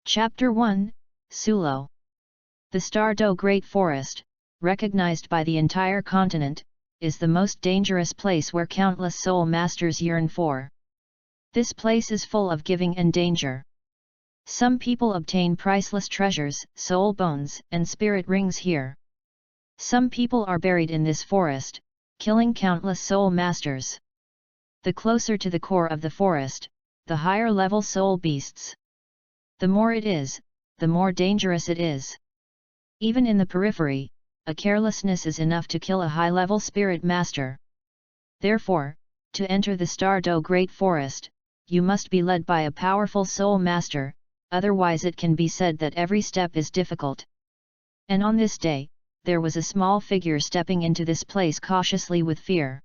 Chapter 1, Douluos. The Douluos Great Forest, recognized by the entire continent, is the most dangerous place where countless soul masters yearn for. This place is full of giving and danger. Some people obtain priceless treasures, soul bones, and spirit rings here. Some people are buried in this forest, killing countless soul masters. The closer to the core of the forest, the higher level soul beasts. The more it is, the more dangerous it is. Even in the periphery, a carelessness is enough to kill a high-level spirit master. Therefore, to enter the Douluos Great Forest, you must be led by a powerful soul master, otherwise it can be said that every step is difficult. And on this day, there was a small figure stepping into this place cautiously with fear.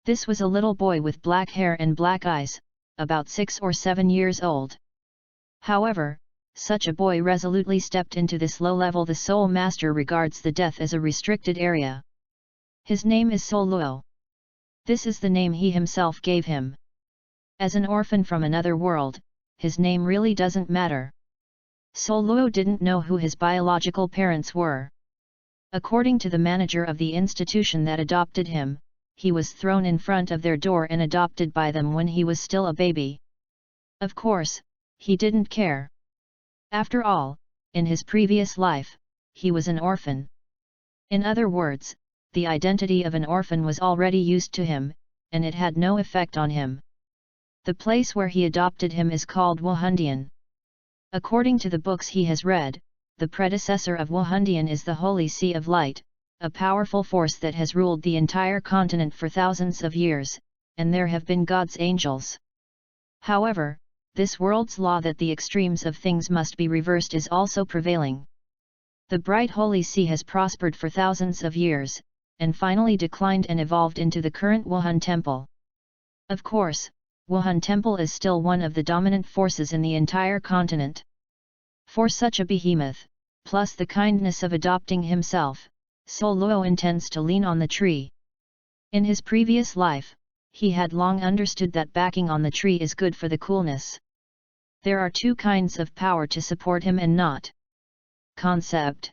This was a little boy with black hair and black eyes, about 6 or 7 years old. However, such a boy resolutely stepped into this low level. The soul master regards the death as a restricted area. His name is Douluos. This is the name he himself gave him. As an orphan from another world, his name really doesn't matter. Douluos didn't know who his biological parents were. According to the manager of the institution that adopted him, he was thrown in front of their door and adopted by them when he was still a baby. Of course, he didn't care. After all, in his previous life, he was an orphan. In other words, the identity of an orphan was already used to him, and it had no effect on him. The place where he adopted him is called Wahundian. According to the books he has read, the predecessor of Wahundian is the Holy Sea of Light, a powerful force that has ruled the entire continent for thousands of years, and there have been God's angels. However, this world's law that the extremes of things must be reversed is also prevailing. The bright Holy Sea has prospered for thousands of years, and finally declined and evolved into the current Wuhan Temple. Of course, Wuhan Temple is still one of the dominant forces in the entire continent. For such a behemoth, plus the kindness of adopting himself, Douluos intends to lean on the tree. In his previous life, he had long understood that backing on the tree is good for the coolness. There are two kinds of power to support him and not. Concept.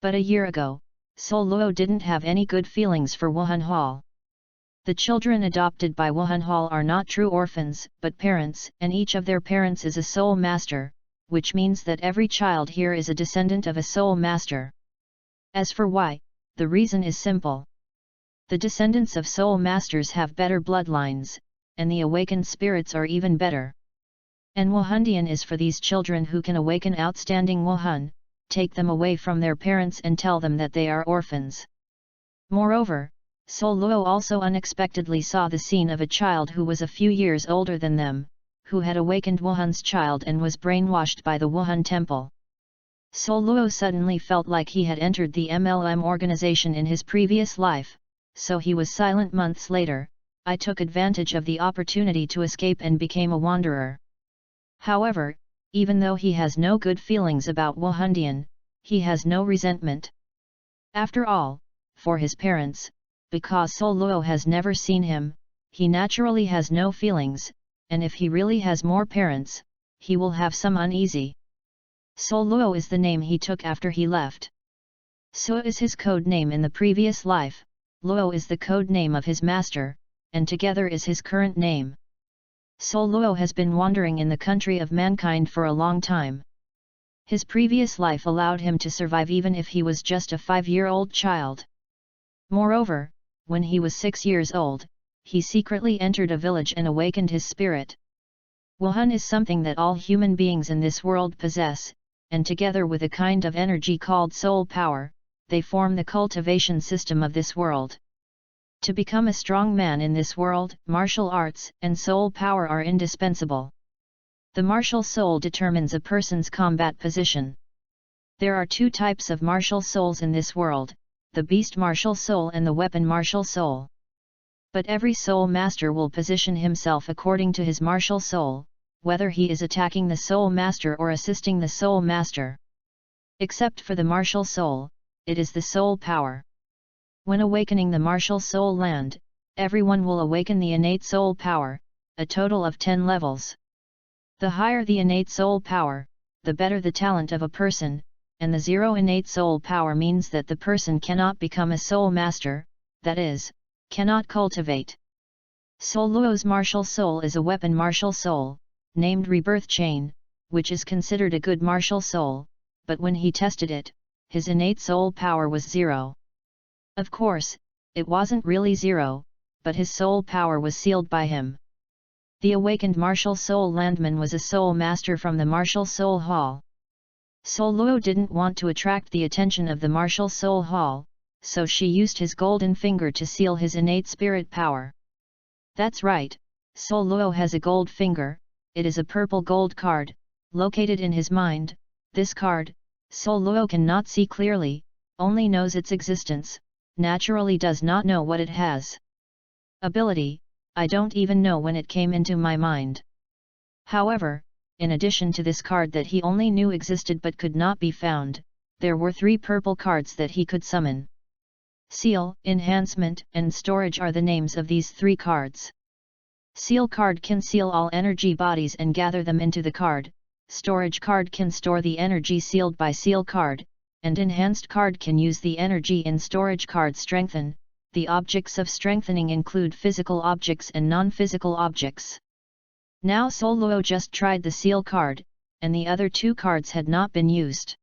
But a year ago, Douluos didn't have any good feelings for Wuhan Hall. The children adopted by Wuhan Hall are not true orphans, but parents, and each of their parents is a soul master, which means that every child here is a descendant of a soul master. As for why, the reason is simple. The descendants of soul masters have better bloodlines, and the awakened spirits are even better. And Wahundian is for these children who can awaken outstanding Wuhan, take them away from their parents and tell them that they are orphans. Moreover, Douluos also unexpectedly saw the scene of a child who was a few years older than them, who had awakened Wuhan's child and was brainwashed by the Wuhan Temple. Douluos suddenly felt like he had entered the MLM organization in his previous life, so he was silent. Months later, I took advantage of the opportunity to escape and became a wanderer. However, even though he has no good feelings about Wahundian, he has no resentment. After all, for his parents, because Douluos has never seen him, he naturally has no feelings, and if he really has more parents, he will have some uneasy. Douluos is the name he took after he left. So is his code name in the previous life, Luo is the code name of his master, and together is his current name. Douluos has been wandering in the country of mankind for a long time. His previous life allowed him to survive even if he was just a 5-year-old child. Moreover, when he was 6 years old, he secretly entered a village and awakened his spirit. Wuhan is something that all human beings in this world possess, and together with a kind of energy called soul power, they form the cultivation system of this world. To become a strong man in this world, martial arts and soul power are indispensable. The martial soul determines a person's combat position. There are two types of martial souls in this world, the beast martial soul and the weapon martial soul. But every soul master will position himself according to his martial soul, whether he is attacking the soul master or assisting the soul master. Except for the martial soul, it is the soul power. When awakening the martial soul land, everyone will awaken the innate soul power, a total of 10 levels. The higher the innate soul power, the better the talent of a person, and the 0 innate soul power means that the person cannot become a soul master, that is, cannot cultivate. Douluos' martial soul is a weapon martial soul, named Rebirth Chain, which is considered a good martial soul, but when he tested it, his innate soul power was 0. Of course, it wasn't really 0, but his soul power was sealed by him. The awakened martial soul landman was a soul master from the martial soul hall. Douluos didn't want to attract the attention of the martial soul hall, so she used his golden finger to seal his innate spirit power. That's right, Douluos has a gold finger. It is a purple gold card, located in his mind. This card, Douluos cannot see clearly, only knows its existence, naturally does not know what it has. Ability, I don't even know when it came into my mind. However, in addition to this card that he only knew existed but could not be found, there were 3 purple cards that he could summon. Seal, Enhancement, and Storage are the names of these 3 cards. Seal card can seal all energy bodies and gather them into the card, Storage card can store the energy sealed by Seal card, and Enhanced card can use the energy in Storage card strengthen. The objects of strengthening include physical objects and non-physical objects. Now Douluos just tried the Seal card, and the other 2 cards had not been used.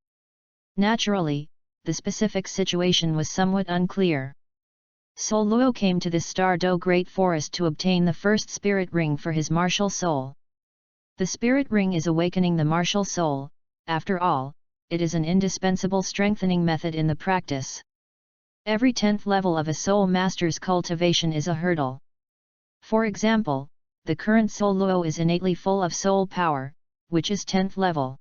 Naturally, the specific situation was somewhat unclear. Douluos came to this Star-Do Great Forest to obtain the first spirit ring for his martial soul. The spirit ring is awakening the martial soul. After all, it is an indispensable strengthening method in the practice. Every 10th level of a soul master's cultivation is a hurdle. For example, the current Douluos is innately full of soul power, which is 10th level.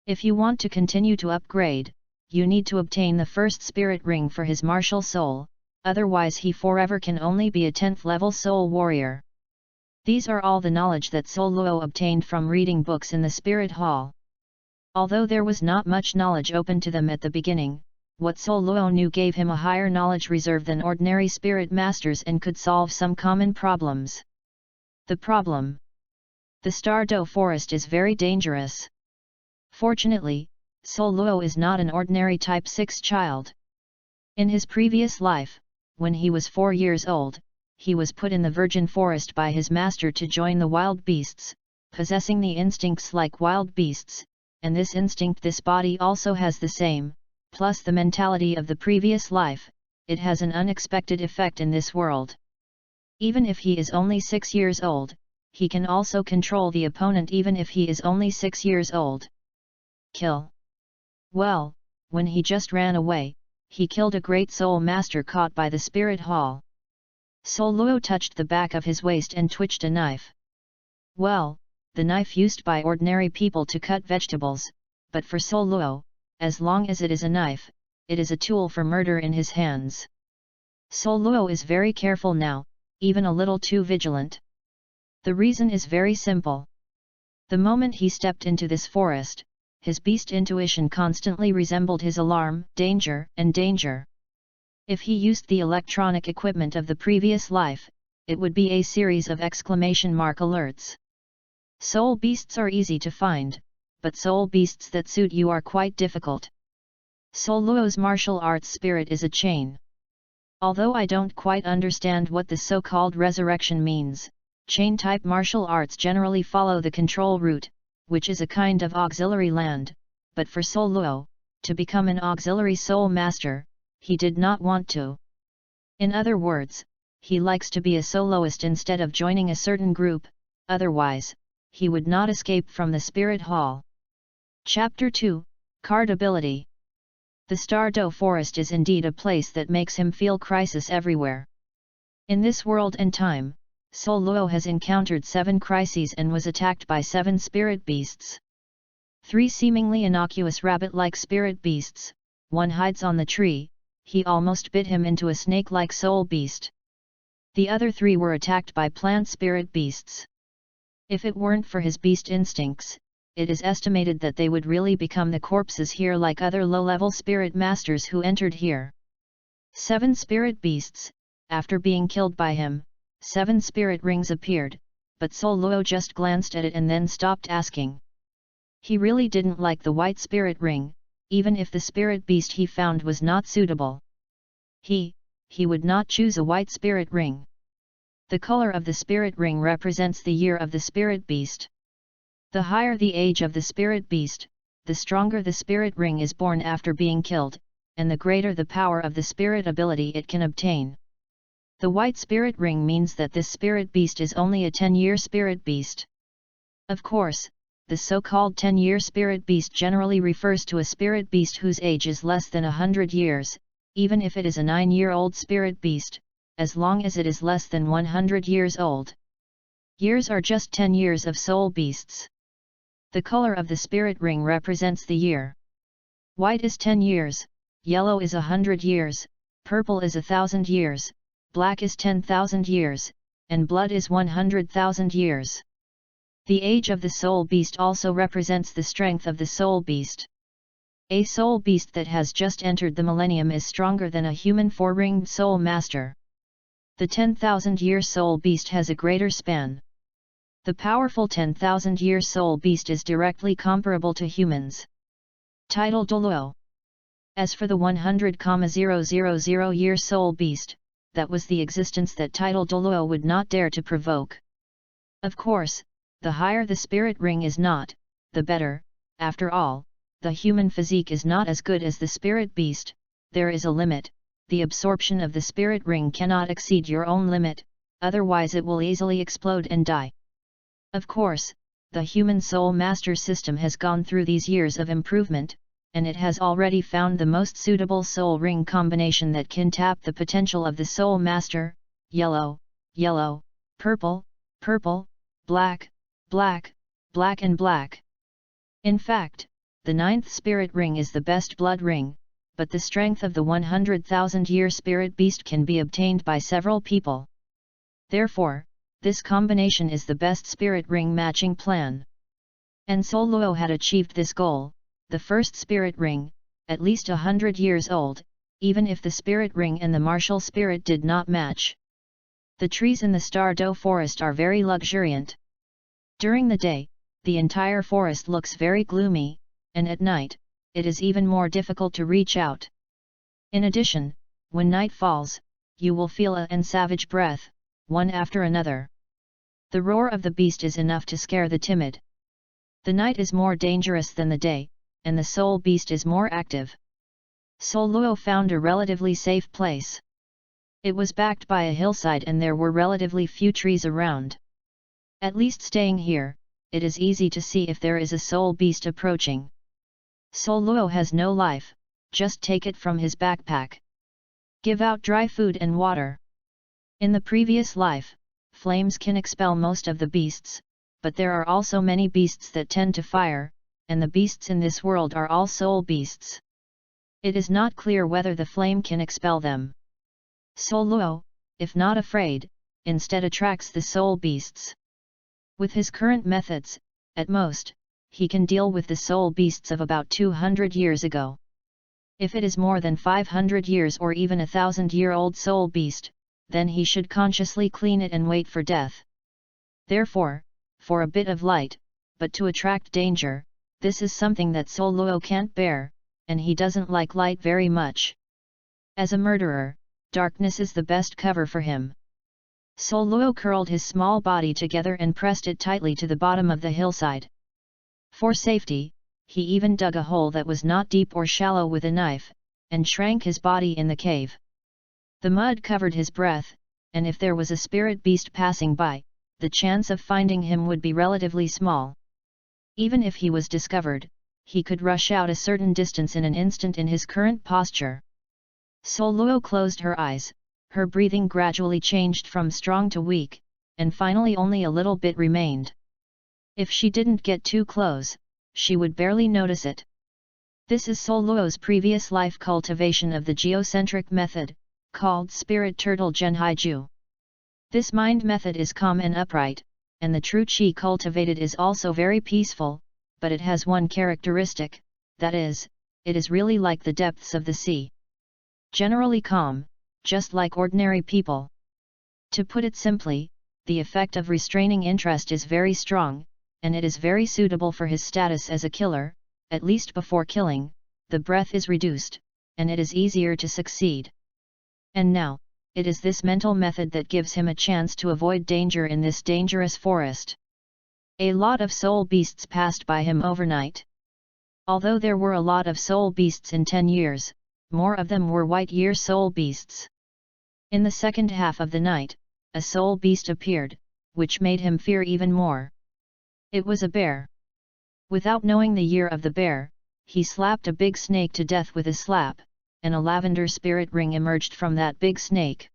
If you want to continue to upgrade, you need to obtain the first spirit ring for his martial soul, otherwise he forever can only be a 10th level soul warrior. These are all the knowledge that Douluos obtained from reading books in the Spirit Hall. Although there was not much knowledge open to them at the beginning, what Douluos knew gave him a higher knowledge reserve than ordinary spirit masters and could solve some common problems. The problem: the Star-Do Forest is very dangerous. Fortunately, Douluos is not an ordinary Type 6 child. In his previous life, when he was 4 years old, he was put in the virgin forest by his master to join the wild beasts, possessing the instincts like wild beasts, and this instinct this body also has the same, plus the mentality of the previous life. It has an unexpected effect in this world. Even if he is only 6 years old, he can also control the opponent even if he is only 6 years old. Kill. Well, when he just ran away, he killed a great soul master caught by the Spirit Hall. Douluos touched the back of his waist and twitched a knife. Well, the knife used by ordinary people to cut vegetables, but for Douluos, as long as it is a knife, it is a tool for murder in his hands. Douluos is very careful now, even a little too vigilant. The reason is very simple. The moment he stepped into this forest, his beast intuition constantly resembled his alarm, danger, and danger. If he used the electronic equipment of the previous life, it would be a series of exclamation mark alerts. Soul beasts are easy to find, but soul beasts that suit you are quite difficult. Douluos' martial arts spirit is a chain. Although I don't quite understand what the so-called resurrection means, chain-type martial arts generally follow the control route, which is a kind of auxiliary land, but for Douluos, to become an auxiliary soul master, he did not want to. In other words, he likes to be a soloist instead of joining a certain group, otherwise, he would not escape from the Spirit Hall. Chapter 2, Card Ability. The Star-Do Forest is indeed a place that makes him feel crisis everywhere. In this world and time, Douluos has encountered 7 crises and was attacked by 7 spirit beasts. 3 seemingly innocuous rabbit-like spirit beasts, 1 hides on the tree, he almost bit him into a snake-like soul beast. The other 3 were attacked by plant spirit beasts. If it weren't for his beast instincts, it is estimated that they would really become the corpses here like other low-level spirit masters who entered here. 7 spirit beasts, after being killed by him, 7 spirit rings appeared, but Douluos just glanced at it and then stopped asking. He really didn't like the white spirit ring, even if the spirit beast he found was not suitable. He would not choose a white spirit ring. The color of the spirit ring represents the year of the spirit beast. The higher the age of the spirit beast, the stronger the spirit ring is born after being killed, and the greater the power of the spirit ability it can obtain. The white spirit ring means that this spirit beast is only a 10-year spirit beast. Of course, the so-called 10-year spirit beast generally refers to a spirit beast whose age is less than 100 years, even if it is a 9-year-old spirit beast, as long as it is less than 100 years old. Years are just 10 years of soul beasts. The color of the spirit ring represents the year. White is 10 years, yellow is 100 years, purple is 1,000 years, black is 10,000 years, and blood is 100,000 years. The age of the soul beast also represents the strength of the soul beast. A soul beast that has just entered the millennium is stronger than a human 4-ringed soul master. The 10,000-year soul beast has a greater span. The powerful 10,000-year soul beast is directly comparable to humans. Title Douluos. As for the 100,000-year soul beast, that was the existence that title Douluos would not dare to provoke. Of course, the higher the spirit ring is not, the better. After all, the human physique is not as good as the spirit beast. There is a limit. The absorption of the spirit ring cannot exceed your own limit, otherwise it will easily explode and die. Of course, the human soul master system has gone through these years of improvement, and it has already found the most suitable soul ring combination that can tap the potential of the soul master: yellow, yellow, purple, purple, black, black, black and black. In fact, the 9th spirit ring is the best blood ring, but the strength of the 100,000-year spirit beast can be obtained by several people. Therefore, this combination is the best spirit ring matching plan. And Douluos had achieved this goal, the first spirit ring, at least 100 years old, even if the spirit ring and the martial spirit did not match. The trees in the Stardew forest are very luxuriant. During the day, the entire forest looks very gloomy, and at night, it is even more difficult to reach out. In addition, when night falls, you will feel a savage breath, one after another. The roar of the beast is enough to scare the timid. The night is more dangerous than the day, and the soul beast is more active. Douluos found a relatively safe place. It was backed by a hillside and there were relatively few trees around. At least staying here, it is easy to see if there is a soul beast approaching. Douluos has no life, just take it from his backpack. Give out dry food and water. In the previous life, flames can expel most of the beasts, but there are also many beasts that tend to fire, and the beasts in this world are all soul beasts. It is not clear whether the flame can expel them. Douluos, if not afraid, instead attracts the soul beasts. With his current methods, at most, he can deal with the soul beasts of about 200 years ago. If it is more than 500 years or even 1,000-year-old soul beast, then he should consciously clean it and wait for death. Therefore, for a bit of light, but to attract danger, this is something that Douluos can't bear, and he doesn't like light very much. As a murderer, darkness is the best cover for him. Douluos curled his small body together and pressed it tightly to the bottom of the hillside. For safety, he even dug a hole that was not deep or shallow with a knife, and shrank his body in the cave. The mud covered his breath, and if there was a spirit beast passing by, the chance of finding him would be relatively small. Even if he was discovered, he could rush out a certain distance in an instant in his current posture. Douluos closed her eyes, her breathing gradually changed from strong to weak, and finally only a little bit remained. If she didn't get too close, she would barely notice it. This is Douluos' previous life cultivation of the geocentric method, called Spirit Turtle Genhaiju. This mind method is calm and upright, and the true chi cultivated is also very peaceful, but it has one characteristic, that is, it is really like the depths of the sea. Generally calm, just like ordinary people. To put it simply, the effect of restraining interest is very strong, and it is very suitable for his status as a killer. At least before killing, the breath is reduced, and it is easier to succeed. And now, it is this mental method that gives him a chance to avoid danger in this dangerous forest. A lot of soul beasts passed by him overnight. Although there were a lot of soul beasts in 10 years, more of them were white-ear soul beasts. In the second half of the night, a soul beast appeared, which made him fear even more. It was a bear. Without knowing the year of the bear, he slapped a big snake to death with a slap, and a lavender spirit ring emerged from that big snake.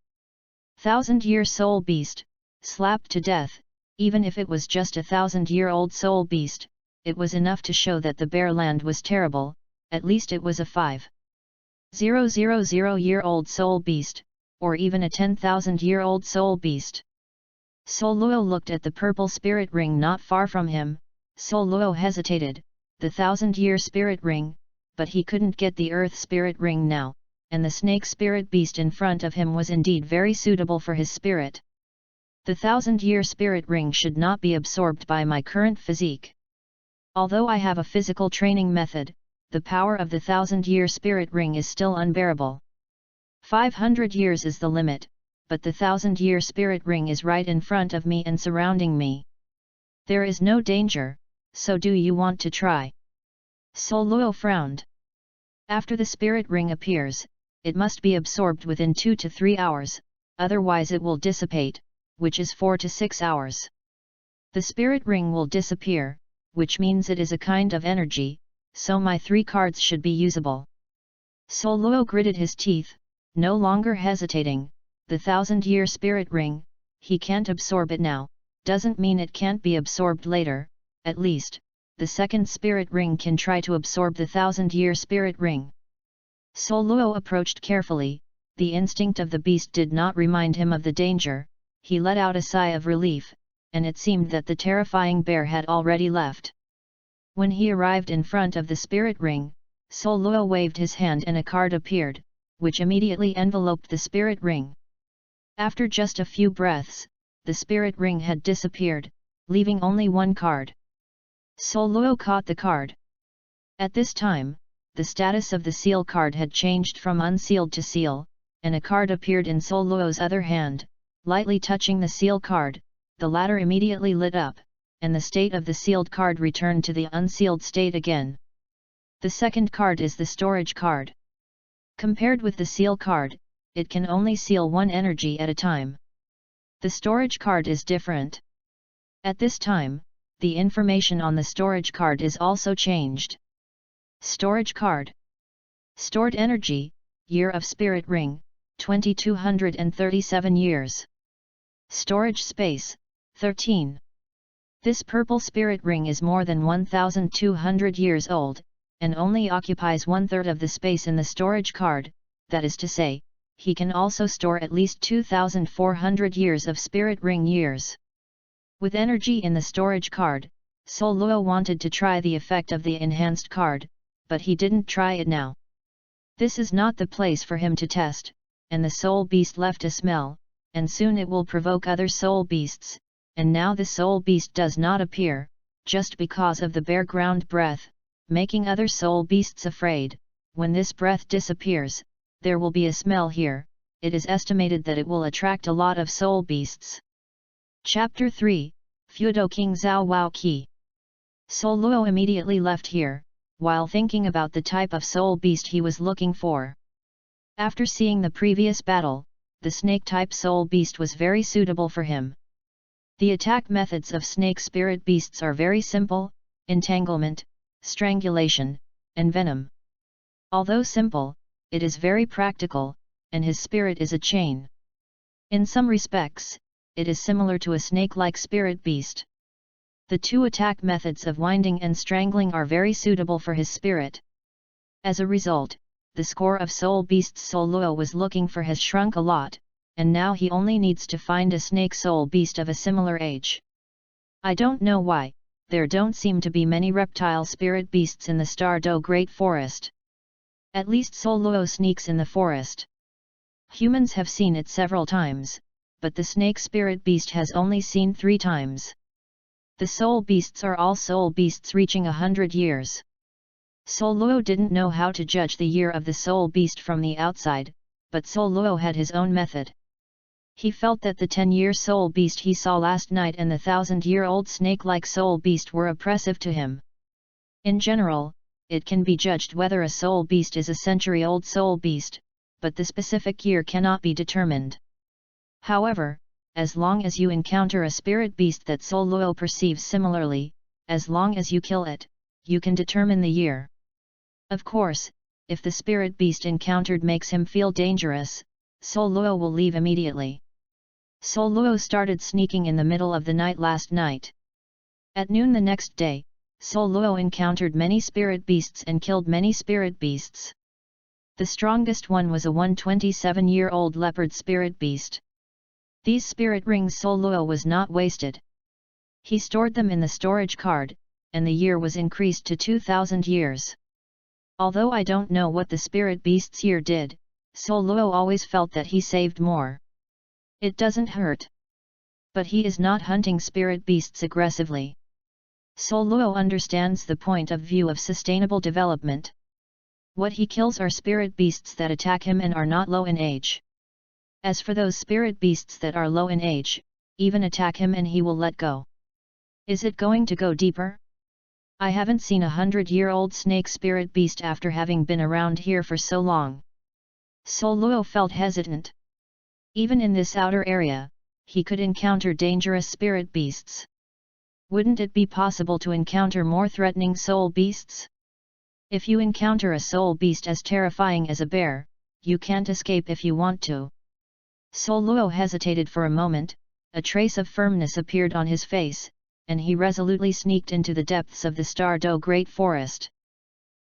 1,000-year soul beast, slapped to death. Even if it was just a 1,000-year-old soul beast, it was enough to show that the bear land was terrible. At least it was a 5,000-year-old soul beast, or even a 10,000-year-old soul beast. Douluos looked at the purple spirit ring not far from him. Douluos hesitated, the 1,000-year spirit ring, but he couldn't get the earth spirit ring now, and the snake spirit beast in front of him was indeed very suitable for his spirit. The 1,000-year spirit ring should not be absorbed by my current physique. Although I have a physical training method, the power of the 1,000-year spirit ring is still unbearable. 500 years is the limit, but the 1,000-year spirit ring is right in front of me and surrounding me. There is no danger, so do you want to try? Douluos frowned. After the spirit ring appears, it must be absorbed within 2 to 3 hours, otherwise it will dissipate, which is 4 to 6 hours. The spirit ring will disappear, which means it is a kind of energy, so my 3 cards should be usable. Douluos gritted his teeth, no longer hesitating. The 1,000-year spirit ring, he can't absorb it now, doesn't mean it can't be absorbed later. At least, the second spirit ring can try to absorb the 1,000-year spirit ring. Douluos approached carefully. The instinct of the beast did not remind him of the danger. He let out a sigh of relief, and it seemed that the terrifying bear had already left. When he arrived in front of the spirit ring, Douluos waved his hand and a card appeared, which immediately enveloped the spirit ring. After just a few breaths, the spirit ring had disappeared, leaving only 1 card. Douluos caught the card. At this time, the status of the seal card had changed from unsealed to seal, and a card appeared in Douluos' other hand. Lightly touching the seal card, the latter immediately lit up, and the state of the sealed card returned to the unsealed state again. The second card is the storage card. Compared with the seal card, it can only seal 1 energy at a time. The storage card is different. At this time, the information on the storage card is also changed. Storage card. Stored energy, year of spirit ring, 2237 years. Storage space, 13. This purple spirit ring is more than 1,200 years old, and only occupies 1/3 of the space in the storage card. That is to say, he can also store at least 2,400 years of spirit ring years. With energy in the storage card, Douluos wanted to try the effect of the enhanced card, but he didn't try it now. This is not the place for him to test, and the soul beast left a smell, and soon it will provoke other soul beasts, and now the soul beast does not appear, just because of the bare ground breath, making other soul beasts afraid. When this breath disappears, there will be a smell here. It is estimated that it will attract a lot of soul beasts. Chapter 3, Fudo King Zhao Wao Qi. Douluos immediately left here, while thinking about the type of soul beast he was looking for. After seeing the previous battle, the snake-type soul beast was very suitable for him. The attack methods of snake spirit beasts are very simple: entanglement, strangulation, and venom. Although simple, it is very practical, and his spirit is a chain. In some respects, it is similar to a snake-like spirit beast. The 2 attack methods of winding and strangling are very suitable for his spirit. As a result, the score of soul beasts Douluos was looking for has shrunk a lot, and now he only needs to find a snake soul beast of a similar age. I don't know why, there don't seem to be many reptile spirit beasts in the Stardew Great Forest. At least Douluos sneaks in the forest. Humans have seen it several times, but the snake spirit beast has only seen 3 times. The soul beasts are all soul beasts reaching 100 years. Douluos didn't know how to judge the year of the soul beast from the outside, but Douluos had his own method. He felt that the 10-year soul beast he saw last night and the 1,000-year-old snake-like soul beast were oppressive to him. In general, it can be judged whether a soul beast is a century-old soul beast, but the specific year cannot be determined. However, as long as you encounter a spirit beast that Douluos perceives similarly, as long as you kill it, you can determine the year. Of course, if the spirit beast encountered makes him feel dangerous, Douluos will leave immediately. Douluos started sneaking in the middle of the night last night. At noon the next day, Douluos encountered many spirit beasts and killed many spirit beasts. The strongest one was a 127-year-old leopard spirit beast. These spirit rings Douluos was not wasted. He stored them in the storage card, and the year was increased to 2,000 years. Although I don't know what the spirit beast's year did, Douluos always felt that he saved more. It doesn't hurt. But he is not hunting spirit beasts aggressively. Douluos understands the point of view of sustainable development. What he kills are spirit beasts that attack him and are not low in age. As for those spirit beasts that are low in age, even attack him and he will let go. Is it going to go deeper? I haven't seen a 100-year-old snake spirit beast after having been around here for so long. Douluos felt hesitant. Even in this outer area, he could encounter dangerous spirit beasts. Wouldn't it be possible to encounter more threatening soul beasts? If you encounter a soul beast as terrifying as a bear, you can't escape if you want to. Douluos hesitated for a moment, a trace of firmness appeared on his face, and he resolutely sneaked into the depths of the Douluos Great Forest.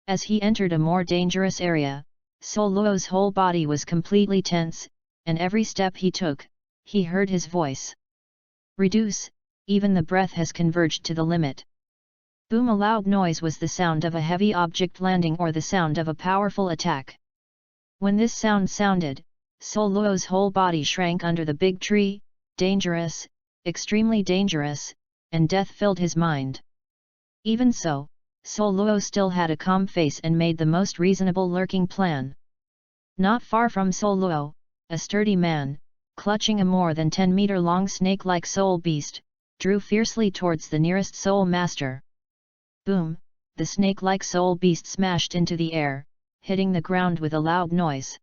As he entered a more dangerous area, Douluos' whole body was completely tense, and every step he took, he heard his voice. Reduce, even the breath has converged to the limit. Boom! A loud noise was the sound of a heavy object landing or the sound of a powerful attack. When this sound sounded, Douluos' whole body shrank under the big tree. Dangerous, extremely dangerous, and death filled his mind. Even so, Douluos still had a calm face and made the most reasonable lurking plan. Not far from Douluos, a sturdy man, clutching a more than 10-meter-long snake-like soul beast, drew fiercely towards the nearest soul master. Boom! The snake-like soul beast smashed into the air, hitting the ground with a loud noise.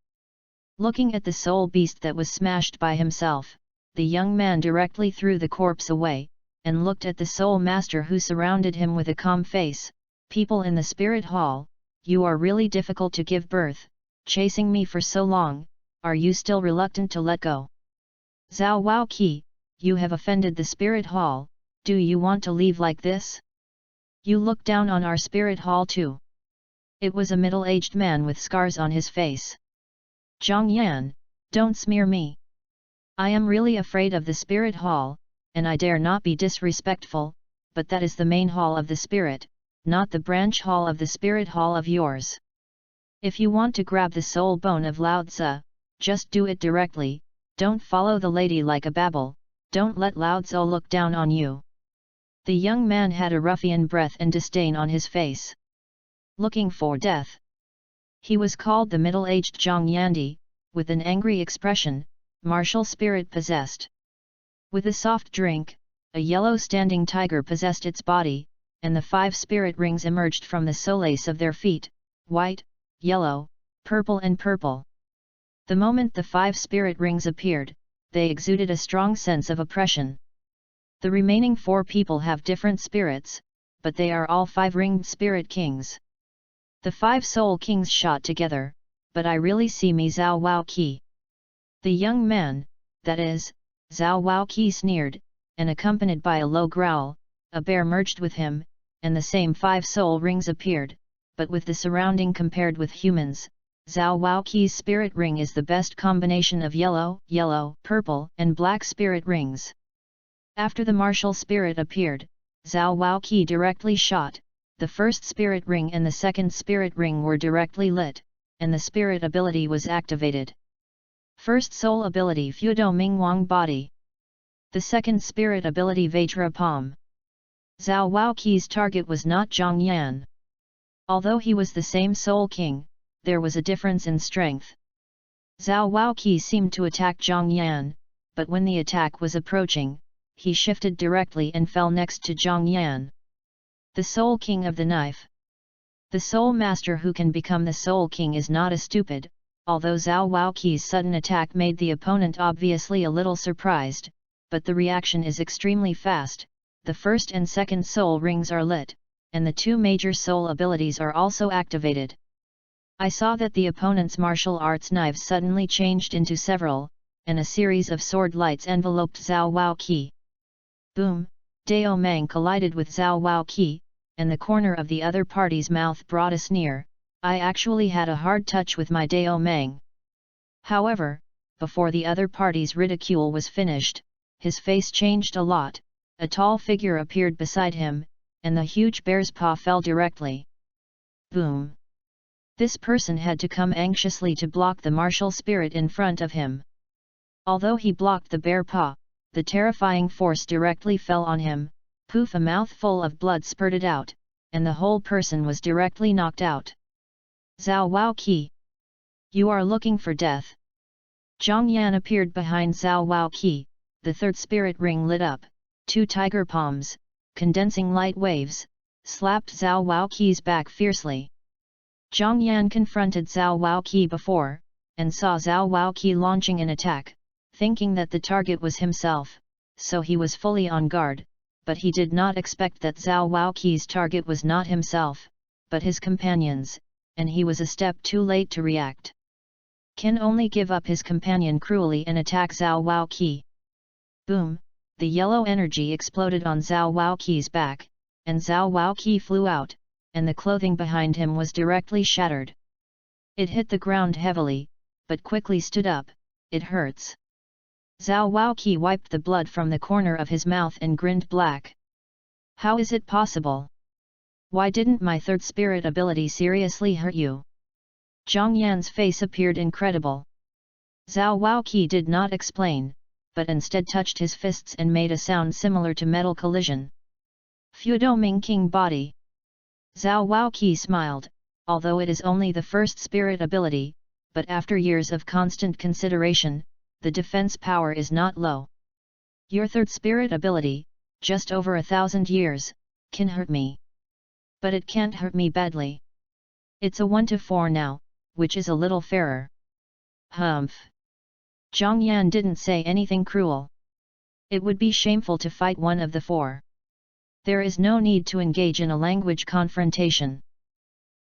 Looking at the soul beast that was smashed by himself, the young man directly threw the corpse away, and looked at the soul master who surrounded him with a calm face. People in the spirit hall, you are really difficult to give birth, chasing me for so long, are you still reluctant to let go? Zhao Wao Qi, you have offended the spirit hall, do you want to leave like this? You look down on our spirit hall too. It was a middle-aged man with scars on his face. Zhang Yan, don't smear me. I am really afraid of the spirit hall, and I dare not be disrespectful, but that is the main hall of the spirit, not the branch hall of the spirit hall of yours. If you want to grab the soul bone of Lao Tzu, just do it directly, don't follow the lady like a babble, don't let Lao Tzu look down on you. The young man had a ruffian breath and disdain on his face. Looking for death. He was called the middle-aged Zhang Yandi, with an angry expression, martial spirit possessed. With a soft drink, a yellow standing tiger possessed its body, and the 5 spirit rings emerged from the soles of their feet, white, yellow, purple and purple. The moment the 5 spirit rings appeared, they exuded a strong sense of oppression. The remaining 4 people have different spirits, but they are all 5-ringed spirit kings. The 5 soul kings shot together, but I really see me Zhao Wao Qi. The young man, that is, Zhao Wao Qi sneered, and accompanied by a low growl, a bear merged with him, and the same 5 soul rings appeared, but with the surrounding compared with humans, Zhao Wao Qi's spirit ring is the best combination of yellow, purple and black spirit rings. After the martial spirit appeared, Zhao Wao Qi directly shot, the first spirit ring and the second spirit ring were directly lit, and the spirit ability was activated. First soul ability Fudo Ming Wang Body. The second spirit ability Vajra Palm. Zhao Waoqi's target was not Zhang Yan. Although he was the same Soul King, there was a difference in strength. Zhao Waoqi seemed to attack Zhang Yan, but when the attack was approaching, he shifted directly and fell next to Zhang Yan. The Soul King of the Knife. The Soul Master who can become the Soul King is not a stupid, although Zhao Waoqi's sudden attack made the opponent obviously a little surprised, but the reaction is extremely fast. The first and second soul rings are lit, and the two major soul abilities are also activated. I saw that the opponent's martial arts knives suddenly changed into several, and a series of sword lights enveloped Zhao Waoqi. Boom! Dao Mang collided with Zhao Waoqi, and the corner of the other party's mouth brought a sneer. I actually had a hard touch with my Dao Mang. However, before the other party's ridicule was finished, his face changed a lot. A tall figure appeared beside him, and the huge bear's paw fell directly. Boom! This person had to come anxiously to block the martial spirit in front of him. Although he blocked the bear paw, the terrifying force directly fell on him. Poof! A mouthful of blood spurted out, and the whole person was directly knocked out. Zhao Waoqi! You are looking for death. Zhang Yan appeared behind Zhao Waoqi, the third spirit ring lit up. Two tiger palms, condensing light waves, slapped Zhao Waoqi's back fiercely. Zhang Yan confronted Zhao Waoqi before, and saw Zhao Waoqi launching an attack, thinking that the target was himself, so he was fully on guard, but he did not expect that Zhao Waoqi's target was not himself, but his companions, and he was a step too late to react. Can only give up his companion cruelly and attack Zhao Waoqi. Boom! The yellow energy exploded on Zhao Waoqi's back, and Zhao Waoqi flew out, and the clothing behind him was directly shattered. It hit the ground heavily, but quickly stood up. It hurts. Zhao Waoqi wiped the blood from the corner of his mouth and grinned black. How is it possible? Why didn't my third spirit ability seriously hurt you? Zhang Yan's face appeared incredible. Zhao Waoqi did not explain, but instead touched his fists and made a sound similar to metal collision. Fudo Ming King Body. Zhao Waoqi smiled, although it is only the first spirit ability, but after years of constant consideration, the defense power is not low. Your third spirit ability, just over 1,000 years, can hurt me. But it can't hurt me badly. It's a 1-4 now, which is a little fairer. Humph. Zhang Yan didn't say anything cruel. It would be shameful to fight one of the four. There is no need to engage in a language confrontation.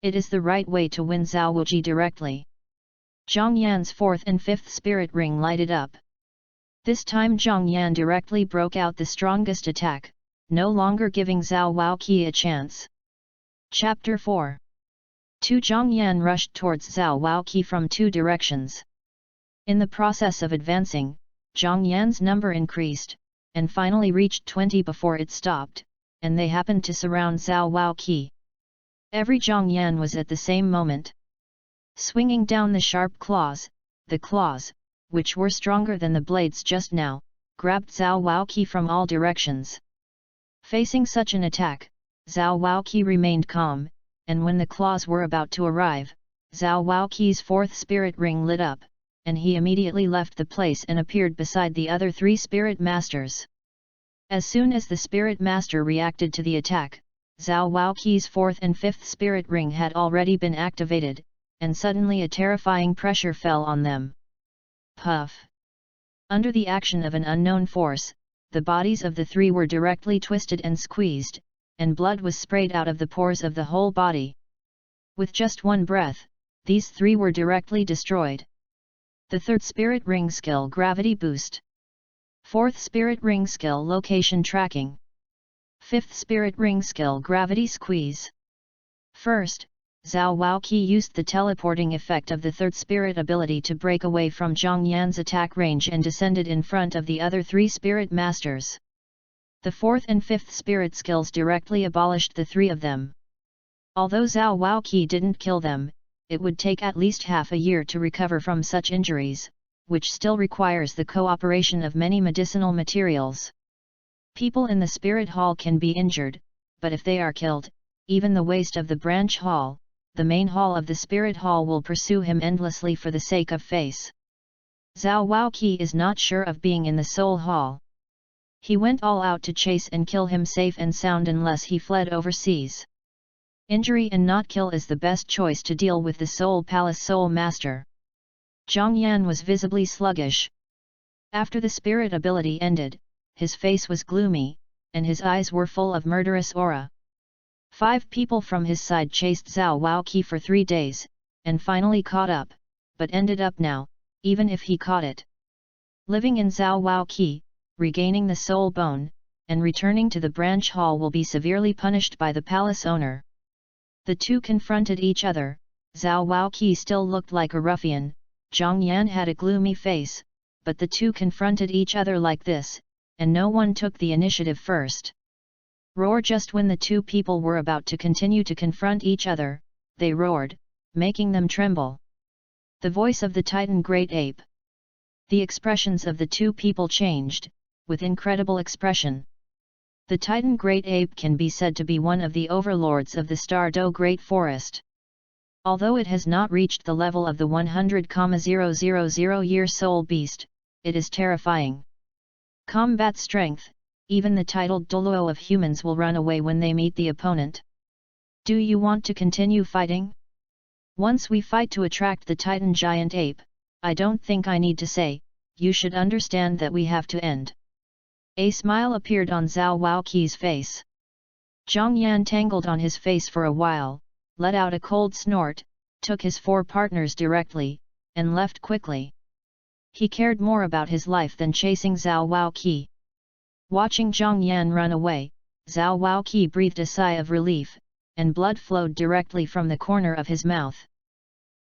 It is the right way to win Zhao Wuji directly. Zhang Yan's fourth and fifth spirit ring lighted up. This time Zhang Yan directly broke out the strongest attack, no longer giving Zhao Waoqi a chance. Chapter 4. Zhang Yan rushed towards Zhao Waoqi from two directions. In the process of advancing, Zhang Yan's number increased, and finally reached 20 before it stopped, and they happened to surround Zhao Waoqi. Every Zhang Yan was at the same moment swinging down the sharp claws. The claws, which were stronger than the blades just now, grabbed Zhao Waoqi from all directions. Facing such an attack, Zhao Waoqi remained calm, and when the claws were about to arrive, Zhao Waoqi's fourth spirit ring lit up, and he immediately left the place and appeared beside the other three spirit masters. As soon as the spirit master reacted to the attack, Zhao Waoqi's fourth and fifth spirit ring had already been activated, and suddenly a terrifying pressure fell on them. Puff! Under the action of an unknown force, the bodies of the three were directly twisted and squeezed, and blood was sprayed out of the pores of the whole body. With just one breath, these three were directly destroyed. The third spirit ring skill Gravity Boost. Fourth spirit ring skill Location Tracking. Fifth spirit ring skill Gravity Squeeze. First, Zhao Waoqi used the teleporting effect of the third spirit ability to break away from Zhang Yan's attack range and descended in front of the other three spirit masters. The fourth and fifth spirit skills directly abolished the three of them. Although Zhao Waoqi didn't kill them, it would take at least half a year to recover from such injuries, which still requires the cooperation of many medicinal materials. People in the spirit hall can be injured, but if they are killed, even the waste of the branch hall, the main hall of the spirit hall will pursue him endlessly for the sake of face. Zhao Waoqi is not sure of being in the soul hall. He went all out to chase and kill him safe and sound unless he fled overseas. Injury and not kill is the best choice to deal with the Soul Palace Soul Master. Zhang Yan was visibly sluggish. After the spirit ability ended, his face was gloomy, and his eyes were full of murderous aura. 5 people from his side chased Zhao Waoqi for 3 days, and finally caught up, but ended up now, even if he caught it. Living in Zhao Waoqi, regaining the soul bone, and returning to the branch hall will be severely punished by the palace owner. The two confronted each other. Zhao Waoqi still looked like a ruffian, Zhang Yan had a gloomy face, but the two confronted each other like this, and no one took the initiative first. Roar! Just when the two people were about to continue to confront each other, they roared, making them tremble. The voice of the Titan Great Ape. The expressions of the two people changed, with incredible expression. The Titan Great Ape can be said to be one of the overlords of the Stardo Great Forest. Although it has not reached the level of the 100,000-year soul beast, it is terrifying. Combat strength, even the titled Douluos of humans will run away when they meet the opponent. Do you want to continue fighting? Once we fight to attract the Titan Giant Ape, I don't think I need to say, you should understand that we have to end. A smile appeared on Zhao Waoqi's face. Zhang Yan tangled on his face for a while, let out a cold snort, took his 4 partners directly, and left quickly. He cared more about his life than chasing Zhao Waoqi. Watching Zhang Yan run away, Zhao Waoqi breathed a sigh of relief, and blood flowed directly from the corner of his mouth.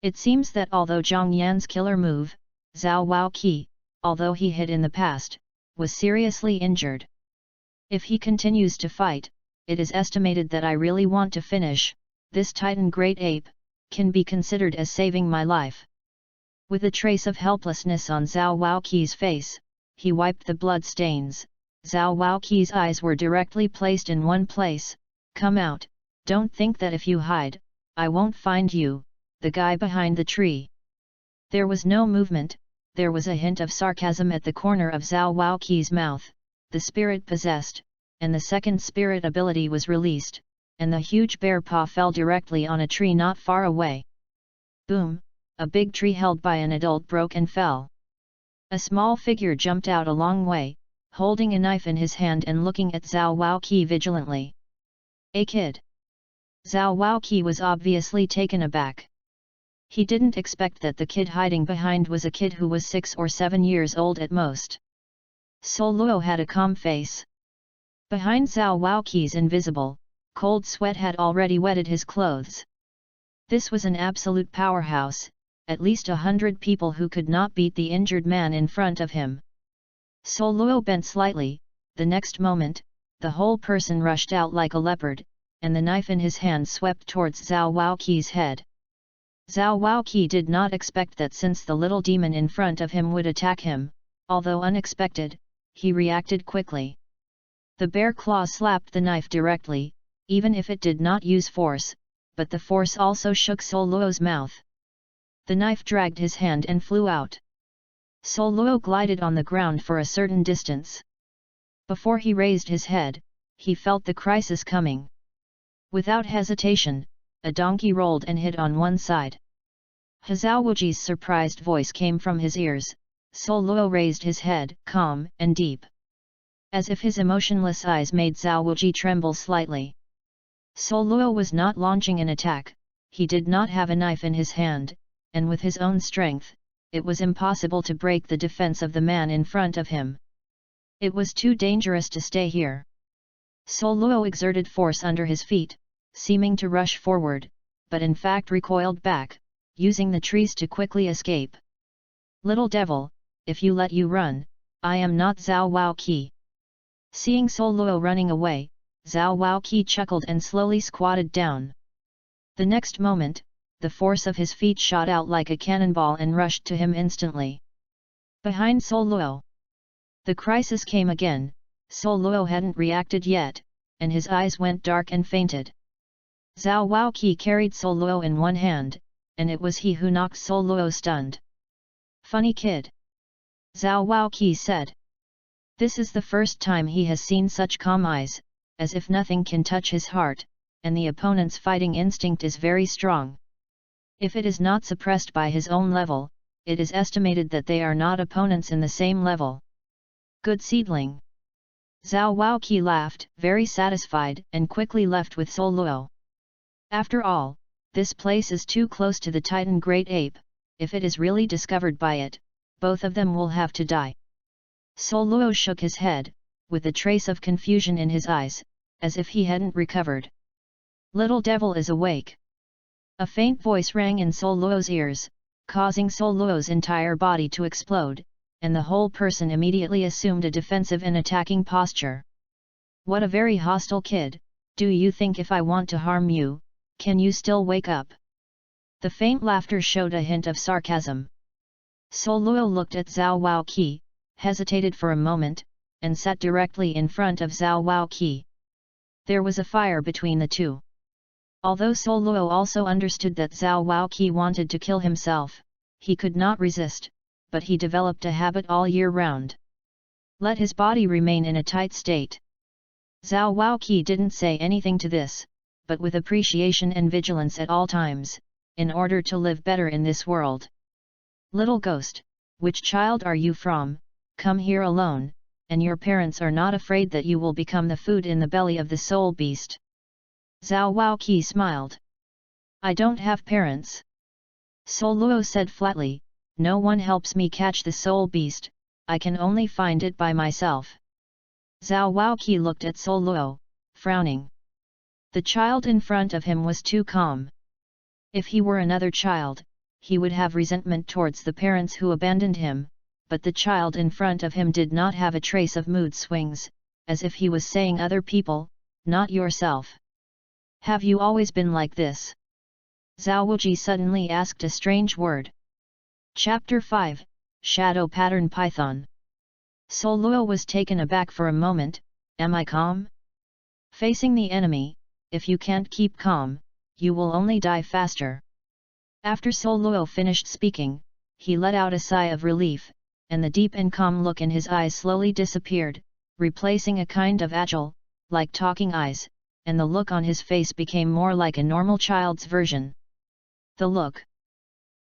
It seems that although Zhang Yan's killer move, Zhao Waoqi, although he hit in the past, was seriously injured. If he continues to fight, it is estimated that I really want to finish this Titan Great Ape, can be considered as saving my life. With a trace of helplessness on Zhao Waoqi's face, he wiped the blood stains. Zhao Waoqi's eyes were directly placed in one place. Come out, don't think that if you hide, I won't find you, the guy behind the tree. There was no movement, there was a hint of sarcasm at the corner of Zhao Waoqi's mouth. The spirit possessed, and the second spirit ability was released, and the huge bear paw fell directly on a tree not far away. Boom! A big tree held by an adult broke and fell. A small figure jumped out a long way, holding a knife in his hand and looking at Zhao Waoqi vigilantly. A kid. Zhao Waoqi was obviously taken aback. He didn't expect that the kid hiding behind was a kid who was 6 or 7 years old at most. Douluos had a calm face. Behind Zhao Waoqi's invisible, cold sweat had already wetted his clothes. This was an absolute powerhouse, at least 100 people who could not beat the injured man in front of him. Douluos bent slightly, the next moment, the whole person rushed out like a leopard, and the knife in his hand swept towards Zhao Waoqi's head. Zhao Waoqi did not expect that since the little demon in front of him would attack him, although unexpected, he reacted quickly. The bear claw slapped the knife directly, even if it did not use force, but the force also shook Douluos' mouth. The knife dragged his hand and flew out. Douluos glided on the ground for a certain distance. Before he raised his head, he felt the crisis coming. Without hesitation, a donkey rolled and hit on one side. Zhao Wuji's surprised voice came from his ears. Douluos raised his head, calm and deep. As if his emotionless eyes made Zhao Wuji tremble slightly. Douluos was not launching an attack, he did not have a knife in his hand, and with his own strength, it was impossible to break the defense of the man in front of him. It was too dangerous to stay here. Douluos exerted force under his feet, seeming to rush forward, but in fact recoiled back, using the trees to quickly escape. Little devil, if you let you run, I am not Zhao Waoqi. Seeing Douluos running away, Zhao Waoqi chuckled and slowly squatted down. The next moment, the force of his feet shot out like a cannonball and rushed to him instantly. Behind Douluos. The crisis came again. Douluos hadn't reacted yet, and his eyes went dark and fainted. Zhao Waoqi carried Douluo in one hand, and it was he who knocked Douluo stunned. "Funny kid," Zhao Waoqi said. This is the first time he has seen such calm eyes, as if nothing can touch his heart, and the opponent's fighting instinct is very strong. If it is not suppressed by his own level, it is estimated that they are not opponents in the same level. Good seedling. Zhao Waoqi laughed, very satisfied, and quickly left with Douluo. After all, this place is too close to the Titan Great Ape. If it is really discovered by it, both of them will have to die. Douluo shook his head, with a trace of confusion in his eyes, as if he hadn't recovered. "Little devil is awake." A faint voice rang in Douluo's ears, causing Douluo's entire body to explode, and the whole person immediately assumed a defensive and attacking posture. "What a very hostile kid, do you think if I want to harm you, can you still wake up?" The faint laughter showed a hint of sarcasm. Douluo looked at Zhao Waoqi, hesitated for a moment, and sat directly in front of Zhao Waoqi. There was a fire between the two. Although Douluo also understood that Zhao Waoqi wanted to kill himself, he could not resist, but he developed a habit all year round. Let his body remain in a tight state. Zhao Waoqi didn't say anything to this, but with appreciation and vigilance at all times, in order to live better in this world. "Little ghost, which child are you from? Come here alone, and your parents are not afraid that you will become the food in the belly of the soul beast." Zhao Waoqi smiled. "I don't have parents," Douluo said flatly. "No one helps me catch the soul beast, I can only find it by myself." Zhao Waoqi looked at Douluo, frowning. The child in front of him was too calm. If he were another child, he would have resentment towards the parents who abandoned him, but the child in front of him did not have a trace of mood swings, as if he was saying other people, not yourself. "Have you always been like this?" Zhao Wuji suddenly asked a strange word. Chapter 5, Shadow Pattern Python. Douluo was taken aback for a moment. "Am I calm?" Facing the enemy, if you can't keep calm, you will only die faster. After Douluo finished speaking, he let out a sigh of relief, and the deep and calm look in his eyes slowly disappeared, replacing a kind of agile, like talking eyes, and the look on his face became more like a normal child's version. The look.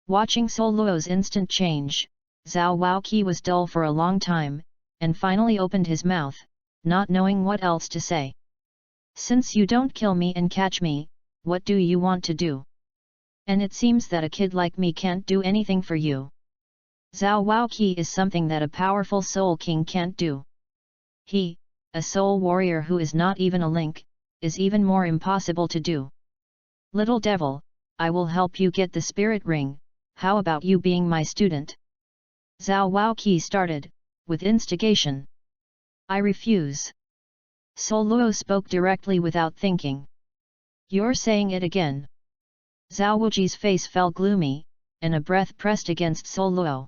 Watching Douluo's instant change, Zhao Waoqi was dull for a long time, and finally opened his mouth, not knowing what else to say. "Since you don't kill me and catch me, what do you want to do? And it seems that a kid like me can't do anything for you." Zhao Waoqi is something that a powerful soul king can't do. He, a soul warrior who is not even a link, is even more impossible to do. "Little devil, I will help you get the spirit ring, how about you being my student?" Zhao Waoqi started, with instigation. "I refuse." Douluo spoke directly without thinking. "You're saying it again." Zhao Wuji's face fell gloomy, and a breath pressed against Douluo.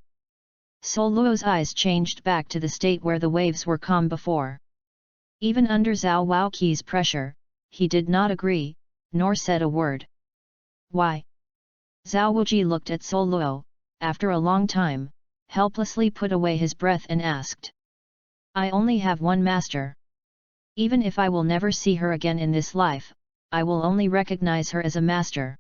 Douluo's eyes changed back to the state where the waves were calm before. Even under Zhao Waoqi's pressure, he did not agree, nor said a word. "Why?" Zhao Wuji looked at Douluo, after a long time, helplessly put away his breath and asked. "I only have one master. Even if I will never see her again in this life, I will only recognize her as a master."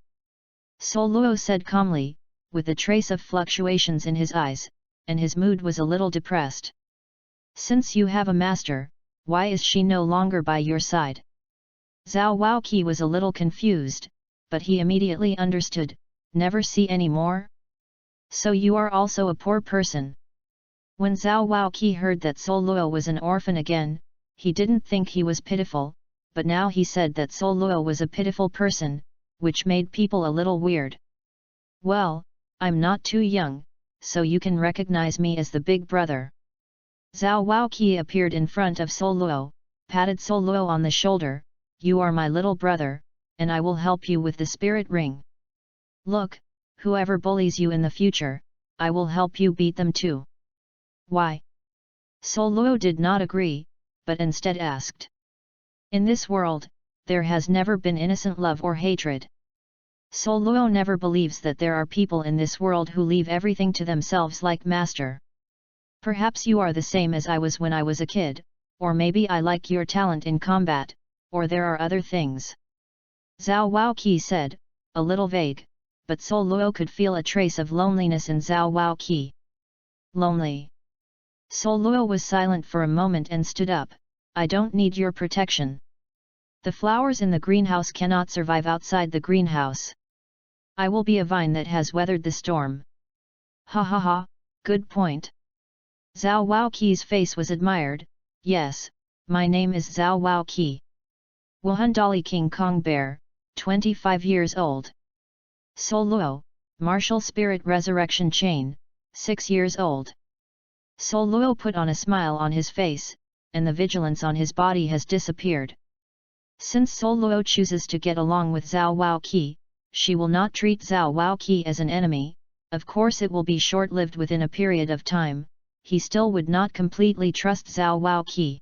Douluo said calmly, with a trace of fluctuations in his eyes, and his mood was a little depressed. "Since you have a master, why is she no longer by your side?" Zhao Waoqi was a little confused, but he immediately understood. "Never see any more? So you are also a poor person." When Zhao Waoqi heard that Douluo was an orphan again, he didn't think he was pitiful, but now he said that Douluo was a pitiful person, which made people a little weird. "Well, I'm not too young, so you can recognize me as the big brother." Zhao Waoqi appeared in front of Douluo, patted Douluo on the shoulder. "You are my little brother, and I will help you with the spirit ring. Look, whoever bullies you in the future, I will help you beat them too." "Why?" Douluo did not agree, but instead asked. In this world, there has never been innocent love or hatred. Douluos never believes that there are people in this world who leave everything to themselves like master. Perhaps you are the same as I was when I was a kid, or maybe I like your talent in combat, or there are other things. Zhao Waoqi said, a little vague, but Douluos could feel a trace of loneliness in Zhao Waoqi. Lonely. Douluos was silent for a moment and stood up. I don't need your protection. The flowers in the greenhouse cannot survive outside the greenhouse. I will be a vine that has weathered the storm. Ha ha ha, good point. Zhao Waoqi's face was admired. Yes, my name is Zhao Waoqi. Wuhandali King Kong Bear, 25 years old. Douluos, Martial Spirit Resurrection Chain, 6 years old. Douluos put on a smile on his face, and the vigilance on his body has disappeared. Since Douluos chooses to get along with Zhao Waoqi, she will not treat Zhao Waoqi as an enemy. Of course it will be short-lived within a period of time. He still would not completely trust Zhao Waoqi.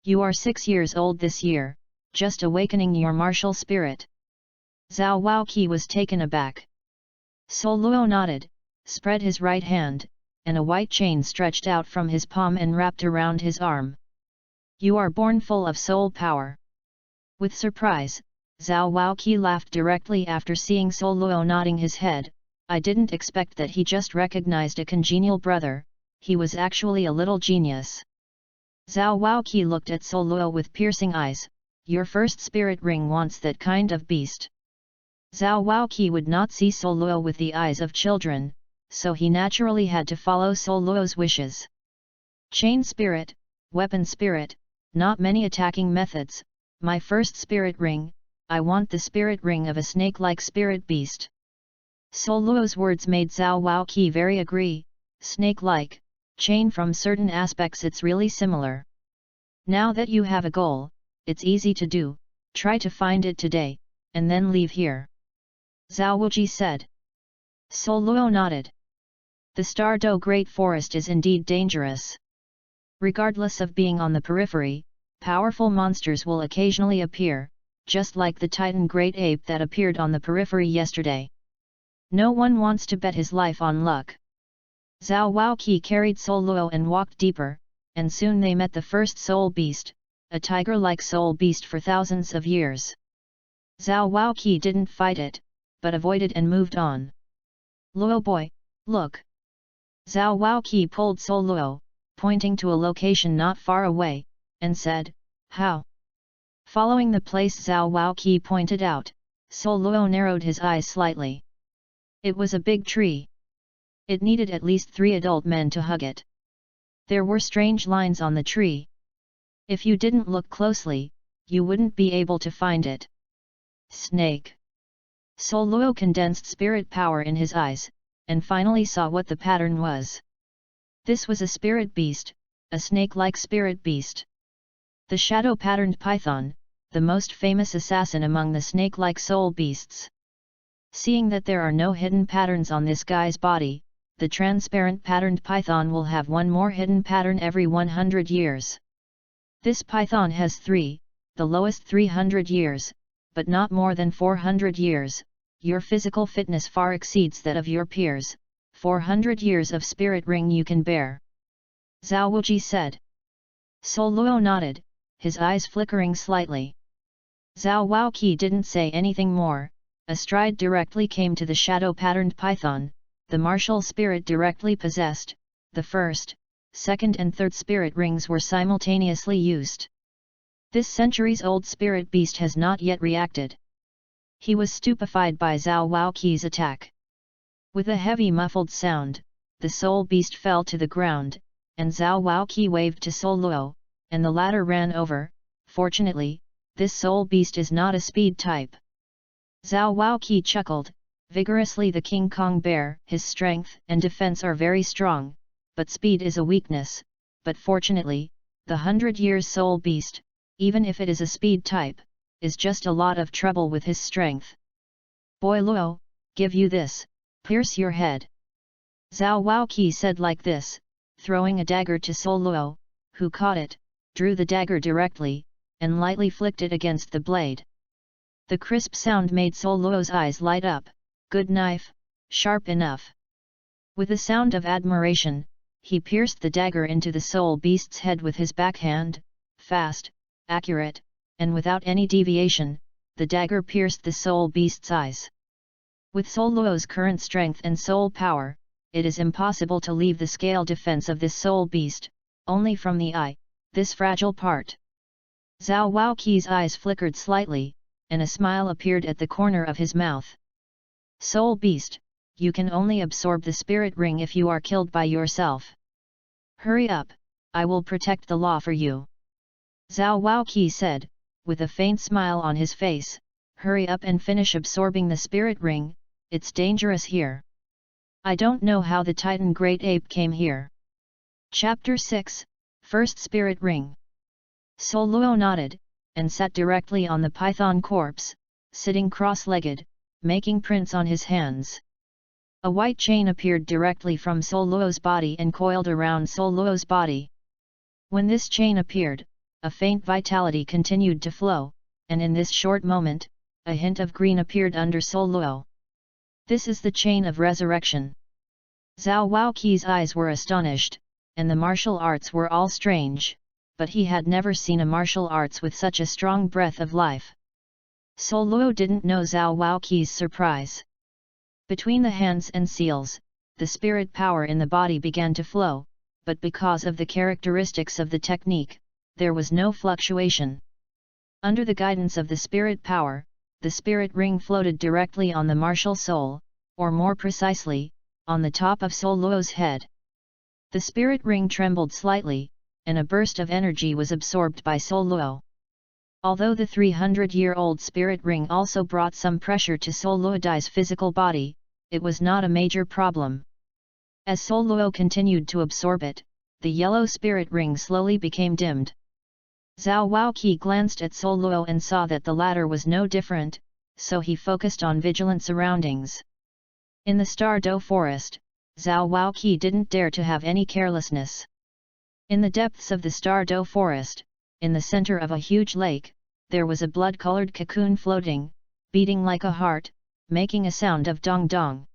You are 6 years old this year, just awakening your martial spirit. Zhao Waoqi was taken aback. Douluos nodded, spread his right hand, and a white chain stretched out from his palm and wrapped around his arm. You are born full of soul power. With surprise, Zhao Waoqi laughed directly after seeing Douluos nodding his head. I didn't expect that he just recognized a congenial brother, he was actually a little genius. Zhao Waoqi looked at Douluos with piercing eyes. Your first spirit ring wants that kind of beast. Zhao Waoqi would not see Douluos with the eyes of children, so he naturally had to follow Douluos' wishes. Chain spirit, weapon spirit, not many attacking methods. My first spirit ring, I want the spirit ring of a snake-like spirit beast. Douluos' words made Zhao Waoqi very agree. Snake-like, chain from certain aspects it's really similar. Now that you have a goal, it's easy to do, try to find it today, and then leave here. Zhao Wuji said. Douluos nodded. The Stardo Great Forest is indeed dangerous. Regardless of being on the periphery, powerful monsters will occasionally appear, just like the Titan Great Ape that appeared on the periphery yesterday. No one wants to bet his life on luck. Zhao Waoqi carried Douluos and walked deeper, and soon they met the first soul beast, a tiger-like soul beast for thousands of years. Zhao Waoqi didn't fight it, but avoided and moved on. Luo boy, look! Zhao Waoqi pulled Douluos, pointing to a location not far away, and said, how? Following the place Zhao Waoqi pointed out, Douluos narrowed his eyes slightly. It was a big tree. It needed at least 3 adult men to hug it. There were strange lines on the tree. If you didn't look closely, you wouldn't be able to find it. Snake. Douluos condensed spirit power in his eyes, and finally saw what the pattern was. This was a spirit beast, a snake-like spirit beast. The shadow-patterned python, the most famous assassin among the snake-like soul beasts. Seeing that there are no hidden patterns on this guy's body, the transparent patterned python will have one more hidden pattern every 100 years. This python has 3, the lowest 300 years, but not more than 400 years. Your physical fitness far exceeds that of your peers. 400 years of spirit ring you can bear. Zhao Wuji said. Douluos nodded, his eyes flickering slightly. Zhao Waoqi didn't say anything more. A stride directly came to the shadow-patterned python. The martial spirit directly possessed. The first, second and third spirit rings were simultaneously used. This centuries-old spirit beast has not yet reacted. He was stupefied by Zhao Waoqi's attack. With a heavy muffled sound, the soul beast fell to the ground, and Zhao Waoqi waved to Douluos, and the latter ran over. Fortunately, this soul beast is not a speed type. Zhao Waoqi chuckled. Vigorously the King Kong bear, his strength and defense are very strong, but speed is a weakness. But fortunately, the 100-year soul beast, even if it is a speed type, is just a lot of trouble with his strength. Boy Luo, give you this, pierce your head. Zhao Waoqi said like this, throwing a dagger to Douluos, who caught it, drew the dagger directly, and lightly flicked it against the blade. The crisp sound made Douluos' eyes light up. Good knife, sharp enough. With a sound of admiration, he pierced the dagger into the soul beast's head with his backhand, fast, accurate, and without any deviation. The dagger pierced the soul beast's eyes. With Douluos' current strength and soul power, it is impossible to leave the scale defense of this soul beast, only from the eye, this fragile part. Zhao Waoqi's eyes flickered slightly, and a smile appeared at the corner of his mouth. Soul beast, you can only absorb the spirit ring if you are killed by yourself. Hurry up, I will protect the law for you. Zhao Waoqi said, with a faint smile on his face. Hurry up and finish absorbing the spirit ring, it's dangerous here. I don't know how the Titan Great Ape came here. Chapter 6, First Spirit Ring. Douluos nodded, and sat directly on the python corpse, sitting cross-legged, making prints on his hands. A white chain appeared directly from Douluos' body and coiled around Douluos' body. When this chain appeared, a faint vitality continued to flow, and in this short moment, a hint of green appeared under Douluos. This is the chain of resurrection. Zhao Waoqi's eyes were astonished, and the martial arts were all strange, but he had never seen a martial arts with such a strong breath of life. Douluos didn't know Zhao Waoqi's surprise. Between the hands and seals, the spirit power in the body began to flow, but because of the characteristics of the technique, there was no fluctuation. Under the guidance of the spirit power, the spirit ring floated directly on the martial soul, or more precisely, on the top of Douluos' head. The spirit ring trembled slightly, and a burst of energy was absorbed by Douluos. Although the 300-year-old spirit ring also brought some pressure to Douluos' physical body, it was not a major problem. As Douluos continued to absorb it, the yellow spirit ring slowly became dimmed. Zhao Waoqi glanced at Douluos and saw that the latter was no different, so he focused on vigilant surroundings. In the Star-Do forest, Zhao Waoqi didn't dare to have any carelessness. In the depths of the Star-Do forest, in the center of a huge lake, there was a blood-colored cocoon floating, beating like a heart, making a sound of dong-dong.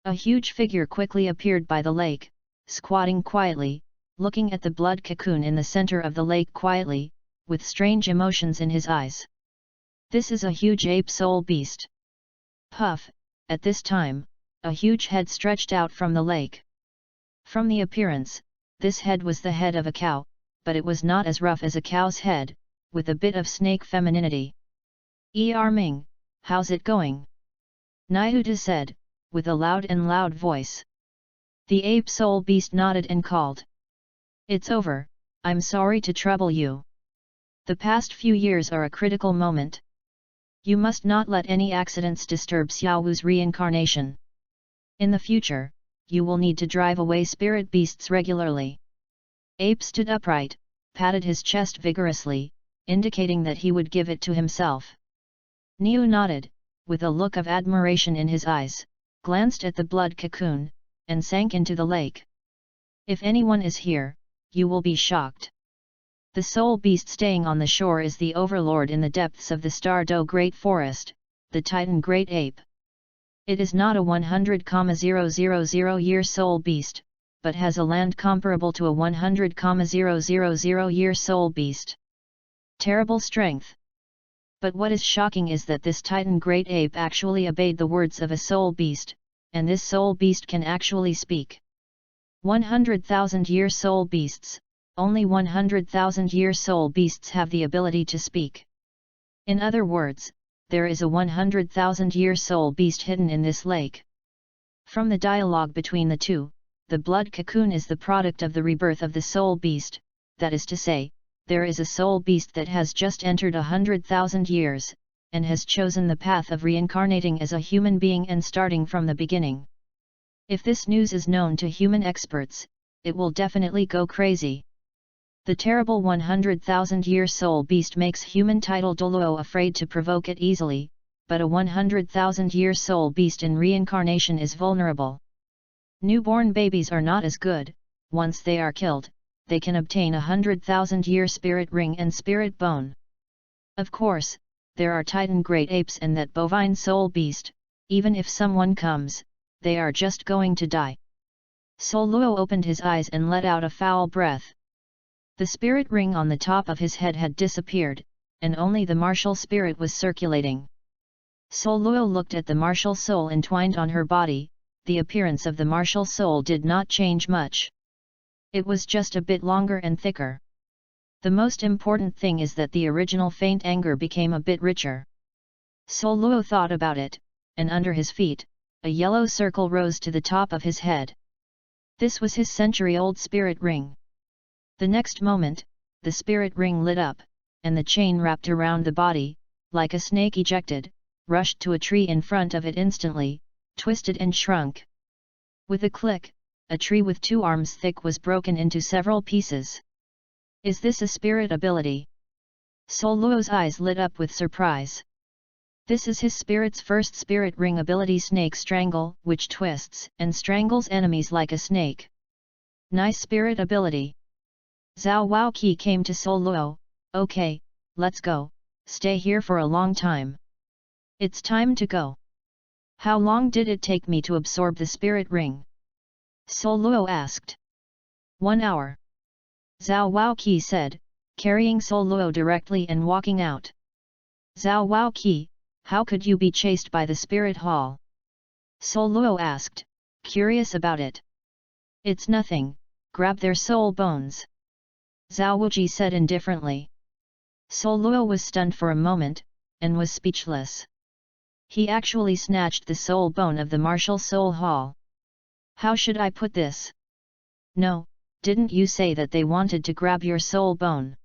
A huge figure quickly appeared by the lake, squatting quietly, looking at the blood cocoon in the center of the lake quietly, with strange emotions in his eyes. This is a huge ape soul beast. Puff, at this time, a huge head stretched out from the lake. From the appearance, this head was the head of a cow, but it was not as rough as a cow's head, with a bit of snake femininity. Ming, how's it going? Nihuta said, with a loud voice. The ape soul beast nodded and called. It's over, I'm sorry to trouble you. The past few years are a critical moment. You must not let any accidents disturb Xiaowu's reincarnation. In the future, you will need to drive away spirit beasts regularly. Ape stood upright, patted his chest vigorously, indicating that he would give it to himself. Niu nodded, with a look of admiration in his eyes, glanced at the blood cocoon, and sank into the lake. If anyone is here, you will be shocked. The soul beast staying on the shore is the overlord in the depths of the Star-Do Great Forest, the Titan Great Ape. It is not a 100,000-year soul beast, but has a land comparable to a 100,000-year soul beast. Terrible strength. But what is shocking is that this Titan Great Ape actually obeyed the words of a soul beast, and this soul beast can actually speak. 100,000-year soul beasts, only 100,000-year soul beasts have the ability to speak. In other words, there is a 100,000-year soul beast hidden in this lake. From the dialogue between the two, the blood cocoon is the product of the rebirth of the soul beast, that is to say, there is a soul beast that has just entered 100,000 years, and has chosen the path of reincarnating as a human being and starting from the beginning. If this news is known to human experts, it will definitely go crazy. The terrible 100,000-year soul beast makes human title Douluos afraid to provoke it easily, but a 100,000-year soul beast in reincarnation is vulnerable. Newborn babies are not as good. Once they are killed, they can obtain a 100,000-year spirit ring and spirit bone. Of course, there are Titan great apes and that bovine soul beast, even if someone comes, they are just going to die. Douluos opened his eyes and let out a foul breath. The spirit ring on the top of his head had disappeared, and only the martial spirit was circulating. Douluos looked at the martial soul entwined on her body. The appearance of the martial soul did not change much. It was just a bit longer and thicker. The most important thing is that the original faint anger became a bit richer. Douluos thought about it, and under his feet, a yellow circle rose to the top of his head. This was his century-old spirit ring. The next moment, the spirit ring lit up, and the chain wrapped around the body, like a snake ejected, rushed to a tree in front of it instantly, twisted and shrunk. With a click, a tree with 2 arms thick was broken into several pieces. Is this a spirit ability? Douluos' eyes lit up with surprise. This is his spirit's first spirit ring ability, Snake Strangle, which twists and strangles enemies like a snake. Nice spirit ability. Zhao Waoqi came to Douluos. Okay, let's go, stay here for a long time. It's time to go. How long did it take me to absorb the spirit ring? Douluos asked. 1 hour. Zhao Waoqi said, carrying Douluos directly and walking out. Zhao Waoqi, how could you be chased by the spirit hall? Douluos asked, curious about it. It's nothing, grab their soul bones. Zhao Wuji said indifferently. Douluos was stunned for a moment, and was speechless. He actually snatched the soul bone of the martial soul hall. How should I put this? No, didn't you say that they wanted to grab your soul bone?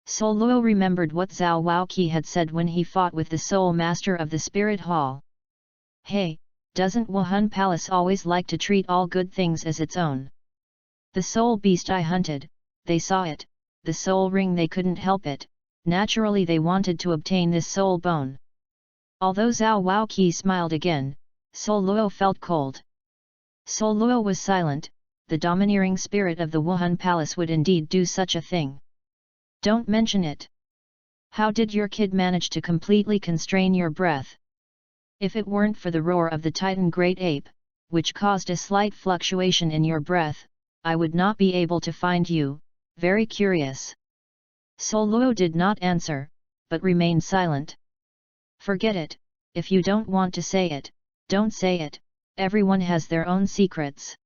Douluos remembered what Zhao Waoqi had said when he fought with the soul master of the spirit hall. Hey, doesn't Wuhan Palace always like to treat all good things as its own? The soul beast I hunted, they saw it, the soul ring, they couldn't help it, naturally they wanted to obtain this soul bone. Although Zhao Waoqi smiled again, Douluos felt cold. Douluos was silent. The domineering spirit of the Wuhan Palace would indeed do such a thing. Don't mention it. How did your kid manage to completely constrain your breath? If it weren't for the roar of the Titan great ape, which caused a slight fluctuation in your breath, I would not be able to find you. Very curious. Douluos did not answer, but remained silent. Forget it, if you don't want to say it, don't say it, everyone has their own secrets.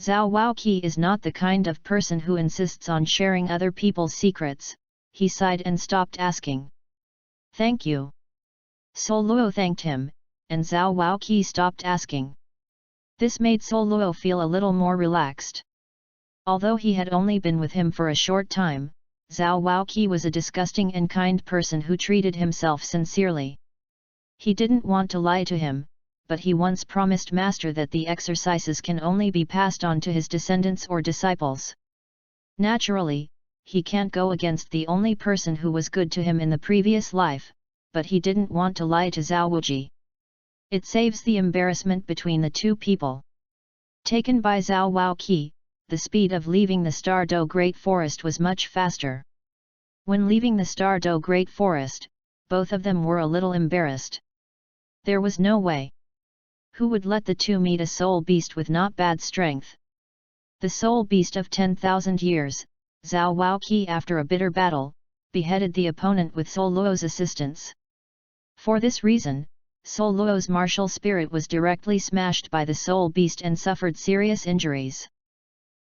Zhao Waoqi is not the kind of person who insists on sharing other people's secrets, he sighed and stopped asking. Thank you. Douluos thanked him, and Zhao Waoqi stopped asking. This made Douluos feel a little more relaxed. Although he had only been with him for a short time, Zhao Waoqi was a disgusting and kind person who treated himself sincerely. He didn't want to lie to him, but he once promised Master that the exercises can only be passed on to his descendants or disciples. Naturally, he can't go against the only person who was good to him in the previous life, but he didn't want to lie to Zhao Wuji. It saves the embarrassment between the two people. Taken by Zhao Waoqi, the speed of leaving the Stardo Great Forest was much faster. When leaving the Stardo Great Forest, both of them were a little embarrassed. There was no way. Who would let the two meet a soul beast with not bad strength? The soul beast of 10,000 years, Zhao Waoqi, after a bitter battle, beheaded the opponent with Douluos' assistance. For this reason, Douluos' martial spirit was directly smashed by the soul beast and suffered serious injuries.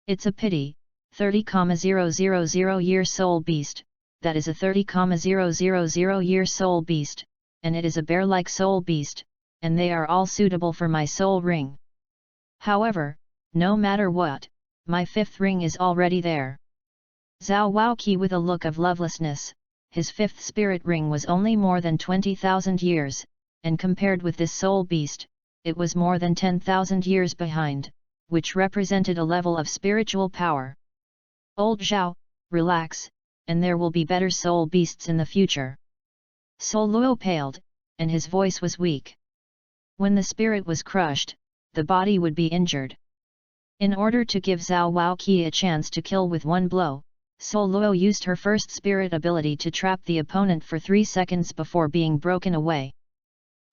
It's a pity, 30,000 year soul beast, that is a 30,000 year soul beast, and it is a bear-like soul beast, and they are all suitable for my soul ring. However, no matter what, my fifth ring is already there. Zhao Waoqi, with a look of lovelessness, his fifth spirit ring was only more than 20,000 years, and compared with this soul beast, it was more than 10,000 years behind, which represented a level of spiritual power. Old Zhao, relax, and there will be better soul beasts in the future. Douluos paled, and his voice was weak. When the spirit was crushed, the body would be injured. In order to give Zhao Waoqi a chance to kill with one blow, Soul Luo used her first spirit ability to trap the opponent for 3 seconds before being broken away,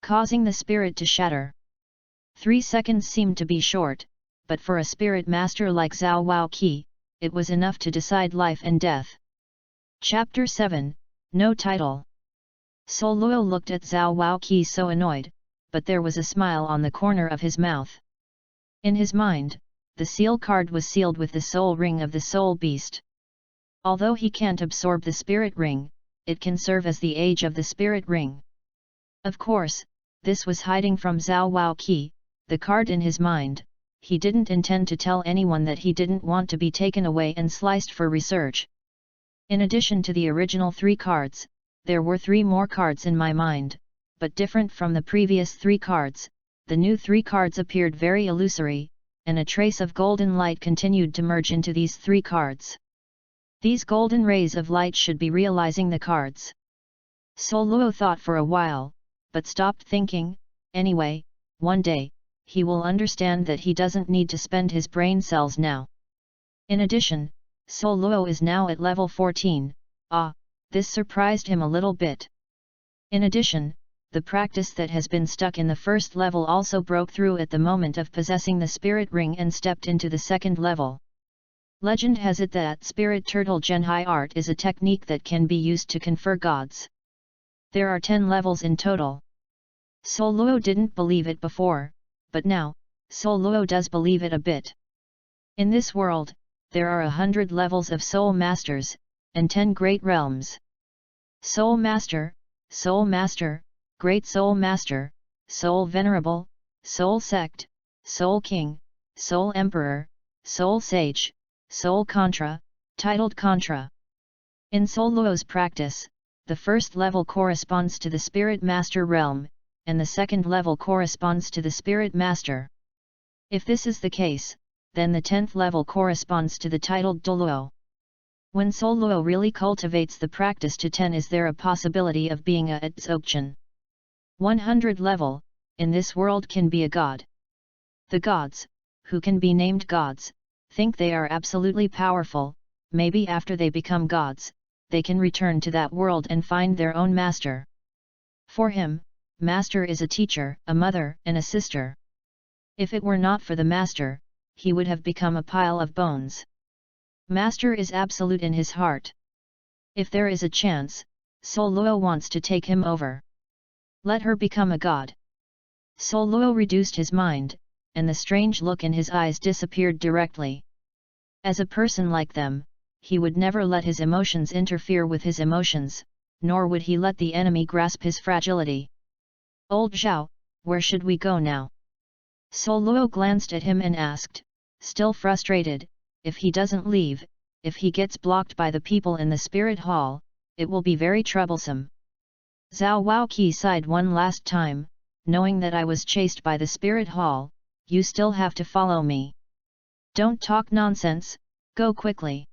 causing the spirit to shatter. 3 seconds seemed to be short, but for a spirit master like Zhao Waoqi, it was enough to decide life and death. Chapter 7, No Title. Soul Luo looked at Zhao Waoqi so annoyed, but there was a smile on the corner of his mouth. In his mind, the seal card was sealed with the soul ring of the soul beast. Although he can't absorb the spirit ring, it can serve as the age of the spirit ring. Of course, this was hiding from Zhao Waoqi, the card in his mind. He didn't intend to tell anyone that he didn't want to be taken away and sliced for research. In addition to the original 3 cards, there were 3 more cards in my mind, but different from the previous 3 cards, the new 3 cards appeared very illusory, and a trace of golden light continued to merge into these 3 cards. These golden rays of light should be realizing the cards. Soul Luo thought for a while, but stopped thinking. Anyway, one day, he will understand that he doesn't need to spend his brain cells now. In addition, Soul Luo is now at level 14, this surprised him a little bit. In addition, the practice that has been stuck in the first level also broke through at the moment of possessing the spirit ring and stepped into the second level. Legend has it that Spirit Turtle Genhai art is a technique that can be used to confer gods. There are 10 levels in total. Soul Luo didn't believe it before, but now, Soul Luo does believe it a bit. In this world, there are 100 levels of Soul Masters, and 10 great realms. Soul Master, Great Soul Master, Soul Venerable, Soul Sect, Soul King, Soul Emperor, Soul Sage, Soul Contra, titled Contra. In Soul Luo's practice, the first level corresponds to the Spirit Master realm, and the second level corresponds to the Spirit Master. If this is the case, then the 10th level corresponds to the titled Douluos. When Soul Luo really cultivates the practice to 10, is there a possibility of being a at Dzogchen 100 level, in this world can be a god. The gods, who can be named gods, think they are absolutely powerful. Maybe after they become gods, they can return to that world and find their own master. For him, master is a teacher, a mother, and a sister. If it were not for the master, he would have become a pile of bones. Master is absolute in his heart. If there is a chance, Soul Luo wants to take him over. Let her become a god. Soul Luo reduced his mind, and the strange look in his eyes disappeared directly. As a person like them, he would never let his emotions interfere with his emotions, nor would he let the enemy grasp his fragility. Old Zhao, where should we go now? Soul Luo glanced at him and asked, still frustrated, if he doesn't leave, if he gets blocked by the people in the spirit hall, it will be very troublesome. Zhao Waoqi sighed one last time, knowing that I was chased by the spirit hall, you still have to follow me. Don't talk nonsense, go quickly.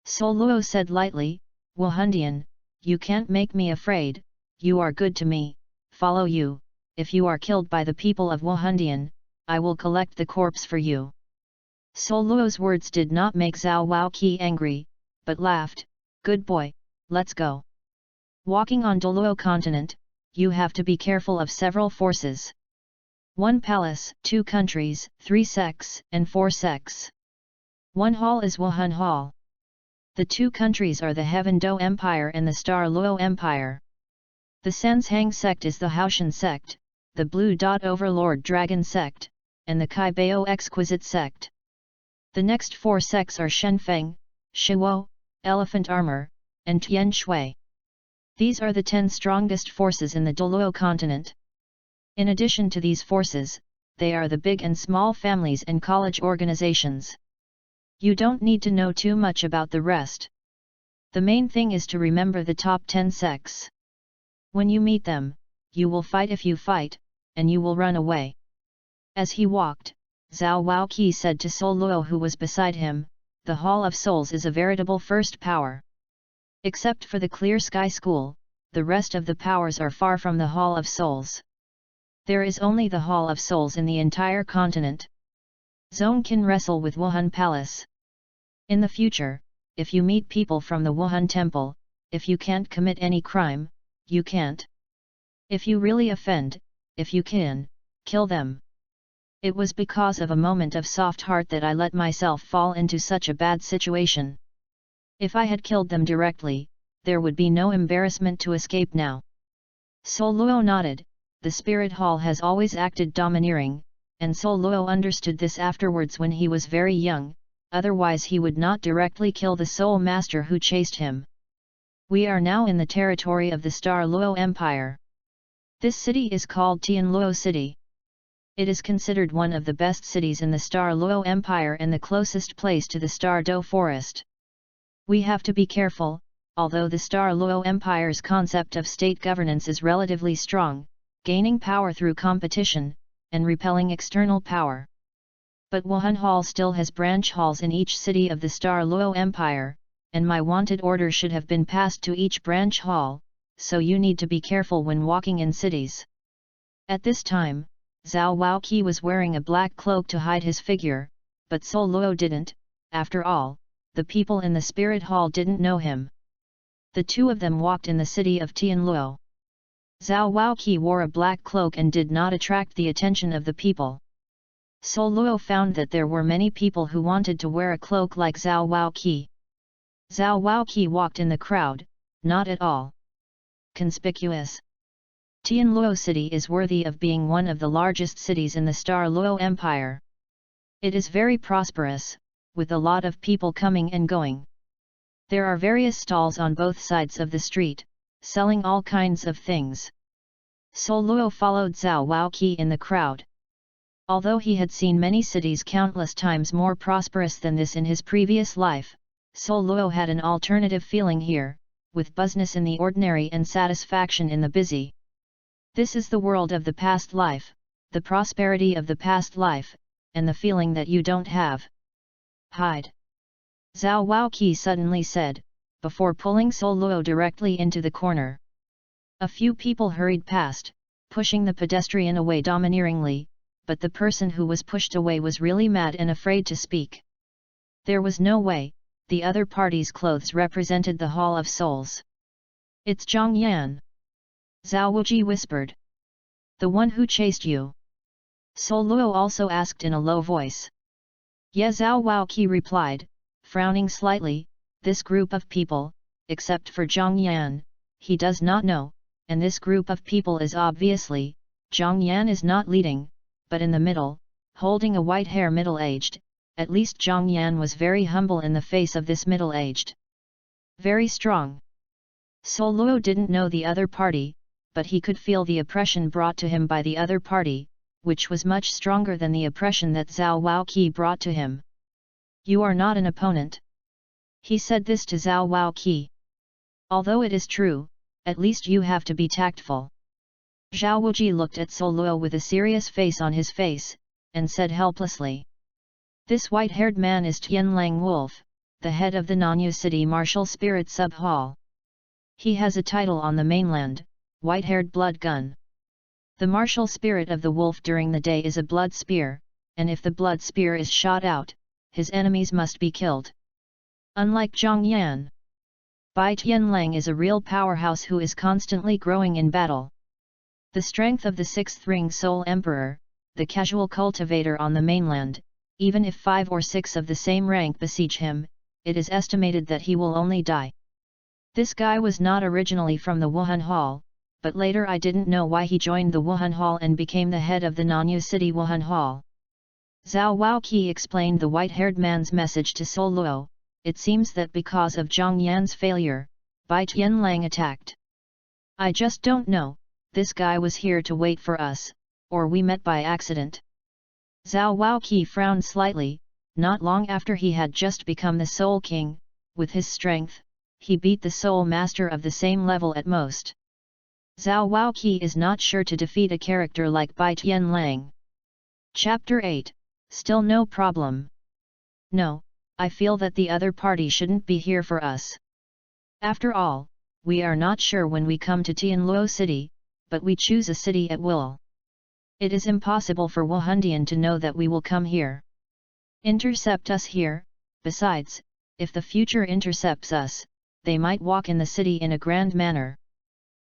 Soul Luo said lightly, Wuhundian, you can't make me afraid, you are good to me, follow you, if you are killed by the people of Wuhundian, I will collect the corpse for you. Soul Luo's words did not make Zhao Waoqi angry, but laughed, good boy, let's go. Walking on Douluo continent, you have to be careful of several forces. 1 palace, 2 countries, 3 sects, and 4 sects. 1 hall is Wuhan Hall. The 2 countries are the Heaven Do Empire and the Star Luo Empire. The Sanshang sect is the Haoshan sect, the Blue Dot Overlord Dragon sect, and the Kai Bao Exquisite sect. The next 4 sects are Shenfeng, Shiwo, Elephant Armor, and Tian Shui. These are the 10 strongest forces in the Douluo continent. In addition to these forces, they are the big and small families and college organizations. You don't need to know too much about the rest. The main thing is to remember the top 10 sects. When you meet them, you will fight if you fight, and you will run away. As he walked, Zhao Waoqi said to Soul Luo who was beside him, the Hall of Souls is a veritable first power. Except for the Clear Sky School, the rest of the powers are far from the Hall of Souls. There is only the Hall of Souls in the entire continent. Zone can wrestle with Wuhan Palace. In the future, if you meet people from the Wuhan temple, if you can't commit any crime, you can't. If you really offend, if you can, kill them. It was because of a moment of soft heart that I let myself fall into such a bad situation. If I had killed them directly, there would be no embarrassment to escape now. Sol Luo nodded. The spirit hall has always acted domineering, and Sol Luo understood this afterwards when he was very young, otherwise he would not directly kill the soul master who chased him. We are now in the territory of the Star Luo Empire. This city is called Tianluo City. It is considered one of the best cities in the Star Luo Empire and the closest place to the Star Do Forest. We have to be careful, although the Star Luo Empire's concept of state governance is relatively strong, gaining power through competition, and repelling external power. But Wuhan Hall still has branch halls in each city of the Star Luo Empire, and my wanted order should have been passed to each branch hall, so you need to be careful when walking in cities. At this time, Zhao Waoqi was wearing a black cloak to hide his figure, but Sol Luo didn't. After all, the people in the spirit hall didn't know him. The two of them walked in the city of Tianluo. Zhao Waoqi wore a black cloak and did not attract the attention of the people. Sol Luo found that there were many people who wanted to wear a cloak like Zhao Waoqi. Zhao Waoqi walked in the crowd, not at all conspicuous. Tianluo City is worthy of being one of the largest cities in the Star Luo Empire. It is very prosperous, with a lot of people coming and going. There are various stalls on both sides of the street, selling all kinds of things. Sol Luo followed Zhao Waoqi in the crowd. Although he had seen many cities countless times more prosperous than this in his previous life, Sol Luo had an alternative feeling here, with business in the ordinary and satisfaction in the busy. This is the world of the past life, the prosperity of the past life, and the feeling that you don't have. Hide! Zhao Waoqi suddenly said, before pulling Sol Luo directly into the corner. A few people hurried past, pushing the pedestrian away domineeringly, but the person who was pushed away was really mad and afraid to speak. There was no way. The other party's clothes represented the Hall of Souls. It's Zhang Yan. Zhao Wuji whispered. The one who chased you. Sol Luo also asked in a low voice. Yeah, Zhao Waoqi replied, frowning slightly. This group of people, except for Zhang Yan, he does not know, and this group of people is obviously, Zhang Yan is not leading, but in the middle, holding a white hair middle-aged. At least Zhang Yan was very humble in the face of this middle-aged. Very strong. Sol Luo didn't know the other party, but he could feel the oppression brought to him by the other party, which was much stronger than the oppression that Zhao Waoqi brought to him. You are not an opponent. He said this to Zhao Waoqi. Although it is true, at least you have to be tactful. Zhao Wuji looked at Sol Luo with a serious face on his face, and said helplessly. This white-haired man is Tianlang Wolf, the head of the Nanyu City Martial Spirit Sub-Hall. He has a title on the mainland, White-Haired Blood Gun. The martial spirit of the wolf during the day is a blood spear, and if the blood spear is shot out, his enemies must be killed. Unlike Zhang Yan, Bai Tianlang is a real powerhouse who is constantly growing in battle. The strength of the sixth ring Soul Emperor, the casual cultivator on the mainland, even if 5 or 6 of the same rank besiege him, it is estimated that he will only die. This guy was not originally from the Wuhan Hall, but later I didn't know why he joined the Wuhan Hall and became the head of the Nanyu City Wuhan Hall. Zhao Waoqi explained the white-haired man's message to Sol Luo. It seems that because of Zhang Yan's failure, Bai Tianlang attacked. I just don't know, this guy was here to wait for us, or we met by accident. Zhao Waoqi frowned slightly. Not long after he had just become the Soul King, with his strength, he beat the Soul Master of the same level at most. Zhao Waoqi is not sure to defeat a character like Bai Tianlang. Chapter 8, Still no problem. No, I feel that the other party shouldn't be here for us. After all, we are not sure when we come to Tianluo City, but we choose a city at will. It is impossible for Wuhandian to know that we will come here. Intercept us here. Besides, if the future intercepts us, they might walk in the city in a grand manner.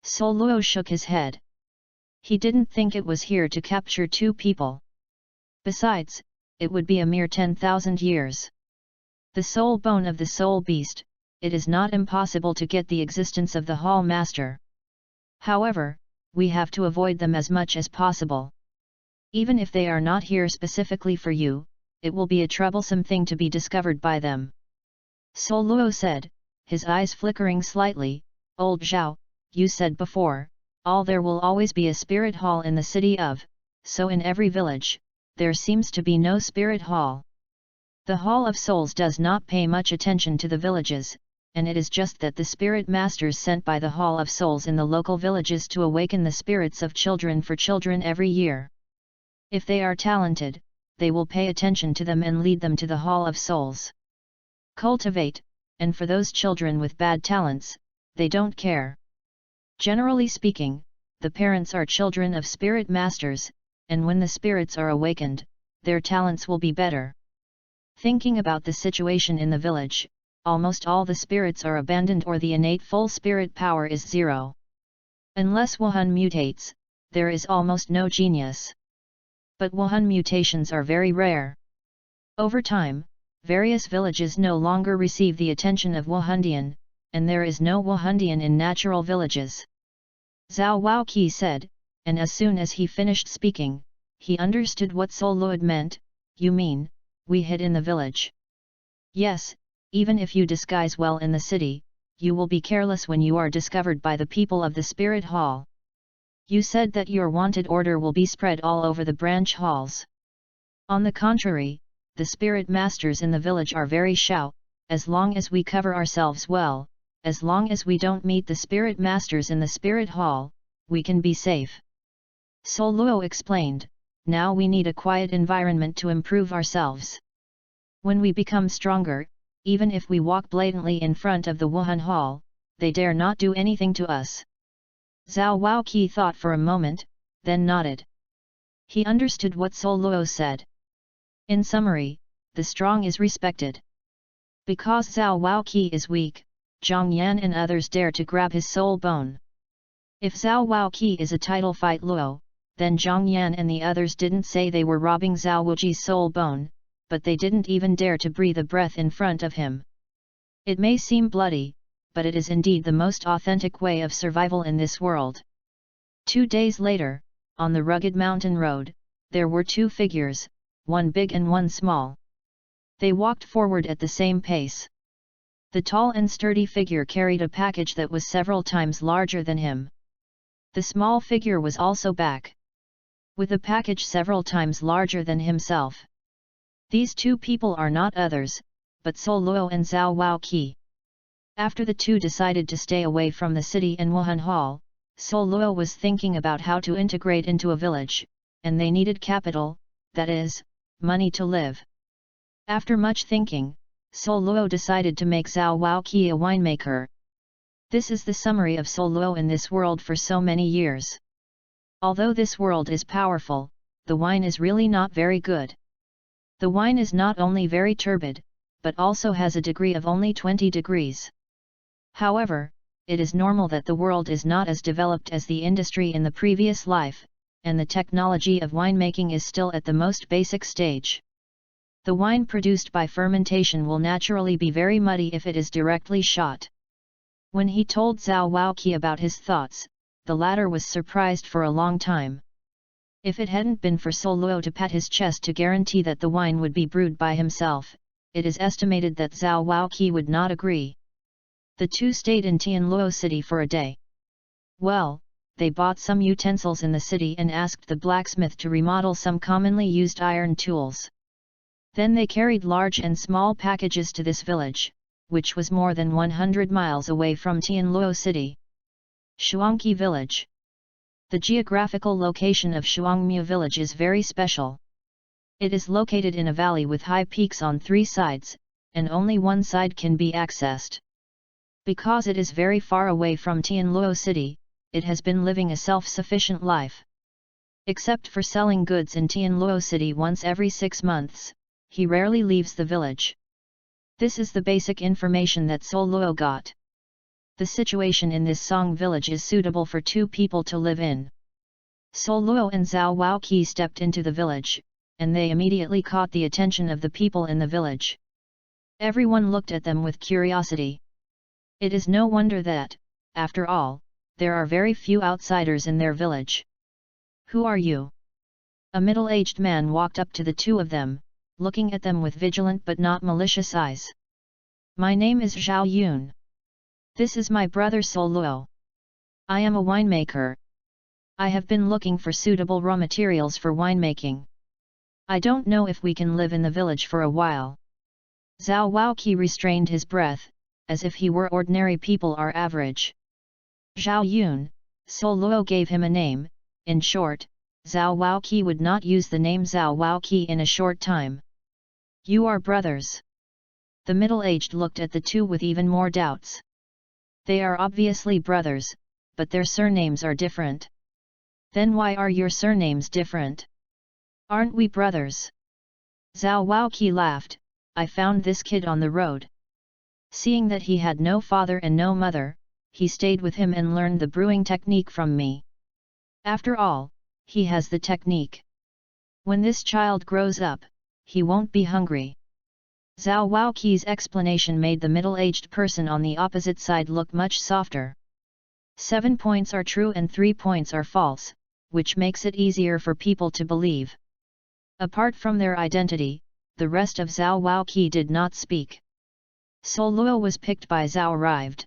Douluos shook his head. He didn't think it was here to capture 2 people. Besides, it would be a mere 10,000 years. The soul bone of the soul beast, it is not impossible to get the existence of the hall master. However, we have to avoid them as much as possible. Even if they are not here specifically for you, it will be a troublesome thing to be discovered by them. Douluos said, his eyes flickering slightly, Old Zhao, you said before, there will always be a spirit hall in the city of, so in every village, there seems to be no spirit hall. The Hall of Souls does not pay much attention to the villages, and it is just that the spirit masters sent by the Hall of Souls in the local villages to awaken the spirits of children for children every year. If they are talented, they will pay attention to them and lead them to the Hall of Souls. Cultivate, and for those children with bad talents, they don't care. Generally speaking, the parents are children of spirit masters, and when the spirits are awakened, their talents will be better. Thinking about the situation in the village, almost all the spirits are abandoned or the innate full spirit power is 0. Unless Wuhan mutates, there is almost no genius. But Wuhan mutations are very rare. Over time, various villages no longer receive the attention of Wuhandian, and there is no Wuhandian in natural villages. Zhao Waoqi said, and as soon as he finished speaking, he understood what Douluos meant. You mean, we hid in the village? Yes, even if you disguise well in the city, you will be careless when you are discovered by the people of the spirit hall. You said that your wanted order will be spread all over the branch halls. On the contrary, the spirit masters in the village are very shao, as long as we cover ourselves well, as long as we don't meet the spirit masters in the spirit hall, we can be safe. Douluos explained, now we need a quiet environment to improve ourselves. When we become stronger, even if we walk blatantly in front of the Wuhan hall, they dare not do anything to us. Zhao Waoqi thought for a moment, then nodded. He understood what Douluos said. In summary, the strong is respected. Because Zhao Waoqi is weak, Zhang Yan and others dare to grab his soul bone. If Zhao Waoqi is a title fight Luo, then Zhang Yan and the others didn't say they were robbing Zhao Wuji's soul bone, but they didn't even dare to breathe a breath in front of him. It may seem bloody, but it is indeed the most authentic way of survival in this world. 2 days later, on the rugged mountain road, there were 2 figures, one big and one small. They walked forward at the same pace. The tall and sturdy figure carried a package that was several times larger than him. The small figure was also back, with a package several times larger than himself. These 2 people are not others, but Douluos and Zhao Waoqi. After the 2 decided to stay away from the city and Wuhan Hall, Douluos was thinking about how to integrate into a village, and they needed capital, that is, money to live. After much thinking, Douluos decided to make Zhao Waoqi a winemaker. This is the summary of Douluos in this world for so many years. Although this world is powerful, the wine is really not very good. The wine is not only very turbid, but also has a degree of only 20 degrees. However, it is normal that the world is not as developed as the industry in the previous life, and the technology of winemaking is still at the most basic stage. The wine produced by fermentation will naturally be very muddy if it is directly shot. When he told Zhao Waoqi about his thoughts, the latter was surprised for a long time. If it hadn't been for Douluos to pat his chest to guarantee that the wine would be brewed by himself, it is estimated that Zhao Waoqi would not agree. The 2 stayed in Tianluo city for a day. Well, they bought some utensils in the city and asked the blacksmith to remodel some commonly used iron tools. Then they carried large and small packages to this village, which was more than 100 miles away from Tianluo city. Shuangqi village. The geographical location of Shuangmu village is very special. It is located in a valley with high peaks on 3 sides, and only one side can be accessed. Because it is very far away from Tianluo city, it has been living a self-sufficient life. Except for selling goods in Tianluo city once every 6 months, he rarely leaves the village. This is the basic information that Douluos got. The situation in this Song village is suitable for 2 people to live in. Douluos and Zhao Waoqi stepped into the village, and they immediately caught the attention of the people in the village. Everyone looked at them with curiosity. It is no wonder that, after all, there are very few outsiders in their village. Who are you? A middle-aged man walked up to the 2 of them, looking at them with vigilant but not malicious eyes. My name is Zhao Yun. This is my brother Douluos. I am a winemaker. I have been looking for suitable raw materials for winemaking. I don't know if we can live in the village for a while. Zhao Waoqi restrained his breath, as if he were ordinary people are average. Zhao Yun, Douluos gave him a name. In short, Zhao Waoqi would not use the name Zhao Waoqi in a short time. You are brothers. The middle-aged looked at the 2 with even more doubts. They are obviously brothers, but their surnames are different. Then why are your surnames different? Aren't we brothers? Zhao Waoqi laughed. I found this kid on the road. Seeing that he had no father and no mother, he stayed with him and learned the brewing technique from me. After all, he has the technique. When this child grows up, he won't be hungry. Zhao Waoqi's explanation made the middle-aged person on the opposite side look much softer. 7 points are true and 3 points are false, which makes it easier for people to believe. Apart from their identity, the rest of Zhao Waoqi did not speak. Douluos was picked by Zhao arrived.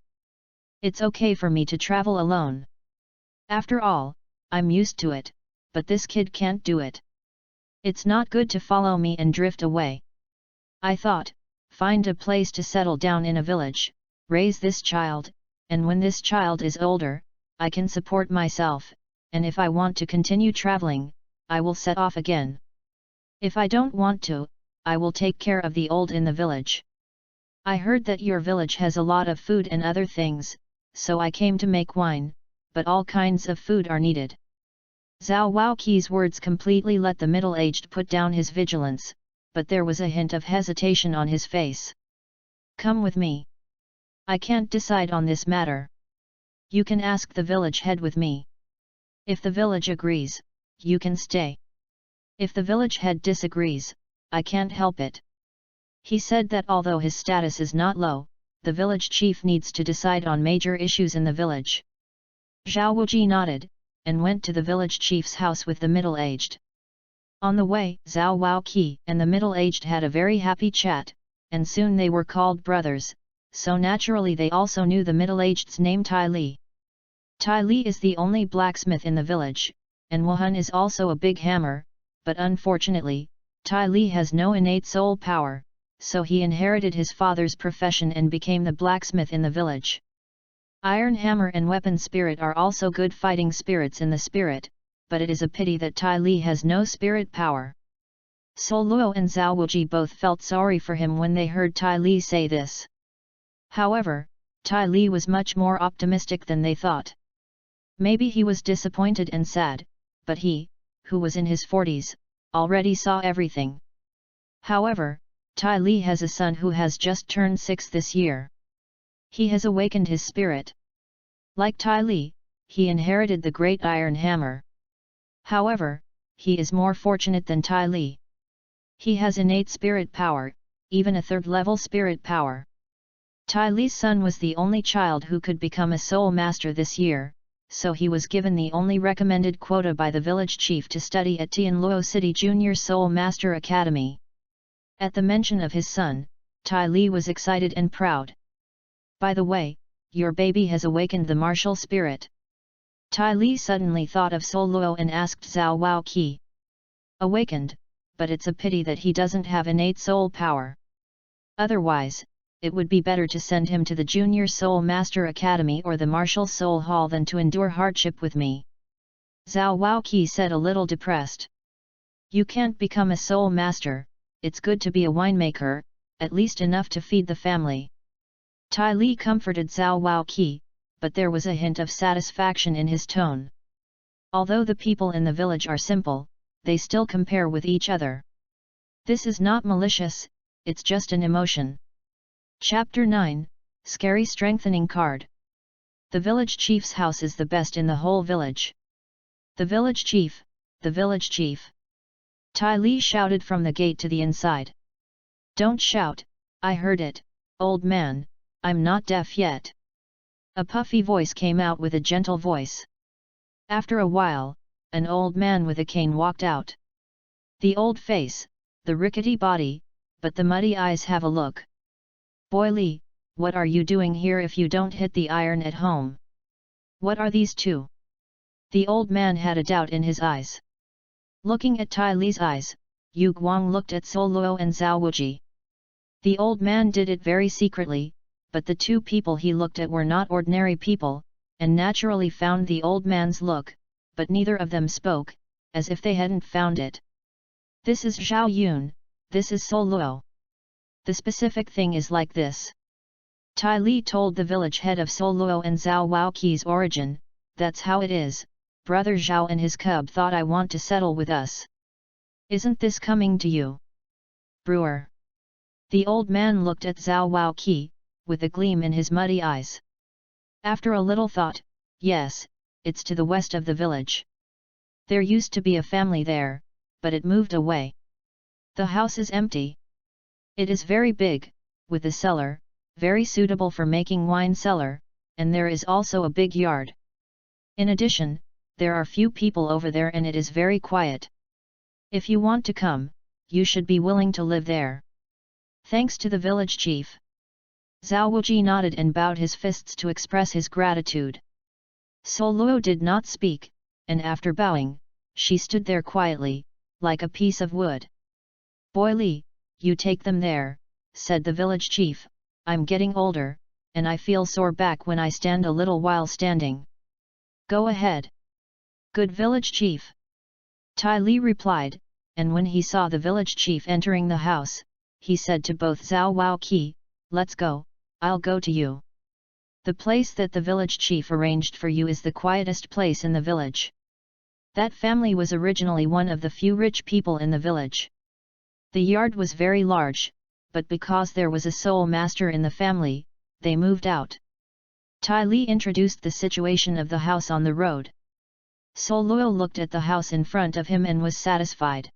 It's okay for me to travel alone. After all, I'm used to it, but this kid can't do it. It's not good to follow me and drift away. I thought, find a place to settle down in a village, raise this child, and when this child is older, I can support myself, and if I want to continue traveling, I will set off again. If I don't want to, I will take care of the old in the village. I heard that your village has a lot of food and other things, so I came to make wine, but all kinds of food are needed. Zhao Waoqi's words completely let the middle-aged put down his vigilance, but there was a hint of hesitation on his face. Come with me. I can't decide on this matter. You can ask the village head with me. If the village agrees, you can stay. If the village head disagrees, I can't help it. He said that although his status is not low, the village chief needs to decide on major issues in the village. Zhao Wuji nodded, and went to the village chief's house with the middle-aged. On the way, Zhao Waoqi and the middle-aged had a very happy chat, and soon they were called brothers, so naturally they also knew the middle-aged's name Tai Li. Tai Li is the only blacksmith in the village, and Wuhan is also a big hammer, but unfortunately, Tai Li has no innate soul power, so he inherited his father's profession and became the blacksmith in the village. Iron Hammer and Weapon Spirit are also good fighting spirits in the spirit, but it is a pity that Tai Li has no spirit power. Douluos and Zhao Wuji both felt sorry for him when they heard Tai Li say this. However, Tai Li was much more optimistic than they thought. Maybe he was disappointed and sad, but he, who was in his 40s, already saw everything. However, Tai Li has a son who has just turned 6 this year. He has awakened his spirit. Like Tai Li, he inherited the Great Iron Hammer. However, he is more fortunate than Tai Li. He has innate spirit power, even a 3rd-level spirit power. Tai Li's son was the only child who could become a soul master this year, so he was given the only recommended quota by the village chief to study at Tianluo City Junior Soul Master Academy. At the mention of his son, Tai Li was excited and proud. By the way, your baby has awakened the martial spirit. Tai Li suddenly thought of Douluos and asked Zhao Waoqi. Awakened, but it's a pity that he doesn't have innate soul power. Otherwise, it would be better to send him to the Junior Soul Master Academy or the Martial Soul Hall than to endure hardship with me. Zhao Waoqi said a little depressed. You can't become a soul master, it's good to be a winemaker, at least enough to feed the family. Tai Li comforted Zhao Waoqi, but there was a hint of satisfaction in his tone. Although the people in the village are simple, they still compare with each other. This is not malicious, it's just an emotion. Chapter 9, Scary Strengthening Card. The village chief's house is the best in the whole village. The village chief, the village chief. Tai Li shouted from the gate to the inside. Don't shout, I heard it, old man, I'm not deaf yet. A puffy voice came out with a gentle voice. After a while, an old man with a cane walked out. The old face, the rickety body, but the muddy eyes have a look. Boy Li, what are you doing here if you don't hit the iron at home? What are these two? The old man had a doubt in his eyes. Looking at Tai Li's eyes, Yu Guang looked at Douluos and Zhao Wuji. The old man did it very secretly, but the two people he looked at were not ordinary people, and naturally found the old man's look, but neither of them spoke, as if they hadn't found it. This is Zhao Yun, this is Douluos. The specific thing is like this. Tai Li told the village head of Douluos and Zhao Waoqi's origin, that's how it is, brother Zhao and his cub thought I want to settle with us. Isn't this coming to you? Brewer. The old man looked at Zhao Waoqi, with a gleam in his muddy eyes. After a little thought, yes, it's to the west of the village. There used to be a family there, but it moved away. The house is empty. It is very big, with a cellar, very suitable for making wine cellar, and there is also a big yard. In addition, there are few people over there and it is very quiet. If you want to come, you should be willing to live there. Thanks to the village chief. Zhao Wuji nodded and bowed his fists to express his gratitude. Douluos did not speak, and after bowing, she stood there quietly, like a piece of wood. Boy Li, you take them there, said the village chief, I'm getting older, and I feel sore back when I stand a little while standing. Go ahead. Good village chief. Tai Li replied, and when he saw the village chief entering the house, he said to both Zhao Waoqi, let's go, I'll go to you. The place that the village chief arranged for you is the quietest place in the village. That family was originally one of the few rich people in the village. The yard was very large, but because there was a soul master in the family, they moved out. Tai Li introduced the situation of the house on the road. Douluos looked at the house in front of him and was satisfied.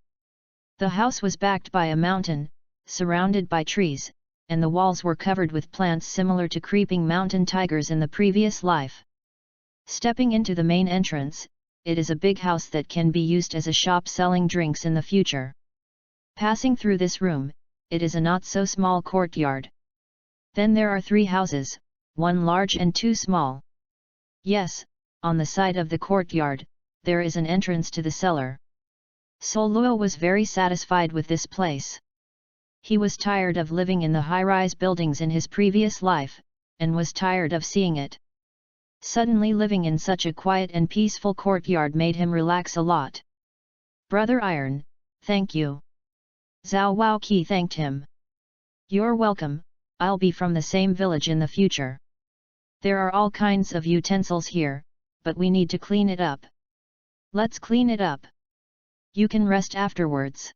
The house was backed by a mountain, surrounded by trees, and the walls were covered with plants similar to creeping mountain tigers in the previous life. Stepping into the main entrance, it is a big house that can be used as a shop selling drinks in the future. Passing through this room, it is a not-so-small courtyard. Then there are 3 houses, 1 large and 2 small. Yes, on the side of the courtyard, there is an entrance to the cellar. Douluos was very satisfied with this place. He was tired of living in the high-rise buildings in his previous life, and was tired of seeing it. Suddenly living in such a quiet and peaceful courtyard made him relax a lot. Brother Iron, thank you. Zhao Waoqi thanked him. You're welcome, I'll be from the same village in the future. There are all kinds of utensils here, but we need to clean it up. Let's clean it up. You can rest afterwards.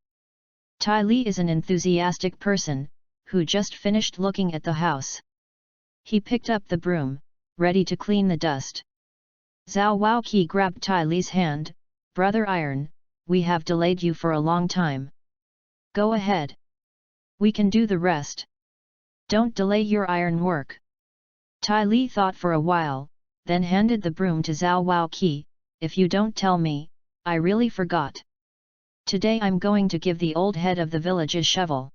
Tai Li is an enthusiastic person, who just finished looking at the house. He picked up the broom, ready to clean the dust. Zhao Waoqi grabbed Tai Li's hand, Brother Iron, we have delayed you for a long time. Go ahead. We can do the rest. Don't delay your iron work. Tai Li thought for a while, then handed the broom to Zhao Waoqi, if you don't tell me, I really forgot. Today I'm going to give the old head of the village a shovel.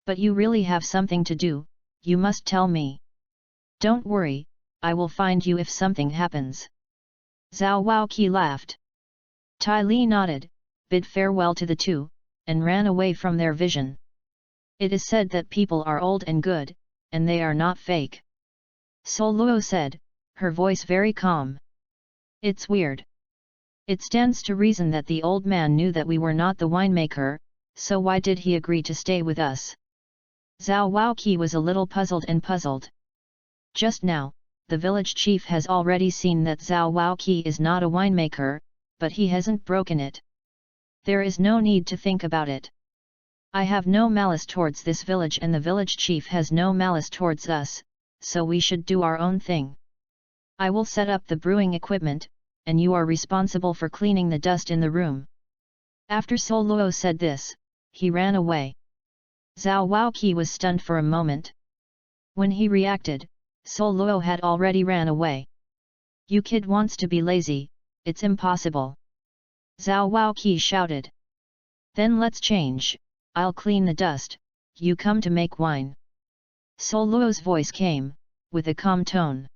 But you really have something to do, you must tell me. Don't worry, I will find you if something happens. Zhao Waoqi laughed. Tai Li nodded, bid farewell to the two, and ran away from their vision. It is said that people are old and good, and they are not fake. Douluos said, her voice very calm. It's weird. It stands to reason that the old man knew that we were not the winemaker, so why did he agree to stay with us? Zhao Waoqi was a little puzzled. Just now, the village chief has already seen that Zhao Waoqi is not a winemaker, but he hasn't broken it. There is no need to think about it. I have no malice towards this village and the village chief has no malice towards us, so we should do our own thing. I will set up the brewing equipment, and you are responsible for cleaning the dust in the room." After Douluos said this, he ran away. Zhao Waoqi was stunned for a moment. When he reacted, Douluos had already ran away. "You kid wants to be lazy, it's impossible," Zhao Waoqi shouted. "Then let's change, I'll clean the dust, you come to make wine." Douluos' voice came, with a calm tone.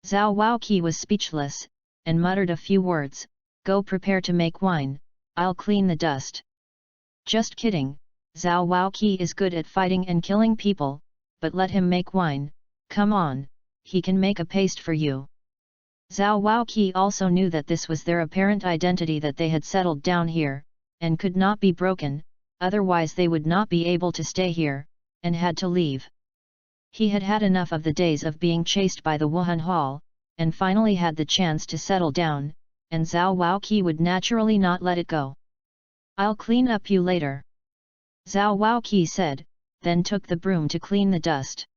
Zhao Waoqi was speechless, and muttered a few words, "Go prepare to make wine, I'll clean the dust." "Just kidding, Zhao Waoqi is good at fighting and killing people, but let him make wine, come on, he can make a paste for you." Zhao Waoqi also knew that this was their apparent identity, that they had settled down here, and could not be broken, otherwise they would not be able to stay here, and had to leave. He had had enough of the days of being chased by the Wuhan Hall, and finally had the chance to settle down, and Zhao Waoqi would naturally not let it go. "I'll clean up you later," Zhao Waoqi said, then took the broom to clean the dust.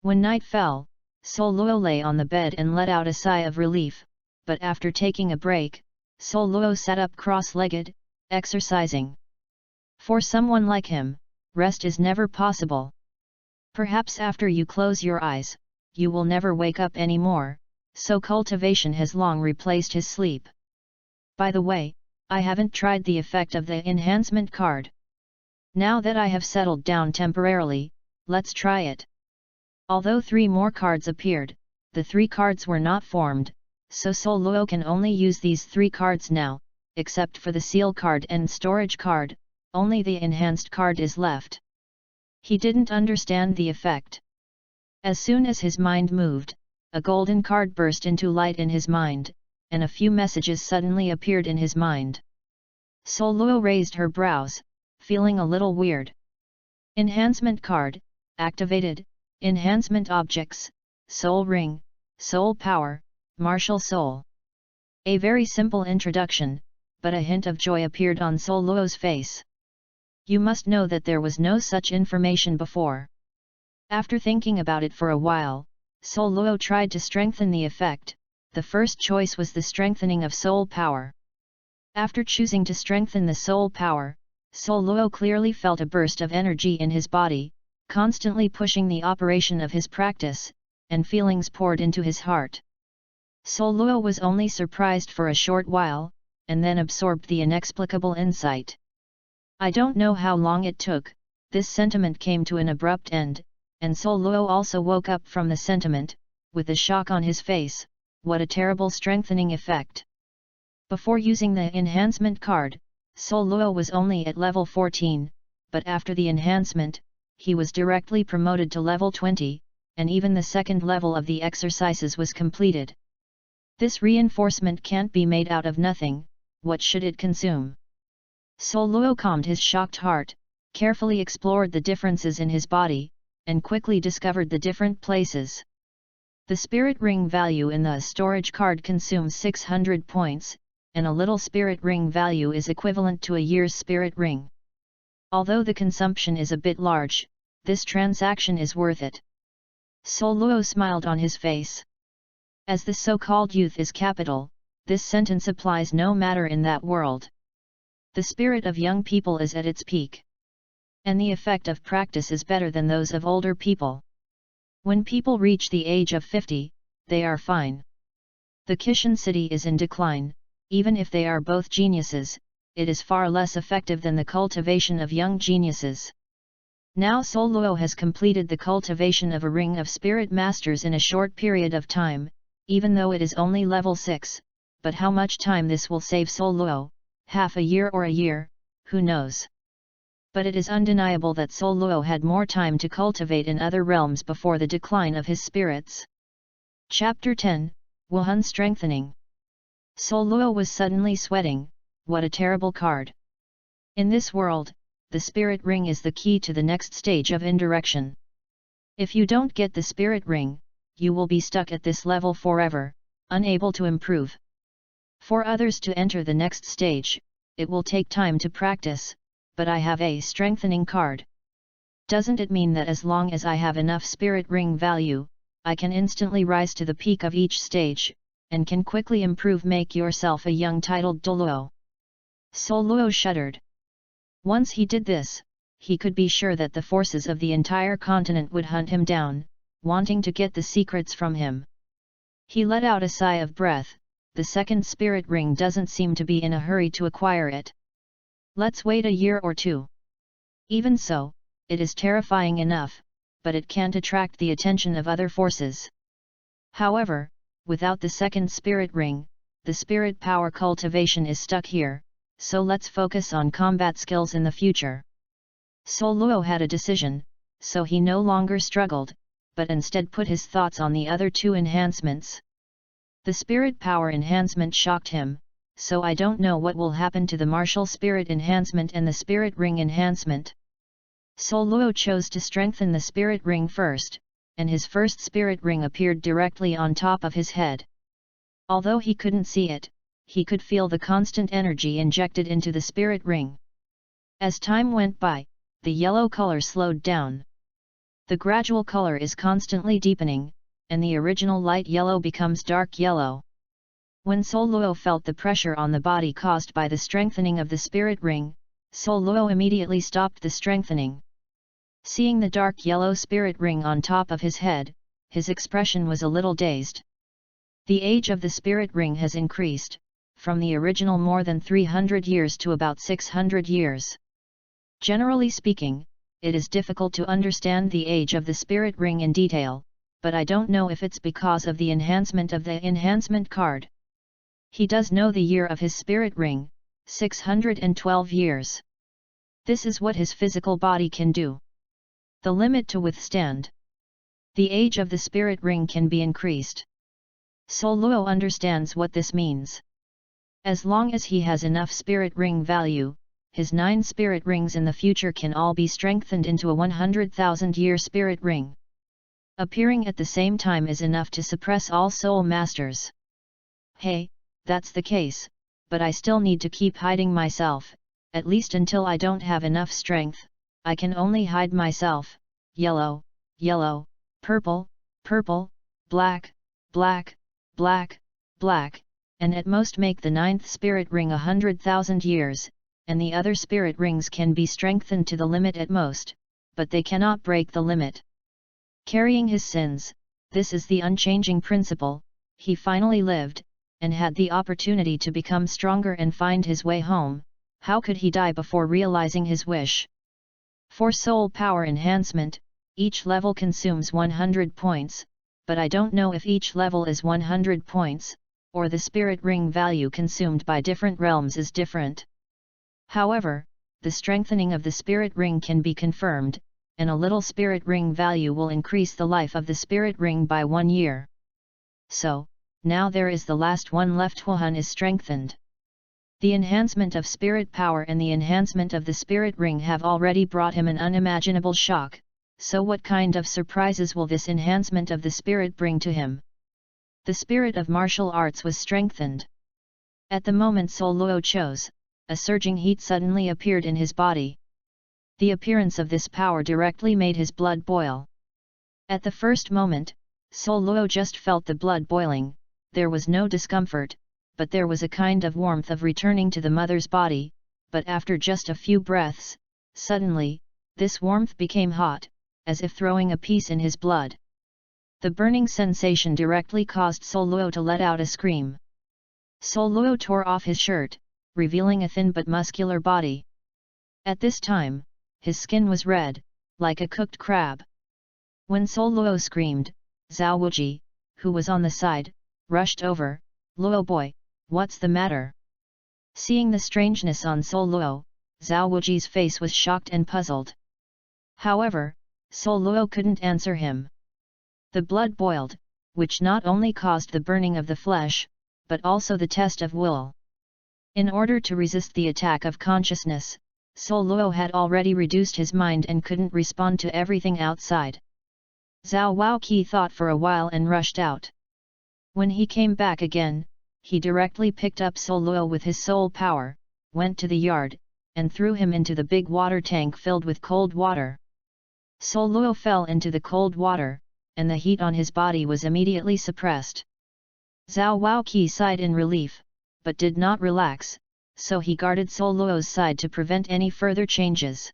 When night fell, Douluos lay on the bed and let out a sigh of relief, but after taking a break, Douluos sat up cross-legged, exercising. For someone like him, rest is never possible. Perhaps after you close your eyes, you will never wake up anymore, so cultivation has long replaced his sleep. By the way, I haven't tried the effect of the enhancement card. Now that I have settled down temporarily, let's try it. Although 3 more cards appeared, the 3 cards were not formed, so Douluos can only use these 3 cards now, except for the seal card and storage card, only the enhanced card is left. He didn't understand the effect. As soon as his mind moved, a golden card burst into light in his mind, and a few messages suddenly appeared in his mind. Douluos raised her brows, feeling a little weird. Enhancement card, activated, enhancement objects, soul ring, soul power, martial soul. A very simple introduction, but a hint of joy appeared on Douluos' face. You must know that there was no such information before. After thinking about it for a while, Douluos tried to strengthen the effect. The first choice was the strengthening of soul power. After choosing to strengthen the soul power, Douluos clearly felt a burst of energy in his body, constantly pushing the operation of his practice, and feelings poured into his heart. Douluos was only surprised for a short while, and then absorbed the inexplicable insight. I don't know how long it took, this sentiment came to an abrupt end, and Douluos also woke up from the sentiment, with a shock on his face. What a terrible strengthening effect! Before using the enhancement card, Douluos was only at level 14, but after the enhancement, he was directly promoted to level 20, and even the second level of the exercises was completed. This reinforcement can't be made out of nothing, what should it consume? Douluos calmed his shocked heart, carefully explored the differences in his body, and quickly discovered the different places. The spirit ring value in the storage card consumes 600 points, and a little spirit ring value is equivalent to a year's spirit ring. Although the consumption is a bit large, this transaction is worth it. Douluos smiled on his face. As the so-called youth is capital, this sentence applies no matter in that world. The spirit of young people is at its peak. And the effect of practice is better than those of older people. When people reach the age of 50, they are fine. The Kishan city is in decline, even if they are both geniuses, it is far less effective than the cultivation of young geniuses. Now Douluos has completed the cultivation of a ring of spirit masters in a short period of time, even though it is only level 6, but how much time this will save Douluos, half a year or a year, who knows? But it is undeniable that Douluos had more time to cultivate in other realms before the decline of his spirits. Chapter 10, Wuhan Strengthening. Douluos was suddenly sweating. What a terrible card! In this world, the spirit ring is the key to the next stage of indirection. If you don't get the spirit ring, you will be stuck at this level forever, unable to improve. For others to enter the next stage, it will take time to practice, but I have a strengthening card. Doesn't it mean that as long as I have enough spirit ring value, I can instantly rise to the peak of each stage, and can quickly improve? Make yourself a young titled Douluos. Douluos shuddered. Once he did this, he could be sure that the forces of the entire continent would hunt him down, wanting to get the secrets from him. He let out a sigh of breath. The second spirit ring doesn't seem to be in a hurry to acquire it. Let's wait a year or two. Even so, it is terrifying enough, but it can't attract the attention of other forces. However, without the second spirit ring, the spirit power cultivation is stuck here, so let's focus on combat skills in the future. Douluos had a decision, so he no longer struggled, but instead put his thoughts on the other two enhancements. The spirit power enhancement shocked him, so I don't know what will happen to the martial spirit enhancement and the spirit ring enhancement. Douluos chose to strengthen the spirit ring first, and his first spirit ring appeared directly on top of his head. Although he couldn't see it, he could feel the constant energy injected into the spirit ring. As time went by, the yellow color slowed down. The gradual color is constantly deepening, and the original light yellow becomes dark yellow. When Douluos felt the pressure on the body caused by the strengthening of the spirit ring, Douluos immediately stopped the strengthening. Seeing the dark yellow spirit ring on top of his head, his expression was a little dazed. The age of the spirit ring has increased, from the original more than 300 years to about 600 years. Generally speaking, it is difficult to understand the age of the spirit ring in detail, but I don't know if it's because of the enhancement of the enhancement card. He does know the year of his spirit ring, 612 years. This is what his physical body can do. The limit to withstand. The age of the spirit ring can be increased. Douluos understands what this means. As long as he has enough spirit ring value, his 9 spirit rings in the future can all be strengthened into a 100,000-year spirit ring. Appearing at the same time is enough to suppress all soul masters. Hey, that's the case, but I still need to keep hiding myself, at least until I don't have enough strength. I can only hide myself, yellow, yellow, purple, purple, black, black, black, black, and at most make the 9th spirit ring 100,000 years, and the other spirit rings can be strengthened to the limit at most, but they cannot break the limit. Carrying his sins, this is the unchanging principle. He finally lived, and had the opportunity to become stronger and find his way home. How could he die before realizing his wish? For soul power enhancement, each level consumes 100 points, but I don't know if each level is 100 points, or the spirit ring value consumed by different realms is different. However, the strengthening of the spirit ring can be confirmed, and a little spirit ring value will increase the life of the spirit ring by 1 year. So, now there is the last one left. Huan is strengthened. The enhancement of spirit power and the enhancement of the spirit ring have already brought him an unimaginable shock, so what kind of surprises will this enhancement of the spirit bring to him? The spirit of martial arts was strengthened. At the moment Douluos chose, a surging heat suddenly appeared in his body. The appearance of this power directly made his blood boil. At the first moment, Douluos just felt the blood boiling. There was no discomfort, but there was a kind of warmth of returning to the mother's body, but after just a few breaths, suddenly, this warmth became hot, as if throwing a piece in his blood. The burning sensation directly caused Douluos to let out a scream. Douluos tore off his shirt, revealing a thin but muscular body. At this time, his skin was red, like a cooked crab. When Douluos screamed, Zhao Wuji, who was on the side, rushed over. "Luo boy, what's the matter?" Seeing the strangeness on Douluos, Zhao Wuji's face was shocked and puzzled. However, Douluos couldn't answer him. The blood boiled, which not only caused the burning of the flesh, but also the test of will. In order to resist the attack of consciousness, Douluos had already reduced his mind and couldn't respond to everything outside. Zhao Wuji thought for a while and rushed out. When he came back again, he directly picked up Douluos with his soul power, went to the yard, and threw him into the big water tank filled with cold water. Douluos fell into the cold water, and the heat on his body was immediately suppressed. Zhao Waoqi sighed in relief, but did not relax, so he guarded Douluos' side to prevent any further changes.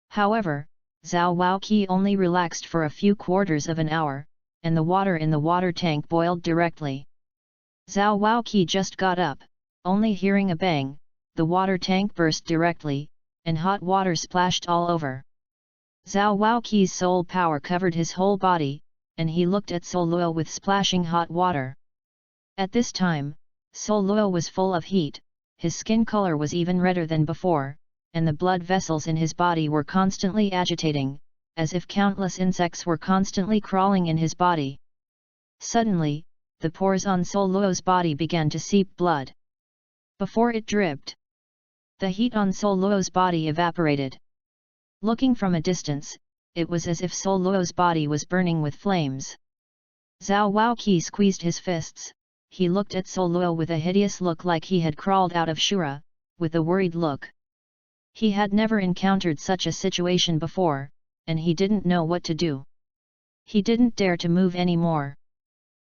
However, Zhao Waoqi only relaxed for a few quarters of an hour, and the water in the water tank boiled directly. Zhao Waoqi just got up, only hearing a bang, the water tank burst directly, and hot water splashed all over. Zhao Waoqi's soul power covered his whole body, and he looked at Douluos with splashing hot water. At this time, Douluos was full of heat, his skin color was even redder than before, and the blood vessels in his body were constantly agitating, as if countless insects were constantly crawling in his body. Suddenly, the pores on Douluos' body began to seep blood. Before it dripped, the heat on Douluos' body evaporated. Looking from a distance, it was as if Douluos' body was burning with flames. Zhao Waoqi squeezed his fists. He looked at Douluos with a hideous look like he had crawled out of Shura, with a worried look. He had never encountered such a situation before, and he didn't know what to do. He didn't dare to move any more.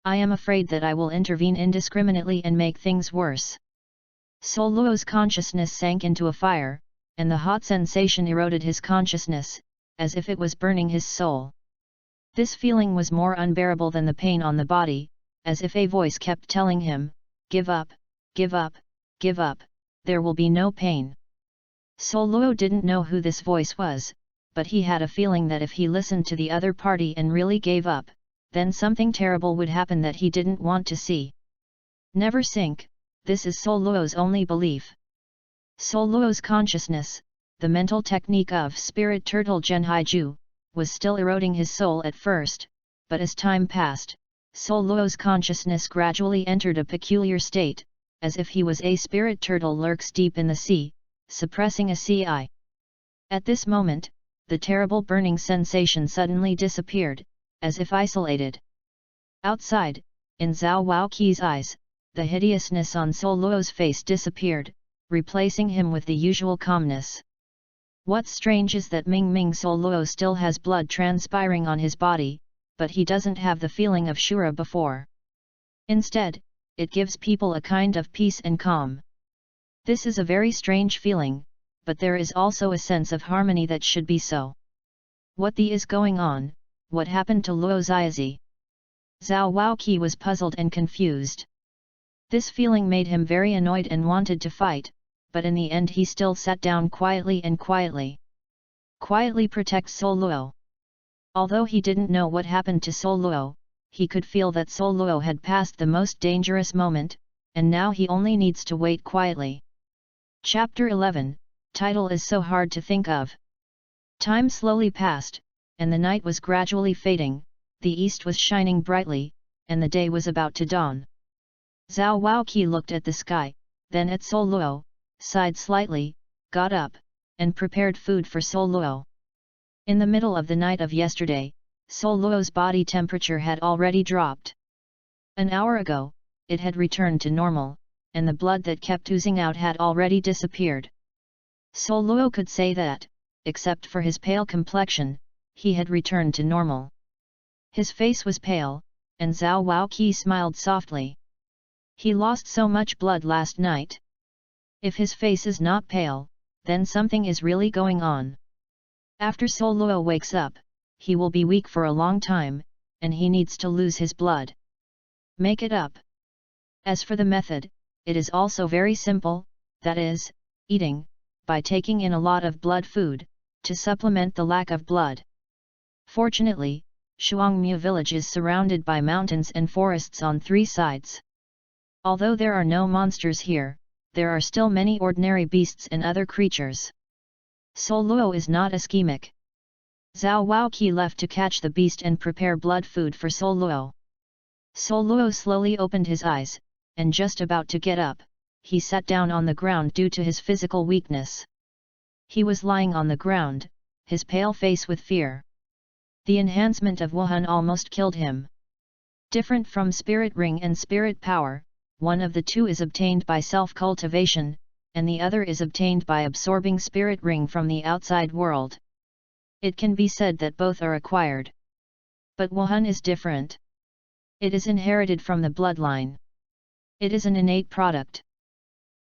I am afraid that I will intervene indiscriminately and make things worse. Douluos' consciousness sank into a fire, and the hot sensation eroded his consciousness, as if it was burning his soul. This feeling was more unbearable than the pain on the body, as if a voice kept telling him, "Give up, give up, give up, there will be no pain." Douluos didn't know who this voice was, but he had a feeling that if he listened to the other party and really gave up, then something terrible would happen that he didn't want to see. Never sink, this is Douluos' only belief. Douluos' consciousness, the mental technique of Spirit Turtle Genhaiju, was still eroding his soul at first, but as time passed, Douluos' consciousness gradually entered a peculiar state, as if he was a spirit turtle lurks deep in the sea, suppressing a sea eye. At this moment, the terrible burning sensation suddenly disappeared, as if isolated. Outside, in Zhao Waoqi's eyes, the hideousness on Douluos' face disappeared, replacing him with the usual calmness. What's strange is that Ming Douluos still has blood transpiring on his body, but he doesn't have the feeling of Shura before. Instead, it gives people a kind of peace and calm. This is a very strange feeling, but there is also a sense of harmony that should be so. What is going on? What happened to Luo Ziazi? Zhao Waoqi was puzzled and confused. This feeling made him very annoyed and wanted to fight, but in the end he still sat down quietly and quietly protect Douluos. Although he didn't know what happened to Douluos, he could feel that Douluos had passed the most dangerous moment, and now he only needs to wait quietly. Chapter 11, title is so hard to think of. Time slowly passed, and the night was gradually fading, the east was shining brightly, and the day was about to dawn. Zhao Waoqi looked at the sky, then at Douluos, sighed slightly, got up, and prepared food for Douluos. In the middle of the night of yesterday, Douluos' body temperature had already dropped. An hour ago, it had returned to normal, and the blood that kept oozing out had already disappeared. Douluos could say that, except for his pale complexion, he had returned to normal. His face was pale, and Zhao Waoqi smiled softly. He lost so much blood last night. If his face is not pale, then something is really going on. After Douluos wakes up, he will be weak for a long time, and he needs to lose his blood. Make it up. As for the method, it is also very simple, that is, eating, by taking in a lot of blood food, to supplement the lack of blood. Fortunately, Shuangmu village is surrounded by mountains and forests on three sides. Although there are no monsters here, there are still many ordinary beasts and other creatures. Douluos is not ischemic. Zhao Waoqi left to catch the beast and prepare blood food for Douluos. Douluos slowly opened his eyes, and just about to get up, he sat down on the ground due to his physical weakness. He was lying on the ground, his pale face with fear. The enhancement of Wuhan almost killed him. Different from spirit ring and spirit power, one of the two is obtained by self-cultivation, and the other is obtained by absorbing spirit ring from the outside world. It can be said that both are acquired. But Wuhan is different. It is inherited from the bloodline. It is an innate product.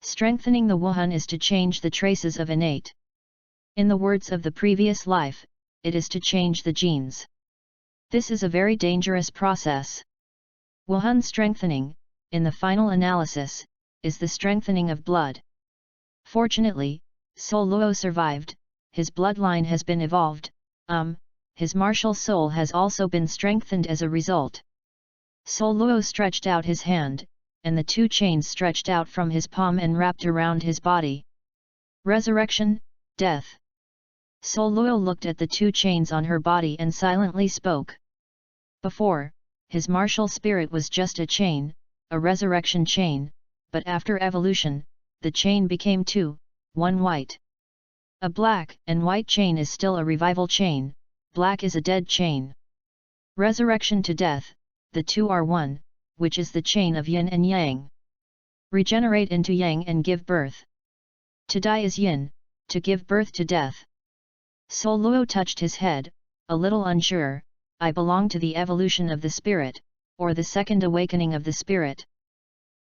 Strengthening the Wuhan is to change the traces of innate. In the words of the previous life, it is to change the genes. This is a very dangerous process. Wuhan strengthening, in the final analysis, is the strengthening of blood. Fortunately, Douluos survived, his bloodline has been evolved, his martial soul has also been strengthened as a result. Douluos stretched out his hand, and the two chains stretched out from his palm and wrapped around his body. Resurrection, death. Douluos looked at the two chains on her body and silently spoke. Before, his martial spirit was just a chain, a resurrection chain, but after evolution, the chain became two, one white. A black and white chain is still a revival chain, black is a dead chain. Resurrection to death, the two are one, which is the chain of yin and yang. Regenerate into yang and give birth. To die is yin, to give birth to death. Douluos touched his head, a little unsure. I belong to the evolution of the spirit, or the second awakening of the spirit.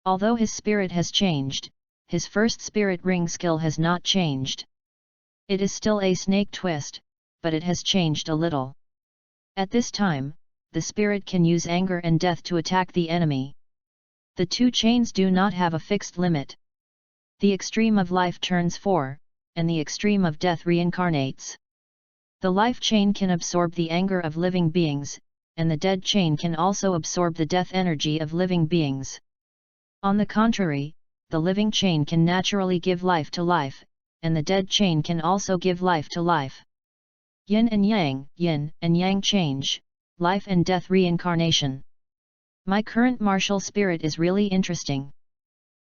Although his spirit has changed, his first spirit ring skill has not changed. It is still a snake twist, but it has changed a little. At this time, the spirit can use anger and death to attack the enemy. The two chains do not have a fixed limit. The extreme of life turns 4, and the extreme of death reincarnates. The life chain can absorb the anger of living beings, and the dead chain can also absorb the death energy of living beings. On the contrary, the living chain can naturally give life to life, and the dead chain can also give life to life. Yin and yang change, life and death reincarnation. My current martial spirit is really interesting.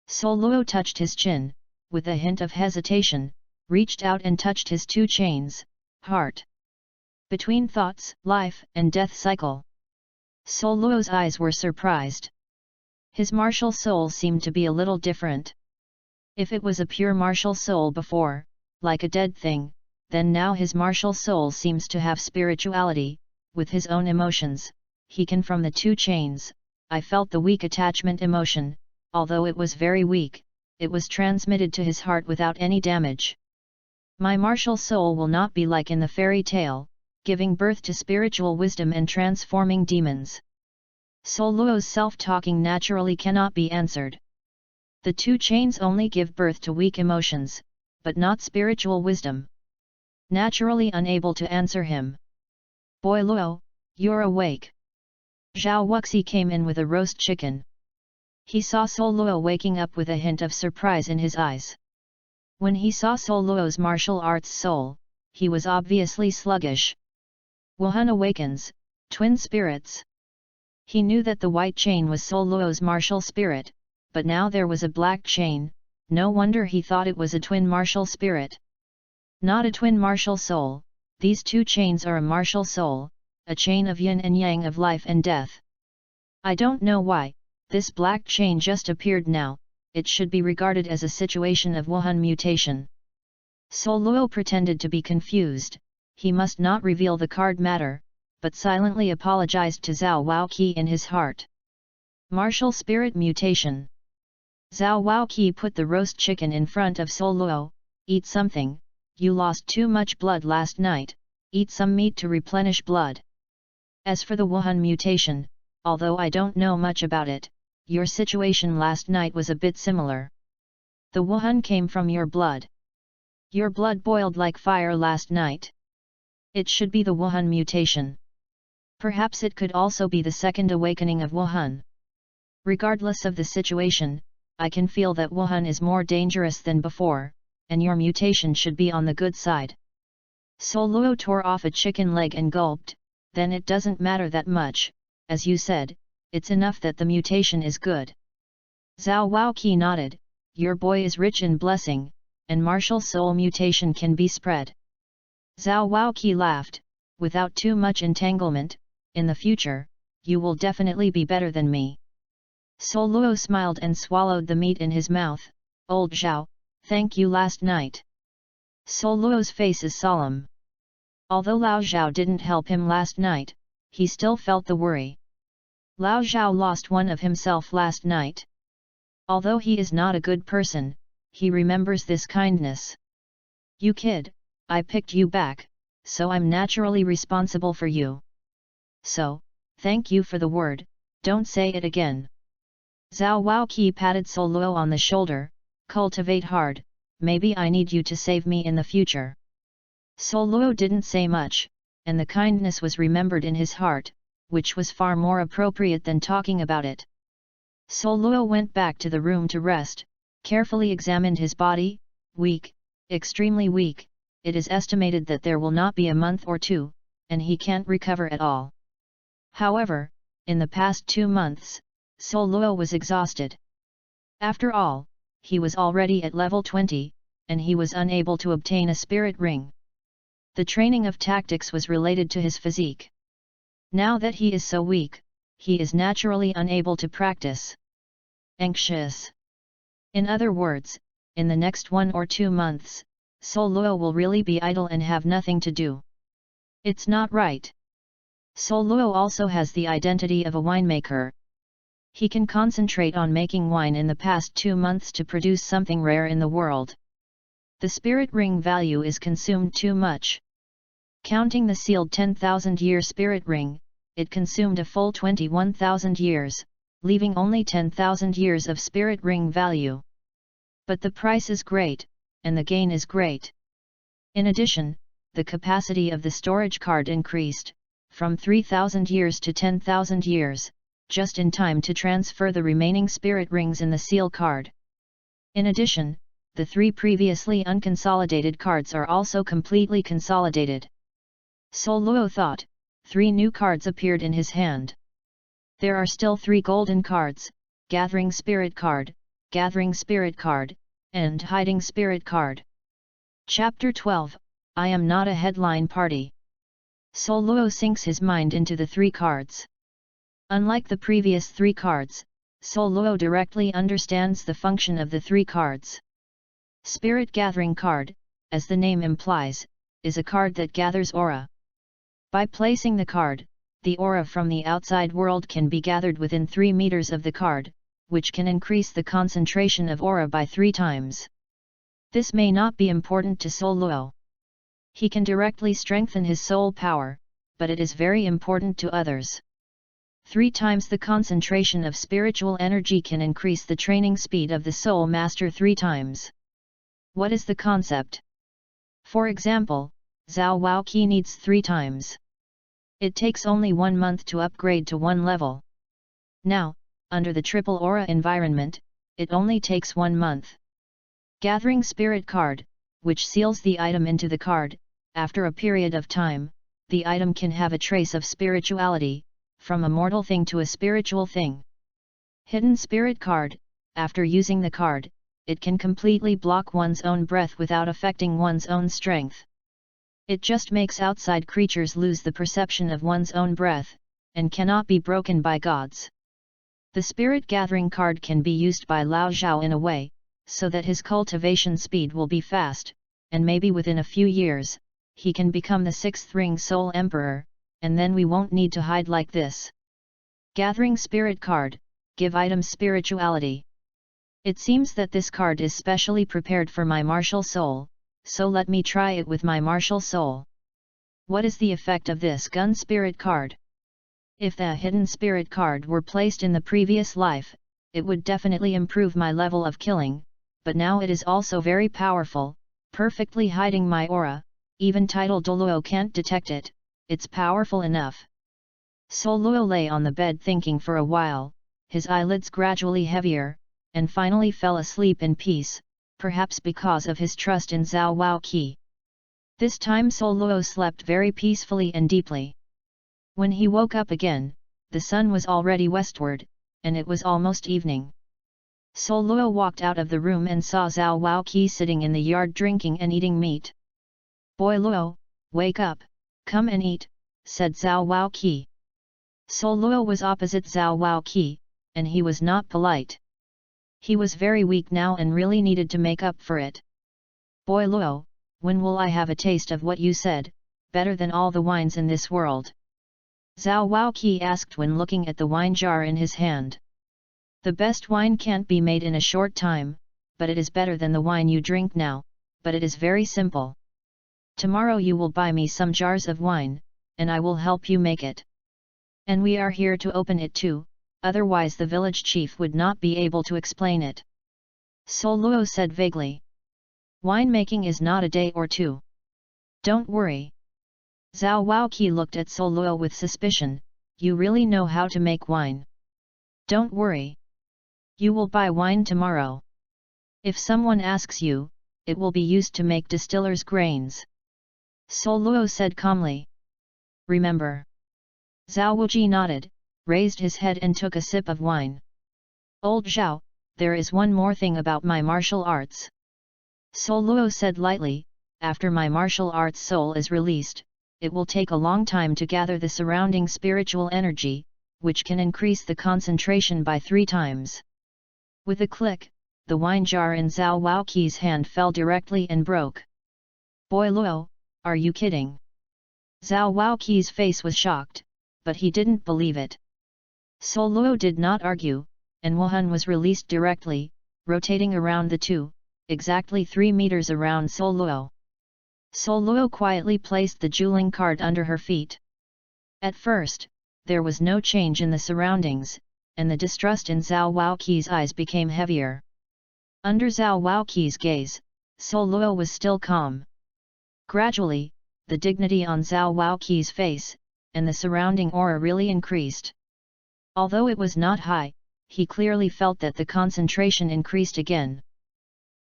Douluos touched his chin, with a hint of hesitation, reached out and touched his two chains, heart. Between thoughts, life and death cycle. Douluos' eyes were surprised. His martial soul seemed to be a little different. If it was a pure martial soul before, like a dead thing, then now his martial soul seems to have spirituality, with his own emotions. He can from the two chains. I felt the weak attachment emotion, although it was very weak, it was transmitted to his heart without any damage. My martial soul will not be like in the fairy tale, giving birth to spiritual wisdom and transforming demons. Douluos' self-talking naturally cannot be answered. The two chains only give birth to weak emotions, but not spiritual wisdom. Naturally unable to answer him. Boy Luo, you're awake. Zhao Wuxi came in with a roast chicken. He saw Douluos waking up with a hint of surprise in his eyes. When he saw Douluos' martial arts soul, he was obviously sluggish. Wuhan awakens, twin spirits. He knew that the white chain was Douluos' martial spirit, but now there was a black chain, no wonder he thought it was a twin martial spirit. Not a twin martial soul, these two chains are a martial soul, a chain of yin and yang of life and death. I don't know why, this black chain just appeared now, it should be regarded as a situation of Wuhan mutation. Douluos pretended to be confused, he must not reveal the card matter, but silently apologized to Zhao Wuqi in his heart. Martial spirit mutation. Zhao Wuqi put the roast chicken in front of Douluos. Eat something, you lost too much blood last night, eat some meat to replenish blood. As for the Wuhan mutation, although I don't know much about it, your situation last night was a bit similar. The Wuhan came from your blood. Your blood boiled like fire last night. It should be the Wuhan mutation. Perhaps it could also be the second awakening of Wuhan. Regardless of the situation, I can feel that Wuhan is more dangerous than before, and your mutation should be on the good side. Douluos tore off a chicken leg and gulped, then it doesn't matter that much, as you said, it's enough that the mutation is good. Zhao Wuqi nodded, your boy is rich in blessing, and martial soul mutation can be spread. Zhao Wuqi laughed, without too much entanglement, in the future, you will definitely be better than me. Douluos smiled and swallowed the meat in his mouth. Old Zhao, Thank you last night. Douluos' face is solemn. Although Lao Zhao didn't help him last night, he still felt the worry. Lao Zhao lost one of himself last night. Although he is not a good person, he remembers this kindness. You kid, I picked you back, so I'm naturally responsible for you. So, thank you for the word, don't say it again. Zhao Waoqi patted Douluo on the shoulder, cultivate hard, maybe I need you to save me in the future. Douluo didn't say much, and the kindness was remembered in his heart, which was far more appropriate than talking about it. Douluo went back to the room to rest, carefully examined his body, weak, extremely weak, it is estimated that there will not be a month or two, and he can't recover at all. However, in the past 2 months, Douluo was exhausted. After all, he was already at level 20, and he was unable to obtain a spirit ring. The training of tactics was related to his physique. Now that he is so weak, he is naturally unable to practice. Anxious. In other words, in the next 1 or 2 months, Douluo will really be idle and have nothing to do. It's not right. Douluo also has the identity of a winemaker. He can concentrate on making wine in the past 2 months to produce something rare in the world. The spirit ring value is consumed too much. Counting the sealed 10,000-year spirit ring, it consumed a full 21,000 years, leaving only 10,000 years of spirit ring value. But the price is great, and the gain is great. In addition, the capacity of the storage card increased, from 3,000 years to 10,000 years, just in time to transfer the remaining spirit rings in the seal card. In addition, the 3 previously unconsolidated cards are also completely consolidated. Douluo thought, 3 new cards appeared in his hand. There are still 3 golden cards, Gathering Spirit Card, Gathering Spirit Card, and Hiding Spirit Card. Chapter 12, I am not a headline party. Douluo sinks his mind into the 3 cards. Unlike the previous 3 cards, Douluo directly understands the function of the 3 cards. Spirit Gathering Card, as the name implies, is a card that gathers aura. By placing the card, the aura from the outside world can be gathered within 3 meters of the card, which can increase the concentration of aura by 3 times. This may not be important to Douluo. He can directly strengthen his soul power, but it is very important to others. 3 times the concentration of spiritual energy can increase the training speed of the soul master 3 times. What is the concept? For example, Zhao Waoqi needs 3 times. It takes only 1 month to upgrade to 1 level. Now, under the triple aura environment, it only takes 1 month. Gathering Spirit Card, which seals the item into the card, after a period of time, the item can have a trace of spirituality, from a mortal thing to a spiritual thing. Hidden Spirit Card, after using the card, it can completely block one's own breath without affecting one's own strength. It just makes outside creatures lose the perception of one's own breath, and cannot be broken by gods. The Spirit Gathering Card can be used by Lao Zhao in a way, so that his cultivation speed will be fast, and maybe within a few years, he can become the 6th ring Soul Emperor, and then we won't need to hide like this. Gathering Spirit Card, give items spirituality. It seems that this card is specially prepared for my martial soul, so let me try it with my martial soul. What is the effect of this Gun Spirit Card? If the Hidden Spirit Card were placed in the previous life, it would definitely improve my level of killing, but now it is also very powerful, perfectly hiding my aura, even title Douluo can't detect it, it's powerful enough. Douluo lay on the bed thinking for a while, his eyelids gradually heavier, and finally fell asleep in peace, perhaps because of his trust in Zhao Waoqi. This time Douluo slept very peacefully and deeply. When he woke up again, the sun was already westward, and it was almost evening. Douluo walked out of the room and saw Zhao Waoqi sitting in the yard drinking and eating meat. "Boy Luo, wake up, come and eat," said Zhao Waoqi. Douluo was opposite Zhao Waoqi, and he was not polite. He was very weak now and really needed to make up for it. Boy Luo, when will I have a taste of what you said, better than all the wines in this world? Zhao Waoqi asked when looking at the wine jar in his hand. The best wine can't be made in a short time, but it is better than the wine you drink now, but it is very simple. Tomorrow you will buy me some jars of wine, and I will help you make it. And we are here to open it too, otherwise the village chief would not be able to explain it. Sol Luo said vaguely. Wine making is not a day or two. Don't worry. Zhao Waoqi looked at Sol Luo with suspicion, you really know how to make wine. Don't worry. You will buy wine tomorrow. If someone asks you, it will be used to make distiller's grains. Sol Luo said calmly. Remember. Zhao Wuji nodded, raised his head and took a sip of wine. Old Zhao, there is one more thing about my martial arts. Sol Luo said lightly, after my martial arts soul is released, it will take a long time to gather the surrounding spiritual energy, which can increase the concentration by 3 times. With a click, the wine jar in Zhao Waoqi's hand fell directly and broke. Boy Luo, are you kidding? Zhao Waoqi's face was shocked, but he didn't believe it. Sol Luo did not argue, and Wuhan was released directly, rotating around the two, exactly 3 meters around Sol Luo. Sol Luo quietly placed the jeweling card under her feet. At first, there was no change in the surroundings, and the distrust in Zhao Waoqi's eyes became heavier. Under Zhao Waoqi's gaze, Sol Luo was still calm. Gradually, the dignity on Zhao Waoqi's face, and the surrounding aura really increased. Although it was not high, he clearly felt that the concentration increased again.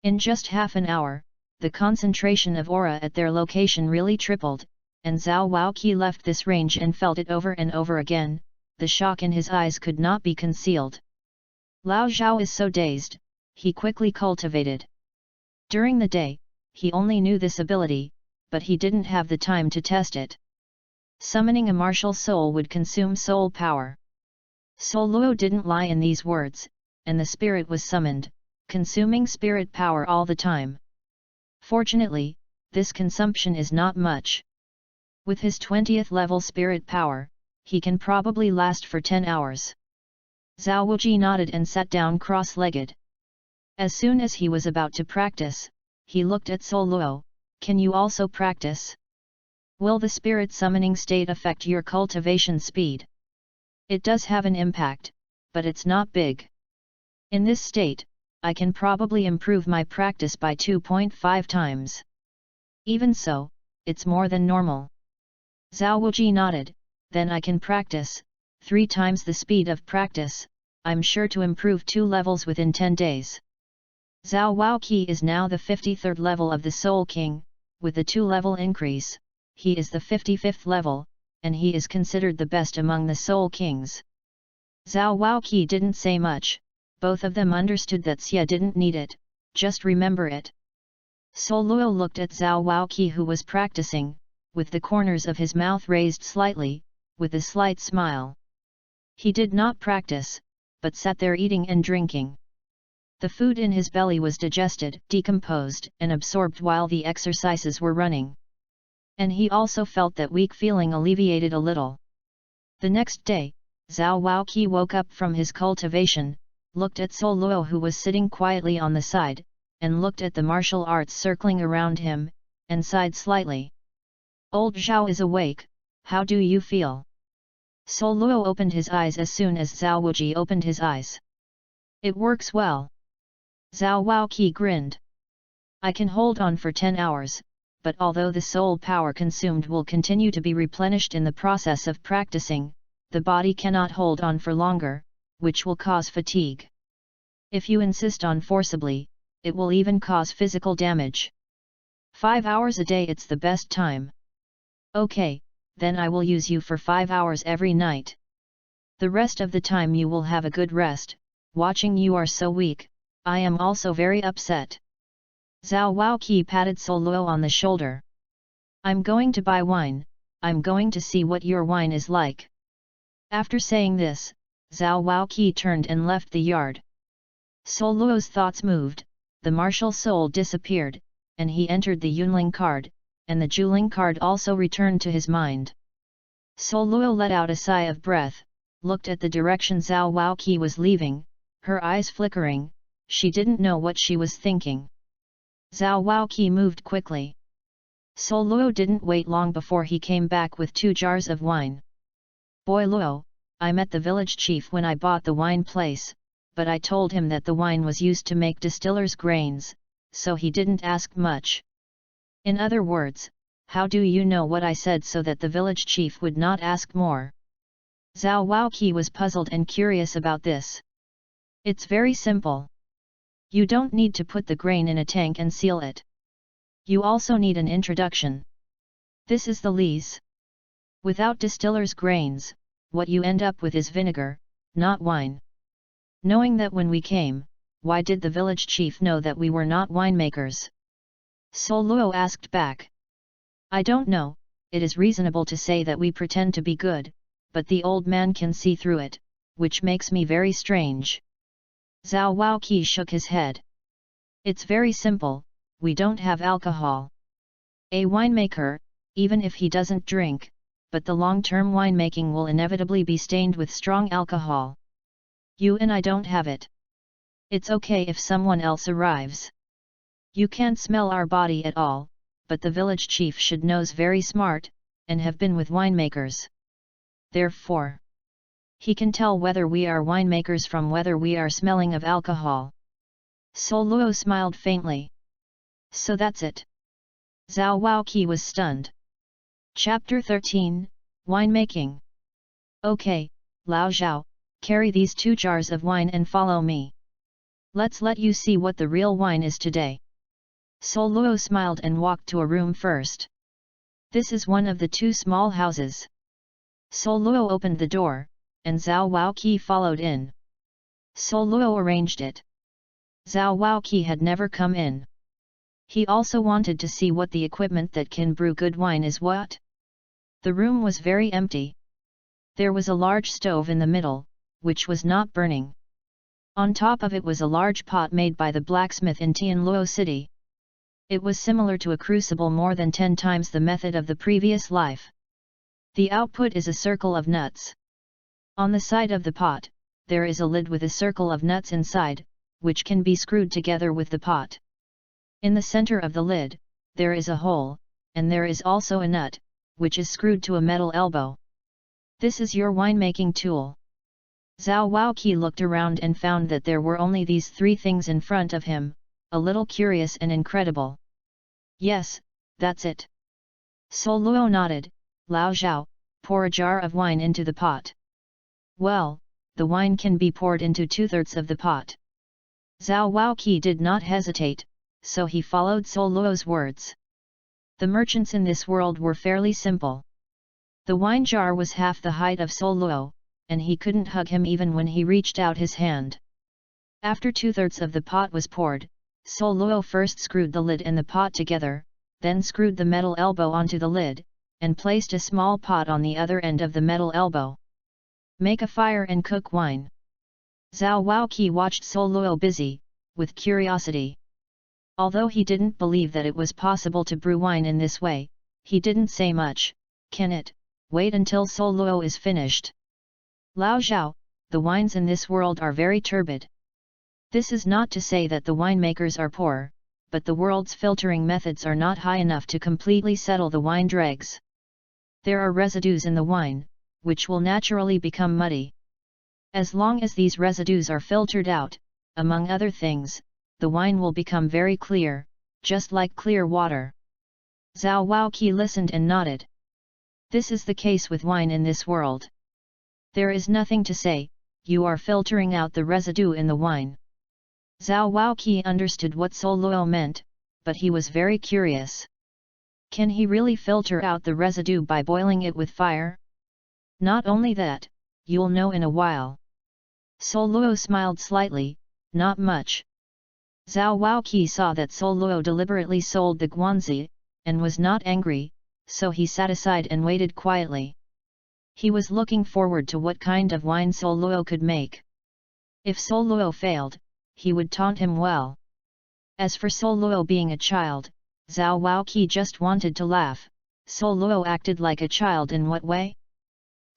In just half an hour, the concentration of aura at their location really tripled, and Zhao Waoqi left this range and felt it over and over again. The shock in his eyes could not be concealed. Lao Zhao is so dazed, he quickly cultivated. During the day, he only knew this ability, but he didn't have the time to test it. Summoning a martial soul would consume soul power. Sol Luo didn't lie in these words, and the spirit was summoned, consuming spirit power all the time. Fortunately, this consumption is not much. With his 20th level spirit power, he can probably last for 10 hours. Zhao Wuji nodded and sat down cross-legged. As soon as he was about to practice, he looked at Sol Luo, can you also practice? Will the spirit summoning state affect your cultivation speed? It does have an impact, but it's not big. In this state, I can probably improve my practice by 2.5 times. Even so, it's more than normal. Zhao Wuji nodded, then I can practice 3 times the speed of practice. I'm sure to improve 2 levels within 10 days. Zhao Waoqi is now the 53rd level of the Soul King. With the 2-level increase, he is the 55th level, and he is considered the best among the Soul Kings. Zhao Waoqi didn't say much. Both of them understood that Xia didn't need it, just remember it. Sol Luo looked at Zhao Waoqi who was practicing, with the corners of his mouth raised slightly, with a slight smile. He did not practice, but sat there eating and drinking. The food in his belly was digested, decomposed, and absorbed while the exercises were running. And he also felt that weak feeling alleviated a little. The next day, Zhao Waoqi woke up from his cultivation, looked at Sol Luo who was sitting quietly on the side, and looked at the martial arts circling around him, and sighed slightly. Old Zhao is awake, how do you feel? Sol Luo opened his eyes as soon as Zhao Wuji opened his eyes. It works well. Zhao Waoqi grinned. I can hold on for 10 hours, but although the soul power consumed will continue to be replenished in the process of practicing, the body cannot hold on for longer, which will cause fatigue. If you insist on forcibly, it will even cause physical damage. 5 hours a day it's the best time. Okay, then I will use you for 5 hours every night. The rest of the time you will have a good rest. Watching you are so weak, I am also very upset. Zhao Waoqi patted Sol Luo on the shoulder. I'm going to buy wine, I'm going to see what your wine is like. After saying this, Zhao Waoqi turned and left the yard. Douluos' thoughts moved, the martial soul disappeared, and he entered the Yunling card, and the Juling card also returned to his mind. Douluos let out a sigh of breath, looked at the direction Zhao Waoqi was leaving, her eyes flickering, she didn't know what she was thinking. Zhao Waoqi moved quickly. Douluos didn't wait long before he came back with 2 jars of wine. Boy Luo, I met the village chief when I bought the wine place, but I told him that the wine was used to make distiller's grains, so he didn't ask much. In other words, how do you know what I said so that the village chief would not ask more? Zhao Waoqi was puzzled and curious about this. It's very simple. You don't need to put the grain in a tank and seal it. You also need an introduction. This is the lees. Without distiller's grains, what you end up with is vinegar, not wine. Knowing that when we came, why did the village chief know that we were not winemakers? Douluos asked back. I don't know, it is reasonable to say that we pretend to be good, but the old man can see through it, which makes me very strange. Zhao Waoqi shook his head. It's very simple, we don't have alcohol. A winemaker, even if he doesn't drink, but the long-term winemaking will inevitably be stained with strong alcohol. You and I don't have it. It's okay if someone else arrives. You can't smell our body at all, but the village chief should knows very smart, and have been with winemakers. Therefore, he can tell whether we are winemakers from whether we are smelling of alcohol. Douluos smiled faintly. So that's it. Zhao Waoqi was stunned. Chapter 13, Winemaking. Okay, Lao Zhao, carry these 2 jars of wine and follow me. Let's let you see what the real wine is today. Douluos smiled and walked to a room first. This is one of the 2 small houses. Douluos opened the door, and Zhao Waoqi followed in. Douluos arranged it. Zhao Waoqi had never come in. He also wanted to see what the equipment that can brew good wine is what. The room was very empty. There was a large stove in the middle, which was not burning. On top of it was a large pot made by the blacksmith in Tianluo City. It was similar to a crucible more than 10 times the method of the previous life. The output is a circle of nuts. On the side of the pot, there is a lid with a circle of nuts inside, which can be screwed together with the pot. In the center of the lid, there is a hole, and there is also a nut, which is screwed to a metal elbow. This is your winemaking tool. Zhao Waoqi looked around and found that there were only these 3 things in front of him, a little curious and incredible. Yes, that's it. Douluos nodded. Lao Zhao, pour a jar of wine into the pot. Well, the wine can be poured into 2/3 of the pot. Zhao Waoqi did not hesitate, so he followed Douluos' words. The merchants in this world were fairly simple. The wine jar was half the height of Douluos, and he couldn't hug him even when he reached out his hand. After 2/3 of the pot was poured, Douluos first screwed the lid and the pot together, then screwed the metal elbow onto the lid, and placed a small pot on the other end of the metal elbow. Make a fire and cook wine. Zhao Waoqi watched Douluos busy, with curiosity. Although he didn't believe that it was possible to brew wine in this way, he didn't say much. Can it wait until Douluos is finished? Lao Zhao, the wines in this world are very turbid. This is not to say that the winemakers are poor, but the world's filtering methods are not high enough to completely settle the wine dregs. There are residues in the wine, which will naturally become muddy. As long as these residues are filtered out, among other things, the wine will become very clear, just like clear water. Zhao Waoqi listened and nodded. This is the case with wine in this world. There is nothing to say, you are filtering out the residue in the wine. Zhao Waoqi understood what Douluos meant, but he was very curious. Can he really filter out the residue by boiling it with fire? Not only that, you'll know in a while. Douluos smiled slightly, not much. Zhao Waoqi saw that Douluos deliberately sold the guanzi, and was not angry, so he sat aside and waited quietly. He was looking forward to what kind of wine Douluos could make. If Douluos failed, he would taunt him well. As for Douluos being a child, Zhao Waoqi just wanted to laugh. Douluos acted like a child in what way?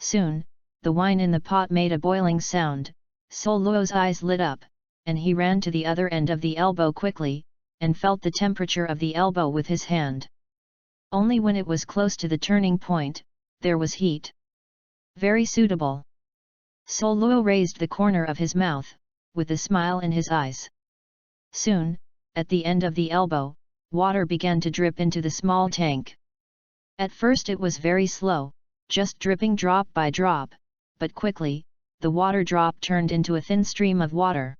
Soon, the wine in the pot made a boiling sound. Douluos' eyes lit up, and he ran to the other end of the elbow quickly, and felt the temperature of the elbow with his hand. Only when it was close to the turning point, there was heat. Very suitable. Douluos raised the corner of his mouth, with a smile in his eyes. Soon, at the end of the elbow, water began to drip into the small tank. At first it was very slow, just dripping drop by drop, but quickly, the water drop turned into a thin stream of water.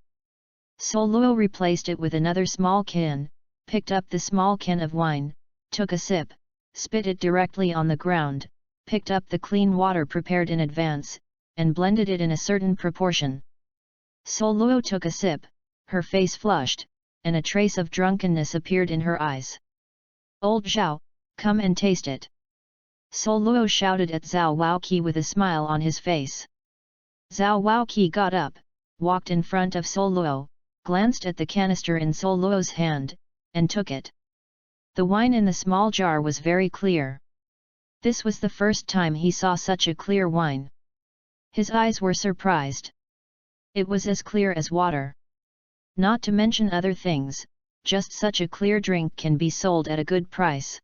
Douluos replaced it with another small can, picked up the small can of wine, took a sip, spit it directly on the ground, picked up the clean water prepared in advance, and blended it in a certain proportion. Douluos took a sip, her face flushed, and a trace of drunkenness appeared in her eyes. "Old Zhao, come and taste it!" Douluos shouted at Zhao Waoqi with a smile on his face. Zhao Waoqi got up, walked in front of Douluos, glanced at the canister in Douluos' hand, and took it. The wine in the small jar was very clear. This was the first time he saw such a clear wine. His eyes were surprised. It was as clear as water. Not to mention other things, just such a clear drink can be sold at a good price.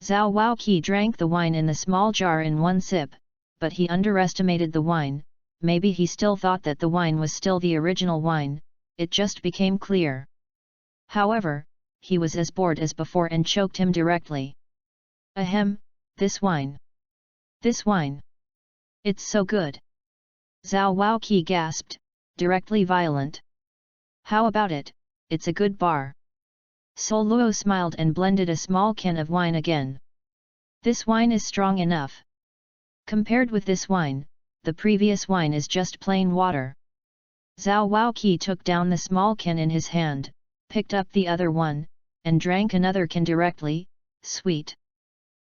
Zhao Waoqi drank the wine in the small jar in one sip, but he underestimated the wine. Maybe he still thought that the wine was still the original wine, it just became clear. However, he was as bored as before and choked him directly. "Ahem, this wine! This wine! It's so good!" Zhao Waoqi gasped, directly violent. "How about it, it's a good bar." Douluos smiled and blended a small can of wine again. "This wine is strong enough. Compared with this wine, the previous wine is just plain water." Zhao Waoqi took down the small can in his hand, picked up the other one, and drank another can directly. "Sweet."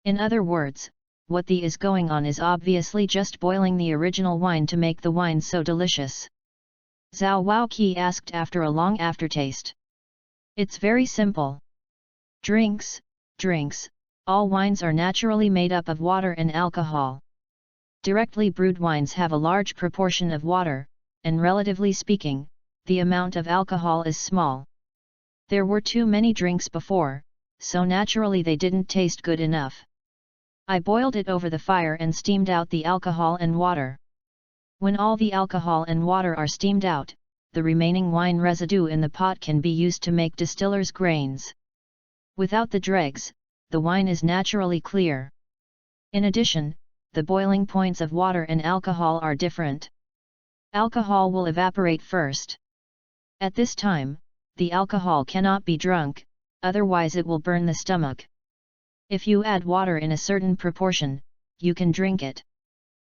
In other words, what the is going on is obviously just boiling the original wine to make the wine so delicious. Zhao Waoqi asked after a long aftertaste. "It's very simple. Drinks, all wines are naturally made up of water and alcohol. Directly brewed wines have a large proportion of water, and relatively speaking, the amount of alcohol is small. There were too many drinks before, so naturally they didn't taste good enough. I boiled it over the fire and steamed out the alcohol and water. When all the alcohol and water are steamed out, the remaining wine residue in the pot can be used to make distiller's grains. Without the dregs, the wine is naturally clear. In addition, the boiling points of water and alcohol are different. Alcohol will evaporate first. At this time, the alcohol cannot be drunk, otherwise it will burn the stomach. If you add water in a certain proportion, you can drink it.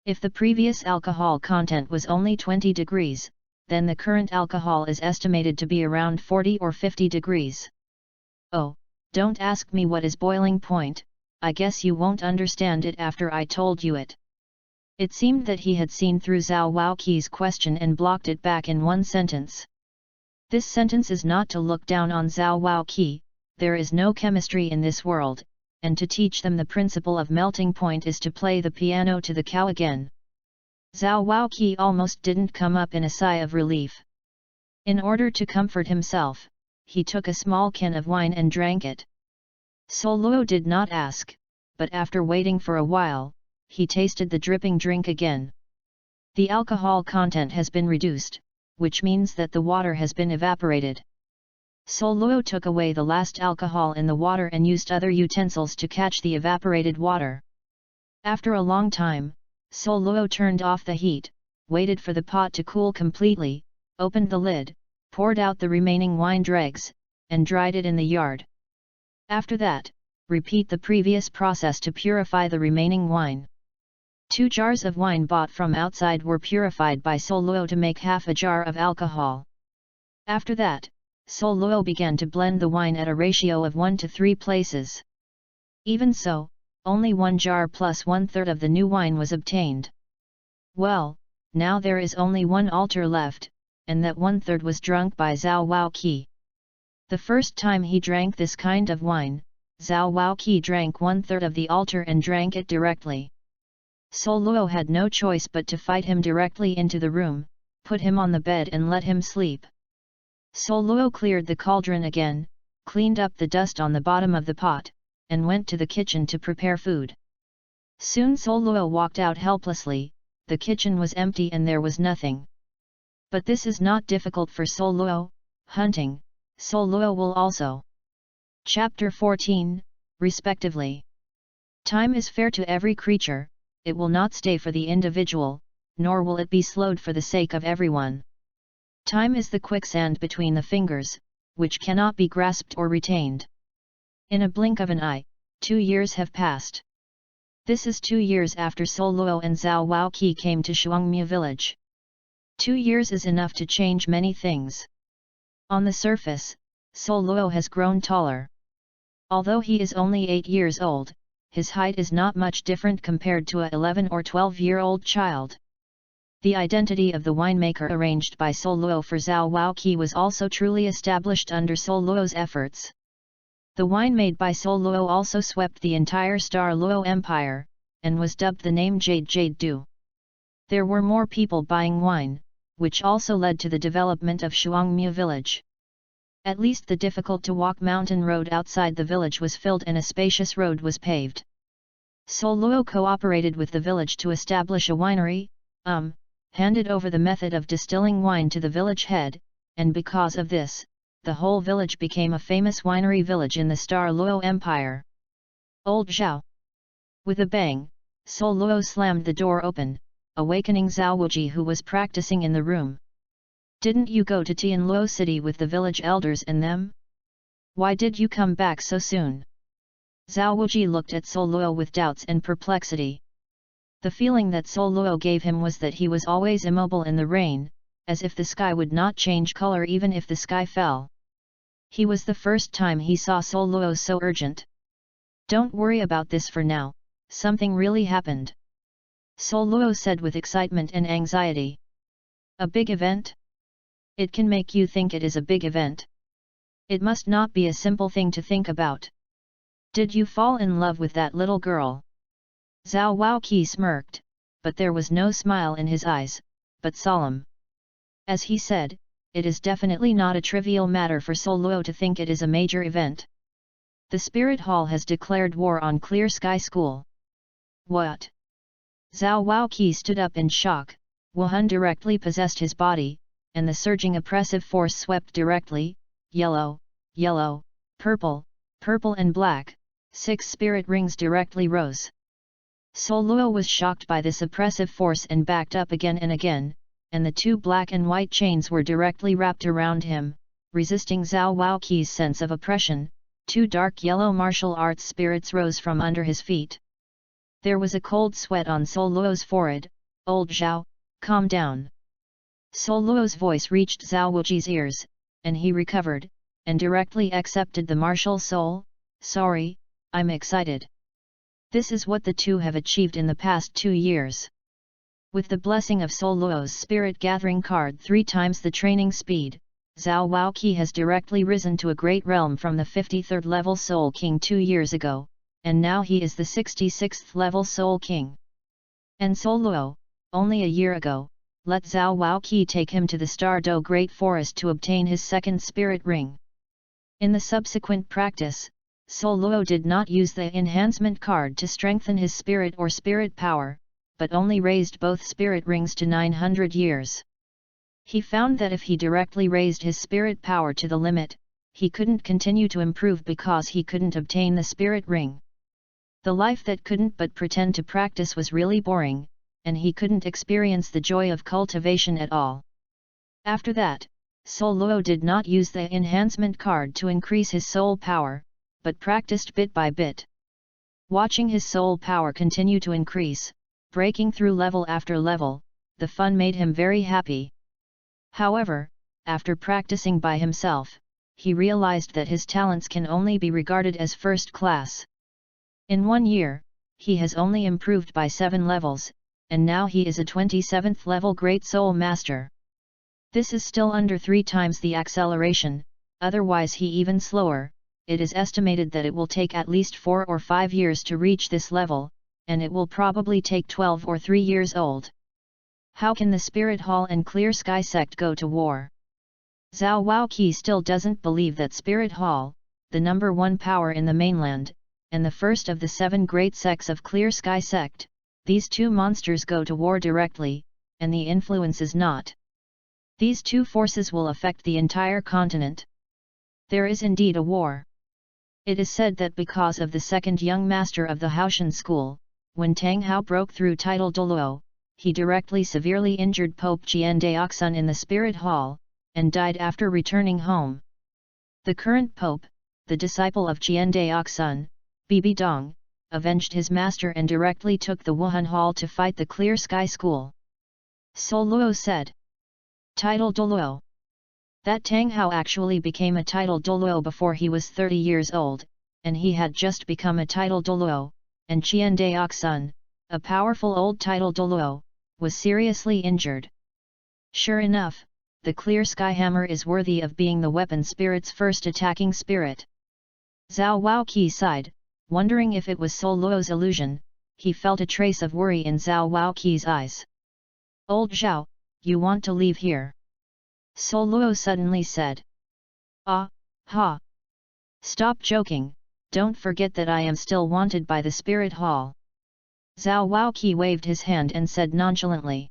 If the previous alcohol content was only 20 degrees, then the current alcohol is estimated to be around 40 or 50 degrees. Oh, don't ask me what is boiling point, I guess you won't understand it after I told you it." It seemed that he had seen through Zhao Waoqi's question and blocked it back in one sentence. This sentence is not to look down on Zhao Waoqi, there is no chemistry in this world, and to teach them the principle of melting point is to play the piano to the cow again. Zhao Waoqi almost didn't come up in a sigh of relief. In order to comfort himself, he took a small can of wine and drank it. Douluos did not ask, but after waiting for a while, he tasted the dripping drink again. The alcohol content has been reduced, which means that the water has been evaporated. Douluos took away the last alcohol in the water and used other utensils to catch the evaporated water. After a long time, Douluos turned off the heat, waited for the pot to cool completely, opened the lid, poured out the remaining wine dregs, and dried it in the yard. After that, repeat the previous process to purify the remaining wine. 2 jars of wine bought from outside were purified by Douluos to make half a jar of alcohol. After that, Douluos began to blend the wine at a ratio of 1 to 3 places. Even so, only 1 jar plus 1/3 of the new wine was obtained. Well, now there is only one altar left, and that 1/3 was drunk by Zhao Waoqi. The first time he drank this kind of wine, Zhao Waoqi drank 1/3 of the altar and drank it directly. Douluos had no choice but to fight him directly into the room, put him on the bed and let him sleep. Douluos cleared the cauldron again, cleaned up the dust on the bottom of the pot, and went to the kitchen to prepare food. Soon Douluos walked out helplessly. The kitchen was empty and there was nothing. But this is not difficult for Douluos. Hunting, Douluos will also. Chapter 14, respectively. Time is fair to every creature, it will not stay for the individual, nor will it be slowed for the sake of everyone. Time is the quicksand between the fingers, which cannot be grasped or retained. In a blink of an eye, 2 years have passed. This is 2 years after Douluos and Zhao Waoqi came to Shuangmu village. 2 years is enough to change many things. On the surface, Douluos has grown taller. Although he is only 8 years old, his height is not much different compared to a 11 or 12-year-old child. The identity of the winemaker arranged by Douluos for Zhao Waoqi was also truly established under Douluos' efforts. The wine made by Douluos also swept the entire Douluos Empire, and was dubbed the name Jade Du. There were more people buying wine, which also led to the development of Shuangmu village. At least the difficult-to-walk mountain road outside the village was filled and a spacious road was paved. Douluos cooperated with the village to establish a winery, handed over the method of distilling wine to the village head, and because of this, the whole village became a famous winery village in the Douluos Empire. Old Zhao. With a bang, Douluos slammed the door open, awakening Zhao Wuji who was practicing in the room. Didn't you go to Tianluo City with the village elders and them? Why did you come back so soon? Zhao Wuji looked at Douluos with doubts and perplexity. The feeling that Douluos gave him was that he was always immobile in the rain, as if the sky would not change color even if the sky fell. He was the first time he saw Douluos so urgent. Don't worry about this for now, something really happened. Douluos said with excitement and anxiety. A big event? It can make you think it is a big event. It must not be a simple thing to think about. Did you fall in love with that little girl? Zhao Waoqi smirked, but there was no smile in his eyes, but solemn. As he said, it is definitely not a trivial matter for Douluos to think it is a major event. The Spirit Hall has declared war on Clear Sky School. What? Zhao Waoqi stood up in shock. Wuhan directly possessed his body, and the surging oppressive force swept directly, yellow, yellow, purple, purple and black, 6 spirit rings directly rose. Douluos was shocked by this oppressive force and backed up again and again, and the 2 black and white chains were directly wrapped around him, resisting Zhao Waoqi's sense of oppression. 2 dark yellow martial arts spirits rose from under his feet. There was a cold sweat on Douluos' forehead. Old Zhao, calm down. Douluos' voice reached Zhao Wuji's ears, and he recovered, and directly accepted the martial soul. Sorry, I'm excited. This is what the 2 have achieved in the past 2 years. With the blessing of Douluos' spirit gathering card 3 times the training speed, Zhao Waoqi has directly risen to a great realm from the 53rd level Soul King 2 years ago, and now he is the 66th level Soul King. And Douluos, only a year ago, let Zhao Waoqi take him to the Stardo Great Forest to obtain his 2nd spirit ring. In the subsequent practice, Douluos did not use the enhancement card to strengthen his spirit or spirit power, but only raised both spirit rings to 900 years. He found that if he directly raised his spirit power to the limit, he couldn't continue to improve because he couldn't obtain the spirit ring. The life that couldn't but pretend to practice was really boring, and he couldn't experience the joy of cultivation at all. After that, Douluos did not use the enhancement card to increase his soul power, but practiced bit by bit. Watching his soul power continue to increase, breaking through level after level, the fun made him very happy. However, after practicing by himself, he realized that his talents can only be regarded as first class. In 1 year, he has only improved by 7 levels, and now he is a 27th level Great Soul Master. This is still under 3 times the acceleration, otherwise even slower. It is estimated that it will take at least 4 or 5 years to reach this level, and it will probably take 12 or 3 years old. How can the Spirit Hall and Clear Sky sect go to war? Zhao Waoqi still doesn't believe that Spirit Hall, the number 1 power in the mainland, and the first of the 7 great sects of Clear Sky sect, these 2 monsters go to war directly, and the influence is not. These 2 forces will affect the entire continent. There is indeed a war. It is said that because of the second young master of the Haoshan school, when Tang Hao broke through title Douluos, he directly severely injured Pope Jian Daoxun in the Spirit Hall, and died after returning home. The current pope, the disciple of Jian Daoxun, Bibi Dong, avenged his master and directly took the Wuhan Hall to fight the Clear Sky School. Sol Luo said. Title Douluos. That Tang Hao actually became a title Douluos before he was 30 years old, and he had just become a title Douluos, and Jian Daoxun, a powerful old title Douluos, was seriously injured. Sure enough, the Clear Sky Hammer is worthy of being the weapon spirit's first attacking spirit. Zhao Waoqi sighed, wondering if it was Sol Luo's illusion. He felt a trace of worry in Zhao Waoqi's eyes. Old Zhao, you want to leave here? Sol Luo suddenly said. Ah, ha! Stop joking, don't forget that I am still wanted by the Spirit Hall. Zhao Waoqi waved his hand and said nonchalantly.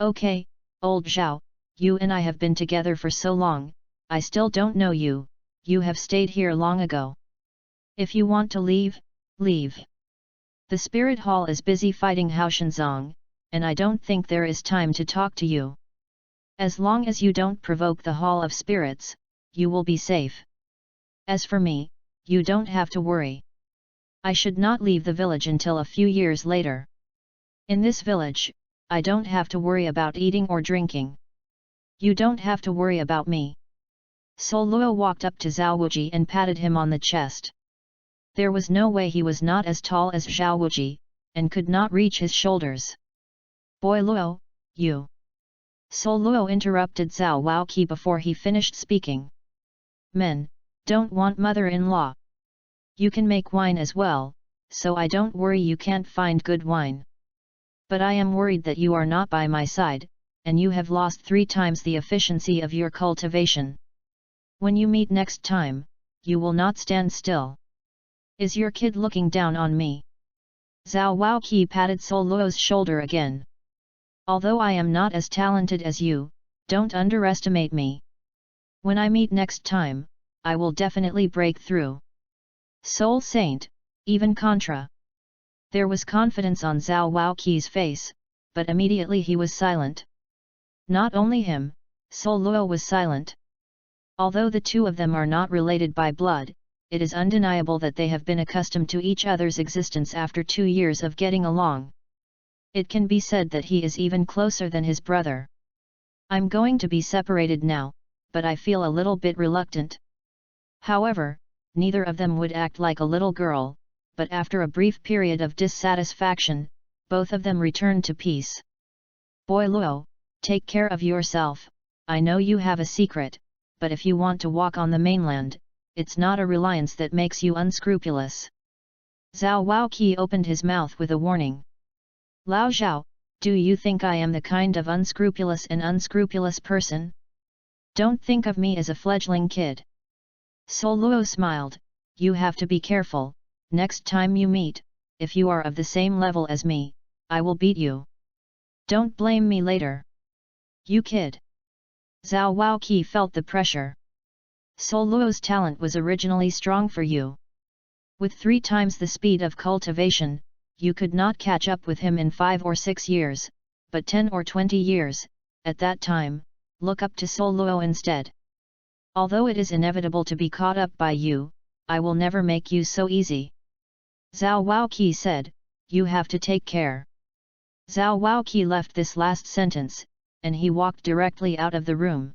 Okay, old Zhao, you and I have been together for so long, I still don't know you, you have stayed here long ago. If you want to leave, leave. The Spirit Hall is busy fighting Haoshanzong, and I don't think there is time to talk to you. As long as you don't provoke the Hall of Spirits, you will be safe. As for me, you don't have to worry. I should not leave the village until a few years later. In this village, I don't have to worry about eating or drinking. You don't have to worry about me. Sol Luo walked up to Zhao Wuji and patted him on the chest. There was no way he was not as tall as Zhao Wuji, and could not reach his shoulders. Boy Luo, you. Sol Luo interrupted Zhao Waoqi before he finished speaking. Men, don't want mother-in-law. You can make wine as well, so I don't worry you can't find good wine. But I am worried that you are not by my side, and you have lost 3 times the efficiency of your cultivation. When you meet next time, you will not stand still. Is your kid looking down on me? Zhao Waoqi patted Sol Luo's shoulder again. Although I am not as talented as you, don't underestimate me. When I meet next time, I will definitely break through. Soul Saint, even Contra. There was confidence on Zhao Waoqi's face, but immediately he was silent. Not only him, Sol Luo was silent. Although the 2 of them are not related by blood, it is undeniable that they have been accustomed to each other's existence after 2 years of getting along. It can be said that he is even closer than his brother. I'm going to be separated now, but I feel a little bit reluctant. However, neither of them would act like a little girl, but after a brief period of dissatisfaction, both of them returned to peace. Boy Luo, take care of yourself. I know you have a secret, but if you want to walk on the mainland, it's not a reliance that makes you unscrupulous. Zhao Waoqi opened his mouth with a warning. Lao Zhao, do you think I am the kind of unscrupulous person? Don't think of me as a fledgling kid. Sol Luo smiled, you have to be careful, next time you meet, if you are of the same level as me, I will beat you. Don't blame me later. You kid. Zhao Waoqi felt the pressure. Sol Luo's talent was originally strong for you. With 3 times the speed of cultivation, you could not catch up with him in 5 or 6 years, but 10 or 20 years, at that time, look up to Sol Luo instead. Although it is inevitable to be caught up by you, I will never make you so easy. Zhao Waoqi said, you have to take care. Zhao Waoqi left this last sentence, and he walked directly out of the room.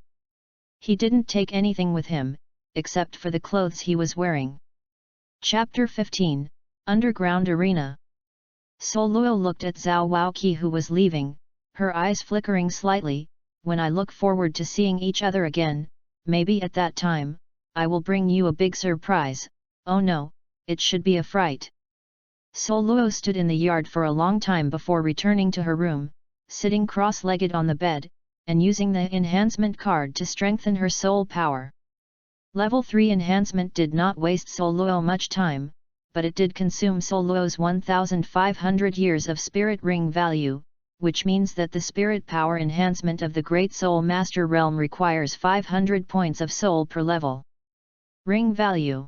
He didn't take anything with him, except for the clothes he was wearing. Chapter 15, Underground Arena. Sol Luo looked at Zhao Waoqi who was leaving, her eyes flickering slightly, when I look forward to seeing each other again, maybe at that time, I will bring you a big surprise. Oh no, it should be a fright. Douluos stood in the yard for a long time before returning to her room, sitting cross-legged on the bed, and using the enhancement card to strengthen her soul power. Level 3 enhancement did not waste Douluos much time, but it did consume Douluos 1,500 years of spirit ring value, which means that the spirit power enhancement of the Great Soul Master realm requires 500 points of soul per level. Ring value.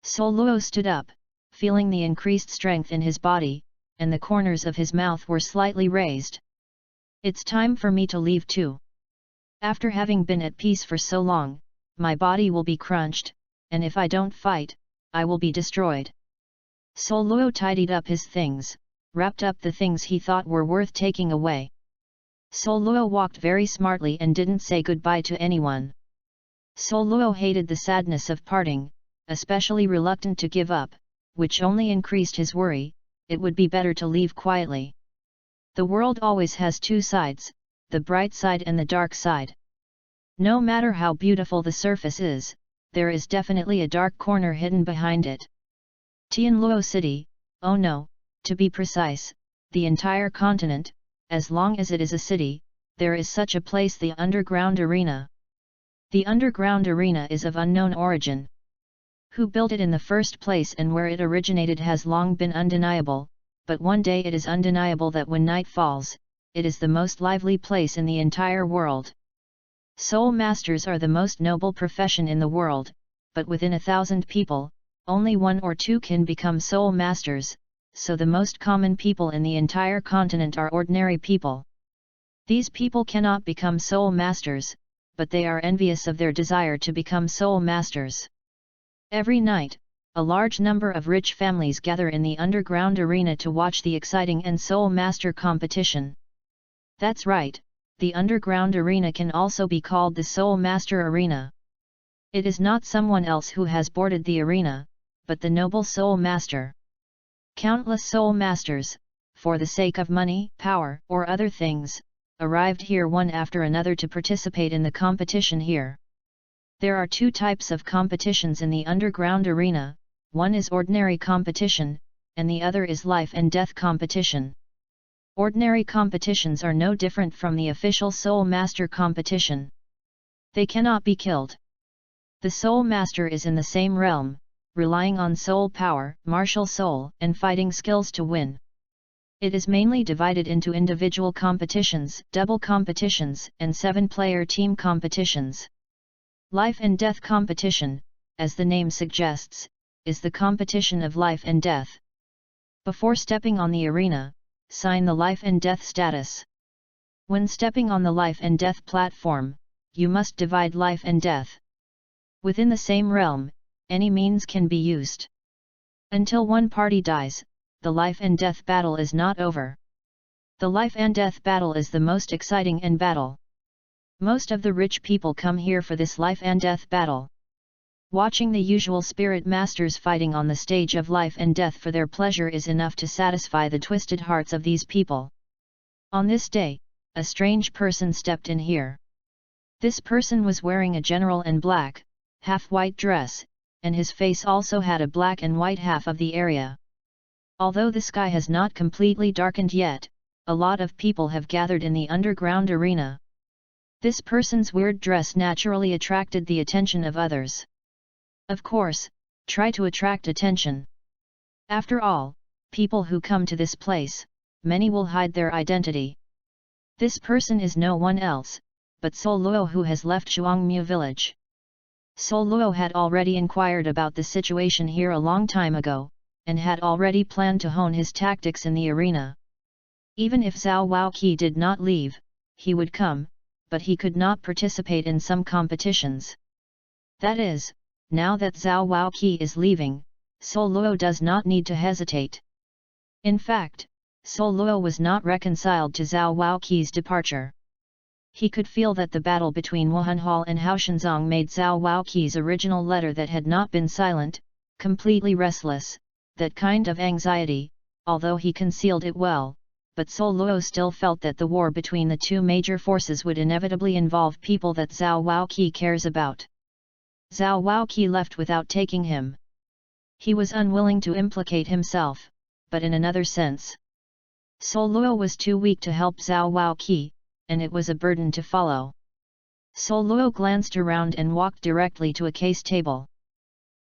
Douluos stood up, feeling the increased strength in his body, and the corners of his mouth were slightly raised. It's time for me to leave too. After having been at peace for so long, my body will be crunched, and if I don't fight, I will be destroyed. Douluos tidied up his things, wrapped up the things he thought were worth taking away. Douluos walked very smartly and didn't say goodbye to anyone. Douluos hated the sadness of parting, especially reluctant to give up, which only increased his worry. It would be better to leave quietly. The world always has two sides, the bright side and the dark side. No matter how beautiful the surface is, there is definitely a dark corner hidden behind it. Douluos City, oh no, to be precise, the entire continent, as long as it is a city, there is such a place, the underground arena. The underground arena is of unknown origin. Who built it in the first place and where it originated has long been undeniable, but one day it is undeniable that when night falls, it is the most lively place in the entire world. Soul Masters are the most noble profession in the world, but within 1,000 people, only 1 or 2 can become Soul Masters, so the most common people in the entire continent are ordinary people. These people cannot become Soul Masters, but they are envious of their desire to become Soul Masters. Every night, a large number of rich families gather in the underground arena to watch the exciting and Soul Master competition. That's right, the underground arena can also be called the Soul Master Arena. It is not someone else who has boarded the arena, but the noble Soul Master. Countless Soul Masters, for the sake of money, power, or other things, arrived here one after another to participate in the competition here. There are 2 types of competitions in the underground arena, one is ordinary competition, and the other is life and death competition. Ordinary competitions are no different from the official Soul Master competition. They cannot be killed. The Soul Master is in the same realm, relying on soul power, martial soul, and fighting skills to win. It is mainly divided into individual competitions, double competitions, and 7-player team competitions. Life and death competition, as the name suggests, is the competition of life and death. Before stepping on the arena, sign the life and death status. When stepping on the life and death platform, you must divide life and death. Within the same realm, any means can be used. Until one party dies, the life and death battle is not over. The life and death battle is the most exciting and battle. Most of the rich people come here for this life and death battle. Watching the usual spirit masters fighting on the stage of life and death for their pleasure is enough to satisfy the twisted hearts of these people. On this day, a strange person stepped in here. This person was wearing a general and black, half-white dress, and his face also had a black and white half of the area. Although the sky has not completely darkened yet, a lot of people have gathered in the underground arena. This person's weird dress naturally attracted the attention of others. Of course, try to attract attention. After all, people who come to this place, many will hide their identity. This person is no one else, but Douluos, who has left Zhuangmu village. Douluos had already inquired about the situation here a long time ago, and had already planned to hone his tactics in the arena. Even if Zhao Waoqi did not leave, he would come, but he could not participate in some competitions. That is, now that Zhao Waoqi is leaving, Douluos does not need to hesitate. In fact, Douluos was not reconciled to Zhao Waoqi's departure. He could feel that the battle between Wuhanhal and Haoshanzong made Zhao Waoqi's original letter that had not been silent, completely restless, that kind of anxiety, although he concealed it well, but Douluos still felt that the war between the two major forces would inevitably involve people that Zhao Waoqi cares about. Zhao Waoqi left without taking him. He was unwilling to implicate himself, but in another sense. Douluos was too weak to help Zhao Waoqi, and it was a burden to follow. Douluos glanced around and walked directly to a case table.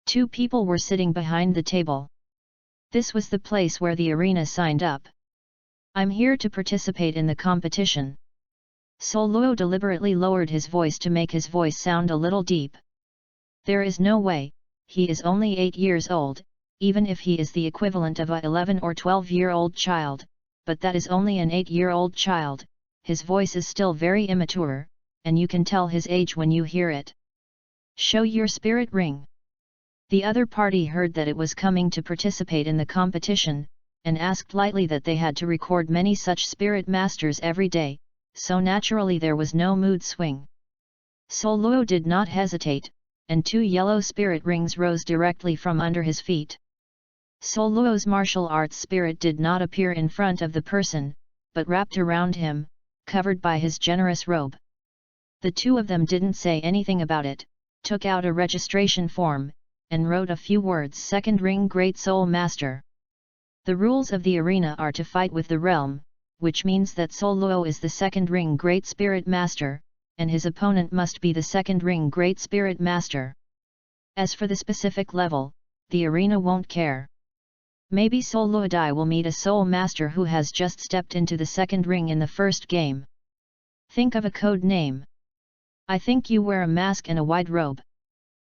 Two people were sitting behind the table. This was the place where the arena signed up. I'm here to participate in the competition. Douluos deliberately lowered his voice to make his voice sound a little deep. There is no way, he is only 8 years old, even if he is the equivalent of a 11 or 12-year-old child, but that is only an 8-year-old child, his voice is still very immature, and you can tell his age when you hear it. Show your spirit ring. The other party heard that it was coming to participate in the competition, and asked lightly that they had to record many such spirit masters every day, so naturally there was no mood swing. Douluos did not hesitate, and 2 yellow spirit rings rose directly from under his feet. Douluos' martial arts spirit did not appear in front of the person, but wrapped around him, covered by his generous robe. The two of them didn't say anything about it, took out a registration form, and wrote a few words: Second Ring Great Soul Master. The rules of the arena are to fight with the realm, which means that Douluos is the Second Ring Great Spirit Master, and his opponent must be the Second Ring Great Spirit Master. As for the specific level, the arena won't care. Maybe Douluos will meet a Soul Master who has just stepped into the second ring in the first game. Think of a code name. I think you wear a mask and a wide robe.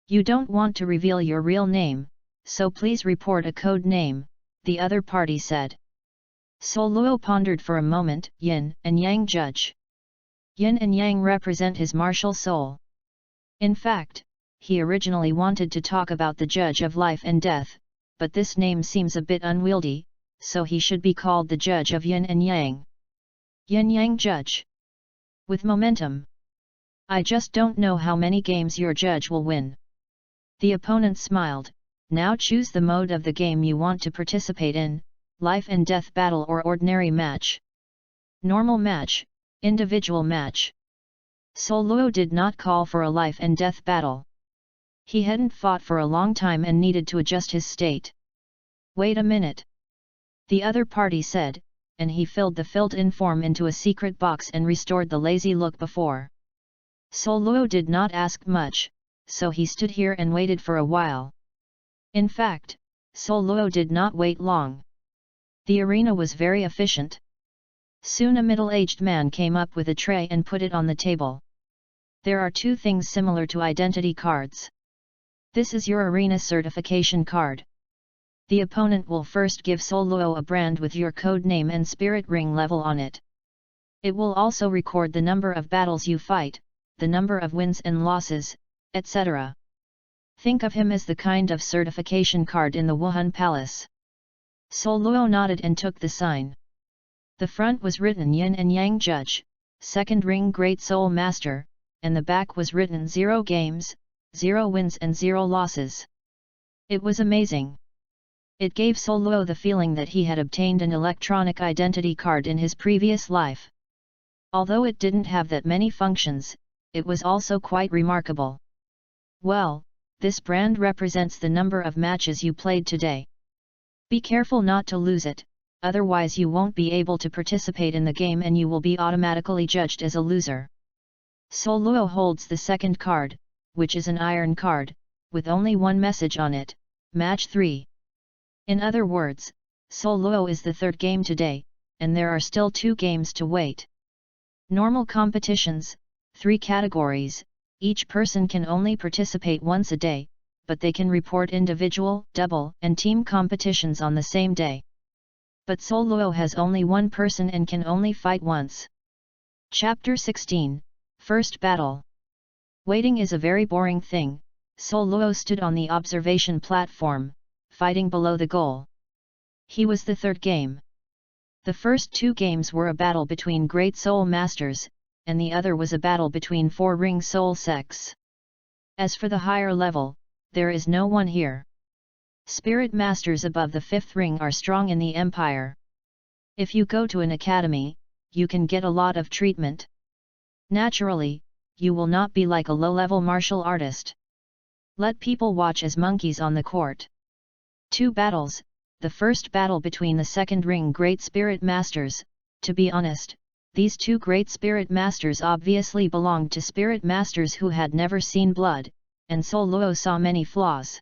You don't want to reveal your real name, so please report a code name, the other party said. Douluos pondered for a moment. Yin and Yang judge. Yin and Yang represent his martial soul. In fact, he originally wanted to talk about the judge of life and death, but this name seems a bit unwieldy, so he should be called the judge of Yin and Yang. Yin Yang judge. With momentum. I just don't know how many games your judge will win. The opponent smiled. Now choose the mode of the game you want to participate in: life and death battle or ordinary match. Normal match, individual match. Douluos did not call for a life and death battle. He hadn't fought for a long time and needed to adjust his state. Wait a minute. The other party said, and he filled the filled-in form into a secret box and restored the lazy look before. Douluos did not ask much, so he stood here and waited for a while. In fact, Douluos did not wait long. The arena was very efficient. Soon a middle-aged man came up with a tray and put it on the table. There are 2 things similar to identity cards. This is your arena certification card. The opponent will first give Douluos a brand with your code name and spirit ring level on it. It will also record the number of battles you fight, the number of wins and losses, etc. Think of him as the kind of certification card in the Wuhan Palace. Douluos nodded and took the sign. The front was written Yin and Yang Judge, Second Ring Great Soul Master, and the back was written 0 games, 0 wins and 0 losses. It was amazing. It gave Douluos the feeling that he had obtained an electronic identity card in his previous life. Although it didn't have that many functions, it was also quite remarkable. Well, this brand represents the number of matches you played today. Be careful not to lose it, otherwise you won't be able to participate in the game and you will be automatically judged as a loser. Douluos holds the second card, which is an iron card, with only one message on it: Match 3. In other words, Douluos is the third game today, and there are still 2 games to wait. Normal competitions, 3 categories, each person can only participate once a day, but they can report individual, double, and team competitions on the same day. But Douluos has only one person and can only fight once. Chapter 16, First Battle. Waiting is a very boring thing. Douluos stood on the observation platform, fighting below the goal. He was the third game. The first 2 games were a battle between Great Soul Masters, and the other was a battle between 4 ring soul sects. As for the higher level, there is no one here. Spirit Masters above the 5th ring are strong in the Empire. If you go to an academy, you can get a lot of treatment. Naturally, you will not be like a low-level martial artist. Let people watch as monkeys on the court. 2 battles, the first battle between the second ring Great Spirit Masters. To be honest, these 2 Great Spirit Masters obviously belonged to Spirit Masters who had never seen blood, and Douluos saw many flaws.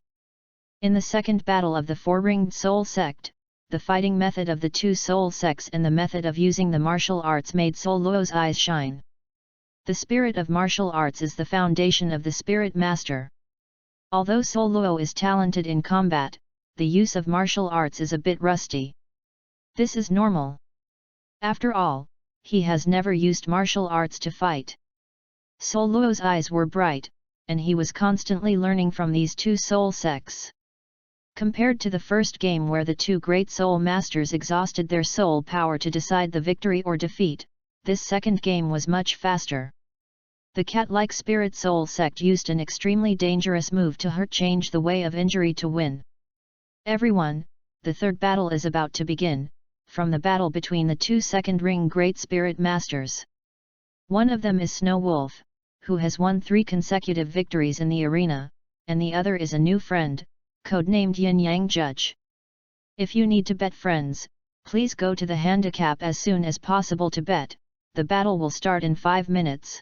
In the second battle of the 4-ringed soul sect, the fighting method of the 2 soul sects and the method of using the martial arts made Douluos' eyes shine. The spirit of martial arts is the foundation of the Spirit Master. Although Douluos is talented in combat, the use of martial arts is a bit rusty. This is normal. After all, he has never used martial arts to fight. Douluos' eyes were bright, and he was constantly learning from these 2 soul sects. Compared to the first game where the 2 great soul masters exhausted their soul power to decide the victory or defeat, this second game was much faster. The cat-like spirit soul sect used an extremely dangerous move to change the way of injury to win. Everyone, the third battle is about to begin, from the battle between the 2 second ring Great Spirit Masters. One of them is Snow Wolf, who has won 3 consecutive victories in the arena, and the other is a new friend, codenamed Yin Yang Judge. If you need to bet friends, please go to the handicap as soon as possible to bet. The battle will start in 5 minutes.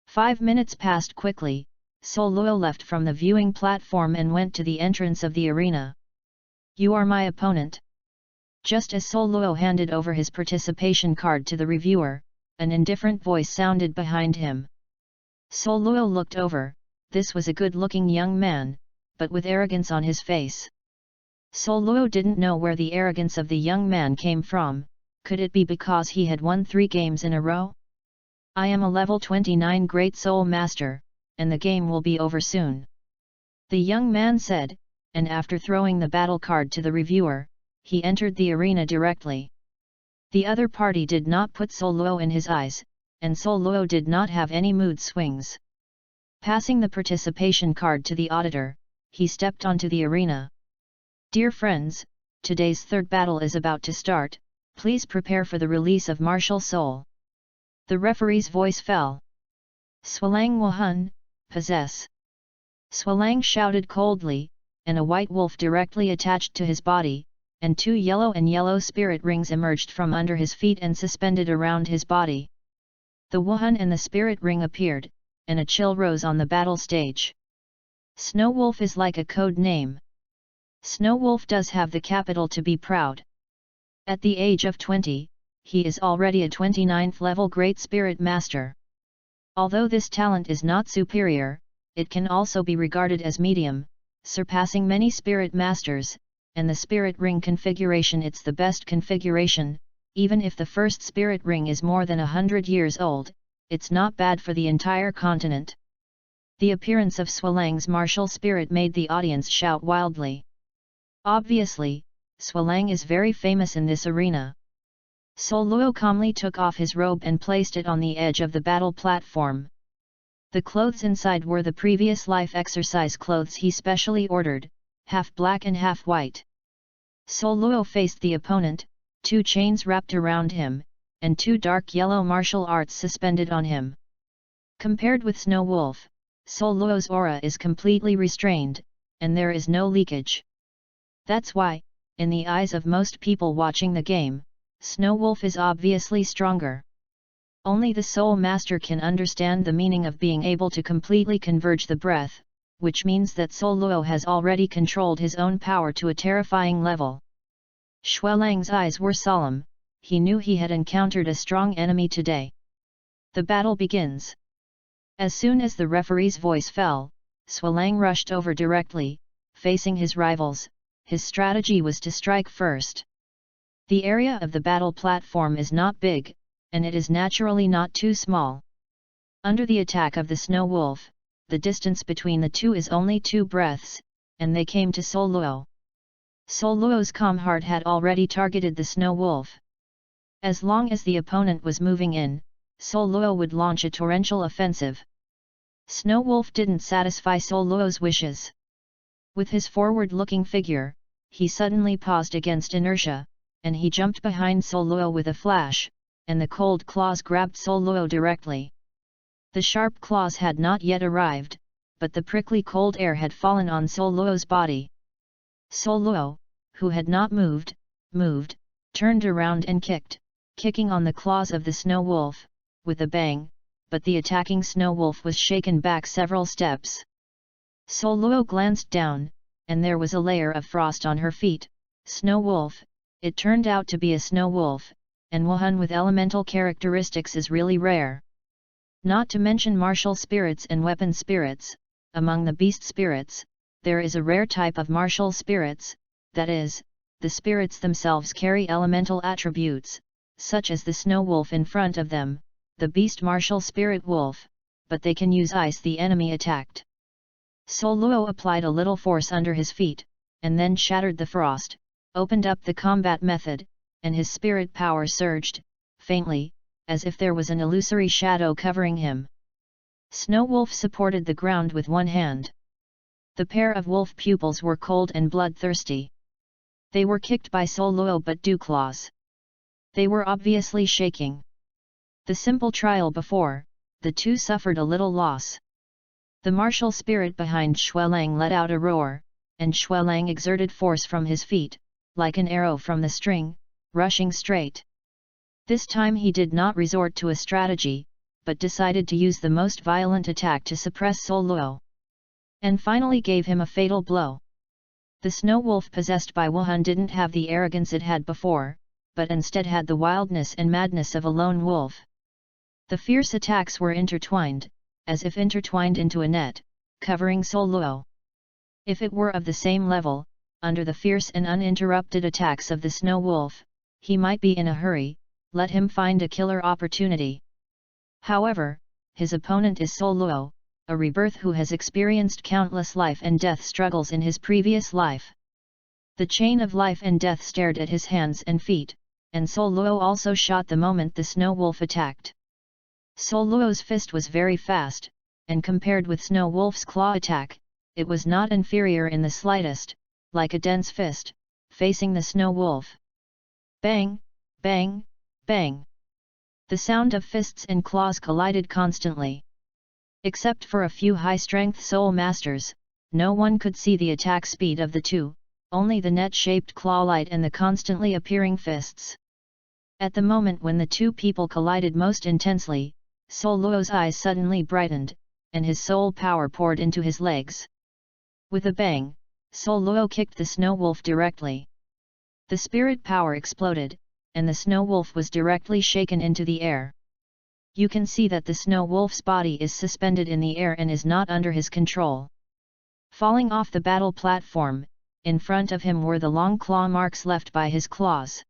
5 minutes passed quickly. Douluos left from the viewing platform and went to the entrance of the arena. You are my opponent. Just as Douluos handed over his participation card to the reviewer, an indifferent voice sounded behind him. Douluos looked over. This was a good-looking young man, but with arrogance on his face. Douluos didn't know where the arrogance of the young man came from. Could it be because he had won 3 games in a row? I am a level 29 Great Soul Master, and the game will be over soon. The young man said, and after throwing the battle card to the reviewer, he entered the arena directly. The other party did not put Douluos in his eyes, and Douluos did not have any mood swings. Passing the participation card to the auditor, he stepped onto the arena. Dear friends, today's third battle is about to start. Please prepare for the release of martial soul. The referee's voice fell. Swalang Wahun, possess. Swalang shouted coldly, and a white wolf directly attached to his body, and 2 yellow spirit rings emerged from under his feet and suspended around his body. The Wahun and the spirit ring appeared, and a chill rose on the battle stage. Snow Wolf is like a code name. Snow Wolf does have the capital to be proud. At the age of 20, he is already a 29th level Great Spirit Master. Although this talent is not superior, it can also be regarded as medium, surpassing many Spirit Masters, and the Spirit Ring configuration it's the best configuration. Even if the first Spirit Ring is more than 100 years old, it's not bad for the entire continent. The appearance of Swalang's martial spirit made the audience shout wildly. Obviously, Swalang is very famous in this arena. Douluos calmly took off his robe and placed it on the edge of the battle platform. The clothes inside were the previous life exercise clothes he specially ordered, half black and half white. Douluos faced the opponent, 2 chains wrapped around him, and 2 dark yellow martial arts suspended on him. Compared with Snow Wolf, Douluos' aura is completely restrained, and there is no leakage. That's why, in the eyes of most people watching the game, Snow Wolf is obviously stronger. Only the Soul Master can understand the meaning of being able to completely converge the breath, which means that Douluos has already controlled his own power to a terrifying level. Shualang's eyes were solemn. He knew he had encountered a strong enemy today. The battle begins. As soon as the referee's voice fell, Swalang rushed over directly, facing his rivals. His strategy was to strike first. The area of the battle platform is not big, and it is naturally not too small. Under the attack of the Snow Wolf, the distance between the 2 is only 2 breaths, and they came to Douluos. Douluos' calm heart had already targeted the Snow Wolf. As long as the opponent was moving in, Douluos would launch a torrential offensive. Snow Wolf didn't satisfy Douluos' wishes. With his forward-looking figure, he suddenly paused against inertia, and he jumped behind Douluos with a flash, and the cold claws grabbed Douluos directly. The sharp claws had not yet arrived, but the prickly cold air had fallen on Douluos' body. Douluos, who had not moved, turned around and kicking on the claws of the snow wolf, with a bang, but the attacking snow wolf was shaken back several steps. Douluos glanced down, and there was a layer of frost on her feet. Snow wolf, it turned out to be a snow wolf, and one with elemental characteristics is really rare. Not to mention martial spirits and weapon spirits, among the beast spirits, there is a rare type of martial spirits, that is, the spirits themselves carry elemental attributes, such as the snow wolf in front of them, the beast martial spirit wolf, but they can use ice the enemy attacked. Douluos applied a little force under his feet, and then shattered the frost, opened up the combat method, and his spirit power surged, faintly, as if there was an illusory shadow covering him. Snow Wolf supported the ground with one hand. The pair of wolf pupils were cold and bloodthirsty. They were kicked by Douluos but Douluos. They were obviously shaking. The simple trial before, the two suffered a little loss. The martial spirit behind Xuelang let out a roar, and Xuelang exerted force from his feet, like an arrow from the string, rushing straight. This time he did not resort to a strategy, but decided to use the most violent attack to suppress Douluos. And finally gave him a fatal blow. The snow wolf possessed by Wuhan didn't have the arrogance it had before, but instead had the wildness and madness of a lone wolf. The fierce attacks were intertwined, as if intertwined into a net, covering Douluos. If it were of the same level, under the fierce and uninterrupted attacks of the snow wolf, he might be in a hurry, let him find a killer opportunity. However, his opponent is Douluos, a rebirth who has experienced countless life and death struggles in his previous life. The chain of life and death stared at his hands and feet, and Douluos also shot the moment the snow wolf attacked. Douluos' fist was very fast, and compared with Snow Wolf's claw attack, it was not inferior in the slightest, like a dense fist, facing the snow wolf. Bang, bang, bang. The sound of fists and claws collided constantly. Except for a few high-strength soul masters, no one could see the attack speed of the two, only the net-shaped claw light and the constantly appearing fists. At the moment when the two people collided most intensely, Douluos' eyes suddenly brightened, and his soul power poured into his legs. With a bang, Douluos kicked the snow wolf directly. The spirit power exploded, and the snow wolf was directly shaken into the air. You can see that the snow wolf's body is suspended in the air and is not under his control. Falling off the battle platform, in front of him were the long claw marks left by his claws.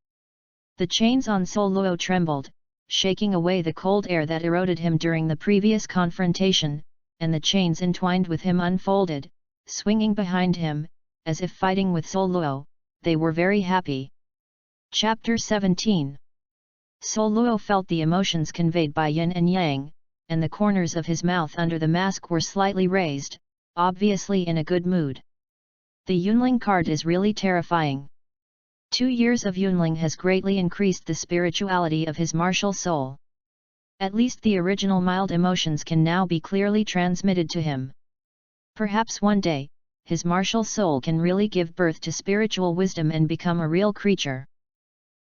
The chains on Douluos trembled, shaking away the cold air that eroded him during the previous confrontation, and the chains entwined with him unfolded, swinging behind him, as if fighting with Douluos. They were very happy. Chapter 17. Douluos felt the emotions conveyed by yin and yang, and the corners of his mouth under the mask were slightly raised, obviously in a good mood. The Yunling card is really terrifying. 2 years of Yunling has greatly increased the spirituality of his martial soul. At least the original mild emotions can now be clearly transmitted to him. Perhaps one day, his martial soul can really give birth to spiritual wisdom and become a real creature.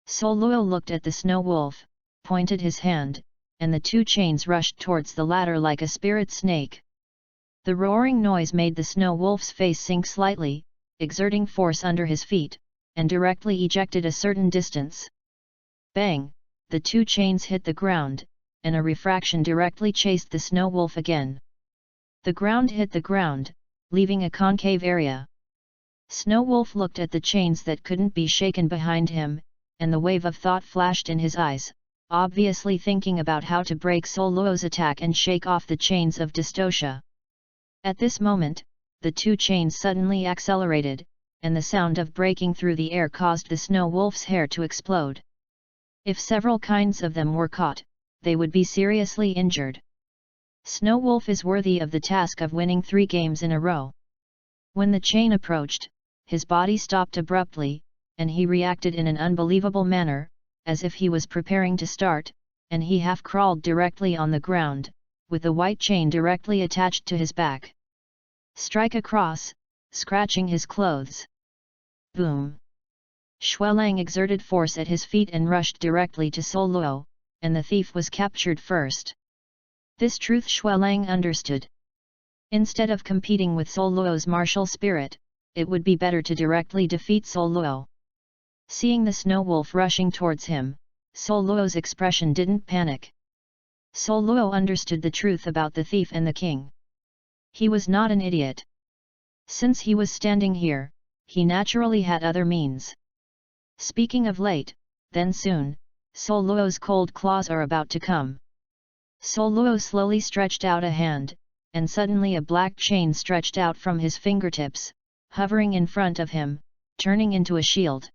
Douluos looked at the snow wolf, pointed his hand, and the two chains rushed towards the latter like a spirit snake. The roaring noise made the snow wolf's face sink slightly, exerting force under his feet, and directly ejected a certain distance. Bang! The two chains hit the ground, and a refraction directly chased the snow wolf again. The ground hit the ground, leaving a concave area. Snow Wolf looked at the chains that couldn't be shaken behind him, and the wave of thought flashed in his eyes, obviously thinking about how to break Douluos' attack and shake off the chains of dystocia. At this moment, the two chains suddenly accelerated, and the sound of breaking through the air caused the snow wolf's hair to explode. If several kinds of them were caught, they would be seriously injured. Snow Wolf is worthy of the task of winning 3 games in a row. When the chain approached, his body stopped abruptly, and he reacted in an unbelievable manner, as if he was preparing to start, and he half crawled directly on the ground, with the white chain directly attached to his back. Strike across, scratching his clothes. Boom! Xuelang exerted force at his feet and rushed directly to Douluos, and the thief was captured first. This truth Xuelang understood. Instead of competing with Douluos' martial spirit, it would be better to directly defeat Douluos. Seeing the snow wolf rushing towards him, Douluos' expression didn't panic. Douluos understood the truth about the thief and the king. He was not an idiot. Since he was standing here, he naturally had other means. Speaking of late, then soon, Douluos' cold claws are about to come. Douluos slowly stretched out a hand, and suddenly a black chain stretched out from his fingertips, hovering in front of him, turning into a shield.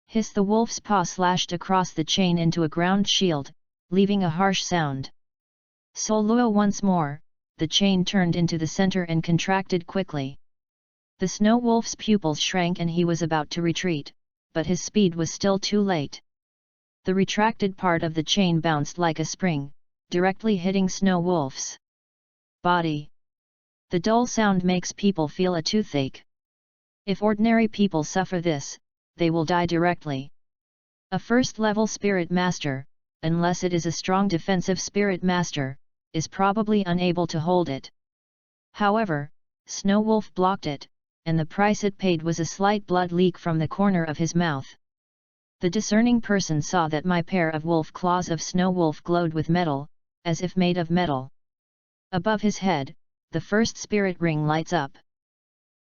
Hiss! The wolf's paw slashed across the chain into a ground shield, leaving a harsh sound. Douluos once more, the chain turned into the center and contracted quickly. The snow wolf's pupils shrank and he was about to retreat, but his speed was still too late. The retracted part of the chain bounced like a spring, directly hitting Snow Wolf's body. The dull sound makes people feel a toothache. If ordinary people suffer this, they will die directly. A first-level spirit master, unless it is a strong defensive spirit master, is probably unable to hold it. However, Snow Wolf blocked it, and the price it paid was a slight blood leak from the corner of his mouth. The discerning person saw that my pair of wolf claws of Snow Wolf glowed with metal, as if made of metal. Above his head, the first spirit ring lights up.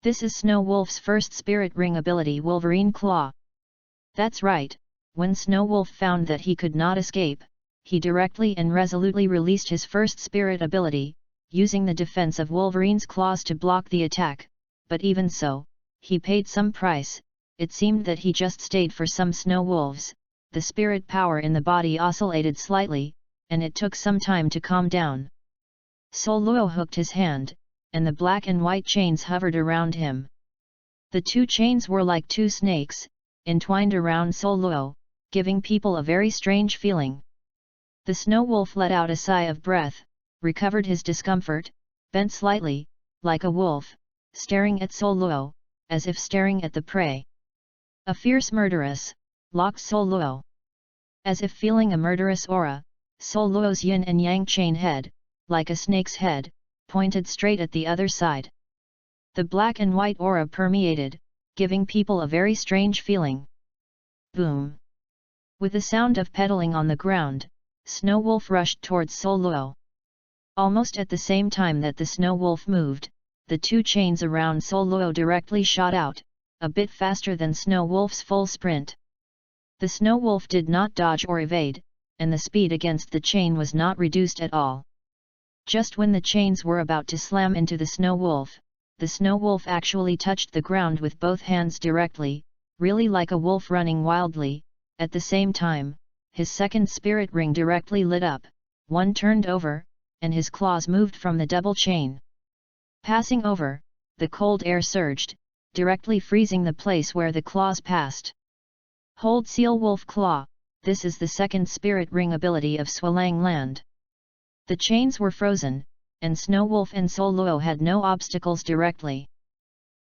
This is Snow Wolf's first spirit ring ability, Wolverine Claw. That's right, when Snow Wolf found that he could not escape, he directly and resolutely released his first spirit ability, using the defense of Wolverine's claws to block the attack, but even so, he paid some price. It seemed that he just stayed for some snow wolves. The spirit power in the body oscillated slightly, and it took some time to calm down. Douluos hooked his hand, and the black and white chains hovered around him. The two chains were like two snakes, entwined around Douluos, giving people a very strange feeling. The snow wolf let out a sigh of breath, recovered his discomfort, bent slightly, like a wolf, staring at Douluos, as if staring at the prey. A fierce murderous, locked Douluos. As if feeling a murderous aura, Douluos' yin and yang chain head, like a snake's head, pointed straight at the other side. The black and white aura permeated, giving people a very strange feeling. Boom! With the sound of pedaling on the ground, Snow Wolf rushed towards Douluos. Almost at the same time that the Snow Wolf moved, the two chains around Douluos directly shot out, a bit faster than Snow Wolf's full sprint. The Snow Wolf did not dodge or evade, and the speed against the chain was not reduced at all. Just when the chains were about to slam into the Snow Wolf actually touched the ground with both hands directly, really like a wolf running wildly. At the same time, his second spirit ring directly lit up, one turned over, and his claws moved from the double chain. Passing over, the cold air surged, directly freezing the place where the claws passed. Hold Seal Wolf Claw, this is the second spirit ring ability of Xuelang Land. The chains were frozen, and Snow Wolf and Douluos had no obstacles directly.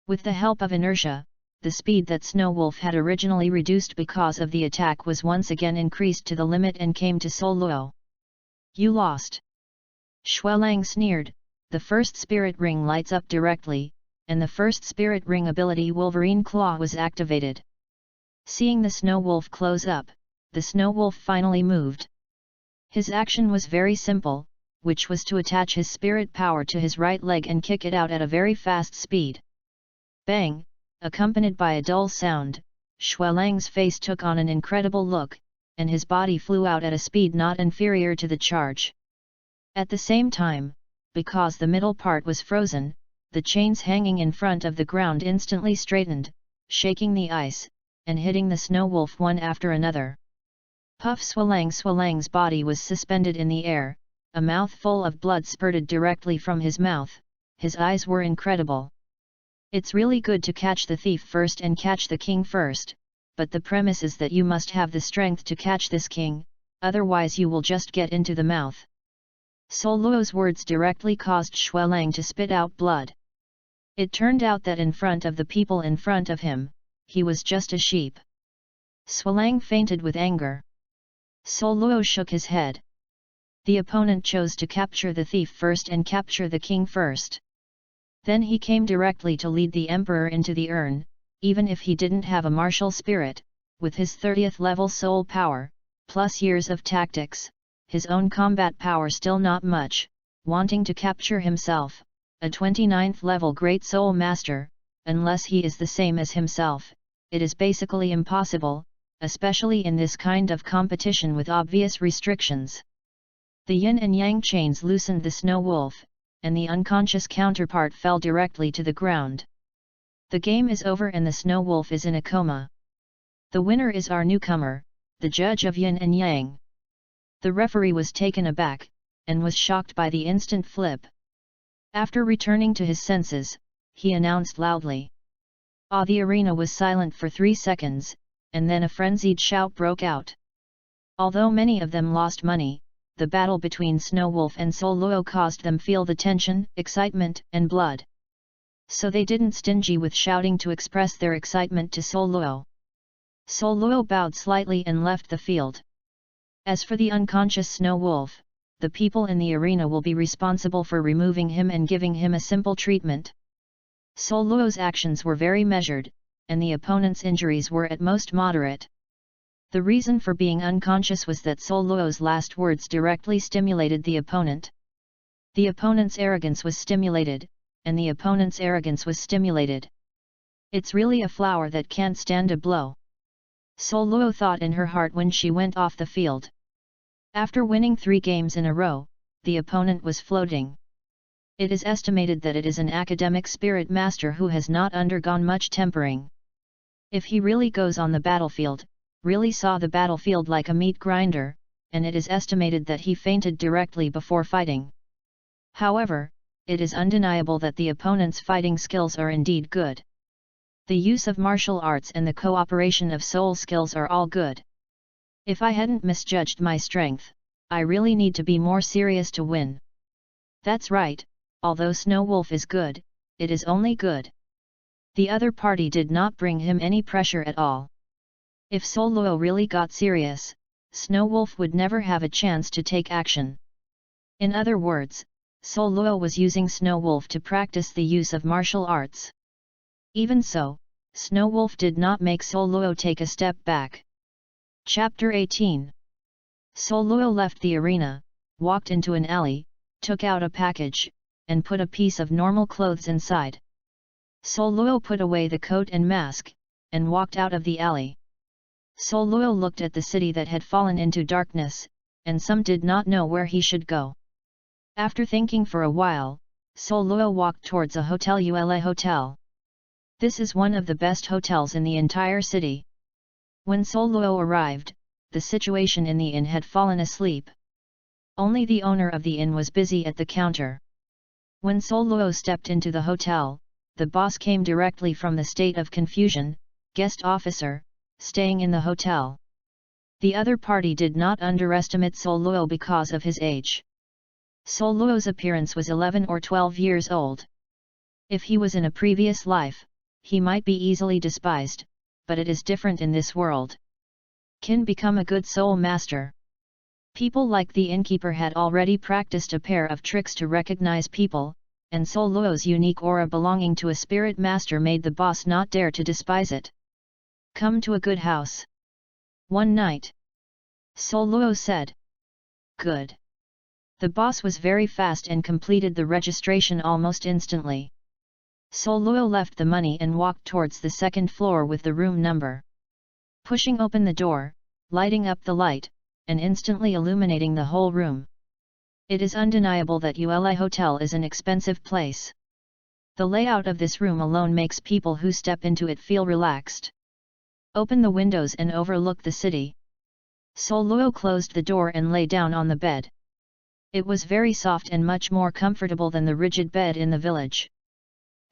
With the help of inertia, the speed that Snow Wolf had originally reduced because of the attack was once again increased to the limit and came to Douluos. You lost. Xuelang sneered. The first spirit ring lights up directly, and the first spirit ring ability Wolverine Claw was activated. Seeing the Snow Wolf close up, the Snow Wolf finally moved. His action was very simple, which was to attach his spirit power to his right leg and kick it out at a very fast speed. Bang! Accompanied by a dull sound, Xuelang's face took on an incredible look, and his body flew out at a speed not inferior to the charge. At the same time, because the middle part was frozen, the chains hanging in front of the ground instantly straightened, shaking the ice, and hitting the Snow Wolf one after another. Puff! Xuelang's body was suspended in the air, a mouthful of blood spurted directly from his mouth, his eyes were incredible. It's really good to catch the thief first and catch the king first, but the premise is that you must have the strength to catch this king, otherwise you will just get into the mouth. Douluos' words directly caused Xuelang to spit out blood. It turned out that in front of the people in front of him, he was just a sheep. Xuelang fainted with anger. Douluos shook his head. The opponent chose to capture the thief first and capture the king first. Then he came directly to lead the emperor into the urn, even if he didn't have a martial spirit, with his 30th level soul power, plus years of tactics, his own combat power still not much, wanting to capture himself, a 29th level great soul master, unless he is the same as himself, it is basically impossible, especially in this kind of competition with obvious restrictions. The yin and yang chains loosened the snow wolf, and the unconscious counterpart fell directly to the ground. The game is over and the snow wolf is in a coma. The winner is our newcomer, the judge of yin and yang. The referee was taken aback, and was shocked by the instant flip. After returning to his senses, he announced loudly. The arena was silent for 3 seconds, and then a frenzied shout broke out. Although many of them lost money, the battle between Snow Wolf and Douluos caused them feel the tension, excitement, and blood. So they didn't stingy with shouting to express their excitement to Douluos. Douluos bowed slightly and left the field. As for the unconscious Snow Wolf, the people in the arena will be responsible for removing him and giving him a simple treatment. Douluos' actions were very measured, and the opponent's injuries were at most moderate. The reason for being unconscious was that Douluos' last words directly stimulated the opponent. The opponent's arrogance was stimulated, and the opponent's arrogance was stimulated. It's really a flower that can't stand a blow. Douluos thought in her heart when she went off the field. After winning 3 games in a row, the opponent was floating. It is estimated that it is an academic spirit master who has not undergone much tempering. If he really goes on the battlefield, really saw the battlefield like a meat grinder, and it is estimated that he fainted directly before fighting. However, it is undeniable that the opponent's fighting skills are indeed good. The use of martial arts and the cooperation of soul skills are all good. If I hadn't misjudged my strength, I really need to be more serious to win. That's right, although Snow Wolf is good, it is only good. The other party did not bring him any pressure at all. If Douluos really got serious, Snow Wolf would never have a chance to take action. In other words, Douluos was using Snow Wolf to practice the use of martial arts. Even so, Snow Wolf did not make Douluos take a step back. Chapter 18. Douluos left the arena, walked into an alley, took out a package, and put a piece of normal clothes inside. Douluos put away the coat and mask, and walked out of the alley. Douluos looked at the city that had fallen into darkness, and some did not know where he should go. After thinking for a while, Douluos walked towards a hotel, Ula Hotel. This is one of the best hotels in the entire city. When Douluos arrived, the situation in the inn had fallen asleep. Only the owner of the inn was busy at the counter. When Douluos stepped into the hotel, the boss came directly from the state of confusion, guest officer, staying in the hotel. The other party did not underestimate Douluos because of his age. Douluos' appearance was 11 or 12 years old. If he was in a previous life, he might be easily despised, but it is different in this world. Can become a good soul master. People like the innkeeper had already practiced a pair of tricks to recognize people, and Douluos' unique aura belonging to a spirit master made the boss not dare to despise it. Come to a good house. One night. Douluos said. Good. The boss was very fast and completed the registration almost instantly. Douluos left the money and walked towards the second floor with the room number. Pushing open the door, lighting up the light, and instantly illuminating the whole room. It is undeniable that Ula Hotel is an expensive place. The layout of this room alone makes people who step into it feel relaxed. Open the windows and overlook the city. Douluos closed the door and lay down on the bed. It was very soft and much more comfortable than the rigid bed in the village.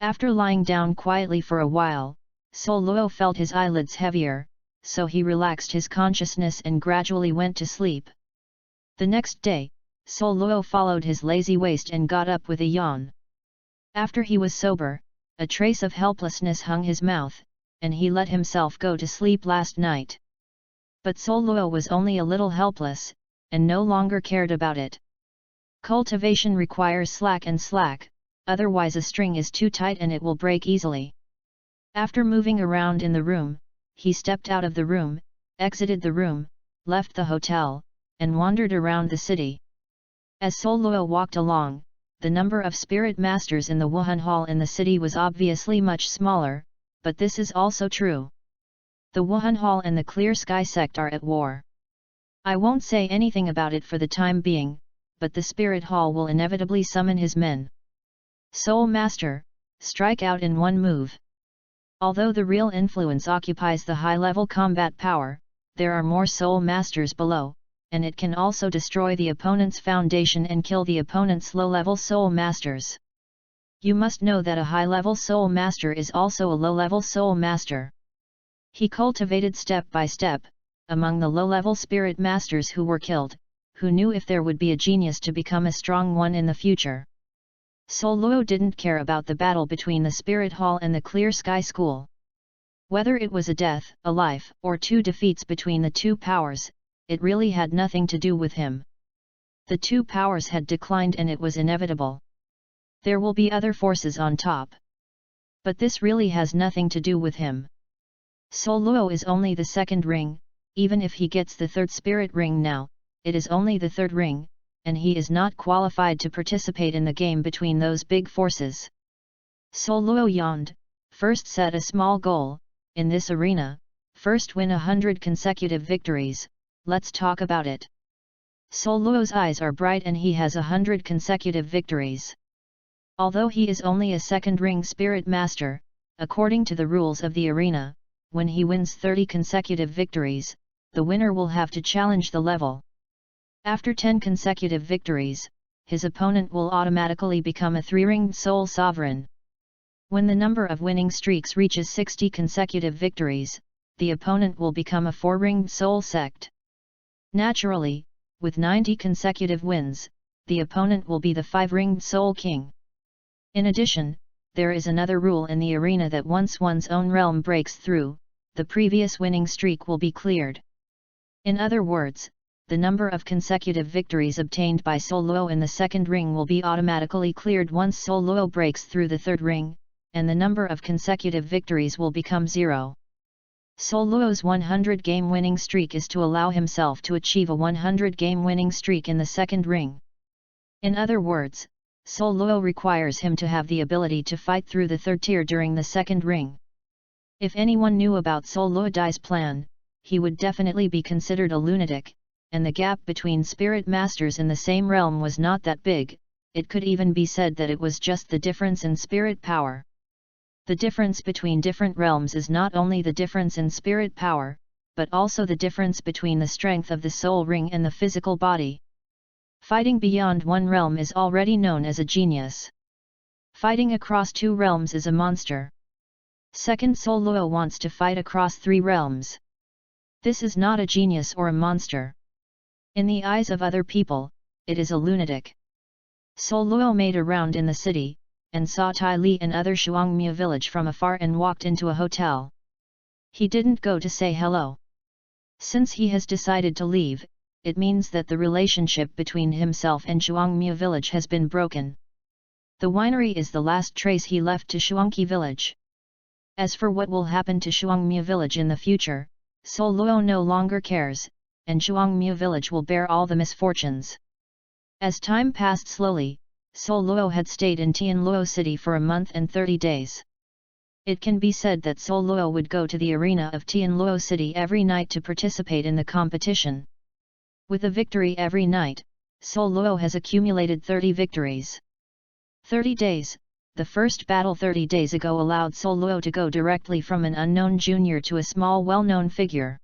After lying down quietly for a while, Douluos felt his eyelids heavier, so he relaxed his consciousness and gradually went to sleep. The next day, Douluos followed his lazy waist and got up with a yawn. After he was sober, a trace of helplessness hung his mouth, and he let himself go to sleep last night. But Douluos was only a little helpless, and no longer cared about it. Cultivation requires slack, otherwise a string is too tight and it will break easily. After moving around in the room, he stepped out of the room, exited the room, left the hotel, and wandered around the city. As Douluos walked along, the number of spirit masters in the Wuhan Hall in the city was obviously much smaller, but this is also true. The Wuhan Hall and the Clear Sky sect are at war. I won't say anything about it for the time being, but the Spirit Hall will inevitably summon his men. Soul Master, strike out in one move. Although the real influence occupies the high-level combat power, there are more Soul Masters below, and it can also destroy the opponent's foundation and kill the opponent's low-level Soul Masters. You must know that a high-level Soul Master is also a low-level Soul Master. He cultivated step by step, among the low-level Spirit Masters who were killed, who knew if there would be a genius to become a strong one in the future. Douluos didn't care about the battle between the Spirit Hall and the Clear Sky School. Whether it was a death, a life, or two defeats between the two powers, it really had nothing to do with him. The two powers had declined and it was inevitable. There will be other forces on top. But this really has nothing to do with him. Douluos is only the second ring, even if he gets the third spirit ring now, it is only the third ring, and he is not qualified to participate in the game between those big forces. Douluos yawned. First set a small goal, in this arena, first win 100 consecutive victories, let's talk about it. Douluos' eyes are bright and he has 100 consecutive victories. Although he is only a second ring spirit master, according to the rules of the arena, when he wins 30 consecutive victories, the winner will have to challenge the level. After 10 consecutive victories, his opponent will automatically become a 3-ringed Soul Sovereign. When the number of winning streaks reaches 60 consecutive victories, the opponent will become a 4-ringed Soul Sect. Naturally, with 90 consecutive wins, the opponent will be the 5-ringed Soul King. In addition, there is another rule in the arena that once one's own realm breaks through, the previous winning streak will be cleared. In other words, the number of consecutive victories obtained by Douluos in the second ring will be automatically cleared once Douluos breaks through the third ring, and the number of consecutive victories will become 0. Douluos' 100-game winning streak is to allow himself to achieve a 100-game winning streak in the second ring. In other words, Douluos requires him to have the ability to fight through the third tier during the second ring. If anyone knew about Douluos' plan, he would definitely be considered a lunatic, and the gap between spirit masters in the same realm was not that big, it could even be said that it was just the difference in spirit power. The difference between different realms is not only the difference in spirit power, but also the difference between the strength of the soul ring and the physical body. Fighting beyond one realm is already known as a genius. Fighting across 2 realms is a monster. Second, Douluos wants to fight across 3 realms. This is not a genius or a monster. In the eyes of other people, it is a lunatic. Douluos made a round in the city, and saw Tai Li and other Shuangmia village from afar and walked into a hotel. He didn't go to say hello. Since he has decided to leave, it means that the relationship between himself and Shuangmia village has been broken. The winery is the last trace he left to Shuangqi village. As for what will happen to Shuangmia village in the future, Douluos no longer cares, and Shuangmia village will bear all the misfortunes. As time passed slowly, Douluos had stayed in Tianluo city for a month and 30 days. It can be said that Douluos would go to the arena of Tianluo city every night to participate in the competition. With a victory every night, Douluos has accumulated 30 victories. 30 days, the first battle 30 days ago allowed Douluos to go directly from an unknown junior to a small well-known figure.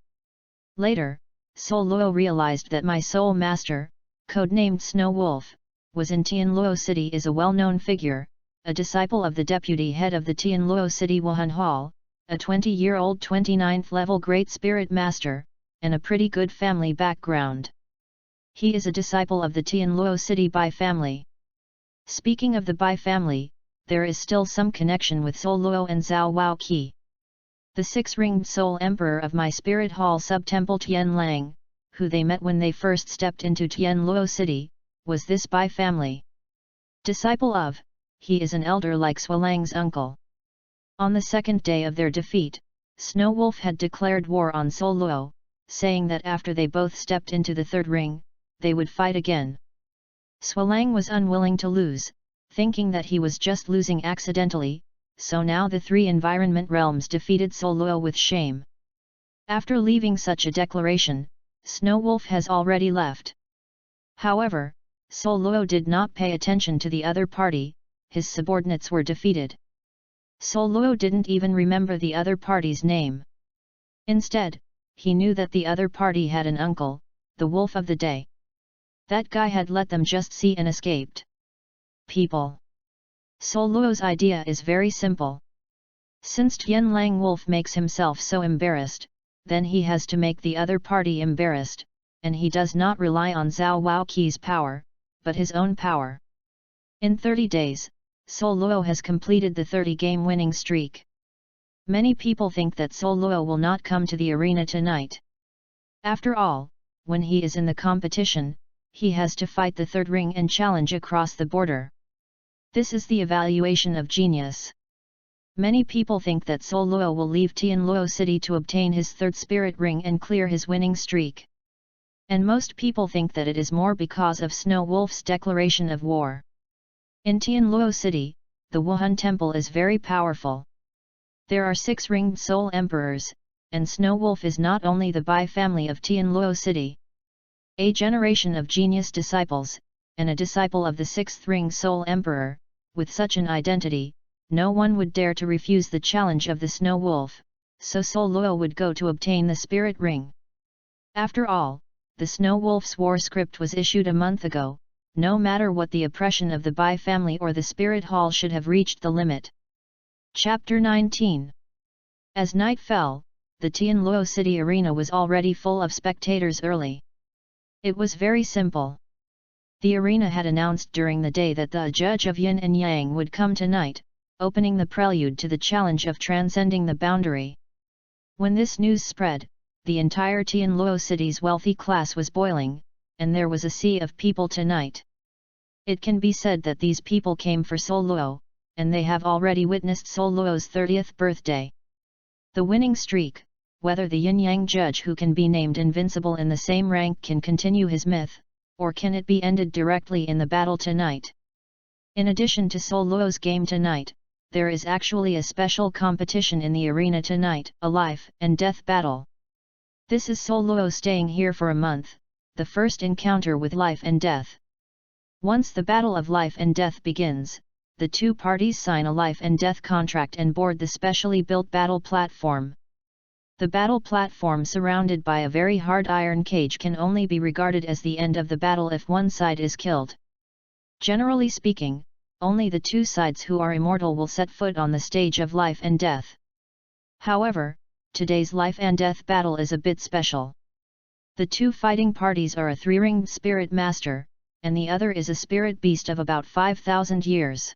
Later, Douluos realized that my soul master, codenamed Snow Wolf, was in Tianluo city is a well-known figure, a disciple of the deputy head of the Tianluo city Wuhan Hall, a 20-year-old 29th level Great Spirit Master, and a pretty good family background. He is a disciple of the Tianluo City Bai family. Speaking of the Bai family, there is still some connection with Soul Luo and Zhao Wao Qi. The six-ringed Soul Emperor of my Spirit Hall Sub-Temple Tian Lang, who they met when they first stepped into Tianluo City, was this Bai family. Disciple of, he is an elder like Swalang's uncle. On the second day of their defeat, Snow Wolf had declared war on Soul Luo, saying that after they both stepped into the third ring, they would fight again. Swalang was unwilling to lose, thinking that he was just losing accidentally, so now the three environment realms defeated Soul Luo with shame. After leaving such a declaration, Snow Wolf has already left. However, Soul Luo did not pay attention to the other party, his subordinates were defeated. Soul Luo didn't even remember the other party's name. Instead, he knew that the other party had an uncle, the Wolf of the Day. That guy had let them just see and escaped. People. Soul Luo's idea is very simple. Since Tian Lang Wolf makes himself so embarrassed, then he has to make the other party embarrassed, and he does not rely on Zhao Wao Qi's power, but his own power. In 30 days, Soul Luo has completed the 30-game winning streak. Many people think that Soul Luo will not come to the arena tonight. After all, when he is in the competition, he has to fight the third ring and challenge across the border. This is the evaluation of genius. Many people think that Soul Luo will leave Tianluo City to obtain his third spirit ring and clear his winning streak. And most people think that it is more because of Snow Wolf's declaration of war. In Tianluo City, the Wuhan Temple is very powerful. There are 6 ringed Soul Emperors, and Snow Wolf is not only the Bai family of Tianluo City. A generation of genius disciples, and a disciple of the 6th ring Soul Emperor, with such an identity, no one would dare to refuse the challenge of the Snow Wolf, so Soul Luo would go to obtain the spirit ring. After all, the Snow Wolf's war script was issued a month ago. No matter what, the oppression of the Bai family or the Spirit Hall should have reached the limit. Chapter 19. As night fell, the Tianluo City arena was already full of spectators early. It was very simple. The arena had announced during the day that the judge of Yin and Yang would come tonight, opening the prelude to the challenge of transcending the boundary. When this news spread, the entire Tianluo City's wealthy class was boiling, and there was a sea of people tonight. It can be said that these people came for Soul Luo, and they have already witnessed Soul Luo's 30th birthday. The winning streak, whether the yin-yang judge who can be named invincible in the same rank can continue his myth, or can it be ended directly in the battle tonight. In addition to Soul Luo's game tonight, there is actually a special competition in the arena tonight, a life and death battle. This is Soul Luo staying here for a month, the first encounter with life and death. Once the battle of life and death begins, the two parties sign a life and death contract and board the specially built battle platform. The battle platform, surrounded by a very hard iron cage, can only be regarded as the end of the battle if one side is killed. Generally speaking, only the two sides who are immortal will set foot on the stage of life and death. However, today's life and death battle is a bit special. The two fighting parties are a 3-ringed spirit master, and the other is a spirit beast of about 5,000 years.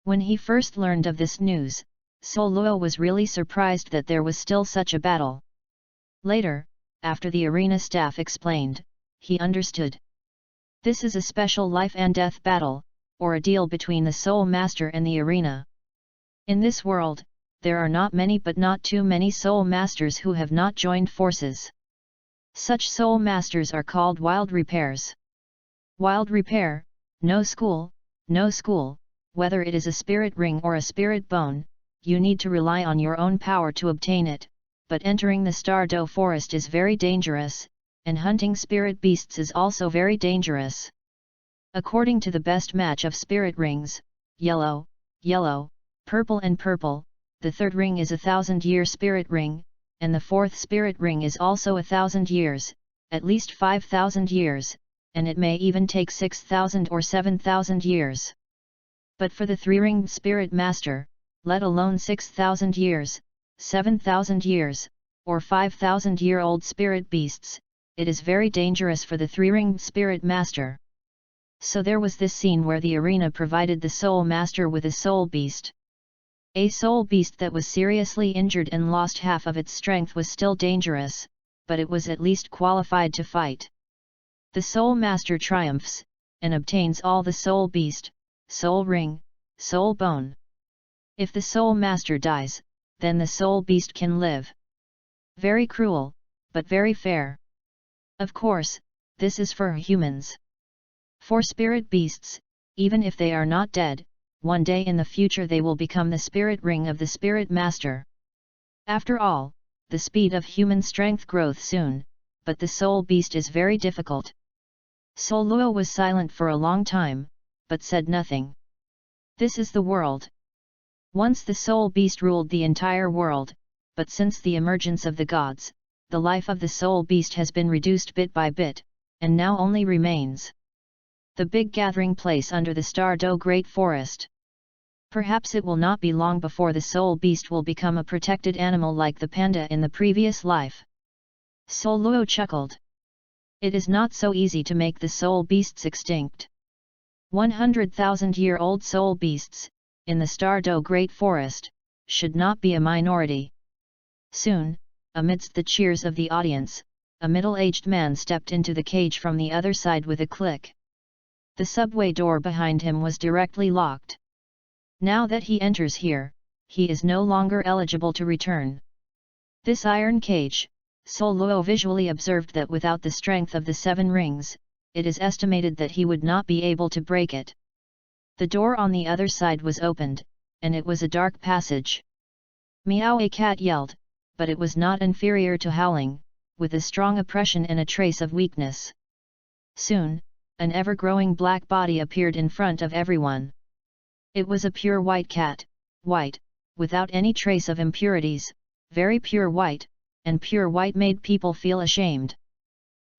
When he first learned of this news, Soul Luo was really surprised that there was still such a battle. Later, after the arena staff explained, he understood. This is a special life and death battle, or a deal between the Soul Master and the arena. In this world, there are not many but not too many Soul Masters who have not joined forces. Such Soul Masters are called Wild Repairs. Wild Repair, no school, whether it is a spirit ring or a spirit bone, you need to rely on your own power to obtain it, but entering the Stardo forest is very dangerous, and hunting spirit beasts is also very dangerous. According to the best match of spirit rings, yellow, purple and purple, the third ring is 1,000-year spirit ring, and the fourth spirit ring is also 1,000 years, at least 5,000 years, and it may even take 6,000 or 7,000 years. But for the 3-ringed spirit master, let alone 6,000 years, 7,000 years, or 5,000-year-old spirit beasts, it is very dangerous for the three-ringed spirit master. So there was this scene where the arena provided the soul master with a soul beast. A soul beast that was seriously injured and lost half of its strength was still dangerous, but it was at least qualified to fight. The soul master triumphs, and obtains all the soul beast, soul ring, soul bone. If the soul master dies, then the soul beast can live. Very cruel, but very fair. Of course, this is for humans. For spirit beasts, even if they are not dead, one day in the future they will become the spirit ring of the spirit master. After all, the speed of human strength growth soon, but the soul beast is very difficult. Douluos was silent for a long time, but said nothing. This is the world. Once the soul beast ruled the entire world, but since the emergence of the gods, the life of the soul beast has been reduced bit by bit, and now only remains the big gathering place under the Stardo Great Forest. Perhaps it will not be long before the soul beast will become a protected animal like the panda in the previous life. Douluos chuckled. It is not so easy to make the soul beasts extinct. 100,000-year-old soul beasts, in the Stardo Great Forest, should not be a minority. Soon, amidst the cheers of the audience, a middle-aged man stepped into the cage from the other side with a click. The subway door behind him was directly locked. Now that he enters here, he is no longer eligible to return. This iron cage, Douluos visually observed that without the strength of the 7 rings, it is estimated that he would not be able to break it. The door on the other side was opened, and it was a dark passage. Meow, a cat yelled, but it was not inferior to howling, with a strong oppression and a trace of weakness. Soon, an ever-growing black body appeared in front of everyone. It was a pure white cat, white, without any trace of impurities, very pure white, and pure white made people feel ashamed.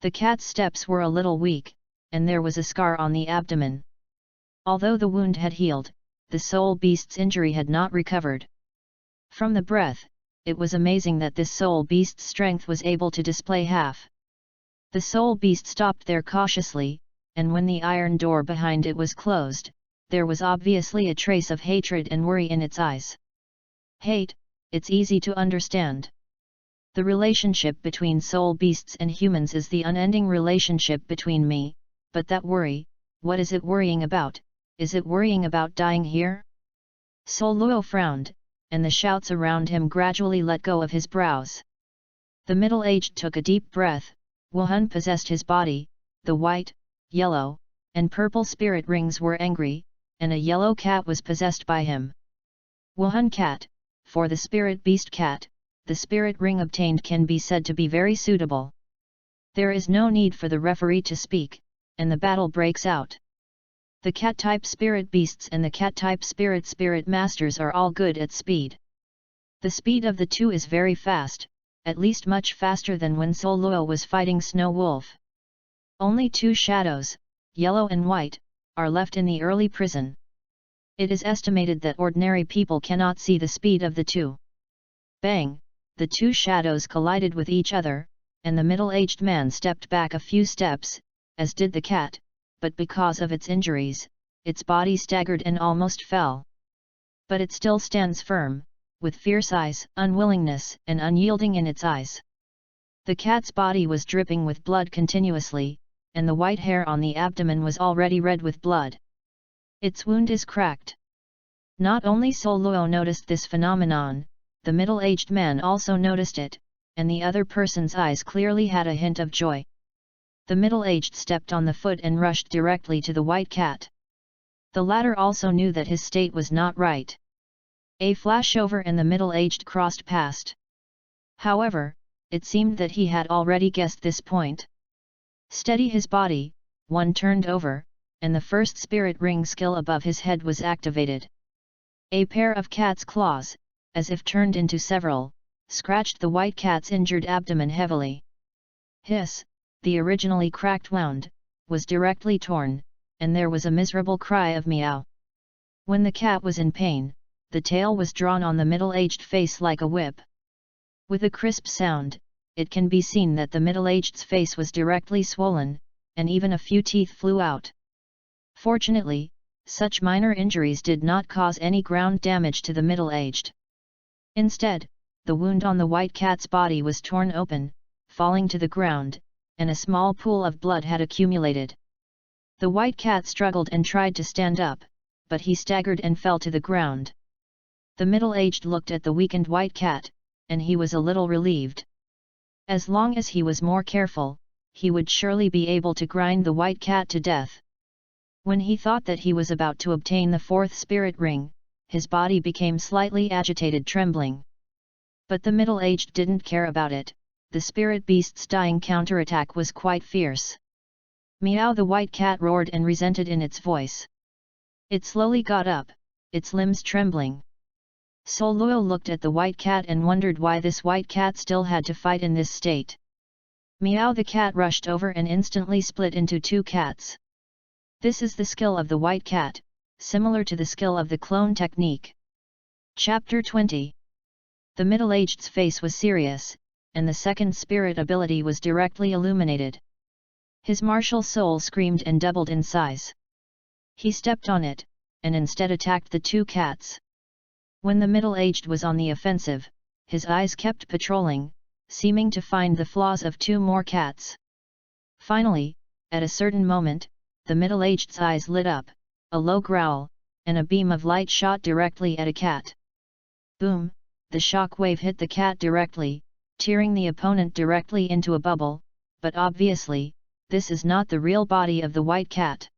The cat's steps were a little weak, and there was a scar on the abdomen. Although the wound had healed, the soul beast's injury had not recovered. From the breath, it was amazing that this soul beast's strength was able to display half. The soul beast stopped there cautiously, and when the iron door behind it was closed, there was obviously a trace of hatred and worry in its eyes. Hate, it's easy to understand. The relationship between soul beasts and humans is the unending relationship between me, but that worry, what is it worrying about? Is it worrying about dying here? Douluos frowned, and the shouts around him gradually let go of his brows. The middle-aged took a deep breath. Wuhan possessed his body. The white, yellow, and purple spirit rings were angry, and a yellow cat was possessed by him. Wuhan cat, for the spirit beast cat, the spirit ring obtained can be said to be very suitable. There is no need for the referee to speak, and the battle breaks out. The cat-type spirit beasts and the cat-type spirit masters are all good at speed. The speed of the two is very fast, at least much faster than when Douluos was fighting Snow Wolf. Only 2 shadows, yellow and white, are left in the early prison. It is estimated that ordinary people cannot see the speed of the two. Bang! The 2 shadows collided with each other, and the middle-aged man stepped back a few steps, as did the cat, but because of its injuries, its body staggered and almost fell. But it still stands firm, with fierce eyes, unwillingness, and unyielding in its eyes. The cat's body was dripping with blood continuously, and the white hair on the abdomen was already red with blood. Its wound is cracked. Not only Douluos noticed this phenomenon, the middle-aged man also noticed it, and the other person's eyes clearly had a hint of joy. The middle-aged stepped on the foot and rushed directly to the white cat. The latter also knew that his state was not right. A flashover and the middle-aged crossed past. However, it seemed that he had already guessed this point. Steady his body, one turned over, and the first spirit ring skill above his head was activated. A pair of cat's claws, as if turned into several, scratched the white cat's injured abdomen heavily. Hiss! The originally cracked wound was directly torn, and there was a miserable cry of meow. When the cat was in pain, the tail was drawn on the middle-aged face like a whip. With a crisp sound, it can be seen that the middle-aged's face was directly swollen, and even a few teeth flew out. Fortunately, such minor injuries did not cause any ground damage to the middle-aged. Instead, the wound on the white cat's body was torn open, falling to the ground, and a small pool of blood had accumulated. The white cat struggled and tried to stand up, but he staggered and fell to the ground. The middle-aged looked at the weakened white cat, and he was a little relieved. As long as he was more careful, he would surely be able to grind the white cat to death. When he thought that he was about to obtain the fourth spirit ring, his body became slightly agitated, trembling. But the middle-aged didn't care about it. The spirit beast's dying counterattack was quite fierce. Meow, the white cat roared and resented in its voice. It slowly got up, its limbs trembling. Douluos looked at the white cat and wondered why this white cat still had to fight in this state. Meow, the cat rushed over and instantly split into two cats. This is the skill of the white cat, similar to the skill of the clone technique. Chapter 20. The middle-aged's face was serious, and the second spirit ability was directly illuminated. His martial soul screamed and doubled in size. He stepped on it, and instead attacked the two cats. When the middle-aged was on the offensive, his eyes kept patrolling, seeming to find the flaws of two more cats. Finally, at a certain moment, the middle-aged's eyes lit up, a low growl, and a beam of light shot directly at a cat. Boom! The shock wave hit the cat directly, tearing the opponent directly into a bubble, but obviously, this is not the real body of the white cat.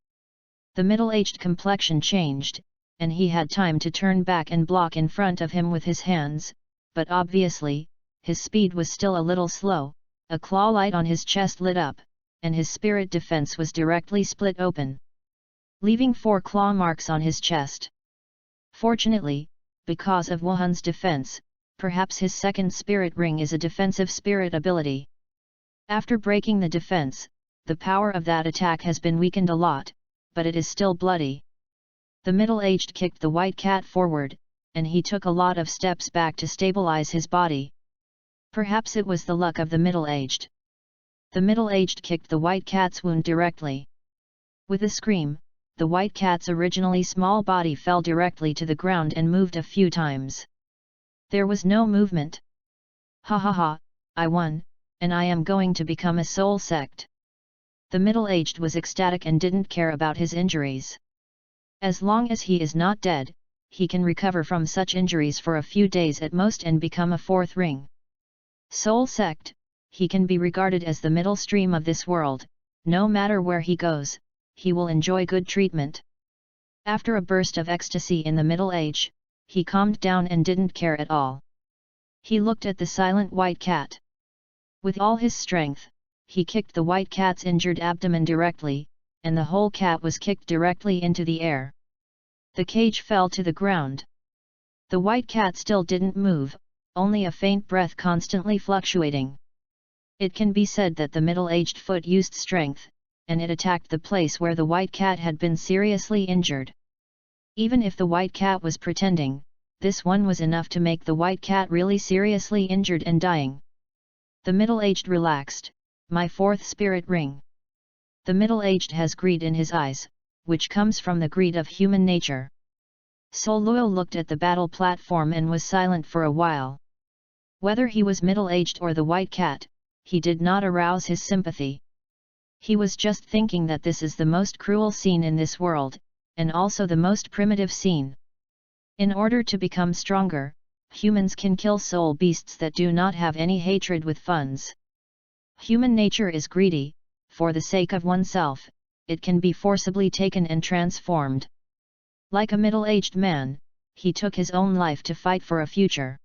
The middle-aged complexion changed, and he had time to turn back and block in front of him with his hands, but obviously, his speed was still a little slow. A claw light on his chest lit up, and his spirit defense was directly split open, leaving 4 claw marks on his chest. Fortunately, because of Wuhan's defense, perhaps his second spirit ring is a defensive spirit ability. After breaking the defense, the power of that attack has been weakened a lot, but it is still bloody. The middle-aged kicked the white cat forward, and he took a lot of steps back to stabilize his body. Perhaps it was the luck of the middle-aged. The middle-aged kicked the white cat's wound directly. With a scream, the white cat's originally small body fell directly to the ground and moved a few times. There was no movement. Ha ha ha, I won, and I am going to become a soul sect. The middle-aged was ecstatic and didn't care about his injuries. As long as he is not dead, he can recover from such injuries for a few days at most and become a fourth ring. Soul sect, he can be regarded as the middle stream of this world. No matter where he goes, he will enjoy good treatment. After a burst of ecstasy in the middle age, he calmed down and didn't care at all. He looked at the silent white cat. With all his strength, he kicked the white cat's injured abdomen directly, and the whole cat was kicked directly into the air. The cage fell to the ground. The white cat still didn't move, only a faint breath constantly fluctuating. It can be said that the middle-aged foot used strength, and it attacked the place where the white cat had been seriously injured. Even if the white cat was pretending, this one was enough to make the white cat really seriously injured and dying. The middle-aged relaxed. My fourth spirit ring. The middle-aged has greed in his eyes, which comes from the greed of human nature. Douluos looked at the battle platform and was silent for a while. Whether he was middle-aged or the white cat, he did not arouse his sympathy. He was just thinking that this is the most cruel scene in this world, and also the most primitive scene. In order to become stronger, humans can kill soul beasts that do not have any hatred with funds. Human nature is greedy. For the sake of oneself, it can be forcibly taken and transformed. Like a middle-aged man, he took his own life to fight for a future.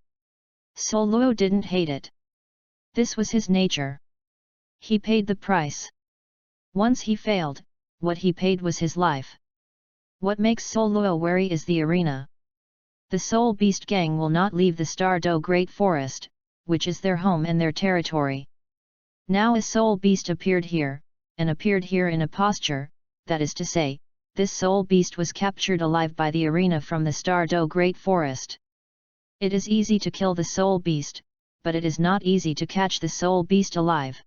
Douluos didn't hate it. This was his nature. He paid the price. Once he failed, what he paid was his life. What makes Douluos wary is the arena. The Soul Beast Gang will not leave the Stardew Great Forest, which is their home and their territory. Now a soul beast appeared here in a posture, that is to say, this soul beast was captured alive by the arena from the Stardew Great Forest. It is easy to kill the soul beast, but it is not easy to catch the soul beast alive.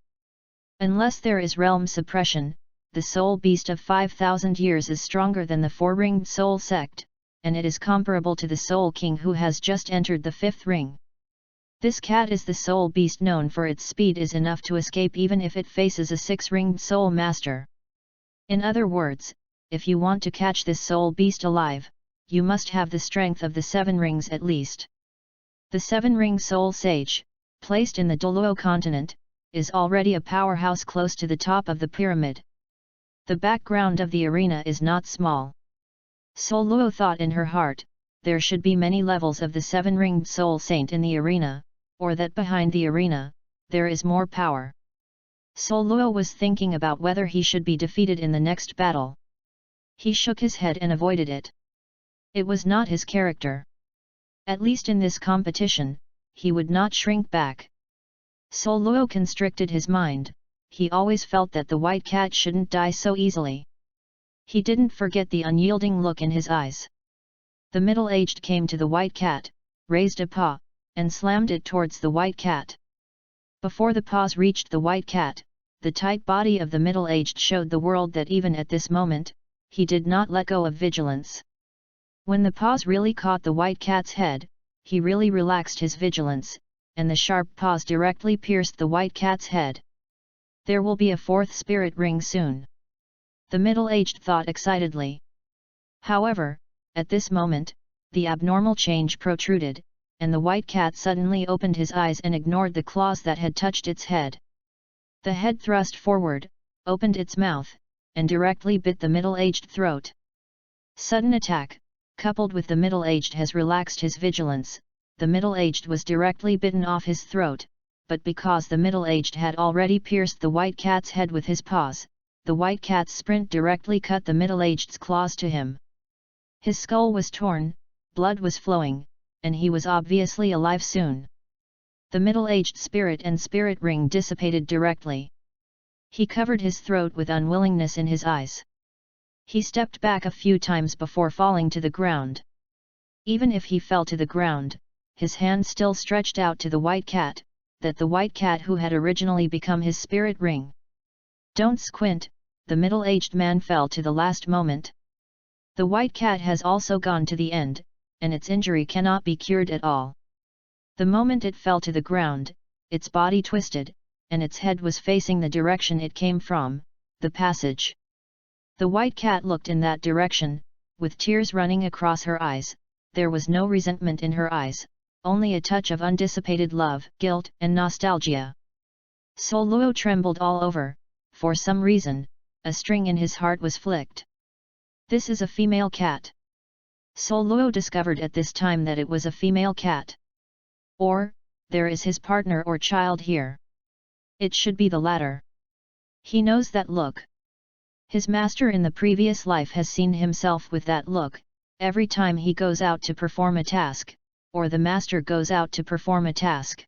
Unless there is realm suppression, the soul beast of 5,000 years is stronger than the four-ringed soul sect, and it is comparable to the soul king who has just entered the fifth ring. This cat is the soul beast known for its speed is enough to escape even if it faces a six-ringed soul master. In other words, if you want to catch this soul beast alive, you must have the strength of the seven rings at least. The seven-ring soul sage, placed in the Douluos continent, is already a powerhouse close to the top of the pyramid. The background of the arena is not small. Douluos thought in her heart, there should be many levels of the seven-ringed soul saint in the arena, or that behind the arena, there is more power. Douluos was thinking about whether he should be defeated in the next battle. He shook his head and avoided it. It was not his character. At least in this competition, he would not shrink back. Douluos constricted his mind. He always felt that the white cat shouldn't die so easily. He didn't forget the unyielding look in his eyes. The middle-aged came to the white cat, raised a paw, and slammed it towards the white cat. Before the paws reached the white cat, the tight body of the middle-aged showed the world that even at this moment, he did not let go of vigilance. When the paws really caught the white cat's head, he really relaxed his vigilance, and the sharp paws directly pierced the white cat's head. There will be a fourth spirit ring soon. The middle-aged thought excitedly. However, at this moment, the abnormal change protruded, and the white cat suddenly opened his eyes and ignored the claws that had touched its head. The head thrust forward, opened its mouth, and directly bit the middle-aged throat. Sudden attack, coupled with the middle-aged has relaxed his vigilance. The middle-aged was directly bitten off his throat, but because the middle-aged had already pierced the white cat's head with his paws, the white cat's sprint directly cut the middle-aged's claws to him. His skull was torn, blood was flowing, and he was obviously alive soon. The middle-aged spirit and spirit ring dissipated directly. He covered his throat with unwillingness in his eyes. He stepped back a few times before falling to the ground. Even if he fell to the ground, his hand still stretched out to the white cat, that the white cat who had originally become his spirit ring. Don't squint, the middle-aged man fell to the last moment. The white cat has also gone to the end, and its injury cannot be cured at all. The moment it fell to the ground, its body twisted, and its head was facing the direction it came from, the passage. The white cat looked in that direction, with tears running across her eyes. There was no resentment in her eyes, only a touch of undissipated love, guilt, and nostalgia. Douluos trembled all over. For some reason, a string in his heart was flicked. This is a female cat. Douluos discovered at this time that it was a female cat. Or, there is his partner or child here. It should be the latter. He knows that look. His master in the previous life has seen himself with that look, every time he goes out to perform a task, or the master goes out to perform a task.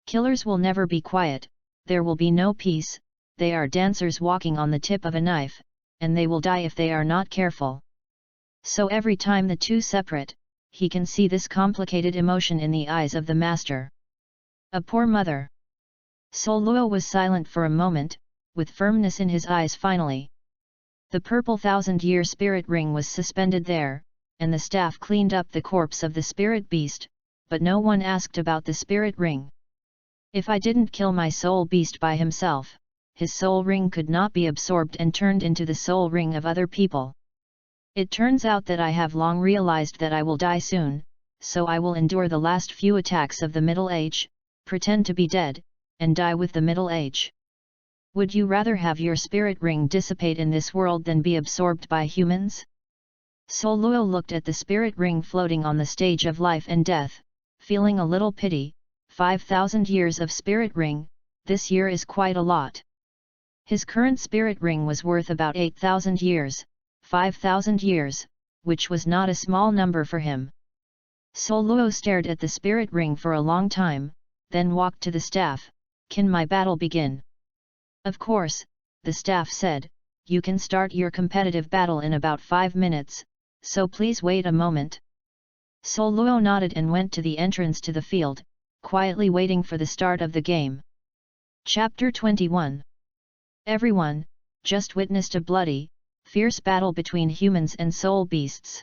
Killers will never be quiet, there will be no peace, they are dancers walking on the tip of a knife, and they will die if they are not careful. So every time the two separate, he can see this complicated emotion in the eyes of the master. A poor mother. Douluos was silent for a moment, with firmness in his eyes finally. The purple thousand-year spirit ring was suspended there, and the staff cleaned up the corpse of the spirit beast, but no one asked about the spirit ring. If I didn't kill my soul beast by himself, his soul ring could not be absorbed and turned into the soul ring of other people. It turns out that I have long realized that I will die soon, so I will endure the last few attacks of the Middle Age, pretend to be dead, and die with the Middle Age. Would you rather have your spirit ring dissipate in this world than be absorbed by humans? Douluos looked at the spirit ring floating on the stage of life and death, feeling a little pity. 5,000 years of spirit ring, this year is quite a lot. His current spirit ring was worth about 8,000 years, 5,000 years, which was not a small number for him. Douluos stared at the spirit ring for a long time, then walked to the staff. Can my battle begin? Of course, the staff said, you can start your competitive battle in about 5 minutes, so please wait a moment. Douluos nodded and went to the entrance to the field, quietly waiting for the start of the game. Chapter 21. Everyone just witnessed a bloody, fierce battle between humans and soul beasts.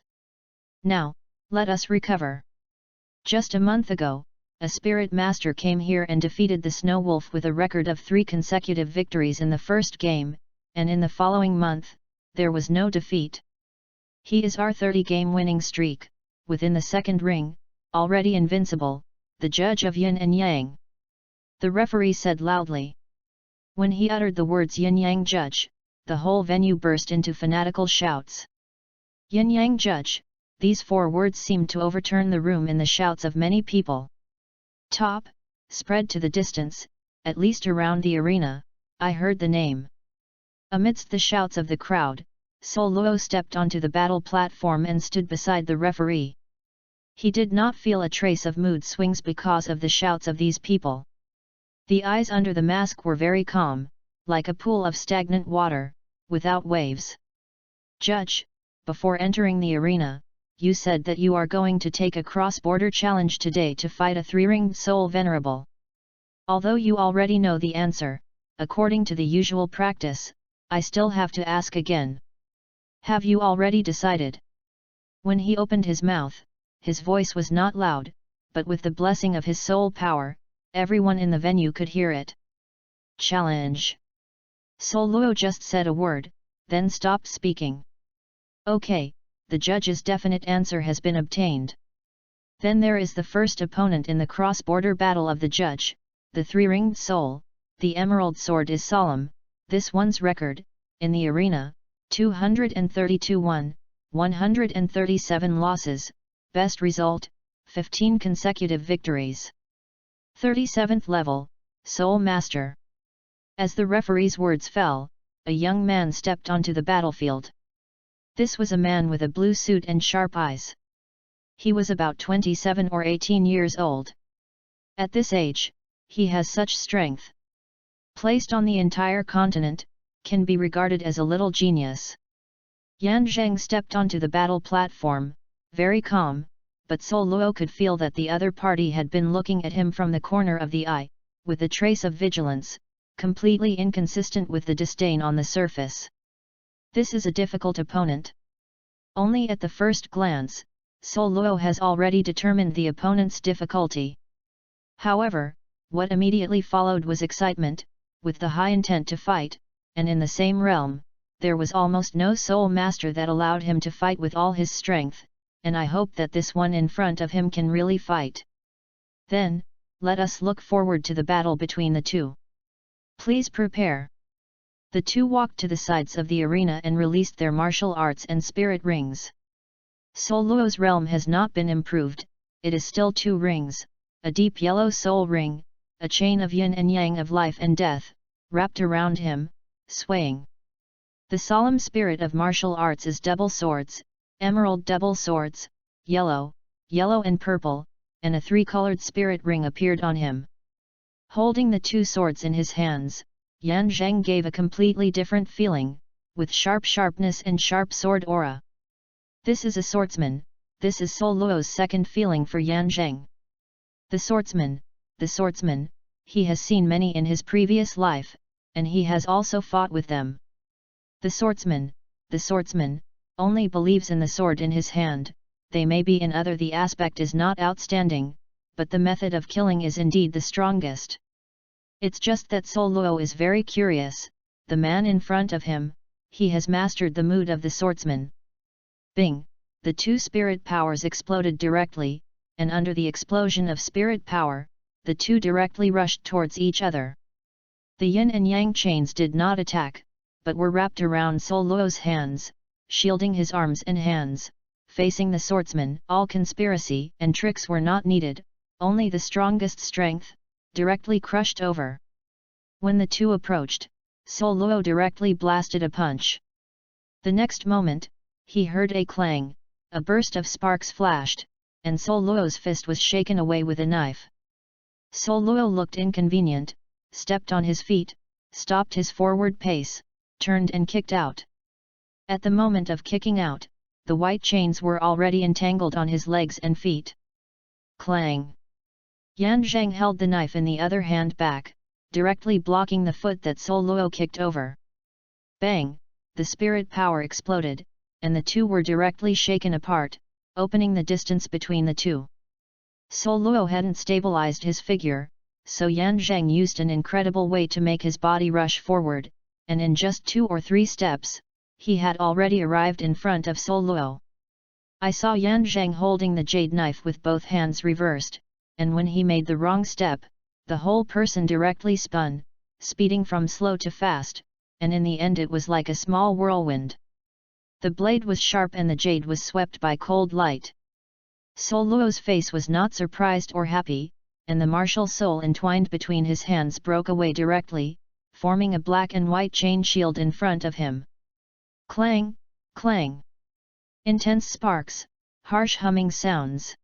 Now, let us recover. Just a month ago, a spirit master came here and defeated the Snow Wolf with a record of 3 consecutive victories in the first game, and in the following month, there was no defeat. He is our 30-game winning streak, within the second ring, already invincible, the judge of Yin and Yang. The referee said loudly. When he uttered the words Yin-Yang Judge, the whole venue burst into fanatical shouts. Yin-Yang Judge, these 4 words seemed to overturn the room in the shouts of many people. Top, spread to the distance, at least around the arena, I heard the name. Amidst the shouts of the crowd, Douluos stepped onto the battle platform and stood beside the referee. He did not feel a trace of mood swings because of the shouts of these people. The eyes under the mask were very calm, like a pool of stagnant water, without waves. Judge, before entering the arena, you said that you are going to take a cross-border challenge today to fight a 3-ringed soul venerable. Although you already know the answer, according to the usual practice, I still have to ask again. Have you already decided? When he opened his mouth, his voice was not loud, but with the blessing of his soul power, everyone in the venue could hear it. Challenge. Douluos just said a word, then stopped speaking. Okay, the judge's definite answer has been obtained. Then there is the first opponent in the cross-border battle of the judge, the 3-ringed soul. The emerald sword is solemn. This one's record, in the arena, 232 won, 137 losses, best result, 15 consecutive victories. 37th level, Soul Master. As the referee's words fell, a young man stepped onto the battlefield. This was a man with a blue suit and sharp eyes. He was about 27 or 18 years old. At this age, he has such strength. Placed on the entire continent, can be regarded as a little genius. Yan Zheng stepped onto the battle platform, very calm, but Douluos could feel that the other party had been looking at him from the corner of the eye, with a trace of vigilance, completely inconsistent with the disdain on the surface. This is a difficult opponent. Only at the first glance, Douluos has already determined the opponent's difficulty. However, what immediately followed was excitement, with the high intent to fight, and in the same realm, there was almost no soul master that allowed him to fight with all his strength, and I hope that this one in front of him can really fight. Then, let us look forward to the battle between the two. Please prepare. The two walked to the sides of the arena and released their martial arts and spirit rings. Douluos' realm has not been improved, it is still 2 rings, a deep yellow soul ring, a chain of yin and yang of life and death, wrapped around him, swaying. The solemn spirit of martial arts is double swords, emerald double swords, yellow, yellow and purple, and a 3-colored spirit ring appeared on him. Holding the 2 swords in his hands, Yan Zheng gave a completely different feeling, with sharp sharpness and sharp sword aura. This is a swordsman, this is Douluos' second feeling for Yan Zheng. The swordsman, he has seen many in his previous life, and he has also fought with them. The swordsman, only believes in the sword in his hand, they may be in other the aspect is not outstanding, but the method of killing is indeed the strongest. It's just that Douluos is very curious, the man in front of him, he has mastered the mood of the swordsman. Bing! The 2 spirit powers exploded directly, and under the explosion of spirit power, the 2 directly rushed towards each other. The yin and yang chains did not attack, but were wrapped around Douluos' hands, shielding his arms and hands, facing the swordsman. All conspiracy and tricks were not needed, only the strongest strength, directly crushed over. When the 2 approached, Douluos directly blasted a punch. The next moment, he heard a clang, a burst of sparks flashed, and Douluos' fist was shaken away with a knife. Douluos looked inconvenient, stepped on his feet, stopped his forward pace, turned and kicked out. At the moment of kicking out, the white chains were already entangled on his legs and feet. Clang! Yan Zheng held the knife in the other hand back, directly blocking the foot that Douluos kicked over. Bang! The spirit power exploded, and the two were directly shaken apart, opening the distance between the two. Douluos hadn't stabilized his figure, so Yan Zheng used an incredible way to make his body rush forward, and in just 2 or 3 steps, he had already arrived in front of Douluos. I saw Yan Zheng holding the jade knife with both hands reversed, and when he made the wrong step, the whole person directly spun, speeding from slow to fast, and in the end it was like a small whirlwind. The blade was sharp and the jade was swept by cold light. Douluos' face was not surprised or happy, and the martial soul entwined between his hands broke away directly, forming a black and white chain shield in front of him. Clang! Clang! Intense sparks, harsh humming sounds.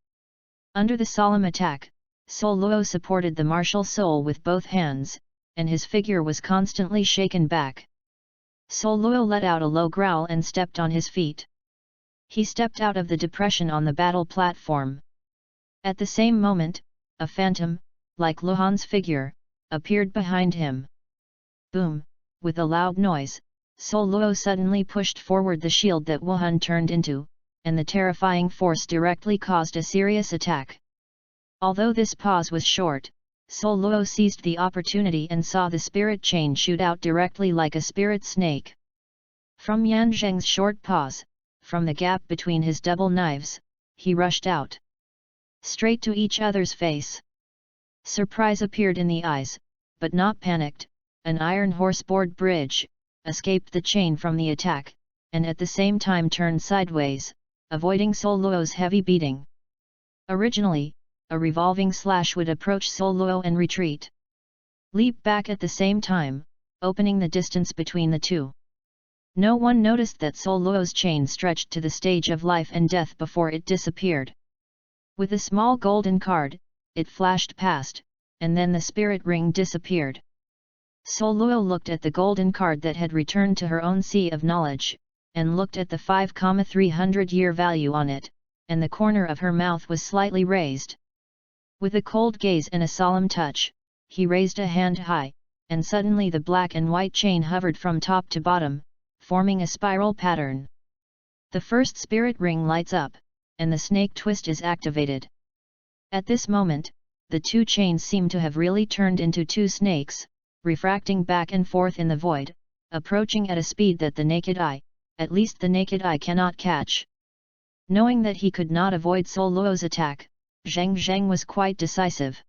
Under the solemn attack, Douluos supported the martial soul with both hands, and his figure was constantly shaken back. Douluos let out a low growl and stepped on his feet. He stepped out of the depression on the battle platform. At the same moment, a phantom, like Luhan's figure, appeared behind him. Boom! With a loud noise, Douluos suddenly pushed forward the shield that Wuhan turned into, and the terrifying force directly caused a serious attack. Although this pause was short, Douluos seized the opportunity and saw the spirit chain shoot out directly like a spirit snake. From Yan Zheng's short pause, from the gap between his double knives, he rushed out. Straight to each other's face. Surprise appeared in the eyes, but not panicked. An iron horseboard bridge escaped the chain from the attack, and at the same time turned sideways, avoiding Douluos' heavy beating. Originally, a revolving slash would approach Douluos and retreat. Leap back at the same time, opening the distance between the two. No one noticed that Douluos' chain stretched to the stage of life and death before it disappeared. With a small golden card, it flashed past, and then the spirit ring disappeared. Douluos looked at the golden card that had returned to her own sea of knowledge, and looked at the 5,300-year value on it, and the corner of her mouth was slightly raised. With a cold gaze and a solemn touch, he raised a hand high, and suddenly the black and white chain hovered from top to bottom, forming a spiral pattern. The first spirit ring lights up, and the snake twist is activated. At this moment, the two chains seem to have really turned into two snakes, refracting back and forth in the void, approaching at a speed that the naked eye, at least the naked eye, cannot catch. Knowing that he could not avoid Douluos' attack, Zheng Zheng was quite decisive.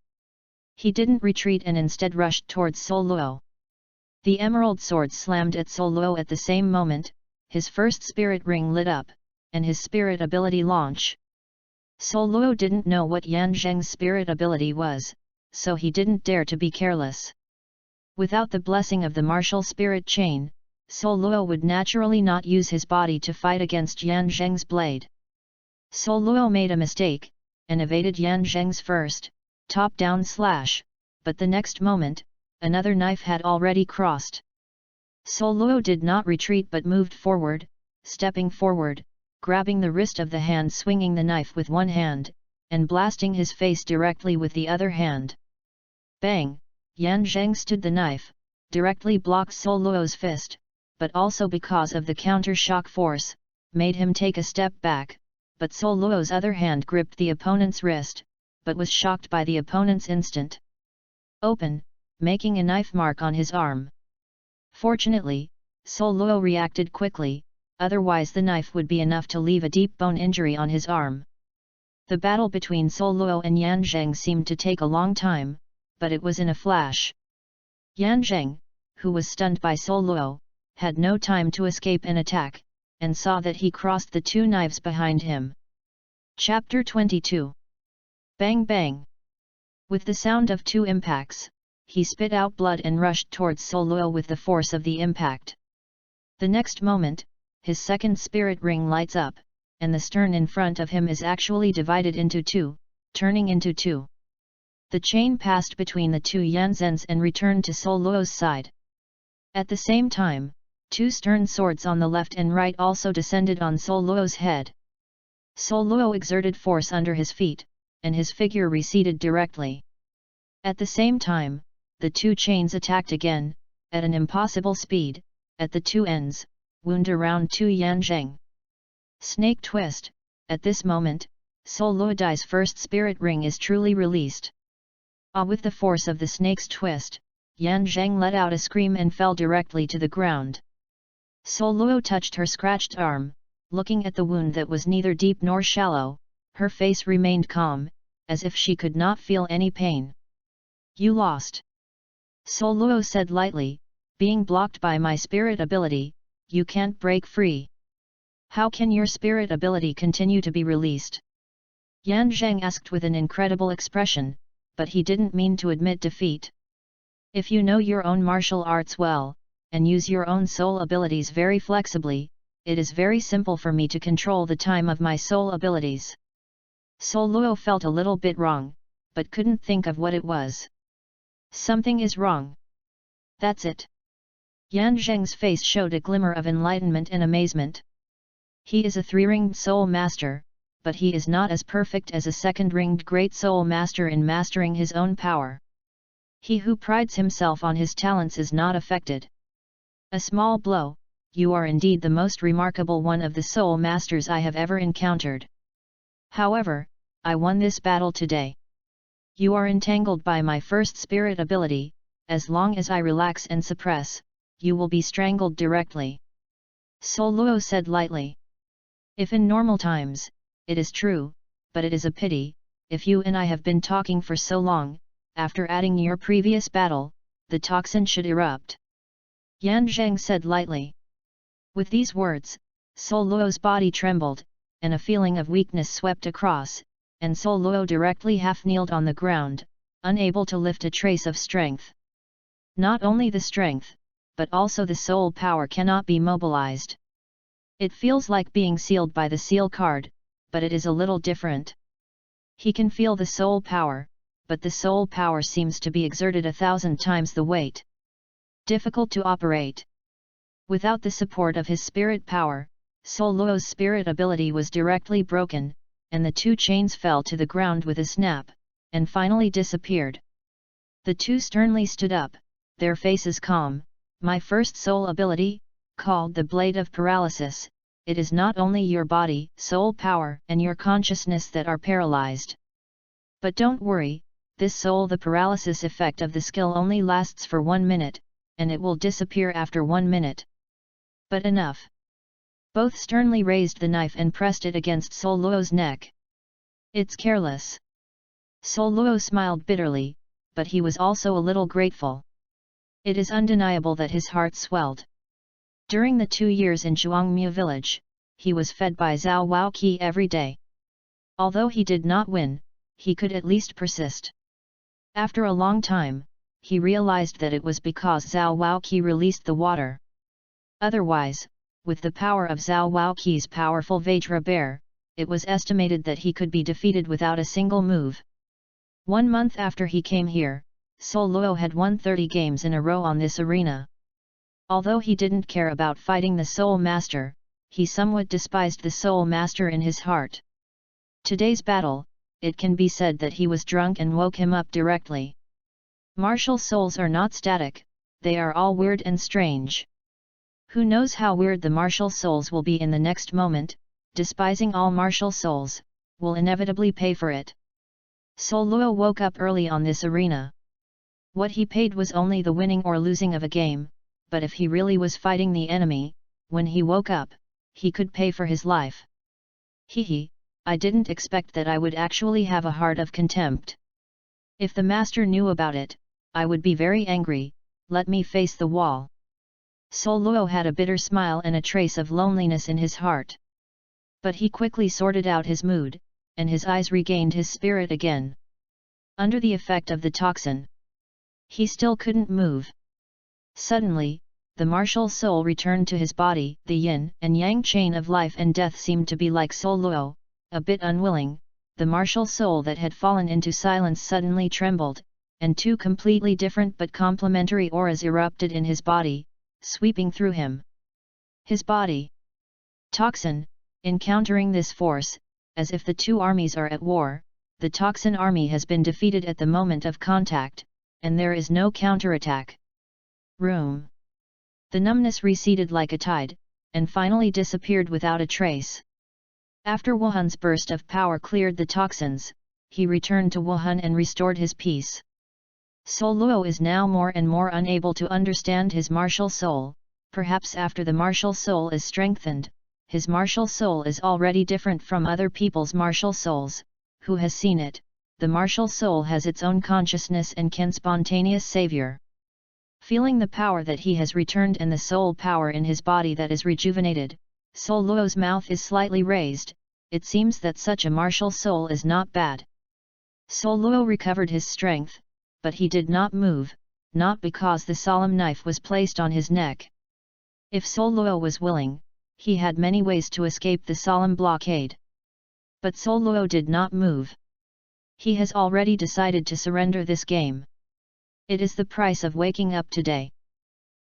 He didn't retreat and instead rushed towards Douluos. The emerald sword slammed at Douluos at the same moment, his first spirit ring lit up, and his spirit ability launch. Douluos didn't know what Yan Zheng's spirit ability was, so he didn't dare to be careless. Without the blessing of the martial spirit chain, Douluos would naturally not use his body to fight against Yan Zheng's blade. Douluos made a mistake, and evaded Yan Zheng's first, top-down slash, but the next moment, another knife had already crossed. Douluos did not retreat but moved forward, stepping forward, grabbing the wrist of the hand, swinging the knife with one hand, and blasting his face directly with the other hand. Bang! Yan Zheng stood the knife, directly blocked Douluos' fist, but also because of the counter-shock force, made him take a step back, but Douluos' other hand gripped the opponent's wrist, but was shocked by the opponent's instant open, making a knife mark on his arm. Fortunately, Douluos reacted quickly, otherwise the knife would be enough to leave a deep bone injury on his arm. The battle between Douluos and Yan Zheng seemed to take a long time, but it was in a flash. Yan Zheng, who was stunned by Douluos, had no time to escape an attack, and saw that he crossed the two knives behind him. Chapter 22. Bang bang! With the sound of two impacts, he spit out blood and rushed towards Douluos with the force of the impact. The next moment, his second spirit ring lights up, and the stern in front of him is actually divided into two, turning into two. The chain passed between the two Yanzens and returned to Douluos' side. At the same time, two stern swords on the left and right also descended on Douluos' head. Douluos exerted force under his feet, and his figure receded directly. At the same time, the two chains attacked again, at an impossible speed, at the two ends, wound around Tu Yanzheng. Snake twist. At this moment, Soul Luodai's first spirit ring is truly released. With the force of the snake's twist, Yanzheng let out a scream and fell directly to the ground. Soul Luo touched her scratched arm, looking at the wound that was neither deep nor shallow, her face remained calm, as if she could not feel any pain. You lost. Soul Luo said lightly, being blocked by my spirit ability, you can't break free. How can your spirit ability continue to be released? Yanzheng asked with an incredible expression, but he didn't mean to admit defeat. If you know your own martial arts well, and use your own soul abilities very flexibly, it is very simple for me to control the time of my soul abilities. Soul Luo felt a little bit wrong, but couldn't think of what it was. Something is wrong. That's it. Yanzheng's face showed a glimmer of enlightenment and amazement. He is a three-ringed soul master, but he is not as perfect as a second-ringed great soul master in mastering his own power. He who prides himself on his talents is not affected. A small blow, you are indeed the most remarkable one of the soul masters I have ever encountered. However, I won this battle today. You are entangled by my first spirit ability, as long as I relax and suppress, you will be strangled directly. Soul Luo said lightly. If in normal times, it is true, but it is a pity, if you and I have been talking for so long, after adding your previous battle, the toxin should erupt. Yanzheng said lightly. With these words, Soul Luo's body trembled, and a feeling of weakness swept across, and Soul Luo directly half-kneeled on the ground, unable to lift a trace of strength. Not only the strength, but also the soul power cannot be mobilized. It feels like being sealed by the seal card, but it is a little different. He can feel the soul power, but the soul power seems to be exerted 1,000 times the weight. Difficult to operate. Without the support of his spirit power, Soul Luo's spirit ability was directly broken, and the two chains fell to the ground with a snap, and finally disappeared. The two sternly stood up, their faces calm. My first soul ability, called the Blade of Paralysis, it is not only your body, soul power and your consciousness that are paralyzed. But don't worry, this soul the paralysis effect of the skill only lasts for 1 minute, and it will disappear after 1 minute. But enough. Both sternly raised the knife and pressed it against Soul Luo's neck. It's careless. Soul Luo smiled bitterly, but he was also a little grateful. It is undeniable that his heart swelled. During the 2 years in Zhuangmu village, he was fed by Zhao Waoqi every day. Although he did not win, he could at least persist. After a long time, he realized that it was because Zhao Waoqi released the water. Otherwise, with the power of Zhao Waoqi's powerful Vajra bear, it was estimated that he could be defeated without a single move. 1 month after he came here, Soul Luo had won 30 games in a row on this arena. Although he didn't care about fighting the Soul Master, he somewhat despised the Soul Master in his heart. Today's battle, it can be said that he was drunk and woke him up directly. Martial souls are not static, they are all weird and strange. Who knows how weird the martial souls will be in the next moment, despising all martial souls, will inevitably pay for it. Soul Luo woke up early on this arena. What he paid was only the winning or losing of a game, but if he really was fighting the enemy, when he woke up, he could pay for his life. Hehe, I didn't expect that I would actually have a heart of contempt. If the master knew about it, I would be very angry. Let me face the wall. Soul Luo had a bitter smile and a trace of loneliness in his heart. But he quickly sorted out his mood, and his eyes regained his spirit again. Under the effect of the toxin, he still couldn't move. Suddenly, the martial soul returned to his body. The yin and yang chain of life and death seemed to be like Soul Luo, a bit unwilling. The martial soul that had fallen into silence suddenly trembled, and 2 completely different but complementary auras erupted in his body, sweeping through him. His body. Toxin, encountering this force, as if the 2 armies are at war, the toxin army has been defeated at the moment of contact, and there is no counterattack. Room. The numbness receded like a tide, and finally disappeared without a trace. After Wuhan's burst of power cleared the toxins, he returned to Wuhan and restored his peace. Soul Luo is now more and more unable to understand his martial soul. Perhaps after the martial soul is strengthened, his martial soul is already different from other people's martial souls. Who has seen it? The martial soul has its own consciousness and can spontaneous savior. Feeling the power that he has returned and the soul power in his body that is rejuvenated, Soul Luo's mouth is slightly raised. It seems that such a martial soul is not bad. Soul Luo recovered his strength, but he did not move, not because the solemn knife was placed on his neck. If Soul Luo was willing, he had many ways to escape the solemn blockade. But Soul Luo did not move. He has already decided to surrender this game. It is the price of waking up today.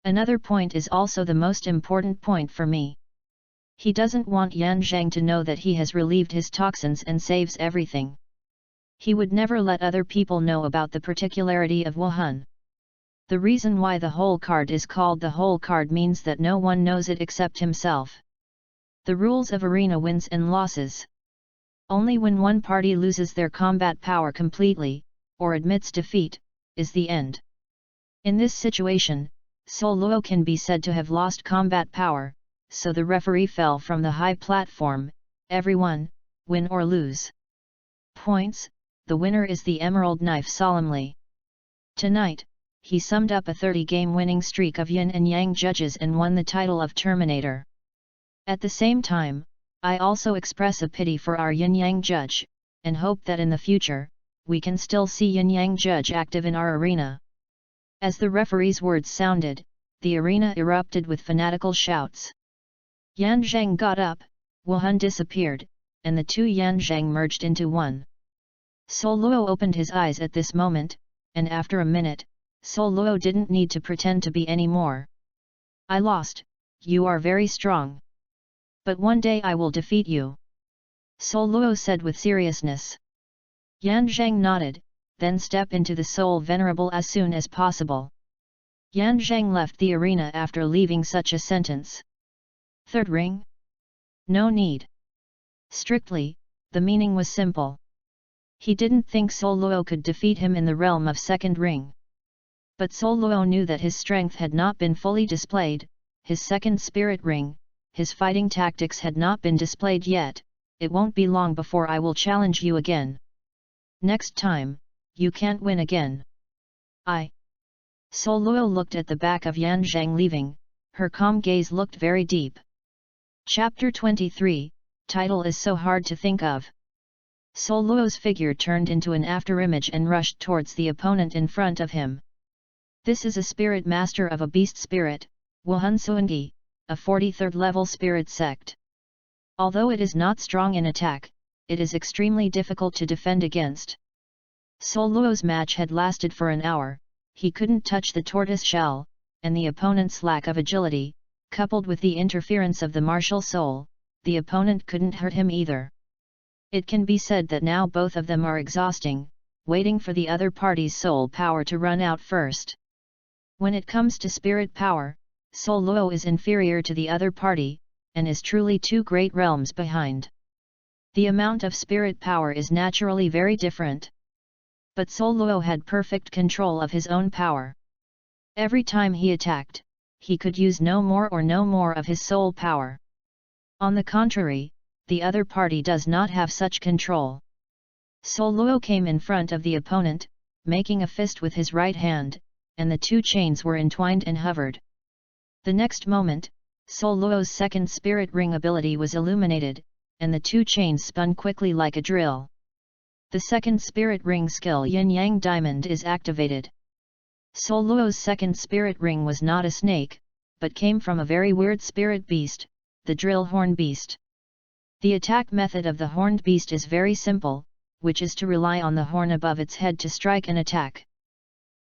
Another point is also the most important point for me. He doesn't want Yan Zhang to know that he has relieved his toxins and saves everything. He would never let other people know about the particularity of Wuhan. The reason why the whole card is called the whole card means that no one knows it except himself. The rules of arena wins and losses. Only when one party loses their combat power completely, or admits defeat, is the end. In this situation, Soul Luo can be said to have lost combat power, so the referee fell from the high platform. Everyone, win or lose. Points, the winner is the emerald knife solemnly. Tonight, he summed up a 30-game winning streak of yin and yang judges and won the title of Terminator. At the same time, I also express a pity for our yin-yang judge, and hope that in the future, we can still see yin-yang judge active in our arena. As the referee's words sounded, the arena erupted with fanatical shouts. Yan Zhang got up, Wuhan disappeared, and the two Yan Zhang merged into one. Soul Luo opened his eyes at this moment, and after a minute, Soul Luo didn't need to pretend to be any more. I lost, you are very strong. But one day I will defeat you. Soul Luo said with seriousness. Yan Zhang nodded, then step into the Soul Venerable as soon as possible. Yan Zhang left the arena after leaving such a sentence. Third ring? No need. Strictly, the meaning was simple. He didn't think Soul Luo could defeat him in the realm of second ring. But Soul Luo knew that his strength had not been fully displayed, his second spirit ring, his fighting tactics had not been displayed yet. It won't be long before I will challenge you again. Next time, you can't win again. Soul Luo looked at the back of Yan Zhang leaving, her calm gaze looked very deep. Chapter 23, title is so hard to think of. Soul Luo's figure turned into an afterimage and rushed towards the opponent in front of him. This is a spirit master of a beast spirit, Wuhan Suangi, a 43rd level spirit sect. Although it is not strong in attack, it is extremely difficult to defend against. Soul Luo's match had lasted for an hour, he couldn't touch the tortoise shell, and the opponent's lack of agility, coupled with the interference of the martial soul, the opponent couldn't hurt him either. It can be said that now both of them are exhausting, waiting for the other party's soul power to run out first. When it comes to spirit power, Soul Luo is inferior to the other party, and is truly two great realms behind. The amount of spirit power is naturally very different. But Soul Luo had perfect control of his own power. Every time he attacked, he could use no more of his soul power. On the contrary, the other party does not have such control. Soul Luo came in front of the opponent, making a fist with his right hand, and the two chains were entwined and hovered. The next moment, Soul Luo's second spirit ring ability was illuminated, and the two chains spun quickly like a drill. The second spirit ring skill Yin Yang Diamond is activated. Soul Luo's second spirit ring was not a snake, but came from a very weird spirit beast, the drill horn beast. The attack method of the horned beast is very simple, which is to rely on the horn above its head to strike an attack.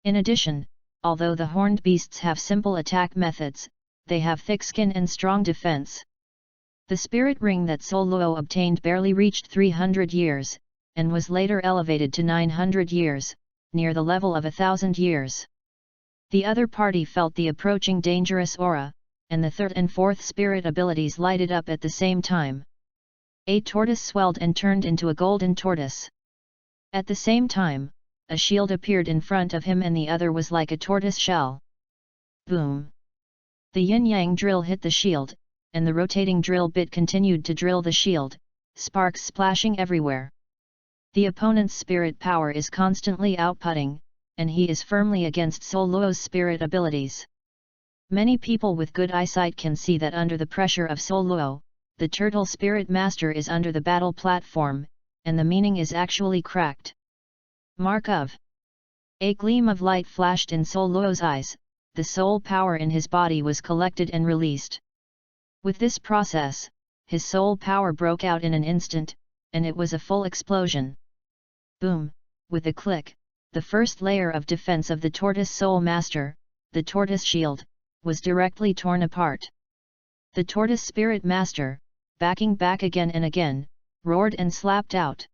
In addition, although the horned beasts have simple attack methods, they have thick skin and strong defense. The spirit ring that Soul Luo obtained barely reached 300 years, and was later elevated to 900 years, near the level of 1,000 years. The other party felt the approaching dangerous aura, and the third and fourth spirit abilities lighted up at the same time. A tortoise swelled and turned into a golden tortoise. At the same time, a shield appeared in front of him and the other was like a tortoise shell. Boom! The yin-yang drill hit the shield, and the rotating drill bit continued to drill the shield, sparks splashing everywhere. The opponent's spirit power is constantly outputting, and he is firmly against Douluos' spirit abilities. Many people with good eyesight can see that under the pressure of Douluos, the turtle spirit master is under the battle platform, and the meaning is actually cracked. Mark of. A gleam of light flashed in Douluos' eyes, the soul power in his body was collected and released. With this process, his soul power broke out in an instant, and it was a full explosion. Boom! With a click, the first layer of defense of the tortoise soul master, the tortoise shield, was directly torn apart. The tortoise spirit master, backing back again and again, roared and slapped out.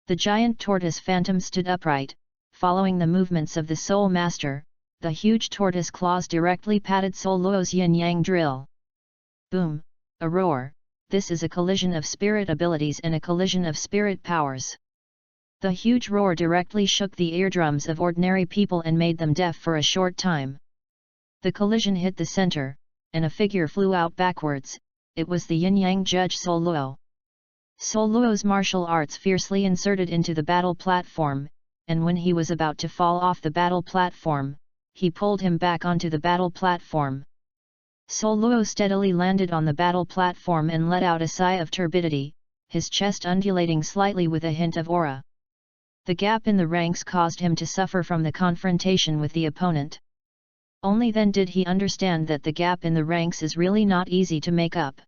The giant tortoise phantom stood upright, following the movements of the soul master. The huge tortoise claws directly patted Douluos' yin-yang drill. Boom! A roar. This is a collision of spirit abilities and a collision of spirit powers. The huge roar directly shook the eardrums of ordinary people and made them deaf for a short time. The collision hit the center, and a figure flew out backwards. It was the yin-yang judge Douluos. Douluos' martial arts fiercely inserted into the battle platform, and when he was about to fall off the battle platform, he pulled him back onto the battle platform. Douluos steadily landed on the battle platform and let out a sigh of turbidity, his chest undulating slightly with a hint of aura. The gap in the ranks caused him to suffer from the confrontation with the opponent. Only then did he understand that the gap in the ranks is really not easy to make up.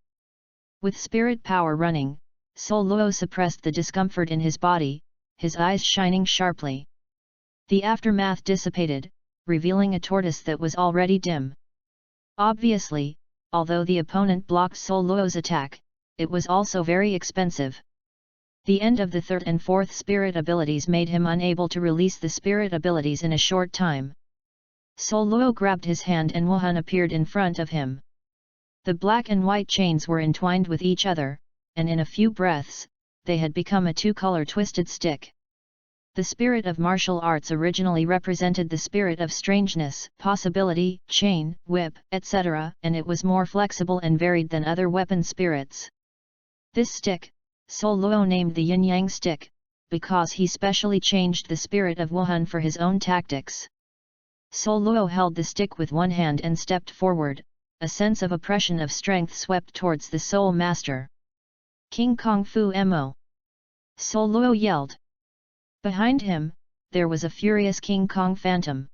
With spirit power running, Douluos suppressed the discomfort in his body, his eyes shining sharply. The aftermath dissipated, revealing a tortoise that was already dim. Obviously, although the opponent blocked Douluos' attack, it was also very expensive. The end of the third and fourth spirit abilities made him unable to release the spirit abilities in a short time. Douluos grabbed his hand and Wuhan appeared in front of him. The black and white chains were entwined with each other, and in a few breaths, they had become a two-color twisted stick. The spirit of martial arts originally represented the spirit of strangeness, possibility, chain, whip, etc., and it was more flexible and varied than other weapon spirits. This stick, Douluos named the yin-yang stick, because he specially changed the spirit of Wuhan for his own tactics. Douluos held the stick with one hand and stepped forward, a sense of oppression of strength swept towards the soul master. King Kong Fu Mo! Douluos yelled. Behind him, there was a furious King Kong phantom.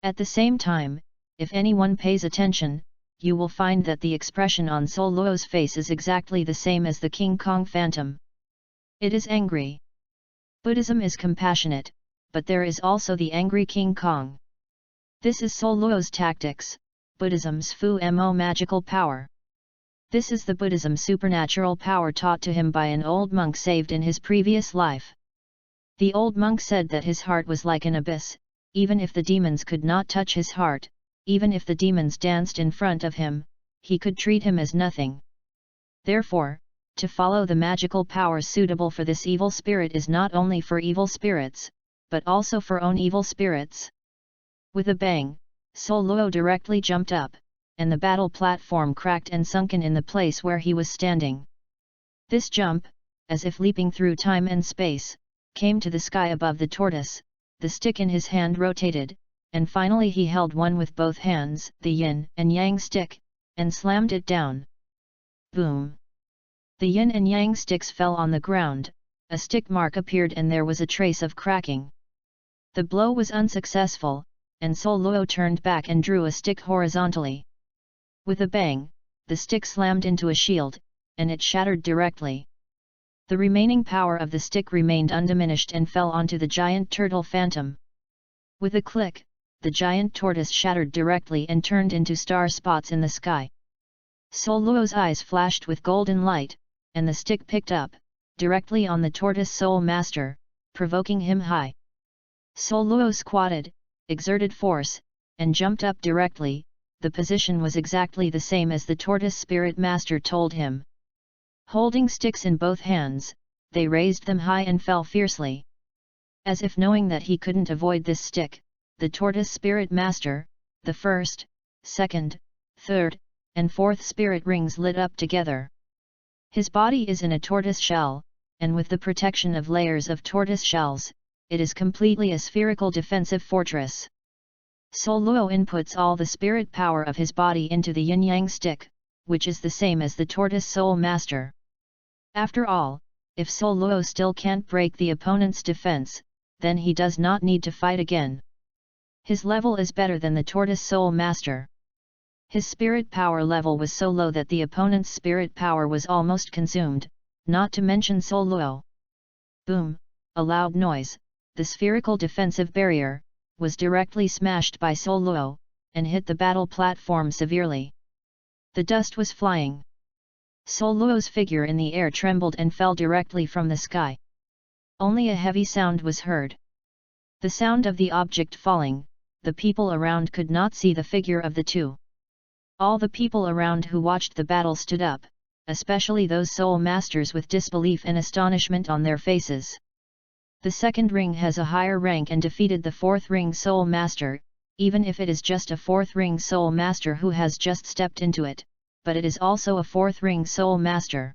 At the same time, if anyone pays attention, you will find that the expression on Douluos' face is exactly the same as the King Kong phantom. It is angry. Buddhism is compassionate, but there is also the angry King Kong. This is Douluos' tactics, Buddhism's Fu Mo magical power. This is the Buddhism supernatural power taught to him by an old monk saved in his previous life. The old monk said that his heart was like an abyss, even if the demons could not touch his heart, even if the demons danced in front of him, he could treat him as nothing. Therefore, to follow the magical power suitable for this evil spirit is not only for evil spirits, but also for own evil spirits. With a bang, Douluos directly jumped up, and the battle platform cracked and sunken in the place where he was standing. This jump, as if leaping through time and space, came to the sky above the tortoise, the stick in his hand rotated, and finally he held one with both hands, the yin and yang stick, and slammed it down. Boom! The yin and yang sticks fell on the ground, a stick mark appeared and there was a trace of cracking. The blow was unsuccessful, and Douluos turned back and drew a stick horizontally. With a bang, the stick slammed into a shield, and it shattered directly. The remaining power of the stick remained undiminished and fell onto the giant turtle phantom. With a click, the giant tortoise shattered directly and turned into star spots in the sky. Douluos' eyes flashed with golden light, and the stick picked up, directly on the tortoise soul master, provoking him high. Douluos squatted, exerted force, and jumped up directly. The position was exactly the same as the tortoise spirit master told him. Holding sticks in both hands, they raised them high and fell fiercely. As if knowing that he couldn't avoid this stick, the tortoise spirit master, the first, second, third, and fourth spirit rings lit up together. His body is in a tortoise shell, and with the protection of layers of tortoise shells, it is completely a spherical defensive fortress. Douluos inputs all the spirit power of his body into the yin-yang stick, which is the same as the tortoise soul master. After all, if Douluos still can't break the opponent's defense, then he does not need to fight again. His level is better than the tortoise soul master. His spirit power level was so low that the opponent's spirit power was almost consumed, not to mention Douluos. Boom, a loud noise, the spherical defensive barrier, was directly smashed by Douluos, and hit the battle platform severely. The dust was flying. Douluos' figure in the air trembled and fell directly from the sky. Only a heavy sound was heard. The sound of the object falling, the people around could not see the figure of the two. All the people around who watched the battle stood up, especially those soul masters with disbelief and astonishment on their faces. The second ring has a higher rank and defeated the fourth ring soul master, even if it is just a fourth ring soul master who has just stepped into it, but it is also a fourth ring soul master.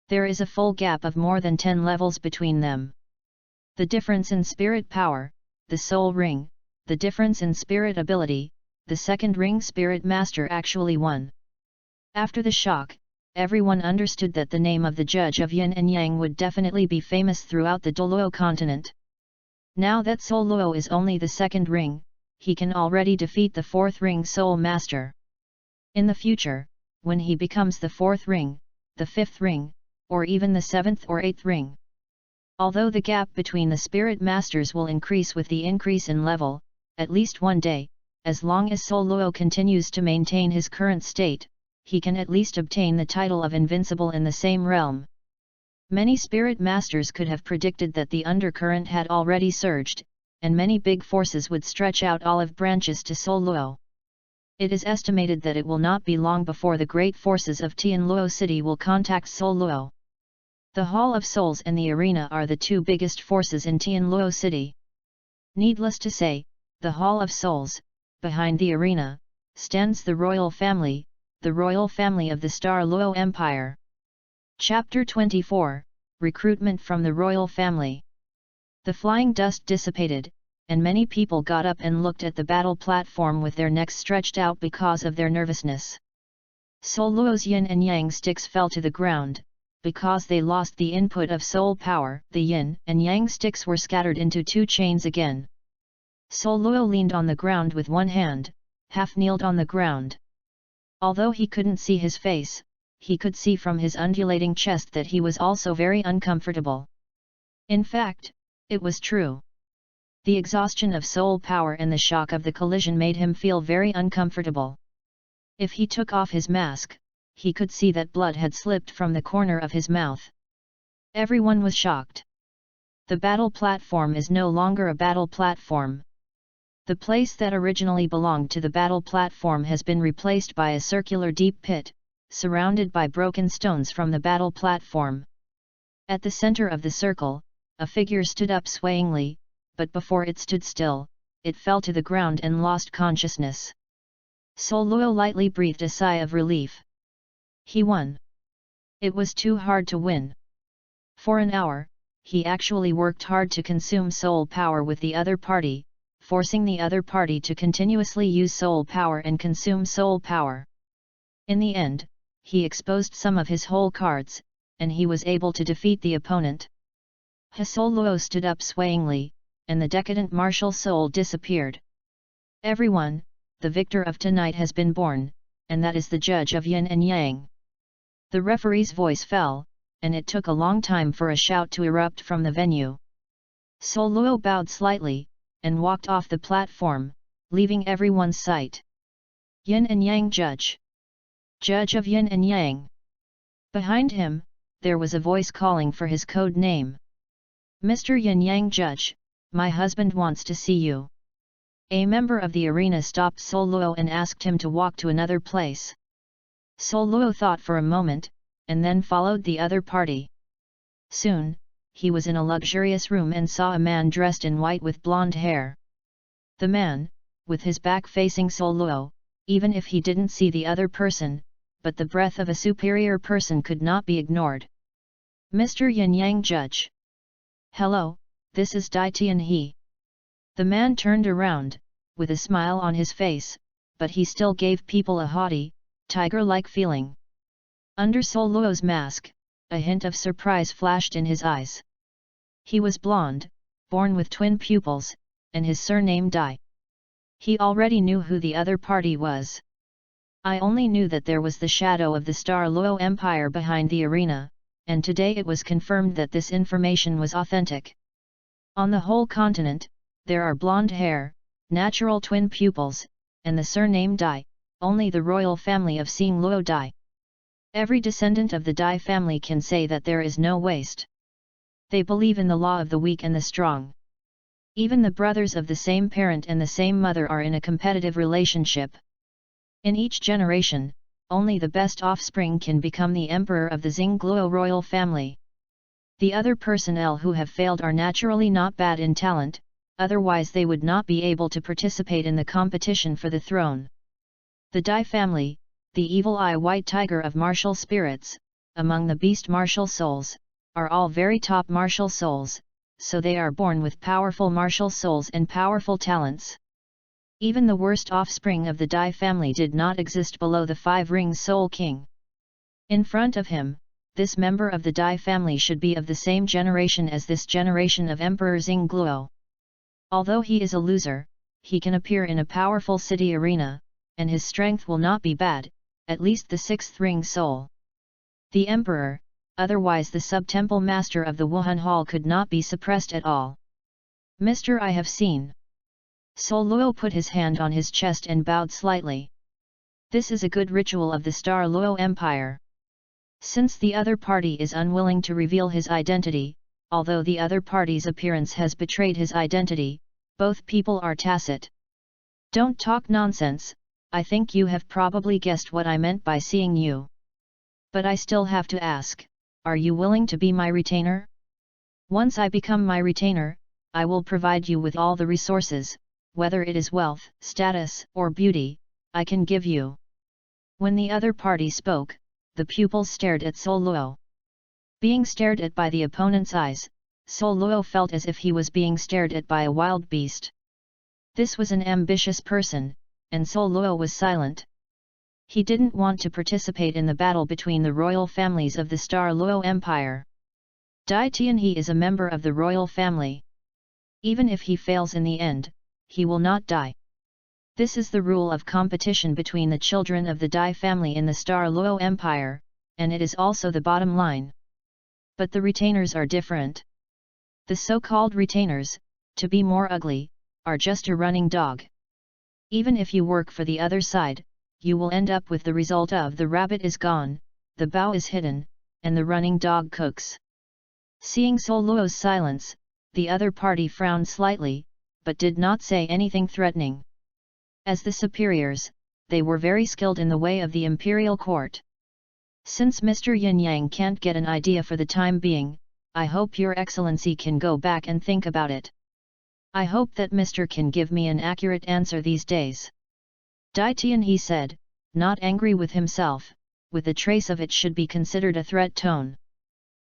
There is a full gap of more than 10 levels between them. The difference in spirit power, the soul ring, the difference in spirit ability, the second ring spirit master actually won. After the shock, everyone understood that the name of the judge of yin and yang would definitely be famous throughout the Douluos continent. Now that Douluos is only the second ring, he can already defeat the fourth ring soul master. In the future, when he becomes the fourth ring, the fifth ring, or even the seventh or eighth ring. Although the gap between the spirit masters will increase with the increase in level, at least one day, as long as Douluos continues to maintain his current state, he can at least obtain the title of invincible in the same realm. Many spirit masters could have predicted that the undercurrent had already surged, and many big forces would stretch out olive branches to Douluos. It is estimated that it will not be long before the great forces of Tianluo City will contact Douluos. The Hall of Souls and the arena are the two biggest forces in Tianluo City. Needless to say, the Hall of Souls, behind the arena, stands the royal family of the Star Luo Empire. Chapter 24, Recruitment from the Royal Family. The flying dust dissipated, and many people got up and looked at the battle platform with their necks stretched out because of their nervousness. Douluos' yin and yang sticks fell to the ground, because they lost the input of soul power. The yin and yang sticks were scattered into two chains again. Douluos leaned on the ground with one hand, half kneeled on the ground. Although he couldn't see his face, he could see from his undulating chest that he was also very uncomfortable. In fact, it was true. The exhaustion of soul power and the shock of the collision made him feel very uncomfortable. If he took off his mask, he could see that blood had slipped from the corner of his mouth. Everyone was shocked. The battle platform is no longer a battle platform. The place that originally belonged to the battle platform has been replaced by a circular deep pit, surrounded by broken stones from the battle platform. At the center of the circle, a figure stood up swayingly, but before it stood still, it fell to the ground and lost consciousness. Douluos lightly breathed a sigh of relief. He won. It was too hard to win. For an hour, he actually worked hard to consume soul power with the other party, forcing the other party to continuously use soul power and consume soul power. In the end, he exposed some of his whole cards, and he was able to defeat the opponent. Douluos stood up swayingly, and the decadent martial soul disappeared. Everyone, the victor of tonight has been born, and that is the judge of yin and yang. The referee's voice fell, and it took a long time for a shout to erupt from the venue. Douluos bowed slightly, and walked off the platform, leaving everyone's sight. Yin and Yang Judge. Judge of Yin and Yang. Behind him, there was a voice calling for his code name. "Mr. Yin Yang Judge, my husband wants to see you." A member of the arena stopped Douluos and asked him to walk to another place. Douluos thought for a moment, and then followed the other party. Soon, he was in a luxurious room and saw a man dressed in white with blonde hair. The man, with his back facing Douluos, even if he didn't see the other person, but the breath of a superior person could not be ignored. "Mr. Yin Yang Judge. Hello, this is Dai Tianhe." The man turned around, with a smile on his face, but he still gave people a haughty, tiger-like feeling. Under Douluos' mask, a hint of surprise flashed in his eyes. He was blonde, born with twin pupils, and his surname Dai. He already knew who the other party was. "I only knew that there was the shadow of the Douluos Empire behind the arena, and today it was confirmed that this information was authentic. On the whole continent, there are blonde hair, natural twin pupils, and the surname Dai, only the royal family of Luo Dai. Every descendant of the Dai family can say that there is no waste. They believe in the law of the weak and the strong. Even the brothers of the same parent and the same mother are in a competitive relationship. In each generation, only the best offspring can become the emperor of the Luo royal family. The other personnel who have failed are naturally not bad in talent, otherwise they would not be able to participate in the competition for the throne. The Dai family, the evil eye white tiger of martial spirits, among the beast martial souls, are all very top martial souls, so they are born with powerful martial souls and powerful talents. Even the worst offspring of the Dai family did not exist below the 5-ring soul king. In front of him, this member of the Dai family should be of the same generation as this generation of Emperor Luo. Although he is a loser, he can appear in a powerful city arena, and his strength will not be bad, at least the 6th ring soul. The emperor, otherwise the sub-temple master of the Wuhan Hall, could not be suppressed at all. "Mr. I have seen." Douluos put his hand on his chest and bowed slightly. "This is a good ritual of the Luo Empire. Since the other party is unwilling to reveal his identity, although the other party's appearance has betrayed his identity, both people are tacit. Don't talk nonsense, I think you have probably guessed what I meant by seeing you. But I still have to ask, are you willing to be my retainer? Once I become my retainer, I will provide you with all the resources, whether it is wealth, status, or beauty, I can give you." When the other party spoke, the pupils stared at Douluos. Being stared at by the opponent's eyes, Douluos felt as if he was being stared at by a wild beast. This was an ambitious person, and Douluos was silent. He didn't want to participate in the battle between the royal families of the Luo Empire. Dai Tianhe is a member of the royal family. Even if he fails in the end, he will not die. This is the rule of competition between the children of the Dai family in the Luo Empire, and it is also the bottom line. But the retainers are different. The so-called retainers, to be more ugly, are just a running dog. Even if you work for the other side, you will end up with the result of the rabbit is gone, the bow is hidden, and the running dog cooks. Seeing Douluos' silence, the other party frowned slightly, but did not say anything threatening. As the superiors, they were very skilled in the way of the imperial court. "Since Mr. Yin Yang can't get an idea for the time being, I hope Your Excellency can go back and think about it. I hope that Mr. can give me an accurate answer these days." Dai Tianhe said, not angry with himself, with a trace of it should be considered a threat tone.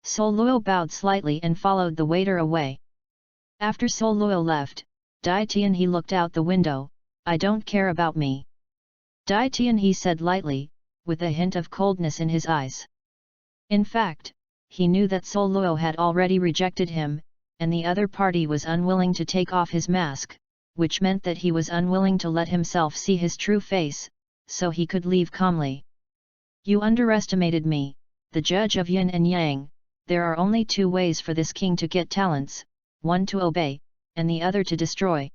Douluos bowed slightly and followed the waiter away. After Douluos left, Dai Tianhe looked out the window. "I don't care about me." Dai Tianhe said lightly, with a hint of coldness in his eyes. In fact, he knew that Douluos had already rejected him, and the other party was unwilling to take off his mask, which meant that he was unwilling to let himself see his true face, so he could leave calmly. "You underestimated me, the judge of yin and yang. There are only 2 ways for this king to get talents, one to obey, and the other to destroy."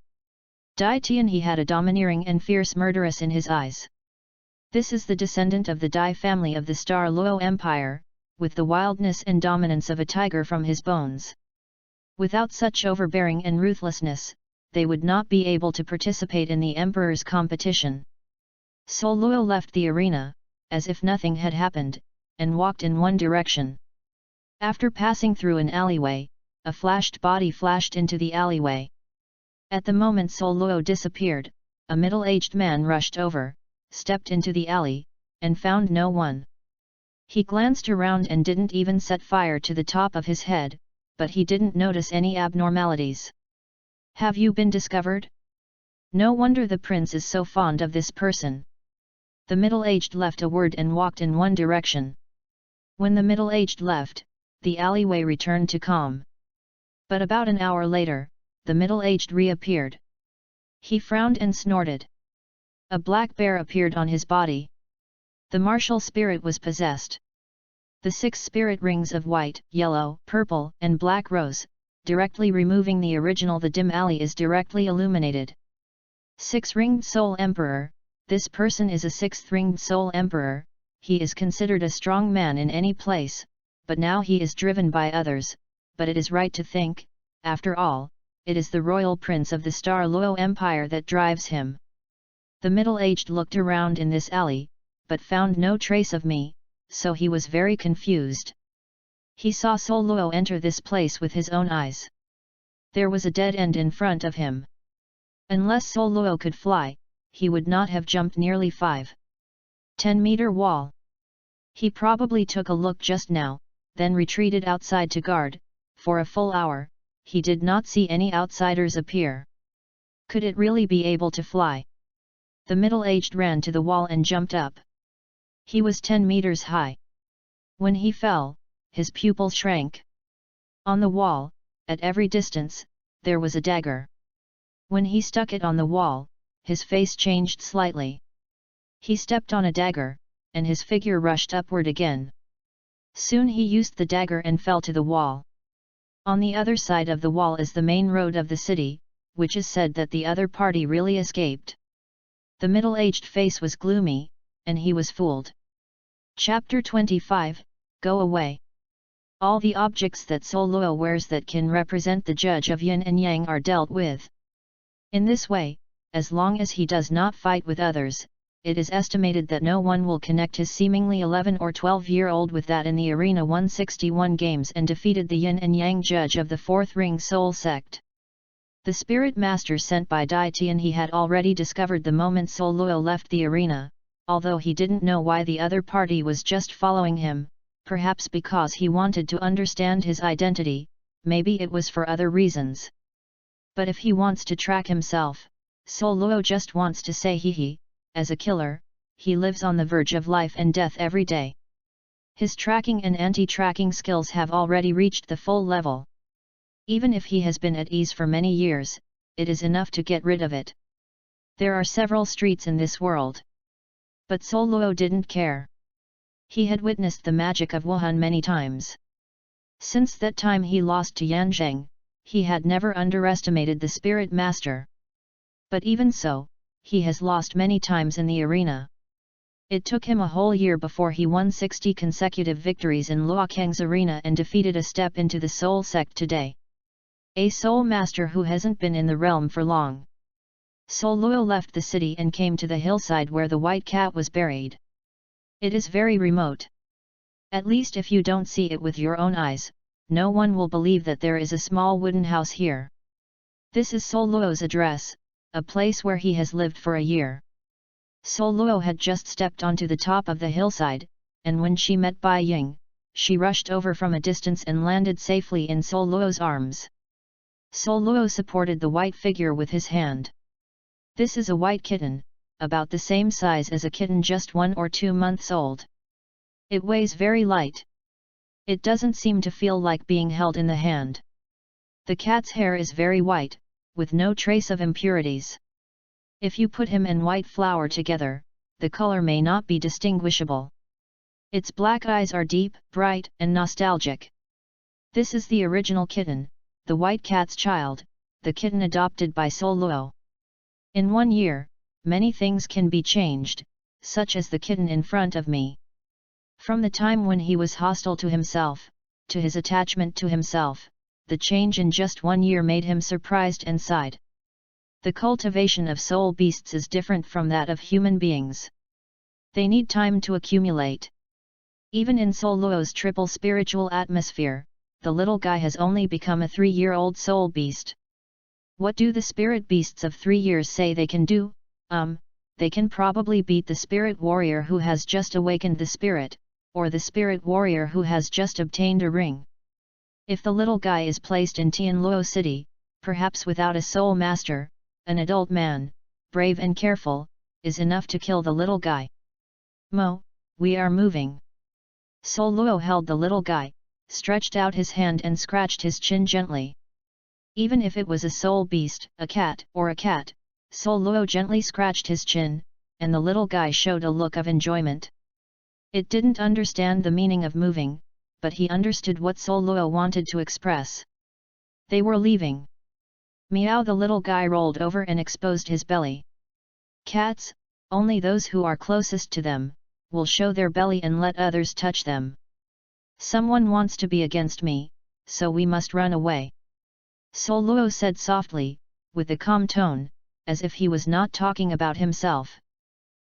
Dai Tianhe had a domineering and fierce murderess in his eyes. This is the descendant of the Dai family of the Luo Empire, with the wildness and dominance of a tiger from his bones. Without such overbearing and ruthlessness, they would not be able to participate in the emperor's competition. Douluos left the arena, as if nothing had happened, and walked in one direction. After passing through an alleyway, a flashed body flashed into the alleyway. At the moment Douluos disappeared, a middle-aged man rushed over, stepped into the alley, and found no one. He glanced around and didn't even set fire to the top of his head, but he didn't notice any abnormalities. "Have you been discovered? No wonder the prince is so fond of this person." The middle-aged left a word and walked in one direction. When the middle-aged left, the alleyway returned to calm. But about an hour later, the middle-aged reappeared. He frowned and snorted. A black bear appeared on his body. The martial spirit was possessed. The 6 spirit rings of white, yellow, purple, and black rose, directly removing the original. The dim alley is directly illuminated. 6-ringed soul emperor. This person is a 6th-ringed soul emperor. He is considered a strong man in any place, but now he is driven by others. But it is right to think, after all, it is the royal prince of the Douluos Empire that drives him. The middle-aged looked around in this alley, but found no trace of me, so he was very confused. He saw Douluos enter this place with his own eyes. There was a dead end in front of him. Unless Douluos could fly, he would not have jumped nearly 5-10-meter wall. He probably took a look just now, then retreated outside to guard. For a full hour, he did not see any outsiders appear. Could it really be able to fly? The middle-aged ran to the wall and jumped up. He was 10 meters high. When he fell, his pupils shrank. On the wall, at every distance, there was a dagger. When he stuck it on the wall, his face changed slightly. He stepped on a dagger, and his figure rushed upward again. Soon he used the dagger and fell to the wall. On the other side of the wall is the main road of the city, which is said that the other party really escaped. The middle-aged face was gloomy, and he was fooled. Chapter 25, Go Away. All the objects that Douluos wears that can represent the judge of yin and yang are dealt with. In this way, as long as he does not fight with others, it is estimated that no one will connect his seemingly 11 or 12-year-old with that in the Arena 161 games and defeated the yin and yang judge of the 4th ring soul sect. The spirit master sent by Dai Tian he had already discovered the moment Douluos left the arena, although he didn't know why the other party was just following him, perhaps because he wanted to understand his identity, maybe it was for other reasons. But if he wants to track himself, Douluos just wants to say he, as a killer, he lives on the verge of life and death every day. His tracking and anti-tracking skills have already reached the full level. Even if he has been at ease for many years, it is enough to get rid of it. There are several streets in this world. But Douluos didn't care. He had witnessed the magic of Wuhan many times. Since that time he lost to Yanzheng, he had never underestimated the spirit master. But even so, he has lost many times in the arena. It took him a whole year before he won 60 consecutive victories in Luokang's arena and defeated a step into the soul sect today. A soul master who hasn't been in the realm for long. Douluos left the city and came to the hillside where the white cat was buried. It is very remote. At least if you don't see it with your own eyes, no one will believe that there is a small wooden house here. This is Douluos' address, a place where he has lived for a year. Douluos had just stepped onto the top of the hillside, and when she met Bai Ying, she rushed over from a distance and landed safely in Douluos' arms. Douluos supported the white figure with his hand. This is a white kitten, about the same size as a kitten just 1 or 2 months old. It weighs very light. It doesn't seem to feel like being held in the hand. The cat's hair is very white, with no trace of impurities. If you put him and white flour together, the color may not be distinguishable. Its black eyes are deep, bright, and nostalgic. This is the original kitten, the white cat's child, the kitten adopted by Douluos. In 1 year, many things can be changed, such as the kitten in front of me. From the time when he was hostile to himself, to his attachment to himself, the change in just 1 year made him surprised and sighed. The cultivation of soul beasts is different from that of human beings. They need time to accumulate. Even in Douluos' triple spiritual atmosphere, the little guy has only become a 3-year-old soul beast. What do the spirit beasts of 3 years say they can do? They can probably beat the spirit warrior who has just awakened the spirit, or the spirit warrior who has just obtained a ring. If the little guy is placed in Douluos city, perhaps without a soul master, an adult man, brave and careful, is enough to kill the little guy. Mo, we are moving. Douluos held the little guy, stretched out his hand and scratched his chin gently. Even if it was a soul beast, a cat, Douluos gently scratched his chin, and the little guy showed a look of enjoyment. It didn't understand the meaning of moving, but he understood what Douluos wanted to express. They were leaving. Meow, the little guy rolled over and exposed his belly. Cats, only those who are closest to them, will show their belly and let others touch them. Someone wants to be against me, so we must run away. Douluos said softly, with a calm tone, as if he was not talking about himself.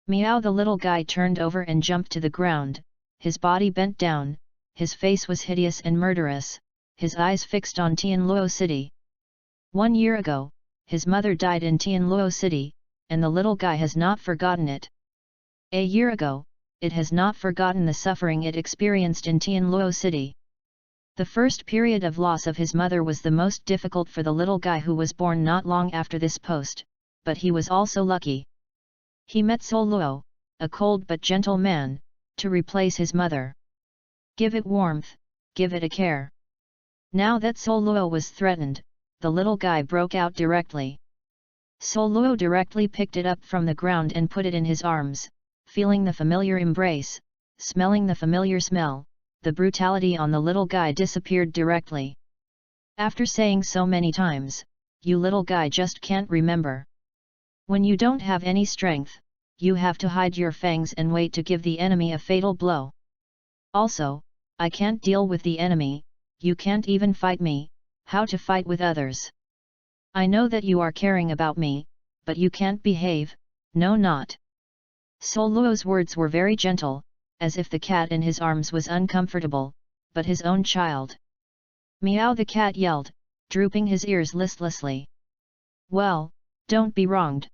Meow, the little guy turned over and jumped to the ground, his body bent down, his face was hideous and murderous, his eyes fixed on Douluos city. 1 year ago, his mother died in Douluos city, and the little guy has not forgotten it. A year ago, it has not forgotten the suffering it experienced in Douluos city. The first period of loss of his mother was the most difficult for the little guy who was born not long after this post, but he was also lucky. He met Douluos, a cold but gentle man, to replace his mother. Give it warmth, give it a care. Now that Douluos was threatened, the little guy broke out directly. Douluos directly picked it up from the ground and put it in his arms, feeling the familiar embrace, smelling the familiar smell. The brutality on the little guy disappeared directly. After saying so many times, "You little guy just can't remember." When you don't have any strength, you have to hide your fangs and wait to give the enemy a fatal blow. Also, I can't deal with the enemy, you can't even fight me, how to fight with others? I know that you are caring about me, but you can't behave, no not. Douluos' words were very gentle, as if the cat in his arms was uncomfortable, but his own child. Meow, the cat yelled, drooping his ears listlessly. Well, don't be wronged.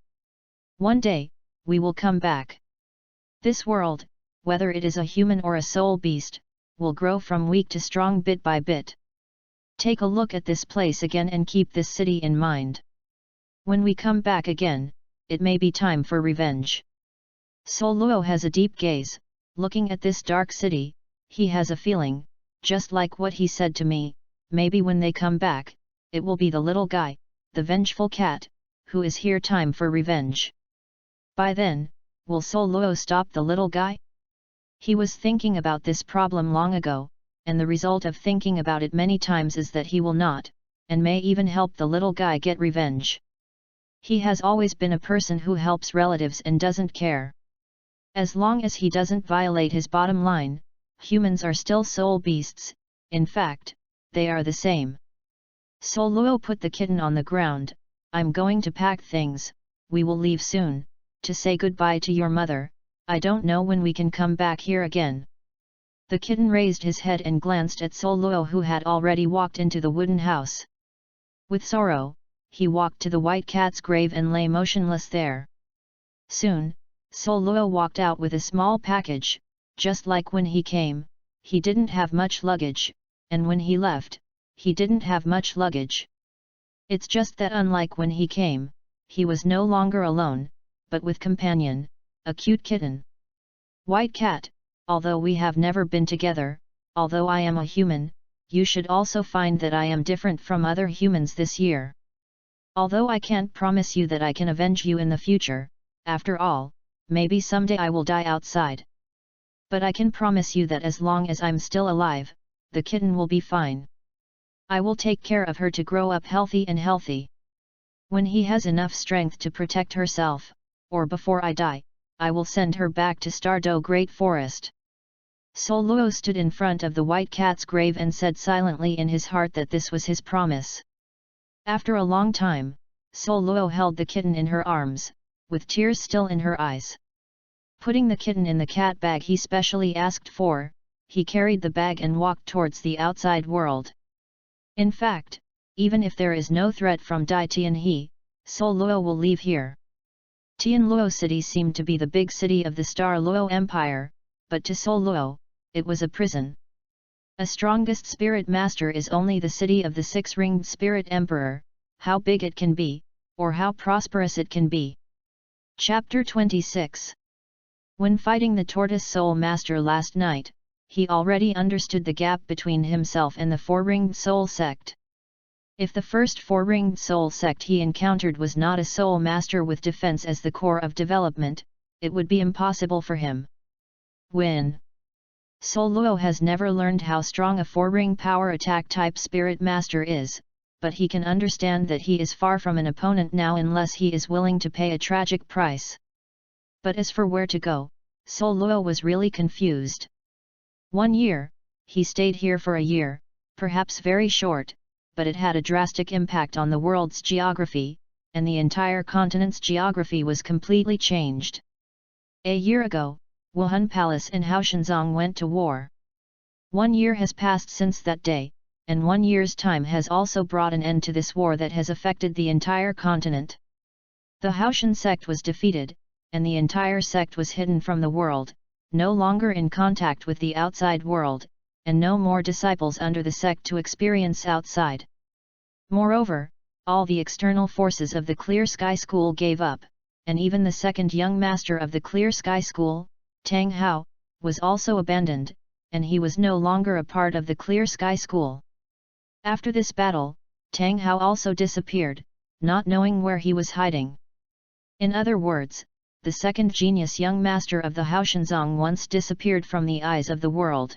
One day, we will come back. This world, whether it is a human or a soul beast, will grow from weak to strong bit by bit. Take a look at this place again and keep this city in mind. When we come back again, it may be time for revenge. Douluos has a deep gaze, looking at this dark city. He has a feeling, just like what he said to me, maybe when they come back, it will be the little guy, the vengeful cat, who is here time for revenge. By then, will Douluos stop the little guy? He was thinking about this problem long ago, and the result of thinking about it many times is that he will not, and may even help the little guy get revenge. He has always been a person who helps relatives and doesn't care. As long as he doesn't violate his bottom line, humans are still soul beasts, in fact, they are the same. Douluos put the kitten on the ground. I'm going to pack things, we will leave soon, to say goodbye to your mother. I don't know when we can come back here again. The kitten raised his head and glanced at Douluos, who had already walked into the wooden house. With sorrow, he walked to the white cat's grave and lay motionless there. Soon, Douluos walked out with a small package. Just like when he came, he didn't have much luggage, and when he left, he didn't have much luggage. It's just that unlike when he came, he was no longer alone, but with companion, a cute kitten. White cat, although we have never been together, although I am a human, you should also find that I am different from other humans this year. Although I can't promise you that I can avenge you in the future, after all, maybe someday I will die outside. But I can promise you that as long as I'm still alive, the kitten will be fine. I will take care of her to grow up healthy and healthy. When he has enough strength to protect herself, or before I die, I will send her back to Douluos Great Forest. Douluos stood in front of the white cat's grave and said silently in his heart that this was his promise. After a long time, Douluos held the kitten in her arms, with tears still in her eyes. Putting the kitten in the cat bag he specially asked for, he carried the bag and walked towards the outside world. In fact, even if there is no threat from Dai Tianhe, Douluos will leave here. Tianluo City seemed to be the big city of the Star Luo Empire, but to Douluos, it was a prison. A strongest spirit master is only the city of the six-ringed spirit emperor, how big it can be, or how prosperous it can be. Chapter 26. When fighting the Tortoise Soul Master last night, he already understood the gap between himself and the four-ringed soul sect. If the first four-ringed soul sect he encountered was not a soul master with defense as the core of development, it would be impossible for him. Win. Douluos has never learned how strong a four-ring power attack type spirit master is, but he can understand that he is far from an opponent now unless he is willing to pay a tragic price. But as for where to go, Douluos was really confused. 1 year, he stayed here for a year, perhaps very short, but it had a drastic impact on the world's geography, and the entire continent's geography was completely changed. A year ago, Wuhan Palace and Haoshanzong went to war. 1 year has passed since that day, and 1 year's time has also brought an end to this war that has affected the entire continent. The Haoshan sect was defeated, and the entire sect was hidden from the world, no longer in contact with the outside world, and no more disciples under the sect to experience outside. Moreover, all the external forces of the Clear Sky School gave up, and even the second young master of the Clear Sky School, Tang Hao, was also abandoned, and he was no longer a part of the Clear Sky School. After this battle, Tang Hao also disappeared, not knowing where he was hiding. In other words, the second genius young master of the Haoshanzong once disappeared from the eyes of the world.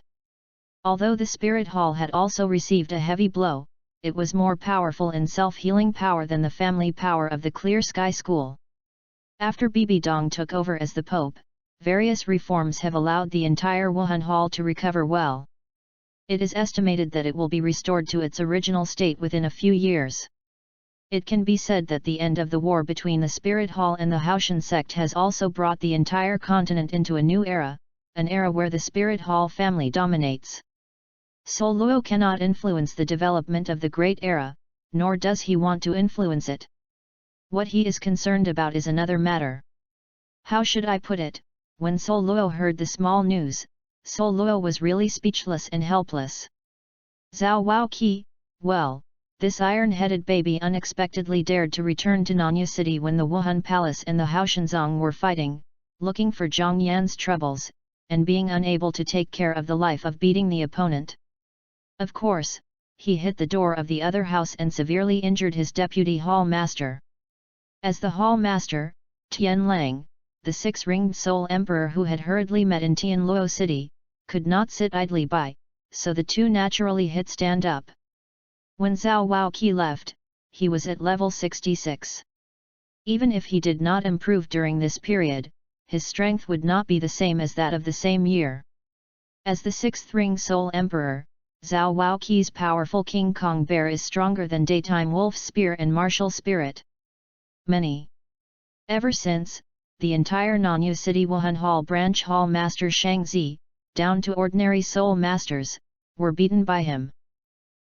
Although the Spirit Hall had also received a heavy blow, it was more powerful in self-healing power than the family power of the Clear Sky School. After Bibi Dong took over as the Pope, various reforms have allowed the entire Wuhan Hall to recover well. It is estimated that it will be restored to its original state within a few years. It can be said that the end of the war between the Spirit Hall and the Haoshan sect has also brought the entire continent into a new era, an era where the Spirit Hall family dominates. Douluos cannot influence the development of the Great Era, nor does he want to influence it. What he is concerned about is another matter. How should I put it? When Douluos heard the small news, Douluos was really speechless and helpless. Zhao Waoqi, well, this iron-headed baby unexpectedly dared to return to Nanya City when the Wuhan Palace and the Haoshanzong were fighting, looking for Zhang Yan's troubles, and being unable to take care of the life of beating the opponent. Of course, he hit the door of the other house and severely injured his deputy hall master. As the hall master, Tian Lang, the six-ringed soul emperor who had hurriedly met in Tianluo City, could not sit idly by, so the two naturally hit stand up. When Zhao Waoqi left, he was at level 66. Even if he did not improve during this period, his strength would not be the same as that of the same year. As the sixth-ring soul emperor, Zhao Waoqi's powerful King Kong bear is stronger than daytime wolf spear and martial spirit. Ever since, the entire Nanya City Wuhan Hall branch hall master Shang Zi, down to ordinary soul masters, were beaten by him.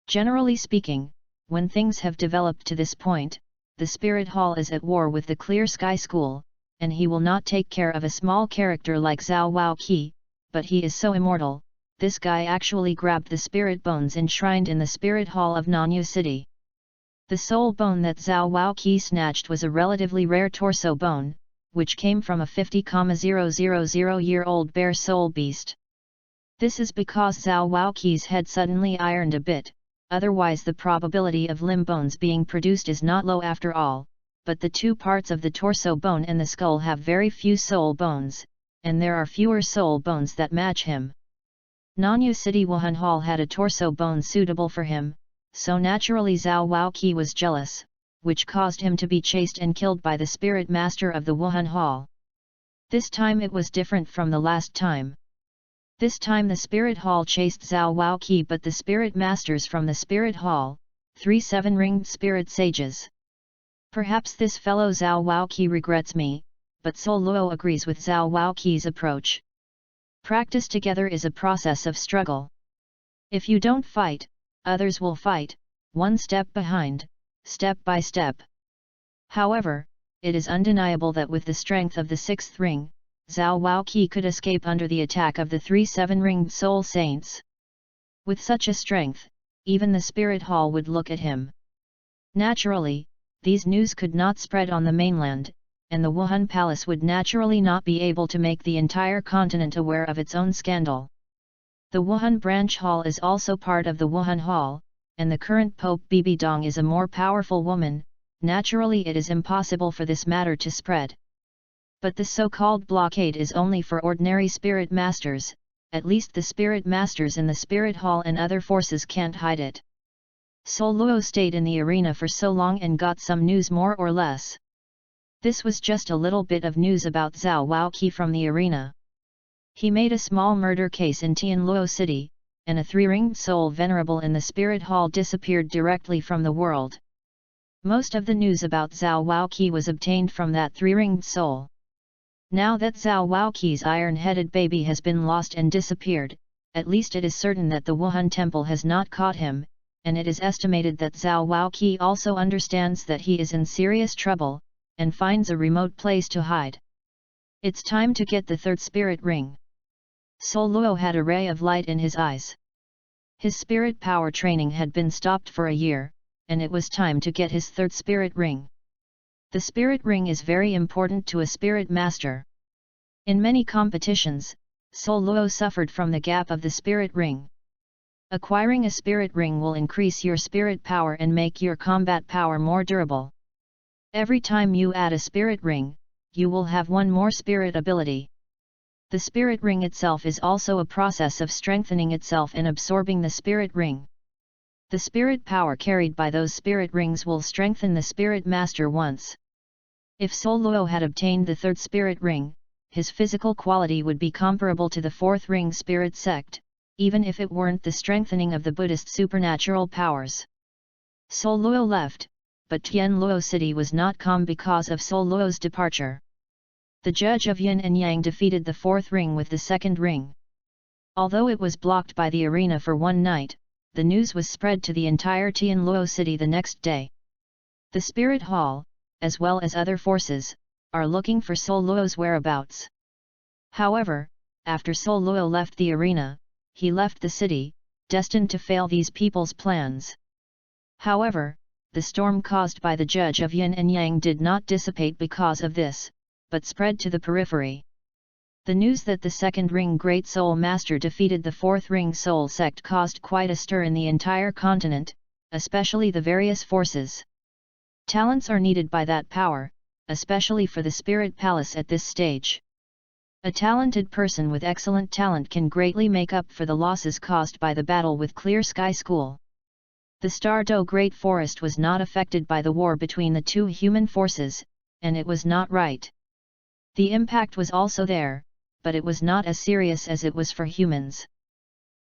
Generally speaking, when things have developed to this point, the Spirit Hall is at war with the Clear Sky School, and he will not take care of a small character like Zhao Waoqi, but he is so immortal. This guy actually grabbed the spirit bones enshrined in the Spirit Hall of Nanya City. The soul bone that Zhao Waoqi snatched was a relatively rare torso bone, which came from a 50,000-year-old bear soul beast. This is because Zhao Waoqi's head suddenly ironed a bit, otherwise the probability of limb bones being produced is not low after all, but the two parts of the torso bone and the skull have very few soul bones, and there are fewer soul bones that match him. Nanya City Wuhan Hall had a torso bone suitable for him, so naturally Zhao Waoqi was jealous, which caused him to be chased and killed by the spirit master of the Wuhan Hall. This time it was different from the last time. This time the Spirit Hall chased Zhao Waoqi, but the Spirit Masters from the Spirit Hall, 3 7-ringed Spirit Sages. Perhaps this fellow Zhao Waoqi regrets me, but Sol Luo agrees with Zhao Waoqi's approach. Practice together is a process of struggle. If you don't fight, others will fight, one step behind, step by step. However, it is undeniable that with the strength of the 6th ring, Zhao Waoqi could escape under the attack of the 3 7-ringed Soul Saints. With such a strength, even the Spirit Hall would look at him. Naturally, these news could not spread on the mainland, and the Wuhan Palace would naturally not be able to make the entire continent aware of its own scandal. The Wuhan Branch Hall is also part of the Wuhan Hall, and the current Pope Bibi Dong is a more powerful woman. Naturally it is impossible for this matter to spread. But the so-called blockade is only for ordinary spirit masters, at least the spirit masters in the Spirit Hall and other forces can't hide it. Sol Luo stayed in the arena for so long and got some news more or less. This was just a little bit of news about Zhao Waoqi from the arena. He made a small murder case in Tianluo City, and a 3-ringed soul venerable in the Spirit Hall disappeared directly from the world. Most of the news about Zhao Waoqi was obtained from that 3-ringed soul. Now that Zhao Waoqi's iron-headed baby has been lost and disappeared, at least it is certain that the Wuhan Temple has not caught him, and it is estimated that Zhao Waoqi also understands that he is in serious trouble, and finds a remote place to hide. It's time to get the 3rd spirit ring. Sol Luo had a ray of light in his eyes. His spirit power training had been stopped for a year, and it was time to get his 3rd spirit ring. The spirit ring is very important to a spirit master. In many competitions, Sol Luo suffered from the gap of the spirit ring. Acquiring a spirit ring will increase your spirit power and make your combat power more durable. Every time you add a spirit ring, you will have one more spirit ability. The spirit ring itself is also a process of strengthening itself and absorbing the spirit ring. The spirit power carried by those spirit rings will strengthen the spirit master once. If Sol Luo had obtained the 3rd spirit ring, his physical quality would be comparable to the 4th ring spirit sect, even if it weren't the strengthening of the Buddhist supernatural powers. Sol Luo left, but Tianluo City was not calm because of Sol Luo's departure. The judge of Yin and Yang defeated the 4th ring with the 2nd ring. Although it was blocked by the arena for one night, the news was spread to the entire Tianluo City the next day. The Spirit Hall, as well as other forces, are looking for Sol Luo's whereabouts. However, after Sol Luo left the arena, he left the city, destined to fail these people's plans. However, the storm caused by the judge of Yin and Yang did not dissipate because of this, but spread to the periphery. The news that the 2nd ring Great Soul Master defeated the 4th ring Soul sect caused quite a stir in the entire continent, especially the various forces. Talents are needed by that power, especially for the Spirit Palace at this stage. A talented person with excellent talent can greatly make up for the losses caused by the battle with Clear Sky School. The Stardo Great Forest was not affected by the war between the two human forces, and it was not right. The impact was also there, but it was not as serious as it was for humans.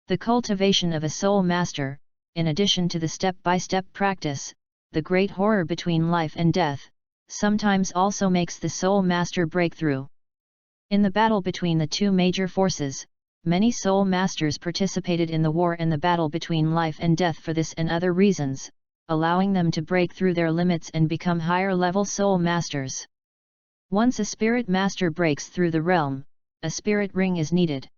The cultivation of a soul master, in addition to the step-by-step practice, the great horror between life and death, sometimes also makes the soul master break through. In the battle between the two major forces, many soul masters participated in the war and the battle between life and death for this and other reasons, allowing them to break through their limits and become higher-level soul masters. Once a spirit master breaks through the realm, a spirit ring is needed.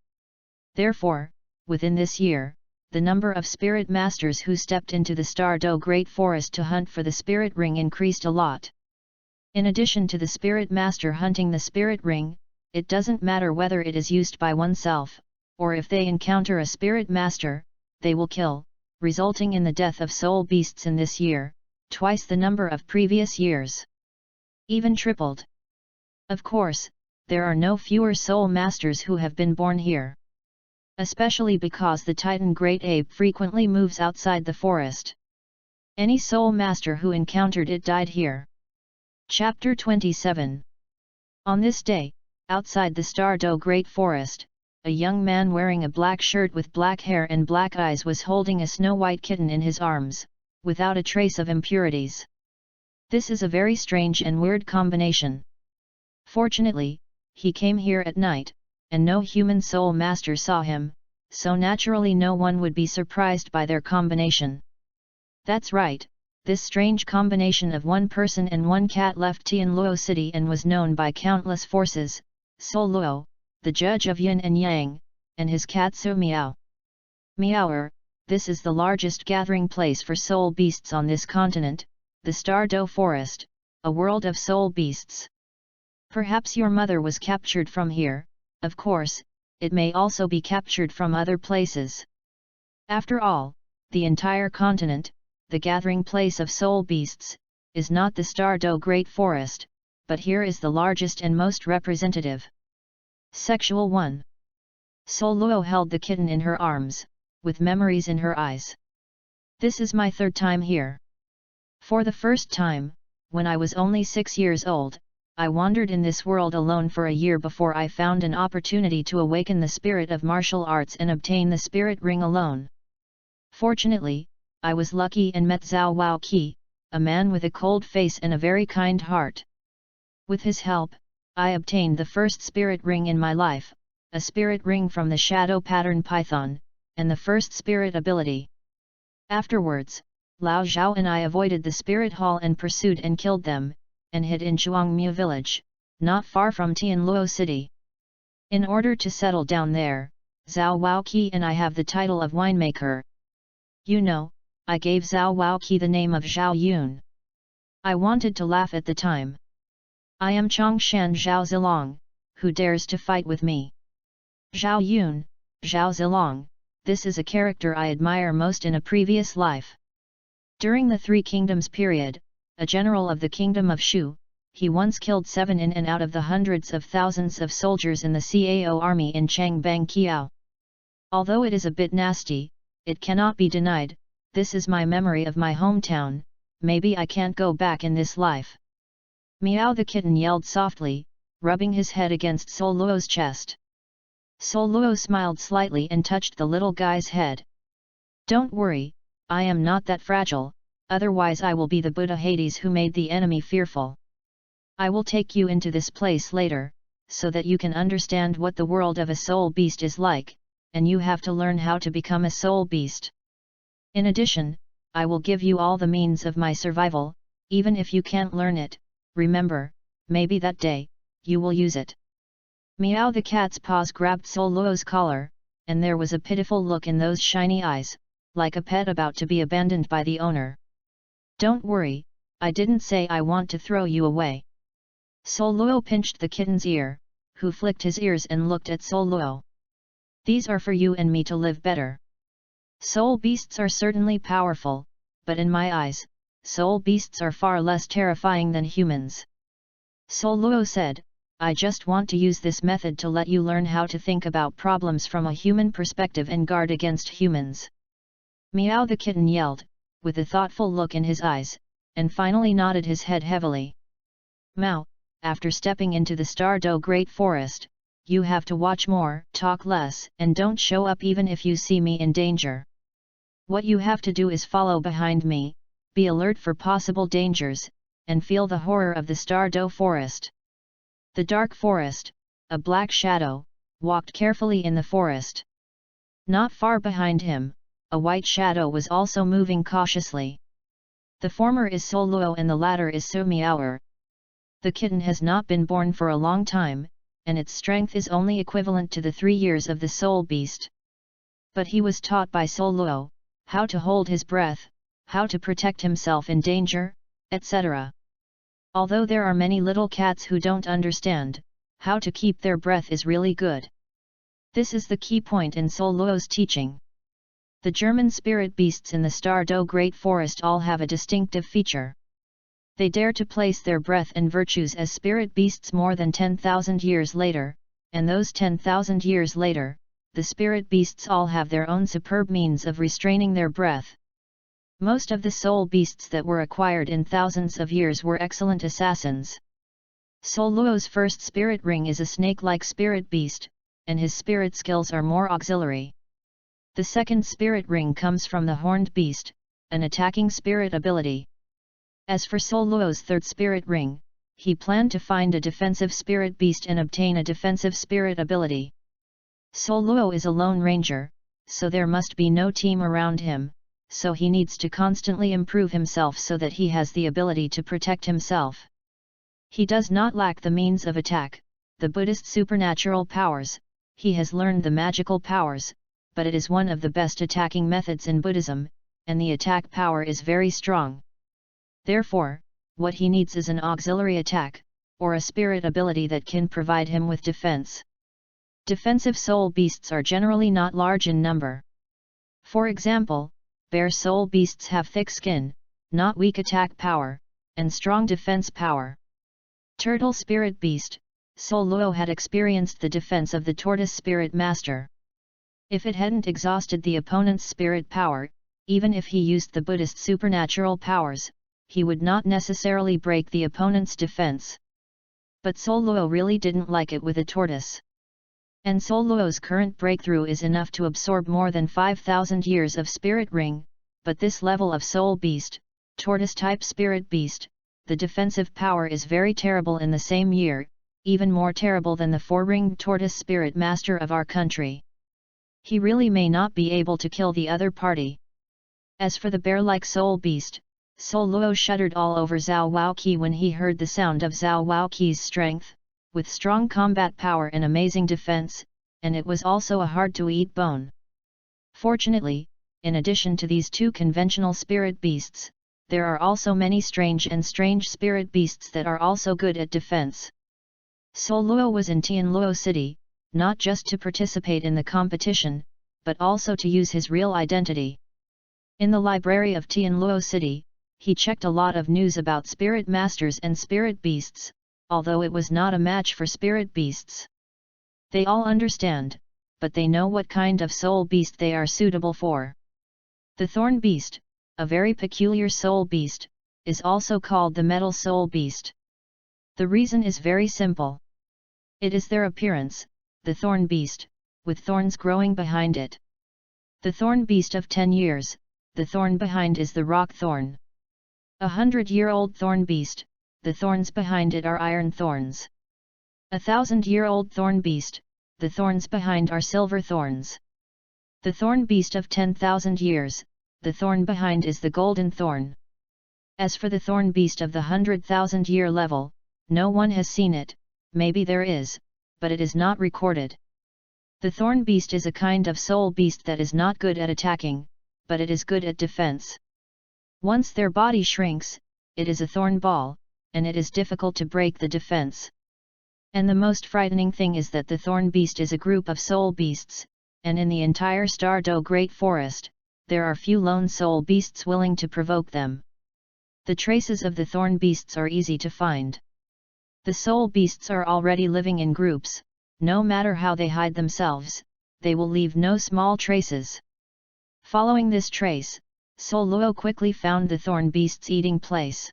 Therefore, within this year, the number of spirit masters who stepped into the Stardo Great Forest to hunt for the spirit ring increased a lot. In addition to the spirit master hunting the spirit ring, it doesn't matter whether it is used by oneself, or if they encounter a spirit master, they will kill, resulting in the death of soul beasts in this year, twice the number of previous years. Even tripled. Of course, there are no fewer soul masters who have been born here. Especially because the Titan Great Ape frequently moves outside the forest. Any soul master who encountered it died here. Chapter 27. On this day, outside the Stardo Great Forest, a young man wearing a black shirt with black hair and black eyes was holding a snow-white kitten in his arms, without a trace of impurities. This is a very strange and weird combination. Fortunately, he came here at night, and no human soul master saw him, so naturally no one would be surprised by their combination. That's right, this strange combination of one person and one cat left Douluos city and was known by countless forces: Douluos, the judge of yin and yang, and his cat Su Miao. Miaoer, this is the largest gathering place for soul beasts on this continent, the Star-Do Forest, a world of soul beasts. Perhaps your mother was captured from here. Of course, it may also be captured from other places. After all, the entire continent, the gathering place of soul beasts, is not the Star-Do Great Forest, but here is the largest and most representative. Sexual 1. Douluos held the kitten in her arms, with memories in her eyes. This is my third time here. For the first time, when I was only 6 years old, I wandered in this world alone for a year before I found an opportunity to awaken the spirit of martial arts and obtain the spirit ring alone. Fortunately, I was lucky and met Zhao Waoqi, a man with a cold face and a very kind heart. With his help, I obtained the first spirit ring in my life, a spirit ring from the shadow pattern python, and the first spirit ability. Afterwards, Lao Zhao and I avoided the spirit hall and pursued and killed them, and hid in Zhuangmu village, not far from Douluos city. In order to settle down there, Zhao Waoqi and I have the title of winemaker. You know, I gave Zhao Waoqi the name of Zhao Yun. I wanted to laugh at the time. I am Chongshan Zhao Zilong, who dares to fight with me? Zhao Yun, Zhao Zilong, this is a character I admire most in a previous life. During the Three Kingdoms period, a general of the kingdom of Shu, he once killed 7 in and out of the hundreds of thousands of soldiers in the Cao army in Changbang Kiao. Although it is a bit nasty, it cannot be denied, this is my memory of my hometown, maybe I can't go back in this life. Meow the kitten yelled softly, rubbing his head against Douluos' chest. Douluos smiled slightly and touched the little guy's head. Don't worry, I am not that fragile, otherwise I will be the Buddha Hades who made the enemy fearful. I will take you into this place later, so that you can understand what the world of a soul beast is like, and you have to learn how to become a soul beast. In addition, I will give you all the means of my survival, even if you can't learn it, remember, maybe that day, you will use it. Meow the cat's paws grabbed Douluos' collar, and there was a pitiful look in those shiny eyes, like a pet about to be abandoned by the owner. Don't worry, I didn't say I want to throw you away. Douluos pinched the kitten's ear, who flicked his ears and looked at Douluos. These are for you and me to live better. Soul beasts are certainly powerful, but in my eyes, soul beasts are far less terrifying than humans. Douluos said, I just want to use this method to let you learn how to think about problems from a human perspective and guard against humans. Meow the kitten yelled, with a thoughtful look in his eyes, and finally nodded his head heavily. Mao, after stepping into the Star-Do Great Forest, you have to watch more, talk less, and don't show up even if you see me in danger. What you have to do is follow behind me, be alert for possible dangers, and feel the horror of the Star-Do Forest. The dark forest, a black shadow, walked carefully in the forest. Not far behind him, a white shadow was also moving cautiously. The former is Douluos and the latter is Su Miaoer. The kitten has not been born for a long time, and its strength is only equivalent to the 3 years of the soul beast. But he was taught by Douluos how to hold his breath, how to protect himself in danger, etc. Although there are many little cats who don't understand, how to keep their breath is really good. This is the key point in Douluos' teaching. The German spirit beasts in the Star-Do Great Forest all have a distinctive feature. They dare to place their breath and virtues as spirit beasts more than 10,000 years later, and those 10,000 years later, the spirit beasts all have their own superb means of restraining their breath. Most of the soul beasts that were acquired in thousands of years were excellent assassins. Douluos' first spirit ring is a snake-like spirit beast, and his spirit skills are more auxiliary. The second spirit ring comes from the horned beast, an attacking spirit ability. As for Douluos' third spirit ring, he planned to find a defensive spirit beast and obtain a defensive spirit ability. Douluos is a lone ranger, so there must be no team around him, so he needs to constantly improve himself so that he has the ability to protect himself. He does not lack the means of attack, the Buddhist supernatural powers, he has learned the magical powers, but it is one of the best attacking methods in Buddhism, and the attack power is very strong. Therefore, what he needs is an auxiliary attack, or a spirit ability that can provide him with defense. Defensive soul beasts are generally not large in number. For example, bear soul beasts have thick skin, not weak attack power, and strong defense power. Turtle spirit beast, Douluos had experienced the defense of the tortoise spirit master. If it hadn't exhausted the opponent's spirit power, even if he used the Buddhist supernatural powers, he would not necessarily break the opponent's defense. But Douluos really didn't like it with a tortoise. And Douluos' current breakthrough is enough to absorb more than 5,000 years of spirit ring, but this level of soul beast, tortoise-type spirit beast, the defensive power is very terrible in the same year, even more terrible than the four-ringed tortoise spirit master of our country. He really may not be able to kill the other party. As for the bear-like soul beast, Douluos shuddered all over Zhao Waoqi when he heard the sound of Zhao Waoqi's strength, with strong combat power and amazing defense, and it was also a hard-to-eat bone. Fortunately, in addition to these two conventional spirit beasts, there are also many strange spirit beasts that are also good at defense. Douluos was in Tianluo City, not just to participate in the competition, but also to use his real identity. In the library of Tianluo City, he checked a lot of news about spirit masters and spirit beasts, although it was not a match for spirit beasts. They all understand, but they know what kind of soul beast they are suitable for. The thorn beast, a very peculiar soul beast, is also called the metal soul beast. The reason is very simple. It is their appearance, the thorn beast, with thorns growing behind it. The thorn beast of 10 years, the thorn behind is the rock thorn. 100-year-old thorn beast, the thorns behind it are iron thorns. 1,000-year-old thorn beast, the thorns behind are silver thorns. The thorn beast of 10,000 years, the thorn behind is the golden thorn. As for the thorn beast of the 100,000-year level, no one has seen it, maybe there is, but it is not recorded. The thorn beast is a kind of soul beast that is not good at attacking, but it is good at defense. Once their body shrinks, it is a thorn ball, and it is difficult to break the defense. And the most frightening thing is that the thorn beast is a group of soul beasts, and in the entire Stardo Great Forest, there are few lone soul beasts willing to provoke them. The traces of the thorn beasts are easy to find. The soul beasts are already living in groups, no matter how they hide themselves, they will leave no small traces. Following this trace, Douluos quickly found the thorn beasts' eating place.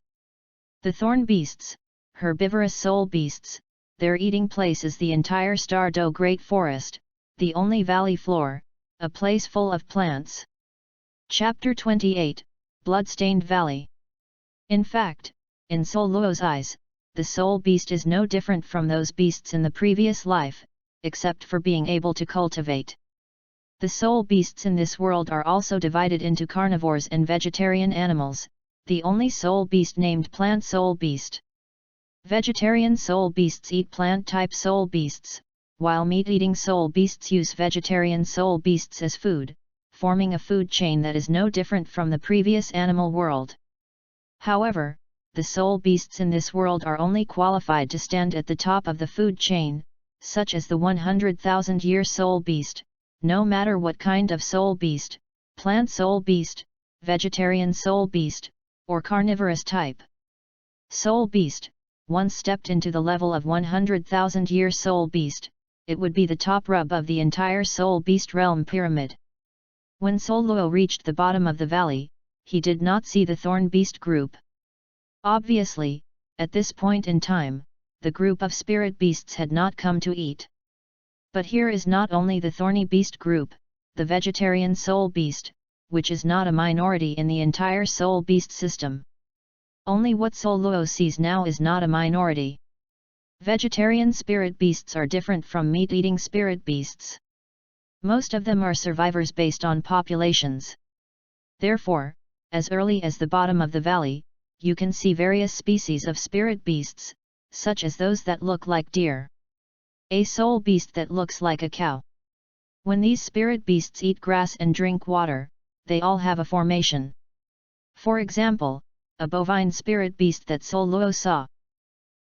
The thorn beasts, herbivorous soul beasts, their eating place is the entire Stardo Great Forest, the only valley floor, a place full of plants. Chapter 28, Bloodstained Valley. In fact, in Douluos' eyes, the soul beast is no different from those beasts in the previous life, except for being able to cultivate. The soul beasts in this world are also divided into carnivores and vegetarian animals, the only soul beast named plant soul beast. Vegetarian soul beasts eat plant-type soul beasts, while meat-eating soul beasts use vegetarian soul beasts as food, forming a food chain that is no different from the previous animal world. However, the soul beasts in this world are only qualified to stand at the top of the food chain, such as the 100,000-year soul beast, no matter what kind of soul beast, plant soul beast, vegetarian soul beast, or carnivorous type. Soul beast, once stepped into the level of 100,000-year soul beast, it would be the top rub of the entire soul beast realm pyramid. When Douluos reached the bottom of the valley, he did not see the thorn beast group. Obviously, at this point in time, the group of spirit beasts had not come to eat. But here is not only the thorny beast group, the vegetarian soul beast, which is not a minority in the entire soul beast system. Only what Douluos sees now is not a minority. Vegetarian spirit beasts are different from meat-eating spirit beasts. Most of them are survivors based on populations. Therefore, as early as the bottom of the valley, you can see various species of spirit beasts, such as those that look like deer. A soul beast that looks like a cow. When these spirit beasts eat grass and drink water, they all have a formation. For example, a bovine spirit beast that Douluos saw.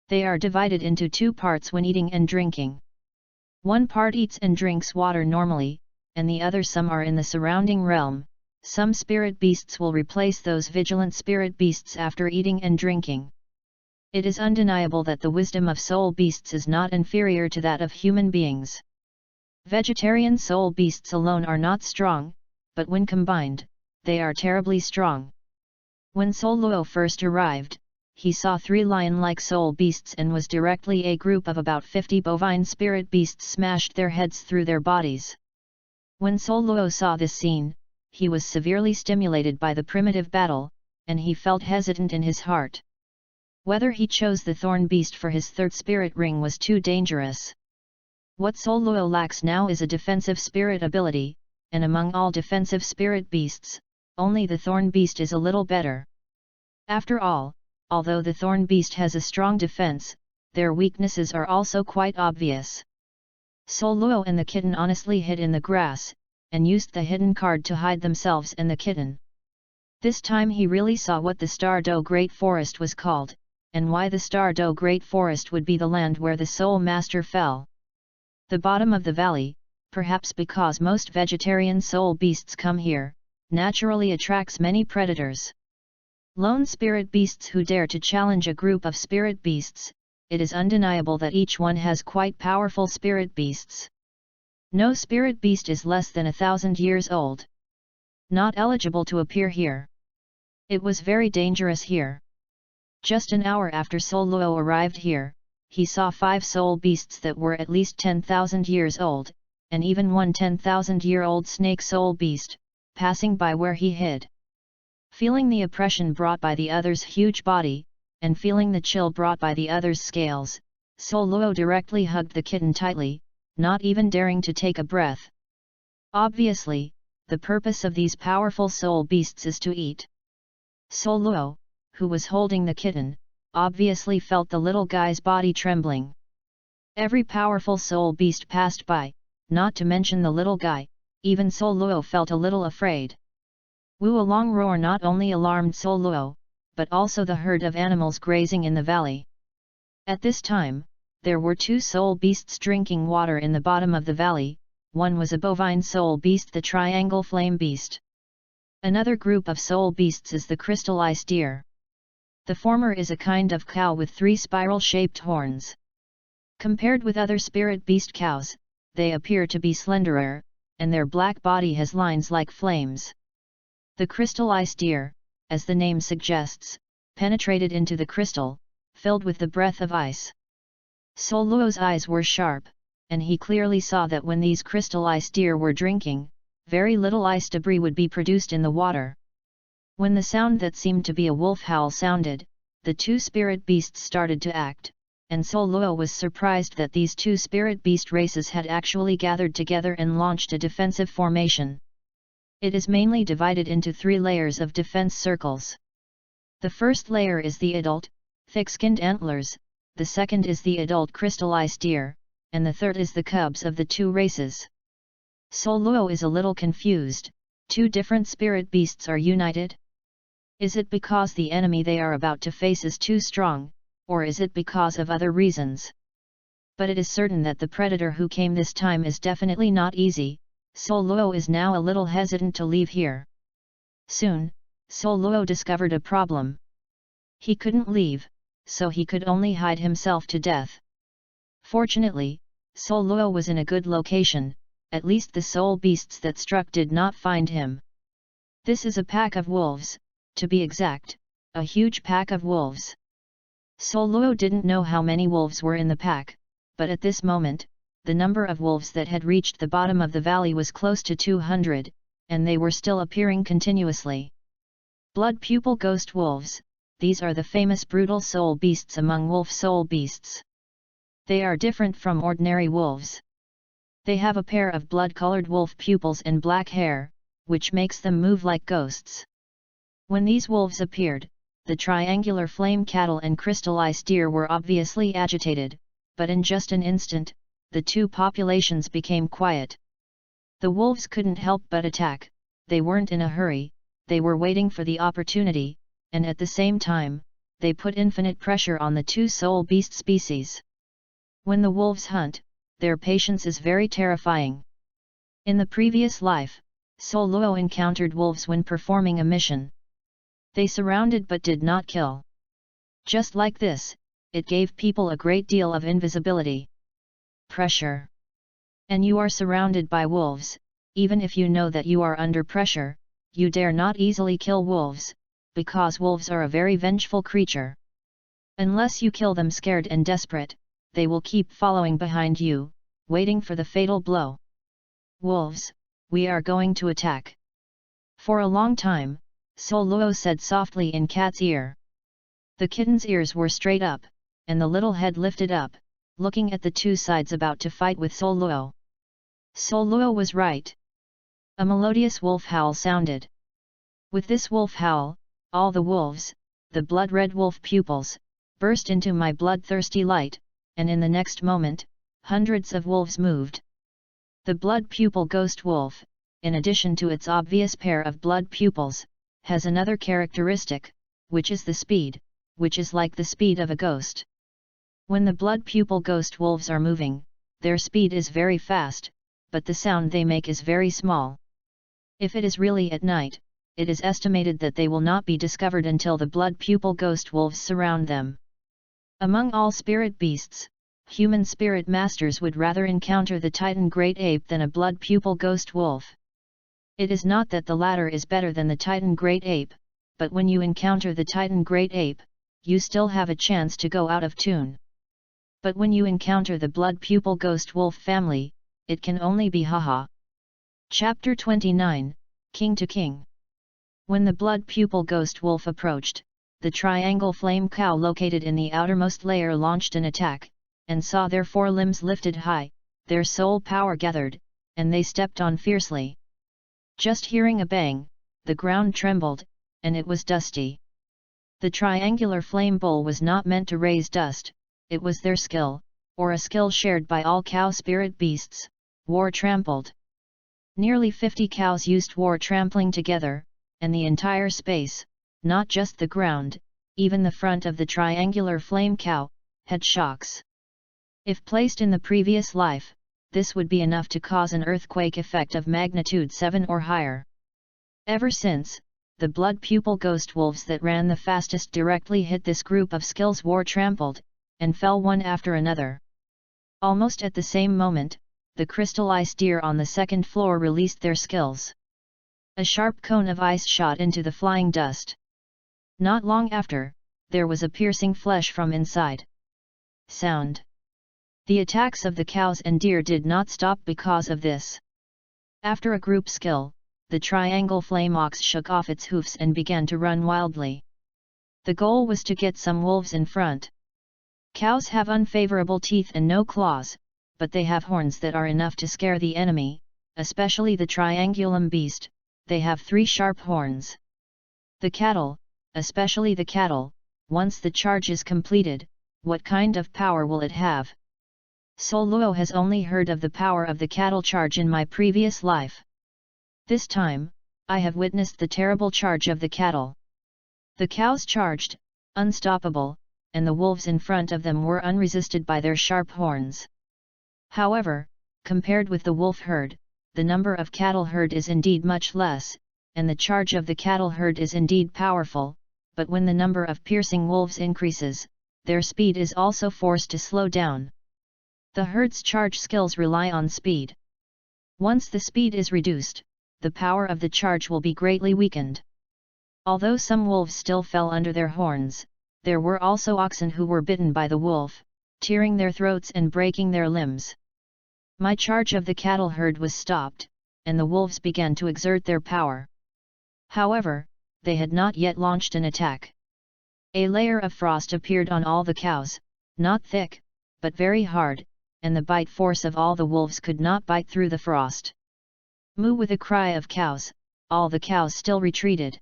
They are divided into two parts when eating and drinking. One part eats and drinks water normally, and the other some are in the surrounding realm. Some spirit beasts will replace those vigilant spirit beasts after eating and drinking. It is undeniable that the wisdom of soul beasts is not inferior to that of human beings. Vegetarian soul beasts alone are not strong, but when combined, they are terribly strong. When Douluos first arrived, he saw 3 lion-like soul beasts and was directly a group of about 50 bovine spirit beasts smashed their heads through their bodies. When Douluos saw this scene, he was severely stimulated by the primitive battle, and he felt hesitant in his heart. Whether he chose the thorn beast for his 3rd spirit ring was too dangerous. What Douluos lacks now is a defensive spirit ability, and among all defensive spirit beasts, only the thorn beast is a little better. After all, although the thorn beast has a strong defense, their weaknesses are also quite obvious. Douluos and the kitten honestly hid in the grass, and used the hidden card to hide themselves and the kitten. This time he really saw what the Stardew Great Forest was called, and why the Stardew Great Forest would be the land where the Soul Master fell. The bottom of the valley, perhaps because most vegetarian soul beasts come here, naturally attracts many predators. Lone spirit beasts who dare to challenge a group of spirit beasts, it is undeniable that each one has quite powerful spirit beasts. No spirit beast is less than 1,000 years old. Not eligible to appear here. It was very dangerous here. Just an hour after Douluos arrived here, he saw 5 soul beasts that were at least 10,000 years old, and even one 10,000-year-old snake soul beast, passing by where he hid. Feeling the oppression brought by the other's huge body, and feeling the chill brought by the other's scales, Douluos directly hugged the kitten tightly, not even daring to take a breath. Obviously, the purpose of these powerful soul beasts is to eat. Douluos, who was holding the kitten, obviously felt the little guy's body trembling. Every powerful soul beast passed by, not to mention the little guy, even Douluos felt a little afraid. Wualong roar not only alarmed Douluos, but also the herd of animals grazing in the valley. At this time, there were 2 soul beasts drinking water in the bottom of the valley. One was a bovine soul beast, the triangle flame beast. Another group of soul beasts is the crystal ice deer. The former is a kind of cow with 3 spiral-shaped horns. Compared with other spirit beast cows, they appear to be slenderer, and their black body has lines like flames. The crystal ice deer, as the name suggests, penetrated into the crystal, filled with the breath of ice. Douluos' eyes were sharp, and he clearly saw that when these crystal ice deer were drinking, very little ice debris would be produced in the water. When the sound that seemed to be a wolf howl sounded, the 2 spirit beasts started to act, and Douluos was surprised that these 2 spirit beast races had actually gathered together and launched a defensive formation. It is mainly divided into 3 layers of defense circles. The first layer is the adult, thick-skinned antlers, the second is the adult crystal ice deer, and the third is the cubs of the 2 races. Douluos is a little confused. 2 different spirit beasts are united? Is it because the enemy they are about to face is too strong, or is it because of other reasons? But it is certain that the predator who came this time is definitely not easy. Douluos is now a little hesitant to leave here. Soon, Douluos discovered a problem. He couldn't leave, so he could only hide himself to death. Fortunately, Douluos was in a good location, at least the soul beasts that struck did not find him. This is a pack of wolves, to be exact, a huge pack of wolves. Douluos didn't know how many wolves were in the pack, but at this moment, the number of wolves that had reached the bottom of the valley was close to 200, and they were still appearing continuously. Blood pupil ghost wolves, these are the famous brutal soul beasts among wolf soul beasts. They are different from ordinary wolves. They have a pair of blood-colored wolf pupils and black hair, which makes them move like ghosts. When these wolves appeared, the triangular flame cattle and crystal ice deer were obviously agitated, but in just an instant, the two populations became quiet. The wolves couldn't help but attack. They weren't in a hurry, they were waiting for the opportunity, and at the same time, they put infinite pressure on the two soul beast species. When the wolves hunt, their patience is very terrifying. In the previous life, Douluos encountered wolves when performing a mission. They surrounded but did not kill. Just like this, it gave people a great deal of invisibility. Pressure. And you are surrounded by wolves, even if you know that you are under pressure, you dare not easily kill wolves, because wolves are a very vengeful creature. Unless you kill them scared and desperate, they will keep following behind you, waiting for the fatal blow. Wolves, we are going to attack. For a long time, Douluos said softly in Cat's ear. The kitten's ears were straight up, and the little head lifted up, looking at the two sides about to fight with Douluos. Douluos was right. A melodious wolf howl sounded. With this wolf howl, all the wolves, the blood-red wolf pupils, burst into my bloodthirsty light, and in the next moment, hundreds of wolves moved. The blood pupil ghost wolf, in addition to its obvious pair of blood pupils, has another characteristic, which is the speed, which is like the speed of a ghost. When the blood pupil ghost wolves are moving, their speed is very fast, but the sound they make is very small. If it is really at night, it is estimated that they will not be discovered until the blood pupil ghost wolves surround them. Among all spirit beasts, human spirit masters would rather encounter the Titan great ape than a blood pupil ghost wolf. It is not that the latter is better than the Titan great ape, but when you encounter the Titan great ape, you still have a chance to go out of tune. But when you encounter the blood pupil ghost wolf family, it can only be haha. Chapter 29, King to King. When the blood pupil ghost wolf approached, the triangle flame cow located in the outermost layer launched an attack, and saw their four limbs lifted high, their soul power gathered, and they stepped on fiercely. Just hearing a bang, the ground trembled, and it was dusty. The triangular flame bowl was not meant to raise dust, it was their skill, or a skill shared by all cow spirit beasts, war trampled. Nearly 50 cows used war trampling together, and the entire space, not just the ground, even the front of the triangular flame cow, had shocks. If placed in the previous life, this would be enough to cause an earthquake effect of magnitude 7 or higher. Ever since, the blood pupil ghost wolves that ran the fastest directly hit this group of skills war trampled, and fell one after another. Almost at the same moment, the crystal ice deer on the second floor released their skills. A sharp cone of ice shot into the flying dust. Not long after, there was a piercing flesh from inside. Sound. The attacks of the cows and deer did not stop because of this. After a group skill, the triangle flame ox shook off its hoofs and began to run wildly. The goal was to get some wolves in front. Cows have unfavorable teeth and no claws, but they have horns that are enough to scare the enemy, especially the triangulum beast. They have 3 sharp horns. The cattle, especially the cattle, once the charge is completed, what kind of power will it have? Douluos has only heard of the power of the cattle charge in my previous life. This time, I have witnessed the terrible charge of the cattle. The cows charged, unstoppable, and the wolves in front of them were unresisted by their sharp horns. However, compared with the wolf herd, the number of cattle herd is indeed much less, and the charge of the cattle herd is indeed powerful, but when the number of piercing wolves increases, their speed is also forced to slow down. The herd's charge skills rely on speed. Once the speed is reduced, the power of the charge will be greatly weakened. Although some wolves still fell under their horns, there were also oxen who were bitten by the wolf, tearing their throats and breaking their limbs. My charge of the cattle herd was stopped, and the wolves began to exert their power. However, they had not yet launched an attack. A layer of frost appeared on all the cows, not thick, but very hard, and the bite force of all the wolves could not bite through the frost. Moo! With a cry of cows, all the cows still retreated.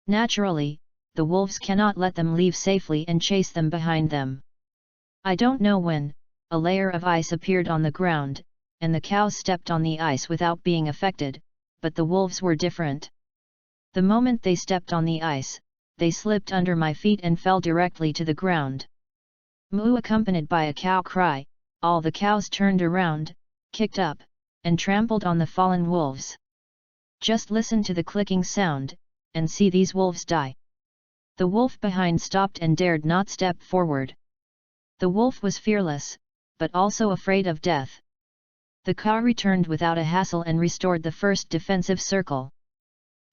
Naturally, the wolves cannot let them leave safely and chase them behind them. I don't know when, a layer of ice appeared on the ground, and the cows stepped on the ice without being affected, but the wolves were different. The moment they stepped on the ice, they slipped under my feet and fell directly to the ground. Moo! Accompanied by a cow cry, all the cows turned around, kicked up, and trampled on the fallen wolves. Just listen to the clicking sound, and see these wolves die. The wolf behind stopped and dared not step forward. The wolf was fearless, but also afraid of death. The cow returned without a hassle and restored the first defensive circle.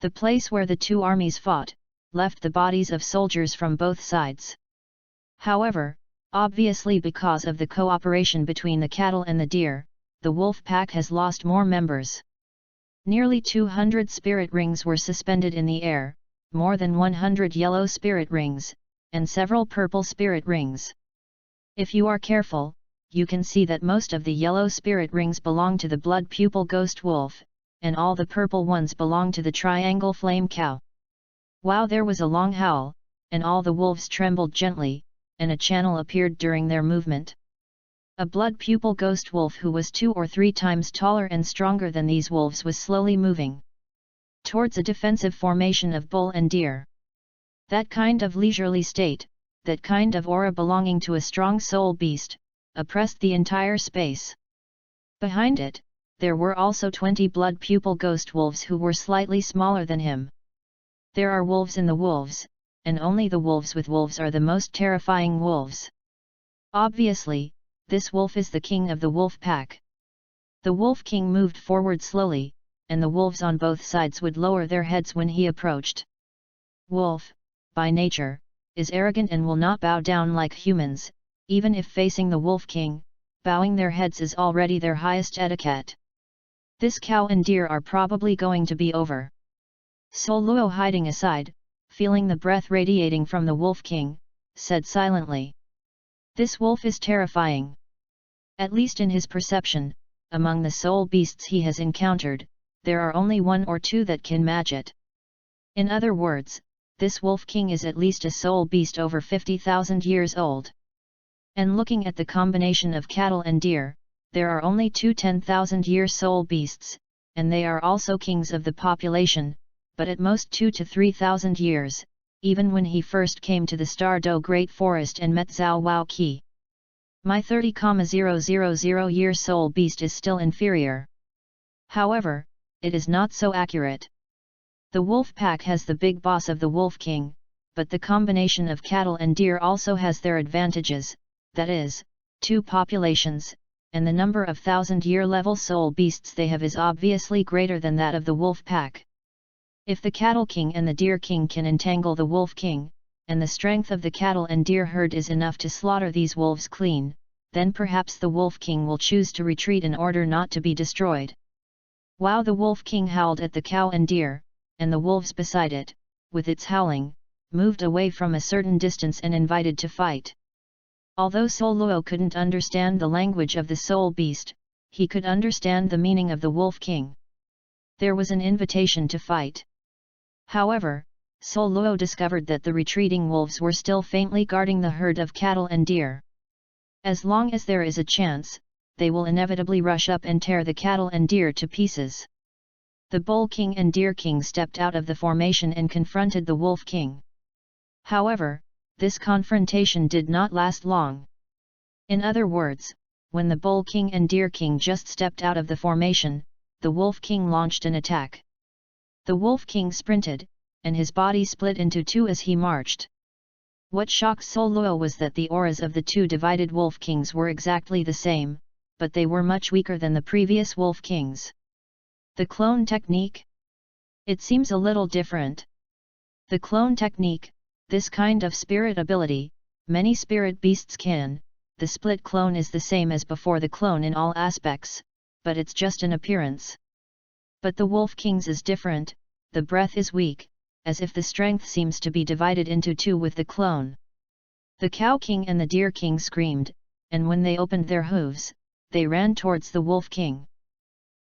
The place where the two armies fought, left the bodies of soldiers from both sides. However, obviously because of the cooperation between the cattle and the deer, the wolf pack has lost more members. Nearly 200 spirit rings were suspended in the air, more than 100 yellow spirit rings, and several purple spirit rings. If you are careful, you can see that most of the yellow spirit rings belong to the blood pupil ghost wolf, and all the purple ones belong to the triangle flame cow. Wow! There was a long howl, and all the wolves trembled gently, and a channel appeared during their movement. A blood pupil ghost wolf who was 2 or 3 times taller and stronger than these wolves was slowly moving towards a defensive formation of bull and deer. That kind of leisurely state, that kind of aura belonging to a strong soul beast, oppressed the entire space. Behind it, there were also 20 blood pupil ghost wolves who were slightly smaller than him. There are wolves in the wolves, and only the wolves with wolves are the most terrifying wolves. Obviously, this wolf is the king of the wolf pack. The wolf king moved forward slowly, and the wolves on both sides would lower their heads when he approached. Wolf, by nature, is arrogant and will not bow down like humans, even if facing the wolf king. Bowing their heads is already their highest etiquette. This cow and deer are probably going to be over. Douluos, hiding aside, feeling the breath radiating from the wolf king, said silently, "This wolf is terrifying. At least in his perception, among the soul beasts he has encountered, there are only 1 or 2 that can match it. In other words, this wolf king is at least a soul beast over 50,000 years old. And looking at the combination of cattle and deer, there are only 2 10,000-year soul beasts, and they are also kings of the population, but at most 2 to 3,000 years, even when he first came to the Stardo Great Forest and met Zhao Wao Qi. My 30,000-year soul beast is still inferior. However, it is not so accurate. The wolf pack has the big boss of the wolf king, but the combination of cattle and deer also has their advantages, that is, 2 populations, and the number of 1,000-year level soul beasts they have is obviously greater than that of the wolf pack. If the cattle king and the deer king can entangle the wolf king, and the strength of the cattle and deer herd is enough to slaughter these wolves clean, then perhaps the wolf king will choose to retreat in order not to be destroyed. Wow! The wolf king howled at the cow and deer, and the wolves beside it, with its howling, moved away from a certain distance and invited to fight. Although Douluos couldn't understand the language of the soul beast, he could understand the meaning of the wolf king. There was an invitation to fight. However, Douluos discovered that the retreating wolves were still faintly guarding the herd of cattle and deer. As long as there is a chance, they will inevitably rush up and tear the cattle and deer to pieces. The bull king and deer king stepped out of the formation and confronted the wolf king. However, this confrontation did not last long. In other words, when the bull king and deer king just stepped out of the formation, the wolf king launched an attack. The wolf king sprinted, and his body split into 2 as he marched. What shocked Douluos was that the auras of the 2 divided wolf kings were exactly the same, but they were much weaker than the previous wolf kings. The clone technique? It seems a little different. The clone technique, this kind of spirit ability, many spirit beasts can, the split clone is the same as before the clone in all aspects, but it's just an appearance. But the Wolf King's is different, the breath is weak, as if the strength seems to be divided into two with the clone. The Cow King and the Deer King screamed, and when they opened their hooves, they ran towards the Wolf King.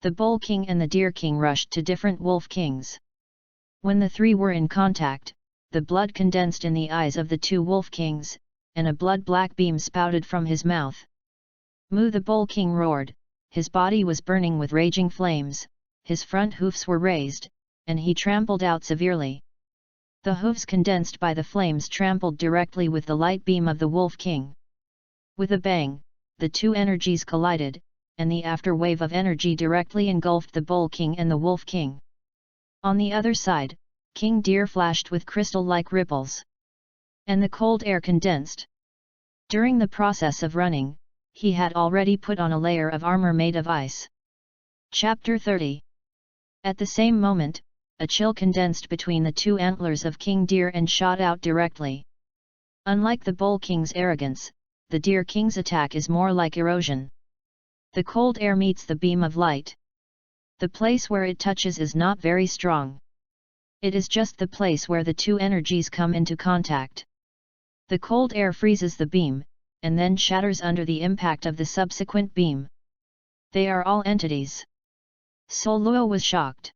The Bull King and the Deer King rushed to different Wolf Kings. When the three were in contact, the blood condensed in the eyes of the two Wolf Kings, and a blood-black beam spouted from his mouth. Moo the Bull King roared, his body was burning with raging flames, his front hoofs were raised, and he trampled out severely. The hooves condensed by the flames trampled directly with the light beam of the Wolf King. With a bang, the two energies collided, and the afterwave of energy directly engulfed the Bull King and the Wolf King. On the other side, King Deer flashed with crystal-like ripples. And the cold air condensed. During the process of running, he had already put on a layer of armor made of ice. Chapter 30. At the same moment, a chill condensed between the two antlers of King Deer and shot out directly. Unlike the Bull King's arrogance, the Deer King's attack is more like erosion. The cold air meets the beam of light. The place where it touches is not very strong. It is just the place where the two energies come into contact. The cold air freezes the beam, and then shatters under the impact of the subsequent beam. They are all entities. Douluos was shocked.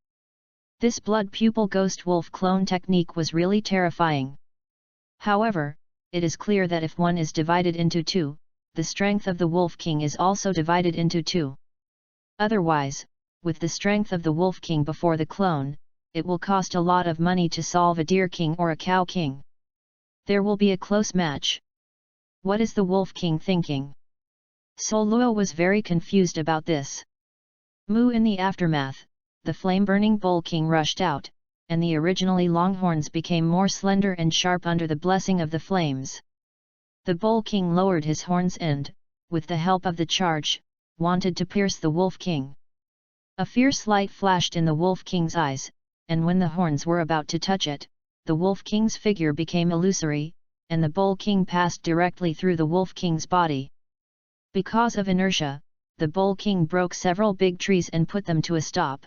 This blood pupil ghost wolf clone technique was really terrifying. However, it is clear that if one is divided into two, the strength of the Wolf King is also divided into two. Otherwise, with the strength of the Wolf King before the clone, it will cost a lot of money to solve a Deer King or a Cow King. There will be a close match. What is the Wolf King thinking? Douluos was very confused about this. Moo in the aftermath, the flame-burning Bull King rushed out, and the originally long horns became more slender and sharp under the blessing of the flames. The Bull King lowered his horns and, with the help of the charge, wanted to pierce the Wolf King. A fierce light flashed in the Wolf King's eyes, and when the horns were about to touch it, the Wolf King's figure became illusory, and the Bull King passed directly through the Wolf King's body. Because of inertia, the Bull King broke several big trees and put them to a stop.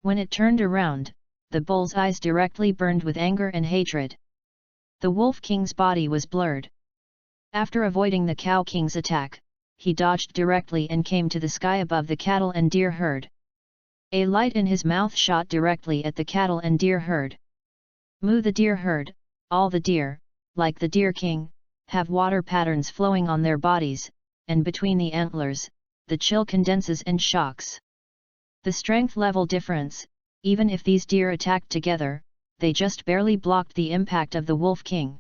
When it turned around, the bull's eyes directly burned with anger and hatred. The Wolf King's body was blurred. After avoiding the Cow King's attack, he dodged directly and came to the sky above the cattle and deer herd. A light in his mouth shot directly at the cattle and deer herd. Moo the deer herd, all the deer, like the Deer King, have water patterns flowing on their bodies, and between the antlers, the chill condenses and shocks. The strength level difference, even if these deer attacked together, they just barely blocked the impact of the Wolf King.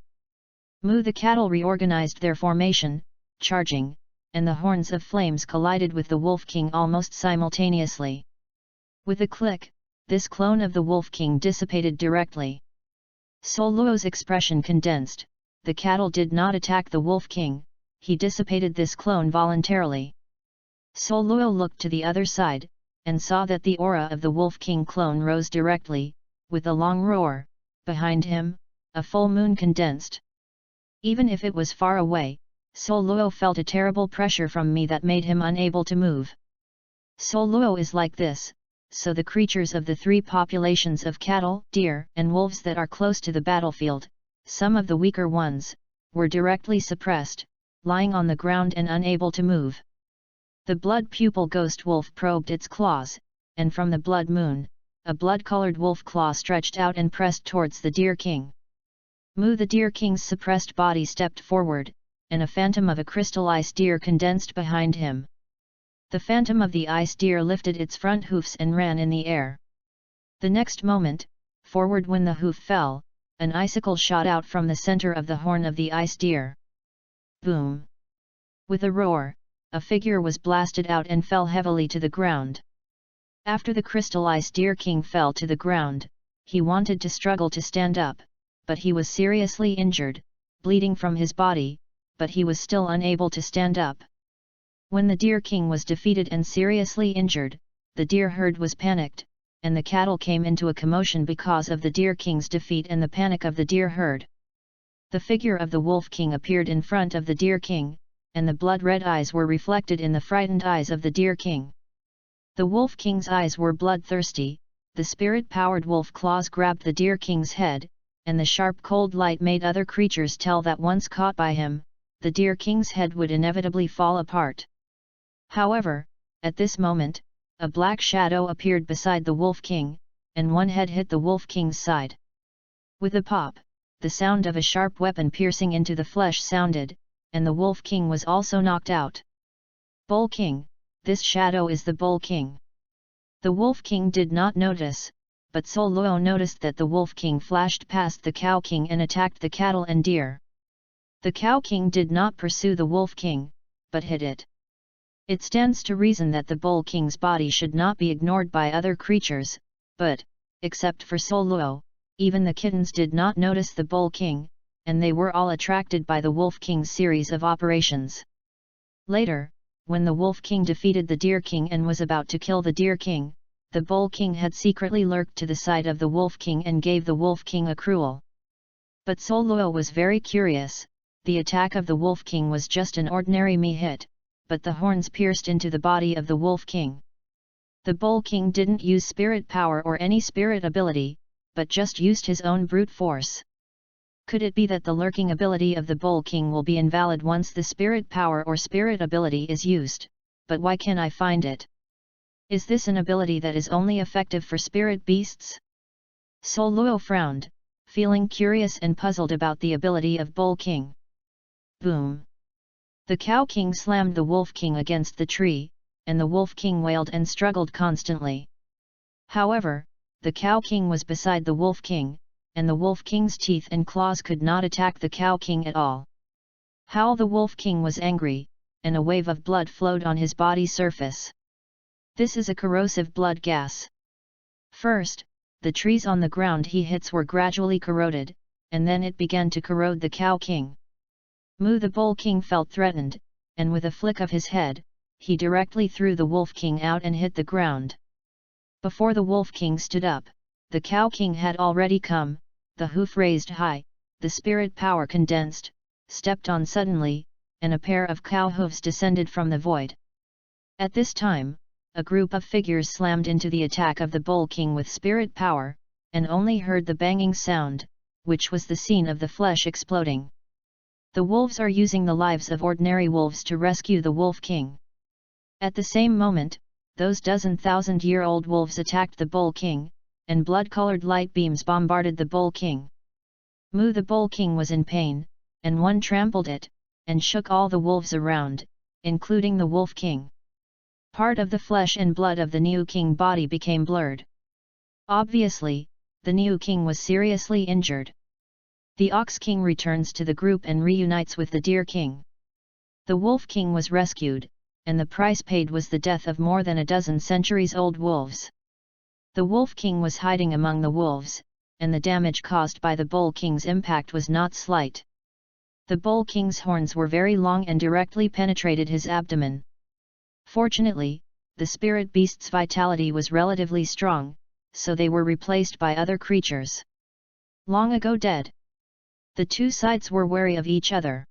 Moo the cattle reorganized their formation, charging, and the horns of flames collided with the Wolf King almost simultaneously. With a click, this clone of the Wolf King dissipated directly. Douluos' expression condensed. The cattle did not attack the Wolf King, he dissipated this clone voluntarily. Douluos looked to the other side, and saw that the aura of the Wolf King clone rose directly, with a long roar. Behind him, a full moon condensed. Even if it was far away, Douluos felt a terrible pressure from me that made him unable to move. Douluos is like this, so the creatures of the three populations of cattle, deer, and wolves that are close to the battlefield, some of the weaker ones, were directly suppressed, lying on the ground and unable to move. The blood pupil ghost wolf probed its claws, and from the blood moon, a blood-colored wolf claw stretched out and pressed towards the Deer King. Moo the Deer King's suppressed body stepped forward, and a phantom of a crystal ice deer condensed behind him. The phantom of the ice deer lifted its front hoofs and ran in the air. The next moment, forward when the hoof fell, an icicle shot out from the center of the horn of the ice deer. Boom! With a roar, a figure was blasted out and fell heavily to the ground. After the crystal ice Deer King fell to the ground, he wanted to struggle to stand up, but he was seriously injured, bleeding from his body, but he was still unable to stand up. When the Deer King was defeated and seriously injured, the deer herd was panicked, and the cattle came into a commotion because of the Deer King's defeat and the panic of the deer herd. The figure of the Wolf King appeared in front of the Deer King, and the blood-red eyes were reflected in the frightened eyes of the Deer King. The Wolf King's eyes were bloodthirsty, the spirit-powered wolf claws grabbed the Deer King's head, and the sharp cold light made other creatures tell that once caught by him, the Deer King's head would inevitably fall apart. However, at this moment, a black shadow appeared beside the Wolf King, and one head hit the Wolf King's side. With a pop, the sound of a sharp weapon piercing into the flesh sounded, and the Wolf King was also knocked out. Bull King, this shadow is the Bull King. The Wolf King did not notice, but Douluos noticed that the Wolf King flashed past the Cow King and attacked the cattle and deer. The Cow King did not pursue the Wolf King, but hit it. It stands to reason that the Bull King's body should not be ignored by other creatures, but, except for Douluos, even the kittens did not notice the Bull King, and they were all attracted by the Wolf King's series of operations. Later, when the Wolf King defeated the Deer King and was about to kill the Deer King, the Bull King had secretly lurked to the side of the Wolf King and gave the Wolf King a cruel. But Douluos was very curious. The attack of the Wolf King was just an ordinary hit, but the horns pierced into the body of the Wolf King. The Bull King didn't use spirit power or any spirit ability, but just used his own brute force. Could it be that the lurking ability of the Bull King will be invalid once the spirit power or spirit ability is used? But why can't I find it? Is this an ability that is only effective for spirit beasts? Douluos frowned, feeling curious and puzzled about the ability of Bull King. Boom! The Cow King slammed the Wolf King against the tree, and the Wolf King wailed and struggled constantly. However, the Cow King was beside the Wolf King, and the Wolf King's teeth and claws could not attack the Cow King at all. Howl the Wolf King was angry, and a wave of blood flowed on his body surface. This is a corrosive blood gas. First, the trees on the ground he hits were gradually corroded, and then it began to corrode the Cow King. Moo the Bull King felt threatened, and with a flick of his head, he directly threw the Wolf King out and hit the ground. Before the Wolf King stood up, the Cow King had already come, the hoof raised high, the spirit power condensed, stepped on suddenly, and a pair of cow hooves descended from the void. At this time, a group of figures slammed into the attack of the Bull King with spirit power, and only heard the banging sound, which was the scene of the flesh exploding. The wolves are using the lives of ordinary wolves to rescue the Wolf King. At the same moment, those dozen thousand-year-old wolves attacked the Bull King, and blood-colored light beams bombarded the Bull King. Moo the Bull King was in pain, and one trampled it, and shook all the wolves around, including the Wolf King. Part of the flesh and blood of the new king body became blurred. Obviously, the new king was seriously injured. The Ox King returns to the group and reunites with the Deer King. The Wolf King was rescued, and the price paid was the death of more than a dozen centuries-old wolves. The Wolf King was hiding among the wolves, and the damage caused by the Bull King's impact was not slight. The Bull King's horns were very long and directly penetrated his abdomen. Fortunately, the spirit beast's vitality was relatively strong, so they were replaced by other creatures. Long ago dead. The two sides were wary of each other.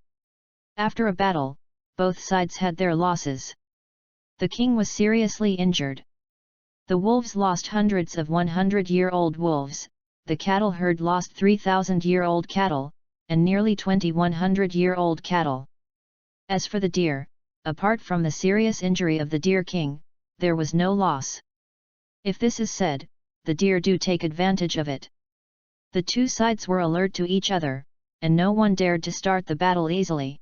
After a battle, both sides had their losses. The king was seriously injured. The wolves lost hundreds of 100-year-old wolves, the cattle herd lost 3,000-year-old cattle, and nearly 2,100-year-old cattle. As for the deer, apart from the serious injury of the Deer King, there was no loss. If this is said, the deer do take advantage of it. The two sides were alert to each other, and no one dared to start the battle easily.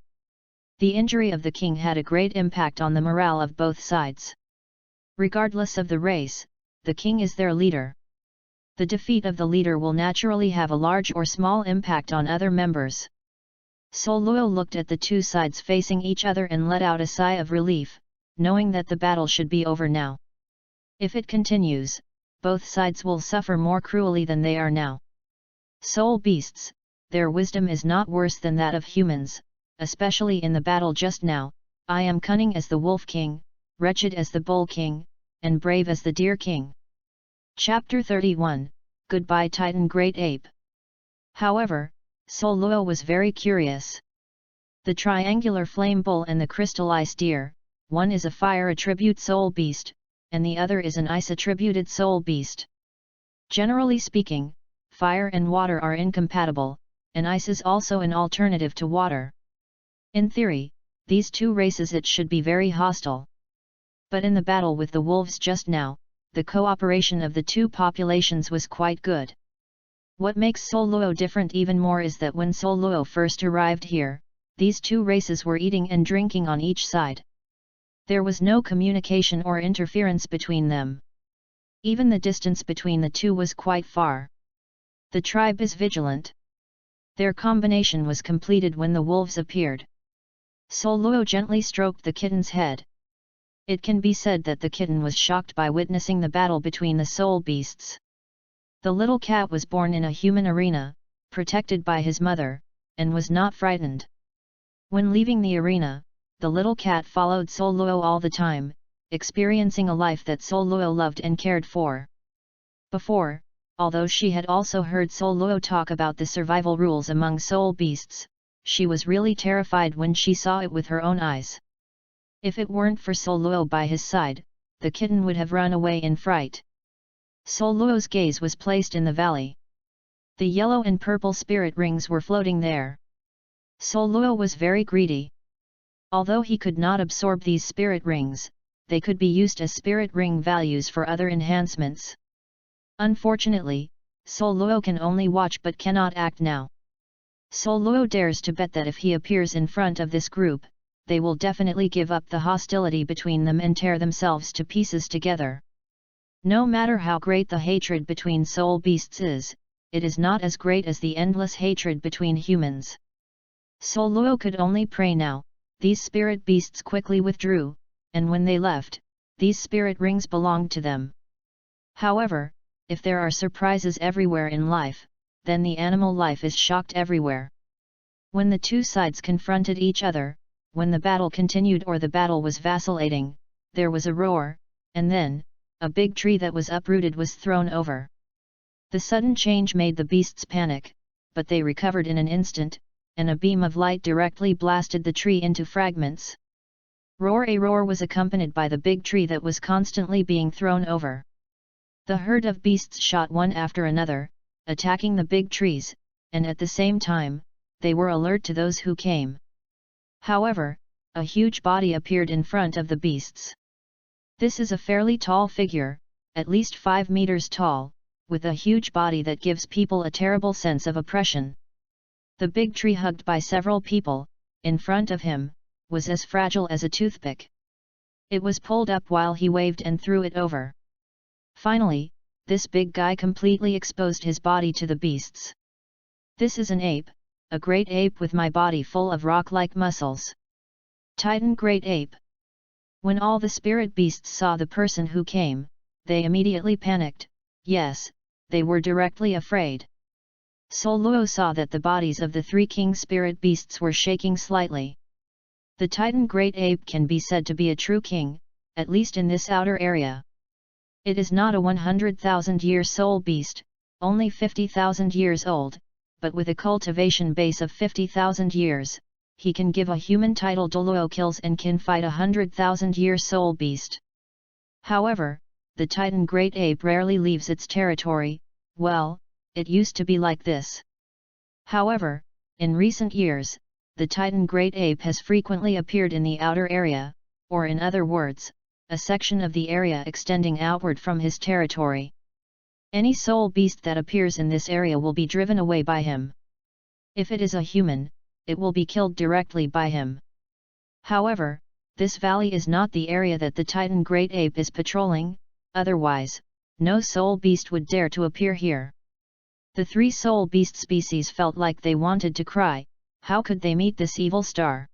The injury of the king had a great impact on the morale of both sides. Regardless of the race, the king is their leader. The defeat of the leader will naturally have a large or small impact on other members. Douluos looked at the two sides facing each other and let out a sigh of relief, knowing that the battle should be over now. If it continues, both sides will suffer more cruelly than they are now. Soul beasts, their wisdom is not worse than that of humans, especially in the battle just now. I am cunning as the Wolf King, wretched as the Bull King, and brave as the Deer King. Chapter 31, Goodbye Titan Great Ape. However, Douluos was very curious. The triangular flame bull and the crystal ice deer, one is a fire attribute soul beast, and the other is an ice attributed soul beast. Generally speaking, fire and water are incompatible, and ice is also an alternative to water. In theory, these two races it should be very hostile. But in the battle with the wolves just now, the cooperation of the two populations was quite good. What makes Douluos different even more is that when Douluos first arrived here, these two races were eating and drinking on each side. There was no communication or interference between them. Even the distance between the two was quite far. The tribe is vigilant. Their combination was completed when the wolves appeared. Douluos gently stroked the kitten's head. It can be said that the kitten was shocked by witnessing the battle between the soul beasts. The little cat was born in a human arena, protected by his mother, and was not frightened. When leaving the arena, the little cat followed Douluos all the time, experiencing a life that Douluos loved and cared for. Before, although she had also heard Douluos talk about the survival rules among soul beasts, she was really terrified when she saw it with her own eyes. If it weren't for Douluos by his side, the kitten would have run away in fright. Douluos's gaze was placed in the valley. The yellow and purple spirit rings were floating there. Douluos was very greedy. Although he could not absorb these spirit rings, they could be used as spirit ring values for other enhancements. Unfortunately, Douluos can only watch but cannot act now. Douluos dares to bet that if he appears in front of this group, they will definitely give up the hostility between them and tear themselves to pieces together. No matter how great the hatred between soul beasts is, it is not as great as the endless hatred between humans. Douluos could only pray now. These spirit beasts quickly withdrew, and when they left, these spirit rings belonged to them. However, if there are surprises everywhere in life, then the animal life is shocked everywhere. When the two sides confronted each other, when the battle continued or the battle was vacillating, there was a roar, and then, a big tree that was uprooted was thrown over. The sudden change made the beasts panic, but they recovered in an instant, and a beam of light directly blasted the tree into fragments. A roar was accompanied by the big tree that was constantly being thrown over. The herd of beasts shot one after another, attacking the big trees, and at the same time, they were alert to those who came. However, a huge body appeared in front of the beasts. This is a fairly tall figure, at least 5 meters tall, with a huge body that gives people a terrible sense of oppression. The big tree, hugged by several people, in front of him, was as fragile as a toothpick. It was pulled up while he waved and threw it over. Finally, this big guy completely exposed his body to the beasts. This is an ape, a great ape with my body full of rock-like muscles. Titan great ape. When all the spirit beasts saw the person who came, they immediately panicked. Yes, they were directly afraid. Douluos saw that the bodies of the 3 king spirit beasts were shaking slightly. The Titan great ape can be said to be a true king, at least in this outer area. It is not a 100,000-year soul beast, only 50,000 years old, but with a cultivation base of 50,000 years, he can give a human title Douluos kills and can fight a 100,000-year soul beast. However, the Titan great ape rarely leaves its territory. Well, it used to be like this. However, in recent years, the Titan great ape has frequently appeared in the outer area, or in other words, a section of the area extending outward from his territory. Any soul beast that appears in this area will be driven away by him. If it is a human, it will be killed directly by him. However, this valley is not the area that the Titan great ape is patrolling, otherwise, no soul beast would dare to appear here. The 3 soul beast species felt like they wanted to cry. How could they meet this evil star?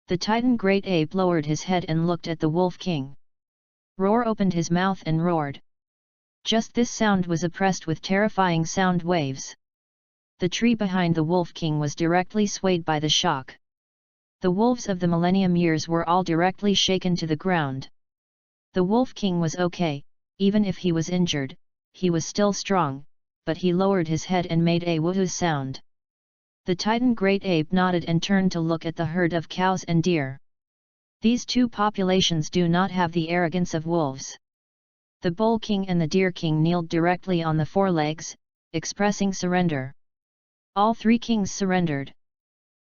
The Titan great ape lowered his head and looked at the Wolf King. Roar opened his mouth and roared. Just this sound was oppressed with terrifying sound waves. The tree behind the Wolf King was directly swayed by the shock. The wolves of the millennium years were all directly shaken to the ground. The Wolf King was okay, even if he was injured, he was still strong, but he lowered his head and made a woohoo sound. The Titan Great Ape nodded and turned to look at the herd of cows and deer. These two populations do not have the arrogance of wolves. The Bull King and the Deer King kneeled directly on the forelegs, expressing surrender. All three kings surrendered.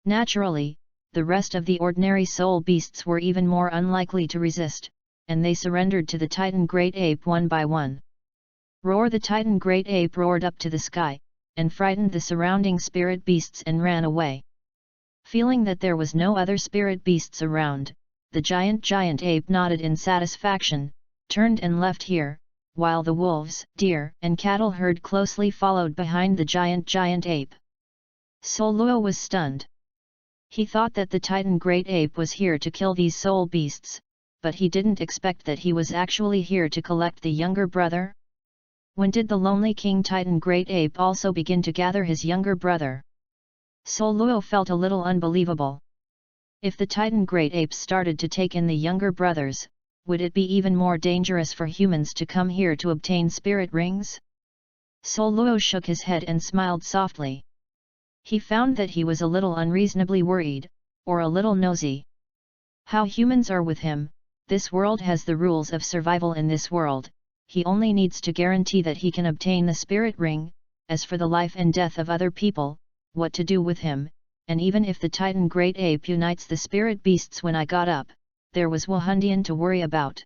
Naturally, the rest of the ordinary soul beasts were even more unlikely to resist, and they surrendered to the Titan Great Ape one by one. Roar! The Titan Great Ape roared up to the sky, and frightened the surrounding spirit beasts and ran away. Feeling that there was no other spirit beasts around, the giant ape nodded in satisfaction, turned and left here, while the wolves, deer, and cattle herd closely followed behind the giant ape. Douluos was stunned. He thought that the Titan Great Ape was here to kill these soul beasts, but he didn't expect that he was actually here to collect the younger brother. When did the lonely King Titan Great Ape also begin to gather his younger brother? Douluos felt a little unbelievable. If the Titan Great Ape started to take in the younger brothers, would it be even more dangerous for humans to come here to obtain spirit rings? Douluos shook his head and smiled softly. He found that he was a little unreasonably worried, or a little nosy. How humans are with him. This world has the rules of survival in this world. He only needs to guarantee that he can obtain the spirit ring. As for the life and death of other people, what to do with him, and even if the Titan Great Ape unites the spirit beasts when I got up, there was Wahundian to worry about.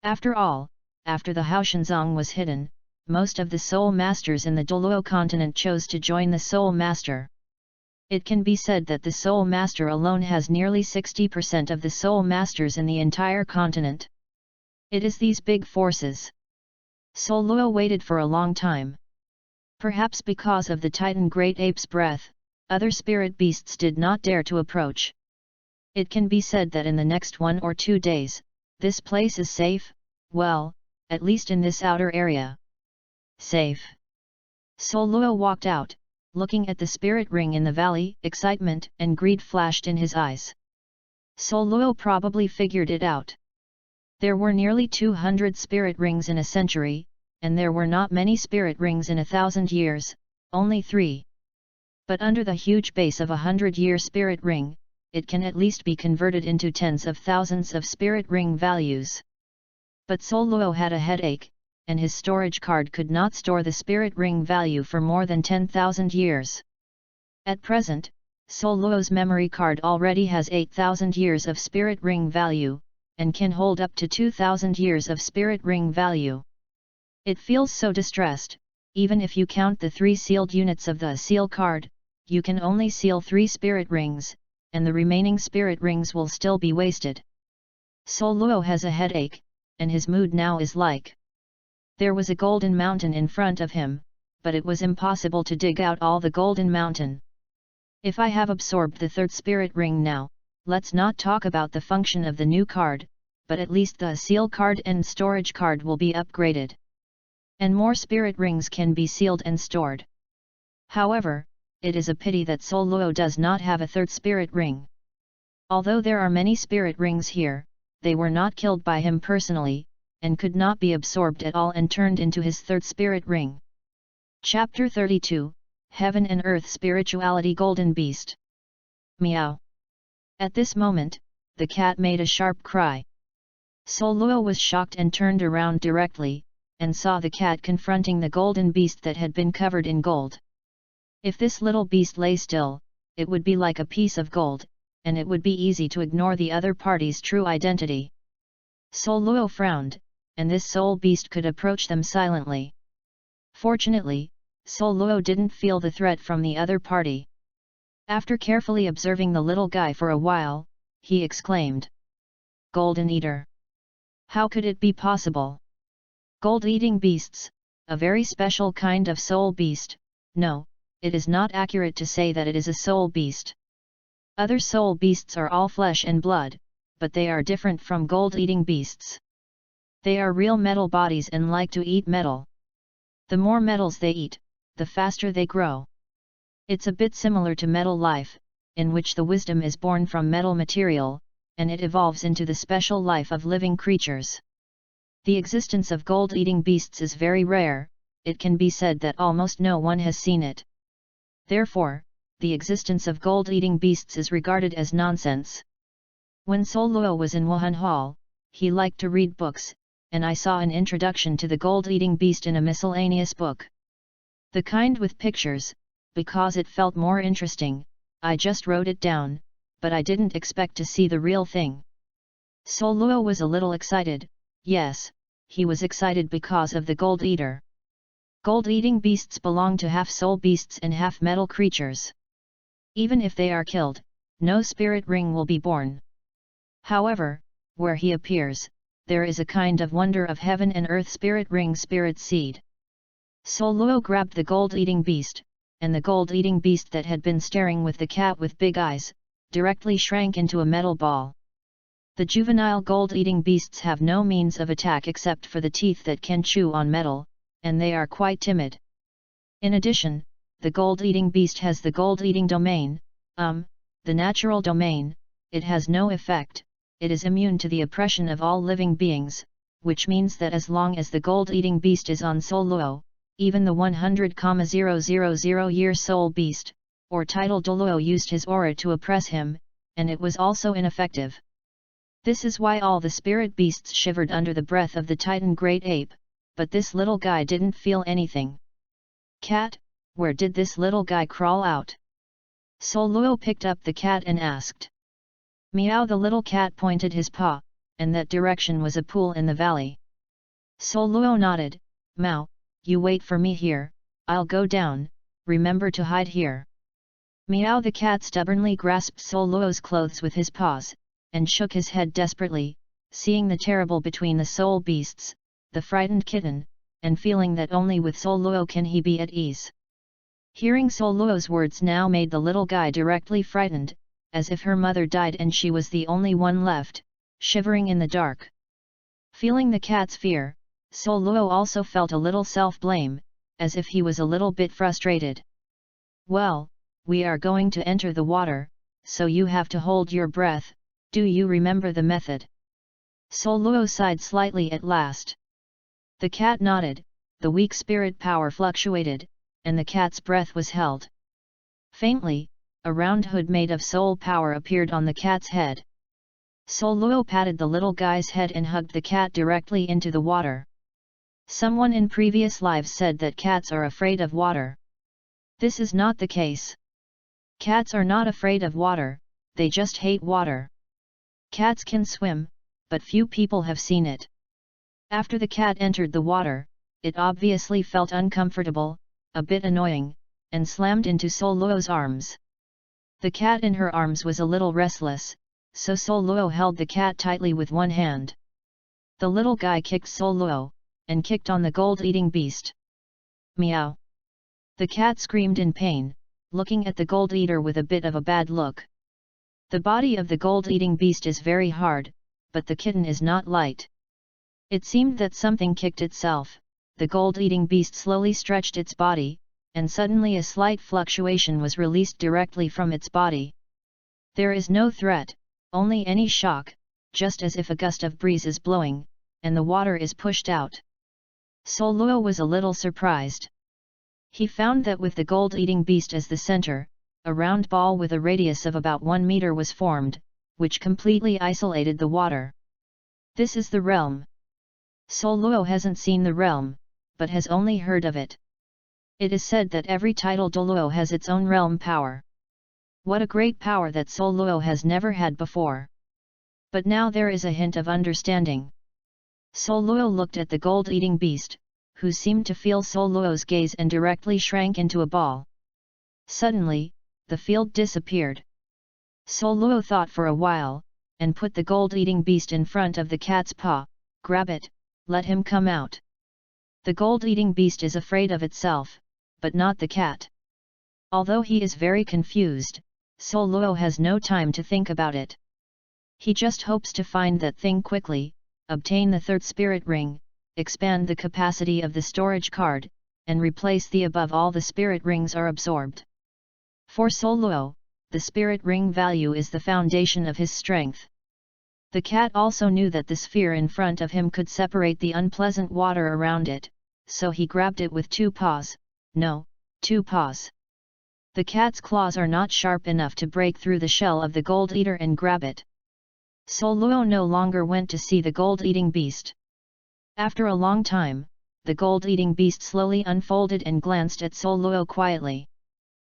After all, after the Haoshanzong was hidden, most of the soul masters in the Douluos continent chose to join the soul master. It can be said that the soul master alone has nearly 60% of the soul masters in the entire continent. It is these big forces. Douluos waited for a long time. Perhaps because of the Titan Great Ape's breath, other spirit beasts did not dare to approach. It can be said that in the next 1 or 2 days, this place is safe, well, at least in this outer area. Safe. Douluos walked out, looking at the spirit ring in the valley. Excitement and greed flashed in his eyes. Douluos probably figured it out. There were nearly 200 spirit rings in a century, and there were not many spirit rings in 1,000 years, only 3. But under the huge base of 100-year spirit ring, it can at least be converted into tens of thousands of spirit ring values. But Douluos had a headache, and his storage card could not store the spirit ring value for more than 10,000 years. At present, Douluos' memory card already has 8,000 years of spirit ring value, and can hold up to 2,000 years of spirit ring value. It feels so distressed. Even if you count the 3 sealed units of the seal card, you can only seal 3 spirit rings, and the remaining spirit rings will still be wasted. Douluos has a headache, and his mood now is like. There was a golden mountain in front of him, but it was impossible to dig out all the golden mountain. If I have absorbed the 3rd spirit ring now, let's not talk about the function of the new card, but at least the seal card and storage card will be upgraded. And more spirit rings can be sealed and stored. However, it is a pity that Douluos does not have a 3rd spirit ring. Although there are many spirit rings here, they were not killed by him personally, and could not be absorbed at all and turned into his 3rd spirit ring. Chapter 32, Heaven and Earth Spirituality Golden Beast. Meow. At this moment, the cat made a sharp cry. Douluos was shocked and turned around directly, and saw the cat confronting the golden beast that had been covered in gold. If this little beast lay still, it would be like a piece of gold, and it would be easy to ignore the other party's true identity. Douluos frowned, and this soul beast could approach them silently. Fortunately, Douluos didn't feel the threat from the other party. After carefully observing the little guy for a while, he exclaimed, "Golden Eater! How could it be possible? Gold-eating beasts, a very special kind of soul beast. No, it is not accurate to say that it is a soul beast. Other soul beasts are all flesh and blood, but they are different from gold-eating beasts. They are real metal bodies and like to eat metal. The more metals they eat, the faster they grow. It's a bit similar to metal life, in which the wisdom is born from metal material, and it evolves into the special life of living creatures. The existence of gold-eating beasts is very rare. It can be said that almost no one has seen it. Therefore, the existence of gold-eating beasts is regarded as nonsense. When Douluos was in Wuhan Hall, he liked to read books, and I saw an introduction to the gold-eating beast in a miscellaneous book. The kind with pictures, because it felt more interesting, I just wrote it down, but I didn't expect to see the real thing. Douluos was a little excited. Yes, he was excited because of the gold eater. Gold-eating beasts belong to half-soul beasts and half-metal creatures. Even if they are killed, no spirit ring will be born. However, where he appears, there is a kind of wonder of heaven and earth spirit ring spirit seed. Douluos grabbed the gold-eating beast, and the gold-eating beast that had been staring with the cat with big eyes, directly shrank into a metal ball. The juvenile gold-eating beasts have no means of attack except for the teeth that can chew on metal, and they are quite timid. In addition, the gold-eating beast has the gold-eating domain, the natural domain. It has no effect, it is immune to the oppression of all living beings, which means that as long as the gold-eating beast is on Douluos, even the 100,000-year soul beast, or title Douluos used his aura to oppress him, and it was also ineffective. This is why all the spirit beasts shivered under the breath of the Titan Great Ape, but this little guy didn't feel anything. Cat, where did this little guy crawl out? Douluos picked up the cat and asked. Meow. The little cat pointed his paw, and that direction was a pool in the valley. Douluos nodded. Meow, you wait for me here, I'll go down, remember to hide here. Meow. The cat stubbornly grasped Douluos' clothes with his paws, and shook his head desperately, seeing the terrible between the soul beasts, the frightened kitten, and feeling that only with Douluos can he be at ease. Hearing Douluos' words now made the little guy directly frightened, as if her mother died and she was the only one left, shivering in the dark. Feeling the cat's fear, Douluos also felt a little self-blame, as if he was a little bit frustrated. Well, we are going to enter the water, so you have to hold your breath. Do you remember the method? Douluos sighed slightly at last. The cat nodded, the weak spirit power fluctuated, and the cat's breath was held. Faintly, a round hood made of soul power appeared on the cat's head. Douluos patted the little guy's head and hugged the cat directly into the water. Someone in previous lives said that cats are afraid of water. This is not the case. Cats are not afraid of water, they just hate water. Cats can swim, but few people have seen it. After the cat entered the water, it obviously felt uncomfortable, a bit annoying, and slammed into Douluos' arms. The cat in her arms was a little restless, so Douluos held the cat tightly with one hand. The little guy kicked Douluos, and kicked on the gold-eating beast. Meow. The cat screamed in pain, looking at the gold-eater with a bit of a bad look. The body of the gold-eating beast is very hard, but the kitten is not light. It seemed that something kicked itself. The gold-eating beast slowly stretched its body, and suddenly a slight fluctuation was released directly from its body. There is no threat, only any shock, just as if a gust of breeze is blowing, and the water is pushed out. Douluos was a little surprised. He found that with the gold-eating beast as the center, a round ball with a radius of about 1 meter was formed, which completely isolated the water. This is the realm. Douluos hasn't seen the realm, but has only heard of it. It is said that every title Douluos has its own realm power. What a great power that Douluos has never had before. But now there is a hint of understanding. Douluos looked at the gold-eating beast, who seemed to feel Douluos' gaze and directly shrank into a ball. Suddenly, the field disappeared. Douluos thought for a while, and put the gold-eating beast in front of the cat's paw. Grab it, let him come out. The gold-eating beast is afraid of itself, but not the cat. Although he is very confused, Douluos has no time to think about it. He just hopes to find that thing quickly, obtain the third spirit ring, expand the capacity of the storage card, and replace the above all the spirit rings are absorbed. For Douluos, the spirit ring value is the foundation of his strength. The cat also knew that the sphere in front of him could separate the unpleasant water around it, so he grabbed it with 2 paws, no, 2 paws. The cat's claws are not sharp enough to break through the shell of the gold eater and grab it. Douluos no longer went to see the gold-eating beast. After a long time, the gold-eating beast slowly unfolded and glanced at Douluos quietly.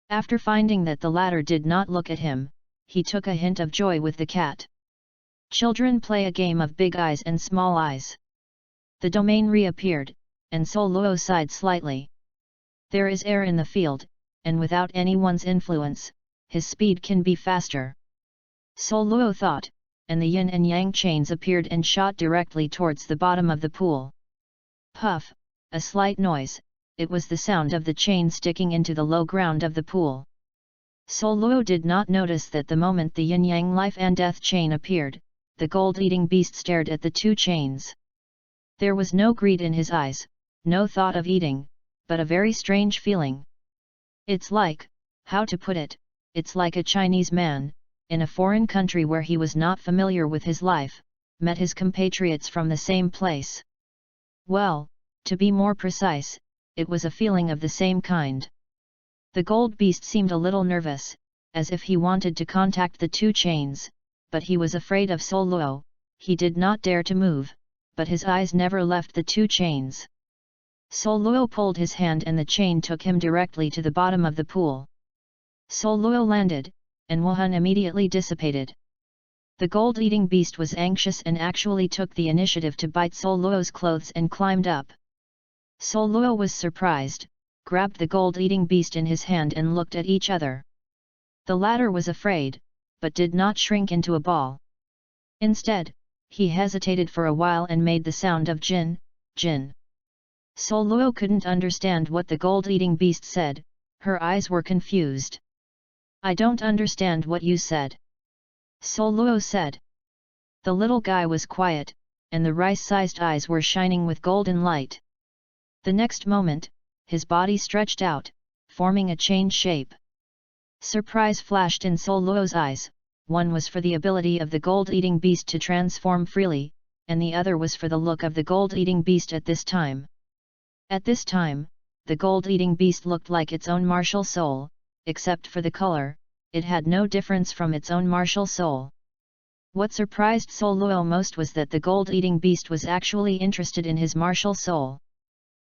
After finding that the latter did not look at him, he took a hint of joy with the cat. Children play a game of big eyes and small eyes. The domain reappeared, and Douluos sighed slightly. There is air in the field, and without anyone's influence, his speed can be faster. Douluos thought, and the yin and yang chains appeared and shot directly towards the bottom of the pool. Puff, a slight noise, it was the sound of the chain sticking into the low ground of the pool. Douluos did not notice that the moment the yin-yang life and death chain appeared, the gold-eating beast stared at the two chains. There was no greed in his eyes, no thought of eating, but a very strange feeling. It's like, how to put it, it's like a Chinese man, in a foreign country where he was not familiar with his life, met his compatriots from the same place. Well, to be more precise, it was a feeling of the same kind. The gold beast seemed a little nervous, as if he wanted to contact the two chains, but he was afraid of Douluos. He did not dare to move, but his eyes never left the two chains. Douluos pulled his hand and the chain took him directly to the bottom of the pool. Douluos landed, and Wuhan immediately dissipated. The gold-eating beast was anxious and actually took the initiative to bite Douluos' clothes and climbed up. Douluos was surprised, grabbed the gold-eating beast in his hand and looked at each other. The latter was afraid, but did not shrink into a ball. Instead, he hesitated for a while and made the sound of Jin, Jin. Douluos couldn't understand what the gold-eating beast said, her eyes were confused. I don't understand what you said. Douluos said. The little guy was quiet, and the rice-sized eyes were shining with golden light. The next moment, his body stretched out, forming a chain shape. Surprise flashed in Douluos' eyes, one was for the ability of the gold-eating beast to transform freely, and the other was for the look of the gold-eating beast at this time. At this time, the gold-eating beast looked like its own martial soul, except for the color, it had no difference from its own martial soul. What surprised Douluos most was that the gold-eating beast was actually interested in his martial soul.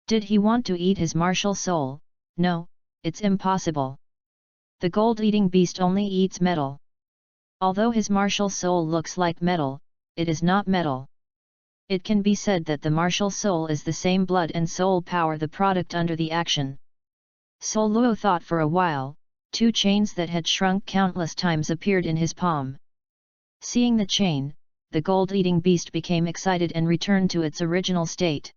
Did he want to eat his martial soul? No, it's impossible. The gold-eating beast only eats metal. Although his martial soul looks like metal, it is not metal. It can be said that the martial soul is the same blood and soul power, the product under the action. Douluos thought for a while. Two chains that had shrunk countless times appeared in his palm. Seeing the chain, the gold-eating beast became excited and returned to its original state.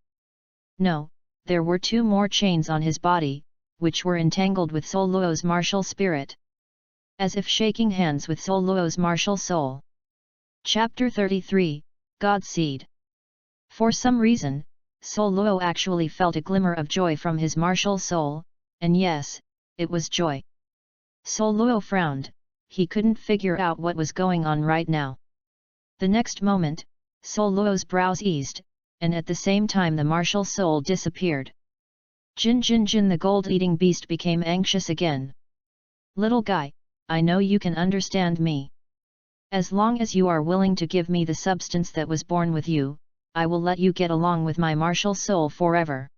No, there were two more chains on his body, which were entangled with Douluos' martial spirit. As if shaking hands with Douluos' martial soul. Chapter 33, God Seed. For some reason, Douluos actually felt a glimmer of joy from his martial soul, and yes, it was joy. Douluos frowned, he couldn't figure out what was going on right now. The next moment, Douluos' brows eased, and at the same time the martial soul disappeared. Jin Jin Jin, the gold-eating beast, became anxious again. Little guy, I know you can understand me. As long as you are willing to give me the substance that was born with you, I will let you get along with my martial soul forever.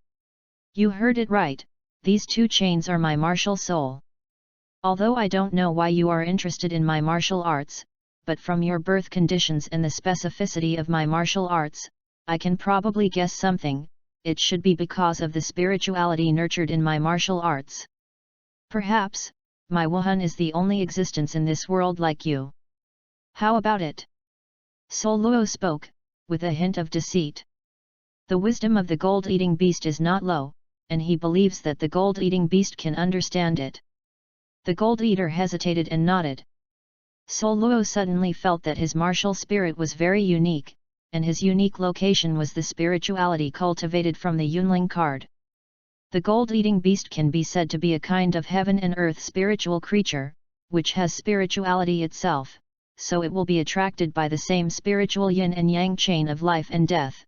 You heard it right, these two chains are my martial soul. Although I don't know why you are interested in my martial arts, but from your birth conditions and the specificity of my martial arts, I can probably guess something. It should be because of the spirituality nurtured in my martial arts. Perhaps, my Wuhan is the only existence in this world like you. How about it? Douluos spoke, with a hint of deceit. The wisdom of the gold-eating beast is not low, and he believes that the gold-eating beast can understand it. The gold-eater hesitated and nodded. Douluos suddenly felt that his martial spirit was very unique, and his unique location was the spirituality cultivated from the Yunling card. The gold-eating beast can be said to be a kind of heaven and earth spiritual creature, which has spirituality itself, so it will be attracted by the same spiritual yin and yang chain of life and death.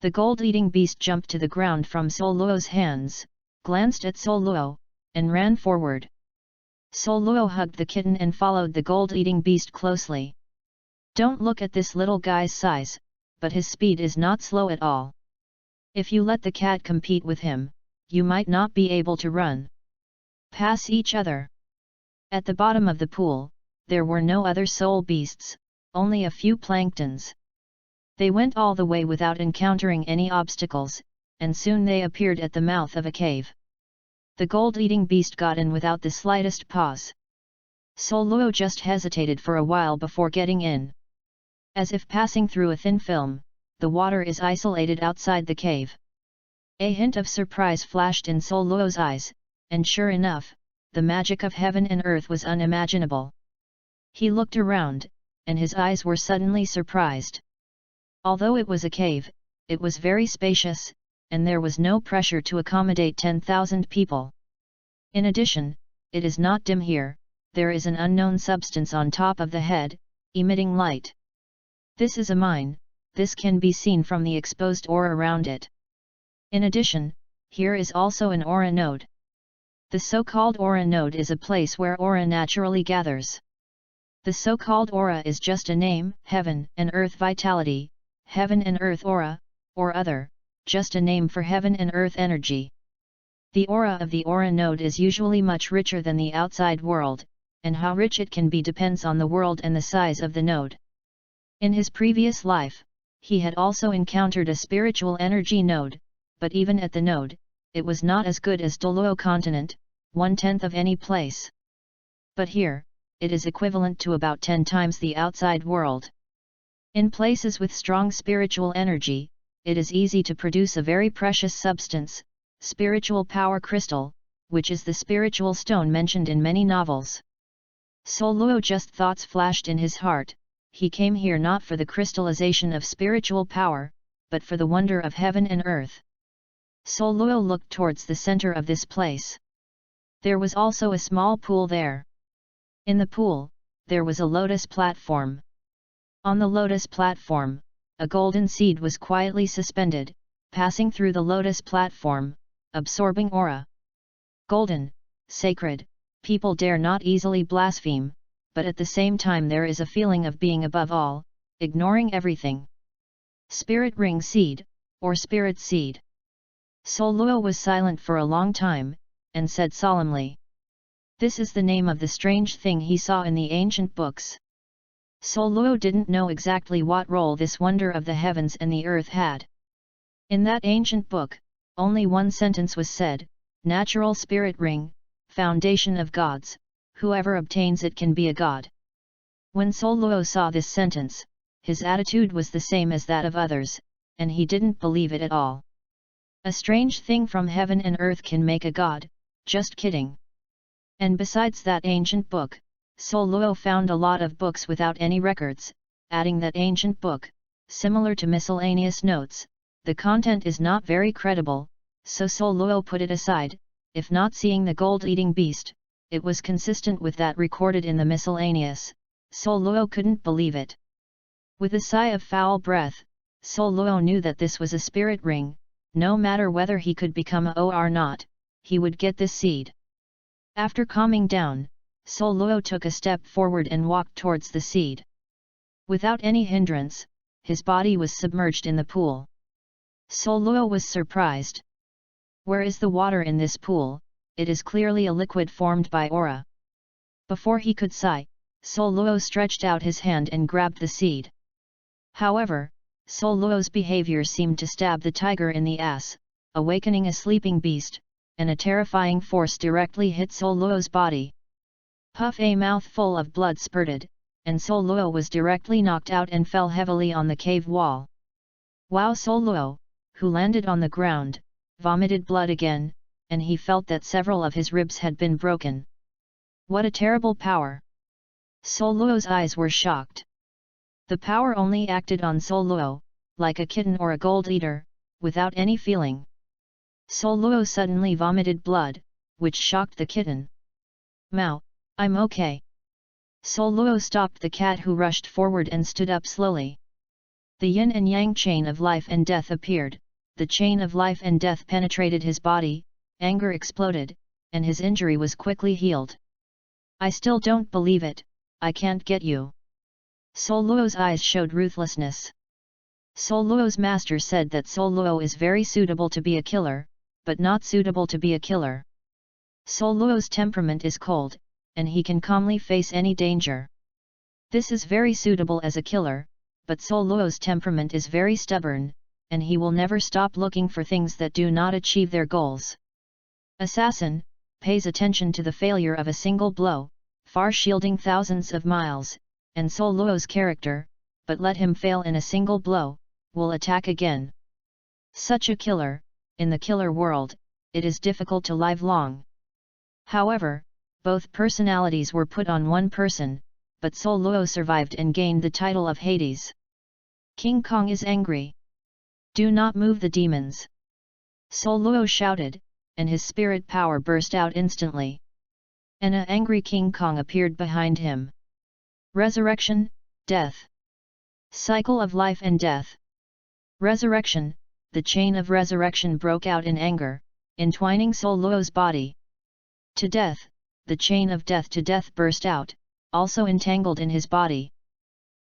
The gold-eating beast jumped to the ground from Douluos' hands, glanced at Douluos, and ran forward. Douluos hugged the kitten and followed the gold-eating beast closely. Don't look at this little guy's size, but his speed is not slow at all. If you let the cat compete with him, you might not be able to run past each other. At the bottom of the pool, there were no other soul beasts, only a few planktons. They went all the way without encountering any obstacles, and soon they appeared at the mouth of a cave. The gold-eating beast got in without the slightest pause. Douluos just hesitated for a while before getting in. As if passing through a thin film, the water is isolated outside the cave. A hint of surprise flashed in Douluos' eyes, and sure enough, the magic of heaven and earth was unimaginable. He looked around, and his eyes were suddenly surprised. Although it was a cave, it was very spacious, and there was no pressure to accommodate 10,000 people. In addition, it is not dim here, there is an unknown substance on top of the head, emitting light. This is a mine, this can be seen from the exposed ore around it. In addition, here is also an aura node. The so-called aura node is a place where aura naturally gathers. The so-called aura is just a name, heaven and earth vitality, heaven and earth aura, or other, just a name for heaven and earth energy. The aura of the aura node is usually much richer than the outside world, and how rich it can be depends on the world and the size of the node. In his previous life, he had also encountered a spiritual energy node, but even at the node, it was not as good as Douluos continent, 1/10 of any place. But here, it is equivalent to about 10 times the outside world. In places with strong spiritual energy, it is easy to produce a very precious substance, spiritual power crystal, which is the spiritual stone mentioned in many novels. Douluos just thoughts flashed in his heart, he came here not for the crystallization of spiritual power, but for the wonder of heaven and earth. Douluos looked towards the center of this place. There was also a small pool there. In the pool, there was a lotus platform. On the lotus platform, a golden seed was quietly suspended, passing through the lotus platform, absorbing aura. Golden, sacred, people dare not easily blaspheme, but at the same time there is a feeling of being above all, ignoring everything. Spirit ring seed, or spirit seed. Douluos was silent for a long time, and said solemnly. This is the name of the strange thing he saw in the ancient books. Douluos didn't know exactly what role this wonder of the heavens and the earth had. In that ancient book, only one sentence was said, natural spirit ring, foundation of gods, whoever obtains it can be a god. When Douluos saw this sentence, his attitude was the same as that of others, and he didn't believe it at all. A strange thing from heaven and earth can make a god, just kidding. And besides that ancient book, Douluos found a lot of books without any records, adding that ancient book, similar to miscellaneous notes, the content is not very credible, so Douluos put it aside. If not seeing the gold-eating beast, it was consistent with that recorded in the miscellaneous. Douluos couldn't believe it. With a sigh of foul breath, Douluos knew that this was a spirit ring, no matter whether he could become a or not, he would get this seed. After calming down, Douluos took a step forward and walked towards the seed. Without any hindrance, his body was submerged in the pool. Douluos was surprised. Where is the water in this pool? It is clearly a liquid formed by aura. Before he could sigh, Douluos stretched out his hand and grabbed the seed. However, Douluos' behavior seemed to stab the tiger in the ass, awakening a sleeping beast, and a terrifying force directly hit Douluos' body. Puff! A mouthful of blood spurted, and Douluos was directly knocked out and fell heavily on the cave wall. Wow! Douluos, who landed on the ground, vomited blood again, and he felt that several of his ribs had been broken. What a terrible power! Douluos' eyes were shocked. The power only acted on Douluos, like a kitten or a gold eater, without any feeling. Douluos suddenly vomited blood, which shocked the kitten. Meow, I'm okay. Douluos stopped the cat, who rushed forward and stood up slowly. The yin and yang chain of life and death appeared. The chain of life and death penetrated his body, anger exploded, and his injury was quickly healed. I still don't believe it, I can't get you. Douluos' eyes showed ruthlessness. Douluos' master said that Douluos is very suitable to be a killer, but not suitable to be a killer. Douluos' temperament is cold, and he can calmly face any danger. This is very suitable as a killer, but Douluos' temperament is very stubborn, and he will never stop looking for things that do not achieve their goals. Assassin, pays attention to the failure of a single blow, far shielding thousands of miles, and Douluos' character, but let him fail in a single blow, will attack again. Such a killer, in the killer world, it is difficult to live long. However, both personalities were put on one person, but Douluos survived and gained the title of Hades. King Kong is angry. Do not move the demons. Douluos shouted, and his spirit power burst out instantly. An angry King Kong appeared behind him. Resurrection, death. Cycle of life and death. Resurrection, the chain of resurrection broke out in anger, entwining Douluos' body. To death, the chain of death to death burst out, also entangled in his body.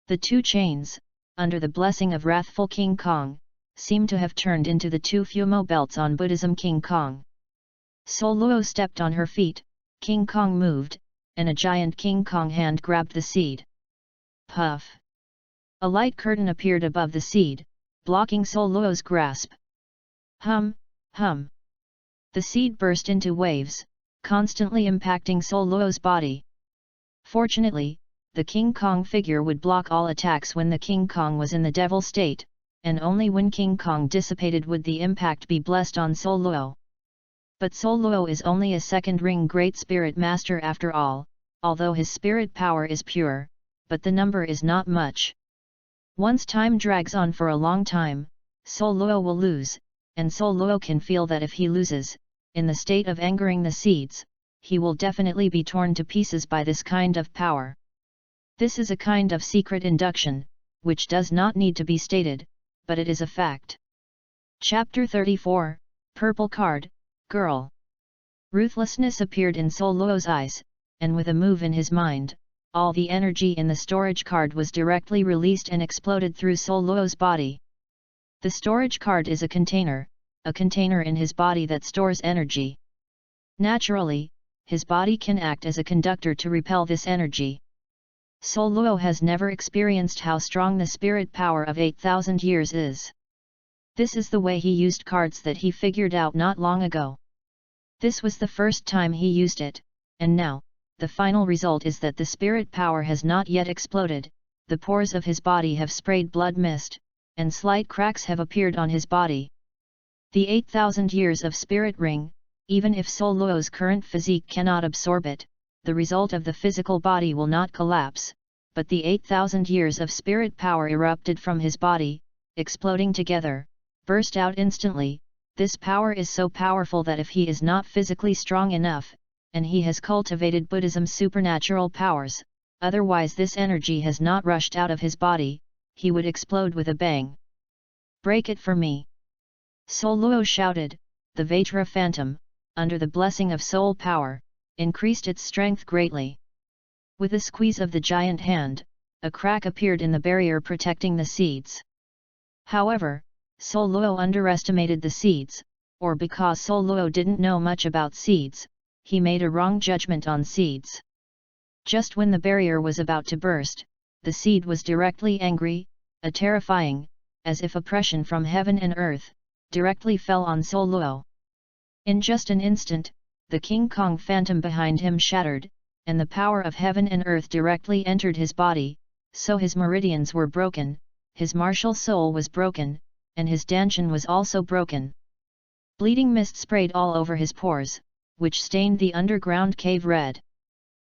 The two chains, under the blessing of wrathful King Kong, seem to have turned into the two Fumo belts on Buddhism King Kong. Douluos stepped on her feet, King Kong moved, and a giant King Kong hand grabbed the seed. Puff! A light curtain appeared above the seed, blocking Douluos' grasp. Hum, hum! The seed burst into waves, constantly impacting Douluos' body. Fortunately, the King Kong figure would block all attacks when the King Kong was in the devil state, and only when King Kong dissipated would the impact be blessed on Douluos. But Douluos is only a second-ring Great Spirit Master after all, although his spirit power is pure, but the number is not much. Once time drags on for a long time, Douluos will lose, and Douluos can feel that if he loses, in the state of angering the seeds, he will definitely be torn to pieces by this kind of power. This is a kind of secret induction, which does not need to be stated, but it is a fact. Chapter 34, Purple Card, Girl. Ruthlessness appeared in Douluos' eyes, and with a move in his mind, all the energy in the storage card was directly released and exploded through Douluos' body. The storage card is a container in his body that stores energy. Naturally, his body can act as a conductor to repel this energy. Douluos has never experienced how strong the spirit power of 8,000 years is. This is the way he used cards that he figured out not long ago. This was the first time he used it, and now, the final result is that the spirit power has not yet exploded, the pores of his body have sprayed blood mist, and slight cracks have appeared on his body. The 8,000 years of spirit ring, even if Douluos' current physique cannot absorb it, the result of the physical body will not collapse, but the 8,000 years of spirit power erupted from his body, exploding together, burst out instantly. This power is so powerful that if he is not physically strong enough, and he has cultivated Buddhism's supernatural powers, otherwise this energy has not rushed out of his body, he would explode with a bang. Break it for me! Douluos shouted. The Vajra Phantom, under the blessing of soul power, increased its strength greatly. With a squeeze of the giant hand, a crack appeared in the barrier protecting the seeds. However, Douluos underestimated the seeds, or because Douluos didn't know much about seeds, he made a wrong judgment on seeds. Just when the barrier was about to burst, the seed was directly angry, a terrifying, as if oppression from heaven and earth, directly fell on Douluos. In just an instant, the King Kong phantom behind him shattered, and the power of heaven and earth directly entered his body, so his meridians were broken, his martial soul was broken, and his dantian was also broken. Bleeding mist sprayed all over his pores, which stained the underground cave red.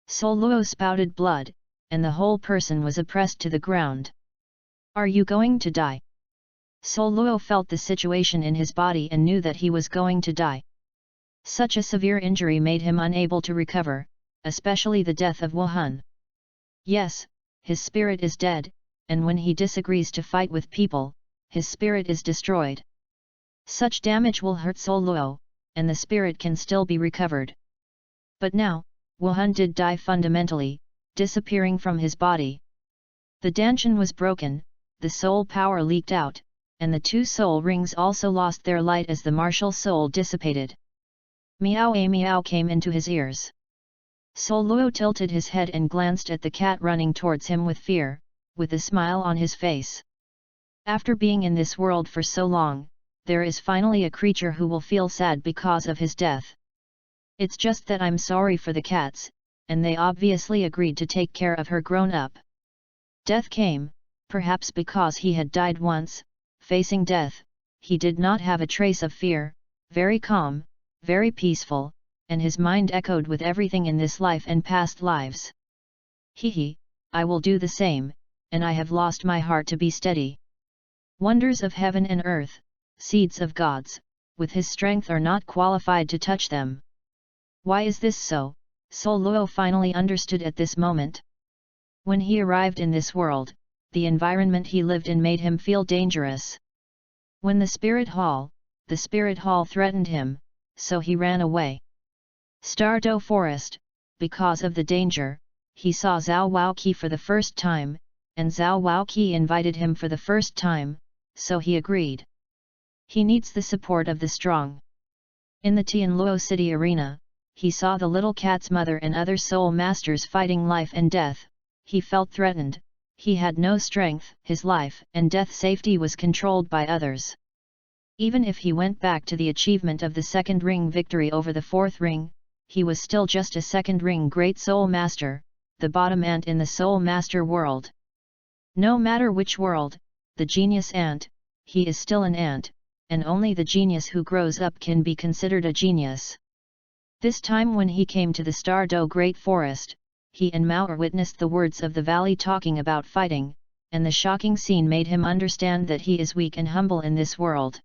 Douluos spouted blood, and the whole person was oppressed to the ground. Are you going to die? Douluos felt the situation in his body and knew that he was going to die. Such a severe injury made him unable to recover, especially the death of Wuhan. Yes, his spirit is dead, and when he disagrees to fight with people, his spirit is destroyed. Such damage will hurt Douluos, and the spirit can still be recovered. But now, Wuhan did die fundamentally, disappearing from his body. The Danshan was broken, the soul power leaked out, and the 2 soul rings also lost their light as the martial soul dissipated. Meow a meow came into his ears. Douluos tilted his head and glanced at the cat running towards him with fear, with a smile on his face. After being in this world for so long, there is finally a creature who will feel sad because of his death. It's just that I'm sorry for the cats, and they obviously agreed to take care of her grown up. Death came, perhaps because he had died once. Facing death, he did not have a trace of fear, very calm, very peaceful, and his mind echoed with everything in this life and past lives. He, I will do the same, and I have lost my heart to be steady. Wonders of heaven and earth, seeds of gods, with his strength are not qualified to touch them. Why is this so? Douluos finally understood at this moment. When he arrived in this world, the environment he lived in made him feel dangerous. When the spirit hall threatened him, so he ran away. Stardo Forest, because of the danger, he saw Zhao Waoqi for the first time, and Zhao Waoqi invited him for the first time, so he agreed. He needs the support of the strong. In the Tianluo city arena, he saw the little cat's mother and other soul masters fighting life and death. He felt threatened, he had no strength, his life and death safety was controlled by others. Even if he went back to the achievement of the 2nd ring victory over the 4th ring, he was still just a 2nd ring great soul master, the bottom ant in the soul master world. No matter which world, the genius ant, he is still an ant, and only the genius who grows up can be considered a genius. This time when he came to the Stardo Great Forest, he and Mao witnessed the words of the valley talking about fighting, and the shocking scene made him understand that he is weak and humble in this world.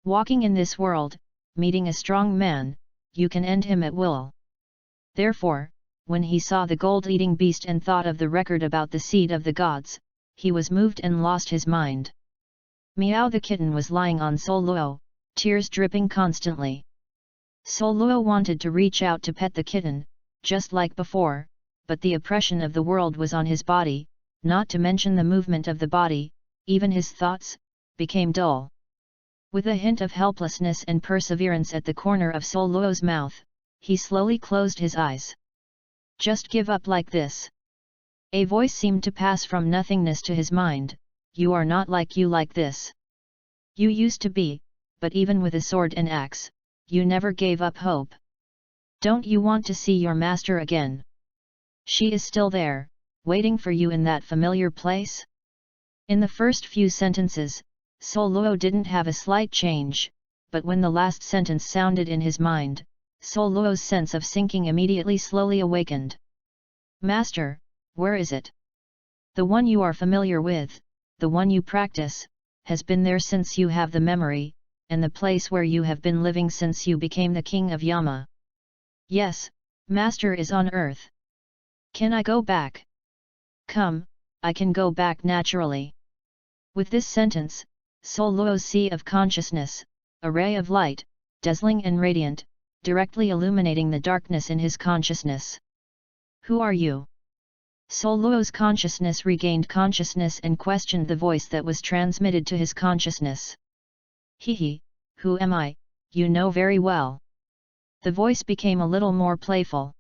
Walking in this world, meeting a strong man, you can end him at will. Therefore, when he saw the gold-eating beast and thought of the record about the seed of the gods, he was moved and lost his mind. Meow the kitten was lying on Douluos, tears dripping constantly. Douluos wanted to reach out to pet the kitten, just like before, but the oppression of the world was on his body, not to mention the movement of the body, even his thoughts, became dull. With a hint of helplessness and perseverance at the corner of Douluos' mouth, he slowly closed his eyes. Just give up like this. A voice seemed to pass from nothingness to his mind, you are not like you like this. You used to be, but even with a sword and axe, you never gave up hope. Don't you want to see your master again? She is still there, waiting for you in that familiar place? In the first few sentences, Douluos didn't have a slight change, but when the last sentence sounded in his mind, Douluos' sense of sinking immediately slowly awakened. Master, where is it? The one you are familiar with, the one you practice, has been there since you have the memory, and the place where you have been living since you became the king of Yama. Yes, Master is on earth. Can I go back? Come, I can go back naturally. With this sentence, Douluos' sea of consciousness, a ray of light, dazzling and radiant, directly illuminating the darkness in his consciousness. Who are you? Douluos' consciousness regained consciousness and questioned the voice that was transmitted to his consciousness. Who am I? You know very well. The voice became a little more playful.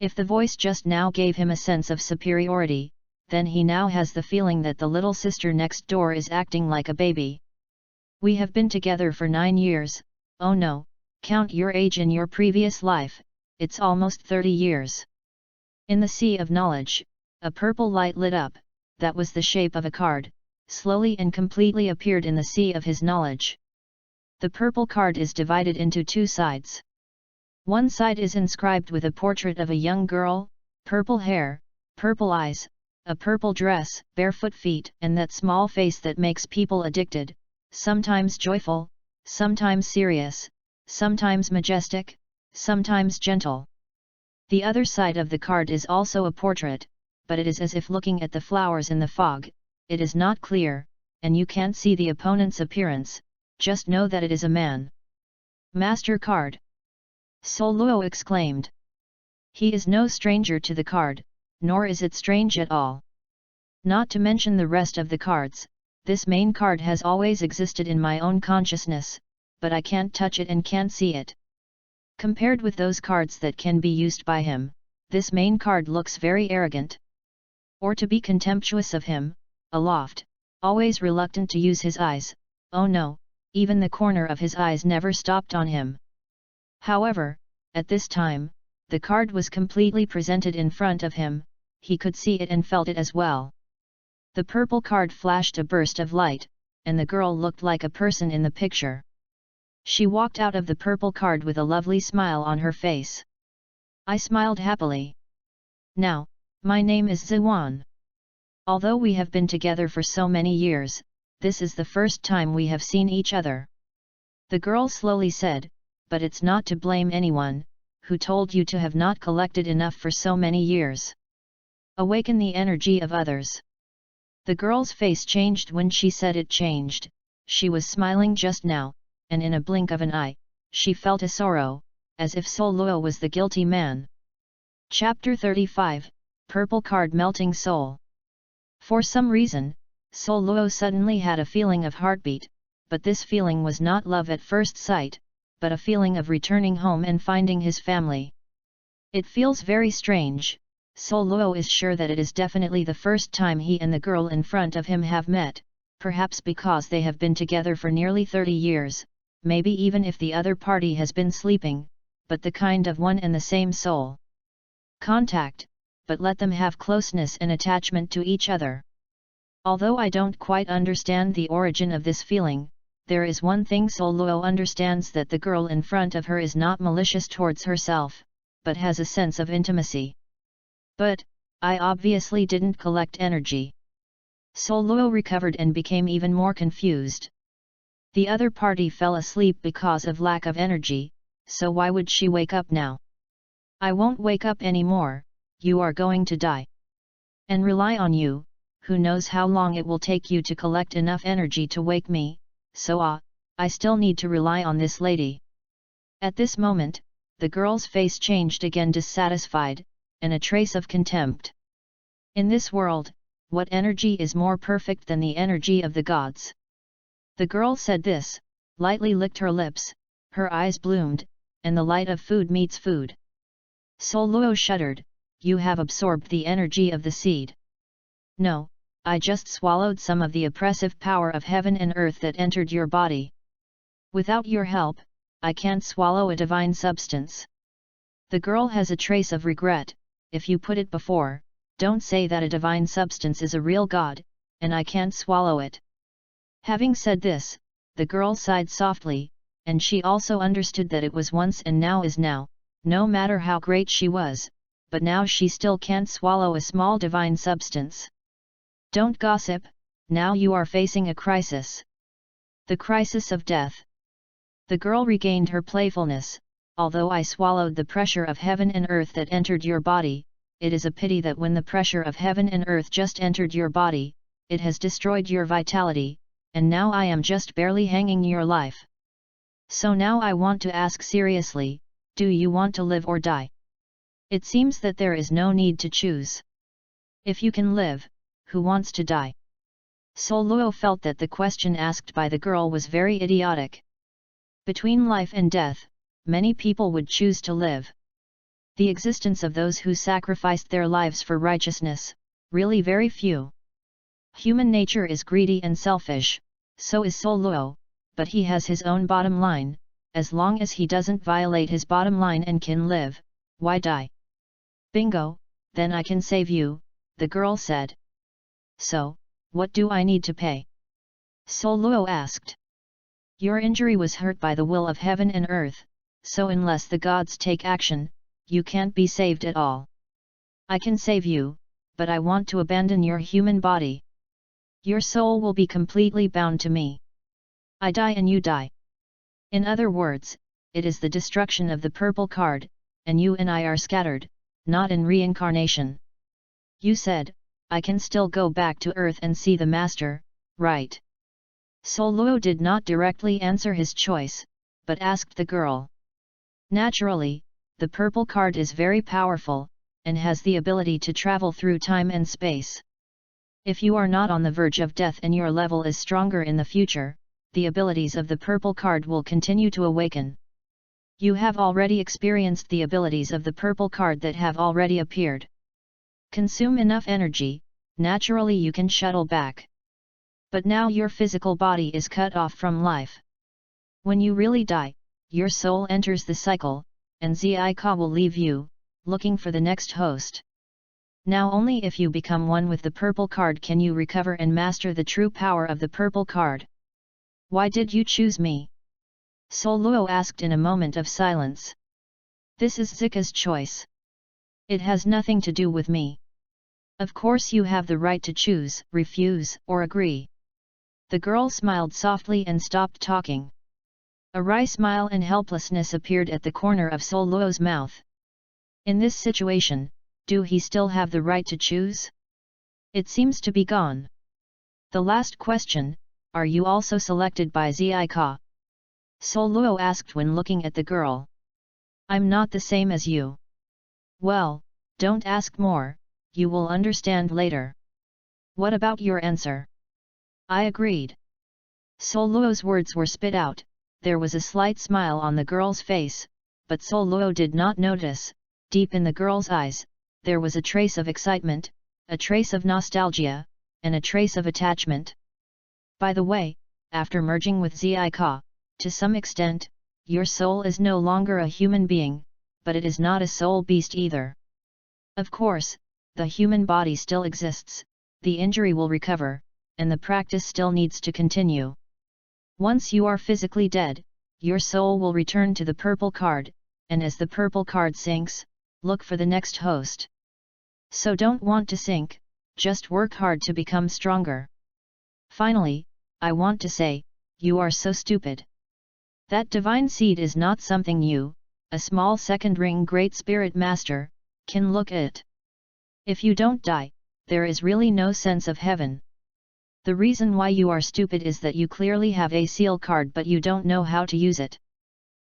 If the voice just now gave him a sense of superiority, then he now has the feeling that the little sister next door is acting like a baby. We have been together for 9 years, oh no, count your age in your previous life, it's almost 30 years. In the sea of knowledge, a purple light lit up, that was the shape of a card, slowly and completely appeared in the sea of his knowledge. The purple card is divided into 2 sides. One side is inscribed with a portrait of a young girl, purple hair, purple eyes, a purple dress, barefoot feet, and that small face that makes people addicted, sometimes joyful, sometimes serious, sometimes majestic, sometimes gentle. The other side of the card is also a portrait, but it is as if looking at the flowers in the fog, it is not clear, and you can't see the opponent's appearance, just know that it is a man. Master card! Douluos exclaimed. He is no stranger to the card, nor is it strange at all. Not to mention the rest of the cards, this main card has always existed in my own consciousness, but I can't touch it and can't see it. Compared with those cards that can be used by him, this main card looks very arrogant. Or to be contemptuous of him, aloft, always reluctant to use his eyes, oh no, even the corner of his eyes never stopped on him. However, at this time, the card was completely presented in front of him, he could see it and felt it as well. The purple card flashed a burst of light, and the girl looked like a person in the picture. She walked out of the purple card with a lovely smile on her face. I smiled happily. Now, my name is Ziwan. Although we have been together for so many years, this is the first time we have seen each other. The girl slowly said, but it's not to blame anyone, who told you to have not collected enough for so many years. Awaken the energy of others. The girl's face changed when she said it changed, she was smiling just now, and in a blink of an eye, she felt a sorrow, as if Douluos was the guilty man. Chapter 35, Purple Card Melting Soul. For some reason, Douluos suddenly had a feeling of heartbeat, but this feeling was not love at first sight, but a feeling of returning home and finding his family. It feels very strange. Douluos is sure that it is definitely the first time he and the girl in front of him have met, perhaps because they have been together for nearly 30 years, maybe even if the other party has been sleeping, but the kind of one and the same soul contact, but let them have closeness and attachment to each other. Although I don't quite understand the origin of this feeling, there is one thing Douluos understands, that the girl in front of her is not malicious towards herself, but has a sense of intimacy. But, I obviously didn't collect energy. Douluos recovered and became even more confused. The other party fell asleep because of lack of energy, so why would she wake up now? I won't wake up anymore, you are going to die. And rely on you, who knows how long it will take you to collect enough energy to wake me, so I still need to rely on this lady. At this moment, the girl's face changed again, dissatisfied, and a trace of contempt. In this world, what energy is more perfect than the energy of the gods? The girl said this, lightly licked her lips, her eyes bloomed, and the light of food meets food. Douluos shuddered, you have absorbed the energy of the seed. No, I just swallowed some of the oppressive power of heaven and earth that entered your body. Without your help, I can't swallow a divine substance. The girl has a trace of regret, if you put it before, don't say that a divine substance is a real god, and I can't swallow it. Having said this, the girl sighed softly, and she also understood that it was once and now is now, no matter how great she was, but now she still can't swallow a small divine substance. Don't gossip, now you are facing a crisis. The crisis of death. The girl regained her playfulness, although I swallowed the pressure of heaven and earth that entered your body, it is a pity that when the pressure of heaven and earth just entered your body, it has destroyed your vitality, and now I am just barely hanging your life. So now I want to ask seriously, do you want to live or die? It seems that there is no need to choose. If you can live, who wants to die? Douluos felt that the question asked by the girl was very idiotic. Between life and death, many people would choose to live. The existence of those who sacrificed their lives for righteousness, really very few. Human nature is greedy and selfish, so is Douluos, but he has his own bottom line, as long as he doesn't violate his bottom line and can live, why die? Bingo, then I can save you, the girl said. So, what do I need to pay? Douluos asked. Your injury was hurt by the will of heaven and earth, so unless the gods take action, you can't be saved at all. I can save you, but I want to abandon your human body. Your soul will be completely bound to me. I die and you die. In other words, it is the destruction of the purple card, and you and I are scattered, not in reincarnation. You said, I can still go back to Earth and see the Master, right? Douluos did not directly answer his choice, but asked the girl. Naturally, the purple card is very powerful, and has the ability to travel through time and space. If you are not on the verge of death and your level is stronger in the future, the abilities of the purple card will continue to awaken. You have already experienced the abilities of the purple card that have already appeared. Consume enough energy, naturally you can shuttle back. But now your physical body is cut off from life. When you really die, your soul enters the cycle, and Zika will leave you, looking for the next host. Now only if you become one with the purple card can you recover and master the true power of the purple card. Why did you choose me? Douluos asked in a moment of silence. This is Zika's choice. It has nothing to do with me. Of course you have the right to choose, refuse, or agree. The girl smiled softly and stopped talking. A wry smile and helplessness appeared at the corner of Douluos' mouth. In this situation, do he still have the right to choose? It seems to be gone. The last question, are you also selected by Zika? Douluos asked when looking at the girl. I'm not the same as you. Well, don't ask more, you will understand later. What about your answer? I agreed. Douluos' words were spit out, there was a slight smile on the girl's face, but Douluos did not notice, deep in the girl's eyes, there was a trace of excitement, a trace of nostalgia, and a trace of attachment. By the way, after merging with Zika, to some extent, your soul is no longer a human being, but it is not a soul beast either. Of course, the human body still exists, the injury will recover, and the practice still needs to continue. Once you are physically dead, your soul will return to the purple card, and as the purple card sinks, look for the next host. So don't want to sink, just work hard to become stronger. Finally, I want to say, you are so stupid. That divine seed is not something you, a small second ring Great Spirit Master, can look at. If you don't die, there is really no sense of heaven. The reason why you are stupid is that you clearly have a seal card but you don't know how to use it.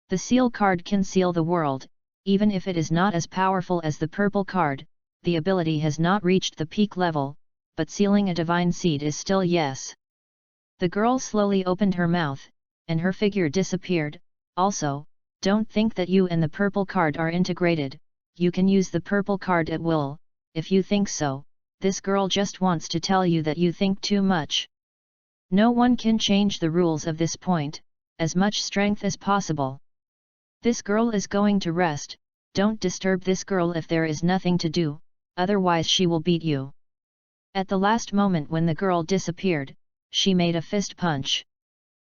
The seal card can seal the world, even if it is not as powerful as the purple card, the ability has not reached the peak level, but sealing a divine seed is still yes. The girl slowly opened her mouth, and her figure disappeared. Also, don't think that you and the purple card are integrated, you can use the purple card at will, if you think so, this girl just wants to tell you that you think too much. No one can change the rules of this point, as much strength as possible. This girl is going to rest, don't disturb this girl if there is nothing to do, otherwise she will beat you. At the last moment when the girl disappeared, she made a fist punch.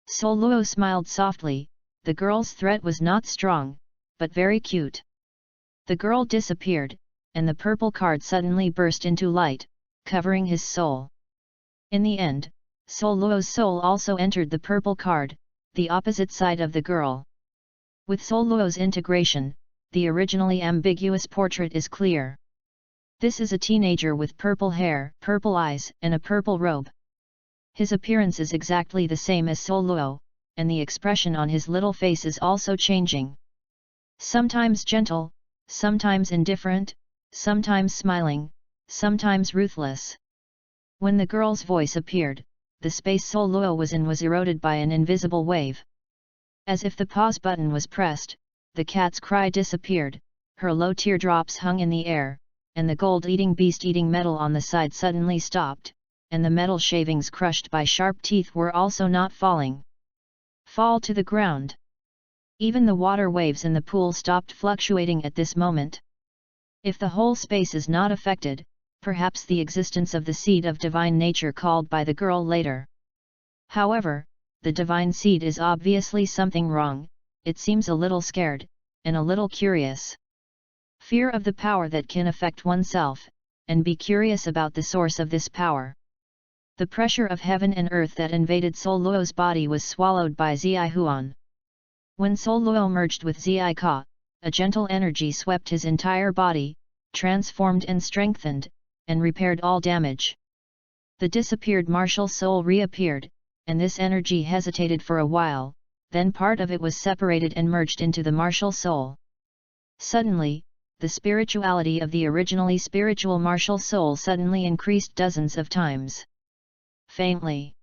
Douluos smiled softly, the girl's threat was not strong, but very cute. The girl disappeared, and the purple card suddenly burst into light, covering his soul. In the end, Douluos' soul also entered the purple card, the opposite side of the girl. With Douluos' integration, the originally ambiguous portrait is clear. This is a teenager with purple hair, purple eyes, and a purple robe. His appearance is exactly the same as Douluos, and the expression on his little face is also changing. Sometimes gentle, sometimes indifferent, sometimes smiling, sometimes ruthless. When the girl's voice appeared, the space Douluos was in was eroded by an invisible wave. As if the pause button was pressed, the cat's cry disappeared, her low teardrops hung in the air, and the gold-eating beast eating metal on the side suddenly stopped, and the metal shavings crushed by sharp teeth were also not falling. Fall to the ground. Even the water waves in the pool stopped fluctuating at this moment. If the whole space is not affected, perhaps the existence of the seed of divine nature called by the girl later. However, the divine seed is obviously something wrong, it seems a little scared, and a little curious. Fear of the power that can affect oneself, and be curious about the source of this power. The pressure of heaven and earth that invaded Douluos' body was swallowed by Zihuan. When Douluos merged with Zika, a gentle energy swept his entire body, transformed and strengthened, and repaired all damage. The disappeared martial soul reappeared, and this energy hesitated for a while, then part of it was separated and merged into the martial soul. Suddenly, the spirituality of the originally spiritual martial soul suddenly increased dozens of times. Faintly,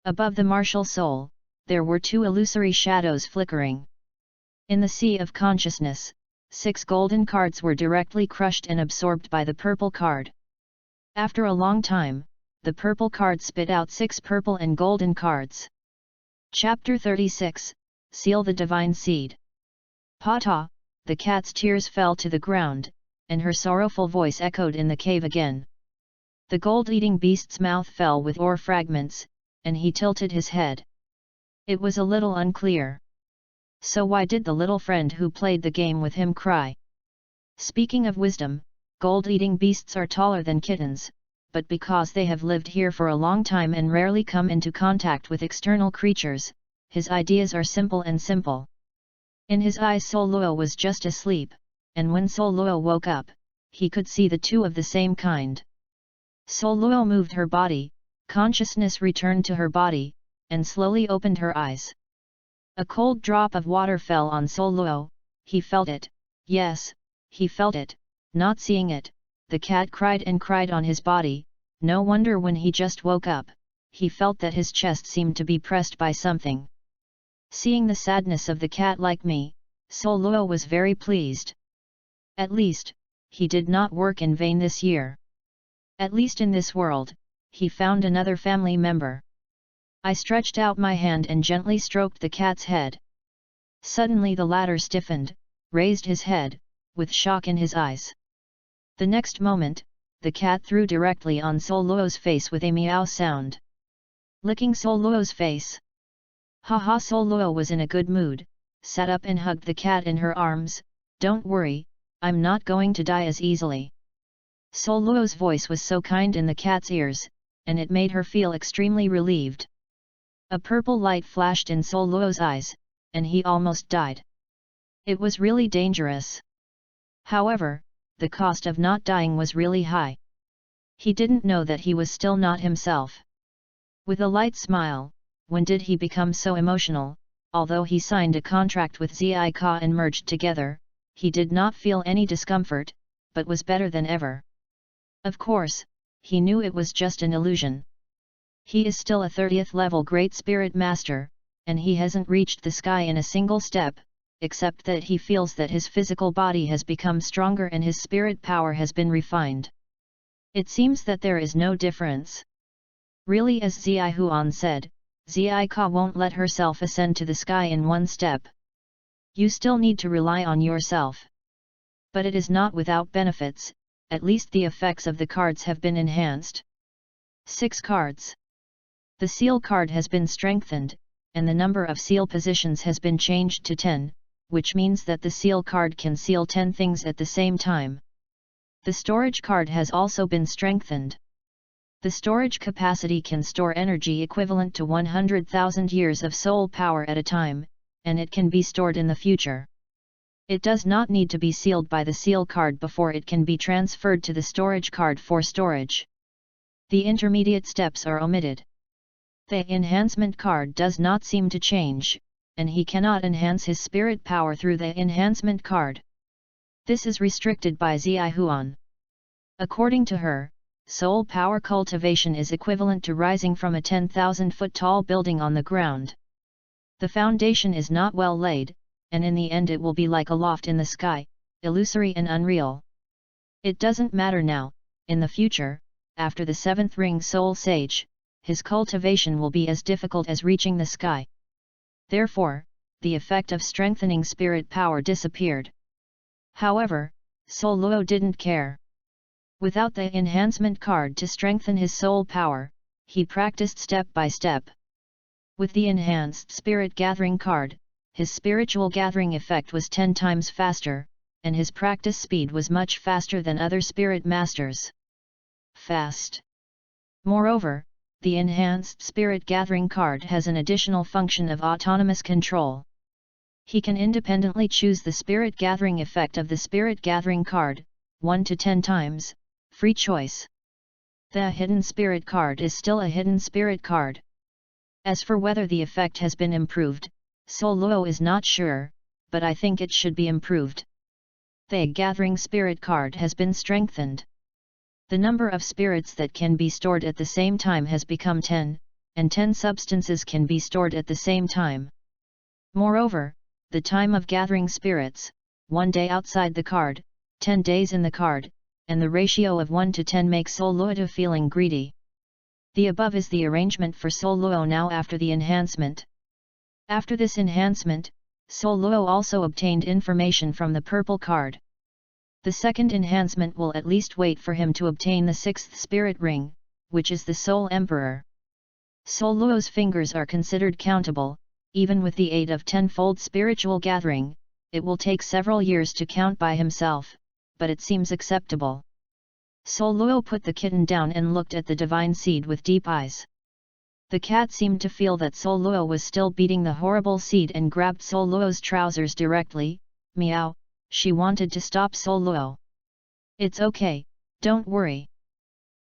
above the martial soul, there were two illusory shadows flickering. In the sea of consciousness, 6 golden cards were directly crushed and absorbed by the purple card. After a long time, the purple card spit out 6 purple and golden cards. Chapter 36, Seal the Divine Seed. Pata, the cat's tears fell to the ground, and her sorrowful voice echoed in the cave again. The gold-eating beast's mouth fell with ore fragments, and he tilted his head. It was a little unclear. So why did the little friend who played the game with him cry? Speaking of wisdom, gold-eating beasts are taller than kittens, but because they have lived here for a long time and rarely come into contact with external creatures, his ideas are simple and simple. In his eyes Douluos was just asleep, and when Douluos woke up, he could see the two of the same kind. Douluos moved her body, consciousness returned to her body, and slowly opened her eyes. A cold drop of water fell on Douluos. He felt it, yes, he felt it, not seeing it. The cat cried and cried on his body. No wonder when he just woke up, he felt that his chest seemed to be pressed by something. Seeing the sadness of the cat like me, Douluos was very pleased. At least, he did not work in vain this year. At least in this world, he found another family member. I stretched out my hand and gently stroked the cat's head. Suddenly the latter stiffened, raised his head, with shock in his eyes. The next moment, the cat threw directly on Douluos' face with a meow sound. Licking Douluos' face. Haha, Douluos was in a good mood, sat up and hugged the cat in her arms. Don't worry, I'm not going to die as easily. Douluos' voice was so kind in the cat's ears, and it made her feel extremely relieved. A purple light flashed in Douluos' eyes, and he almost died. It was really dangerous. However, the cost of not dying was really high. He didn't know that he was still not himself. With a light smile, when did he become so emotional? Although he signed a contract with Zika and merged together, he did not feel any discomfort, but was better than ever. Of course, he knew it was just an illusion. He is still a 30th level Great Spirit Master, and he hasn't reached the sky in a single step, except that he feels that his physical body has become stronger and his spirit power has been refined. It seems that there is no difference. Really, as Zihuan said, Zika won't let herself ascend to the sky in one step. You still need to rely on yourself. But it is not without benefits, at least the effects of the cards have been enhanced. 6 cards. The seal card has been strengthened, and the number of seal positions has been changed to 10, which means that the seal card can seal 10 things at the same time. The storage card has also been strengthened. The storage capacity can store energy equivalent to 100,000 years of soul power at a time, and it can be stored in the future. It does not need to be sealed by the seal card before it can be transferred to the storage card for storage. The intermediate steps are omitted. The enhancement card does not seem to change, and he cannot enhance his spirit power through the enhancement card. This is restricted by Zihuan. According to her, soul power cultivation is equivalent to rising from a 10,000-foot tall building on the ground. The foundation is not well laid, and in the end it will be like a loft in the sky, illusory and unreal. It doesn't matter now, in the future, after the 7th ring soul sage, his cultivation will be as difficult as reaching the sky. Therefore, the effect of strengthening spirit power disappeared. However, Douluos didn't care. Without the enhancement card to strengthen his soul power, he practiced step by step. With the enhanced spirit gathering card, his spiritual gathering effect was 10 times faster, and his practice speed was much faster than other spirit masters. Fast. Moreover, the enhanced spirit gathering card has an additional function of autonomous control. He can independently choose the spirit gathering effect of the spirit gathering card, 1 to 10 times, free choice. The hidden spirit card is still a hidden spirit card. As for whether the effect has been improved, Douluos is not sure, but I think it should be improved. The Gathering Spirit card has been strengthened. The number of spirits that can be stored at the same time has become 10, and 10 substances can be stored at the same time. Moreover, the time of gathering spirits, 1 day outside the card, 10 days in the card, and the ratio of 1 to 10 makes Soul Luo feeling greedy. The above is the arrangement for Soul Luo now after the enhancement. After this enhancement, Soul Luo also obtained information from the purple card. The second enhancement will at least wait for him to obtain the 6th spirit ring, which is the Soul Emperor. Soul Luo's fingers are considered countable, even with the aid of tenfold spiritual gathering. It will take several years to count by himself, but it seems acceptable. Soul Luo put the kitten down and looked at the divine seed with deep eyes. The cat seemed to feel that Soul Luo was still beating the horrible seed and grabbed Soul Luo's trousers directly. Meow, she wanted to stop Soul Luo. It's okay, don't worry.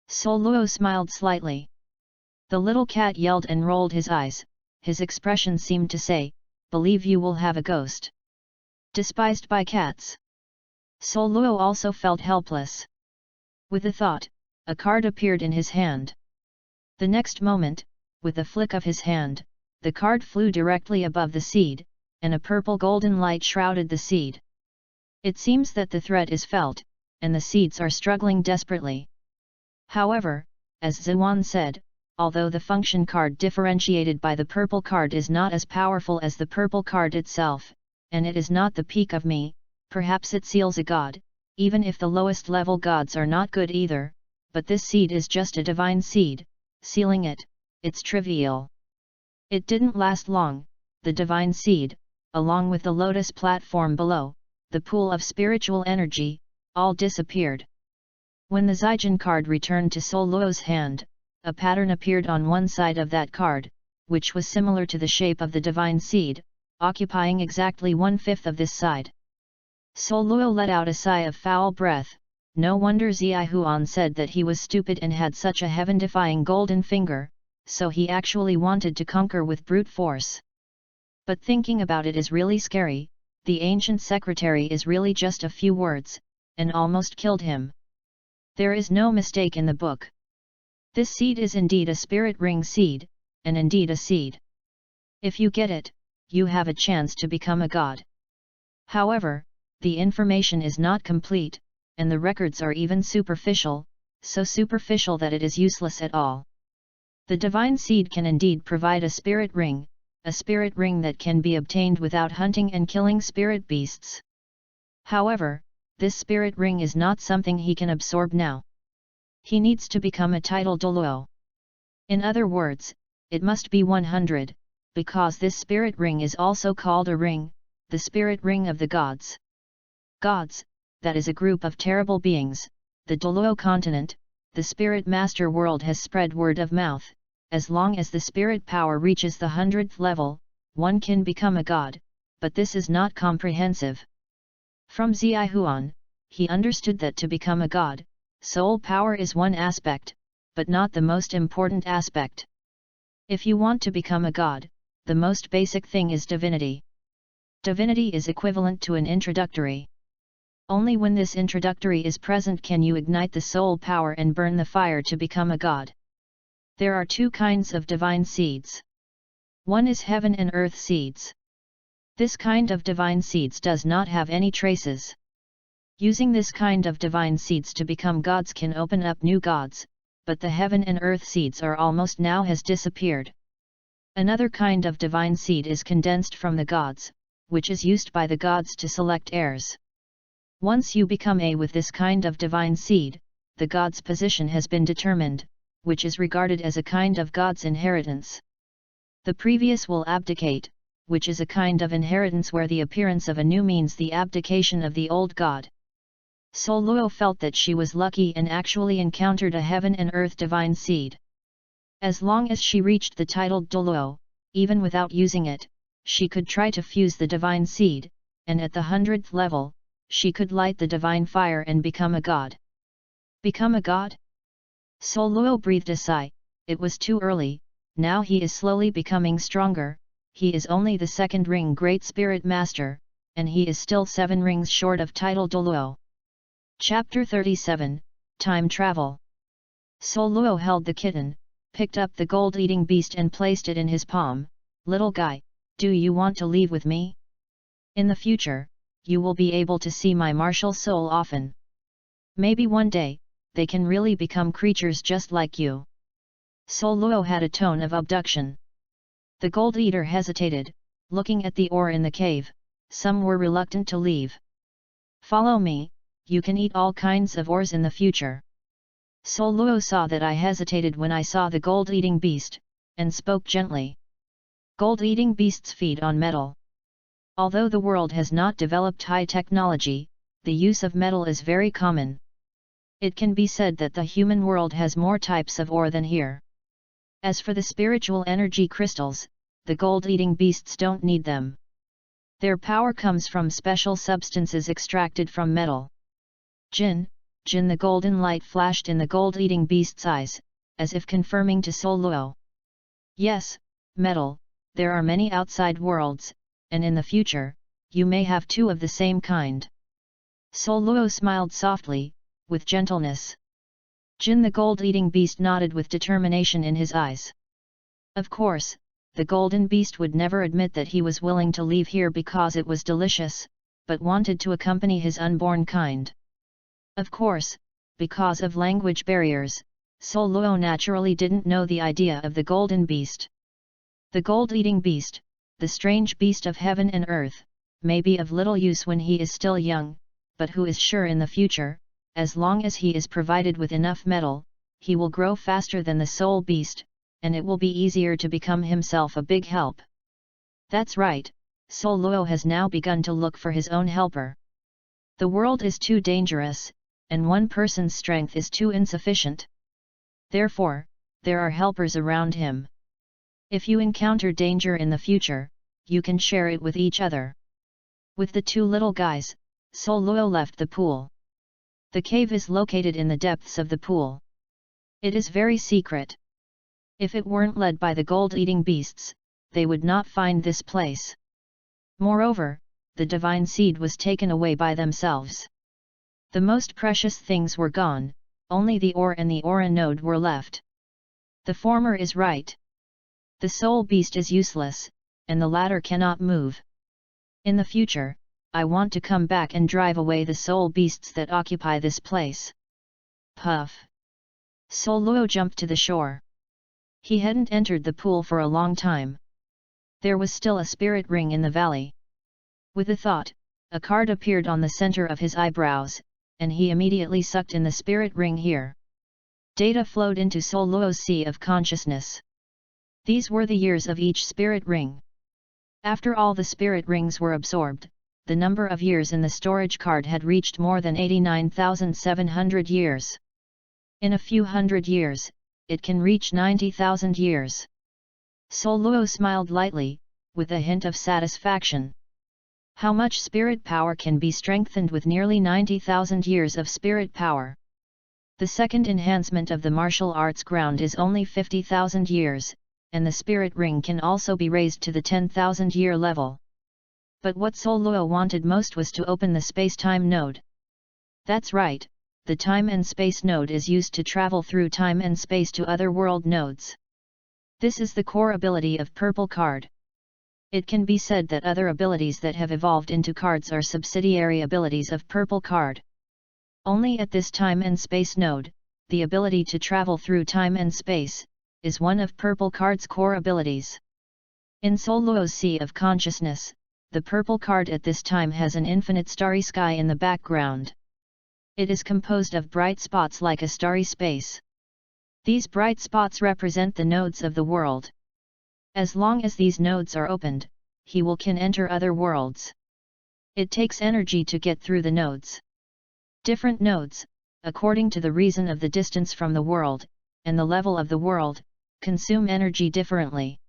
Soul Luo smiled slightly. The little cat yelled and rolled his eyes. His expression seemed to say, "Believe you will have a ghost." Despised by cats. Soul Luo also felt helpless. With a thought, a card appeared in his hand. The next moment, with a flick of his hand, the card flew directly above the seed, and a purple golden light shrouded the seed. It seems that the threat is felt, and the seeds are struggling desperately. However, as Zhuan said, although the function card differentiated by the purple card is not as powerful as the purple card itself, and it is not the peak of me, perhaps it seals a god, even if the lowest level gods are not good either, but this seed is just a divine seed, sealing it, it's trivial. It didn't last long, the divine seed, along with the lotus platform below, the pool of spiritual energy, all disappeared. When the Zijin card returned to Soul Luo's hand, a pattern appeared on one side of that card, which was similar to the shape of the divine seed, occupying exactly 1/5 of this side. Soul Luo let out a sigh of foul breath. No wonder Zihuan said that he was stupid and had such a heaven-defying golden finger, so he actually wanted to conquer with brute force. But thinking about it is really scary. The ancient secretary is really just a few words, and almost killed him. There is no mistake in the book. This seed is indeed a spirit ring seed, and indeed a seed. If you get it, you have a chance to become a god. However, the information is not complete, and the records are even superficial, so superficial that it is useless at all. The divine seed can indeed provide a spirit ring that can be obtained without hunting and killing spirit beasts. However, this spirit ring is not something he can absorb now. He needs to become a title Douluo. In other words, it must be 100, because this spirit ring is also called a ring, the spirit ring of the gods. Gods, that is a group of terrible beings, the Douluo continent, the spirit master world has spread word of mouth. As long as the spirit power reaches the 100th level, one can become a god, but this is not comprehensive. From Zihuan, he understood that to become a god, soul power is one aspect, but not the most important aspect. If you want to become a god, the most basic thing is divinity. Divinity is equivalent to an introductory. Only when this introductory is present can you ignite the soul power and burn the fire to become a god. There are two kinds of divine seeds. One is heaven and earth seeds. This kind of divine seeds does not have any traces. Using this kind of divine seeds to become gods can open up new gods, but the heaven and earth seeds are almost now has disappeared. Another kind of divine seed is condensed from the gods, which is used by the gods to select heirs. Once you become a with this kind of divine seed, the god's position has been determined, which is regarded as a kind of God's inheritance. The previous will abdicate, which is a kind of inheritance where the appearance of a new means the abdication of the old God. Soul Luo felt that she was lucky and actually encountered a heaven and earth divine seed. As long as she reached the titled Douluo, even without using it, she could try to fuse the divine seed, and at the 100th level, she could light the divine fire and become a god. Become a god? Soul Luo breathed a sigh. It was too early. Now he is slowly becoming stronger. He is only the second ring Great Spirit Master, and he is still 7 rings short of title Douluos. Chapter 37, Time Travel. Douluos held the kitten, picked up the gold-eating beast and placed it in his palm. Little guy, do you want to leave with me? In the future, you will be able to see my martial soul often. Maybe one day, they can really become creatures just like you. Douluos had a tone of abduction. The gold eater hesitated, looking at the ore in the cave. Some were reluctant to leave. Follow me, you can eat all kinds of ores in the future. Douluos saw that I hesitated when I saw the gold-eating beast, and spoke gently. Gold-eating beasts feed on metal. Although the world has not developed high technology, the use of metal is very common. It can be said that the human world has more types of ore than here. As for the spiritual energy crystals, the gold-eating beasts don't need them. Their power comes from special substances extracted from metal. Jin, the golden light flashed in the gold-eating beast's eyes, as if confirming to Douluos. Yes, metal, there are many outside worlds, and in the future, you may have 2 of the same kind. Douluos smiled softly, with gentleness. Jin the gold-eating beast nodded with determination in his eyes. Of course, the golden beast would never admit that he was willing to leave here because it was delicious, but wanted to accompany his unborn kind. Of course, because of language barriers, Douluos naturally didn't know the idea of the golden beast. The gold-eating beast, the strange beast of heaven and earth, may be of little use when he is still young, but who is sure in the future, as long as he is provided with enough metal, he will grow faster than the soul beast, and it will be easier to become himself a big help. That's right, Douluos has now begun to look for his own helper. The world is too dangerous, and one person's strength is too insufficient. Therefore, there are helpers around him. If you encounter danger in the future, you can share it with each other. With the 2 little guys, Douluos left the pool. The cave is located in the depths of the pool. It is very secret. If it weren't led by the gold-eating beasts, they would not find this place. Moreover, the divine seed was taken away by themselves. The most precious things were gone, only the ore and the aura node were left. The former is right. The soul beast is useless, and the latter cannot move. In the future, I want to come back and drive away the soul beasts that occupy this place. Puff! Douluos jumped to the shore. He hadn't entered the pool for a long time. There was still a spirit ring in the valley. With a thought, a card appeared on the center of his eyebrows, and he immediately sucked in the spirit ring here. Data flowed into Douluos' sea of consciousness. These were the years of each spirit ring. After all the spirit rings were absorbed, the number of years in the storage card had reached more than 89,700 years. In a few hundred years, it can reach 90,000 years. Douluos smiled lightly, with a hint of satisfaction. How much spirit power can be strengthened with nearly 90,000 years of spirit power? The second enhancement of the martial arts ground is only 50,000 years, and the spirit ring can also be raised to the 10,000 year level. But what Douluos wanted most was to open the space-time node. That's right, the time and space node is used to travel through time and space to other world nodes. This is the core ability of Purple Card. It can be said that other abilities that have evolved into cards are subsidiary abilities of Purple Card. Only at this time and space node, the ability to travel through time and space, is one of Purple Card's core abilities. In Douluos' sea of consciousness, the Purple Card at this time has an infinite starry sky in the background. It is composed of bright spots like a starry space. These bright spots represent the nodes of the world. As long as these nodes are opened, he can enter other worlds. It takes energy to get through the nodes. Different nodes, according to the reason of the distance from the world, and the level of the world, consume energy differently.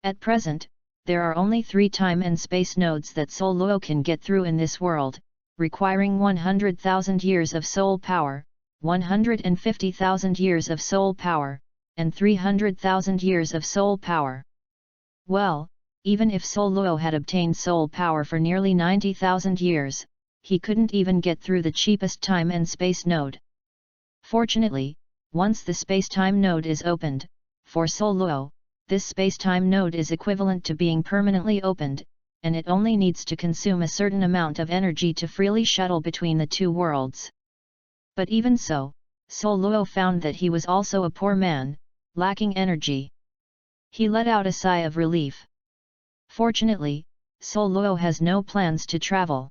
At present, there are only 3 time and space nodes that Douluos can get through in this world, requiring 100,000 years of soul power, 150,000 years of soul power, and 300,000 years of soul power. Well, Even if Douluos had obtained soul power for nearly 90,000 years, he couldn't even get through the cheapest time and space node. Fortunately, once the space-time node is opened, for Douluos, this space-time node is equivalent to being permanently opened, and it only needs to consume a certain amount of energy to freely shuttle between the two worlds. But even so, Douluos found that he was also a poor man, lacking energy. He let out a sigh of relief. Fortunately, Douluos has no plans to travel.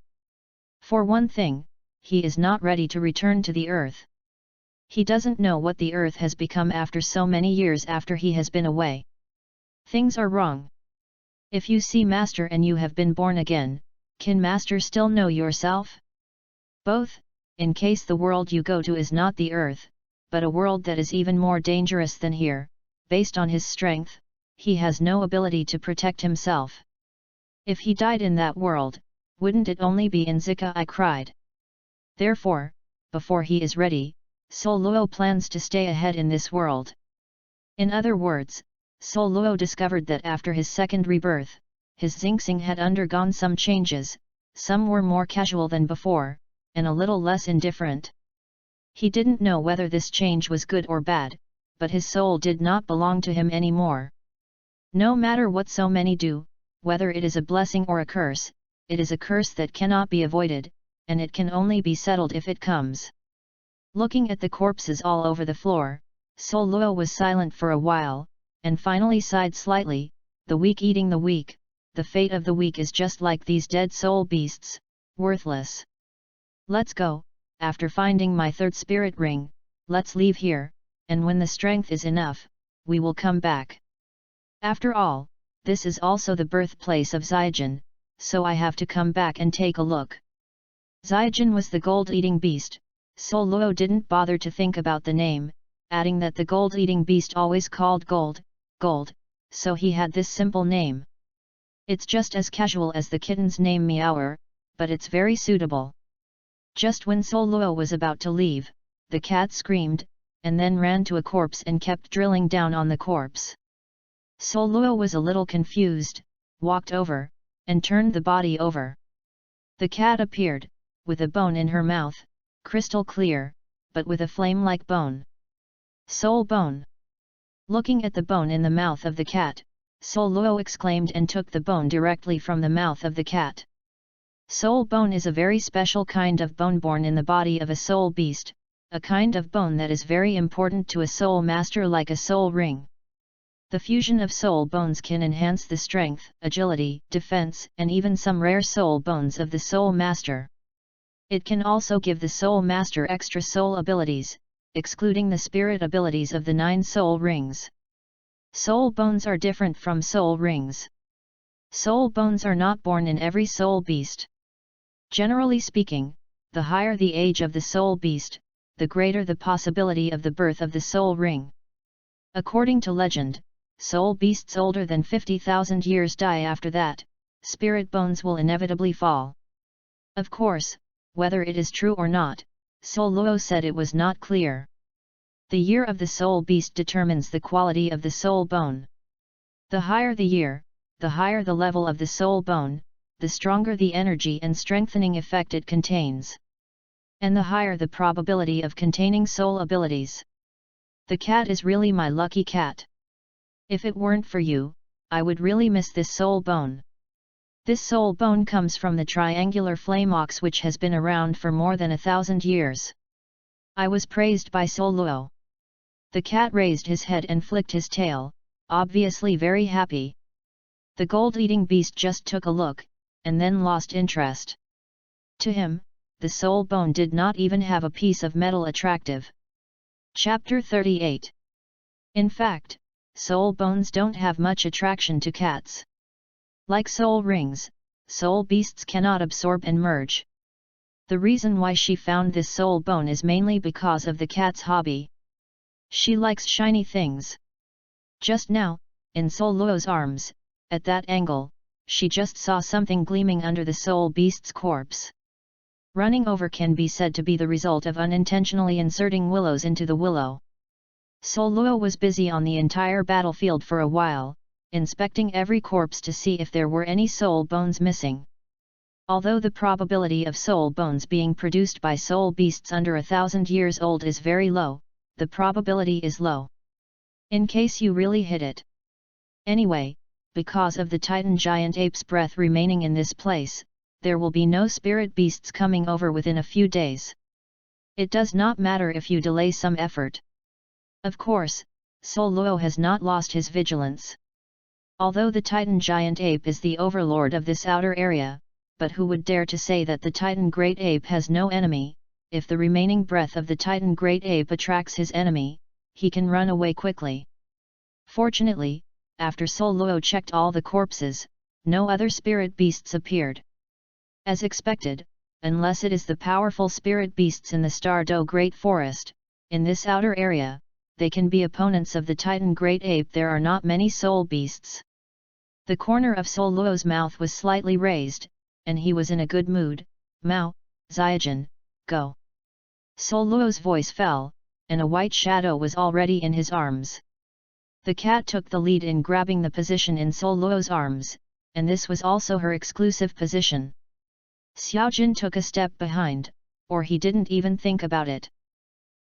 For one thing, he is not ready to return to the Earth. He doesn't know what the Earth has become after so many years after he has been away. Things are wrong. If you see Master and you have been born again, can Master still know yourself? Both, in case the world you go to is not the Earth, but a world that is even more dangerous than here, based on his strength, he has no ability to protect himself. If he died in that world, wouldn't it only be in Zika? I cried. Therefore, before he is ready, Douluos plans to stay ahead in this world. In other words, Douluos discovered that after his second rebirth, his Xingxing had undergone some changes, some were more casual than before, and a little less indifferent. He didn't know whether this change was good or bad, but his soul did not belong to him anymore. No matter what so many do, whether it is a blessing or a curse, it is a curse that cannot be avoided, and it can only be settled if it comes. Looking at the corpses all over the floor, Douluos was silent for a while, and finally sighed slightly. The weak eating the weak, the fate of the weak is just like these dead soul beasts, worthless. Let's go, after finding my third spirit ring, let's leave here, and when the strength is enough, we will come back. After all, this is also the birthplace of Xiajin, so I have to come back and take a look. Xiajin was the gold-eating beast. Douluos didn't bother to think about the name, adding that the gold-eating beast always called gold, so he had this simple name. It's just as casual as the kitten's name Meower, but it's very suitable. Just when Douluos was about to leave, the cat screamed, and then ran to a corpse and kept drilling down on the corpse. Douluos was a little confused, walked over, and turned the body over. The cat appeared, with a bone in her mouth, crystal clear, but with a flame-like bone. Soul bone. Looking at the bone in the mouth of the cat, Douluos exclaimed and took the bone directly from the mouth of the cat. Soul bone is a very special kind of bone born in the body of a soul beast, a kind of bone that is very important to a soul master like a soul ring. The fusion of soul bones can enhance the strength, agility, defense, and even some rare soul bones of the soul master. It can also give the soul master extra soul abilities, excluding the spirit abilities of the 9 soul rings. Soul bones are different from soul rings. Soul bones are not born in every soul beast. Generally speaking, the higher the age of the soul beast, the greater the possibility of the birth of the soul ring. According to legend, soul beasts older than 50,000 years die after that, spirit bones will inevitably fall. Of course, whether it is true or not, Douluos said it was not clear. The year of the soul beast determines the quality of the soul bone. The higher the year, the higher the level of the soul bone, the stronger the energy and strengthening effect it contains. And the higher the probability of containing soul abilities. The cat is really my lucky cat. If it weren't for you, I would really miss this soul bone. This soul bone comes from the triangular flame ox which has been around for more than 1,000 years. I was praised by Douluos. The cat raised his head and flicked his tail, obviously very happy. The gold-eating beast just took a look, and then lost interest. To him, the soul bone did not even have a piece of metal attractive. Chapter 38. In fact, soul bones don't have much attraction to cats. Like soul rings, soul beasts cannot absorb and merge. The reason why she found this soul bone is mainly because of the cat's hobby. She likes shiny things. Just now, in Douluos' arms, at that angle, she just saw something gleaming under the soul beast's corpse. Running over can be said to be the result of unintentionally inserting willows into the willow. Douluos was busy on the entire battlefield for a while, inspecting every corpse to see if there were any soul bones missing. Although the probability of soul bones being produced by soul beasts under 1,000 years old is very low, the probability is low. In case you really hit it. Anyway, because of the Titan giant ape's breath remaining in this place, there will be no spirit beasts coming over within a few days. It does not matter if you delay some effort. Of course, Douluos has not lost his vigilance. Although the Titan giant ape is the overlord of this outer area, but who would dare to say that the Titan great ape has no enemy? If the remaining breath of the Titan great ape attracts his enemy, he can run away quickly. Fortunately, after Douluos checked all the corpses, no other spirit beasts appeared. As expected, unless it is the powerful spirit beasts in the Stardew Great Forest, in this outer area, they can be opponents of the Titan great ape. There are not many soul beasts. The corner of Douluos' mouth was slightly raised, and he was in a good mood. Mao, Xiaojin, go. Douluos' voice fell, and a white shadow was already in his arms. The cat took the lead in grabbing the position in Douluos' arms, and this was also her exclusive position. Xiaojin took a step behind, or he didn't even think about it.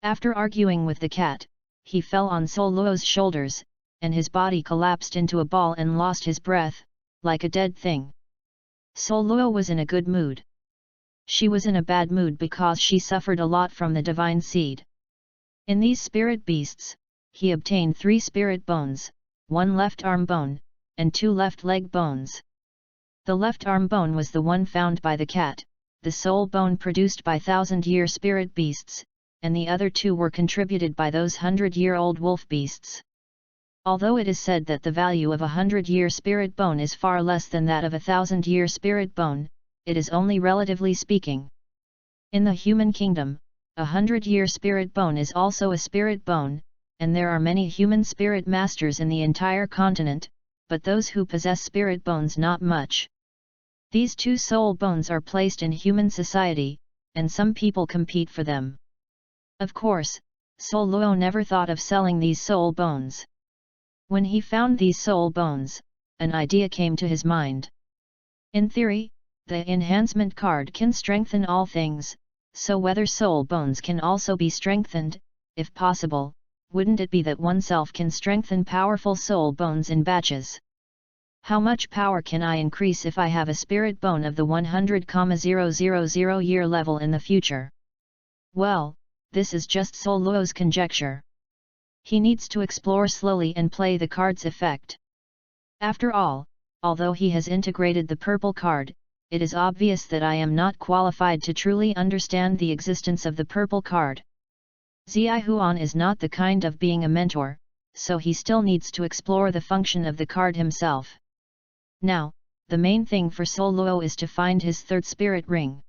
After arguing with the cat, he fell on Douluos' shoulders, and his body collapsed into a ball and lost his breath, like a dead thing. Douluos was in a good mood. She was in a bad mood because she suffered a lot from the divine seed. In these spirit beasts, he obtained 3 spirit bones, 1 left arm bone, and 2 left leg bones. The left arm bone was the one found by the cat, the soul bone produced by 1,000-year spirit beasts, and the other 2 were contributed by those 100-year-old wolf beasts. Although it is said that the value of a 100-year spirit bone is far less than that of a 1,000-year spirit bone, it is only relatively speaking. In the human kingdom, a 100-year spirit bone is also a spirit bone, and there are many human spirit masters in the entire continent, but those who possess spirit bones not much. These 2 soul bones are placed in human society, and some people compete for them. Of course, Douluos never thought of selling these soul bones. When he found these soul bones, an idea came to his mind. In theory, the enhancement card can strengthen all things, so whether soul bones can also be strengthened, if possible, wouldn't it be that oneself can strengthen powerful soul bones in batches? How much power can I increase if I have a spirit bone of the 100,000 year level in the future? Well, this is just Douluos' conjecture. He needs to explore slowly and play the card's effect. After all, although he has integrated the purple card, it is obvious that I am not qualified to truly understand the existence of the purple card. Zihuan is not the kind of being a mentor, so he still needs to explore the function of the card himself. Now, the main thing for Douluos is to find his 3rd spirit ring.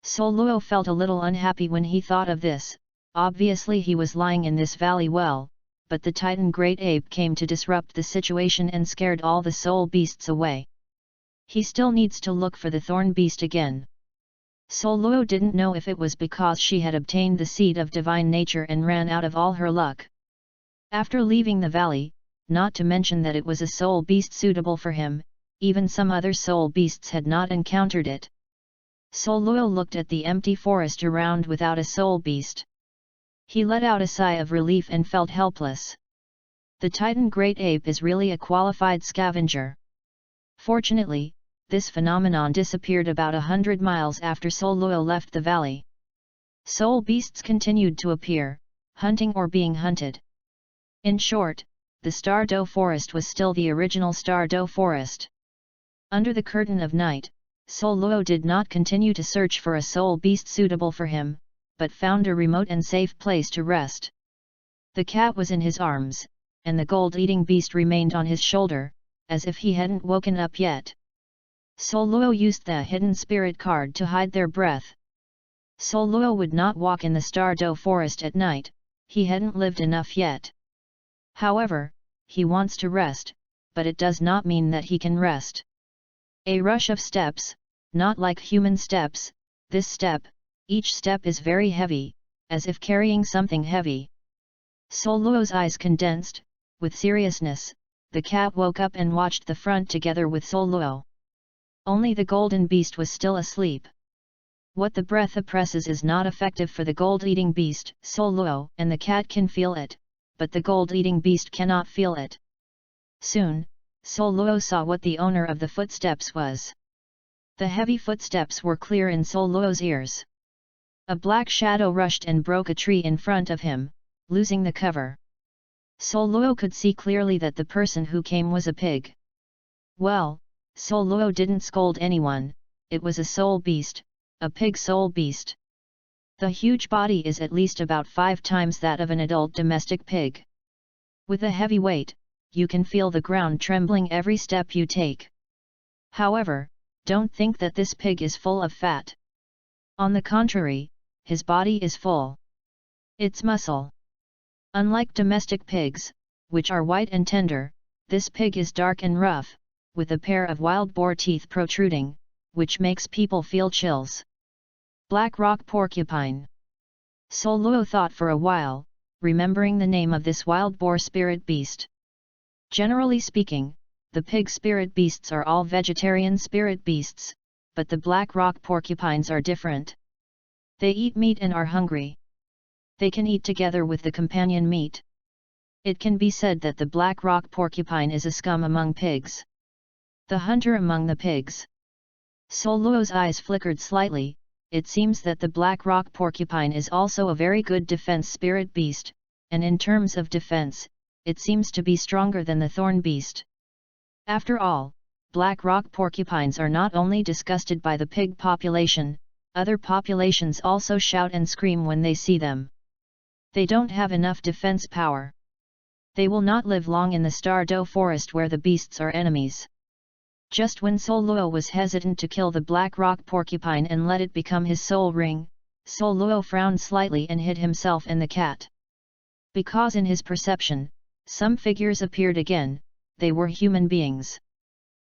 Douluos felt a little unhappy when he thought of this. Obviously he was lying in this valley well, but the Titan great ape came to disrupt the situation and scared all the soul beasts away. He still needs to look for the thorn beast again. Douluos didn't know if it was because she had obtained the seed of divine nature and ran out of all her luck. After leaving the valley, not to mention that it was a soul beast suitable for him, even some other soul beasts had not encountered it. Douluos looked at the empty forest around without a soul beast. He let out a sigh of relief and felt helpless. The Titan great ape is really a qualified scavenger. Fortunately, this phenomenon disappeared about 100 miles after Douluos left the valley. Soul beasts continued to appear, hunting or being hunted. In short, the Stardew Forest was still the original Stardew Forest. Under the curtain of night, Douluos did not continue to search for a soul beast suitable for him, but found a remote and safe place to rest. The cat was in his arms, and the gold-eating beast remained on his shoulder, as if he hadn't woken up yet. Douluos used the hidden spirit card to hide their breath. Douluos would not walk in the Stardew Forest at night, he hadn't lived enough yet. However, he wants to rest, but it does not mean that he can rest. A rush of steps, not like human steps, this step, each step is very heavy, as if carrying something heavy. Douluos' eyes condensed, with seriousness, the cat woke up and watched the front together with Douluos. Only the golden beast was still asleep. What the breath oppresses is not effective for the gold-eating beast, Douluos, and the cat can feel it, but the gold-eating beast cannot feel it. Soon, Douluos saw what the owner of the footsteps was. The heavy footsteps were clear in Douluos' ears. A black shadow rushed and broke a tree in front of him, losing the cover. Douluos could see clearly that the person who came was a pig. Well, Douluos didn't scold anyone, it was a soul beast, a pig soul beast. The huge body is at least about 5 times that of an adult domestic pig. With a heavy weight, you can feel the ground trembling every step you take. However, don't think that this pig is full of fat. On the contrary, his body is full. It's muscle. Unlike domestic pigs, which are white and tender, this pig is dark and rough, with a pair of wild boar teeth protruding, which makes people feel chills. Black rock porcupine. Douluos thought for a while, remembering the name of this wild boar spirit beast. Generally speaking, the pig spirit beasts are all vegetarian spirit beasts, but the black rock porcupines are different. They eat meat and are hungry. They can eat together with the companion meat. It can be said that the black rock porcupine is a scum among pigs. The hunter among the pigs. Douluos' eyes flickered slightly. It seems that the black rock porcupine is also a very good defense spirit beast, and in terms of defense, it seems to be stronger than the thorn beast. After all, black rock porcupines are not only disgusted by the pig population, other populations also shout and scream when they see them. They don't have enough defense power. They will not live long in the Stardo forest where the beasts are enemies. Just when Douluos was hesitant to kill the black rock porcupine and let it become his soul ring, Douluos frowned slightly and hid himself and the cat. Because in his perception, some figures appeared again, they were human beings.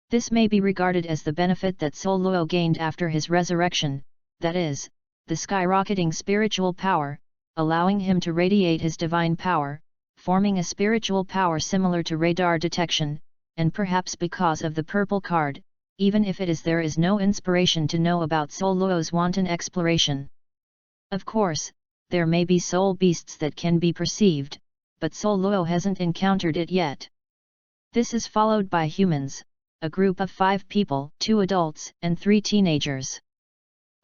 This may be regarded as the benefit that Douluos gained after his resurrection, that is, the skyrocketing spiritual power, allowing him to radiate his divine power, forming a spiritual power similar to radar detection, and perhaps because of the purple card, even if there is no inspiration to know about Douluos' wanton exploration. Of course, there may be soul beasts that can be perceived, but Douluos hasn't encountered it yet. This is followed by humans, a group of 5 people, 2 adults and 3 teenagers.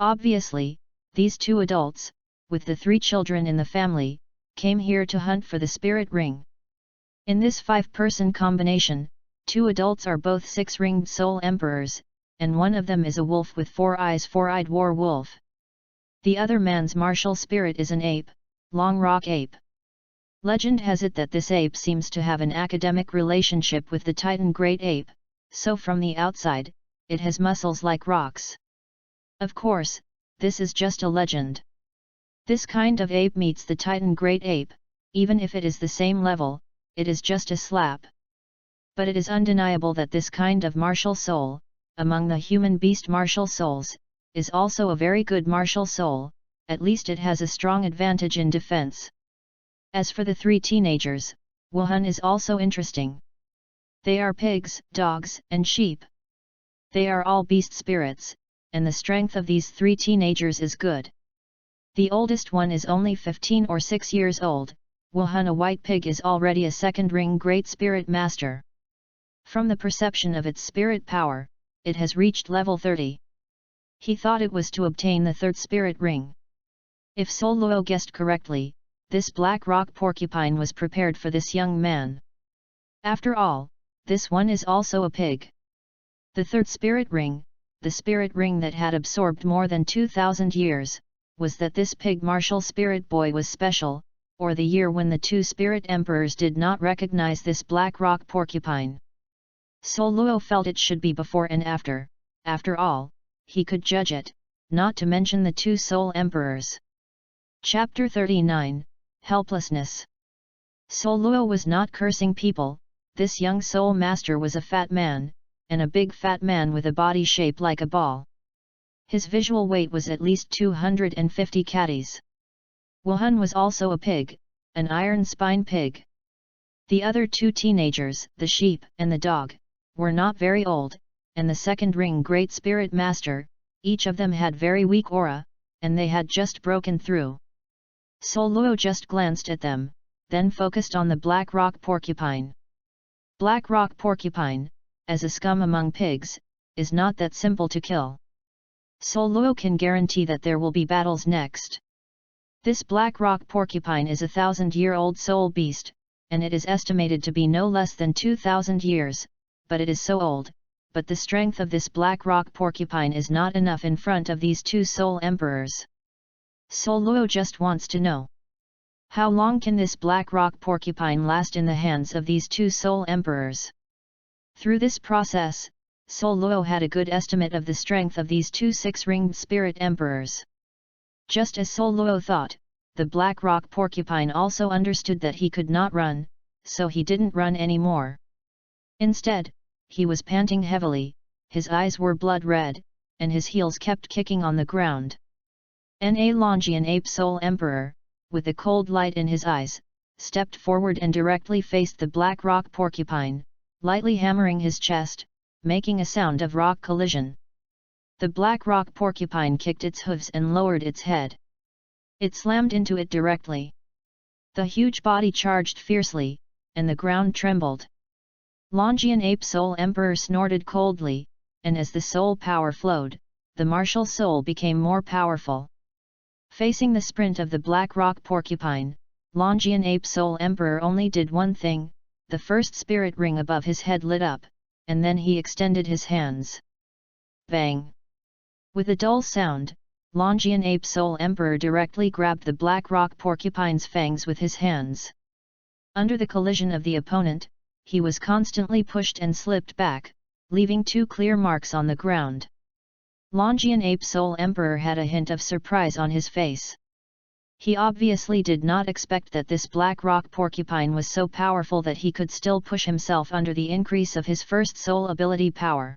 Obviously, these 2 adults, with the 3 children in the family, came here to hunt for the spirit ring. In this 5-person combination, 2 adults are both 6-ringed soul emperors, and one of them is a wolf with 4 eyes, 4-eyed war wolf. The other man's martial spirit is an ape, Long Rock Ape. Legend has it that this ape seems to have an academic relationship with the Titan Great Ape, so from the outside, it has muscles like rocks. Of course, this is just a legend. This kind of ape meets the Titan Great Ape, even if it is the same level, it is just a slap. But it is undeniable that this kind of martial soul, among the human beast martial souls, is also a very good martial soul, at least it has a strong advantage in defense. As for the 3 teenagers, Wuhan is also interesting. They are pigs, dogs, and sheep. They are all beast spirits, and the strength of these 3 teenagers is good. The oldest one is only 15 or 6 years old. Wuhan, a white pig, is already a 2nd ring Great Spirit Master. From the perception of its spirit power, it has reached level 30. He thought it was to obtain the 3rd spirit ring. If Douluos guessed correctly, this black rock porcupine was prepared for this young man. After all, this one is also a pig. The 3rd spirit ring, the spirit ring that had absorbed more than 2,000 years, was that this pig martial spirit boy was special, or the year when the 2 spirit emperors did not recognize this black rock porcupine. Douluos felt it should be before and after all, he could judge it, not to mention the 2 soul emperors. Chapter 39, Helplessness. Douluos was not cursing people. This young soul master was a fat man, and a big fat man with a body shaped like a ball. His visual weight was at least 250 kgs. Wuhan was also a pig, an iron spine pig. The other two teenagers, the sheep and the dog, were not very old, and the second ring Great Spirit Master, each of them had very weak aura, and they had just broken through. Douluos just glanced at them, then focused on the Black Rock Porcupine. Black Rock Porcupine, as a scum among pigs, is not that simple to kill. Douluos can guarantee that there will be battles next. This Black Rock Porcupine is a 1,000-year-old soul beast, and it is estimated to be no less than 2,000 years, but it is so old, but the strength of this Black Rock Porcupine is not enough in front of these two soul emperors. Douluos just wants to know, how long can this Black Rock Porcupine last in the hands of these two soul emperors? Through this process, Douluos had a good estimate of the strength of these two six-ringed spirit emperors. Just as Douluos thought, the Black Rock Porcupine also understood that he could not run, so he didn't run anymore. Instead, he was panting heavily, his eyes were blood red, and his heels kept kicking on the ground. Na Longian Ape Soul Emperor, with the cold light in his eyes, stepped forward and directly faced the Black Rock Porcupine, lightly hammering his chest, making a sound of rock collision. The Black Rock Porcupine kicked its hooves and lowered its head. It slammed into it directly. The huge body charged fiercely, and the ground trembled. Longian Ape Soul Emperor snorted coldly, and as the soul power flowed, the martial soul became more powerful. Facing the sprint of the Black Rock Porcupine, Longian Ape Soul Emperor only did one thing: the first spirit ring above his head lit up, and then he extended his hands. Bang! With a dull sound, Longian Ape Soul Emperor directly grabbed the Black Rock Porcupine's fangs with his hands. Under the collision of the opponent, he was constantly pushed and slipped back, leaving two clear marks on the ground. Longian Ape Soul Emperor had a hint of surprise on his face. He obviously did not expect that this Black Rock Porcupine was so powerful that he could still push himself under the increase of his first soul ability power.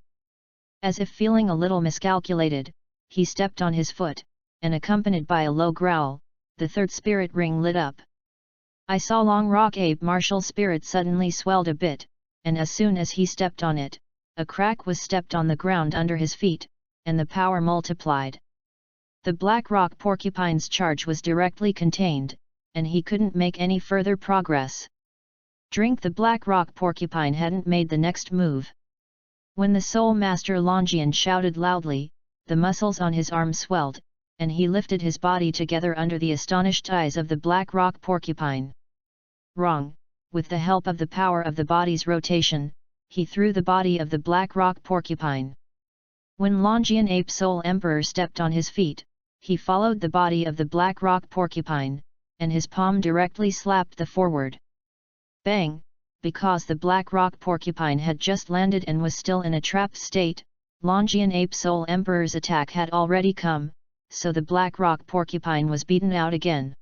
As if feeling a little miscalculated, he stepped on his foot, and accompanied by a low growl, the third spirit ring lit up. I saw Long Rock Ape martial spirit suddenly swelled a bit, and as soon as he stepped on it, a crack was stepped on the ground under his feet, and the power multiplied. The Black Rock Porcupine's charge was directly contained, and he couldn't make any further progress. The Black Rock Porcupine hadn't made the next move. When the Soul Master Longian shouted loudly, the muscles on his arm swelled, and he lifted his body together under the astonished eyes of the Black Rock Porcupine. Wrong! With the help of the power of the body's rotation, he threw the body of the Black Rock Porcupine. When Longian Ape Soul Emperor stepped on his feet, he followed the body of the Black Rock Porcupine, and his palm directly slapped the forward. Bang! Because the Black Rock Porcupine had just landed and was still in a trapped state, Longian Ape Soul Emperor's attack had already come, so the Black Rock Porcupine was beaten out again.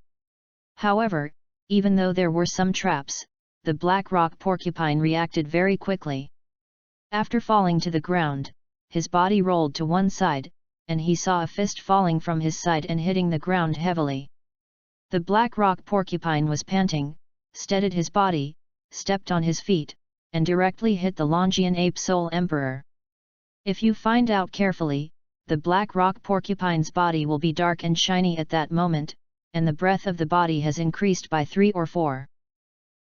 However, even though there were some traps, the Black Rock Porcupine reacted very quickly. After falling to the ground, his body rolled to one side, and he saw a fist falling from his side and hitting the ground heavily. The Black Rock Porcupine was panting, steadied his body, stepped on his feet, and directly hit the Longian Ape Soul Emperor. If you find out carefully, the Black Rock Porcupine's body will be dark and shiny at that moment, and the breadth of the body has increased by 3 or 4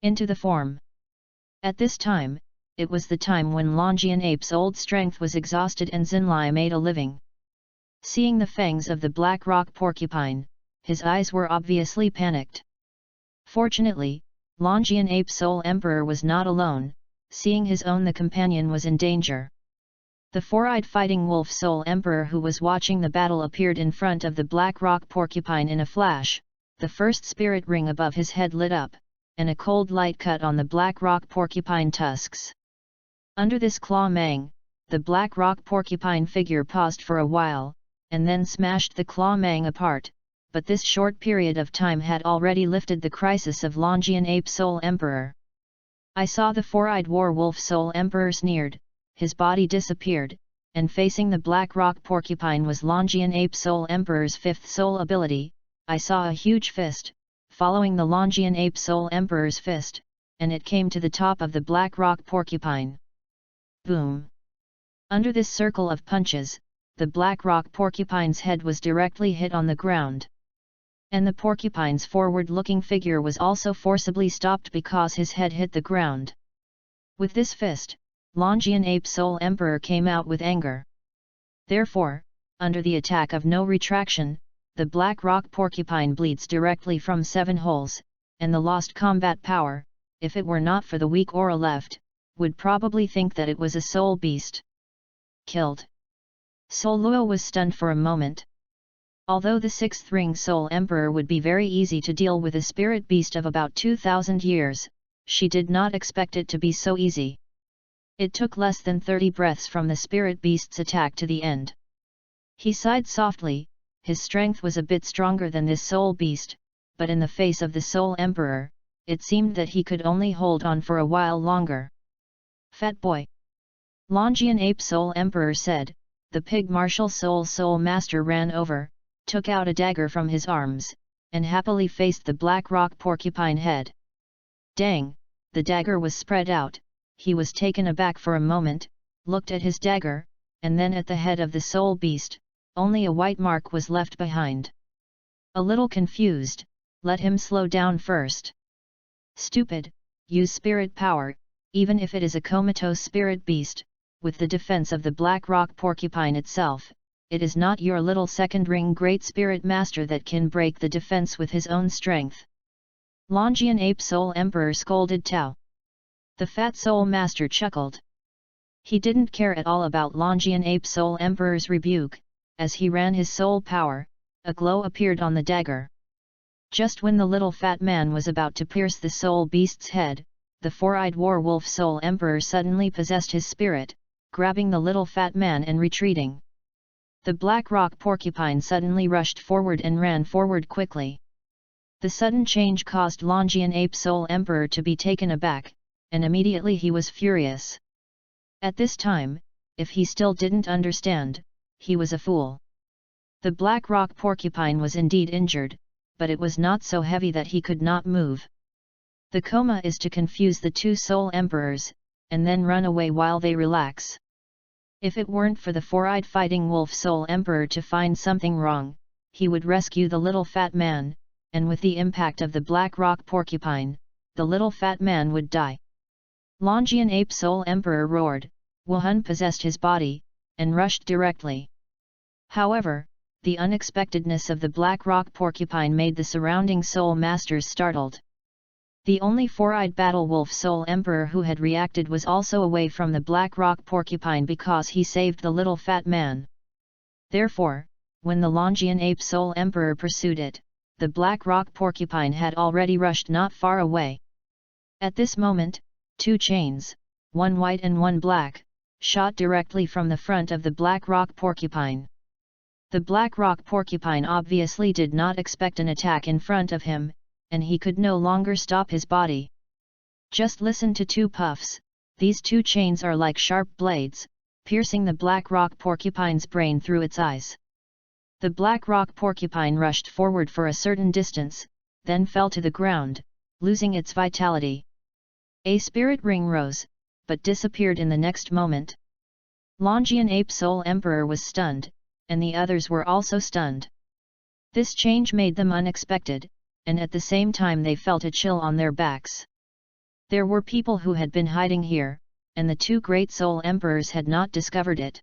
into the form. At this time, it was the time when Longian Ape's old strength was exhausted and Xinlai made a living. Seeing the fangs of the Black Rock Porcupine, his eyes were obviously panicked. Fortunately, Longian Ape Soul Emperor was not alone, seeing his own the companion was in danger. The four-eyed fighting wolf Soul Emperor who was watching the battle appeared in front of the Black Rock Porcupine in a flash, the first spirit ring above his head lit up, and a cold light cut on the Black Rock Porcupine tusks. Under this claw mang, the Black Rock Porcupine figure paused for a while, and then smashed the claw mang apart, but this short period of time had already lifted the crisis of Longian Ape Soul Emperor. I saw the four-eyed war-wolf Soul Emperor sneered, his body disappeared, and facing the Black Rock Porcupine was Longian Ape Soul Emperor's fifth soul ability. I saw a huge fist, following the Longian Ape Soul Emperor's fist, and it came to the top of the black rock porcupine. Boom! Under this circle of punches, the black rock porcupine's head was directly hit on the ground. And the porcupine's forward-looking figure was also forcibly stopped because his head hit the ground. With this fist, Longian Ape Soul Emperor came out with anger. Therefore, under the attack of no retraction, the black rock porcupine bleeds directly from 7 holes, and the lost combat power, if it were not for the weak aura left, would probably think that it was a soul beast. Killed. Douluos was stunned for a moment. Although the 6th ring Soul Emperor would be very easy to deal with a spirit beast of about 2,000 years, she did not expect it to be so easy. It took less than 30 breaths from the spirit beast's attack to the end. He sighed softly. His strength was a bit stronger than this soul beast, but in the face of the Soul Emperor, it seemed that he could only hold on for a while longer. Fat boy! Longian Ape Soul Emperor said. The pig martial Soul Master ran over, took out a dagger from his arms, and happily faced the black rock porcupine head. Dang, the dagger was spread out. He was taken aback for a moment, looked at his dagger, and then at the head of the soul beast. Only a white mark was left behind. A little confused, let him slow down first. Stupid, use spirit power, even if it is a comatose spirit beast, with the defense of the black rock porcupine itself. It is not your little second ring great spirit master that can break the defense with his own strength. Longian Ape Soul Emperor scolded Tao. The fat soul master chuckled. He didn't care at all about Longian Ape Soul Emperor's rebuke. As he ran his soul power, a glow appeared on the dagger. Just when the little fat man was about to pierce the soul beast's head, the 4-eyed werewolf Soul Emperor suddenly possessed his spirit, grabbing the little fat man and retreating. The black rock porcupine suddenly rushed forward and ran forward quickly. The sudden change caused Longian Ape Soul Emperor to be taken aback, and immediately he was furious. At this time, if he still didn't understand, he was a fool. The black rock porcupine was indeed injured, but it was not so heavy that he could not move. The coma is to confuse the 2 soul emperors, and then run away while they relax. If it weren't for the 4-eyed fighting wolf soul emperor to find something wrong, he would rescue the little fat man, and with the impact of the black rock porcupine, the little fat man would die. Longian Ape Soul Emperor roared. Wuhan possessed his body, and rushed directly. However, the unexpectedness of the black rock porcupine made the surrounding soul masters startled. The only 4-eyed battle wolf soul emperor who had reacted was also away from the black rock porcupine because he saved the little fat man. Therefore, when the Longian Ape Soul Emperor pursued it, the black rock porcupine had already rushed not far away. At this moment, 2 chains, one white and one black, shot directly from the front of the black rock porcupine. The black rock porcupine obviously did not expect an attack in front of him, and he could no longer stop his body. Just listen to 2 puffs, these 2 chains are like sharp blades, piercing the black rock porcupine's brain through its eyes. The black rock porcupine rushed forward for a certain distance, then fell to the ground, losing its vitality. A spirit ring rose, but disappeared in the next moment. Longian Ape Soul Emperor was stunned, and the others were also stunned. This change made them unexpected, and at the same time they felt a chill on their backs. There were people who had been hiding here, and the 2 great soul emperors had not discovered it.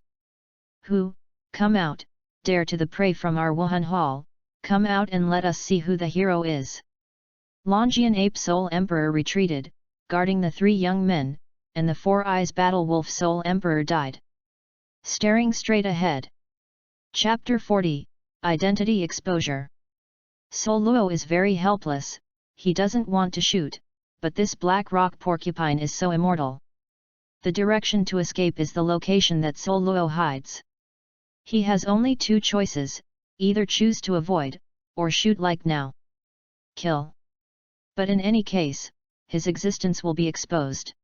Who, come out, dare to the prey from our Wuhan Hall, come out and let us see who the hero is. Longian Ape Soul Emperor retreated, guarding the 3 young men, and the 4 eyes battle wolf soul emperor died. Staring straight ahead. Chapter 40, Identity Exposure. Douluos is very helpless, he doesn't want to shoot, but this black rock porcupine is so immortal. The direction to escape is the location that Douluos hides. He has only 2 choices, either choose to avoid, or shoot like now. Kill. But in any case, his existence will be exposed.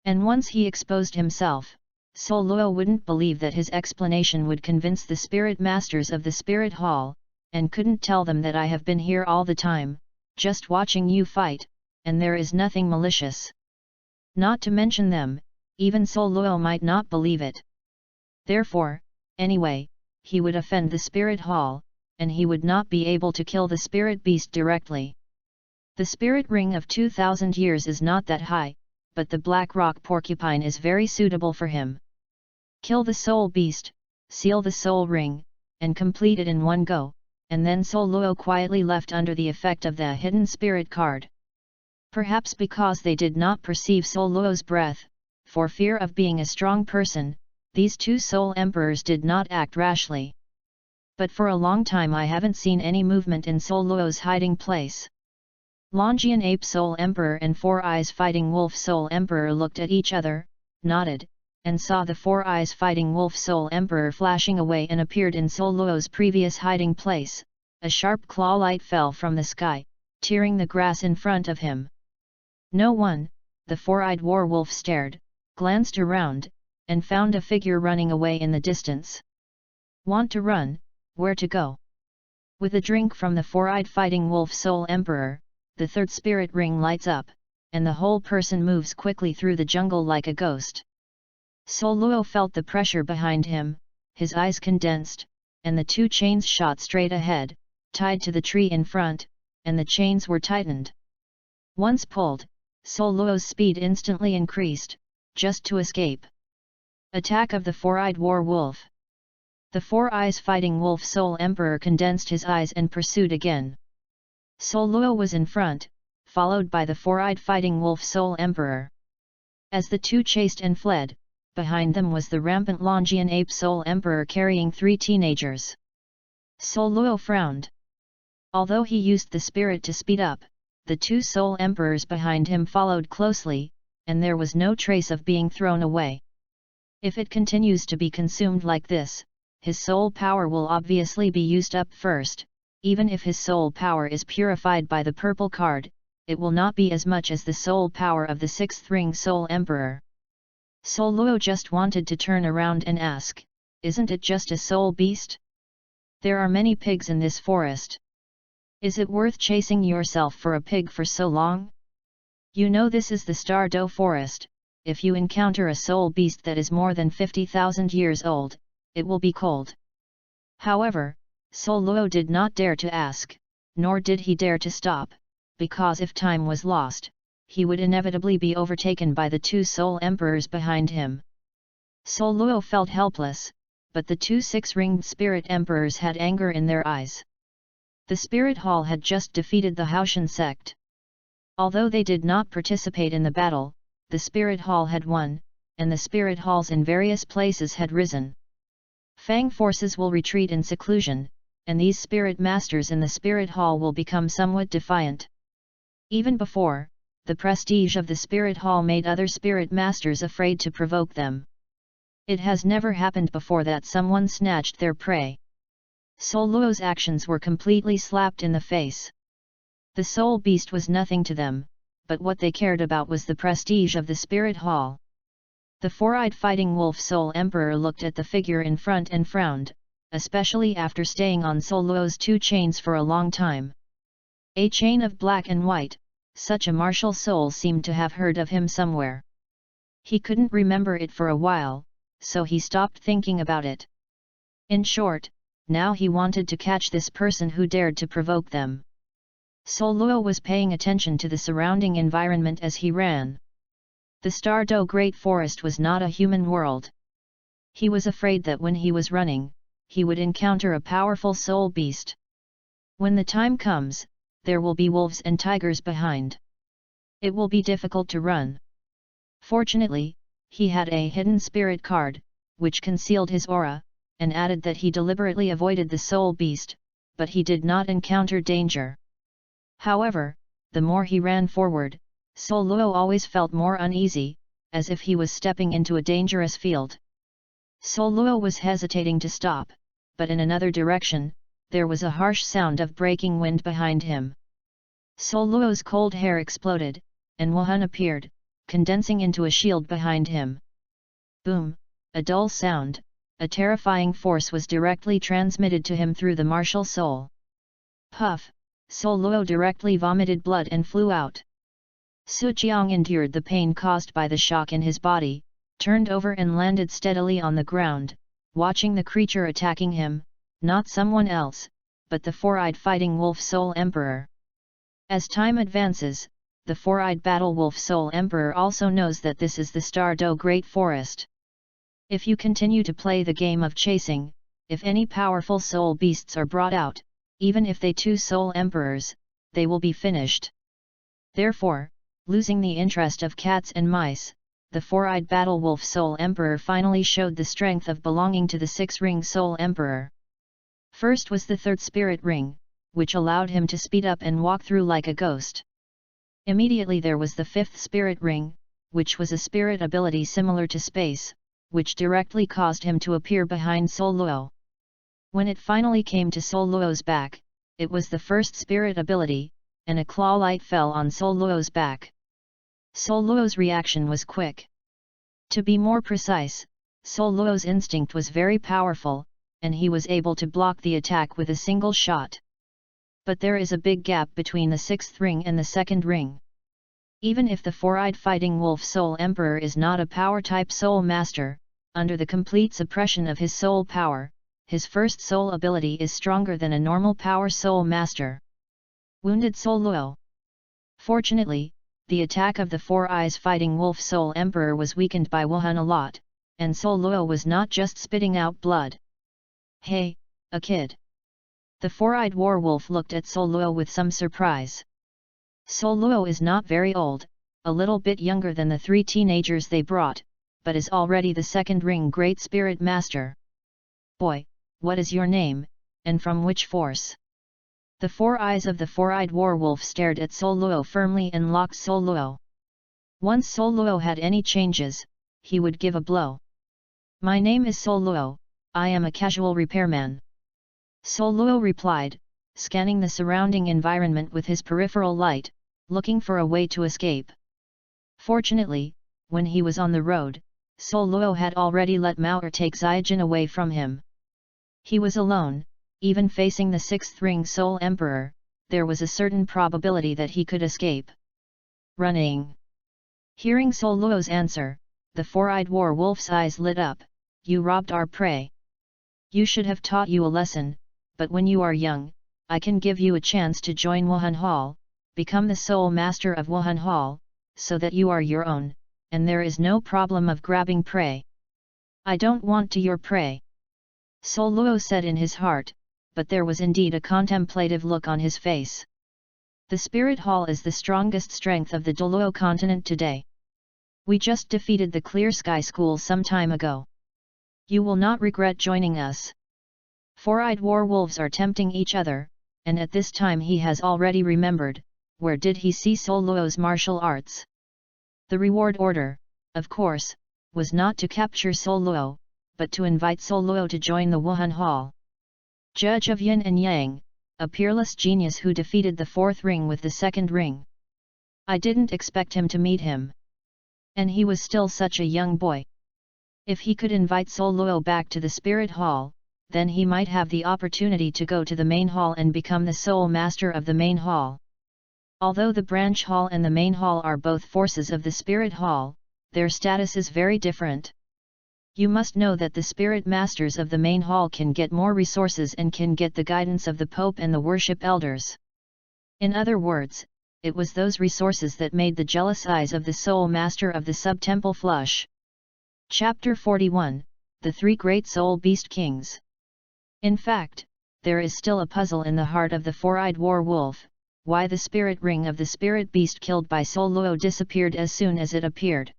And once he exposed himself, Douluos wouldn't believe that his explanation would convince the spirit masters of the spirit hall, and couldn't tell them that I have been here all the time, just watching you fight, and there is nothing malicious. Not to mention them, even Douluos might not believe it. Therefore, anyway, he would offend the spirit hall, and he would not be able to kill the spirit beast directly. The spirit ring of 2000 years is not that high, but the black rock porcupine is very suitable for him. Kill the soul beast, seal the soul ring, and complete it in one go, and then Douluos quietly left under the effect of the hidden spirit card. Perhaps because they did not perceive Douluos' breath, for fear of being a strong person, these two soul emperors did not act rashly. But for a long time I haven't seen any movement in Douluos' hiding place. Longian Ape Soul Emperor and Four Eyes Fighting Wolf Soul Emperor looked at each other, nodded, and saw the Four Eyes Fighting Wolf Soul Emperor flashing away and appeared in Douluos' previous hiding place. A sharp claw light fell from the sky, tearing the grass in front of him. No one, the four-eyed werewolf stared, glanced around, and found a figure running away in the distance. Want to run? Where to go? With a drink from the four-eyed Fighting Wolf Soul Emperor, the third spirit ring lights up, and the whole person moves quickly through the jungle like a ghost. Douluos felt the pressure behind him, his eyes condensed, and the two chains shot straight ahead, tied to the tree in front, and the chains were tightened. Once pulled, Douluos' speed instantly increased, just to escape. Attack of the four-eyed werewolf. The Four Eyes Fighting Wolf Soul Emperor condensed his eyes and pursued again. Douluos was in front, followed by the four-eyed Fighting Wolf Soul Emperor. As the two chased and fled, behind them was the rampant Longian Ape Soul Emperor carrying 3 teenagers. Douluos frowned. Although he used the spirit to speed up, the 2 Soul Emperors behind him followed closely, and there was no trace of being thrown away. If it continues to be consumed like this, his soul power will obviously be used up first. Even if his soul power is purified by the purple card, it will not be as much as the soul power of the 6th ring Soul Emperor. Douluos just wanted to turn around and ask, isn't it just a soul beast? There are many pigs in this forest. Is it worth chasing yourself for a pig for so long? You know this is the Stardew Forest. If you encounter a soul beast that is more than 50,000 years old, it will be cold. However, Douluos did not dare to ask, nor did he dare to stop, because if time was lost, he would inevitably be overtaken by the 2 Soul Emperors behind him. Douluos felt helpless, but the 2 6-ringed Spirit Emperors had anger in their eyes. The Spirit Hall had just defeated the Haoshan sect. Although they did not participate in the battle, the Spirit Hall had won, and the Spirit Halls in various places had risen. Fang forces will retreat in seclusion, and these Spirit Masters in the Spirit Hall will become somewhat defiant. Even before, the prestige of the Spirit Hall made other Spirit Masters afraid to provoke them. It has never happened before that someone snatched their prey. Douluos' actions were completely slapped in the face. The soul beast was nothing to them, but what they cared about was the prestige of the Spirit Hall. The four-eyed Fighting Wolf Soul Emperor looked at the figure in front and frowned, especially after staying on Douluos' 2 chains for a long time. A chain of black and white, such a martial soul seemed to have heard of him somewhere. He couldn't remember it for a while, so he stopped thinking about it. In short, now he wanted to catch this person who dared to provoke them. Douluos was paying attention to the surrounding environment as he ran. The Stardew Great Forest was not a human world. He was afraid that when he was running, he would encounter a powerful soul beast. When the time comes, there will be wolves and tigers behind. It will be difficult to run. Fortunately, he had a hidden spirit card, which concealed his aura, and added that he deliberately avoided the soul beast, but he did not encounter danger. However, the more he ran forward, Douluos always felt more uneasy, as if he was stepping into a dangerous field. Douluos was hesitating to stop, but in another direction, there was a harsh sound of breaking wind behind him. Douluos' cold hair exploded, and Wuhan appeared, condensing into a shield behind him. Boom, a dull sound, a terrifying force was directly transmitted to him through the martial soul. Puff, Douluos directly vomited blood and flew out. Sujiang endured the pain caused by the shock in his body, turned over and landed steadily on the ground, watching the creature attacking him, not someone else, but the four-eyed fighting wolf soul emperor. As time advances, the four-eyed battle wolf soul emperor also knows that this is the Stardo Great Forest. If you continue to play the game of chasing, if any powerful soul beasts are brought out, even if they two soul emperors, they will be finished. Therefore, losing the interest of cats and mice, the four-eyed battle wolf soul emperor finally showed the strength of belonging to the six-ring soul emperor. First was the third spirit ring, which allowed him to speed up and walk through like a ghost. Immediately there was the fifth spirit ring, which was a spirit ability similar to space, which directly caused him to appear behind Soul Luo. When it finally came to Soul Luo's back, it was the first spirit ability, and a claw light fell on Soul Luo's back. Soul Luo's reaction was quick. To be more precise, Soul Luo's instinct was very powerful, and he was able to block the attack with a single shot. But there is a big gap between the sixth ring and the second ring. Even if the four-eyed fighting wolf soul emperor is not a power-type soul master, under the complete suppression of his soul power, his first soul ability is stronger than a normal power soul master. Wounded Soul Luo. Fortunately, the attack of the Four Eyes Fighting Wolf Soul Emperor was weakened by Wuhan a lot, and Soul Luo was not just spitting out blood. Hey, a kid! The four-eyed war-wolf looked at Soul Luo with some surprise. Soul Luo is not very old, a little bit younger than the three teenagers they brought, but is already the second ring Great Spirit Master. Boy, what is your name, and from which force? The four eyes of the four-eyed war-wolf stared at Soul Luo firmly and locked Soul Luo. Once Soul Luo had any changes, he would give a blow. My name is Soul Luo, I am a casual repairman. Soul Luo replied, scanning the surrounding environment with his peripheral light, looking for a way to escape. Fortunately, when he was on the road, Soul Luo had already let Mao take Xiajin away from him. He was alone, even facing the sixth ring Soul Emperor, there was a certain probability that he could escape. Running. Hearing Soul Luo's answer, the four-eyed war-wolf's eyes lit up. You robbed our prey. You should have taught you a lesson, but when you are young, I can give you a chance to join Wuhan Hall, become the Soul Master of Wuhan Hall, so that you are your own, and there is no problem of grabbing prey. I don't want to your prey. Soul Luo said in his heart, but there was indeed a contemplative look on his face. The Spirit Hall is the strongest strength of the Douluo continent today. We just defeated the Clear Sky School some time ago. You will not regret joining us. Four-eyed war-wolves are tempting each other, and at this time he has already remembered, where did he see Soul Luo's martial arts? The reward order, of course, was not to capture Soul Luo, but to invite Soul Luo to join the Wuhan Hall. Judge of Yin and Yang, a peerless genius who defeated the fourth ring with the second ring. I didn't expect him to meet him. And he was still such a young boy. If he could invite Soul Luo back to the Spirit Hall, then he might have the opportunity to go to the main hall and become the Soul Master of the main hall. Although the branch hall and the main hall are both forces of the Spirit Hall, their status is very different. You must know that the Spirit Masters of the main hall can get more resources and can get the guidance of the Pope and the worship elders. In other words, it was those resources that made the jealous eyes of the Soul Master of the Sub-Temple flush. Chapter 41, The Three Great Soul Beast Kings. In fact, there is still a puzzle in the heart of the four-eyed war-wolf, why the spirit ring of the spirit beast killed by Soul Luo disappeared as soon as it appeared.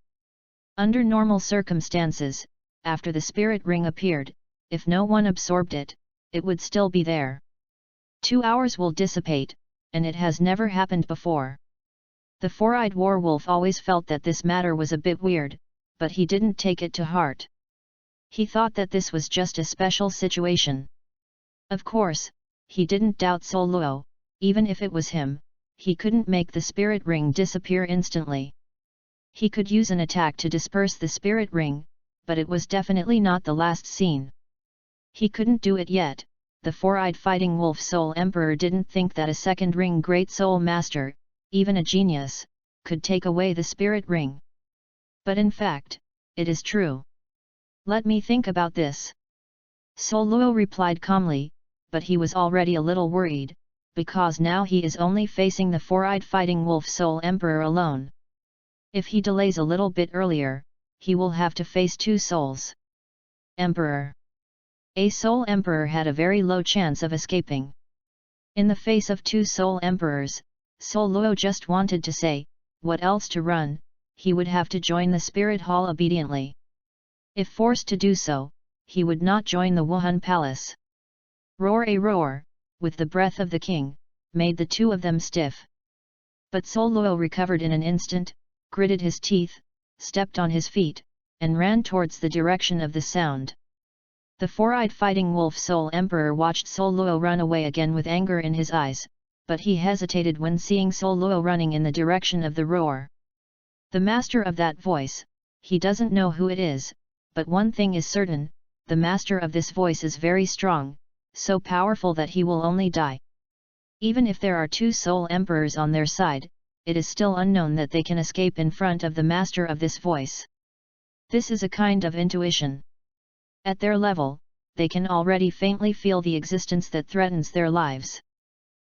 Under normal circumstances, after the spirit ring appeared, if no one absorbed it, it would still be there. 2 hours will dissipate, and it has never happened before. The four-eyed war-wolf always felt that this matter was a bit weird, but he didn't take it to heart. He thought that this was just a special situation. Of course, he didn't doubt Soul Luo, even if it was him, he couldn't make the spirit ring disappear instantly. He could use an attack to disperse the spirit ring, but it was definitely not the last scene. He couldn't do it yet. The four-eyed fighting wolf Soul Emperor didn't think that a second ring Great Soul Master, even a genius, could take away the spirit ring. But in fact, it is true. Let me think about this. Douluos replied calmly, but he was already a little worried, because now he is only facing the four-eyed fighting wolf soul emperor alone. If he delays a little bit earlier, he will have to face two souls. Emperor. A soul emperor had a very low chance of escaping. In the face of two soul emperors, Douluos just wanted to say, what else to run, he would have to join the spirit hall obediently. If forced to do so, he would not join the Wuhan palace. Roar a roar, with the breath of the king, made the two of them stiff. But Douluos recovered in an instant, gritted his teeth, stepped on his feet, and ran towards the direction of the sound. The four-eyed fighting wolf soul emperor watched Douluos run away again with anger in his eyes, but he hesitated when seeing Douluos running in the direction of the roar. The master of that voice, he doesn't know who it is, but one thing is certain, the master of this voice is very strong, so powerful that he will only die. Even if there are two soul emperors on their side, it is still unknown that they can escape in front of the master of this voice. This is a kind of intuition. At their level, they can already faintly feel the existence that threatens their lives.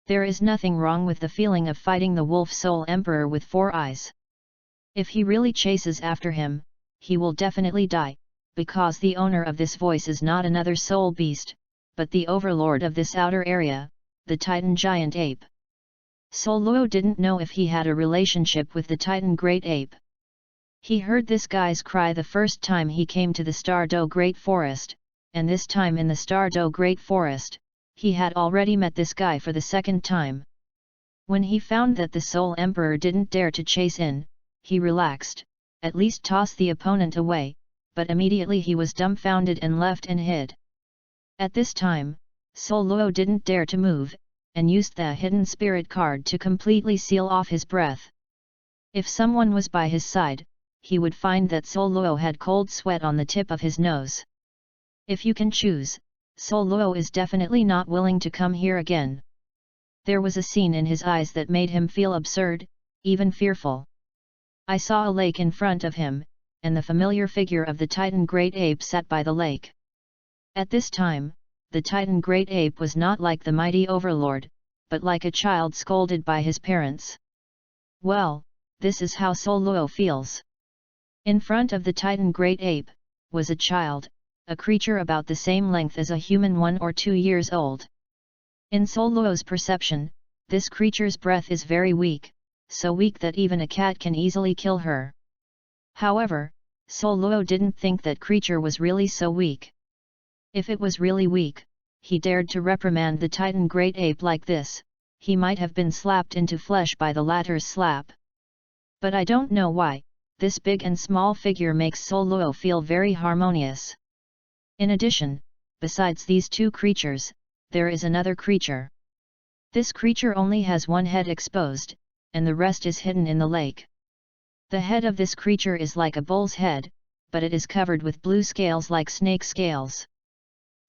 There is nothing wrong with the feeling of fighting the wolf soul emperor with four eyes. If he really chases after him, he will definitely die, because the owner of this voice is not another soul beast, but the overlord of this outer area, the Titan giant ape. Douluos didn't know if he had a relationship with the Titan great ape. He heard this guy's cry the first time he came to the Stardo Great Forest, and this time in the Stardo Great Forest, he had already met this guy for the second time. When he found that the Soul Emperor didn't dare to chase in, he relaxed, at least tossed the opponent away, but immediately he was dumbfounded and left and hid. At this time, Douluos didn't dare to move, and used the hidden spirit card to completely seal off his breath. If someone was by his side, he would find that Douluos had cold sweat on the tip of his nose. If you can choose, Douluos is definitely not willing to come here again. There was a scene in his eyes that made him feel absurd, even fearful. I saw a lake in front of him, and the familiar figure of the Titan great ape sat by the lake. At this time, the Titan great ape was not like the mighty overlord, but like a child scolded by his parents. Well, this is how Douluos feels. In front of the Titan great ape, was a child, a creature about the same length as a human 1 or 2 years old. In Douluos' perception, this creature's breath is very weak, so weak that even a cat can easily kill her. However, Douluos didn't think that creature was really so weak. If it was really weak, he dared to reprimand the Titan great ape like this, he might have been slapped into flesh by the latter's slap. But I don't know why, this big and small figure makes Douluos feel very harmonious. In addition, besides these two creatures, there is another creature. This creature only has one head exposed, and the rest is hidden in the lake. The head of this creature is like a bull's head, but it is covered with blue scales like snake scales.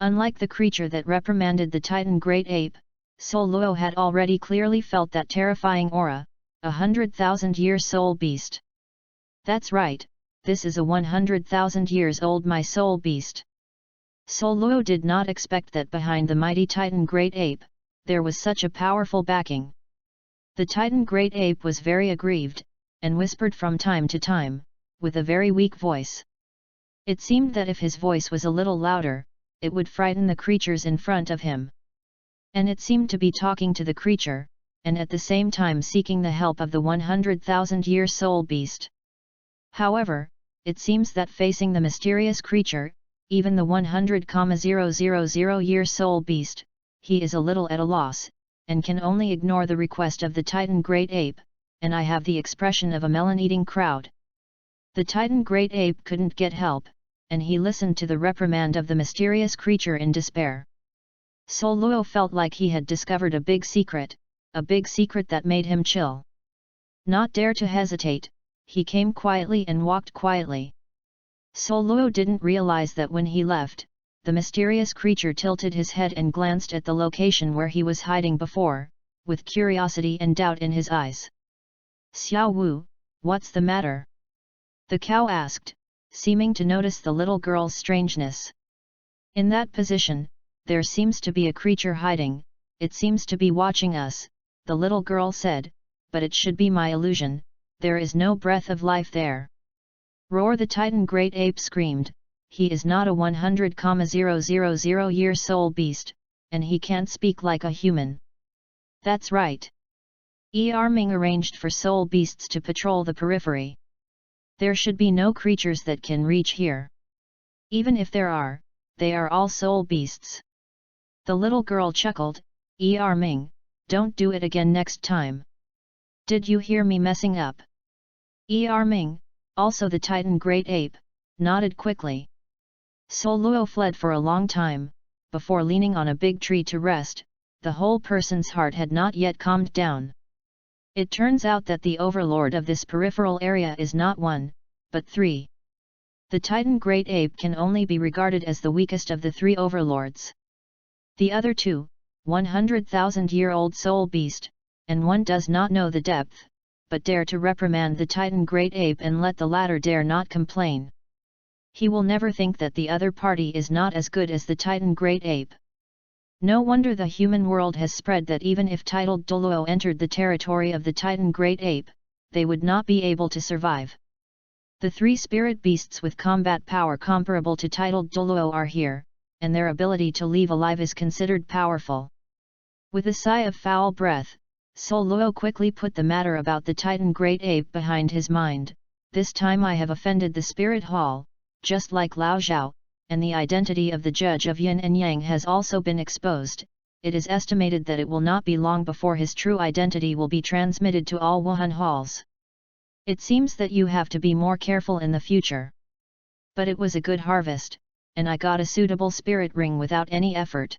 Unlike the creature that reprimanded the Titan great ape, Douluos had already clearly felt that terrifying aura, 100,000-year soul beast. That's right, this is a 100,000 years old my soul beast. Douluos did not expect that behind the mighty Titan great ape, there was such a powerful backing. The Titan great ape was very aggrieved, and whispered from time to time, with a very weak voice. It seemed that if his voice was a little louder, it would frighten the creatures in front of him. And it seemed to be talking to the creature, and at the same time seeking the help of the 100,000-year soul beast. However, it seems that facing the mysterious creature, even the 100,000-year soul beast, he is a little at a loss, and can only ignore the request of the Titan great ape, and I have the expression of a melon-eating crowd. The Titan great ape couldn't get help, and he listened to the reprimand of the mysterious creature in despair. Douluos felt like he had discovered a big secret that made him chill. Not dare to hesitate, he came quietly and walked quietly. Douluos didn't realize that when he left, the mysterious creature tilted his head and glanced at the location where he was hiding before, with curiosity and doubt in his eyes. Xiao Wu, what's the matter? The cow asked, seeming to notice the little girl's strangeness. In that position, there seems to be a creature hiding, it seems to be watching us, the little girl said, but it should be my illusion, there is no breath of life there. Roar the Titan Great Ape screamed, he is not a 100,000 year soul beast, and he can't speak like a human. That's right. Ming arranged for soul beasts to patrol the periphery. There should be no creatures that can reach here. Even if there are, they are all soul beasts. The little girl chuckled, Ming, don't do it again next time. Did you hear me messing up? Ming, also the Titan Great Ape, nodded quickly. Soul Luo fled for a long time, before leaning on a big tree to rest, the whole person's heart had not yet calmed down. It turns out that the overlord of this peripheral area is not one, but three. The Titan Great Ape can only be regarded as the weakest of the three overlords. The other two, 100,000-year-old soul beast, and one does not know the depth, but dare to reprimand the Titan Great Ape and let the latter dare not complain. He will never think that the other party is not as good as the Titan Great Ape. No wonder the human world has spread that even if titled Douluos entered the territory of the Titan Great Ape, they would not be able to survive. The three spirit beasts with combat power comparable to titled Douluos are here, and their ability to leave alive is considered powerful. With a sigh of foul breath, Soul Luo quickly put the matter about the Titan Great Ape behind his mind. This time I have offended the Spirit Hall, just like Lao Zhao, and the identity of the judge of Yin and Yang has also been exposed. It is estimated that it will not be long before his true identity will be transmitted to all Wuhan halls. It seems that you have to be more careful in the future. But it was a good harvest, and I got a suitable spirit ring without any effort.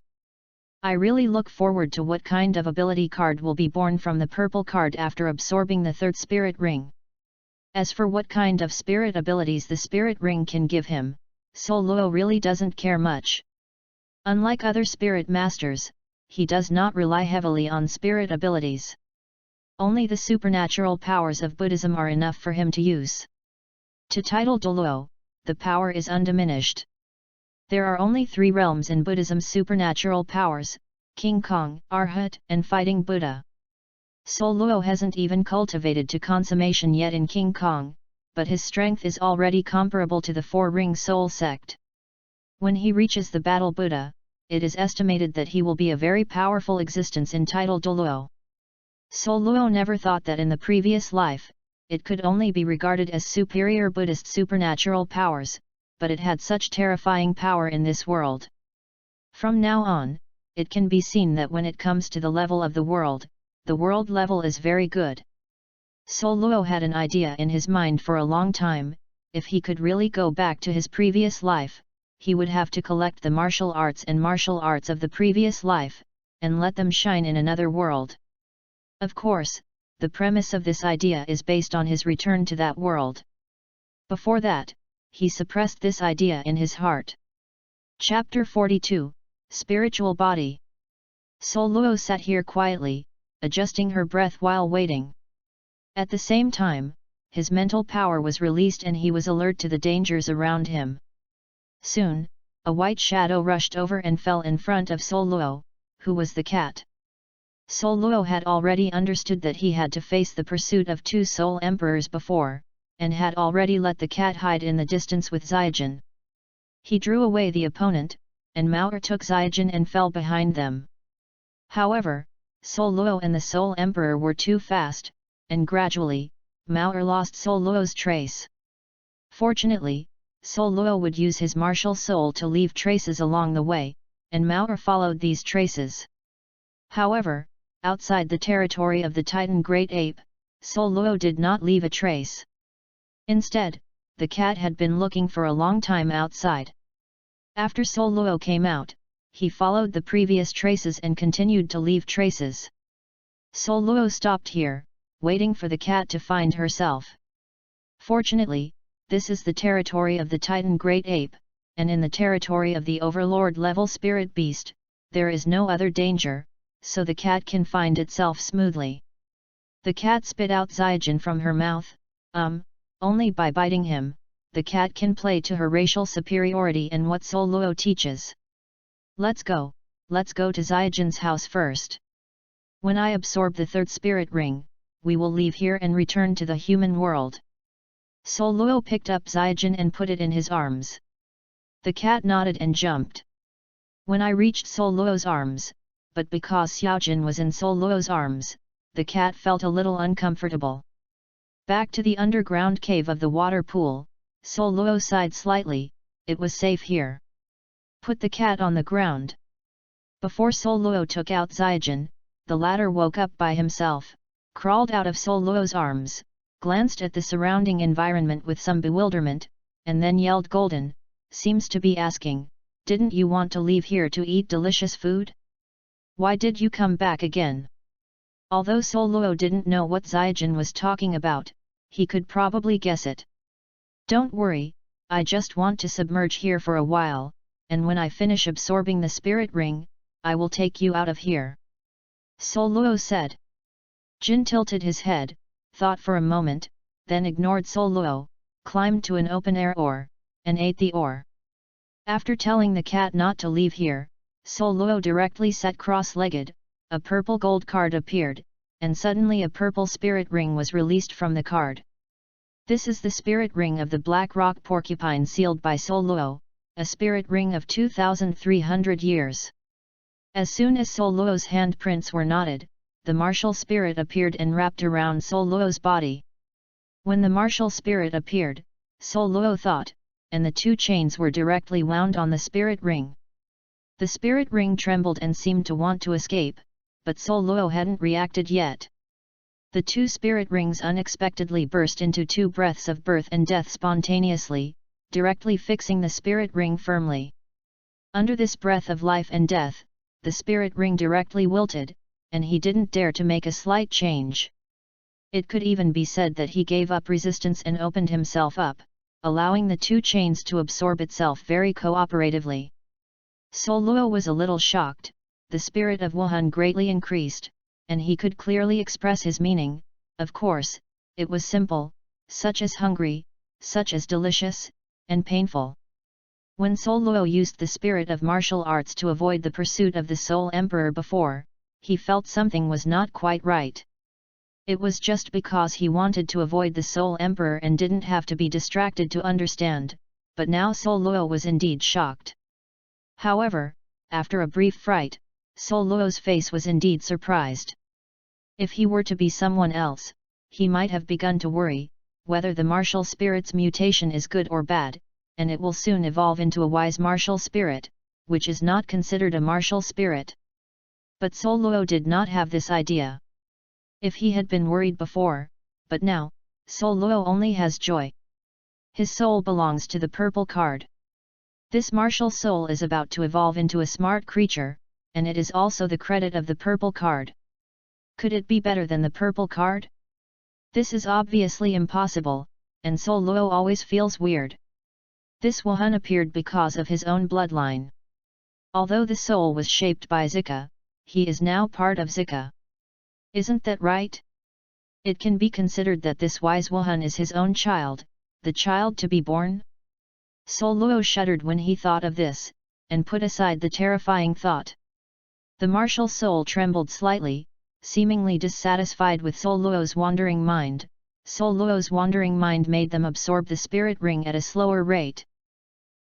I really look forward to what kind of ability card will be born from the purple card after absorbing the third spirit ring. As for what kind of spirit abilities the spirit ring can give him, Soul Luo really doesn't care much. Unlike other spirit masters, he does not rely heavily on spirit abilities. Only the supernatural powers of Buddhism are enough for him to use. To title Douluos, the power is undiminished. There are only three realms in Buddhism's supernatural powers: King Kong, Arhat, and Fighting Buddha. Soul Luo hasn't even cultivated to consummation yet in King Kong, but his strength is already comparable to the Four-Ring Soul Sect. When he reaches the Battle Buddha, it is estimated that he will be a very powerful existence in title Douluos. Soul Luo never thought that in the previous life, it could only be regarded as superior Buddhist supernatural powers, but it had such terrifying power in this world. From now on, it can be seen that when it comes to the level of the world level is very good. Soul Luo had an idea in his mind for a long time: if he could really go back to his previous life, he would have to collect the martial arts of the previous life, and let them shine in another world. Of course, the premise of this idea is based on his return to that world. Before that, he suppressed this idea in his heart. Chapter 42, Spiritual Body. Soul Luo sat here quietly, adjusting her breath while waiting. At the same time, his mental power was released and he was alert to the dangers around him. Soon, a white shadow rushed over and fell in front of Soul Luo, who was the cat. Soul Luo had already understood that he had to face the pursuit of two soul emperors before, and had already let the cat hide in the distance with Xiaojin. He drew away the opponent, and Mao took Xiaojin and fell behind them. However, Soul Luo and the Soul Emperor were too fast, and gradually, Mao lost Soul Luo's trace. Fortunately, Soul Luo would use his martial soul to leave traces along the way, and Mao followed these traces. However, outside the territory of the Titan Great Ape, Soul Luo did not leave a trace. Instead, the cat had been looking for a long time outside. After Soul Luo came out, he followed the previous traces and continued to leave traces. Soul Luo stopped here, waiting for the cat to find herself. Fortunately, this is the territory of the Titan Great Ape, and in the territory of the Overlord level Spirit Beast, there is no other danger, so the cat can find itself smoothly. The cat spit out Zyajin from her mouth. Only by biting him, the cat can play to her racial superiority and what Douluos teaches. Let's go to Zyajin's house first. When I absorb the third spirit ring, we will leave here and return to the human world. Douluos picked up Zyajin and put it in his arms. The cat nodded and jumped. When I reached Douluos' arms, but because Xiaojin was in Douluos' arms, the cat felt a little uncomfortable. Back to the underground cave of the water pool, Douluos sighed slightly. It was safe here. Put the cat on the ground. Before Douluos took out Zyajin, the latter woke up by himself, crawled out of Douluos' arms, glanced at the surrounding environment with some bewilderment, and then yelled, "Golden," seems to be asking, "Didn't you want to leave here to eat delicious food? Why did you come back again?" Although Douluos didn't know what Zyajin was talking about, he could probably guess it. "Don't worry, I just want to submerge here for a while, and when I finish absorbing the spirit ring, I will take you out of here," Douluos said. Jin tilted his head, thought for a moment, then ignored Douluos, climbed to an open-air ore, and ate the ore. After telling the cat not to leave here, Douluos directly sat cross-legged. A purple gold card appeared, and suddenly a purple spirit ring was released from the card. This is the spirit ring of the Black Rock Porcupine sealed by Douluos, a spirit ring of 2,300 years. As soon as Douluos' handprints were knotted, the martial spirit appeared and wrapped around Douluos' body. When the martial spirit appeared, Douluos thought, and the two chains were directly wound on the spirit ring. The spirit ring trembled and seemed to want to escape, but Douluos hadn't reacted yet. The two spirit rings unexpectedly burst into two breaths of birth and death spontaneously, directly fixing the spirit ring firmly. Under this breath of life and death, the spirit ring directly wilted, and he didn't dare to make a slight change. It could even be said that he gave up resistance and opened himself up, allowing the two chains to absorb itself very cooperatively. Douluos was a little shocked. The spirit of Wuhan greatly increased, and he could clearly express his meaning. Of course, it was simple, such as hungry, such as delicious, and painful. When Douluos used the spirit of martial arts to avoid the pursuit of the Soul Emperor before, he felt something was not quite right. It was just because he wanted to avoid the Soul Emperor and didn't have to be distracted to understand, but now Douluos was indeed shocked. However, after a brief fright, Douluos' face was indeed surprised. If he were to be someone else, he might have begun to worry, whether the martial spirit's mutation is good or bad, and it will soon evolve into a wise martial spirit, which is not considered a martial spirit. But Douluos did not have this idea. If he had been worried before, but now, Douluos only has joy. His soul belongs to the purple card. This martial soul is about to evolve into a smart creature, and it is also the credit of the purple card. Could it be better than the purple card? This is obviously impossible, and Douluos always feels weird. This Wuhan appeared because of his own bloodline. Although the soul was shaped by Zika, he is now part of Zika. Isn't that right? It can be considered that this wise Wuhan is his own child, the child to be born? Douluos shuddered when he thought of this, and put aside the terrifying thought. The martial soul trembled slightly, seemingly dissatisfied with Douluos' wandering mind. Douluos' wandering mind made them absorb the spirit ring at a slower rate.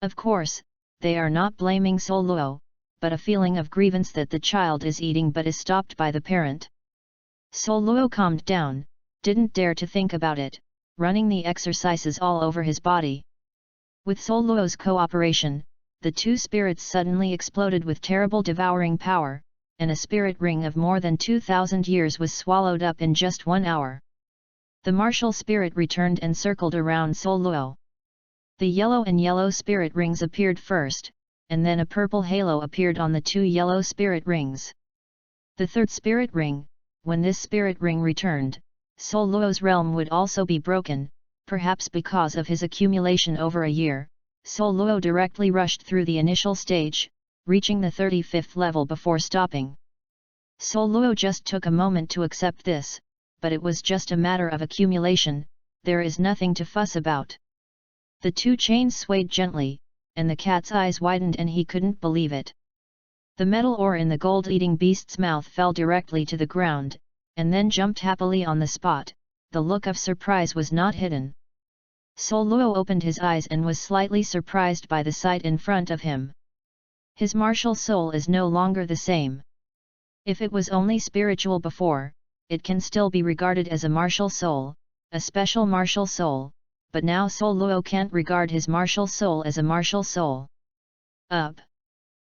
Of course, they are not blaming Douluos, but a feeling of grievance that the child is eating but is stopped by the parent. Douluos calmed down, didn't dare to think about it, running the exercises all over his body. With Douluos' cooperation, the two spirits suddenly exploded with terrible devouring power, and a spirit ring of more than 2,000 years was swallowed up in just 1 hour. The martial spirit returned and circled around Douluos. The yellow and yellow spirit rings appeared first, and then a purple halo appeared on the two yellow spirit rings. The third spirit ring, when this spirit ring returned, Douluos' realm would also be broken, perhaps because of his accumulation over a year. Douluos directly rushed through the initial stage, reaching the 35th level before stopping. Douluos just took a moment to accept this, but it was just a matter of accumulation, there is nothing to fuss about. The two chains swayed gently, and the cat's eyes widened and he couldn't believe it. The metal ore in the gold-eating beast's mouth fell directly to the ground, and then jumped happily on the spot. The look of surprise was not hidden. Douluos opened his eyes and was slightly surprised by the sight in front of him. His martial soul is no longer the same. If it was only spiritual before, it can still be regarded as a martial soul, a special martial soul, but now Douluos can't regard his martial soul as a martial soul. Up.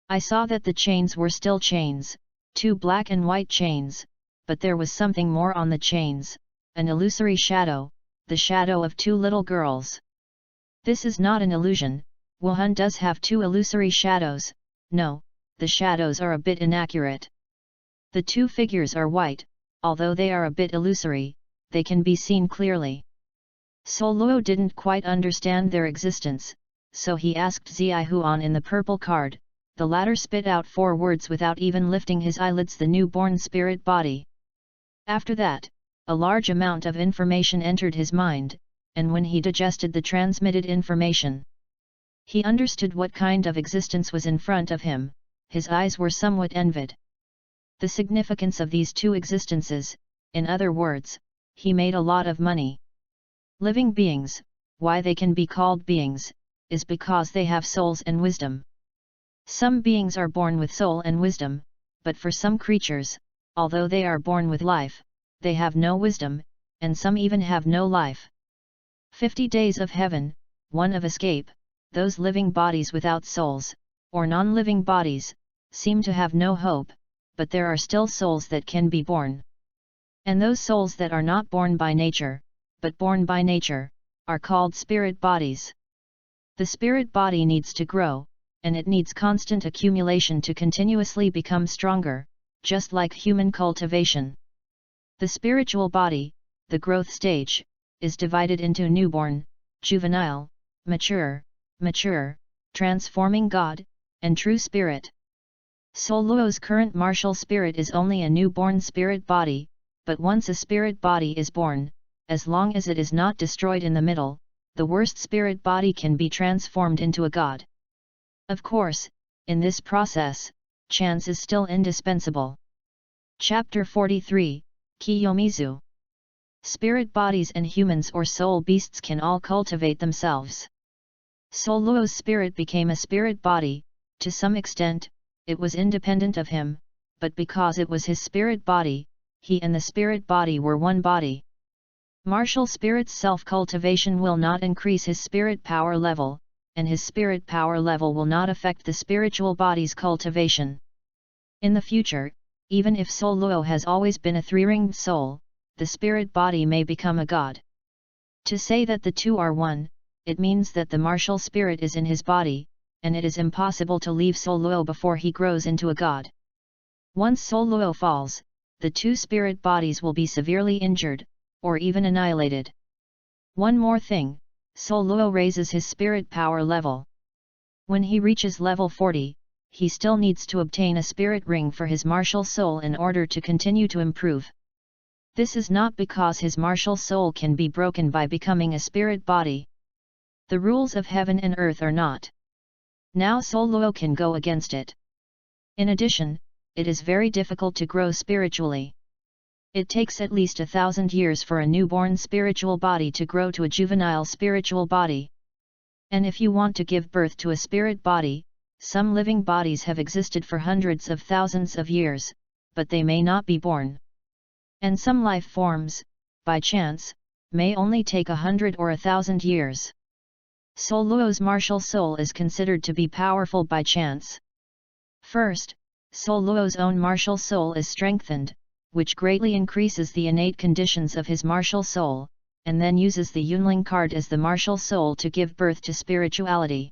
I saw that the chains were still chains, two black and white chains, but there was something more on the chains, an illusory shadow, the shadow of two little girls. This is not an illusion, Wuhan does have two illusory shadows. No, the shadows are a bit inaccurate. The two figures are white, although they are a bit illusory, they can be seen clearly. Douluos didn't quite understand their existence, so he asked Zai Huan in the purple card. The latter spit out 4 words without even lifting his eyelids: the newborn spirit body. After that, a large amount of information entered his mind, and when he digested the transmitted information, he understood what kind of existence was in front of him. His eyes were somewhat envied. The significance of these two existences, in other words, he made a lot of money. Living beings, why they can be called beings, is because they have souls and wisdom. Some beings are born with soul and wisdom, but for some creatures, although they are born with life, they have no wisdom, and some even have no life. 50 days of heaven, 1 of escape. Those living bodies without souls, or non-living bodies, seem to have no hope, but there are still souls that can be born. And those souls that are not born by nature, but born by nature, are called spirit bodies. The spirit body needs to grow, and it needs constant accumulation to continuously become stronger, just like human cultivation. The spiritual body, the growth stage, is divided into newborn, juvenile, mature, transforming God, and true spirit. Douluos' current martial spirit is only a newborn spirit body, but once a spirit body is born, as long as it is not destroyed in the middle, the worst spirit body can be transformed into a god. Of course, in this process, chance is still indispensable. Chapter 43, Kiyomizu. Spirit bodies and humans or soul beasts can all cultivate themselves. Douluos' spirit became a spirit body. To some extent, it was independent of him, but because it was his spirit body, he and the spirit body were one body. Martial spirit's self-cultivation will not increase his spirit power level, and his spirit power level will not affect the spiritual body's cultivation. In the future, even if Douluos has always been a 3-ringed soul, the spirit body may become a god. To say that the two are one, it means that the martial spirit is in his body, and it is impossible to leave Douluos before he grows into a god. Once Douluos falls, the two spirit bodies will be severely injured, or even annihilated. One more thing, Douluos raises his spirit power level. When he reaches level 40, he still needs to obtain a spirit ring for his martial soul in order to continue to improve. This is not because his martial soul can be broken by becoming a spirit body. The rules of heaven and earth are not. Now Douluos can go against it. In addition, it is very difficult to grow spiritually. It takes at least 1,000 years for a newborn spiritual body to grow to a juvenile spiritual body. And if you want to give birth to a spirit body, some living bodies have existed for hundreds of thousands of years, but they may not be born. And some life forms, by chance, may only take 100 or 1,000 years. Douluos' martial soul is considered to be powerful by chance. First, Douluos' own martial soul is strengthened, which greatly increases the innate conditions of his martial soul, and then uses the Yunling card as the martial soul to give birth to spirituality.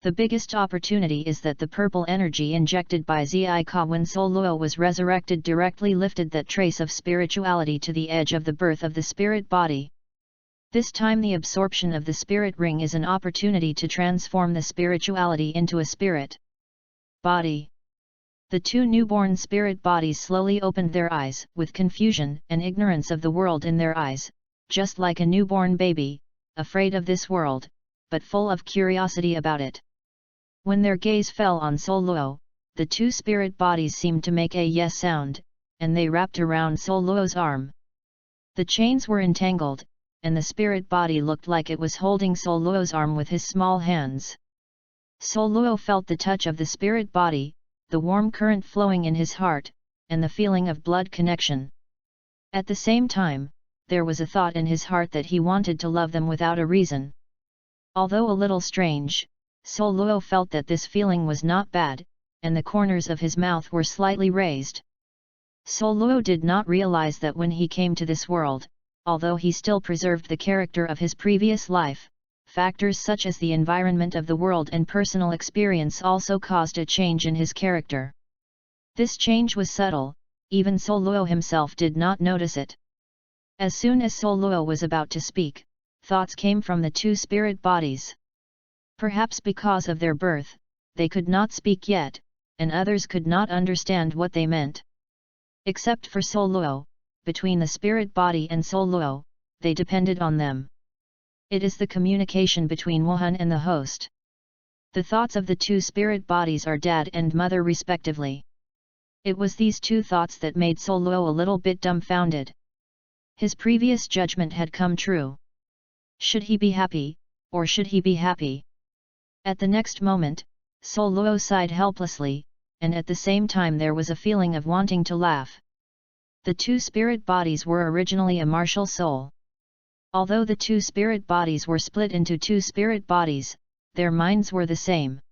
The biggest opportunity is that the purple energy injected by Zi Ka when Douluos was resurrected directly lifted that trace of spirituality to the edge of the birth of the spirit body. This time the absorption of the spirit ring is an opportunity to transform the spirituality into a spirit body. The two newborn spirit bodies slowly opened their eyes, with confusion and ignorance of the world in their eyes, just like a newborn baby, afraid of this world, but full of curiosity about it. When their gaze fell on Douluos, the two spirit bodies seemed to make a yes sound, and they wrapped around Douluos' arm. The chains were entangled, and the spirit body looked like it was holding Douluos' arm with his small hands. Douluos felt the touch of the spirit body, the warm current flowing in his heart, and the feeling of blood connection. At the same time, there was a thought in his heart that he wanted to love them without a reason. Although a little strange, Douluos felt that this feeling was not bad, and the corners of his mouth were slightly raised. Douluos did not realize that when he came to this world, although he still preserved the character of his previous life, factors such as the environment of the world and personal experience also caused a change in his character. This change was subtle, even Douluos himself did not notice it. As soon as Douluos was about to speak, thoughts came from the two spirit bodies. Perhaps because of their birth, they could not speak yet, and others could not understand what they meant. Except for Douluos, between the spirit body and Douluos, they depended on them. It is the communication between Wuhan and the host. The thoughts of the two spirit bodies are dad and mother respectively. It was these two thoughts that made Douluos a little bit dumbfounded. His previous judgment had come true. Should he be happy, or should he be happy? At the next moment, Douluos sighed helplessly, and at the same time there was a feeling of wanting to laugh. The two spirit bodies were originally a martial soul. Although the two spirit bodies were split into two spirit bodies, their minds were the same.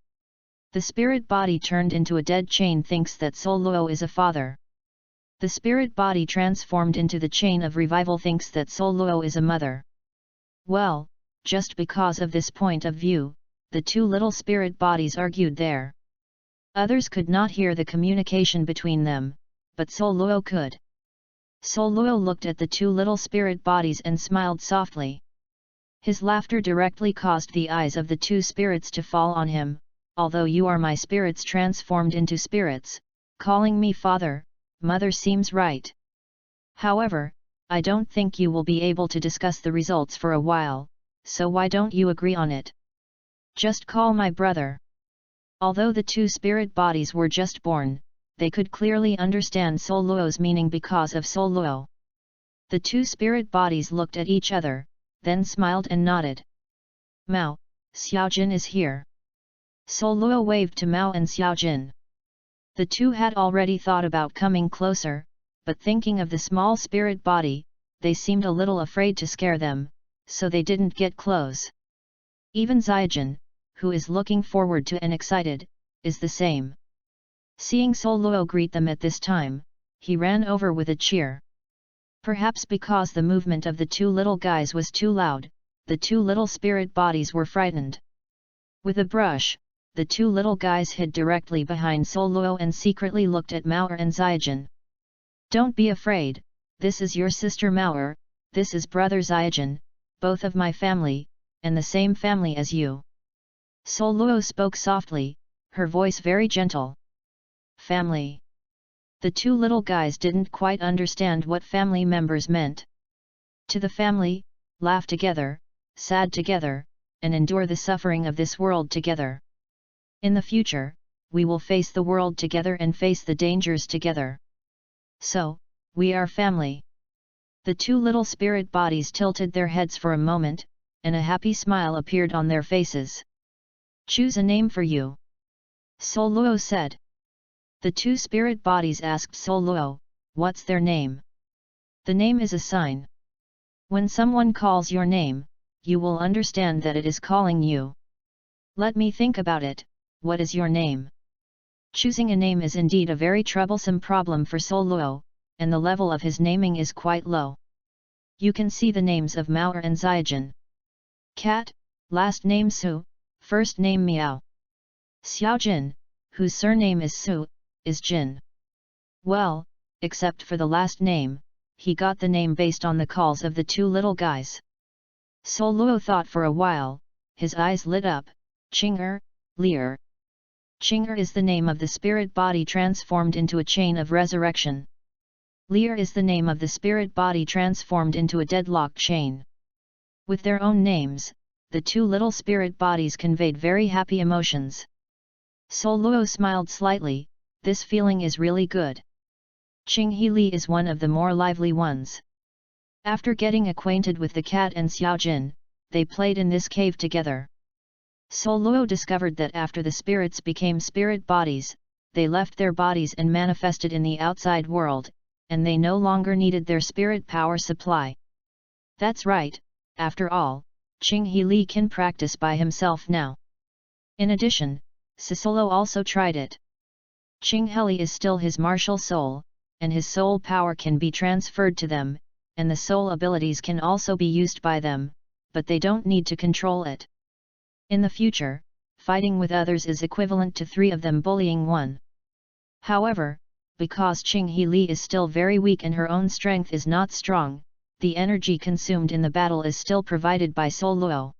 The spirit body turned into a dead chain thinks that Douluos is a father. The spirit body transformed into the chain of revival thinks that Douluos is a mother. Well, just because of this point of view, the two little spirit bodies argued there. Others could not hear the communication between them, but Douluos could. Douluos looked at the two little spirit bodies and smiled softly. His laughter directly caused the eyes of the two spirits to fall on him. Although you are my spirits transformed into spirits, calling me father, mother seems right. However, I don't think you will be able to discuss the results for a while, so why don't you agree on it? Just call my brother. Although the two spirit bodies were just born, they could clearly understand Douluos' meaning because of Douluos. The two spirit bodies looked at each other, then smiled and nodded. Mao, Xiaojin is here. Douluos waved to Mao and Xiaojin. The two had already thought about coming closer, but thinking of the small spirit body, they seemed a little afraid to scare them, so they didn't get close. Even Xiaojin, who is looking forward to and excited, is the same. Seeing Douluos greet them at this time, he ran over with a cheer. Perhaps because the movement of the two little guys was too loud, the two little spirit bodies were frightened. With a brush, the two little guys hid directly behind Douluos and secretly looked at Mao and Xiaojin. Don't be afraid, this is your sister Mao, this is brother Xiaojin, both of my family, and the same family as you. Douluos spoke softly, her voice very gentle. Family. The two little guys didn't quite understand what family members meant. To the family, laugh together, sad together, and endure the suffering of this world together. In the future, we will face the world together and face the dangers together. So, we are family. The two little spirit bodies tilted their heads for a moment, and a happy smile appeared on their faces. Choose a name for you. Douluos said. The two spirit bodies asked Douluos, what's their name? The name is a sign. When someone calls your name, you will understand that it is calling you. Let me think about it, what is your name? Choosing a name is indeed a very troublesome problem for Douluos, and the level of his naming is quite low. You can see the names of Mao and Xiaojin. Cat, last name Su, first name Miao. Xiaojin, whose surname is Su, is Jin. Well, except for the last name, he got the name based on the calls of the two little guys. Douluos thought for a while, his eyes lit up, Ching'er, Li'er. Qing'er is the name of the spirit body transformed into a chain of resurrection. Li'er is the name of the spirit body transformed into a deadlocked chain. With their own names, the two little spirit bodies conveyed very happy emotions. Douluos smiled slightly. This feeling is really good. Qinghe Li is one of the more lively ones. After getting acquainted with the cat and Xiaojin, they played in this cave together. Douluo discovered that after the spirits became spirit bodies, they left their bodies and manifested in the outside world, and they no longer needed their spirit power supply. That's right, after all, Qinghe Li can practice by himself now. In addition, Sisolo also tried it. Qinghe Li is still his martial soul, and his soul power can be transferred to them, and the soul abilities can also be used by them, but they don't need to control it. In the future, fighting with others is equivalent to 3 of them bullying 1. However, because Qinghe Li is still very weak and her own strength is not strong, the energy consumed in the battle is still provided by Douluo.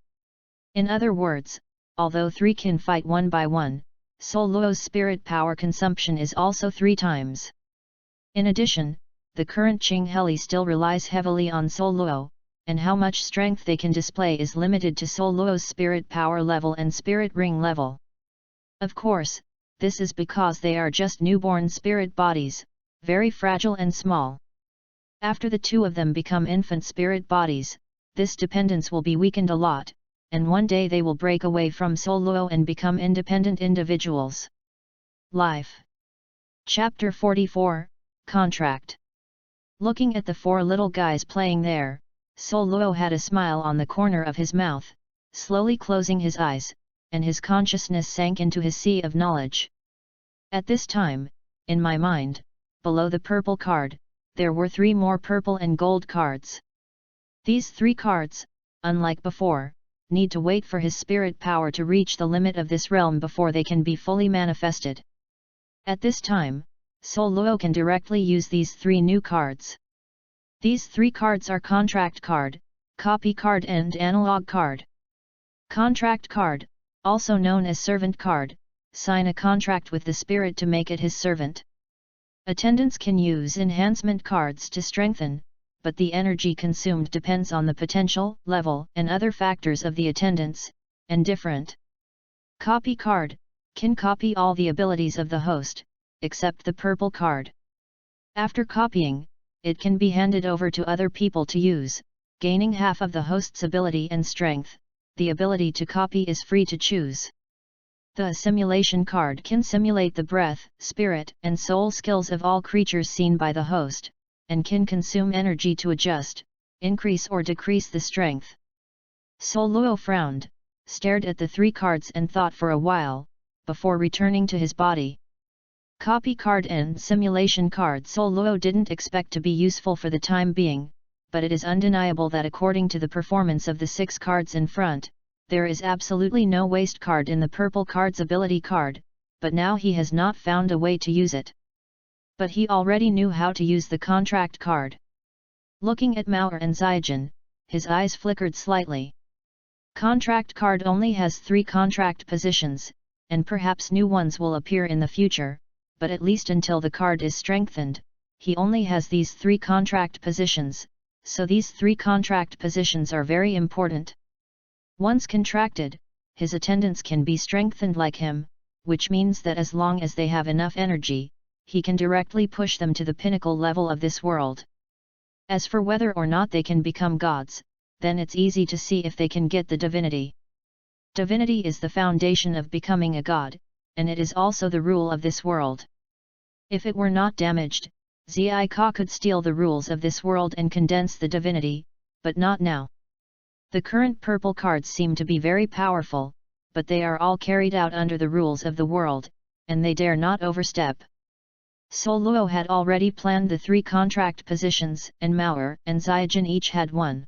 In other words, although 3 can fight 1 by 1, Douluo's spirit power consumption is also 3 times. In addition, the current Qinghe Li still relies heavily on Douluo, and how much strength they can display is limited to Douluo's spirit power level and spirit ring level. Of course, this is because they are just newborn spirit bodies, very fragile and small. After the 2 of them become infant spirit bodies, this dependence will be weakened a lot, and one day they will break away from Douluo and become independent individuals. Life. Chapter 44, Contract. Looking at the 4 little guys playing there, Douluo had a smile on the corner of his mouth, slowly closing his eyes, and his consciousness sank into his sea of knowledge. At this time, in my mind, below the purple card, there were 3 more purple and gold cards. These 3 cards, unlike before, need to wait for his spirit power to reach the limit of this realm before they can be fully manifested. At this time, Douluo can directly use these 3 new cards. These 3 cards are Contract card, Copy card and Analog card. Contract card, also known as Servant card, sign a contract with the spirit to make it his servant. Attendants can use enhancement cards to strengthen, but the energy consumed depends on the potential, level, and other factors of the attendants, and different. Copy card, can copy all the abilities of the host, except the purple card. After copying, it can be handed over to other people to use, gaining half of the host's ability and strength. The ability to copy is free to choose. The simulation card can simulate the breath, spirit, and soul skills of all creatures seen by the host, and can consume energy to adjust, increase or decrease the strength. Douluo frowned, stared at the 3 cards and thought for a while, before returning to his body. Copy card and simulation card Douluo didn't expect to be useful for the time being, but it is undeniable that according to the performance of the 6 cards in front, there is absolutely no waste card in the purple card's ability card, but now he has not found a way to use it. But he already knew how to use the contract card. Looking at Mauer and Xiaojin, his eyes flickered slightly. Contract card only has 3 contract positions, and perhaps new ones will appear in the future, but at least until the card is strengthened, he only has these 3 contract positions, so these 3 contract positions are very important. Once contracted, his attendants can be strengthened like him, which means that as long as they have enough energy, he can directly push them to the pinnacle level of this world. As for whether or not they can become gods, then it's easy to see if they can get the divinity. Divinity is the foundation of becoming a god, and it is also the rule of this world. If it were not damaged, Zika could steal the rules of this world and condense the divinity, but not now. The current purple cards seem to be very powerful, but they are all carried out under the rules of the world, and they dare not overstep. Douluo had already planned the 3 contract positions, and Mauer and Xiaojin each had 1.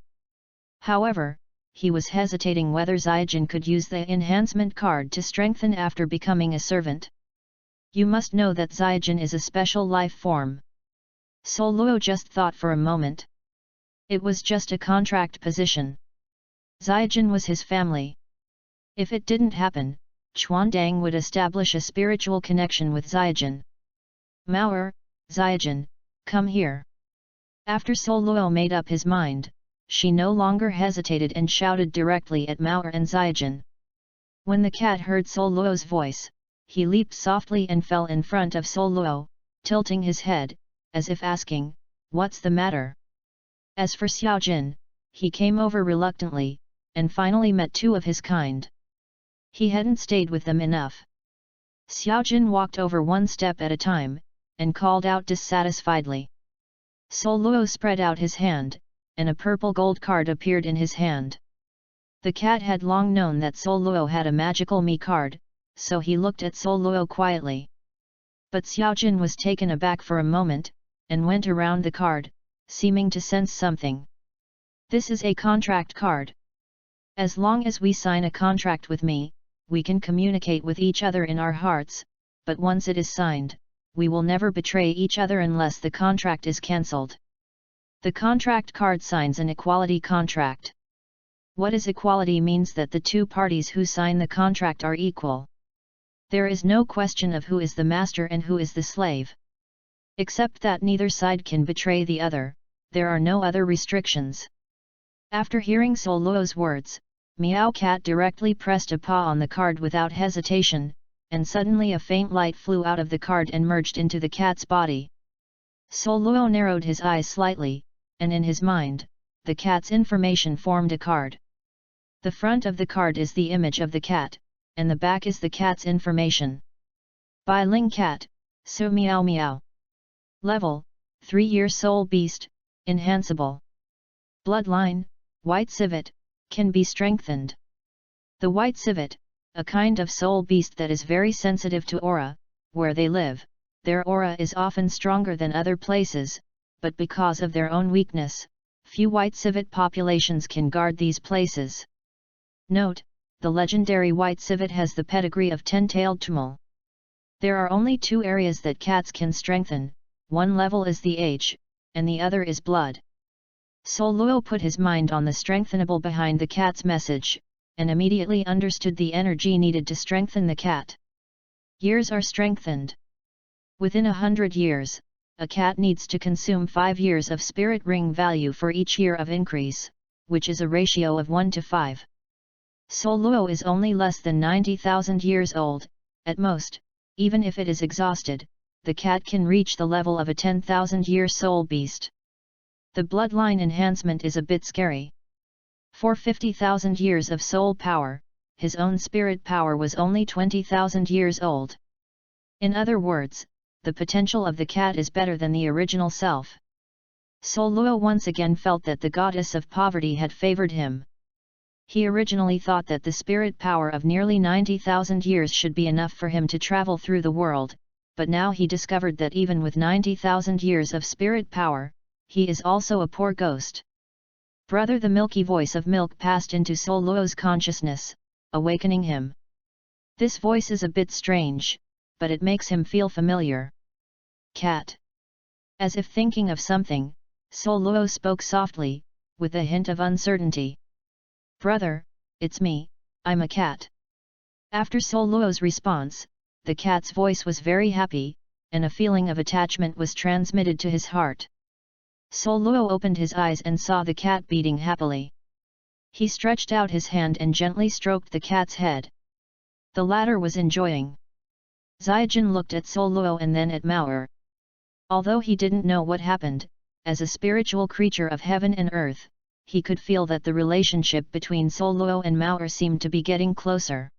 However, he was hesitating whether Xiaojin could use the enhancement card to strengthen after becoming a servant. You must know that Xiaojin is a special life form. Douluo just thought for a moment. It was just a contract position. Xiaojin was his family. If it didn't happen, Chuandang would establish a spiritual connection with Xiaojun. Mao'er, Xiaojun, come here. After Douluos made up his mind, she no longer hesitated and shouted directly at Mao'er and Xiaojun. When the cat heard Douluos' voice, he leaped softly and fell in front of Douluos, tilting his head, as if asking, "What's the matter?" As for Xiaojun, he came over reluctantly, and finally met two of his kind. He hadn't stayed with them enough. Xiaojun walked over one step at a time, and called out dissatisfiedly. Douluos spread out his hand, and a purple gold card appeared in his hand. The cat had long known that Douluos had a magical me card, so he looked at Douluos quietly. But Xiaojun was taken aback for a moment, and went around the card, seeming to sense something. "This is a contract card. As long as we sign a contract with me, we can communicate with each other in our hearts, but once it is signed, we will never betray each other unless the contract is cancelled. The contract card signs an equality contract. What is equality means that the two parties who sign the contract are equal. There is no question of who is the master and who is the slave. Except that neither side can betray the other, there are no other restrictions." After hearing Douluos' words, Meow Cat directly pressed a paw on the card without hesitation, and suddenly a faint light flew out of the card and merged into the cat's body. Douluos narrowed his eyes slightly, and in his mind, the cat's information formed a card. The front of the card is the image of the cat, and the back is the cat's information. Bai Ling Cat, Su Meow Meow. Level, 3-year Soul Beast, Enhanceable. Bloodline, White Civet, can be strengthened. The White Civet, a kind of soul beast that is very sensitive to aura, where they live, their aura is often stronger than other places, but because of their own weakness, few White Civet populations can guard these places. Note, the legendary White Civet has the pedigree of 10-tailed Tumul. There are only 2 areas that cats can strengthen, one level is the age, and the other is blood. Douluos put his mind on the strengthenable behind the cat's message, and immediately understood the energy needed to strengthen the cat. Years are strengthened. Within 100 years, a cat needs to consume 5 years of spirit ring value for each year of increase, which is a ratio of 1 to 5. Douluos is only less than 90,000 years old, at most, even if it is exhausted, the cat can reach the level of a 10,000-year soul beast. The bloodline enhancement is a bit scary. For 50,000 years of soul power, his own spirit power was only 20,000 years old. In other words, the potential of the cat is better than the original self. Douluos once again felt that the goddess of poverty had favored him. He originally thought that the spirit power of nearly 90,000 years should be enough for him to travel through the world, but now he discovered that even with 90,000 years of spirit power, he is also a poor ghost. Brother, the milky voice of milk passed into Douluos' consciousness, awakening him. This voice is a bit strange, but it makes him feel familiar. Cat. As if thinking of something, Douluos spoke softly, with a hint of uncertainty. Brother, it's me, I'm a cat. After Douluos' response, the cat's voice was very happy, and a feeling of attachment was transmitted to his heart. Douluos opened his eyes and saw the cat beating happily. He stretched out his hand and gently stroked the cat's head. The latter was enjoying. Xiaojun looked at Douluos and then at Mao'er. Although he didn't know what happened, as a spiritual creature of heaven and earth, he could feel that the relationship between Douluos and Mao'er seemed to be getting closer.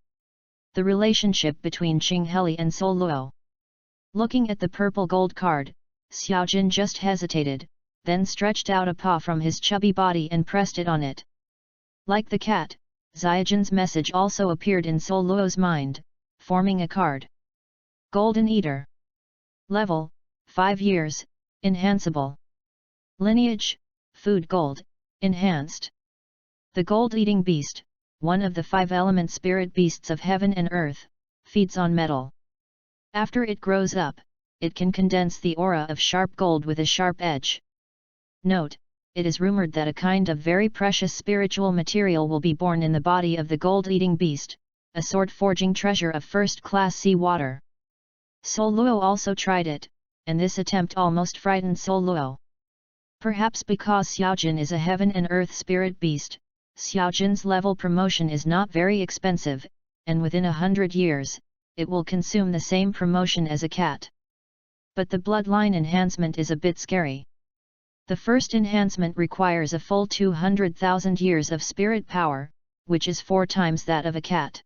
The relationship between Qingheli and Douluos. Looking at the purple gold card, Xiaojun just hesitated, then stretched out a paw from his chubby body and pressed it on it. Like the cat, Xiaojun's message also appeared in Douluos' mind, forming a card. Golden Eater. Level, 5 years, Enhanceable. Lineage, Food Gold, Enhanced. The gold-eating beast, one of the 5-element spirit beasts of heaven and earth, feeds on metal. After it grows up, it can condense the aura of sharp gold with a sharp edge. Note, it is rumored that a kind of very precious spiritual material will be born in the body of the gold-eating beast, a sword-forging treasure of first-class sea water. Douluos also tried it, and this attempt almost frightened Douluos. Perhaps because Xiaojin is a heaven and earth spirit beast, Xiaojin's level promotion is not very expensive, and within 100 years, it will consume the same promotion as a cat. But the bloodline enhancement is a bit scary. The first enhancement requires a full 200,000 years of spirit power, which is 4 times that of a cat.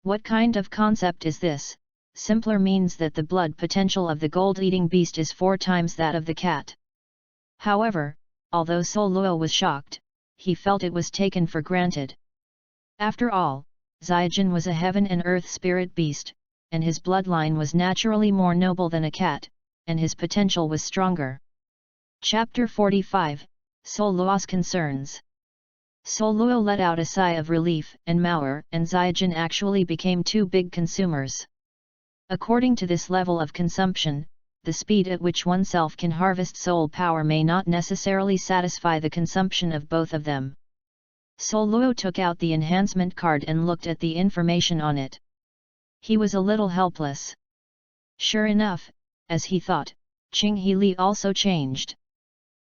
What kind of concept is this? Simpler means that the blood potential of the gold-eating beast is 4 times that of the cat. However, although Douluos was shocked, he felt it was taken for granted. After all, Xiaojin was a heaven and earth spirit beast, and his bloodline was naturally more noble than a cat, and his potential was stronger. Chapter 45, Douluos Concerns. Douluos let out a sigh of relief, and Maor and Xiaojin actually became 2 big consumers. According to this level of consumption, the speed at which oneself can harvest soul power may not necessarily satisfy the consumption of both of them. Douluos took out the enhancement card and looked at the information on it. He was a little helpless. Sure enough, as he thought, Qinghe Li also changed.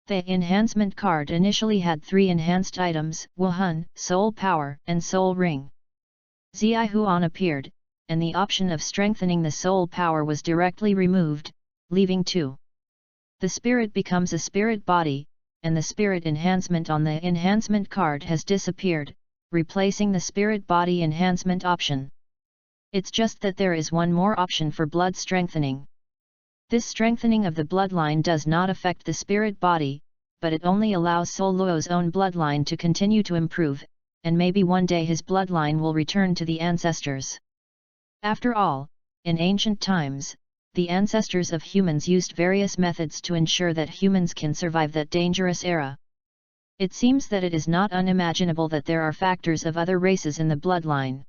The enhancement card initially had 3 enhanced items: Wuhan, Soul Power, and Soul Ring. Zihuan appeared, and the option of strengthening the soul power was directly removed, leaving 2. The spirit becomes a spirit body, and the spirit enhancement on the enhancement card has disappeared, replacing the spirit body enhancement option. It's just that there is one more option for blood strengthening. This strengthening of the bloodline does not affect the spirit body, but it only allows Douluos' own bloodline to continue to improve, and maybe one day his bloodline will return to the ancestors. After all, in ancient times, the ancestors of humans used various methods to ensure that humans can survive that dangerous era. It seems that it is not unimaginable that there are factors of other races in the bloodline.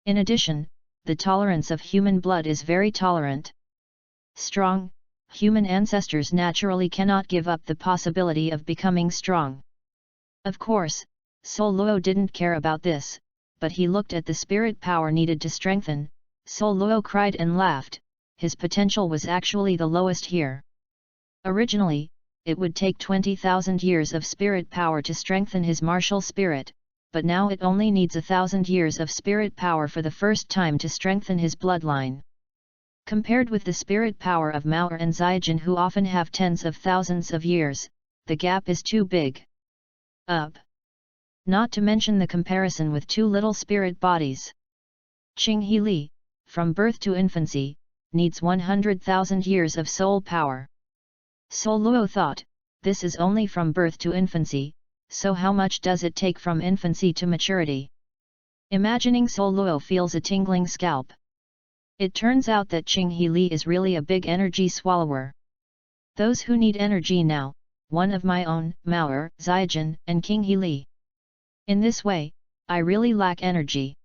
In addition, the tolerance of human blood is very tolerant. Strong, human ancestors naturally cannot give up the possibility of becoming strong. Of course, Douluos didn't care about this, but he looked at the spirit power needed to strengthen. Douluos cried and laughed. His potential was actually the lowest here. Originally, it would take 20,000 years of spirit power to strengthen his martial spirit, but now it only needs 1,000 years of spirit power for the first time to strengthen his bloodline. Compared with the spirit power of Maor and Xiaojin, who often have tens of thousands of years, the gap is too big. Not to mention the comparison with 2 little spirit bodies. Qinghe Li, from birth to infancy, needs 100,000 years of soul power. Douluos thought, this is only from birth to infancy, so how much does it take from infancy to maturity? Imagining Douluos feels a tingling scalp. It turns out that Qinghe Li is really a big energy swallower. Those who need energy now, one of my own, Maor, Xiaojin, and Qinghe Li. In this way, I really lack energy.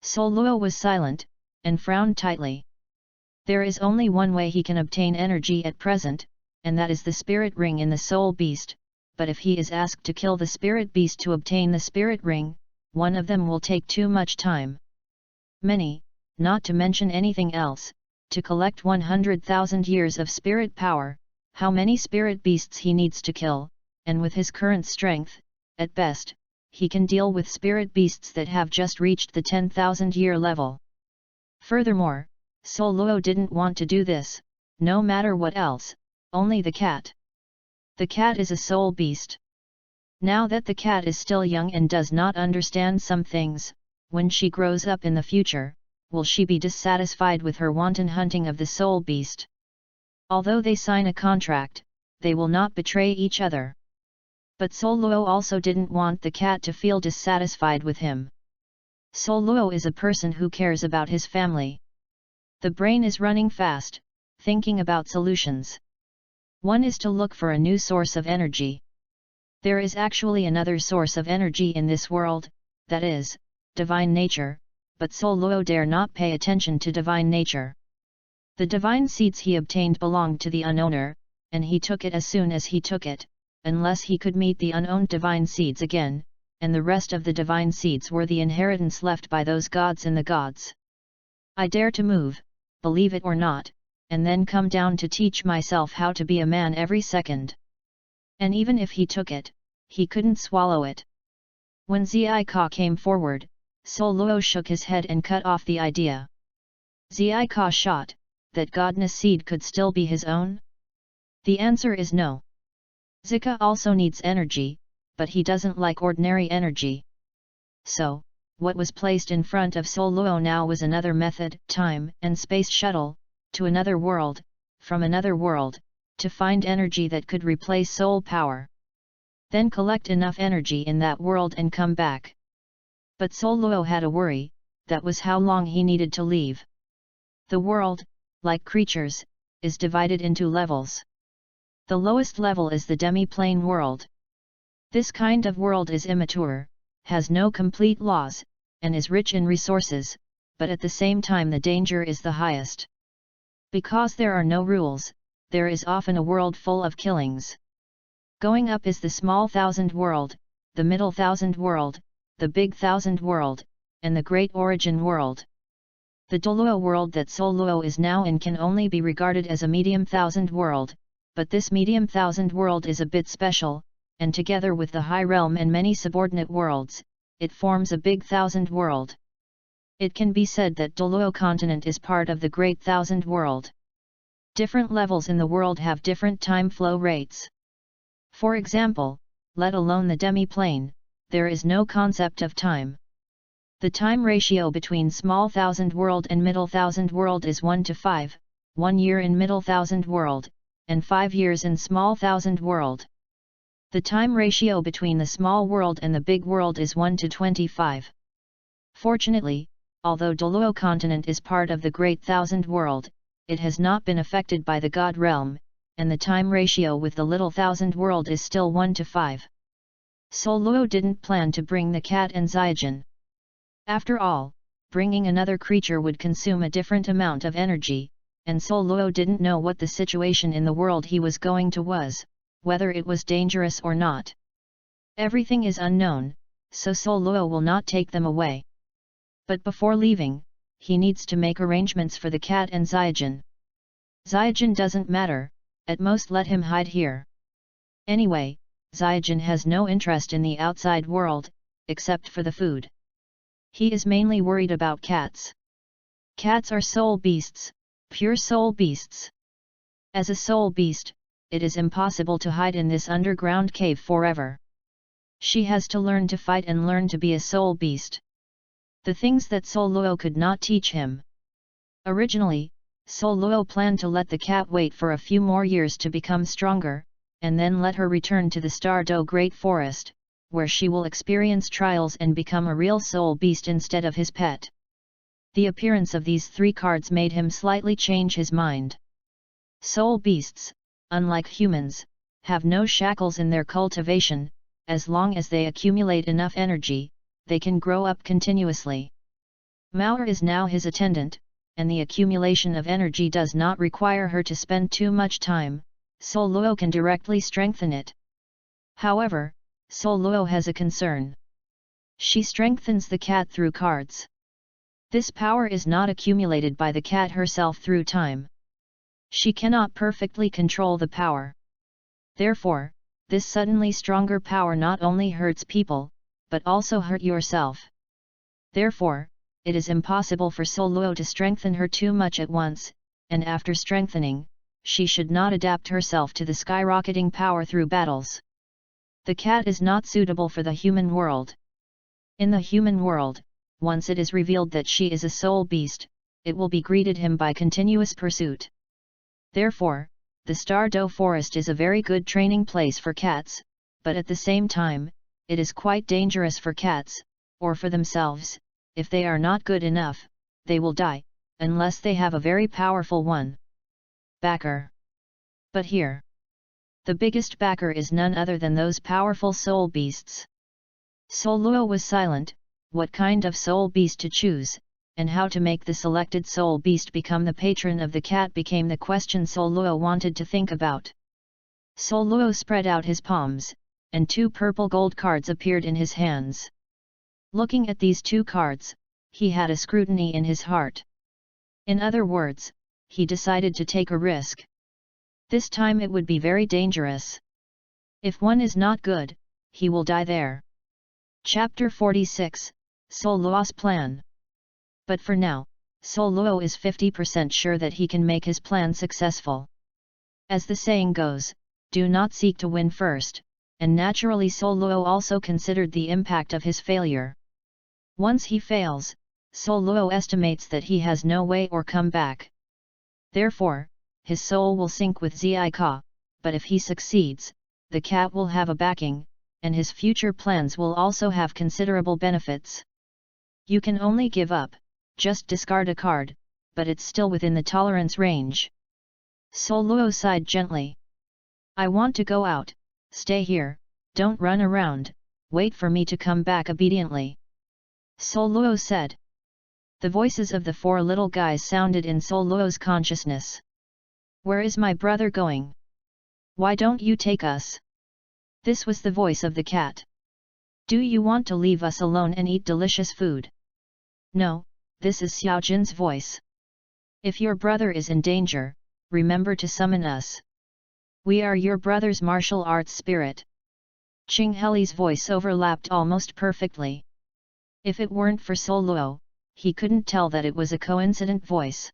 Douluos was silent, and frowned tightly. There is only one way he can obtain energy at present, and that is the spirit ring in the soul beast, but if he is asked to kill the spirit beast to obtain the spirit ring, one of them will take too much time. Many, not to mention anything else, to collect 100,000 years of spirit power, how many spirit beasts he needs to kill, and with his current strength, at best, he can deal with spirit beasts that have just reached the 10,000 year level. Furthermore, Douluos didn't want to do this, no matter what else, only the cat. The cat is a soul beast. Now that the cat is still young and does not understand some things, when she grows up in the future, will she be dissatisfied with her wanton hunting of the soul beast? Although they sign a contract, they will not betray each other. But Douluos also didn't want the cat to feel dissatisfied with him. Douluos is a person who cares about his family. The brain is running fast, thinking about solutions. One is to look for a new source of energy. There is actually another source of energy in this world, that is, divine nature, but Douluos dare not pay attention to divine nature. The divine seeds he obtained belonged to the unowner, and he took it as soon as he took it, unless he could meet the unowned divine seeds again, and the rest of the divine seeds were the inheritance left by those gods and the gods. I dare to move, believe it or not, and then come down to teach myself how to be a man every second. And even if he took it, he couldn't swallow it. When Zika came forward, Douluos shook his head and cut off the idea. Zika shot, that godness seed could still be his own? The answer is no. Zika also needs energy, but he doesn't like ordinary energy. So, what was placed in front of Douluos now was another method, time and space shuttle, to another world, from another world, to find energy that could replace soul power. Then collect enough energy in that world and come back. But Douluos had a worry, that was how long he needed to leave. The world, like creatures, is divided into levels. The lowest level is the demi-plane world. This kind of world is immature, has no complete laws, and is rich in resources, but at the same time the danger is the highest. Because there are no rules, there is often a world full of killings. Going up is the small thousand world, the middle thousand world, the big thousand world, and the great origin world. The Douluos world that Douluos is now in can only be regarded as a medium thousand world, but this medium thousand world is a bit special, and together with the high realm and many subordinate worlds, it forms a big thousand world. It can be said that Douluos continent is part of the great thousand world. Different levels in the world have different time flow rates. For example, let alone the demi-plane, there is no concept of time. The time ratio between small thousand world and middle thousand world is 1 to 5, 1 year in middle thousand world, and 5 years in small thousand world. The time ratio between the small world and the big world is 1 to 25. Fortunately, although Douluos continent is part of the great thousand world, it has not been affected by the god realm, and the time ratio with the little thousand world is still 1 to 5. Douluos didn't plan to bring the cat and Zyajin. After all, bringing another creature would consume a different amount of energy, and Douluos didn't know what the situation in the world he was going to was, whether it was dangerous or not. Everything is unknown, so Douluos will not take them away. But before leaving, he needs to make arrangements for the cat and Zyajin. Zyajin doesn't matter, at most let him hide here. Anyway, Zyajin has no interest in the outside world, except for the food. He is mainly worried about cats. Cats are soul beasts, pure soul beasts. As a soul beast, it is impossible to hide in this underground cave forever. She has to learn to fight and learn to be a soul beast. The things that Douluos could not teach him. Originally, Douluos planned to let the cat wait for a few more years to become stronger, and then let her return to the Stardo Great Forest, where she will experience trials and become a real soul beast instead of his pet. The appearance of these 3 cards made him slightly change his mind. Soul beasts, unlike humans, have no shackles in their cultivation. As long as they accumulate enough energy, they can grow up continuously. Maur is now his attendant, and the accumulation of energy does not require her to spend too much time. Douluos can directly strengthen it. However, Douluos has a concern. She strengthens the cat through cards. This power is not accumulated by the cat herself through time. She cannot perfectly control the power. Therefore, this suddenly stronger power not only hurts people, but also hurt yourself. Therefore, it is impossible for Douluos to strengthen her too much at once, and after strengthening, she should not adapt herself to the skyrocketing power through battles. The cat is not suitable for the human world. In the human world, once it is revealed that she is a soul beast, it will be greeted him by continuous pursuit. Therefore, the Stardo Forest is a very good training place for cats, but at the same time, it is quite dangerous for cats, or for themselves. If they are not good enough, they will die, unless they have a very powerful one. Backer. But here, the biggest backer is none other than those powerful soul beasts. Douluos was silent. What kind of soul beast to choose, and how to make the selected soul beast become the patron of the cat became the question Douluos wanted to think about. Douluos spread out his palms, and 2 purple gold cards appeared in his hands. Looking at these 2 cards, he had a scrutiny in his heart. In other words, he decided to take a risk. This time it would be very dangerous. If one is not good, he will die there. Chapter 46, Douluos Plan. But for now, Douluos is 50% sure that he can make his plan successful. As the saying goes, do not seek to win first, and naturally Douluos also considered the impact of his failure. Once he fails, Douluos estimates that he has no way or come back. Therefore, his soul will sink with Zika, but if he succeeds, the cat will have a backing, and his future plans will also have considerable benefits. You can only give up, just discard a card, but it's still within the tolerance range. Douluos sighed gently. I want to go out, stay here, don't run around, wait for me to come back obediently. Douluos said. The voices of the 4 little guys sounded in Douluos' consciousness. Where is my brother going? Why don't you take us? This was the voice of the cat. Do you want to leave us alone and eat delicious food? No, this is Xiaojin's voice. If your brother is in danger, remember to summon us. We are your brother's martial arts spirit. Qing Heli's voice overlapped almost perfectly. If it weren't for Douluos, he couldn't tell that it was a coincident voice.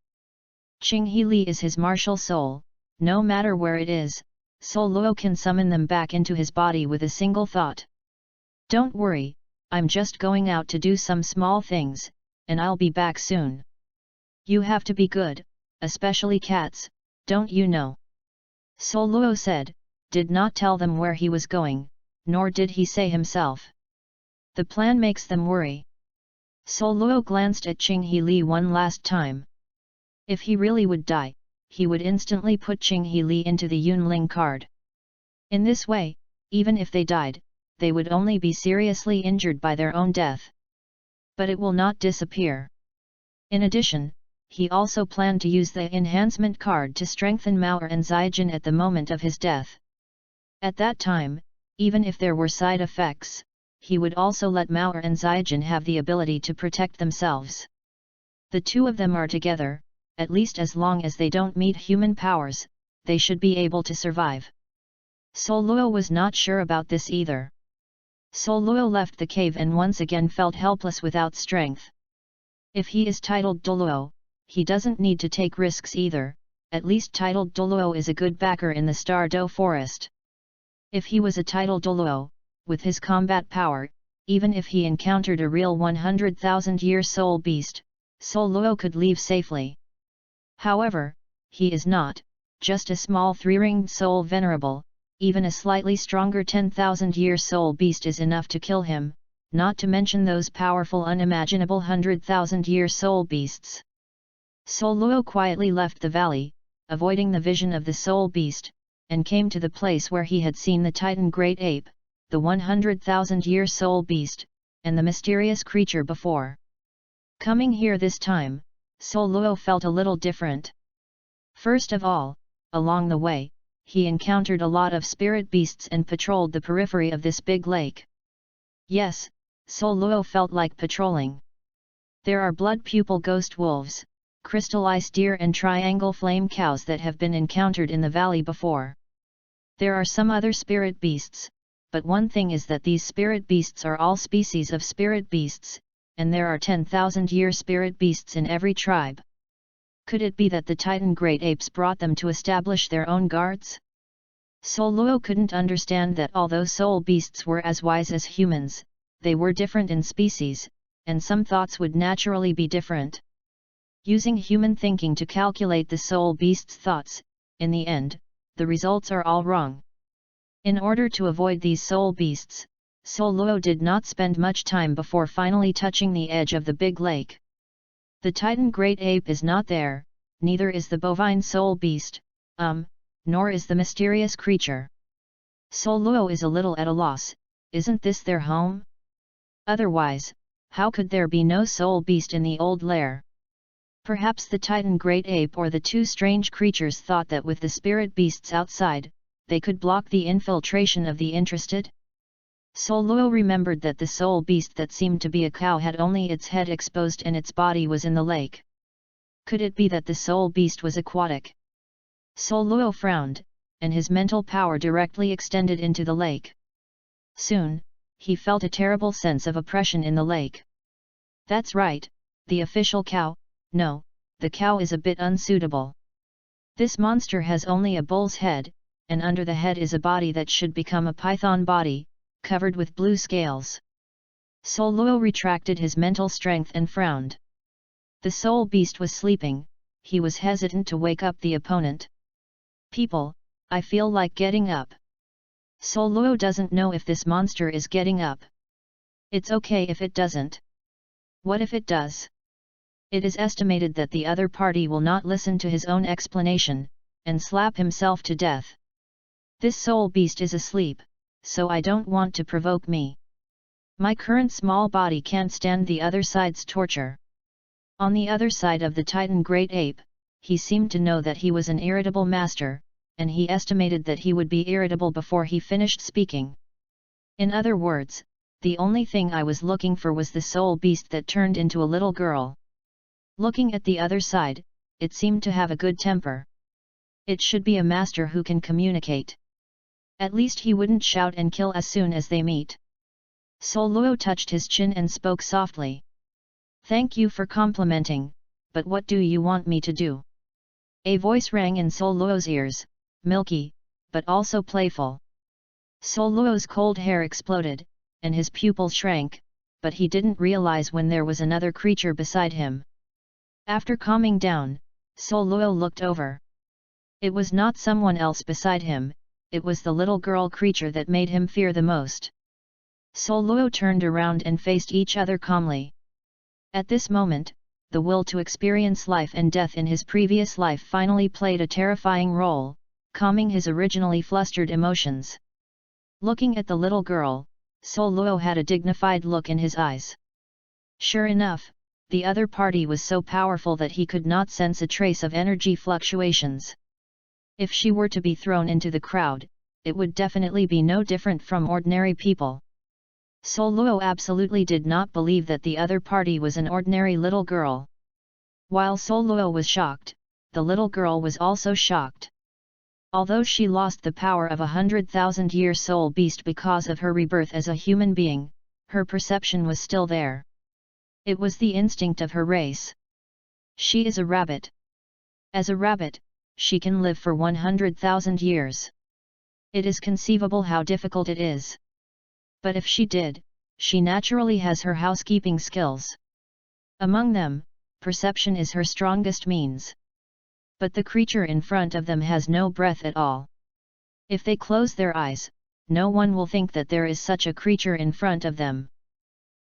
Qing Heli is his martial soul, no matter where it is, Douluos can summon them back into his body with a single thought. Don't worry, I'm just going out to do some small things, and I'll be back soon. You have to be good, especially cats, don't you know? Douluos said, did not tell them where he was going, nor did he say himself. The plan makes them worry. Douluos glanced at Qing Heli one last time. If he really would die, he would instantly put Qing Heli into the Yunling card. In this way, even if they died, they would only be seriously injured by their own death. But it will not disappear. In addition, he also planned to use the enhancement card to strengthen Mao and Zijin at the moment of his death. At that time, even if there were side effects, he would also let Mao and Zijin have the ability to protect themselves. The 2 of them are together, at least as long as they don't meet human powers, they should be able to survive. Douluos was not sure about this either. Douluos left the cave and once again felt helpless without strength. If he is titled Douluos, he doesn't need to take risks either, at least titled Douluos is a good backer in the Stardo Forest. If he was a titled Douluos, with his combat power, even if he encountered a real 100,000-year soul beast, Douluos could leave safely. However, he is not, just a small 3-ringed soul venerable, even a slightly stronger 10,000-year soul beast is enough to kill him, not to mention those powerful unimaginable 100,000-year soul beasts. Douluos quietly left the valley, avoiding the vision of the soul beast, and came to the place where he had seen the Titan Great Ape, the 100,000-year soul beast, and the mysterious creature before. Coming here this time, Douluos felt a little different. First of all, along the way, he encountered a lot of spirit beasts and patrolled the periphery of this big lake. Yes, Douluos felt like patrolling. There are blood pupil ghost wolves, crystal ice deer and triangle flame cows that have been encountered in the valley before. There are some other spirit beasts, but one thing is that these spirit beasts are all species of spirit beasts, and there are 10,000-year spirit beasts in every tribe. Could it be that the Titan Great Apes brought them to establish their own guards? Douluos couldn't understand that although soul beasts were as wise as humans, they were different in species, and some thoughts would naturally be different. Using human thinking to calculate the soul beast's thoughts, in the end, the results are all wrong. In order to avoid these soul beasts, Douluos did not spend much time before finally touching the edge of the big lake. The Titan Great Ape is not there, neither is the bovine soul beast, nor is the mysterious creature. Douluos is a little at a loss, isn't this their home? Otherwise, how could there be no soul beast in the old lair? Perhaps the Titan Great Ape or the 2 strange creatures thought that with the spirit beasts outside, they could block the infiltration of the interested? Douluos remembered that the soul beast that seemed to be a cow had only its head exposed and its body was in the lake. Could it be that the soul beast was aquatic? Douluos frowned, and his mental power directly extended into the lake. Soon, he felt a terrible sense of oppression in the lake. That's right, the official cow. No, the cow is a bit unsuitable. This monster has only a bull's head, and under the head is a body that should become a python body, covered with blue scales. Douluos retracted his mental strength and frowned. The soul beast was sleeping. He was hesitant to wake up the opponent. People, I feel like getting up. Douluos doesn't know if this monster is getting up. It's okay if it doesn't. What if it does? It is estimated that the other party will not listen to his own explanation, and slap himself to death. This soul beast is asleep, so I don't want to provoke me. My current small body can't stand the other side's torture. On the other side of the Titan Great Ape, he seemed to know that he was an irritable master, and he estimated that he would be irritable before he finished speaking. In other words, the only thing I was looking for was the soul beast that turned into a little girl. Looking at the other side, it seemed to have a good temper. It should be a master who can communicate. At least he wouldn't shout and kill as soon as they meet. Douluos touched his chin and spoke softly. Thank you for complimenting, but what do you want me to do? A voice rang in Douluos' ears, milky, but also playful. Douluos' cold hair exploded, and his pupils shrank, but he didn't realize when there was another creature beside him. After calming down, Douluos looked over. It was not someone else beside him, it was the little girl creature that made him fear the most. Douluos turned around and faced each other calmly. At this moment, the will to experience life and death in his previous life finally played a terrifying role, calming his originally flustered emotions. Looking at the little girl, Douluos had a dignified look in his eyes. Sure enough, the other party was so powerful that he could not sense a trace of energy fluctuations. If she were to be thrown into the crowd, it would definitely be no different from ordinary people. Douluos absolutely did not believe that the other party was an ordinary little girl. While Douluos was shocked, the little girl was also shocked. Although she lost the power of 100,000-year soul beast because of her rebirth as a human being, her perception was still there. It was the instinct of her race. She is a rabbit. As a rabbit, she can live for 100,000 years. It is conceivable how difficult it is. But if she did, she naturally has her housekeeping skills. Among them, perception is her strongest means. But the creature in front of them has no breath at all. If they close their eyes, no one will think that there is such a creature in front of them.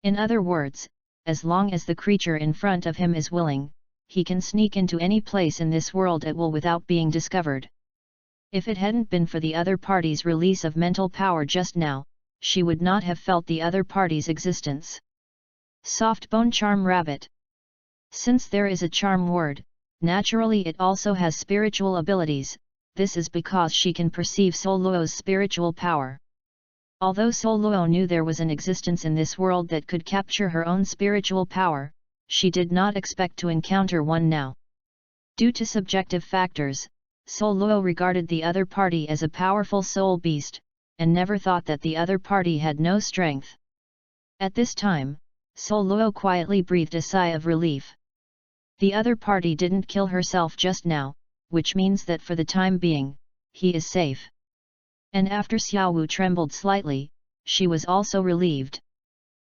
In other words, as long as the creature in front of him is willing, he can sneak into any place in this world at will without being discovered. If it hadn't been for the other party's release of mental power just now, she would not have felt the other party's existence. Soft bone charm rabbit. Since there is a charm word, naturally it also has spiritual abilities. This is because she can perceive Douluos' spiritual power. Although Douluos knew there was an existence in this world that could capture her own spiritual power, she did not expect to encounter one now. Due to subjective factors, Douluos regarded the other party as a powerful soul beast, and never thought that the other party had no strength. At this time, Douluos quietly breathed a sigh of relief. The other party didn't kill herself just now, which means that for the time being, he is safe. And after Xiaowu trembled slightly, she was also relieved.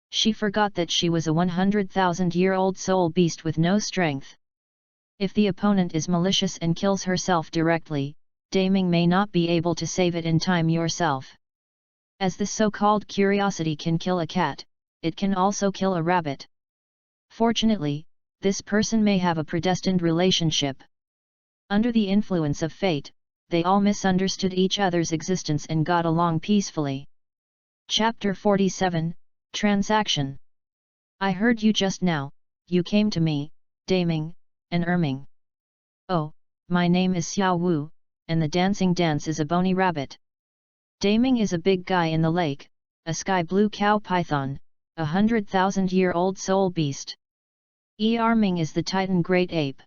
She forgot that she was a 100,000-year-old soul beast with no strength. If the opponent is malicious and kills herself directly, Daming may not be able to save it in time yourself. As the so-called curiosity can kill a cat, it can also kill a rabbit. Fortunately, this person may have a predestined relationship. Under the influence of fate, they all misunderstood each other's existence and got along peacefully. Chapter 47, Transaction. I heard you just now, you came to me, Daming, and Erming. Oh, my name is Xiao Wu, and the dancing dance is a bony rabbit. Daming is a big guy in the lake, a sky blue cow python, 100,000-year-old soul beast. Ming is the Titan great ape.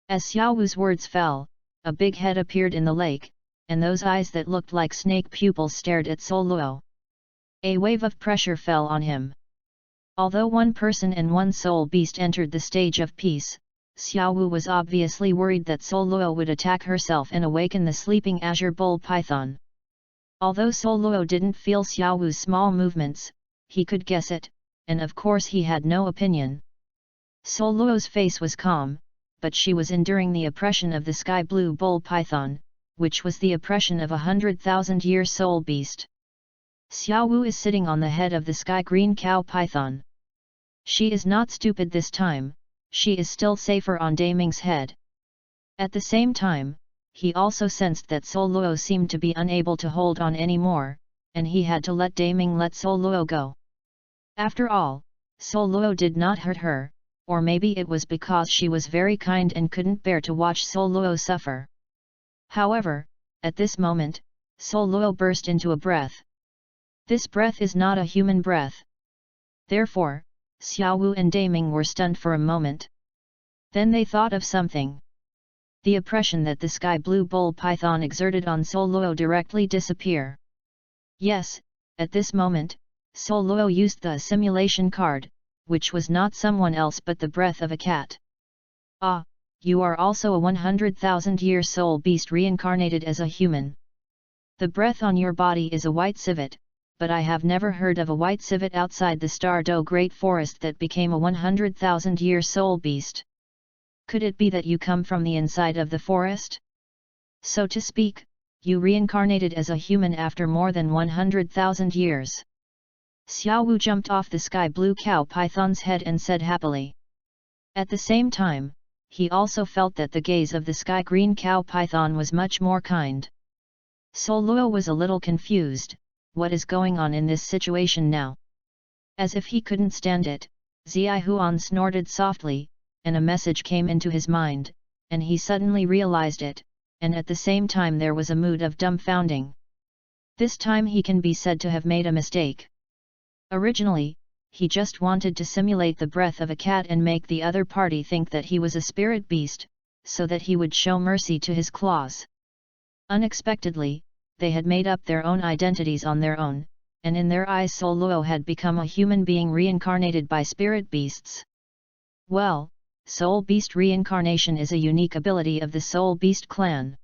As Xiao Wu's words fell, a big head appeared in the lake, and those eyes that looked like snake pupils stared at Douluos. A wave of pressure fell on him. Although one person and one soul beast entered the stage of peace, Xiao Wu was obviously worried that Douluos would attack herself and awaken the sleeping azure bull python. Although Douluos didn't feel Xiao Wu's small movements, he could guess it, and of course he had no opinion. Douluos's face was calm, but she was enduring the oppression of the sky blue bull python, which was the oppression of 100,000-year soul beast. Xiao Wu is sitting on the head of the sky green cow python. She is not stupid this time, she is still safer on Daming's head. At the same time, he also sensed that Douluos seemed to be unable to hold on anymore, and he had to let Daming let Douluos go. After all, Douluos did not hurt her, or maybe it was because she was very kind and couldn't bear to watch Douluos suffer. However, at this moment, Douluos burst into a breath. This breath is not a human breath. Therefore, Xiao Wu and Daming were stunned for a moment. Then they thought of something. The oppression that the sky blue bull python exerted on Douluos directly disappear. Yes, at this moment, Douluos used the assimilation card, which was not someone else but the breath of a cat. Ah, you are also a 100,000-year soul beast reincarnated as a human. The breath on your body is a white civet, but I have never heard of a white civet outside the Stardo Great Forest that became a 100,000-year soul beast. Could it be that you come from the inside of the forest? So to speak, you reincarnated as a human after more than 100,000 years. Xiao Wu jumped off the sky blue cow python's head and said happily. At the same time, he also felt that the gaze of the sky green cow python was much more kind. Douluos was a little confused. What is going on in this situation now? As if he couldn't stand it, Zihuan snorted softly, and a message came into his mind, and he suddenly realized it, and at the same time there was a mood of dumbfounding. This time he can be said to have made a mistake. Originally, he just wanted to simulate the breath of a cat and make the other party think that he was a spirit beast, so that he would show mercy to his claws. Unexpectedly, they had made up their own identities on their own, and in their eyes Douluos had become a human being reincarnated by spirit beasts. Well, soul beast reincarnation is a unique ability of the soul beast clan.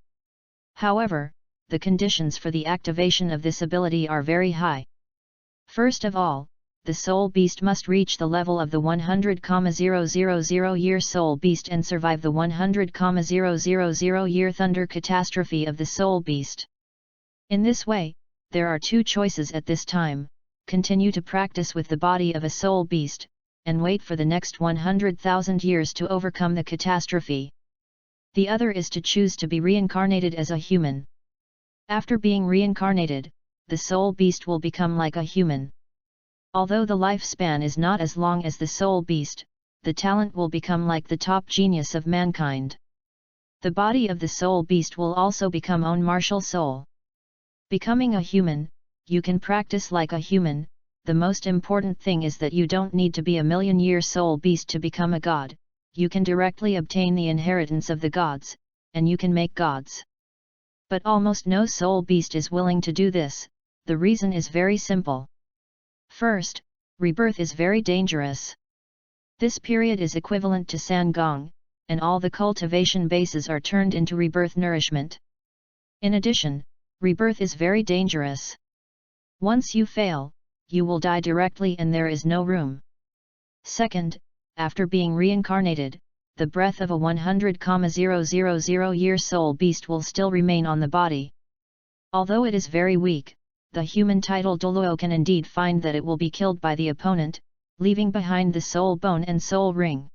However, the conditions for the activation of this ability are very high. First of all, the soul beast must reach the level of the 100,000-year soul beast and survive the 100,000-year thunder catastrophe of the soul beast. In this way, there are two choices at this time: continue to practice with the body of a soul beast, and wait for the next 100,000 years to overcome the catastrophe. The other is to choose to be reincarnated as a human. After being reincarnated, the soul beast will become like a human. Although the lifespan is not as long as the soul beast, the talent will become like the top genius of mankind. The body of the soul beast will also become own martial soul. Becoming a human, you can practice like a human. The most important thing is that you don't need to be a million-year soul beast to become a god. You can directly obtain the inheritance of the gods, and you can make gods. But almost no soul beast is willing to do this. The reason is very simple. First, rebirth is very dangerous. This period is equivalent to Sangong, and all the cultivation bases are turned into rebirth nourishment. In addition, rebirth is very dangerous. Once you fail, you will die directly and there is no room. Second, after being reincarnated, the breath of a 100,000-year soul beast will still remain on the body. Although it is very weak, the human title Douluos can indeed find that it will be killed by the opponent, leaving behind the soul bone and soul ring.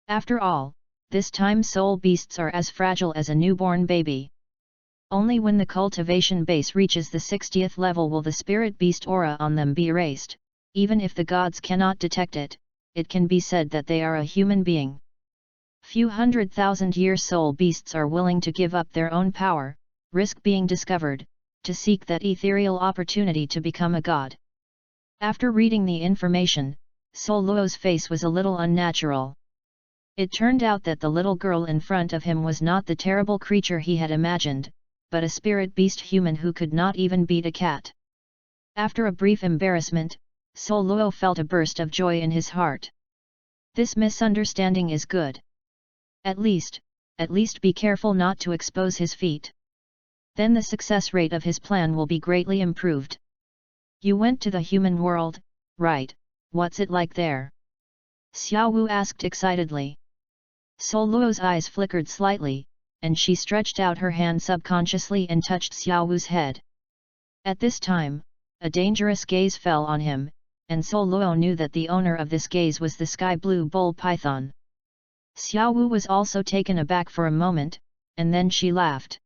After all, this time soul beasts are as fragile as a newborn baby. Only when the cultivation base reaches the 60th level will the spirit beast aura on them be erased. Even if the gods cannot detect it, it can be said that they are a human being. Few 100,000-year soul beasts are willing to give up their own power, risk being discovered, to seek that ethereal opportunity to become a god. After reading the information, Douluos' face was a little unnatural. It turned out that the little girl in front of him was not the terrible creature he had imagined, but a spirit beast human who could not even beat a cat. After a brief embarrassment, Douluos felt a burst of joy in his heart. This misunderstanding is good. At least be careful not to expose his feet. Then the success rate of his plan will be greatly improved. You went to the human world, right? What's it like there? Xiao Wu asked excitedly. Douluos' eyes flickered slightly, and she stretched out her hand subconsciously and touched Xiao Wu's head. At this time, a dangerous gaze fell on him, and Douluos knew that the owner of this gaze was the sky blue bull python. Xiao Wu was also taken aback for a moment, and then she laughed.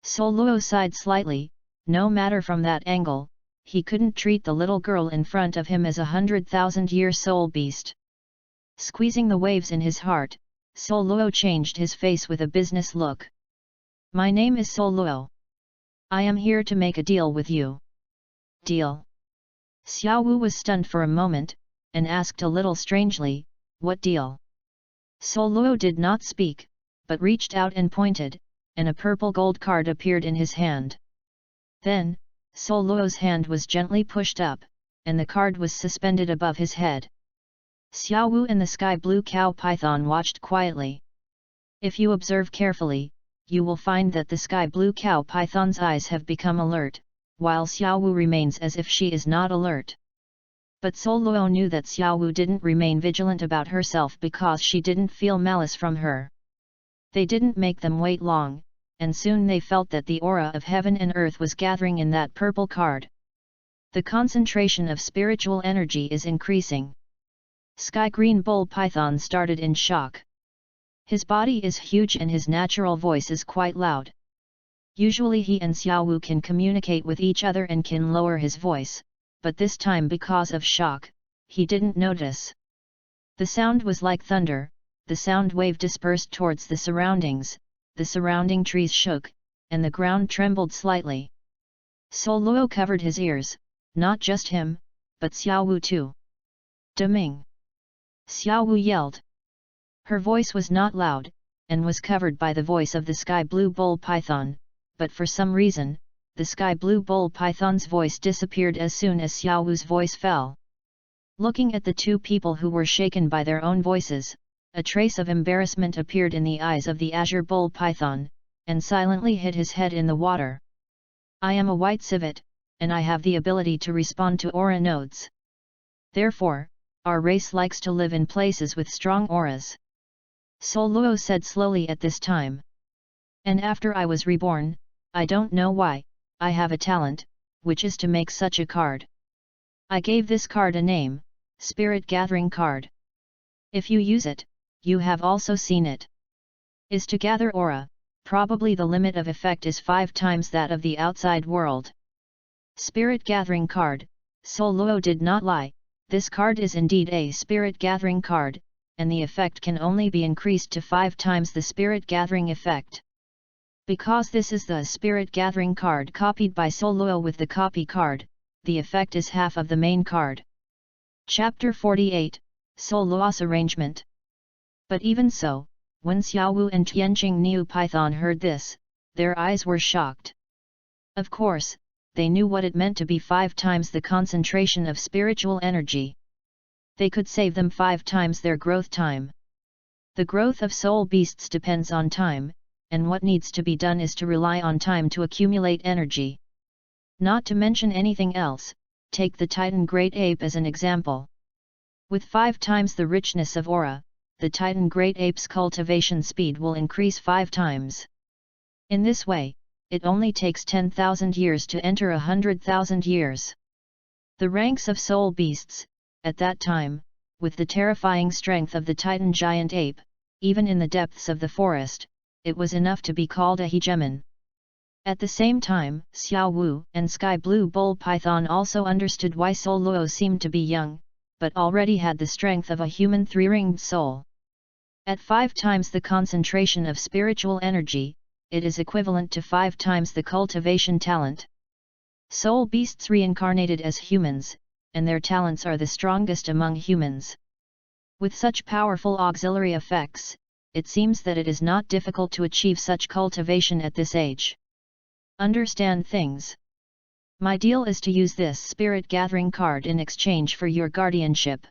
Douluos sighed slightly. No matter from that angle, he couldn't treat the little girl in front of him as a 100,000-year soul beast. Squeezing the waves in his heart, Douluos changed his face with a business look. My name is Douluos. I am here to make a deal with you. Deal? Xiao Wu was stunned for a moment, and asked a little strangely, what deal? Douluos did not speak, but reached out and pointed, and a purple gold card appeared in his hand. Then, Douluos' hand was gently pushed up, and the card was suspended above his head. Xiao Wu and the sky blue cow python watched quietly. If you observe carefully, you will find that the sky blue cow python's eyes have become alert, while Xiao Wu remains as if she is not alert. But Douluos knew that Xiao Wu didn't remain vigilant about herself because she didn't feel malice from her. They didn't make them wait long, and soon they felt that the aura of heaven and earth was gathering in that purple card. The concentration of spiritual energy is increasing. Sky Green Bull Python started in shock. His body is huge and his natural voice is quite loud. Usually he and Xiao Wu can communicate with each other and can lower his voice, but this time because of shock, he didn't notice. The sound was like thunder, the sound wave dispersed towards the surroundings, the surrounding trees shook, and the ground trembled slightly. Douluos covered his ears, not just him, but Xiao Wu too. Deming! Xiao Wu yelled. Her voice was not loud, and was covered by the voice of the sky blue bull python, but for some reason, the sky blue bull python's voice disappeared as soon as Xiao Wu's voice fell. Looking at the two people who were shaken by their own voices, a trace of embarrassment appeared in the eyes of the azure bull python, and silently hid his head in the water. I am a white civet, and I have the ability to respond to aura nodes. Therefore, our race likes to live in places with strong auras. Douluos said slowly at this time. And after I was reborn, I don't know why, I have a talent, which is to make such a card. I gave this card a name, Spirit Gathering Card. If you use it, you have also seen it. Is to gather aura, probably the limit of effect is 5 times that of the outside world. Spirit Gathering Card, Douluos did not lie, this card is indeed a Spirit Gathering Card, and the effect can only be increased to 5 times the Spirit Gathering effect. Because this is the Spirit Gathering Card copied by Douluos with the copy card, the effect is half of the main card. Chapter 48, Douluos Arrangement. But even so, when Xiao Wu and Tianqing Niu Python heard this, their eyes were shocked. Of course, they knew what it meant to be 5 times the concentration of spiritual energy. They could save them 5 times their growth time. The growth of soul beasts depends on time, and what needs to be done is to rely on time to accumulate energy. Not to mention anything else, take the Titan Great Ape as an example. With 5 times the richness of aura, the Titan Great Ape's cultivation speed will increase 5 times. In this way, it only takes 10,000 years to enter 100,000 years. The ranks of soul beasts, at that time, with the terrifying strength of the Titan Giant Ape, even in the depths of the forest, it was enough to be called a hegemon. At the same time, Xiao Wu and Sky Blue Bull Python also understood why Douluos seemed to be young, but already had the strength of a human 3-ringed soul. At 5 times the concentration of spiritual energy, it is equivalent to 5 times the cultivation talent. Soul beasts reincarnated as humans, and their talents are the strongest among humans. With such powerful auxiliary effects, it seems that it is not difficult to achieve such cultivation at this age. Understand things. My deal is to use this spirit gathering card in exchange for your guardianship.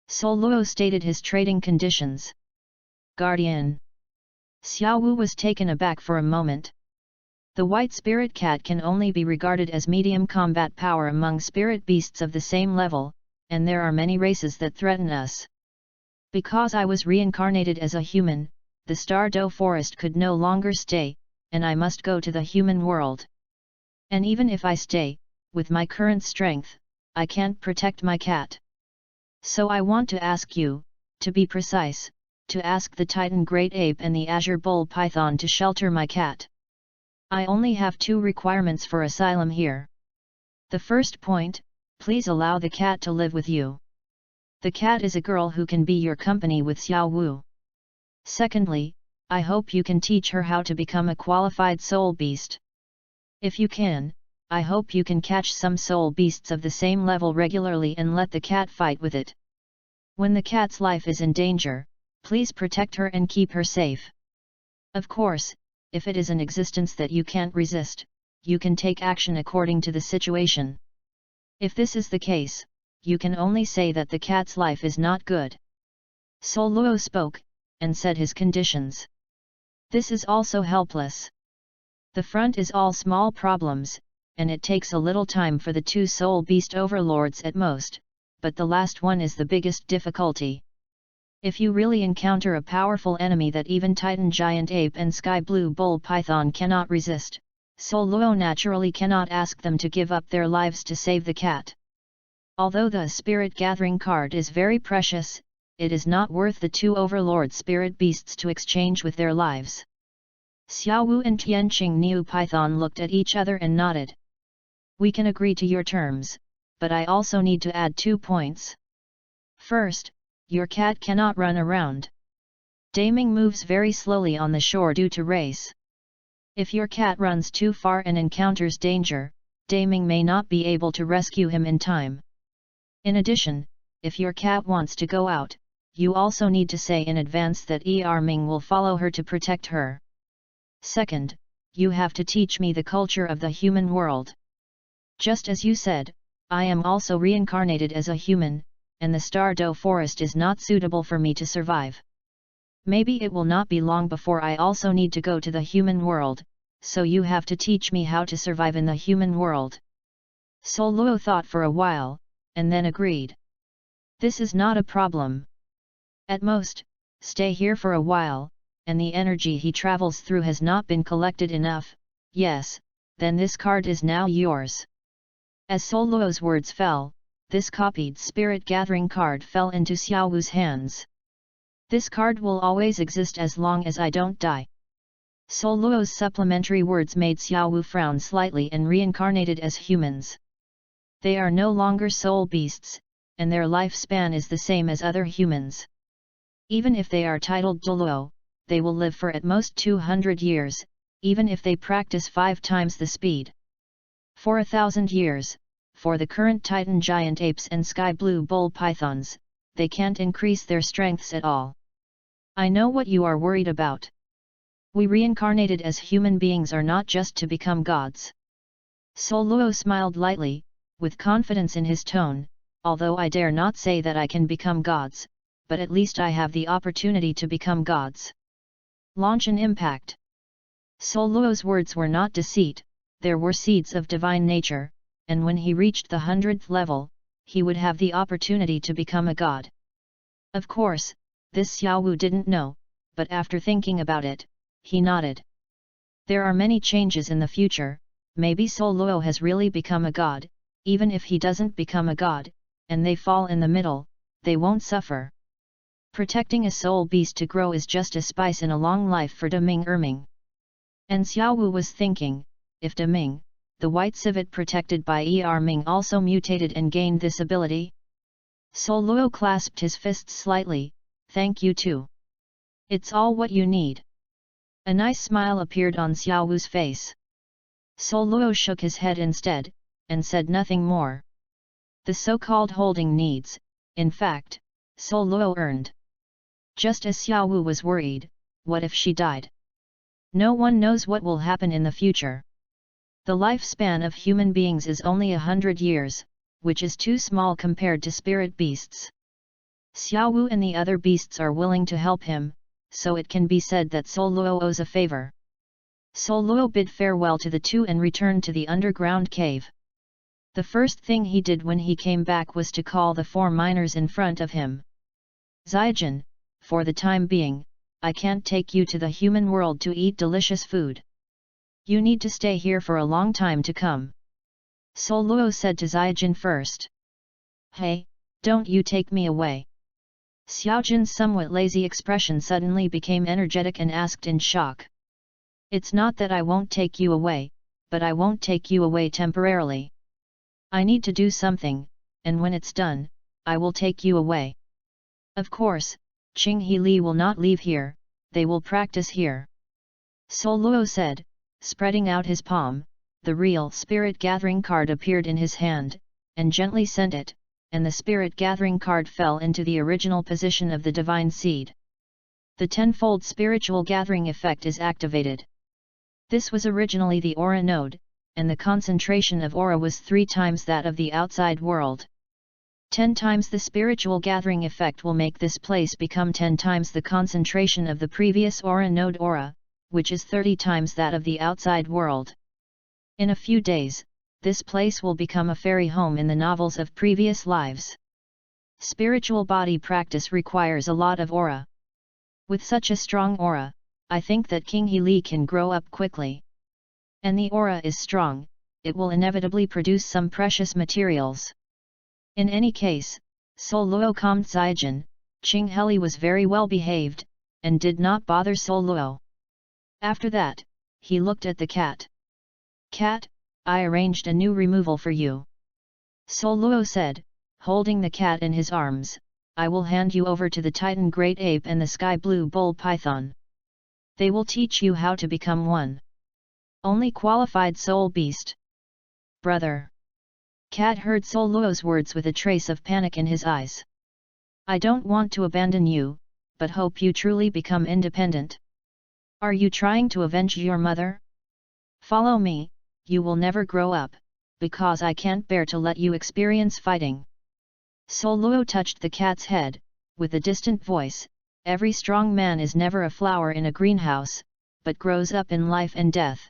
Douluos stated his trading conditions. Guardian. Xiao Wu was taken aback for a moment. The white spirit cat can only be regarded as medium combat power among spirit beasts of the same level, and there are many races that threaten us. Because I was reincarnated as a human, the Star-Do forest could no longer stay, and I must go to the human world. And even if I stay, with my current strength, I can't protect my cat. So I want to ask you, to be precise, to ask the Titan Great Ape and the Azure Bull Python to shelter my cat. I only have 2 requirements for asylum here. The first point, please allow the cat to live with you. The cat is a girl who can be your company with Xiao Wu. Secondly, I hope you can teach her how to become a qualified soul beast. If you can, I hope you can catch some soul beasts of the same level regularly and let the cat fight with it. When the cat's life is in danger, please protect her and keep her safe. Of course, if it is an existence that you can't resist, you can take action according to the situation. If this is the case, you can only say that the cat's life is not good. Douluos spoke, and said his conditions. This is also helpless. The front is all small problems, and it takes a little time for the 2 soul beast overlords at most, but the last one is the biggest difficulty. If you really encounter a powerful enemy that even Titan Giant Ape and Sky Blue Bull Python cannot resist, Douluos naturally cannot ask them to give up their lives to save the cat. Although the Spirit Gathering card is very precious, it is not worth the 2 overlord spirit beasts to exchange with their lives. Xiao Wu and Tianqing Niu Python looked at each other and nodded. We can agree to your terms, but I also need to add 2 points. First, your cat cannot run around. Daming moves very slowly on the shore due to race. If your cat runs too far and encounters danger, Daming may not be able to rescue him in time. In addition, if your cat wants to go out, you also need to say in advance that Ming will follow her to protect her. Second, you have to teach me the culture of the human world. Just as you said, I am also reincarnated as a human, and the Star-Do forest is not suitable for me to survive. Maybe it will not be long before I also need to go to the human world, so you have to teach me how to survive in the human world. Douluos thought for a while, and then agreed. This is not a problem. At most, stay here for a while, and the energy he travels through has not been collected enough. Yes, then this card is now yours. As Douluos' words fell, this copied spirit gathering card fell into Xiao Wu's hands. This card will always exist as long as I don't die. Douluos' supplementary words made Xiao Wu frown slightly and reincarnated as humans. They are no longer soul beasts, and their lifespan is the same as other humans. Even if they are titled Douluos, they will live for at most 200 years, even if they practice 5 times the speed. For 1,000 years, for the current Titan Giant Apes and Sky Blue Bull Pythons, they can't increase their strengths at all. I know what you are worried about. We reincarnated as human beings are not just to become gods. Douluos smiled lightly, with confidence in his tone, although I dare not say that I can become gods, but at least I have the opportunity to become gods. Launch an impact. Douluos' words were not deceit, there were seeds of divine nature, and when he reached the 100th level, he would have the opportunity to become a god. Of course, this Xiao Wu didn't know, but after thinking about it, he nodded. There are many changes in the future, maybe Douluos has really become a god. Even if he doesn't become a god, and they fall in the middle, they won't suffer. Protecting a soul beast to grow is just a spice in a long life for Deming Erming. And Xiao Wu was thinking, if Deming, the white civet protected by Ming also mutated and gained this ability? Douluos clasped his fists slightly, thank you too. It's all what you need. A nice smile appeared on Xiao Wu's face. Douluos shook his head instead, and said nothing more. The so-called holding needs, in fact, Soul Luo earned. Just as Xiao Wu was worried, what if she died? No one knows what will happen in the future. The lifespan of human beings is only 100 years, which is too small compared to spirit beasts. Xiao Wu and the other beasts are willing to help him, so it can be said that Soul Luo owes a favor. Soul Luo bid farewell to the two and returned to the underground cave. The first thing he did when he came back was to call the 4 miners in front of him. Zaijin, for the time being, I can't take you to the human world to eat delicious food. You need to stay here for a long time to come. Soul Luo said to Zaijin first. Hey, don't you take me away. Xiaojin's somewhat lazy expression suddenly became energetic and asked in shock. It's not that I won't take you away, but I won't take you away temporarily. I need to do something, and when it's done, I will take you away. Of course, Qing He Li will not leave here, they will practice here. Soul Luo said, spreading out his palm. The real spirit gathering card appeared in his hand, and gently sent it, and the spirit gathering card fell into the original position of the divine seed. The tenfold spiritual gathering effect is activated. This was originally the aura node, and the concentration of aura was 3 times that of the outside world. 10 times the spiritual gathering effect will make this place become 10 times the concentration of the previous aura node aura, which is 30 times that of the outside world. In a few days, this place will become a fairy home in the novels of previous lives. Spiritual body practice requires a lot of aura. With such a strong aura, I think that King He Li can grow up quickly. And the aura is strong, it will inevitably produce some precious materials. In any case, Soul Luo calmed Zaijin. Qing He Li was very well behaved, and did not bother Soul Luo. After that, he looked at the cat. Cat, I arranged a new removal for you. Soul Luo said, holding the cat in his arms, I will hand you over to the Titan Great Ape and the Sky Blue Bull Python. They will teach you how to become one. Only qualified soul beast. Brother. Cat heard Soul Luo's words with a trace of panic in his eyes. I don't want to abandon you, but hope you truly become independent. Are you trying to avenge your mother? Follow me, you will never grow up, because I can't bear to let you experience fighting. Soul Luo touched the cat's head, with a distant voice, every strong man is never a flower in a greenhouse, but grows up in life and death.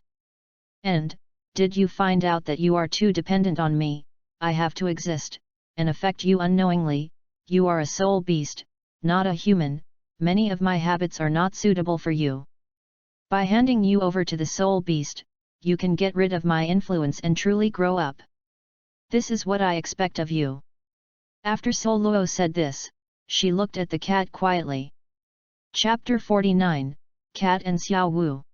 And, did you find out that you are too dependent on me, I have to exist, and affect you unknowingly, you are a soul beast, not a human, many of my habits are not suitable for you. By handing you over to the soul beast, you can get rid of my influence and truly grow up. This is what I expect of you. After Soul Luo said this, she looked at the cat quietly. Chapter 49, Cat and Xiao Wu.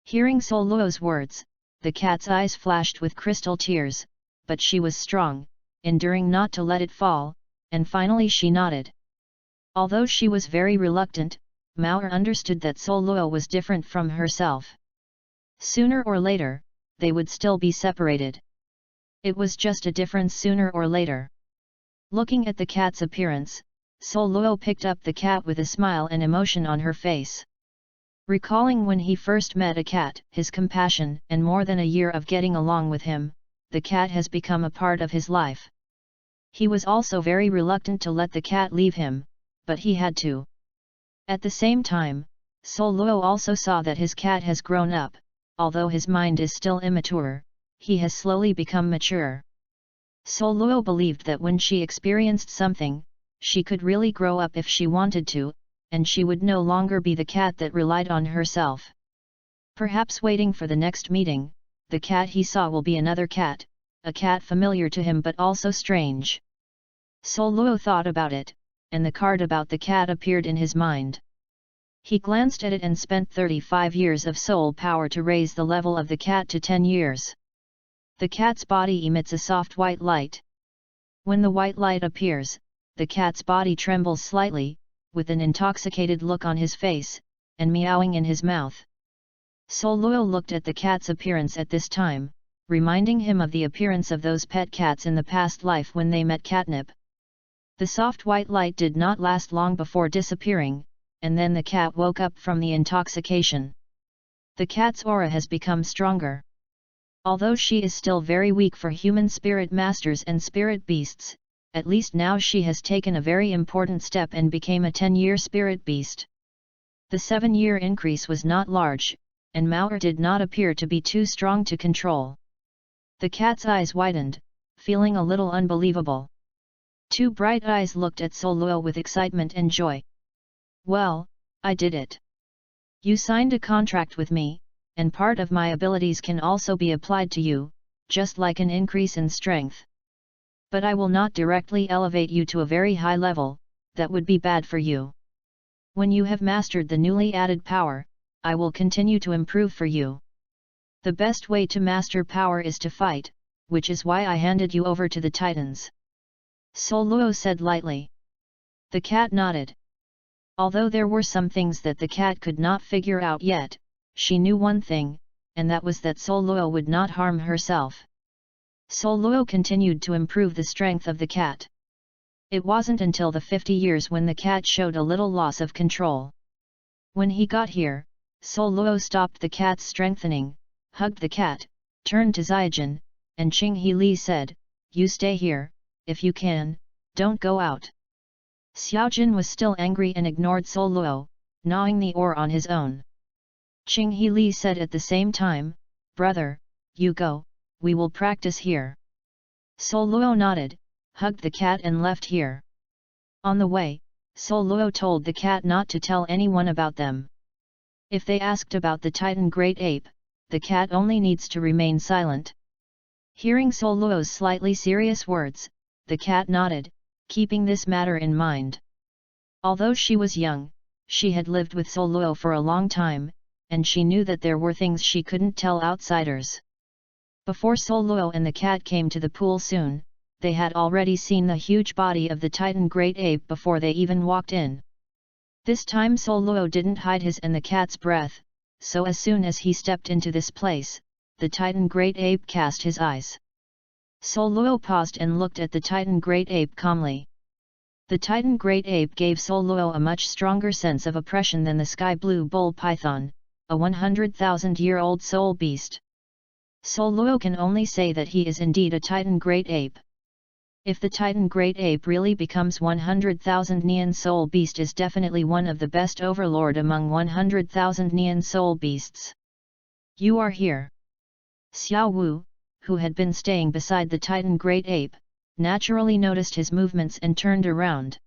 Hearing Soul Luo's words, the cat's eyes flashed with crystal tears, but she was strong, enduring not to let it fall, and finally she nodded. Although she was very reluctant, Mao understood that Soul Luo was different from herself. Sooner or later, they would still be separated. It was just a difference sooner or later. Looking at the cat's appearance, Soul Luo picked up the cat with a smile and emotion on her face. Recalling when he first met a cat, his compassion and more than a year of getting along with him, the cat has become a part of his life. He was also very reluctant to let the cat leave him, but he had to. At the same time, Soul Luo also saw that his cat has grown up. Although his mind is still immature, he has slowly become mature. Soul Luo believed that when she experienced something, she could really grow up if she wanted to, and she would no longer be the cat that relied on herself. Perhaps waiting for the next meeting, the cat he saw will be another cat, a cat familiar to him but also strange. Soul Luo thought about it, and the card about the cat appeared in his mind. He glanced at it and spent 35 years of soul power to raise the level of the cat to 10 years. The cat's body emits a soft white light. When the white light appears, the cat's body trembles slightly, with an intoxicated look on his face, and meowing in his mouth. Soul Luo looked at the cat's appearance at this time, reminding him of the appearance of those pet cats in the past life when they met catnip. The soft white light did not last long before disappearing, and then the cat woke up from the intoxication. The cat's aura has become stronger. Although she is still very weak for human spirit masters and spirit beasts, at least now she has taken a very important step and became a 10-year spirit beast. The 7-year increase was not large, and Maur did not appear to be too strong to control. The cat's eyes widened, feeling a little unbelievable. Two bright eyes looked at Douluos with excitement and joy. "Well, I did it. You signed a contract with me, and part of my abilities can also be applied to you, just like an increase in strength. But I will not directly elevate you to a very high level, that would be bad for you. When you have mastered the newly added power, I will continue to improve for you. The best way to master power is to fight, which is why I handed you over to the Titans." Douluos said lightly. The cat nodded. Although there were some things that the cat could not figure out yet, she knew one thing, and that was that Douluos would not harm herself. Douluos continued to improve the strength of the cat. It wasn't until the 50 years when the cat showed a little loss of control. When he got here, Douluos stopped the cat's strengthening, hugged the cat, turned to Xiaojin, and Qinghe Li said, "You stay here, if you can, don't go out." Xiaojin was still angry and ignored Douluos, gnawing the oar on his own. Qinghe Li said at the same time, "Brother, you go, we will practice here." Douluos nodded, hugged the cat and left here. On the way, Douluos told the cat not to tell anyone about them. If they asked about the Titan Great Ape, the cat only needs to remain silent. Hearing Douluos' slightly serious words, the cat nodded, keeping this matter in mind. Although she was young, she had lived with Douluos for a long time, and she knew that there were things she couldn't tell outsiders. Before Douluos and the cat came to the pool soon, they had already seen the huge body of the Titan Great Ape before they even walked in. This time Douluos didn't hide his and the cat's breath, so as soon as he stepped into this place, the Titan Great Ape cast his eyes. Douluos paused and looked at the Titan Great Ape calmly. The Titan Great Ape gave Douluos a much stronger sense of oppression than the sky blue bull python, a 100,000-year-old soul beast. Douluos can only say that he is indeed a Titan Great Ape. If the Titan Great Ape really becomes 100,000 Neon Soul Beast is definitely one of the best overlord among 100,000 Neon Soul Beasts. "You are here." Xiao Wu, who had been staying beside the Titan Great Ape, naturally noticed his movements and turned around.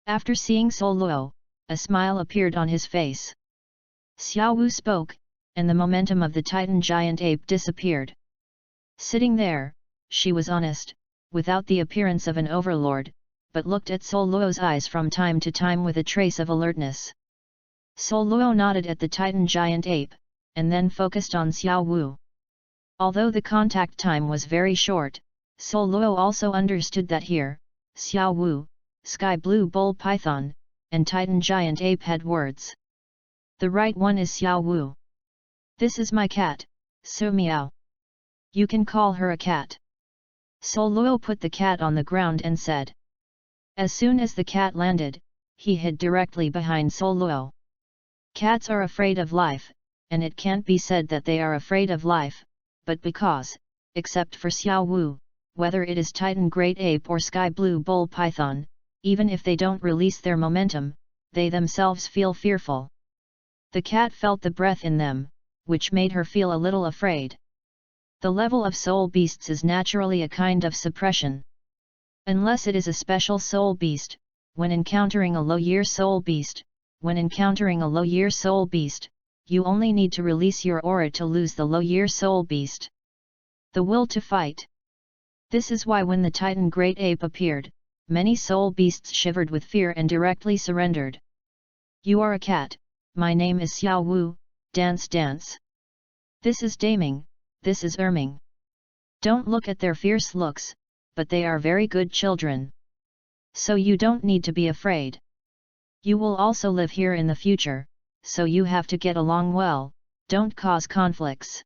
After seeing Douluos, a smile appeared on his face. Xiao Wu spoke, and the momentum of the Titan Giant Ape disappeared. Sitting there, she was honest, without the appearance of an overlord, but looked at Douluos' eyes from time to time with a trace of alertness. Douluos nodded at the Titan Giant Ape, and then focused on Xiao Wu. Although the contact time was very short, Douluos also understood that here, Xiao Wu, Sky Blue Bull Python, and Titan Giant Ape had words. The right one is Xiao Wu. "This is my cat, Su Miao. You can call her a cat." Douluos put the cat on the ground and said. As soon as the cat landed, he hid directly behind Douluos. Cats are afraid of life, and it can't be said that they are afraid of life, but because, except for Xiao Wu, whether it is Titan Great Ape or Sky Blue Bull Python, even if they don't release their momentum, they themselves feel fearful. The cat felt the breath in them, which made her feel a little afraid. The level of soul beasts is naturally a kind of suppression. Unless it is a special soul beast, when encountering a low-year soul beast, you only need to release your aura to lose the low-year soul beast. The will to fight. This is why when the Titan Great Ape appeared, many soul beasts shivered with fear and directly surrendered. "You are a cat, my name is Xiao Wu, dance dance. This is Daming, this is Erming. Don't look at their fierce looks, but they are very good children. So you don't need to be afraid. You will also live here in the future, so you have to get along well, don't cause conflicts."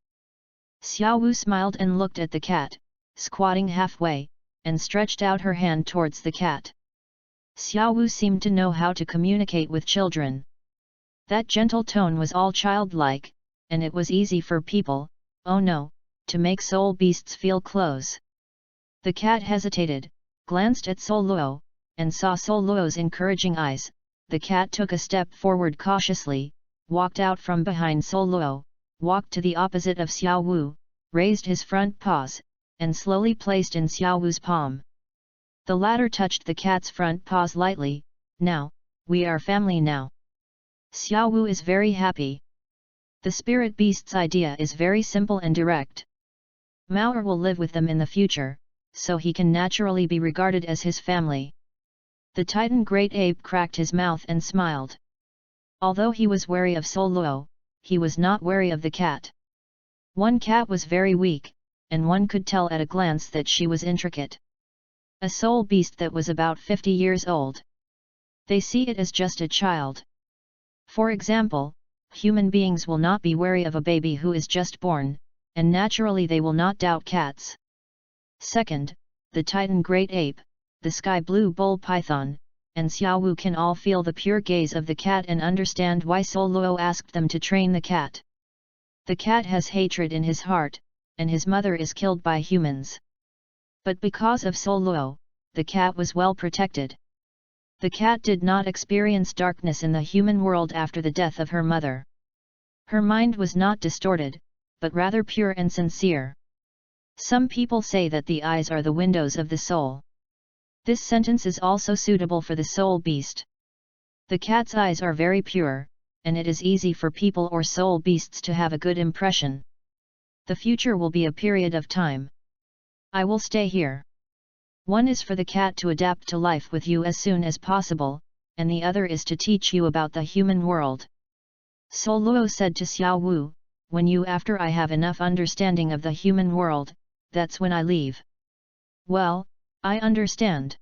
Xiao Wu smiled and looked at the cat, squatting halfway, and stretched out her hand towards the cat. Xiao Wu seemed to know how to communicate with children. That gentle tone was all childlike, and it was easy for people, oh no, to make soul beasts feel close. The cat hesitated, glanced at Soul Luo, and saw Soul Luo's encouraging eyes. The cat took a step forward cautiously, walked out from behind Soul Luo, walked to the opposite of Xiao Wu, raised his front paws, and slowly placed in Xiao Wu's palm. The latter touched the cat's front paws lightly. Now, we are family now. Xiao Wu is very happy. The spirit beast's idea is very simple and direct. Mao will live with them in the future, so he can naturally be regarded as his family. The Titan Great Ape cracked his mouth and smiled. Although he was wary of Soul Luo, he was not wary of the cat. One cat was very weak, and one could tell at a glance that she was intricate. A soul beast that was about 50 years old. They see it as just a child. For example, human beings will not be wary of a baby who is just born, and naturally they will not doubt cats. Second, the Titan Great Ape, the Sky Blue Bull Python, and Xiao Wu can all feel the pure gaze of the cat and understand why Soul Luo asked them to train the cat. The cat has hatred in his heart, and his mother is killed by humans. But because of Soul Luo, the cat was well protected. The cat did not experience darkness in the human world after the death of her mother. Her mind was not distorted, but rather pure and sincere. Some people say that the eyes are the windows of the soul. This sentence is also suitable for the soul beast. The cat's eyes are very pure, and it is easy for people or soul beasts to have a good impression. The future will be a period of time. I will stay here. One is for the cat to adapt to life with you as soon as possible, and the other is to teach you about the human world. Soul Luo said to Xiao Wu, when you after I have enough understanding of the human world, that's when I leave. Well, I understand.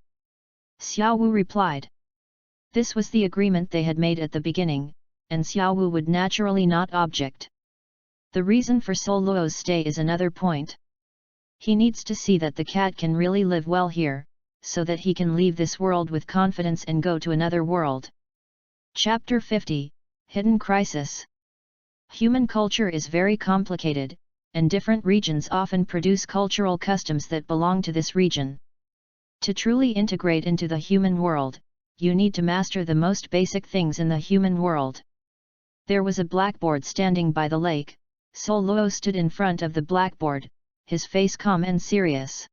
Xiao Wu replied. This was the agreement they had made at the beginning, and Xiao Wu would naturally not object. The reason for Soul Luo's stay is another point. He needs to see that the cat can really live well here, so that he can leave this world with confidence and go to another world. Chapter 50, Hidden Crisis. Human culture is very complicated, and different regions often produce cultural customs that belong to this region. To truly integrate into the human world, you need to master the most basic things in the human world. There was a blackboard standing by the lake. Soul Luo stood in front of the blackboard, his face calm and serious.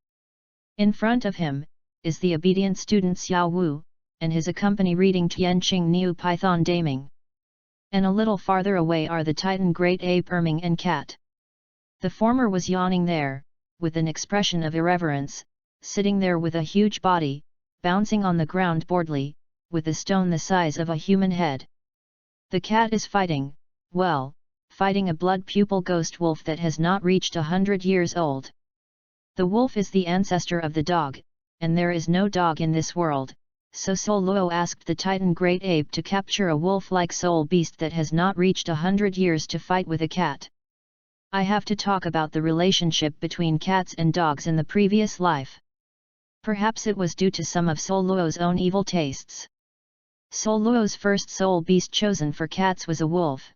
In front of him, is the obedient student Xiao Wu, and his accompany reading Tianqing Niu Python Daming. And a little farther away are the Titan Great Ape Erming and Cat. The former was yawning there, with an expression of irreverence, sitting there with a huge body, bouncing on the ground boredly, with a stone the size of a human head. The cat is fighting, well, fighting a blood pupil ghost wolf that has not reached 100 years old. The wolf is the ancestor of the dog, and there is no dog in this world, so Soul Luo asked the Titan Great Ape to capture a wolf-like soul beast that has not reached 100 years to fight with a cat. I have to talk about the relationship between cats and dogs in the previous life. Perhaps it was due to some of Soul Luo's own evil tastes. Soul Luo's first soul beast chosen for cats was a wolf.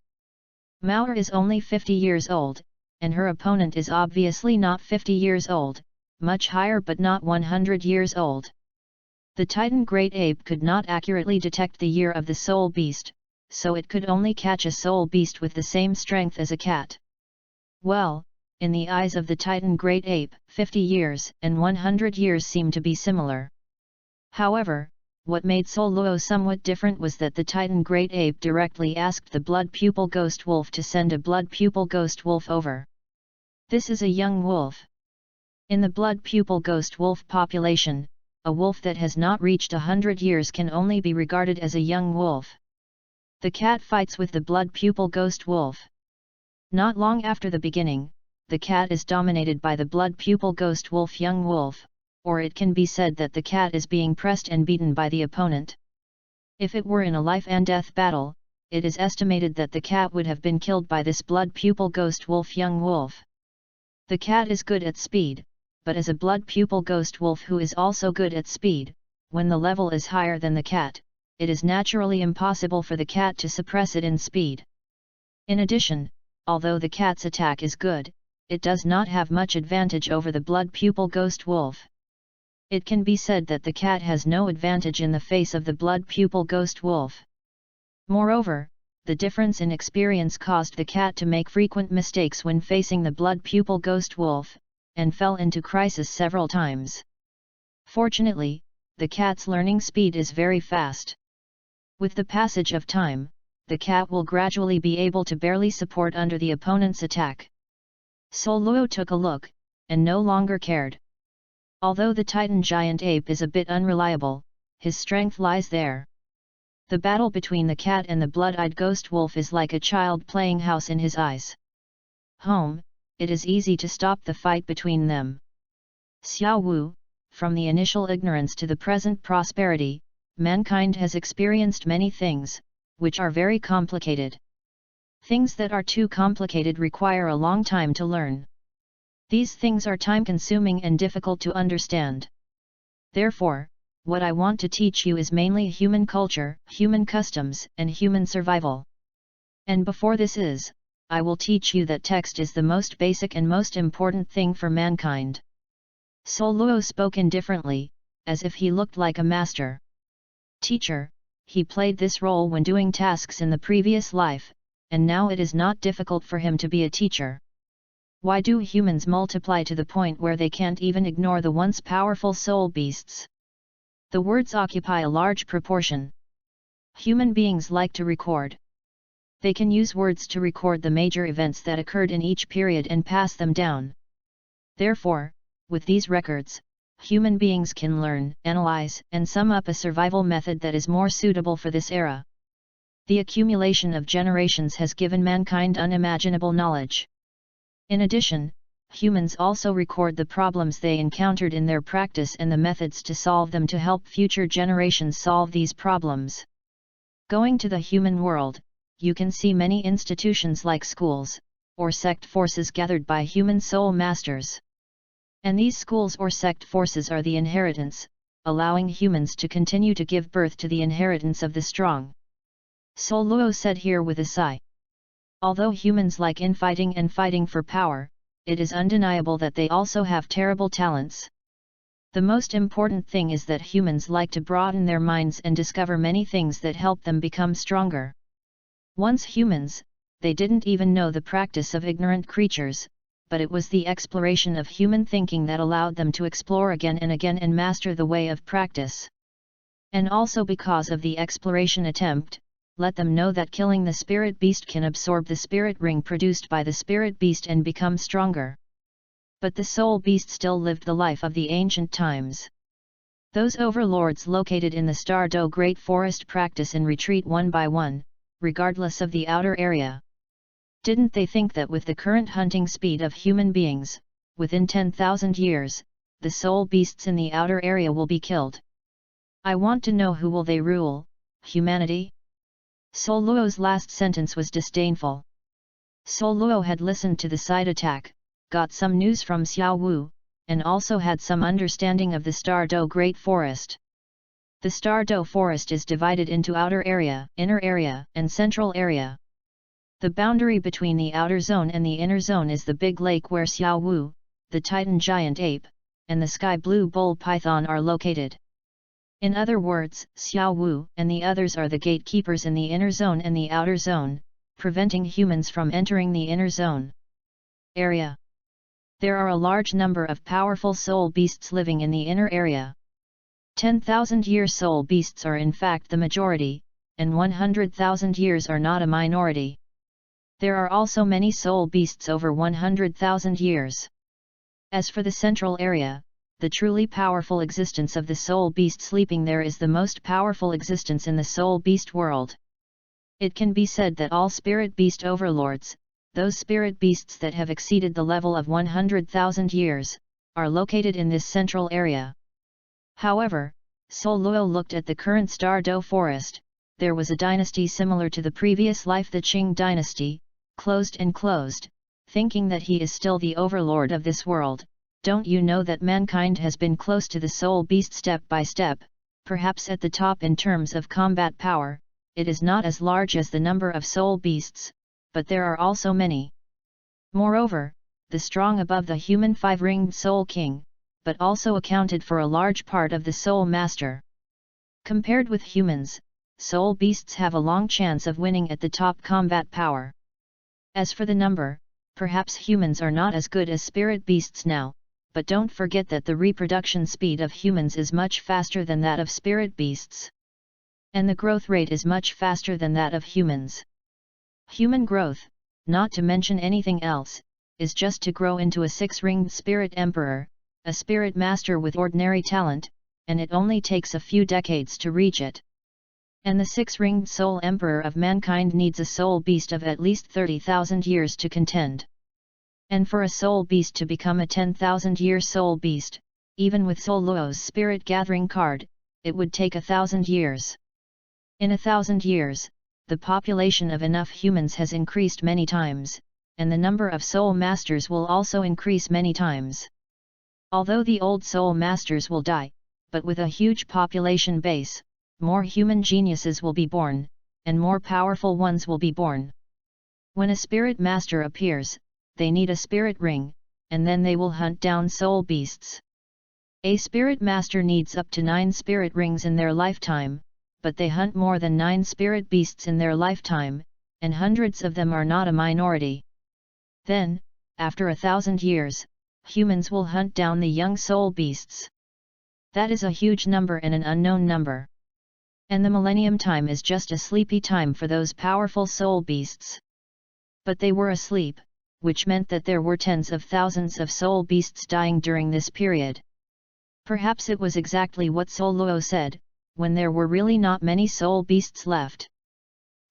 Mao is only 50 years old, and her opponent is obviously not 50 years old, much higher but not 100 years old. The Titan Great Ape could not accurately detect the year of the soul beast, so it could only catch a soul beast with the same strength as a cat. Well, in the eyes of the Titan Great Ape, 50 years and 100 years seem to be similar. However, what made Soul Luo somewhat different was that the Titan Great Ape directly asked the blood pupil ghost wolf to send a blood pupil ghost wolf over. This is a young wolf. In the blood pupil ghost wolf population, a wolf that has not reached 100 years can only be regarded as a young wolf. The cat fights with the blood pupil ghost wolf. Not long after the beginning, the cat is dominated by the blood pupil ghost wolf young wolf, or it can be said that the cat is being pressed and beaten by the opponent. If it were in a life and death battle, it is estimated that the cat would have been killed by this blood pupil ghost wolf young wolf. The cat is good at speed, but as a blood pupil ghost wolf who is also good at speed, when the level is higher than the cat, it is naturally impossible for the cat to suppress it in speed. In addition, although the cat's attack is good, it does not have much advantage over the blood pupil ghost wolf. It can be said that the cat has no advantage in the face of the blood pupil ghost wolf. Moreover, the difference in experience caused the cat to make frequent mistakes when facing the blood pupil ghost wolf, and fell into crisis several times. Fortunately, the cat's learning speed is very fast. With the passage of time, the cat will gradually be able to barely support under the opponent's attack. Douluos took a look, and no longer cared. Although the Titan giant ape is a bit unreliable, his strength lies there. The battle between the cat and the blood-eyed ghost wolf is like a child playing house in his eyes. It is easy to stop the fight between them. Xiao Wu, from the initial ignorance to the present prosperity, mankind has experienced many things, which are very complicated. Things that are too complicated require a long time to learn. These things are time-consuming and difficult to understand. Therefore, what I want to teach you is mainly human culture, human customs, and human survival. And before this I will teach you that text is the most basic and most important thing for mankind. Douluos spoke indifferently, as if he looked like a master teacher. He played this role when doing tasks in the previous life, and now it is not difficult for him to be a teacher. Why do humans multiply to the point where they can't even ignore the once powerful soul beasts? The words occupy a large proportion. Human beings like to record. They can use words to record the major events that occurred in each period and pass them down. Therefore, with these records, human beings can learn, analyze, and sum up a survival method that is more suitable for this era. The accumulation of generations has given mankind unimaginable knowledge. In addition, humans also record the problems they encountered in their practice and the methods to solve them to help future generations solve these problems. Going to the human world, you can see many institutions like schools, or sect forces gathered by human soul masters. And these schools or sect forces are the inheritance, allowing humans to continue to give birth to the inheritance of the strong. Douluos said here with a sigh. Although humans like infighting and fighting for power, it is undeniable that they also have terrible talents. The most important thing is that humans like to broaden their minds and discover many things that help them become stronger. Once humans, they didn't even know the practice of ignorant creatures, but it was the exploration of human thinking that allowed them to explore again and master the way of practice. And also because of the exploration attempt, let them know that killing the spirit beast can absorb the spirit ring produced by the spirit beast and become stronger. But the soul beast still lived the life of the ancient times. Those overlords located in the Stardo Great Forest practice in retreat one by one, regardless of the outer area. Didn't they think that with the current hunting speed of human beings, within 10,000 years, the soul beasts in the outer area will be killed? I want to know who will they rule, humanity? Douluos' last sentence was disdainful. Douluos had listened to the side attack, got some news from Xiao Wu, and also had some understanding of the Stardo Great Forest. The Stardo Forest is divided into outer area, inner area, and central area. The boundary between the outer zone and the inner zone is the big lake where Xiao Wu, the Titan giant ape, and the sky blue bull python are located. In other words, Xiao Wu and the others are the gatekeepers in the inner zone and the outer zone, preventing humans from entering the inner zone area. There are a large number of powerful soul beasts living in the inner area. 10,000-year soul beasts are in fact the majority, and 100,000 years are not a minority. There are also many soul beasts over 100,000 years. As for the central area, the truly powerful existence of the soul beast sleeping there is the most powerful existence in the soul beast world. It can be said that all spirit beast overlords, those spirit beasts that have exceeded the level of 100,000 years, are located in this central area. However, Douluos looked at the current Stardo Forest. There was a dynasty similar to the previous life, the Qing dynasty, closed, thinking that he is still the overlord of this world. Don't you know that mankind has been close to the soul beast step by step, perhaps at the top in terms of combat power? It is not as large as the number of soul beasts, but there are also many. Moreover, the strong above the human five-ringed soul king, but also accounted for a large part of the soul master. Compared with humans, soul beasts have a long chance of winning at the top combat power. As for the number, perhaps humans are not as good as spirit beasts now, but don't forget that the reproduction speed of humans is much faster than that of spirit beasts. And the growth rate is much faster than that of humans. Human growth, not to mention anything else, is just to grow into a six-ringed spirit emperor, a spirit master with ordinary talent, and it only takes a few decades to reach it. And the six-ringed soul emperor of mankind needs a soul beast of at least 30,000 years to contend. And for a soul beast to become a 10,000-year soul beast, even with Douluos' spirit gathering card, it would take 1,000 years. In 1,000 years, the population of enough humans has increased many times, and the number of soul masters will also increase many times. Although the old soul masters will die, but with a huge population base, more human geniuses will be born, and more powerful ones will be born. When a spirit master appears, they need a spirit ring, and then they will hunt down soul beasts. A spirit master needs up to 9 spirit rings in their lifetime, but they hunt more than 9 spirit beasts in their lifetime, and hundreds of them are not a minority. Then, after 1,000 years, humans will hunt down the young soul beasts. That is a huge number and an unknown number. And the millennium time is just a sleepy time for those powerful soul beasts. But they were asleep, which meant that there were tens of thousands of soul beasts dying during this period. Perhaps it was exactly what Douluos said, when there were really not many soul beasts left.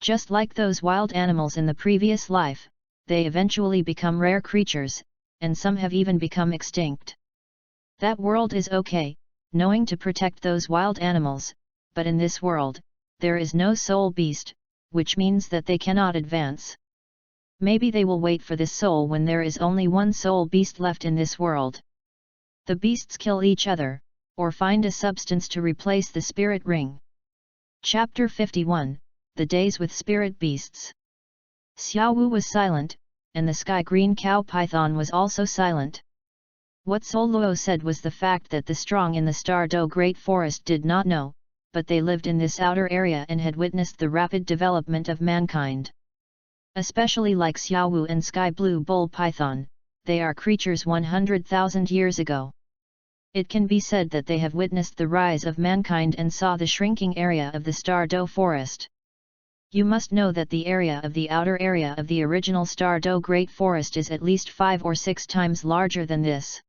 Just like those wild animals in the previous life, they eventually become rare creatures, and some have even become extinct. That world is okay, knowing to protect those wild animals, but in this world, there is no soul beast, which means that they cannot advance. Maybe they will wait for this soul when there is only one soul beast left in this world. The beasts kill each other, or find a substance to replace the spirit ring. Chapter 51, The Days with Spirit Beasts. Xiao Wu was silent, and the sky-green cow python was also silent. What Douluos said was the fact that the strong in the Stardo Great Forest did not know, but they lived in this outer area and had witnessed the rapid development of mankind. Especially like Xiao Wu and Sky Blue Bull Python, they are creatures 100,000 years ago. It can be said that they have witnessed the rise of mankind and saw the shrinking area of the Stardo Forest. You must know that the area of the outer area of the original Stardo Great Forest is at least 5 or 6 times larger than this.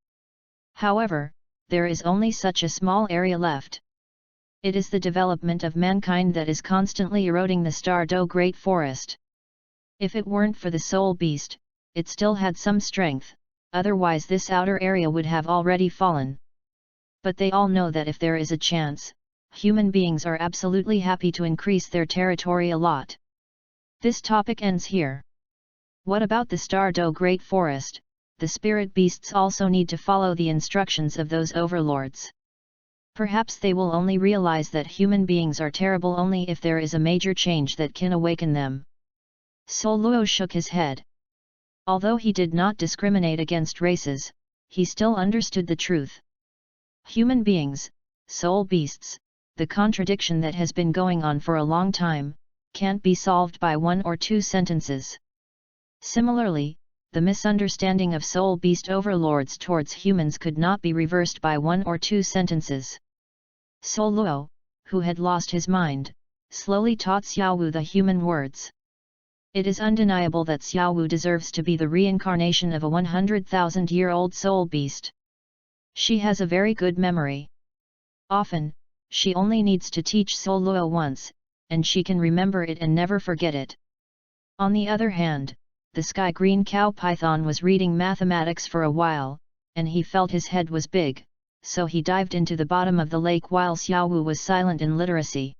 However, there is only such a small area left. It is the development of mankind that is constantly eroding the Stardo Great Forest. If it weren't for the soul beast, it still had some strength, otherwise this outer area would have already fallen. But they all know that if there is a chance, human beings are absolutely happy to increase their territory a lot. This topic ends here. What about the Stardo Great Forest? The spirit beasts also need to follow the instructions of those overlords. Perhaps they will only realize that human beings are terrible only if there is a major change that can awaken them. Douluos shook his head. Although he did not discriminate against races, he still understood the truth. Human beings, soul beasts, the contradiction that has been going on for a long time, can't be solved by 1 or 2 sentences. Similarly, the misunderstanding of soul beast overlords towards humans could not be reversed by 1 or 2 sentences. Douluos, who had lost his mind, slowly taught Xiao Wu the human words. It is undeniable that Xiao Wu deserves to be the reincarnation of a 100,000-year-old soul beast. She has a very good memory. Often, she only needs to teach Douluos once, and she can remember it and never forget it. On the other hand, the sky-green cow python was reading mathematics for a while, and he felt his head was big, so he dived into the bottom of the lake while Xiao Wu was silent in literacy.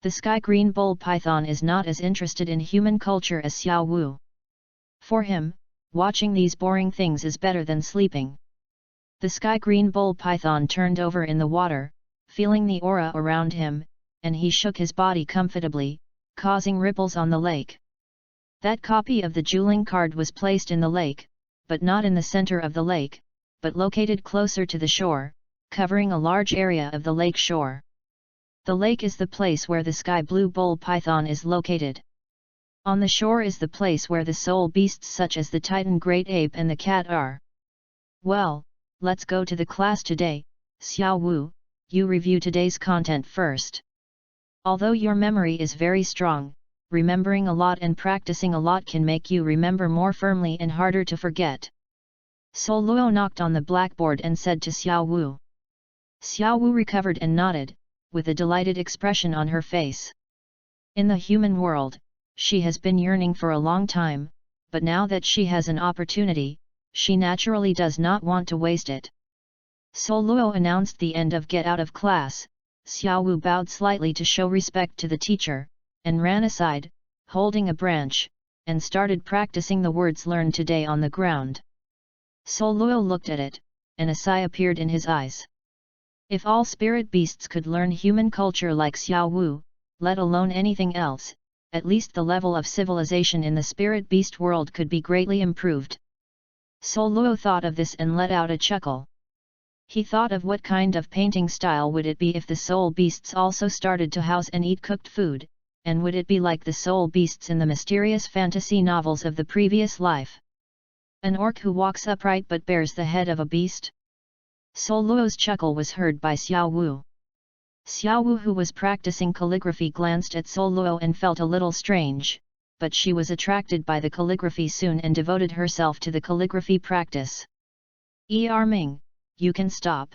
The sky-green bull python is not as interested in human culture as Xiao Wu. For him, watching these boring things is better than sleeping. The sky-green bull python turned over in the water, feeling the aura around him, and he shook his body comfortably, causing ripples on the lake. That copy of the jeweling card was placed in the lake, but not in the center of the lake, but located closer to the shore, covering a large area of the lake shore. The lake is the place where the sky blue bull python is located. On the shore is the place where the soul beasts such as the Titan great ape and the cat are. Well, let's go to the class today. Xiao Wu, you review today's content first. Although your memory is very strong, remembering a lot and practicing a lot can make you remember more firmly and harder to forget. Sol Luo knocked on the blackboard and said to Xiao Wu. Xiao Wu recovered and nodded, with a delighted expression on her face. In the human world, she has been yearning for a long time, but now that she has an opportunity, she naturally does not want to waste it. Sol Luo announced the end of get out of class. Xiao Wu bowed slightly to show respect to the teacher, and ran aside, holding a branch, and started practicing the words learned today on the ground. Sol Luo looked at it, and a sigh appeared in his eyes. If all spirit beasts could learn human culture like Xiao Wu, let alone anything else, at least the level of civilization in the spirit beast world could be greatly improved. Sol Luo thought of this and let out a chuckle. He thought of what kind of painting style would it be if the soul beasts also started to house and eat cooked food, and would it be like the soul beasts in the mysterious fantasy novels of the previous life? An orc who walks upright but bears the head of a beast? Sol Luo's chuckle was heard by Xiao Wu. Xiao Wu, who was practicing calligraphy, glanced at Sol Luo and felt a little strange, but she was attracted by the calligraphy soon and devoted herself to the calligraphy practice. Ming, you can stop.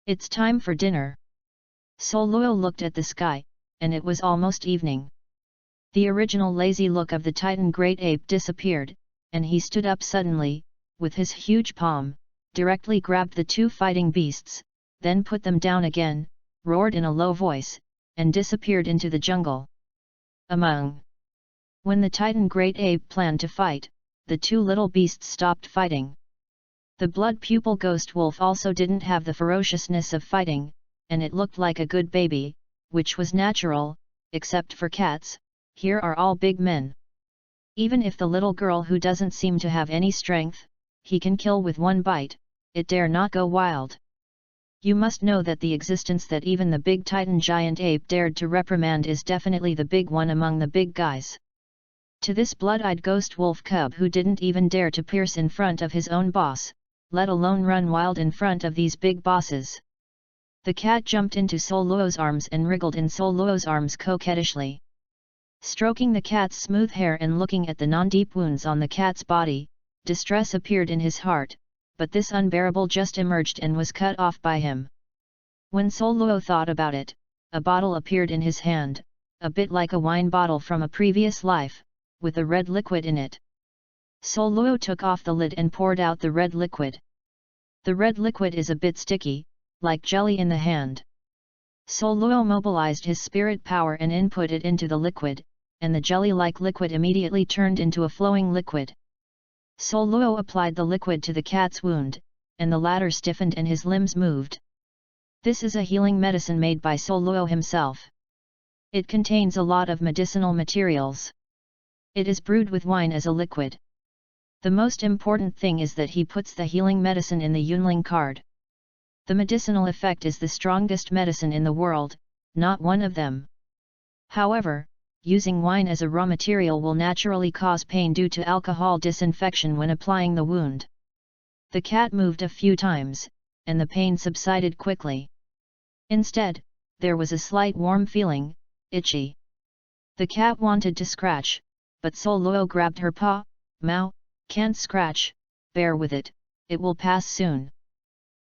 It's time for dinner. Sol Luo looked at the sky, and it was almost evening. The original lazy look of the Titan great ape disappeared, and he stood up suddenly, with his huge palm, directly grabbed the two fighting beasts, then put them down again, roared in a low voice, and disappeared into the jungle. When the Titan great ape planned to fight, the two little beasts stopped fighting. The blood pupil ghost wolf also didn't have the ferociousness of fighting, and it looked like a good baby, which was natural, except for cats. Here are all big men. Even if the little girl who doesn't seem to have any strength, he can kill with one bite, it dare not go wild. You must know that the existence that even the big Titan giant ape dared to reprimand is definitely the big one among the big guys. To this blood-eyed ghost wolf cub who didn't even dare to pierce in front of his own boss, let alone run wild in front of these big bosses. The cat jumped into Sol Luo's arms and wriggled in Sol Luo's arms coquettishly. Stroking the cat's smooth hair and looking at the non-deep wounds on the cat's body, distress appeared in his heart, but this unbearable just emerged and was cut off by him. When Sol Luo thought about it, a bottle appeared in his hand, a bit like a wine bottle from a previous life, with a red liquid in it. Sol Luo took off the lid and poured out the red liquid. The red liquid is a bit sticky, like jelly in the hand. Sol Luo mobilized his spirit power and input it into the liquid, and the jelly-like liquid immediately turned into a flowing liquid. Sol Luo applied the liquid to the cat's wound, and the latter stiffened and his limbs moved. This is a healing medicine made by Sol Luo himself. It contains a lot of medicinal materials. It is brewed with wine as a liquid. The most important thing is that he puts the healing medicine in the Yunling card. The medicinal effect is the strongest medicine in the world, not one of them. However, using wine as a raw material will naturally cause pain due to alcohol disinfection when applying the wound. The cat moved a few times, and the pain subsided quickly. Instead, there was a slight warm feeling, itchy. The cat wanted to scratch, but Sol Luo grabbed her paw. Mao, can't scratch, bear with it, it will pass soon.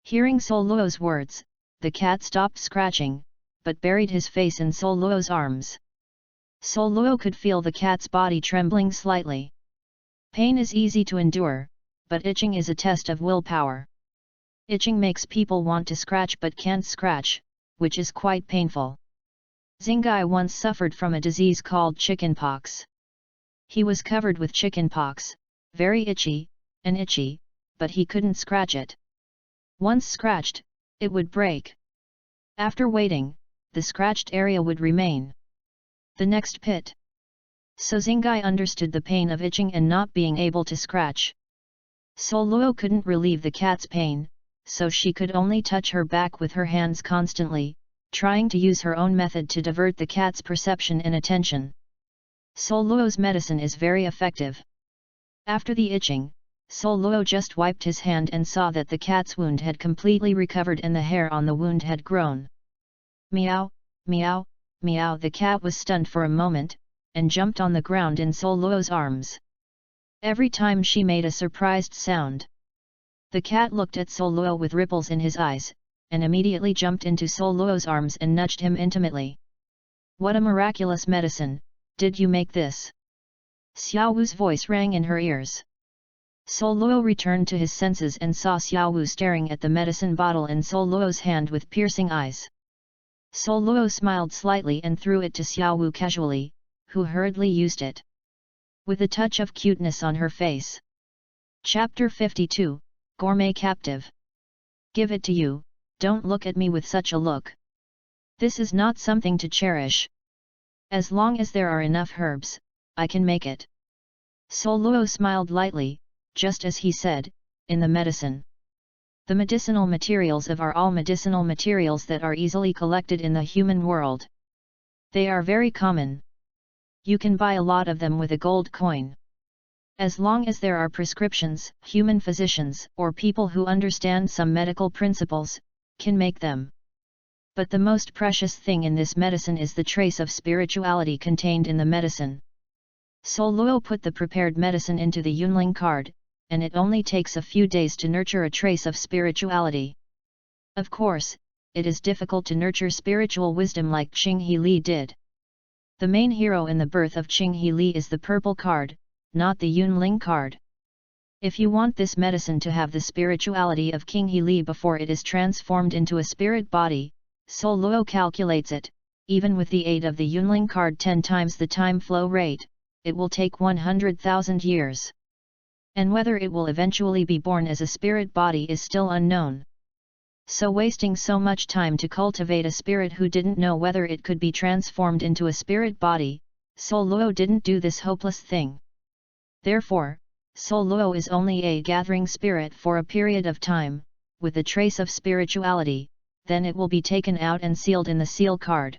Hearing Sol Luo's words, the cat stopped scratching, but buried his face in Sol Luo's arms. Sol Luo could feel the cat's body trembling slightly. Pain is easy to endure, but itching is a test of willpower. Itching makes people want to scratch but can't scratch, which is quite painful. Xingai once suffered from a disease called chickenpox. He was covered with chickenpox, very itchy, and itchy, but he couldn't scratch it. Once scratched, it would break. After waiting, the scratched area would remain. The next pit. So Xingai understood the pain of itching and not being able to scratch. Douluo couldn't relieve the cat's pain, so she could only touch her back with her hands constantly, trying to use her own method to divert the cat's perception and attention. Douluo's medicine is very effective. After the itching, Douluo just wiped his hand and saw that the cat's wound had completely recovered and the hair on the wound had grown. Meow, meow, meow. The cat was stunned for a moment, and jumped on the ground in Douluo's arms. Every time she made a surprised sound. The cat looked at Douluo with ripples in his eyes, and immediately jumped into Douluo's arms and nudged him intimately. What a miraculous medicine, did you make this? Xiaowu's voice rang in her ears. Douluo returned to his senses and saw Xiaowu staring at the medicine bottle in Douluo's hand with piercing eyes. Douluo smiled slightly and threw it to Xiaowu casually, who hurriedly used it. With a touch of cuteness on her face. Chapter 52, Gourmet Captive. Give it to you, don't look at me with such a look. This is not something to cherish. As long as there are enough herbs, I can make it. Douluo smiled lightly, just as he said, in the medicine. The medicinal materials are all medicinal materials that are easily collected in the human world. They are very common. You can buy a lot of them with a gold coin. As long as there are prescriptions, human physicians or people who understand some medical principles can make them. But the most precious thing in this medicine is the trace of spirituality contained in the medicine. Douluo put the prepared medicine into the Yunling card, and it only takes a few days to nurture a trace of spirituality. Of course, it is difficult to nurture spiritual wisdom like Qinghe Li did. The main hero in the birth of Qinghe Li is the purple card, not the Yunling card. If you want this medicine to have the spirituality of Qinghe Li before it is transformed into a spirit body, Douluo calculates it, even with the aid of the Yunling card 10 times the time flow rate, it will take 100,000 years. And whether it will eventually be born as a spirit body is still unknown. So wasting so much time to cultivate a spirit who didn't know whether it could be transformed into a spirit body, Douluo didn't do this hopeless thing. Therefore, Douluo is only a gathering spirit for a period of time, with a trace of spirituality, then it will be taken out and sealed in the seal card.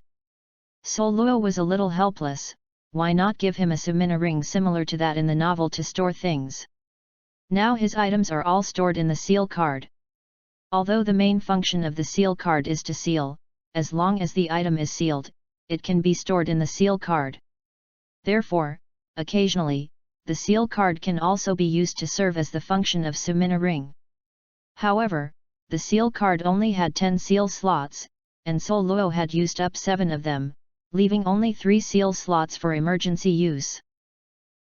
Douluo was a little helpless, why not give him a sumina ring similar to that in the novel to store things? Now his items are all stored in the seal card. Although the main function of the seal card is to seal, as long as the item is sealed, it can be stored in the seal card. Therefore, occasionally, the seal card can also be used to serve as the function of sumina ring. However, the seal card only had 10 seal slots, and Douluo had used up 7 of them, leaving only 3 seal slots for emergency use.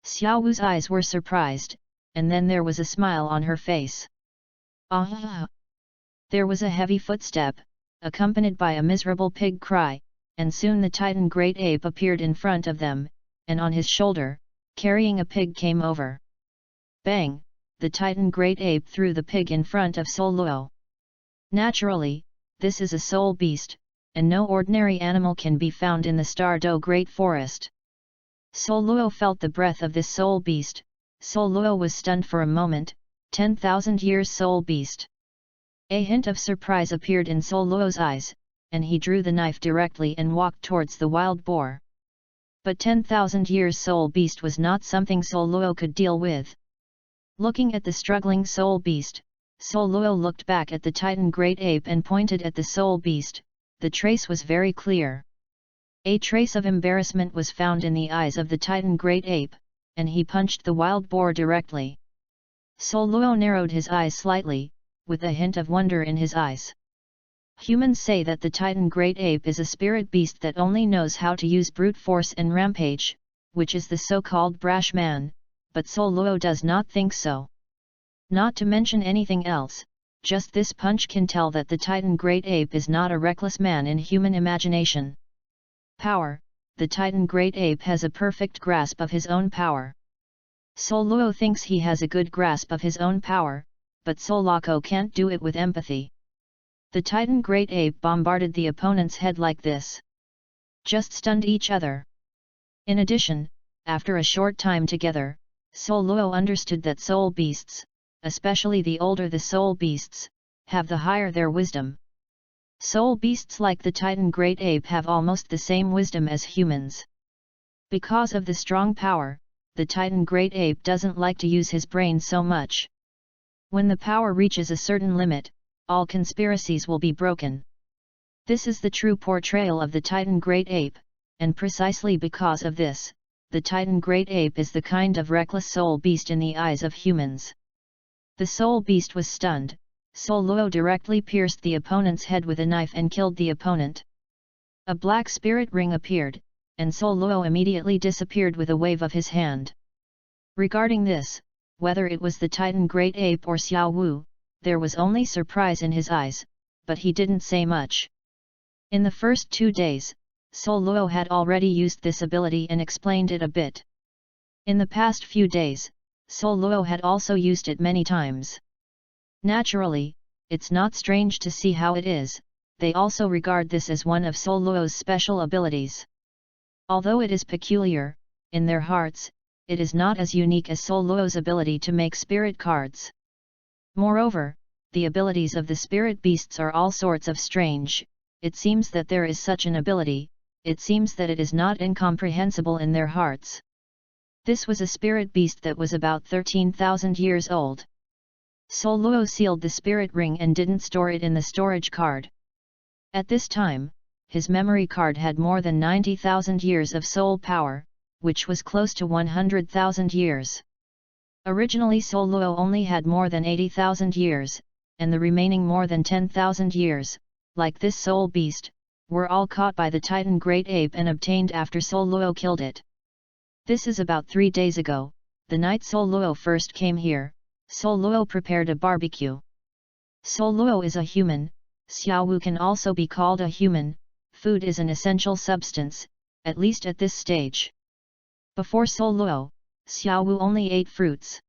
Xiaowu's eyes were surprised, and then there was a smile on her face. Ah! There was a heavy footstep, accompanied by a miserable pig cry, and soon the Titan Great Ape appeared in front of them, and on his shoulder, carrying a pig came over. Bang! The Titan Great Ape threw the pig in front of Douluo. Naturally, this is a soul beast, and no ordinary animal can be found in the Stardo Great Forest. Douluo felt the breath of this soul beast. Douluo was stunned for a moment. 10,000 years soul beast. A hint of surprise appeared in Douluo's eyes, and he drew the knife directly and walked towards the wild boar. But 10,000 years soul beast was not something Douluo could deal with. Looking at the struggling soul beast, Douluo looked back at the Titan Great Ape and pointed at the soul beast. The trace was very clear. A trace of embarrassment was found in the eyes of the Titan Great Ape, and he punched the wild boar directly. Douluo narrowed his eyes slightly, with a hint of wonder in his eyes. Humans say that the Titan Great Ape is a spirit beast that only knows how to use brute force and rampage, which is the so-called brash man, but Douluo does not think so. Not to mention anything else, just this punch can tell that the Titan Great Ape is not a reckless man in human imagination. Power: the Titan Great Ape has a perfect grasp of his own power. Soul Luo thinks he has a good grasp of his own power, but Soul Lako can't do it with empathy. The Titan Great Ape bombarded the opponent's head like this. Just stunned each other. In addition, after a short time together, Soul Luo understood that soul beasts, especially the older the soul beasts, have the higher their wisdom. Soul beasts like the Titan Great Ape have almost the same wisdom as humans. Because of the strong power, the Titan Great Ape doesn't like to use his brain so much. When the power reaches a certain limit, all conspiracies will be broken. This is the true portrayal of the Titan Great Ape, and precisely because of this, the Titan Great Ape is the kind of reckless soul beast in the eyes of humans. The soul beast was stunned. Soul Luo directly pierced the opponent's head with a knife and killed the opponent. A black spirit ring appeared, and Soul Luo immediately disappeared with a wave of his hand. Regarding this, whether it was the Titan Great Ape or Xiao Wu, there was only surprise in his eyes, but he didn't say much. In the first 2 days, Soul Luo had already used this ability and explained it a bit. In the past few days, Soul Luo had also used it many times. Naturally, it's not strange to see how it is, they also regard this as one of Soul Luo's special abilities. Although it is peculiar, in their hearts, it is not as unique as Soul Luo's ability to make spirit cards. Moreover, the abilities of the spirit beasts are all sorts of strange. It seems that there is such an ability, it seems that it is not incomprehensible in their hearts. This was a spirit beast that was about 13,000 years old. Soul Luo sealed the spirit ring and didn't store it in the storage card. At this time, his memory card had more than 90,000 years of soul power, which was close to 100,000 years. Originally Soul Luo only had more than 80,000 years, and the remaining more than 10,000 years, like this soul beast, were all caught by the Titan Great Ape and obtained after Soul Luo killed it. This is about 3 days ago, the night Soul Luo first came here. Soul Luo prepared a barbecue. Soul Luo is a human, Xiao Wu can also be called a human, food is an essential substance, at least at this stage. Before Soul Luo, Xiao Wu only ate fruits.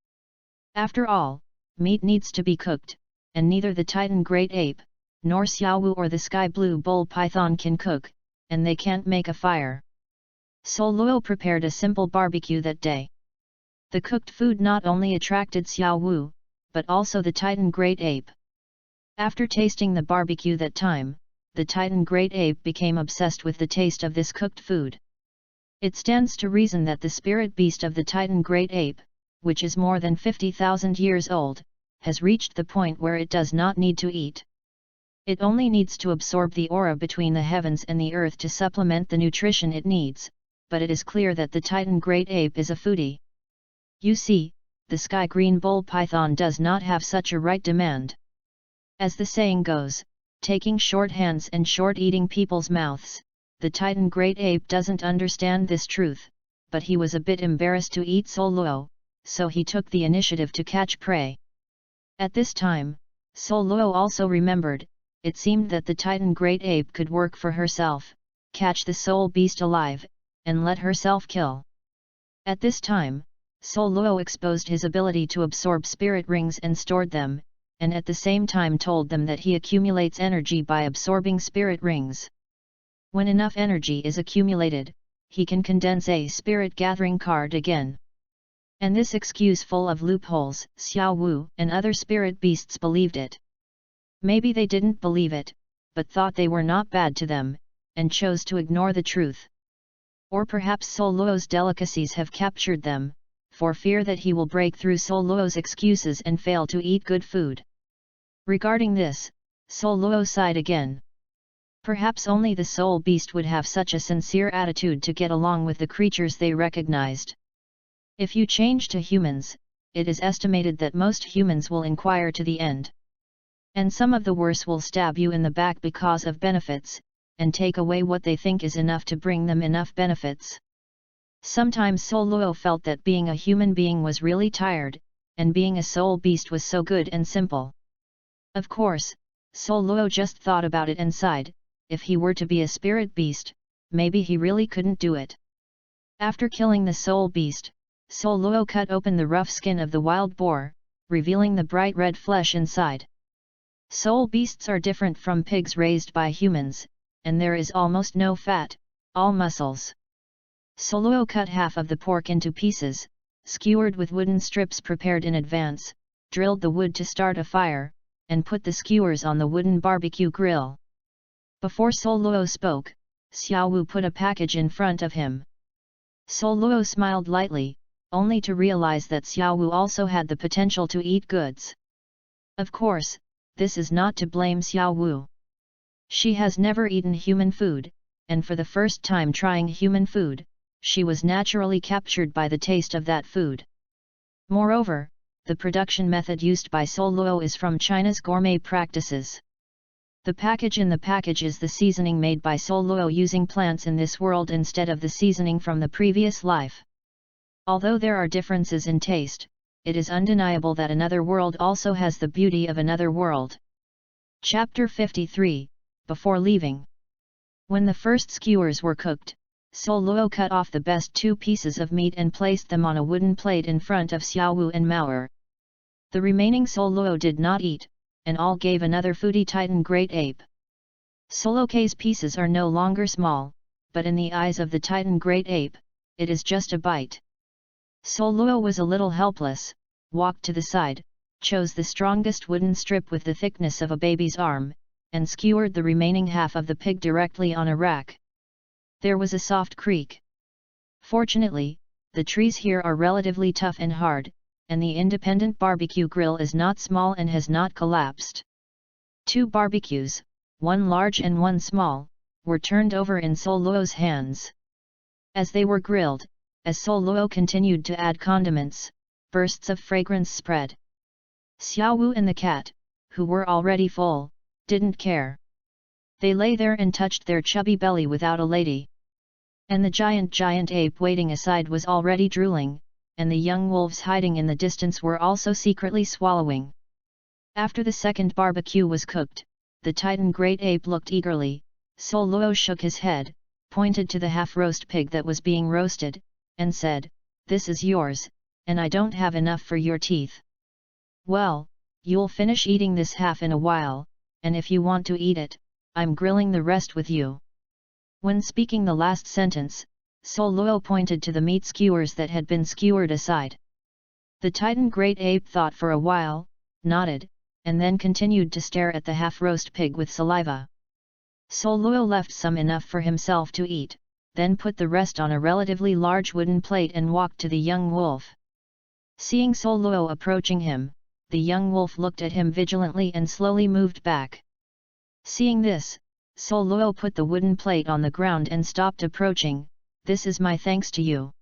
After all, meat needs to be cooked, and neither the Titan Great Ape, nor Xiao Wu or the Sky Blue Bull Python can cook, and they can't make a fire. Soul Luo prepared a simple barbecue that day. The cooked food not only attracted Xiao Wu, but also the Titan Great Ape. After tasting the barbecue that time, the Titan Great Ape became obsessed with the taste of this cooked food. It stands to reason that the spirit beast of the Titan Great Ape, which is more than 50,000 years old, has reached the point where it does not need to eat. It only needs to absorb the aura between the heavens and the earth to supplement the nutrition it needs, but it is clear that the Titan Great Ape is a foodie. You see, the Sky Green Bull Python does not have such a right demand. As the saying goes, taking short hands and short eating people's mouths, the Titan Great Ape doesn't understand this truth, but he was a bit embarrassed to eat Soul Luo, so he took the initiative to catch prey. At this time, Soul Luo also remembered, it seemed that the Titan Great Ape could work for herself, catch the soul beast alive, and let herself kill. At this time, Soul Luo exposed his ability to absorb spirit rings and stored them, and at the same time told them that he accumulates energy by absorbing spirit rings. When enough energy is accumulated, he can condense a spirit gathering card again. And this excuse full of loopholes, Xiao Wu and other spirit beasts believed it. Maybe they didn't believe it, but thought they were not bad to them, and chose to ignore the truth. Or perhaps Soul Luo's delicacies have captured them, for fear that he will break through Soul Luo's excuses and fail to eat good food. Regarding this, Soul Luo sighed again. Perhaps only the soul beast would have such a sincere attitude to get along with the creatures they recognized. If you change to humans, it is estimated that most humans will inquire to the end. And some of the worse will stab you in the back because of benefits, and take away what they think is enough to bring them enough benefits. Sometimes Soul Luo felt that being a human being was really tired, and being a soul beast was so good and simple. Of course, Soul Luo just thought about it and sighed, if he were to be a spirit beast, maybe he really couldn't do it. After killing the soul beast, Douluos cut open the rough skin of the wild boar, revealing the bright red flesh inside. Soul beasts are different from pigs raised by humans, and there is almost no fat, all muscles. Douluos cut half of the pork into pieces, skewered with wooden strips prepared in advance, drilled the wood to start a fire, and put the skewers on the wooden barbecue grill. Before Douluos spoke, Xiaowu put a package in front of him. Douluos smiled lightly, only to realize that Xiaowu also had the potential to eat goods. Of course, this is not to blame Xiaowu. She has never eaten human food, and for the first time trying human food, she was naturally captured by the taste of that food. Moreover, the production method used by Douluos is from China's gourmet practices. The package in the package is the seasoning made by Douluos using plants in this world instead of the seasoning from the previous life. Although there are differences in taste, it is undeniable that another world also has the beauty of another world. Chapter 53, Before Leaving. When the first skewers were cooked, Douluos cut off the best 2 pieces of meat and placed them on a wooden plate in front of Xiaowu and Mauer. The remaining Douluos did not eat, and all gave another foodie titan great ape. Douluos's pieces are no longer small, but in the eyes of the titan great ape, it is just a bite. Douluos was a little helpless, walked to the side, chose the strongest wooden strip with the thickness of a baby's arm, and skewered the remaining half of the pig directly on a rack. There was a soft creak. Fortunately, the trees here are relatively tough and hard, and the independent barbecue grill is not small and has not collapsed. 2 barbecues, one large and one small, were turned over in Douluos' hands. As they were grilled, as Douluos continued to add condiments, bursts of fragrance spread. Xiaowu and the cat, who were already full, didn't care. They lay there and touched their chubby belly without a lady. And the giant ape waiting aside was already drooling, and the young wolves hiding in the distance were also secretly swallowing. After the second barbecue was cooked, the titan great ape looked eagerly. Douluos shook his head, pointed to the half-roast pig that was being roasted, and said, "This is yours, and I don't have enough for your teeth." "Well, you'll finish eating this half in a while, and if you want to eat it, I'm grilling the rest with you." When speaking the last sentence, Douluos pointed to the meat skewers that had been skewered aside. The titan great ape thought for a while, nodded, and then continued to stare at the half-roast pig with saliva. Douluos left some enough for himself to eat, then put the rest on a relatively large wooden plate and walked to the young wolf. Seeing Douluos approaching him, the young wolf looked at him vigilantly and slowly moved back. Seeing this, Douluos put the wooden plate on the ground and stopped approaching. "This is my thanks to you.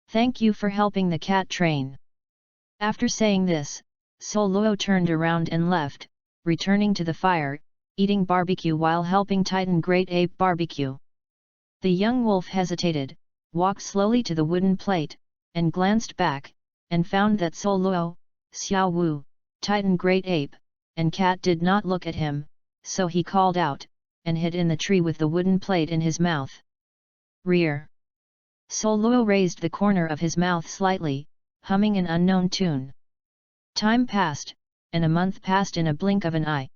Thank you for helping the cat train." After saying this, Douluos turned around and left, returning to the fire, eating barbecue while helping Titan Great Ape barbecue. The young wolf hesitated, walked slowly to the wooden plate, and glanced back, and found that Douluos, Xiaowu, Titan Great Ape, and cat did not look at him, so he called out, and hid in the tree with the wooden plate in his mouth. Rear. Douluos raised the corner of his mouth slightly, humming an unknown tune. Time passed, and a month passed in a blink of an eye.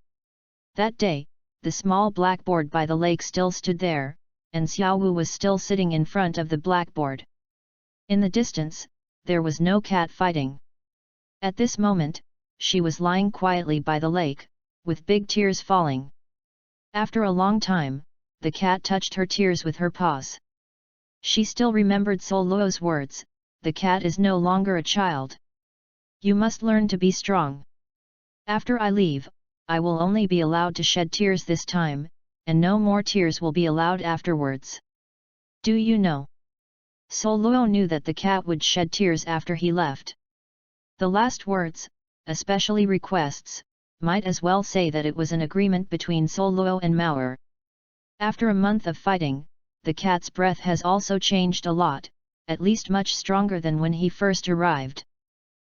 That day, the small blackboard by the lake still stood there, and Xiaowu was still sitting in front of the blackboard. In the distance, there was no cat fighting. At this moment, she was lying quietly by the lake, with big tears falling. After a long time, the cat touched her tears with her paws. She still remembered Douluos' words, "The cat is no longer a child. You must learn to be strong. After I leave, I will only be allowed to shed tears this time, and no more tears will be allowed afterwards. Do you know?" Douluos knew that the cat would shed tears after he left. The last words, especially requests, might as well say that it was an agreement between Douluos and Mauer. After a month of fighting, the cat's breath has also changed a lot, at least much stronger than when he first arrived.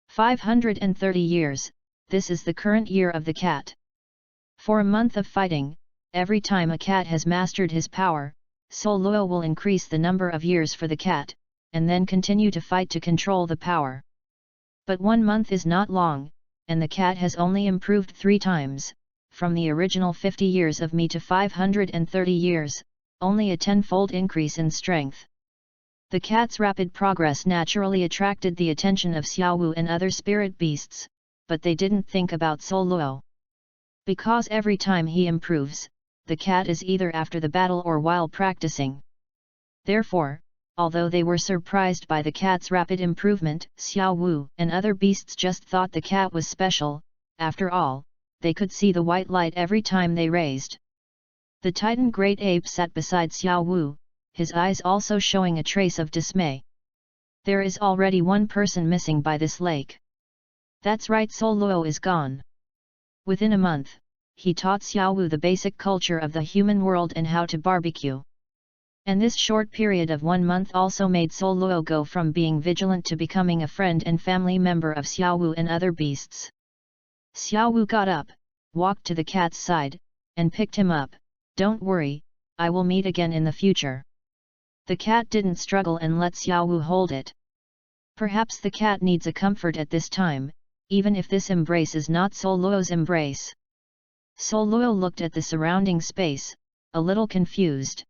530 years, this is the current year of the cat. For a month of fighting, every time a cat has mastered his power, Douluos will increase the number of years for the cat, and then continue to fight to control the power. But 1 month is not long, and the cat has only improved 3 times, from the original 50 years of me to 530 years, only a 10-fold increase in strength. The cat's rapid progress naturally attracted the attention of Xiaowu and other spirit beasts, but they didn't think about Douluos. Because every time he improves, the cat is either after the battle or while practicing. Therefore, although they were surprised by the cat's rapid improvement, Xiaowu and other beasts just thought the cat was special. After all, they could see the white light every time they raised. The Titan Great Ape sat beside Xiaowu, his eyes also showing a trace of dismay. There is already one person missing by this lake. That's right, Douluos is gone. Within a month, he taught Xiaowu the basic culture of the human world and how to barbecue. And this short period of 1 month also made Douluos go from being vigilant to becoming a friend and family member of Xiaowu and other beasts. Xiaowu got up, walked to the cat's side, and picked him up. Don't worry, I will meet again in the future. The cat didn't struggle and let Xiaowu hold it. Perhaps the cat needs a comfort at this time, even if this embrace is not Douluos' embrace. Douluos looked at the surrounding space, a little confused.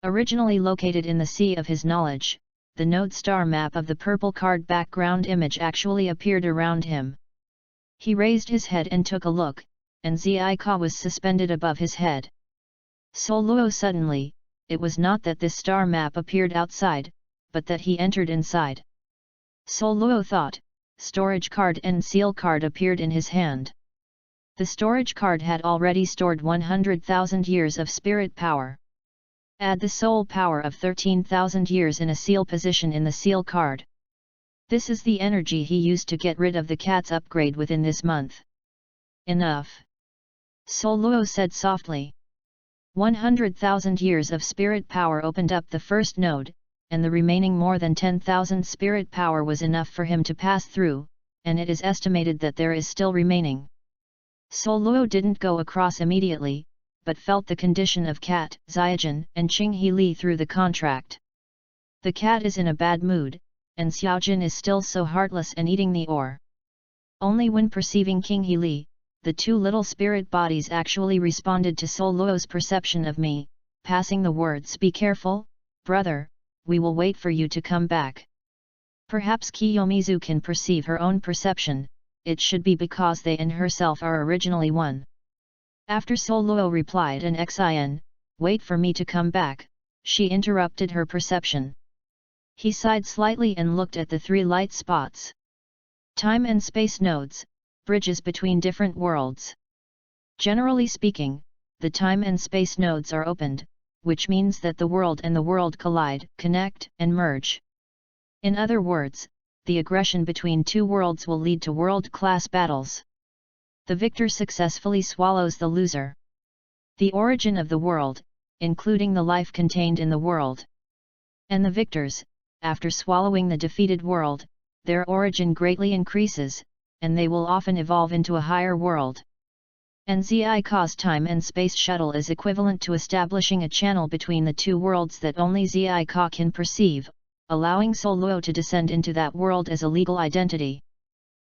Originally located in the sea of his knowledge, the node star map of the purple card background image actually appeared around him. He raised his head and took a look, and Zika was suspended above his head. Douluos suddenly, it was not that this star map appeared outside, but that he entered inside. Douluos thought, storage card and seal card appeared in his hand. The storage card had already stored 100,000 years of spirit power. Add the soul power of 13,000 years in a seal position in the seal card. This is the energy he used to get rid of the cat's upgrade within this month. Enough. Douluos said softly. 100,000 years of spirit power opened up the first node, and the remaining more than 10,000 spirit power was enough for him to pass through, and it is estimated that there is still remaining. Douluos didn't go across immediately, but felt the condition of Cat, Xiaojin and Qing Li through the contract. The cat is in a bad mood, and Xiaojin is still so heartless and eating the ore. Only when perceiving King Li, the 2 little spirit bodies actually responded to Douluos' perception of me, passing the words, "Be careful, brother, we will wait for you to come back." Perhaps Kiyomizu can perceive her own perception, it should be because they and herself are originally one. After Douluos replied an xin, "Wait for me to come back," she interrupted her perception. He sighed slightly and looked at the 3 light spots. Time and space nodes, bridges between different worlds. Generally speaking, the time and space nodes are opened, which means that the world and the world collide, connect, and merge. In other words, the aggression between 2 worlds will lead to world-class battles. The victor successfully swallows the loser. The origin of the world, including the life contained in the world. And the victors, after swallowing the defeated world, their origin greatly increases, and they will often evolve into a higher world. And Zika's time and space shuttle is equivalent to establishing a channel between the 2 worlds that only Zika can perceive, allowing Douluos to descend into that world as a legal identity.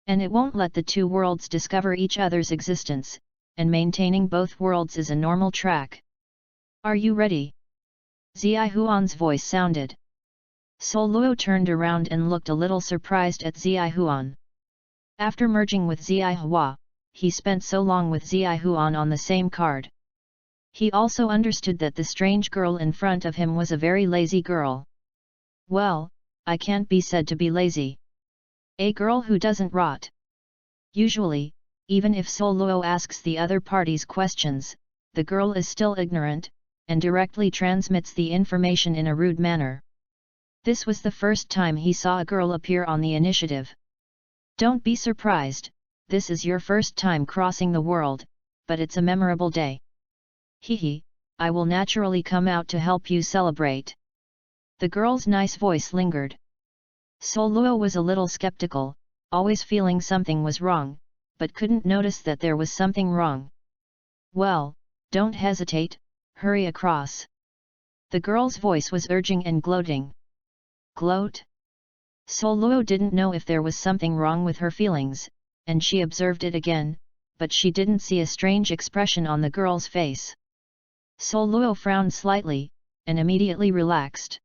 And it won't let the 2 worlds discover each other's existence, and maintaining both worlds is a normal track. Are you ready? Zihuan's voice sounded. Douluos turned around and looked a little surprised at Zihuan. After merging with Zihua, he spent so long with Zihuan on the same card. He also understood that the strange girl in front of him was a very lazy girl. Well, I can't be said to be lazy. A girl who doesn't rot. Usually, even if Douluos asks the other parties questions, the girl is still ignorant, and directly transmits the information in a rude manner. This was the first time he saw a girl appear on the initiative. Don't be surprised, this is your first time crossing the world, but it's a memorable day. Hehe, I will naturally come out to help you celebrate. The girl's nice voice lingered. Douluos was a little skeptical, always feeling something was wrong, but couldn't notice that there was something wrong. Well, don't hesitate, hurry across. The girl's voice was urging and gloating. Gloat. Douluos didn't know if there was something wrong with her feelings, and she observed it again, but she didn't see a strange expression on the girl's face. Douluos frowned slightly, and immediately relaxed.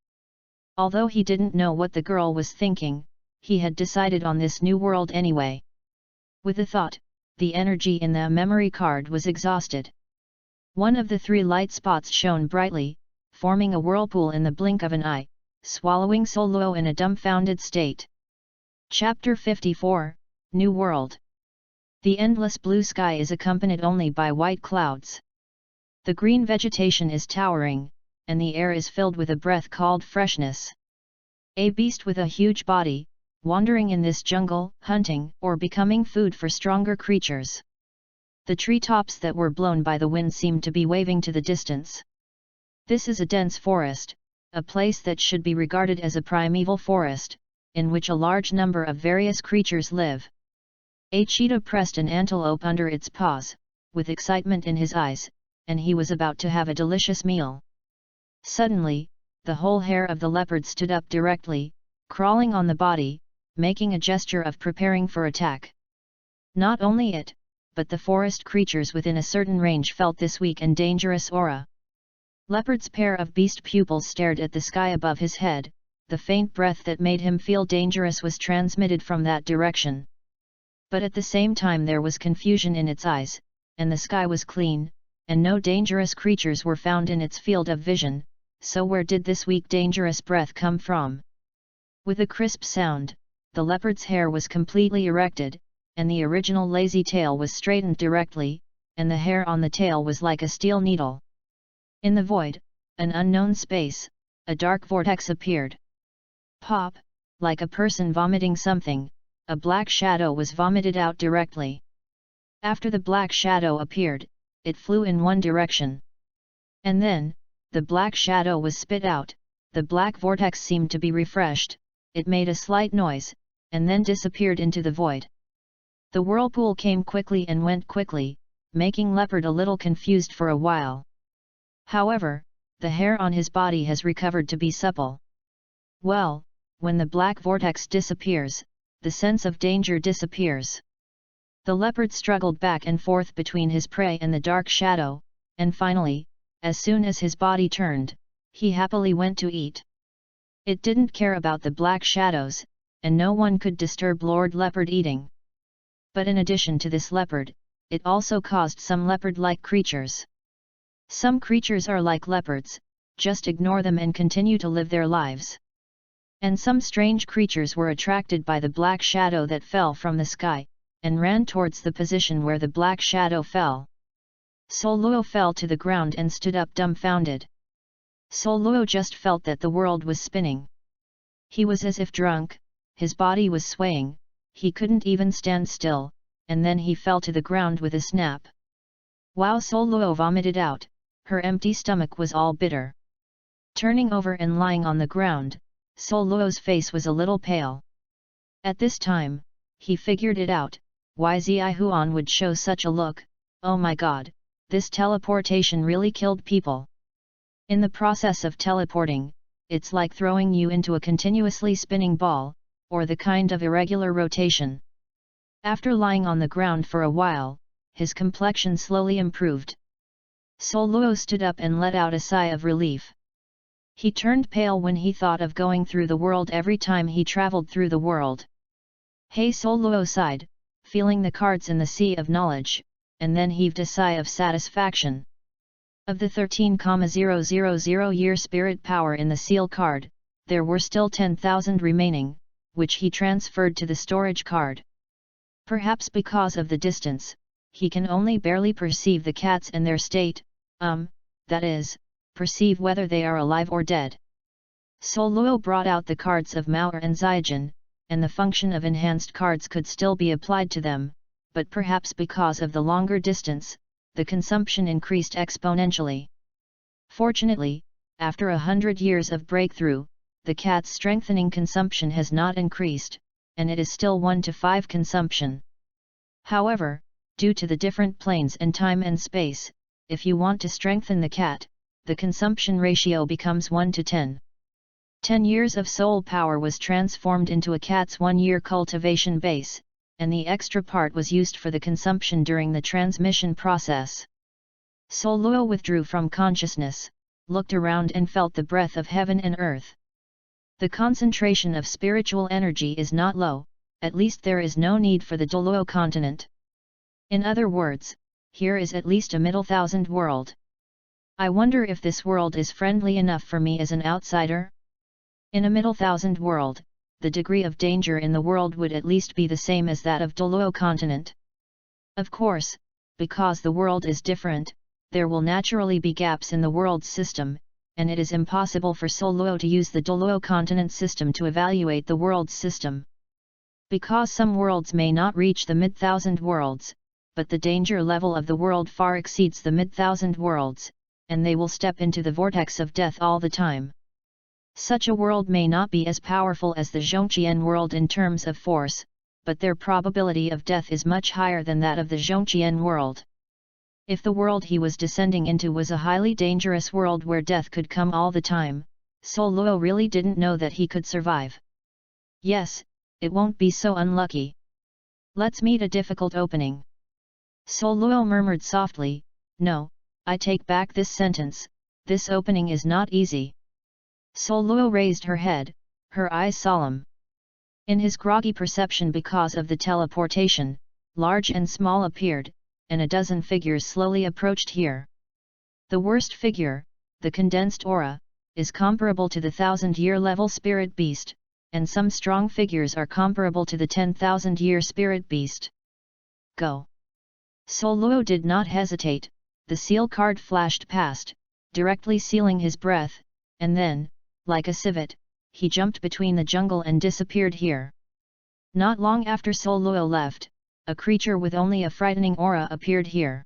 Although he didn't know what the girl was thinking, he had decided on this new world anyway. With the thought, the energy in the memory card was exhausted. One of the 3 light spots shone brightly, forming a whirlpool in the blink of an eye, swallowing Douluos in a dumbfounded state. Chapter 54, New World. The endless blue sky is accompanied only by white clouds. The green vegetation is towering, and the air is filled with a breath called freshness. A beast with a huge body, wandering in this jungle, hunting or becoming food for stronger creatures. The treetops that were blown by the wind seemed to be waving to the distance. This is a dense forest, a place that should be regarded as a primeval forest, in which a large number of various creatures live. A cheetah pressed an antelope under its paws, with excitement in his eyes, and he was about to have a delicious meal. Suddenly, the whole hair of the leopard stood up directly, crawling on the body, making a gesture of preparing for attack. Not only it, but the forest creatures within a certain range felt this weak and dangerous aura. Leopard's pair of beast pupils stared at the sky above his head, the faint breath that made him feel dangerous was transmitted from that direction. But at the same time there was confusion in its eyes, and the sky was clean, and no dangerous creatures were found in its field of vision, so where did this weak dangerous breath come from? With a crisp sound, the leopard's hair was completely erected, and the original lazy tail was straightened directly, and the hair on the tail was like a steel needle. In the void, an unknown space, a dark vortex appeared. Pop, like a person vomiting something, a black shadow was vomited out directly. After the black shadow appeared, it flew in one direction. And then, the black shadow was spit out, the black vortex seemed to be refreshed, it made a slight noise, and then disappeared into the void. The whirlpool came quickly and went quickly, making Leopard a little confused for a while. However, the hair on his body has recovered to be supple. Well, when the black vortex disappears, the sense of danger disappears. The leopard struggled back and forth between his prey and the dark shadow, and finally, as soon as his body turned, he happily went to eat. It didn't care about the black shadows, and no one could disturb Lord Leopard eating. But in addition to this leopard, it also caused some leopard-like creatures. Some creatures are like leopards, just ignore them and continue to live their lives. And some strange creatures were attracted by the black shadow that fell from the sky, and ran towards the position where the black shadow fell. Douluos fell to the ground and stood up dumbfounded. Douluos just felt that the world was spinning. He was as if drunk, his body was swaying, he couldn't even stand still, and then he fell to the ground with a snap. Wow! Douluos vomited out, her empty stomach was all bitter. Turning over and lying on the ground, Douluos' face was a little pale. At this time, he figured it out, why Zihuan would show such a look. Oh my god, this teleportation really killed people. In the process of teleporting, it's like throwing you into a continuously spinning ball, or the kind of irregular rotation. After lying on the ground for a while, his complexion slowly improved. Douluos stood up and let out a sigh of relief. He turned pale when he thought of going through the world every time he traveled through the world. Hey! Douluos sighed, feeling the cards in the sea of knowledge, and then heaved a sigh of satisfaction. Of the 13,000 year spirit power in the seal card, there were still 10,000 remaining, which he transferred to the storage card. Perhaps because of the distance, he can only barely perceive the cats and their state, that is, perceive whether they are alive or dead. Douluos brought out the cards of Maur and Zygen, and the function of enhanced cards could still be applied to them, but perhaps because of the longer distance, the consumption increased exponentially. Fortunately, after 100 years of breakthrough, the cat's strengthening consumption has not increased, and it is still 1 to 5 consumption. However, due to the different planes and time and space, if you want to strengthen the cat, the consumption ratio becomes 1 to 10. 10 years of soul power was transformed into a cat's 1-year cultivation base, and the extra part was used for the consumption during the transmission process. Douluos withdrew from consciousness, looked around and felt the breath of heaven and earth. The concentration of spiritual energy is not low, at least there is no need for the Douluos continent. In other words, here is at least a middle thousand world. I wonder if this world is friendly enough for me as an outsider? In a middle thousand world, the degree of danger in the world would at least be the same as that of Douluos continent. Of course, because the world is different, there will naturally be gaps in the world's system, and it is impossible for Douluos to use the Douluos continent system to evaluate the world's system. Because some worlds may not reach the mid-thousand worlds, but the danger level of the world far exceeds the mid-thousand worlds, and they will step into the vortex of death all the time. Such a world may not be as powerful as the Zhongqian world in terms of force, but their probability of death is much higher than that of the Zhongqian world. If the world he was descending into was a highly dangerous world where death could come all the time, Douluos really didn't know that he could survive. Yes, it won't be so unlucky. Let's meet a difficult opening. Douluos murmured softly, "No, I take back this sentence, this opening is not easy." Douluos raised her head, her eyes solemn. In his groggy perception because of the teleportation, large and small appeared, and a dozen figures slowly approached here. The worst figure, the condensed aura, is comparable to the 1,000-year level spirit beast, and some strong figures are comparable to the 10,000-year spirit beast. Go! Douluos did not hesitate, the seal card flashed past, directly sealing his breath, and then, like a civet, he jumped between the jungle and disappeared here. Not long after Douluos left, a creature with only a frightening aura appeared here.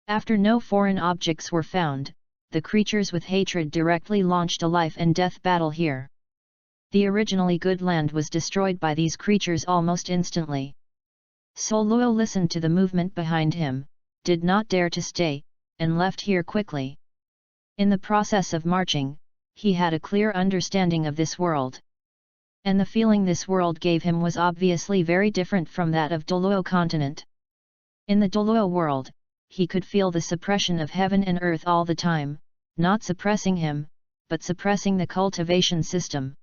After no foreign objects were found, the creatures with hatred directly launched a life and death battle here. The originally good land was destroyed by these creatures almost instantly. Douluos listened to the movement behind him, did not dare to stay, and left here quickly. In the process of marching, he had a clear understanding of this world. And the feeling this world gave him was obviously very different from that of Douluos continent. In the Douluos world, he could feel the suppression of heaven and earth all the time, not suppressing him, but suppressing the cultivation system.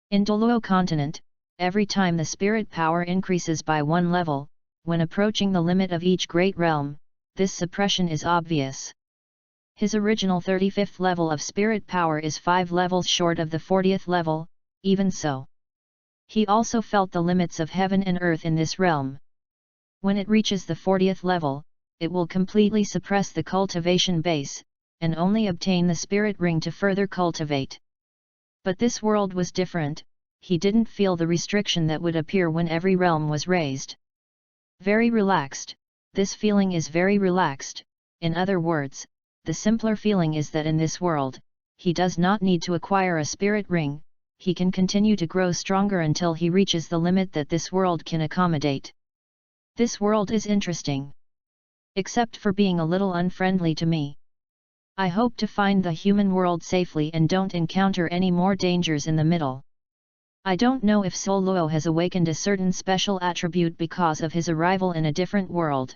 In Douluos continent, every time the spirit power increases by one level, when approaching the limit of each great realm, this suppression is obvious. His original 35th level of spirit power is 5 levels short of the 40th level, even so. He also felt the limits of heaven and earth in this realm. When it reaches the 40th level, it will completely suppress the cultivation base, and only obtain the spirit ring to further cultivate. But this world was different, he didn't feel the restriction that would appear when every realm was raised. Very relaxed, this feeling is very relaxed, in other words, the simpler feeling is that in this world, he does not need to acquire a spirit ring, he can continue to grow stronger until he reaches the limit that this world can accommodate. This world is interesting. Except for being a little unfriendly to me. I hope to find the human world safely and don't encounter any more dangers in the middle. I don't know if Douluos has awakened a certain special attribute because of his arrival in a different world.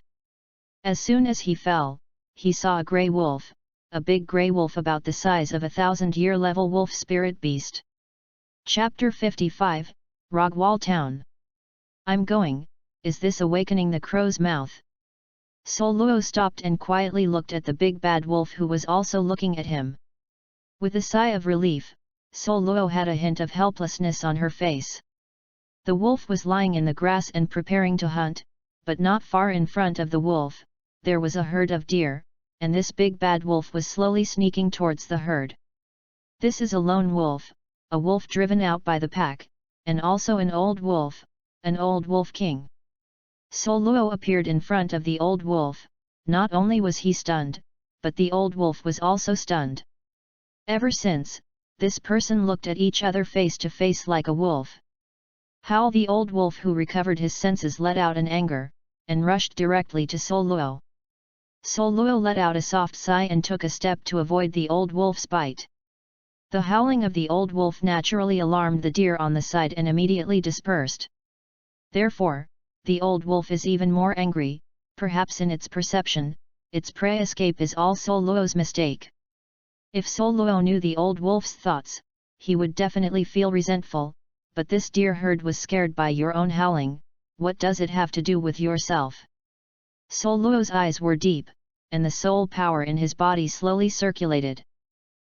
As soon as he fell, he saw a grey wolf, a big grey wolf about the size of a 1,000-year level wolf spirit beast. Chapter 55, Rogwall Town. I'm going, is this awakening the crow's mouth? Douluos stopped and quietly looked at the big bad wolf who was also looking at him. With a sigh of relief, Douluos had a hint of helplessness on her face. The wolf was lying in the grass and preparing to hunt, but not far in front of the wolf, there was a herd of deer, and this big bad wolf was slowly sneaking towards the herd. This is a lone wolf, a wolf driven out by the pack, and also an old wolf king. Douluos appeared in front of the old wolf, not only was he stunned, but the old wolf was also stunned. Ever since, this person looked at each other face to face like a wolf. Howl! The old wolf, who recovered his senses, let out an anger, and rushed directly to Douluos. Douluos let out a soft sigh and took a step to avoid the old wolf's bite. The howling of the old wolf naturally alarmed the deer on the side and immediately dispersed. Therefore, the old wolf is even more angry, perhaps in its perception, its prey escape is all Douluos' mistake. If Douluos knew the old wolf's thoughts, he would definitely feel resentful, but this deer herd was scared by your own howling. What does it have to do with yourself? Douluos' eyes were deep, and the soul power in his body slowly circulated.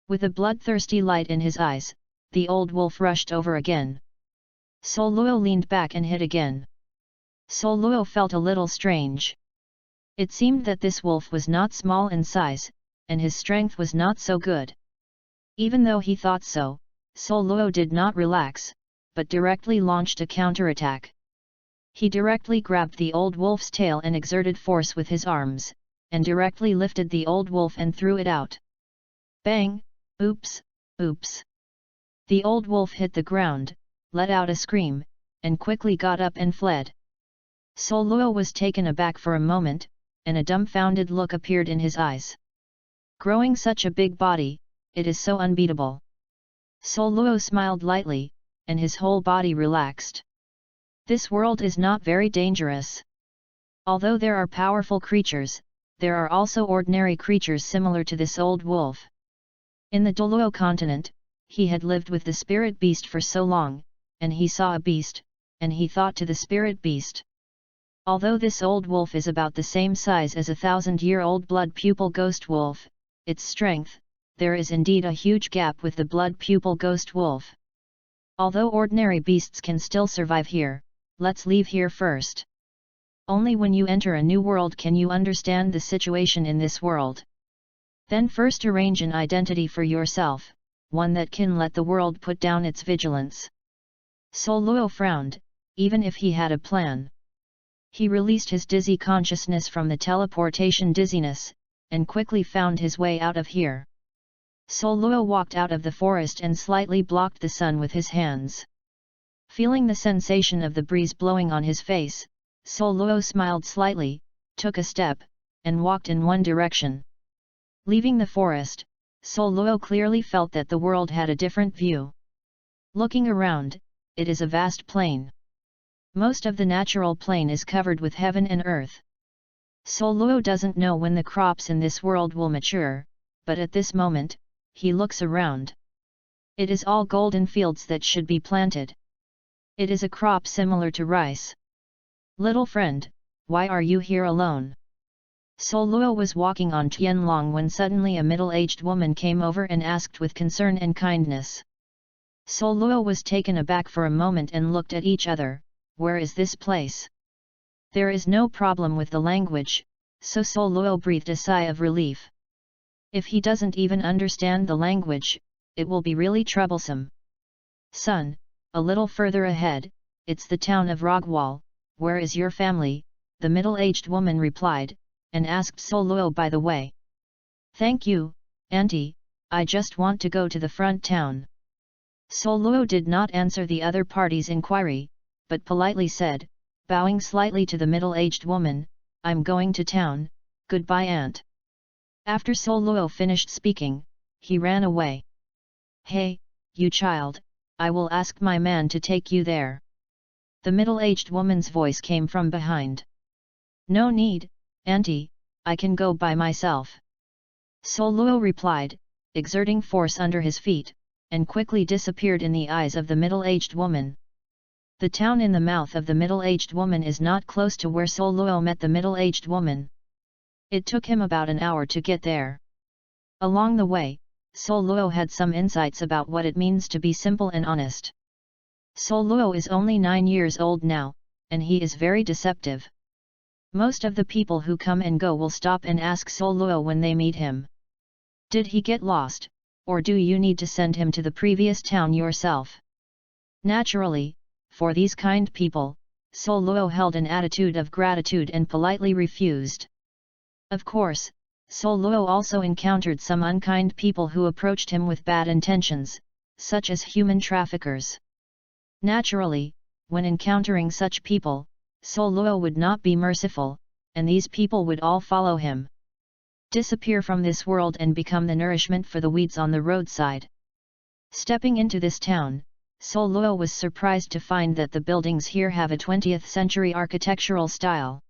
With a bloodthirsty light in his eyes, the old wolf rushed over again. Douluos leaned back and hid again. Douluos felt a little strange. It seemed that this wolf was not small in size, and his strength was not so good. Even though he thought so, Douluos did not relax, but directly launched a counterattack. He directly grabbed the old wolf's tail and exerted force with his arms, and directly lifted the old wolf and threw it out. Bang! Oops! Oops! The old wolf hit the ground, let out a scream, and quickly got up and fled. Douluos was taken aback for a moment, and a dumbfounded look appeared in his eyes. Growing such a big body, it is so unbeatable. Douluos smiled lightly, and his whole body relaxed. This world is not very dangerous. Although there are powerful creatures, there are also ordinary creatures similar to this old wolf. In the Douluos continent, he had lived with the spirit beast for so long, and he saw a beast, and he thought to the spirit beast. Although this old wolf is about the same size as a 1,000-year-old blood pupil ghost wolf, its strength, there is indeed a huge gap with the blood pupil ghost wolf. Although ordinary beasts can still survive here, let's leave here first. Only when you enter a new world can you understand the situation in this world. Then first arrange an identity for yourself, one that can let the world put down its vigilance. Douluos frowned, even if he had a plan. He released his dizzy consciousness from the teleportation dizziness, and quickly found his way out of here. Douluos walked out of the forest and slightly blocked the sun with his hands. Feeling the sensation of the breeze blowing on his face, Douluos smiled slightly, took a step, and walked in one direction. Leaving the forest, Douluos clearly felt that the world had a different view. Looking around, it is a vast plain. Most of the natural plain is covered with heaven and earth. Douluos doesn't know when the crops in this world will mature, but at this moment, he looks around. It is all golden fields that should be planted. It is a crop similar to rice. Little friend, why are you here alone? Douluos was walking on Tianlong when suddenly a middle-aged woman came over and asked with concern and kindness. Douluos was taken aback for a moment and looked at each other. Where is this place? There is no problem with the language, so Douluos breathed a sigh of relief. If he doesn't even understand the language, it will be really troublesome. Son, a little further ahead, it's the town of Rogwal. Where is your family? The middle-aged woman replied, and asked Douluos by the way. Thank you, Auntie, I just want to go to the front town. Douluos did not answer the other party's inquiry, but politely said, bowing slightly to the middle-aged woman, I'm going to town, goodbye aunt. After Douluos finished speaking, he ran away. Hey, you child, I will ask my man to take you there. The middle-aged woman's voice came from behind. No need, Auntie, I can go by myself. Douluos replied, exerting force under his feet, and quickly disappeared in the eyes of the middle-aged woman. The town in the mouth of the middle-aged woman is not close to where Douluos met the middle-aged woman. It took him about an hour to get there. Along the way, Douluos had some insights about what it means to be simple and honest. Douluos is only 9 years old now, and he is very deceptive. Most of the people who come and go will stop and ask Douluos when they meet him. Did he get lost, or do you need to send him to the previous town yourself? Naturally, for these kind people, Douluos held an attitude of gratitude and politely refused. Of course, Douluos also encountered some unkind people who approached him with bad intentions, such as human traffickers. Naturally, when encountering such people, Douluos would not be merciful, and these people would all follow him. Disappear from this world and become the nourishment for the weeds on the roadside. Stepping into this town, Douluos was surprised to find that the buildings here have a 20th century architectural style.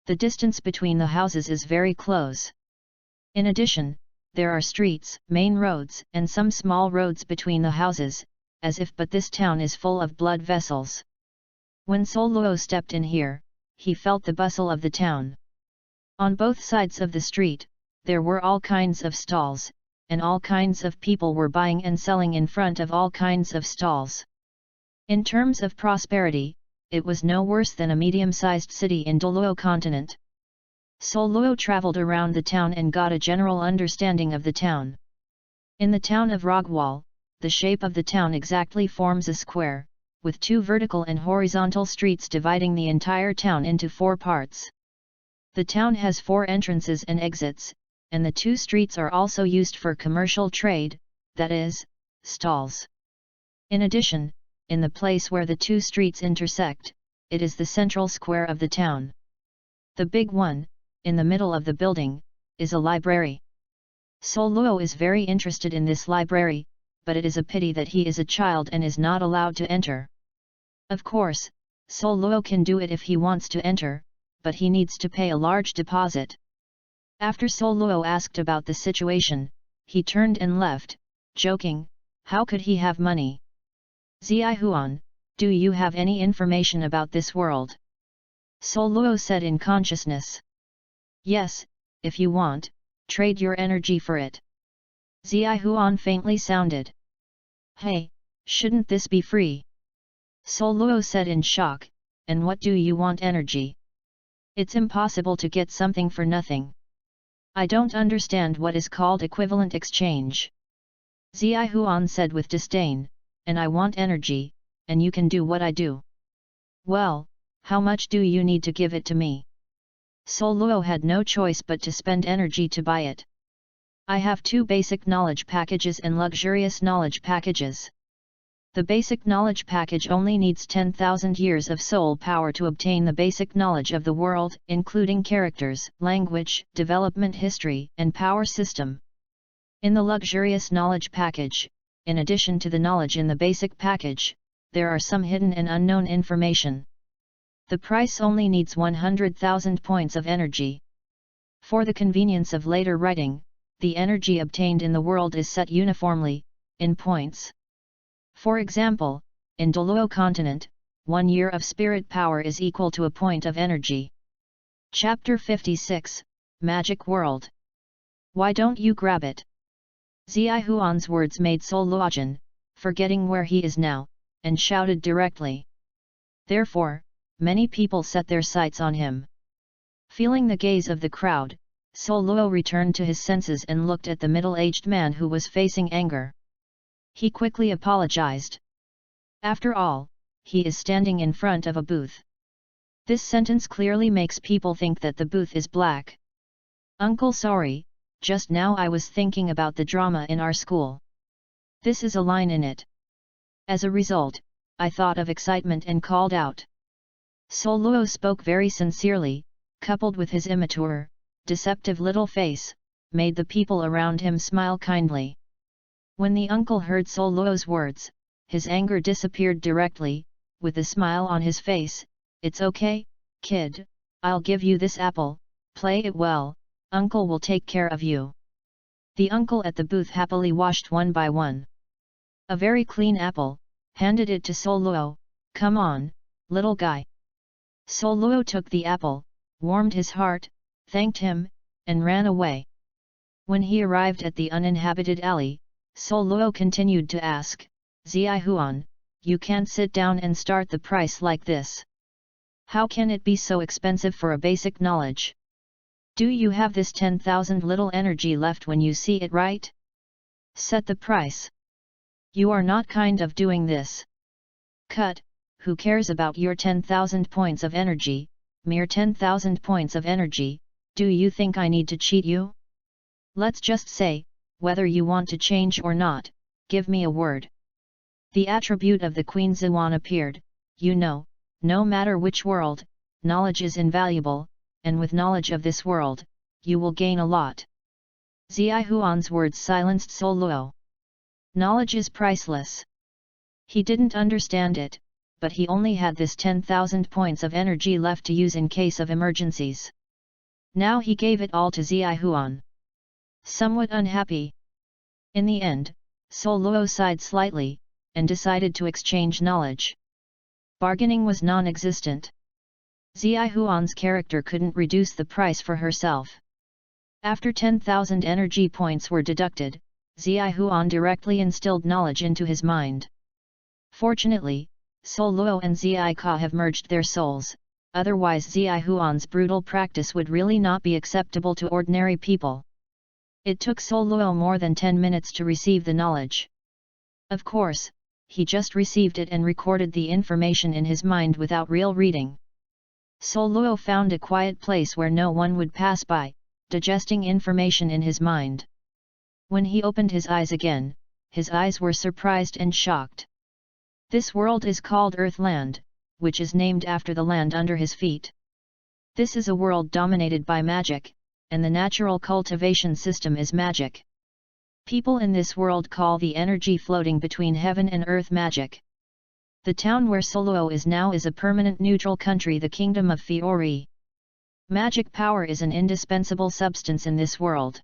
The distance between the houses is very close. In addition, there are streets, main roads, and some small roads between the houses, as if but this town is full of blood vessels. When Douluos stepped in here, he felt the bustle of the town. On both sides of the street, there were all kinds of stalls, and all kinds of people were buying and selling in front of all kinds of stalls. In terms of prosperity, it was no worse than a medium-sized city in Douluos continent. Douluos traveled around the town and got a general understanding of the town. In the town of Rogwal, the shape of the town exactly forms a square, with 2 vertical and horizontal streets dividing the entire town into 4 parts. The town has 4 entrances and exits, and the 2 streets are also used for commercial trade, that is, stalls. In addition, in the place where the 2 streets intersect, it is the central square of the town. The big one, in the middle of the building, is a library. Douluos is very interested in this library, but it is a pity that he is a child and is not allowed to enter. Of course, Douluos can do it if he wants to enter, but he needs to pay a large deposit. After Douluos asked about the situation, he turned and left, joking, how could he have money? Zihuan, do you have any information about this world? Douluos said in consciousness. Yes, if you want, trade your energy for it. Zihuan faintly sounded. Hey, shouldn't this be free? Douluos said in shock, and what do you want energy? It's impossible to get something for nothing. I don't understand what is called equivalent exchange. Zihuan said with disdain, and I want energy, and you can do what I do. Well, how much do you need to give it to me? Douluos had no choice but to spend energy to buy it. I have 2 basic knowledge packages and luxurious knowledge packages. The basic knowledge package only needs 10,000 years of soul power to obtain the basic knowledge of the world, including characters, language, development history, and power system. In the luxurious knowledge package, in addition to the knowledge in the basic package, there are some hidden and unknown information. The price only needs 100,000 points of energy. For the convenience of later writing, the energy obtained in the world is set uniformly, in points. For example, in Douluos continent, 1 year of spirit power is equal to a point of energy. Chapter 56, Magic World. Why don't you grab it? Zihuan's words made Douluos, forgetting where he is now, and shouted directly. Therefore, many people set their sights on him. Feeling the gaze of the crowd, Douluos returned to his senses and looked at the middle-aged man who was facing anger. He quickly apologized. After all, he is standing in front of a booth. This sentence clearly makes people think that the booth is black. Uncle, sorry, just now I was thinking about the drama in our school. This is a line in it. As a result, I thought of excitement and called out. Douluos spoke very sincerely, coupled with his immature, deceptive little face, made the people around him smile kindly. When the uncle heard Douluos' words, his anger disappeared directly, with a smile on his face. It's okay, kid, I'll give you this apple, play it well, uncle will take care of you. The uncle at the booth happily washed one by one. A very clean apple, handed it to Douluos. Come on, little guy. Douluos took the apple, warmed his heart, thanked him, and ran away. When he arrived at the uninhabited alley, Douluos continued to ask, Zihuan, you can't sit down and start the price like this. How can it be so expensive for a basic knowledge? Do you have this 10,000 little energy left when you see it right? Set the price. You are not kind of doing this. Cut, who cares about your 10,000 points of energy, mere 10,000 points of energy, do you think I need to cheat you? Let's just say, whether you want to change or not, give me a word. The attribute of the Queen Zihuan appeared, you know, no matter which world, knowledge is invaluable, and with knowledge of this world, you will gain a lot. Zihuan's words silenced Douluos. Knowledge is priceless. He didn't understand it, but he only had this 10,000 points of energy left to use in case of emergencies. Now he gave it all to Zihuan. Somewhat unhappy. In the end, Douluos sighed slightly, and decided to exchange knowledge. Bargaining was non-existent. Zihuan's character couldn't reduce the price for herself. After 10,000 energy points were deducted, Zihuan directly instilled knowledge into his mind. Fortunately, Douluos and Zika have merged their souls, otherwise Zihuan's brutal practice would really not be acceptable to ordinary people. It took Douluos more than 10 minutes to receive the knowledge. Of course, he just received it and recorded the information in his mind without real reading. Douluos found a quiet place where no one would pass by, digesting information in his mind. When he opened his eyes again, his eyes were surprised and shocked. This world is called Earthland, which is named after the land under his feet. This is a world dominated by magic, and the natural cultivation system is magic. People in this world call the energy floating between heaven and earth magic. The town where Douluos is now is a permanent neutral country, the Kingdom of Fiori. Magic power is an indispensable substance in this world.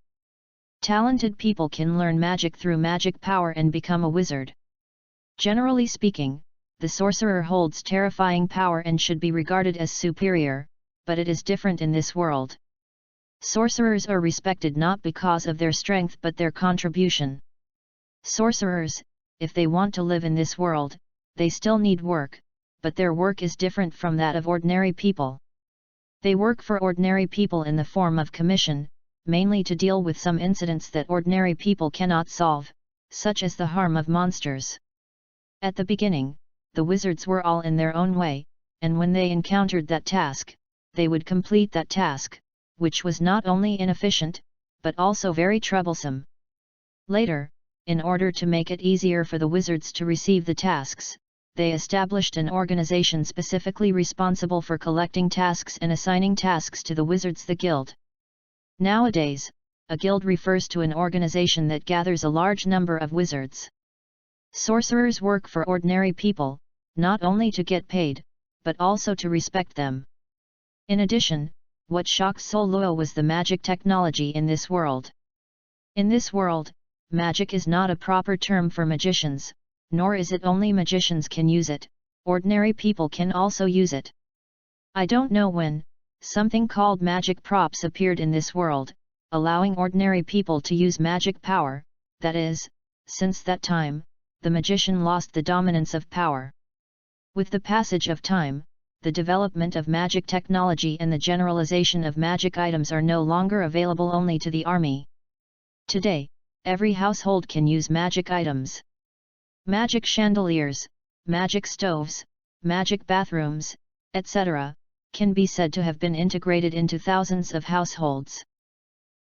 Talented people can learn magic through magic power and become a wizard. Generally speaking, the sorcerer holds terrifying power and should be regarded as superior, but it is different in this world. Sorcerers are respected not because of their strength but their contribution. Sorcerers, if they want to live in this world, they still need work, but their work is different from that of ordinary people. They work for ordinary people in the form of commission, mainly to deal with some incidents that ordinary people cannot solve, such as the harm of monsters. At the beginning, the wizards were all in their own way, and when they encountered that task, they would complete that task, which was not only inefficient, but also very troublesome. Later, in order to make it easier for the wizards to receive the tasks, they established an organization specifically responsible for collecting tasks and assigning tasks to the wizards, the guild. Nowadays, a guild refers to an organization that gathers a large number of wizards. Sorcerers work for ordinary people, not only to get paid, but also to respect them. In addition, what shocked Douluos was the magic technology in this world. In this world, magic is not a proper term for magicians, nor is it only magicians can use it, ordinary people can also use it. I don't know when, something called magic props appeared in this world, allowing ordinary people to use magic power, that is, since that time, the magician lost the dominance of power. With the passage of time, the development of magic technology and the generalization of magic items are no longer available only to the army. Today, every household can use magic items. Magic chandeliers, magic stoves, magic bathrooms, etc., can be said to have been integrated into thousands of households.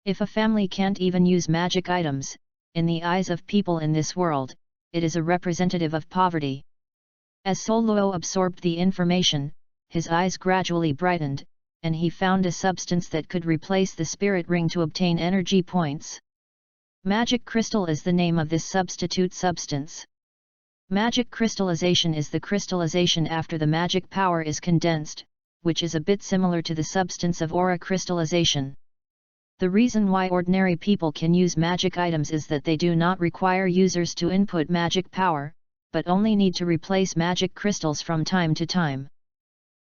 If a family can't even use magic items, in the eyes of people in this world, it is a representative of poverty. As Douluos absorbed the information, his eyes gradually brightened, and he found a substance that could replace the spirit ring to obtain energy points. Magic crystal is the name of this substitute substance. Magic crystallization is the crystallization after the magic power is condensed, which is a bit similar to the substance of aura crystallization. The reason why ordinary people can use magic items is that they do not require users to input magic power, but only need to replace magic crystals from time to time.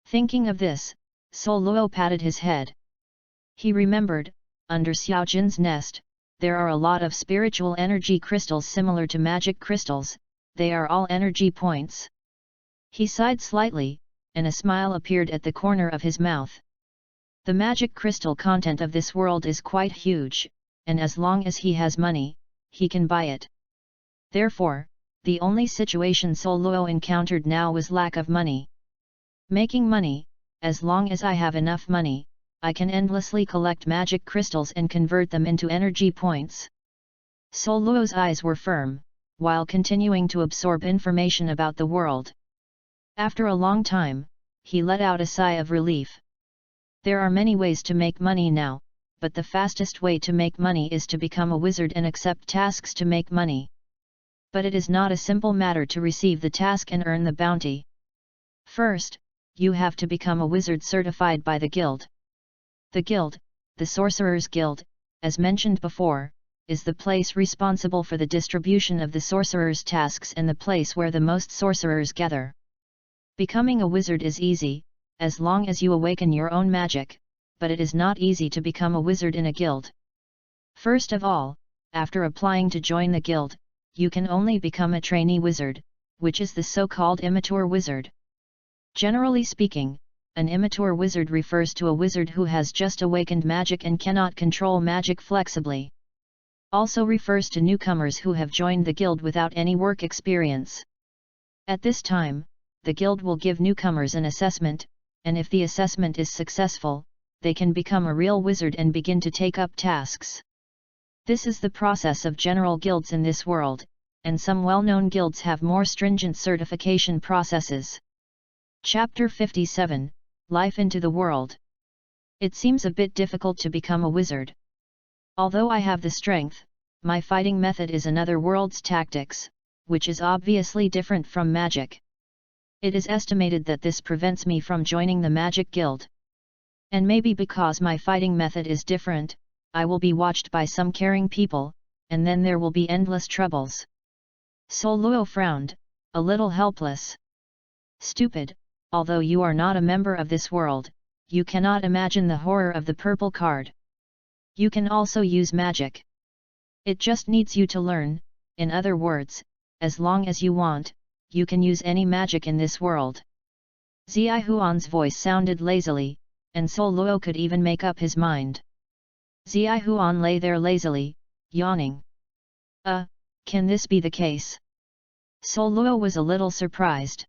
Thinking of this, Douluos patted his head. He remembered, under Xiaojin's nest, there are a lot of spiritual energy crystals similar to magic crystals, they are all energy points. He sighed slightly, and a smile appeared at the corner of his mouth. The magic crystal content of this world is quite huge, and as long as he has money, he can buy it. Therefore, the only situation Douluos encountered now was lack of money. Making money, as long as I have enough money, I can endlessly collect magic crystals and convert them into energy points. Douluos' eyes were firm, while continuing to absorb information about the world. After a long time, he let out a sigh of relief. There are many ways to make money now, but the fastest way to make money is to become a wizard and accept tasks to make money. But it is not a simple matter to receive the task and earn the bounty. First, you have to become a wizard certified by the guild. The guild, the Sorcerer's Guild, as mentioned before, is the place responsible for the distribution of the sorcerer's tasks and the place where the most sorcerers gather. Becoming a wizard is easy, as long as you awaken your own magic, but it is not easy to become a wizard in a guild. First of all, after applying to join the guild, you can only become a trainee wizard, which is the so-called immature wizard. Generally speaking, an immature wizard refers to a wizard who has just awakened magic and cannot control magic flexibly. Also refers to newcomers who have joined the guild without any work experience. At this time, the guild will give newcomers an assessment, and if the assessment is successful, they can become a real wizard and begin to take up tasks. This is the process of general guilds in this world, and some well-known guilds have more stringent certification processes. Chapter 57, Life into the World. It seems a bit difficult to become a wizard. Although I have the strength, my fighting method is another world's tactics, which is obviously different from magic. It is estimated that this prevents me from joining the magic guild. And maybe because my fighting method is different, I will be watched by some caring people, and then there will be endless troubles. Douluos frowned, a little helpless. Stupid, although you are not a member of this world, you cannot imagine the horror of the purple card. You can also use magic. It just needs you to learn, in other words, as long as you want, you can use any magic in this world. Zihuan's voice sounded lazily, and Douluos could even make up his mind. Zihuan lay there lazily, yawning. Can this be the case? Douluos was a little surprised.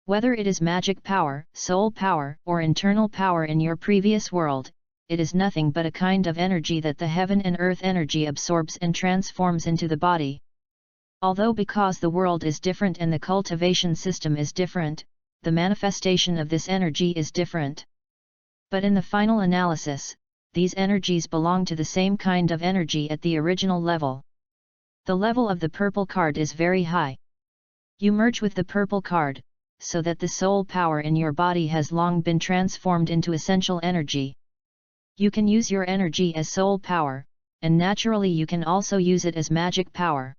Whether it is magic power, soul power, or internal power in your previous world, it is nothing but a kind of energy that the heaven and earth energy absorbs and transforms into the body. Although because the world is different and the cultivation system is different, the manifestation of this energy is different. But in the final analysis, these energies belong to the same kind of energy at the original level. The level of the purple card is very high. You merge with the purple card, so that the soul power in your body has long been transformed into essential energy. You can use your energy as soul power, and naturally you can also use it as magic power.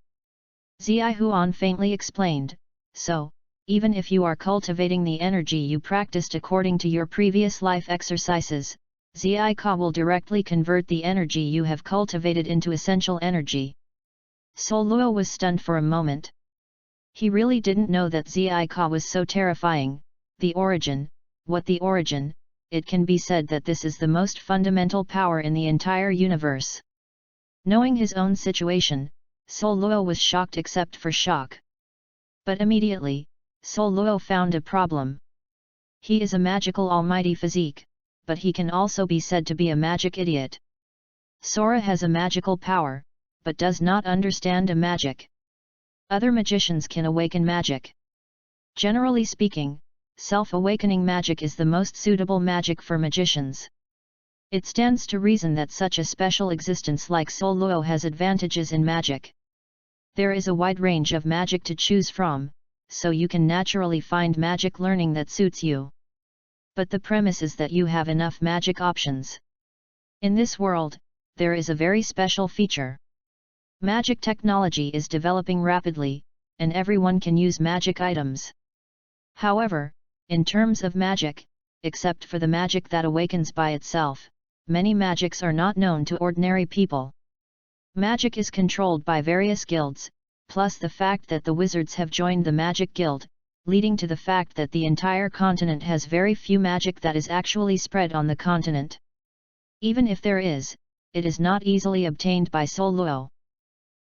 Zihuan faintly explained, so, even if you are cultivating the energy you practiced according to your previous life exercises, Zika will directly convert the energy you have cultivated into essential energy. Douluos was stunned for a moment. He really didn't know that Zika was so terrifying. The origin, it can be said that this is the most fundamental power in the entire universe. Knowing his own situation, Douluos was shocked except for shock. But immediately, Douluos found a problem. He is a magical almighty physique, but he can also be said to be a magic idiot. Sora has a magical power, but does not understand a magic. Other magicians can awaken magic. Generally speaking, self-awakening magic is the most suitable magic for magicians. It stands to reason that such a special existence like Douluos has advantages in magic. There is a wide range of magic to choose from, so you can naturally find magic learning that suits you. But the premise is that you have enough magic options. In this world, there is a very special feature. Magic technology is developing rapidly, and everyone can use magic items. However, in terms of magic, except for the magic that awakens by itself, many magics are not known to ordinary people. Magic is controlled by various guilds, plus the fact that the wizards have joined the magic guild, leading to the fact that the entire continent has very few magic that is actually spread on the continent. Even if there is, it is not easily obtained by Douluos.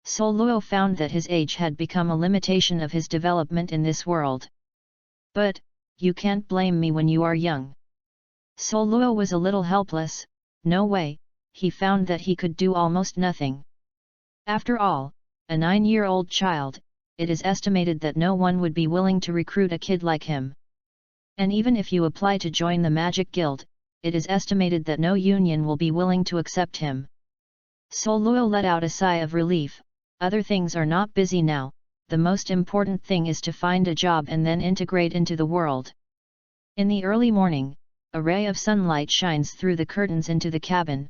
Douluos found that his age had become a limitation of his development in this world. But, you can't blame me when you are young. Douluos was a little helpless. No way, he found that he could do almost nothing. After all, a 9-year-old child, it is estimated that no one would be willing to recruit a kid like him. And even if you apply to join the Magic Guild, it is estimated that no union will be willing to accept him. Douluos let out a sigh of relief. Other things are not busy now, the most important thing is to find a job and then integrate into the world. In the early morning, a ray of sunlight shines through the curtains into the cabin.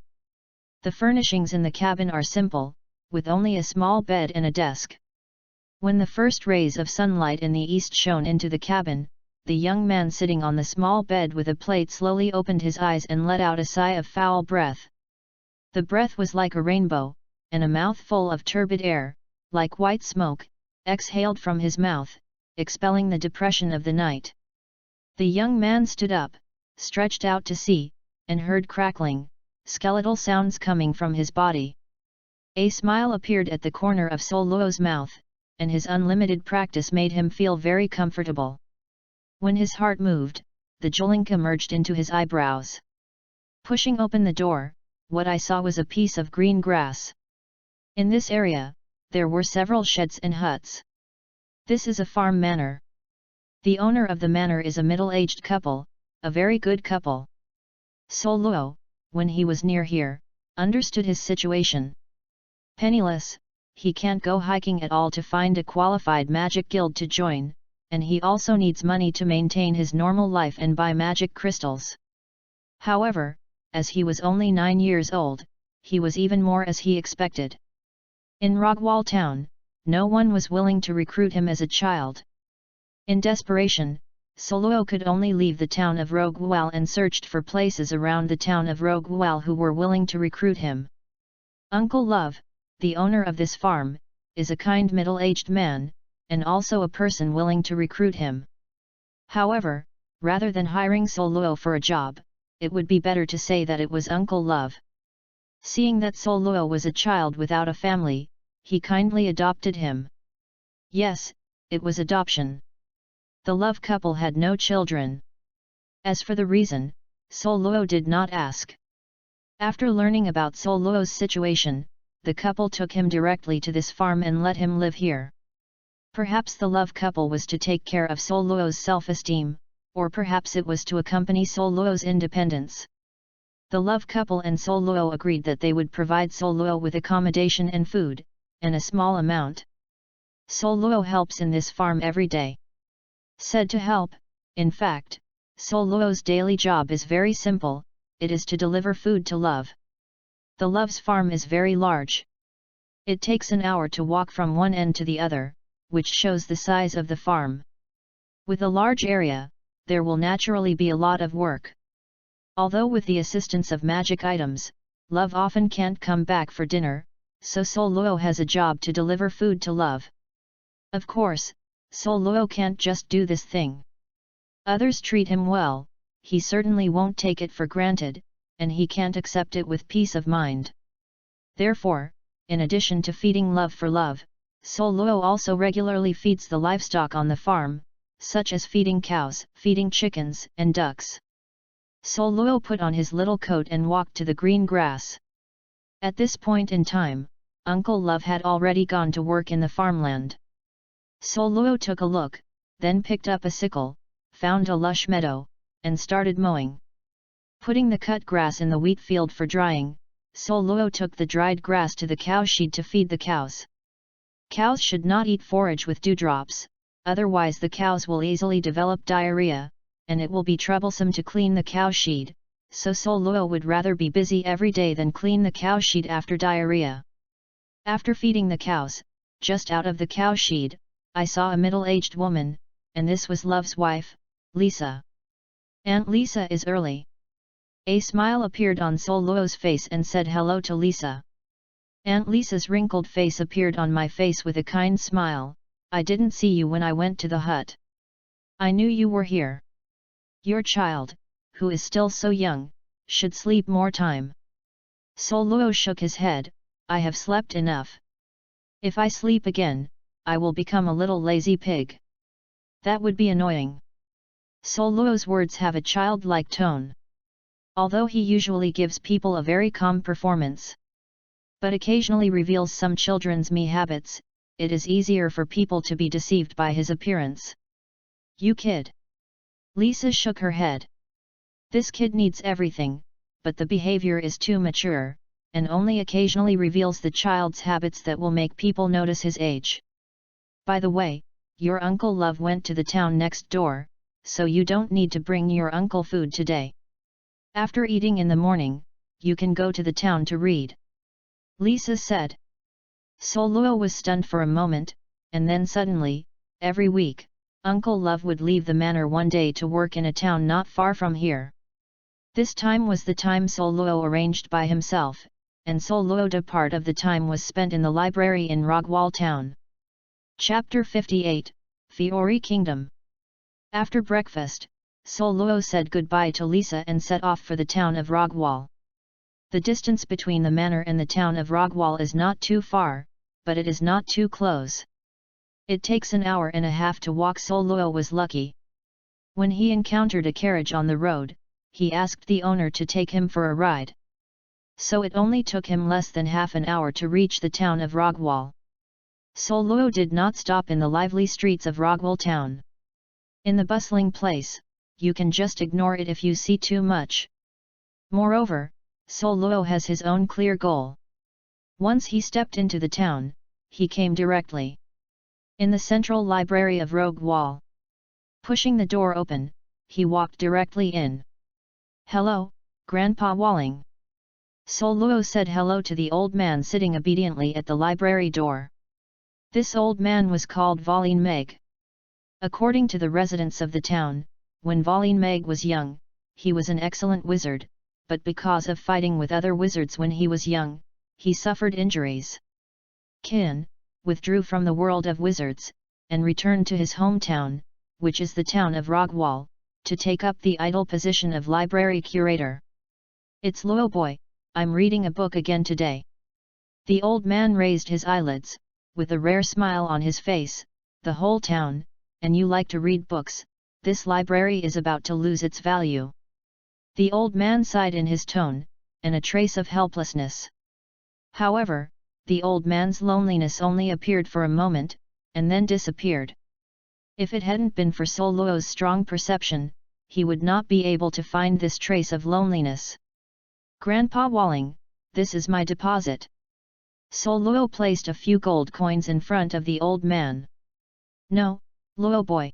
The furnishings in the cabin are simple, with only a small bed and a desk. When the first rays of sunlight in the east shone into the cabin, the young man sitting on the small bed with a plate slowly opened his eyes and let out a sigh of foul breath. The breath was like a rainbow, and a mouthful of turbid air, like white smoke, exhaled from his mouth, expelling the depression of the night. The young man stood up, stretched out to sea, and heard crackling, skeletal sounds coming from his body. A smile appeared at the corner of Douluos' mouth, and his unlimited practice made him feel very comfortable. When his heart moved, the Jolinka merged into his eyebrows. Pushing open the door, what I saw was a piece of green grass. In this area, there were several sheds and huts. This is a farm manor. The owner of the manor is a middle-aged couple, a very good couple. Douluos, when he was near here, understood his situation. Penniless, he can't go hiking at all to find a qualified magic guild to join, and he also needs money to maintain his normal life and buy magic crystals. However, as he was only 9 years old, he was even more as he expected. In Rogwal town, no one was willing to recruit him as a child. In desperation, Douluos could only leave the town of Rogwal and searched for places around the town of Rogwal who were willing to recruit him. Uncle Love, the owner of this farm, is a kind middle-aged man, and also a person willing to recruit him. However, rather than hiring Douluos for a job, it would be better to say that it was Uncle Love. Seeing that Douluos was a child without a family, he kindly adopted him. Yes, it was adoption. The Love couple had no children. As for the reason, Douluos did not ask. After learning about Douluos' situation, the couple took him directly to this farm and let him live here. Perhaps the Love couple was to take care of Douluos' self-esteem, or perhaps it was to accompany Douluos' independence. The Love couple and Douluos agreed that they would provide Douluos with accommodation and food, and a small amount. Douluos helps in this farm every day. Said to help, in fact, Douluos' daily job is very simple, it is to deliver food to Love. The Love's farm is very large. It takes an hour to walk from one end to the other, which shows the size of the farm. With a large area, there will naturally be a lot of work. Although with the assistance of magic items, Love often can't come back for dinner, so Douluos has a job to deliver food to Love. Of course, Douluos can't just do this thing. Others treat him well, he certainly won't take it for granted, and he can't accept it with peace of mind. Therefore, in addition to feeding Love for Love, Douluos also regularly feeds the livestock on the farm, such as feeding cows, feeding chickens, and ducks. Douluos put on his little coat and walked to the green grass. At this point in time, Uncle Love had already gone to work in the farmland. Douluos took a look, then picked up a sickle, found a lush meadow, and started mowing. Putting the cut grass in the wheat field for drying, Douluos took the dried grass to the cow shed to feed the cows. Cows should not eat forage with dewdrops, otherwise the cows will easily develop diarrhea, and it will be troublesome to clean the cow shed, so Douluos would rather be busy every day than clean the cow shed after diarrhea. After feeding the cows, just out of the cow shed, I saw a middle-aged woman, and this was Love's wife, Lisa. Aunt Lisa is early. A smile appeared on Douluos' face and said hello to Lisa. Aunt Lisa's wrinkled face appeared on my face with a kind smile. I didn't see you when I went to the hut. I knew you were here. Your child, who is still so young, should sleep more time. Douluos shook his head. I have slept enough. If I sleep again, I will become a little lazy pig. That would be annoying. Douluos' words have a childlike tone. Although he usually gives people a very calm performance, but occasionally reveals some children's me habits, it is easier for people to be deceived by his appearance. You kid. Lisa shook her head. This kid needs everything, but the behavior is too mature, and only occasionally reveals the child's habits that will make people notice his age. By the way, your Uncle Love went to the town next door, so you don't need to bring your uncle food today. After eating in the morning, you can go to the town to read. Lisa said. Douluos was stunned for a moment, and then suddenly, every week, Uncle Love would leave the manor one day to work in a town not far from here. This time was the time Douluos arranged by himself, and Douluos part of the time was spent in the library in Rogwall town. Chapter 58, Fiori Kingdom. After breakfast, Douluos said goodbye to Lisa and set off for the town of Rogwall. The distance between the manor and the town of Rogwall is not too far, but it is not too close. It takes an hour and a half to walk. Douluos was lucky. When he encountered a carriage on the road, he asked the owner to take him for a ride. So it only took him less than half an hour to reach the town of Rogwall. Douluos did not stop in the lively streets of Rogwall town. In the bustling place, you can just ignore it if you see too much. Moreover, Douluos has his own clear goal. Once he stepped into the town, he came directly in the central library of Rogwall. Pushing the door open, he walked directly in. "Hello, Grandpa Walling." Douluos said hello to the old man sitting obediently at the library door. This old man was called Volin Meg. According to the residents of the town, when Volin Meg was young, he was an excellent wizard, but because of fighting with other wizards when he was young, he suffered injuries. Kin withdrew from the world of wizards, and returned to his hometown, which is the town of Rogwall, to take up the idle position of library curator. "It's Luo boy, I'm reading a book again today." The old man raised his eyelids, with a rare smile on his face. "The whole town, and you like to read books, this library is about to lose its value." The old man sighed in his tone, and a trace of helplessness. However, the old man's loneliness only appeared for a moment, and then disappeared. If it hadn't been for Douluos' strong perception, he would not be able to find this trace of loneliness. "Grandpa Walling, this is my deposit." Douluos placed a few gold coins in front of the old man. "No, Luo boy."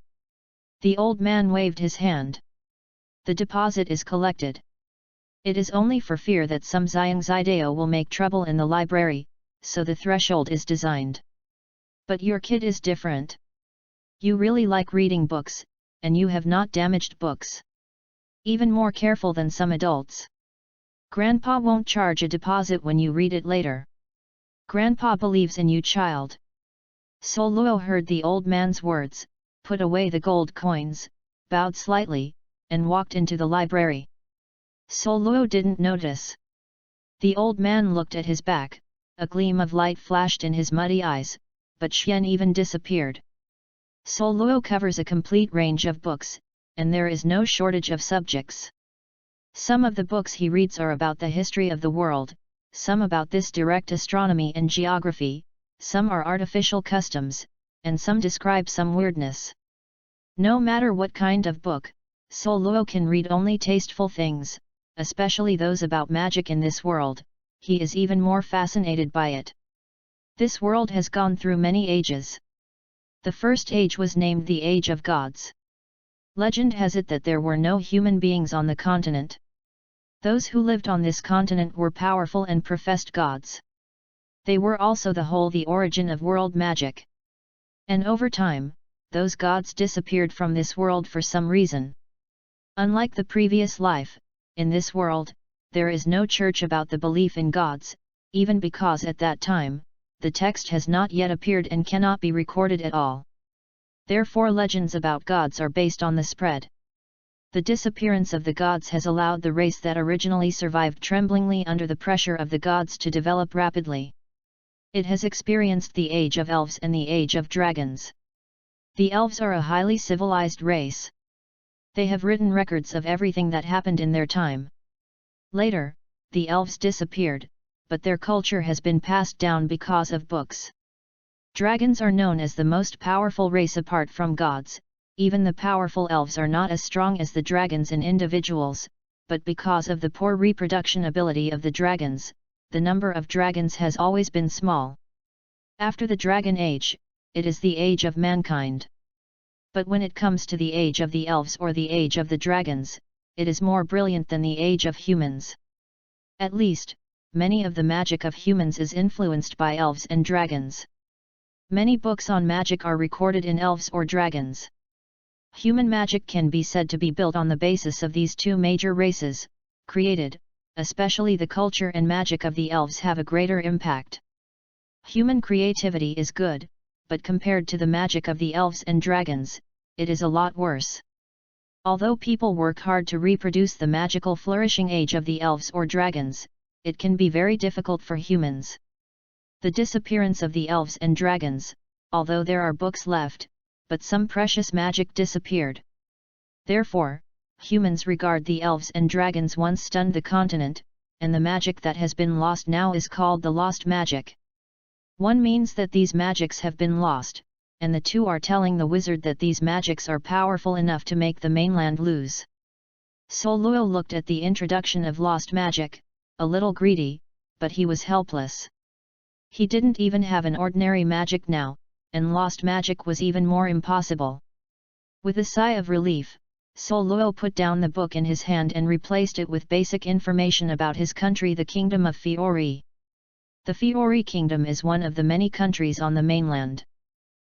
The old man waved his hand. "The deposit is collected. It is only for fear that some Xiangzidao will make trouble in the library, so the threshold is designed. But your kid is different. You really like reading books, and you have not damaged books. Even more careful than some adults. Grandpa won't charge a deposit when you read it later. Grandpa believes in you, child." Douluos heard the old man's words, put away the gold coins, bowed slightly, and walked into the library. Douluos didn't notice. The old man looked at his back, a gleam of light flashed in his muddy eyes, but Xian even disappeared. Douluos covers a complete range of books, and there is no shortage of subjects. Some of the books he reads are about the history of the world, some about this direct astronomy and geography, some are artificial customs, and some describe some weirdness. No matter what kind of book, Douluos can read only tasteful things, especially those about magic in this world. He is even more fascinated by it. This world has gone through many ages. The first age was named the Age of Gods. Legend has it that there were no human beings on the continent. Those who lived on this continent were powerful and professed gods. They were also the origin of world magic. And over time, those gods disappeared from this world for some reason. Unlike the previous life, in this world, there is no church about the belief in gods, even because at that time, the text has not yet appeared and cannot be recorded at all. Therefore legends about gods are based on the spread. The disappearance of the gods has allowed the race that originally survived tremblingly under the pressure of the gods to develop rapidly. It has experienced the age of elves and the age of dragons. The elves are a highly civilized race. They have written records of everything that happened in their time. Later, the elves disappeared, but their culture has been passed down because of books. Dragons are known as the most powerful race apart from gods. Even the powerful elves are not as strong as the dragons in individuals, but because of the poor reproduction ability of the dragons, the number of dragons has always been small. After the Dragon Age, it is the age of mankind. But when it comes to the age of the elves or the age of the dragons, it is more brilliant than the age of humans. At least, many of the magic of humans is influenced by elves and dragons. Many books on magic are recorded in elves or dragons. Human magic can be said to be built on the basis of these two major races, created, especially the culture and magic of the elves have a greater impact. Human creativity is good, but compared to the magic of the elves and dragons, it is a lot worse. Although people work hard to reproduce the magical flourishing age of the elves or dragons, it can be very difficult for humans. The disappearance of the elves and dragons, although there are books left, but some precious magic disappeared. Therefore, humans regard the elves and dragons once stunned the continent, and the magic that has been lost now is called the lost magic. One means that these magics have been lost, and the two are telling the wizard that these magics are powerful enough to make the mainland lose. Douluos looked at the introduction of lost magic, a little greedy, but he was helpless. He didn't even have an ordinary magic now, and lost magic was even more impossible. With a sigh of relief, Douluos put down the book in his hand and replaced it with basic information about his country, the Kingdom of Fiori. The Fiori Kingdom is one of the many countries on the mainland.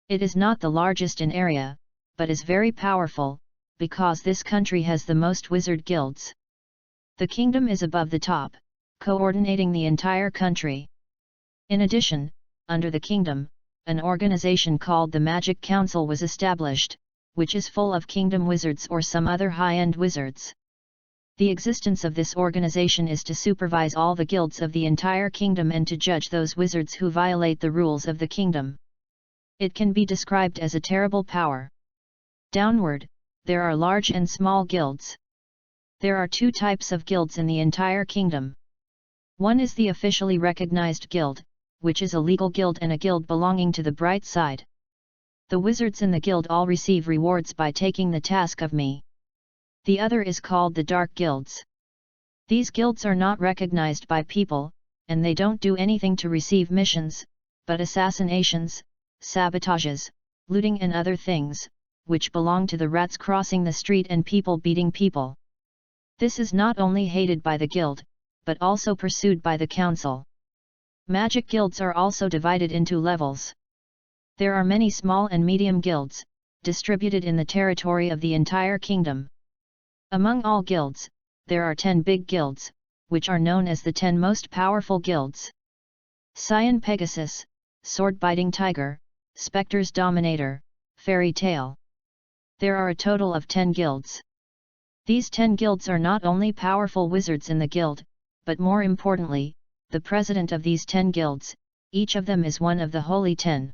It is not the largest in area, but is very powerful, because this country has the most wizard guilds. The kingdom is above the top, coordinating the entire country. In addition, under the kingdom, an organization called the Magic Council was established, which is full of kingdom wizards or some other high-end wizards. The existence of this organization is to supervise all the guilds of the entire kingdom and to judge those wizards who violate the rules of the kingdom. It can be described as a terrible power. Downward, there are large and small guilds. There are two types of guilds in the entire kingdom. One is the officially recognized guild, which is a legal guild and a guild belonging to the bright side. The wizards in the guild all receive rewards by taking the task of me. The other is called the dark guilds. These guilds are not recognized by people, and they don't do anything to receive missions, but assassinations, sabotages, looting and other things, which belong to the rats crossing the street and people beating people. This is not only hated by the guild, but also pursued by the council. Magic guilds are also divided into levels. There are many small and medium guilds, distributed in the territory of the entire kingdom. Among all guilds, there are 10 big guilds, which are known as the 10 most powerful guilds. Cyan Pegasus, Sword-Biting Tiger, Spectre's Dominator, Fairy Tale. There are a total of 10 guilds. These 10 guilds are not only powerful wizards in the guild, but more importantly, the president of these 10 guilds, each of them is one of the Holy 10.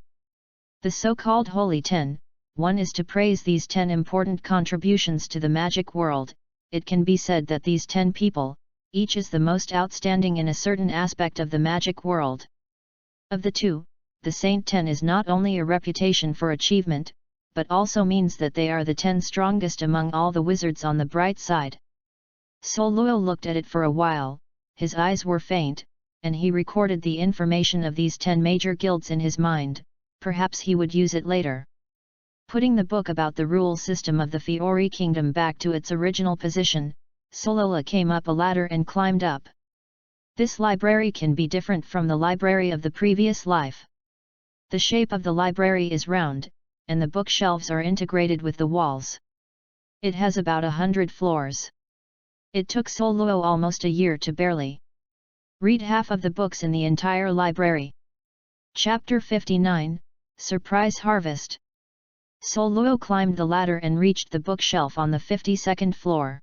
The so-called Holy 10, one is to praise these 10 important contributions to the magic world. It can be said that these 10 people, each is the most outstanding in a certain aspect of the magic world. Of the two, the Saint 10 is not only a reputation for achievement, but also means that they are the 10 strongest among all the wizards on the bright side. Douluos looked at it for a while, his eyes were faint, and he recorded the information of these 10 major guilds in his mind. Perhaps he would use it later. Putting the book about the rule system of the Fiori Kingdom back to its original position, Douluos came up a ladder and climbed up. This library can be different from the library of the previous life. The shape of the library is round, and the bookshelves are integrated with the walls. It has about 100 floors. It took Douluos almost a year to barely read half of the books in the entire library. Chapter 59, Surprise Harvest. Douluos climbed the ladder and reached the bookshelf on the 52nd floor.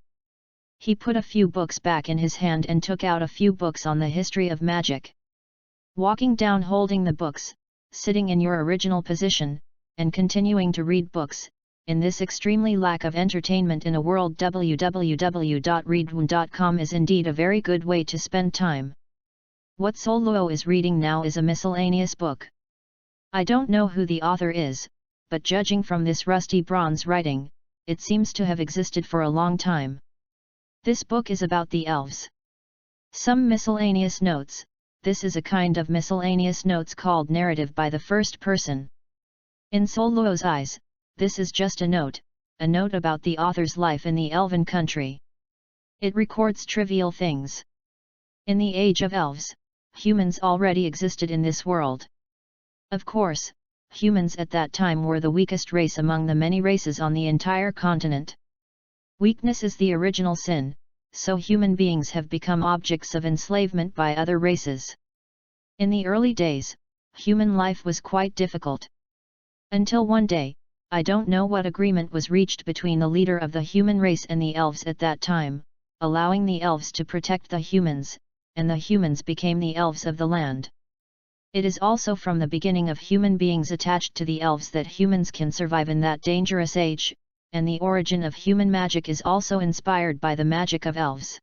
He put a few books back in his hand and took out a few books on the history of magic. Walking down holding the books, sitting in your original position, and continuing to read books, in this extremely lack of entertainment in a world, www.readaloud.com is indeed a very good way to spend time. What Douluos is reading now is a miscellaneous book. I don't know who the author is, but judging from this rusty bronze writing, it seems to have existed for a long time. This book is about the elves. Some miscellaneous notes. This is a kind of miscellaneous notes called narrative by the first person. In Douluos' eyes, this is just a note about the author's life in the elven country. It records trivial things. In the age of elves, humans already existed in this world. Of course, humans at that time were the weakest race among the many races on the entire continent. Weakness is the original sin, so human beings have become objects of enslavement by other races. In the early days, human life was quite difficult. Until one day, I don't know what agreement was reached between the leader of the human race and the elves at that time, allowing the elves to protect the humans, and the humans became the elves of the land. It is also from the beginning of human beings attached to the elves that humans can survive in that dangerous age, and the origin of human magic is also inspired by the magic of elves.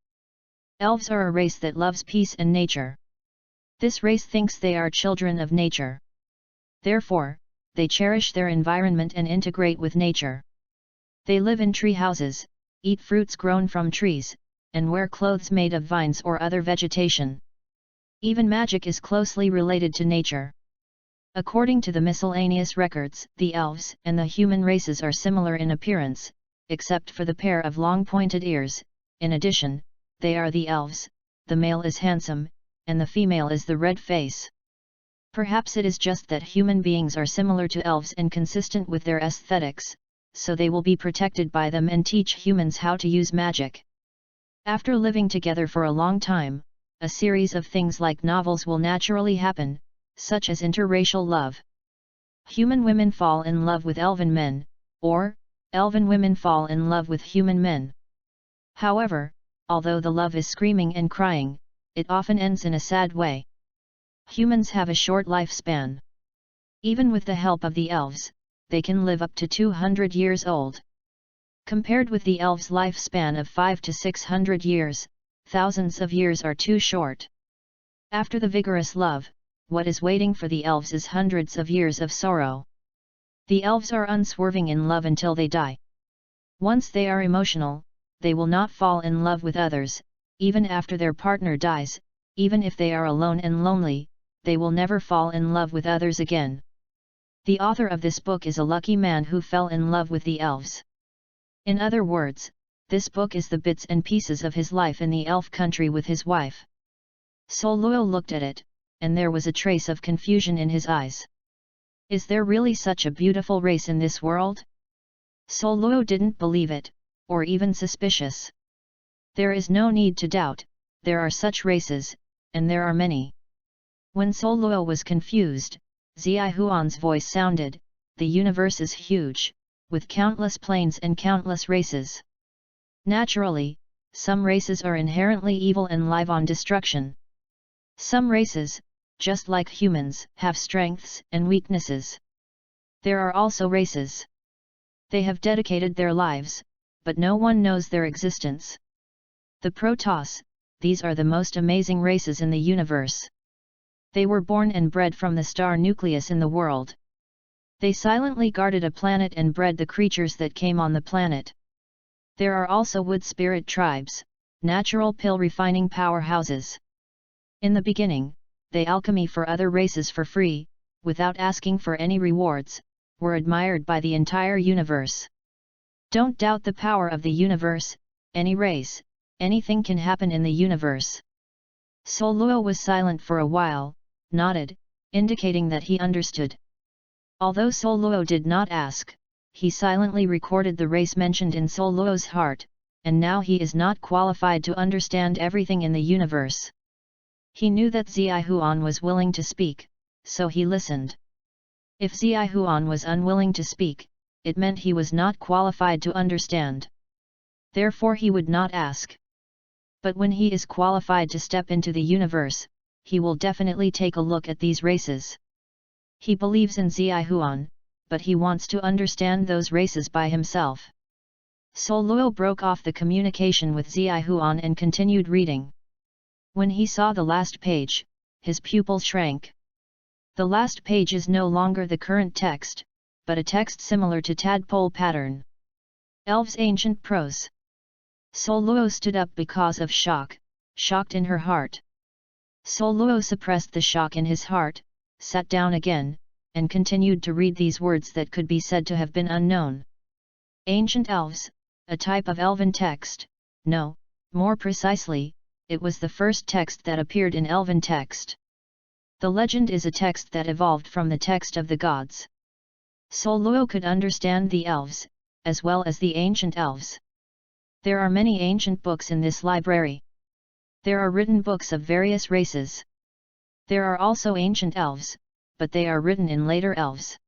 Elves are a race that loves peace and nature. This race thinks they are children of nature. Therefore, they cherish their environment and integrate with nature. They live in tree houses, eat fruits grown from trees, and wear clothes made of vines or other vegetation. Even magic is closely related to nature. According to the miscellaneous records, the elves and the human races are similar in appearance, except for the pair of long pointed ears. In addition, they are the elves, the male is handsome, and the female is the red face. Perhaps it is just that human beings are similar to elves and consistent with their aesthetics, so they will be protected by them and teach humans how to use magic. After living together for a long time, a series of things like novels will naturally happen, such as interracial love. Human women fall in love with elven men, or, elven women fall in love with human men. However, although the love is screaming and crying, it often ends in a sad way. Humans have a short lifespan. Even with the help of the elves, they can live up to 200 years old. Compared with the elves' lifespan of 500 to 600 years, thousands of years are too short. After the vigorous love, what is waiting for the elves is hundreds of years of sorrow. The elves are unswerving in love until they die. Once they are emotional, they will not fall in love with others, even after their partner dies. Even if they are alone and lonely, they will never fall in love with others again. The author of this book is a lucky man who fell in love with the elves. In other words, this book is the bits and pieces of his life in the elf country with his wife. Douluos looked at it, and there was a trace of confusion in his eyes. Is there really such a beautiful race in this world? Douluos didn't believe it, or even suspicious. There is no need to doubt, there are such races, and there are many. When Douluos was confused, Zihuan's voice sounded, the universe is huge, with countless planes and countless races. Naturally, some races are inherently evil and live on destruction. Some races, just like humans, have strengths and weaknesses. There are also races. They have dedicated their lives, but no one knows their existence. The Protoss, these are the most amazing races in the universe. They were born and bred from the star nucleus in the world. They silently guarded a planet and bred the creatures that came on the planet. There are also wood spirit tribes, natural pill refining powerhouses. In the beginning, they alchemy for other races for free, without asking for any rewards, were admired by the entire universe. Don't doubt the power of the universe, any race, anything can happen in the universe. Douluos was silent for a while, nodded, indicating that he understood. Although Douluos did not ask, he silently recorded the race mentioned in Douluos' heart, and now he is not qualified to understand everything in the universe. He knew that Zihuan was willing to speak, so he listened. If Zihuan was unwilling to speak, it meant he was not qualified to understand. Therefore he would not ask. But when he is qualified to step into the universe, he will definitely take a look at these races. He believes in Zihuan, but he wants to understand those races by himself. Douluos broke off the communication with Zihuan and continued reading. When he saw the last page, his pupils shrank. The last page is no longer the current text, but a text similar to tadpole pattern. Elves' ancient prose. Douluos stood up because of shocked in her heart. Douluos suppressed the shock in his heart, sat down again, and continued to read these words that could be said to have been unknown. Ancient Elves, a type of elven text. No, more precisely, it was the first text that appeared in elven text. The legend is a text that evolved from the text of the gods. Douluos could understand the elves, as well as the ancient elves. There are many ancient books in this library. There are written books of various races. There are also ancient elves, but they are written in later elves.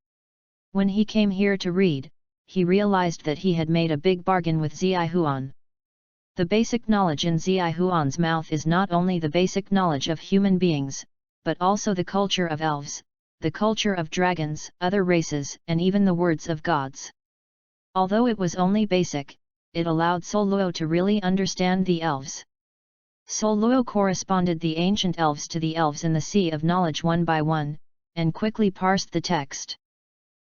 When he came here to read, he realized that he had made a big bargain with Zihuan. The basic knowledge in Zihuan's mouth is not only the basic knowledge of human beings, but also the culture of elves, the culture of dragons, other races, and even the words of gods. Although it was only basic, it allowed Douluos to really understand the elves. Douluos corresponded the ancient elves to the elves in the sea of knowledge one by one, and quickly parsed the text.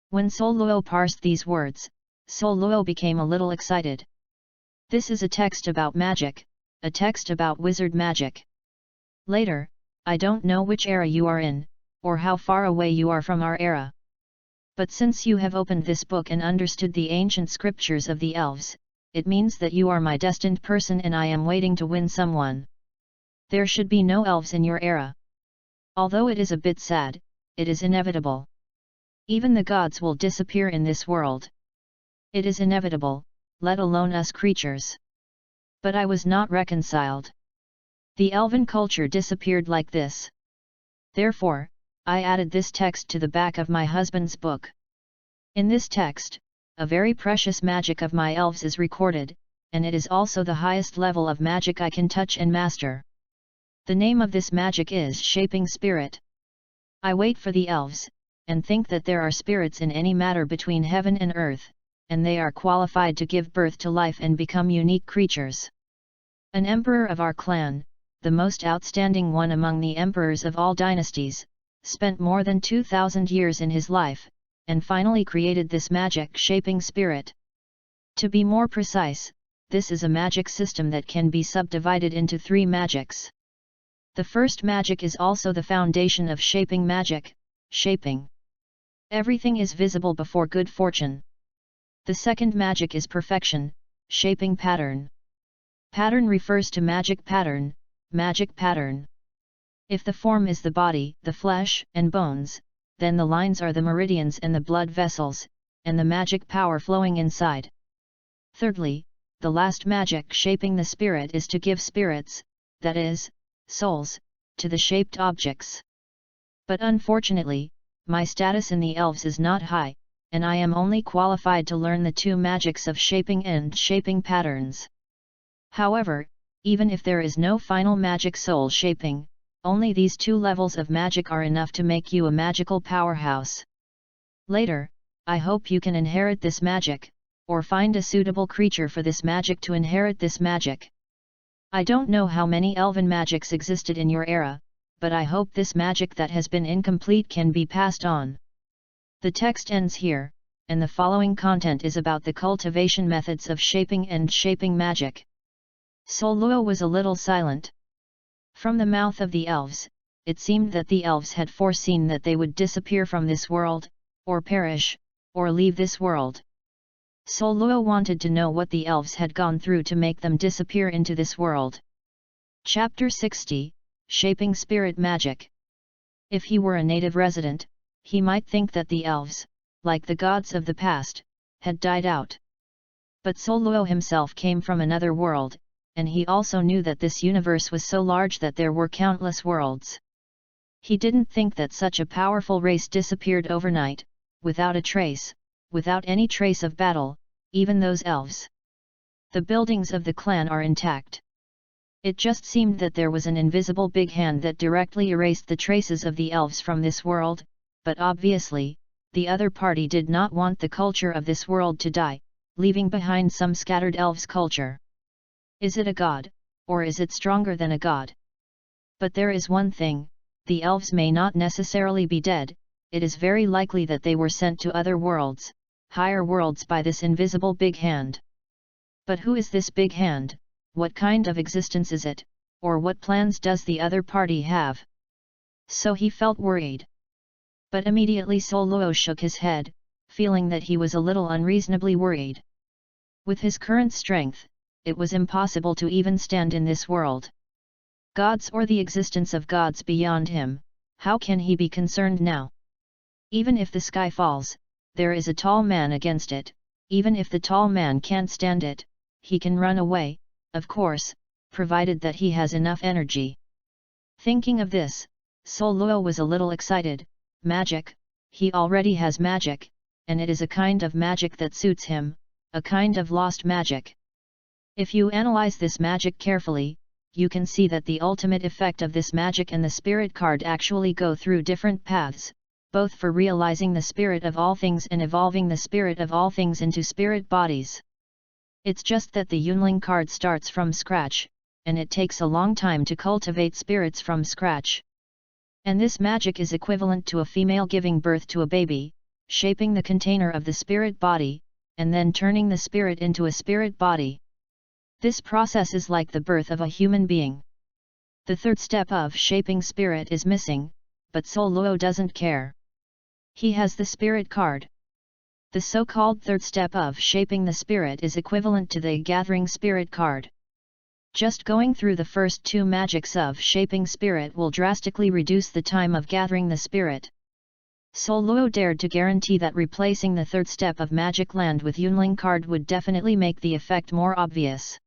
When Douluos parsed these words, Douluos became a little excited. This is a text about magic, a text about wizard magic. Later, I don't know which era you are in, or how far away you are from our era. But since you have opened this book and understood the ancient scriptures of the elves, it means that you are my destined person and I am waiting to win someone. There should be no elves in your era. Although it is a bit sad, it is inevitable. Even the gods will disappear in this world. It is inevitable, let alone us creatures. But I was not reconciled. The elven culture disappeared like this. Therefore, I added this text to the back of my husband's book. In this text, a very precious magic of my elves is recorded, and it is also the highest level of magic I can touch and master. The name of this magic is Shaping Spirit. I wait for the elves, and think that there are spirits in any matter between heaven and earth, and they are qualified to give birth to life and become unique creatures. An emperor of our clan, the most outstanding one among the emperors of all dynasties, spent more than 2,000 years in his life, and finally created this magic Shaping Spirit. To be more precise, this is a magic system that can be subdivided into 3 magics. The first magic is also the foundation of shaping magic, shaping. Everything is visible before good fortune. The second magic is perfection, shaping pattern. Pattern refers to magic pattern, magic pattern. If the form is the body, the flesh and bones, then the lines are the meridians and the blood vessels, and the magic power flowing inside. Thirdly, the last magic shaping the spirit is to give spirits, that is, souls, to the shaped objects. But unfortunately, my status in the elves is not high, and I am only qualified to learn the 2 magics of shaping and shaping patterns. However, even if there is no final magic soul shaping, only these 2 levels of magic are enough to make you a magical powerhouse. Later, I hope you can inherit this magic, or find a suitable creature for this magic to inherit this magic. I don't know how many elven magics existed in your era, but I hope this magic that has been incomplete can be passed on. The text ends here, and the following content is about the cultivation methods of shaping and shaping magic. Douluos was a little silent. From the mouth of the elves, it seemed that the elves had foreseen that they would disappear from this world, or perish, or leave this world. Douluos wanted to know what the elves had gone through to make them disappear into this world. Chapter 60, Shaping Spirit Magic. If he were a native resident, he might think that the elves, like the gods of the past, had died out. But Douluos himself came from another world, and he also knew that this universe was so large that there were countless worlds. He didn't think that such a powerful race disappeared overnight, without a trace, without any trace of battle, even those elves. The buildings of the clan are intact. It just seemed that there was an invisible big hand that directly erased the traces of the elves from this world, but obviously, the other party did not want the culture of this world to die, leaving behind some scattered elves' culture. Is it a god, or is it stronger than a god? But there is one thing, the elves may not necessarily be dead, it is very likely that they were sent to other worlds, higher worlds by this invisible big hand. But who is this big hand, what kind of existence is it, or what plans does the other party have? So he felt worried. But immediately Douluos shook his head, feeling that he was a little unreasonably worried. With his current strength, it was impossible to even stand in this world. Gods or the existence of gods beyond him, how can he be concerned now? Even if the sky falls, there is a tall man against it. Even if the tall man can't stand it, he can run away, of course, provided that he has enough energy. Thinking of this, Douluos was a little excited. Magic, he already has magic, and it is a kind of magic that suits him, a kind of lost magic. If you analyze this magic carefully, you can see that the ultimate effect of this magic and the spirit card actually go through different paths, both for realizing the spirit of all things and evolving the spirit of all things into spirit bodies. It's just that the Yunling card starts from scratch, and it takes a long time to cultivate spirits from scratch. And this magic is equivalent to a female giving birth to a baby, shaping the container of the spirit body, and then turning the spirit into a spirit body. This process is like the birth of a human being. The third step of shaping spirit is missing, but Douluos doesn't care. He has the spirit card. The so-called third step of shaping the spirit is equivalent to the gathering spirit card. Just going through the first two magics of shaping spirit will drastically reduce the time of gathering the spirit. Douluos dared to guarantee that replacing the third step of magic land with Yunling card would definitely make the effect more obvious.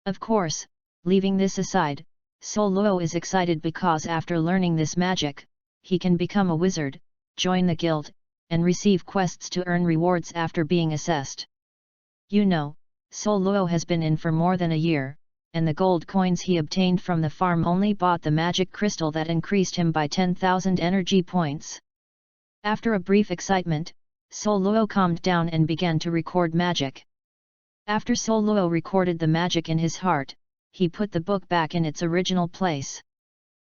Of course, leaving this aside, Douluos is excited because after learning this magic, he can become a wizard, join the guild, and receive quests to earn rewards after being assessed. You know, Douluos has been in for more than a year, and the gold coins he obtained from the farm only bought the magic crystal that increased him by 10,000 energy points. After a brief excitement, Douluos calmed down and began to record magic. After Douluos recorded the magic in his heart, he put the book back in its original place.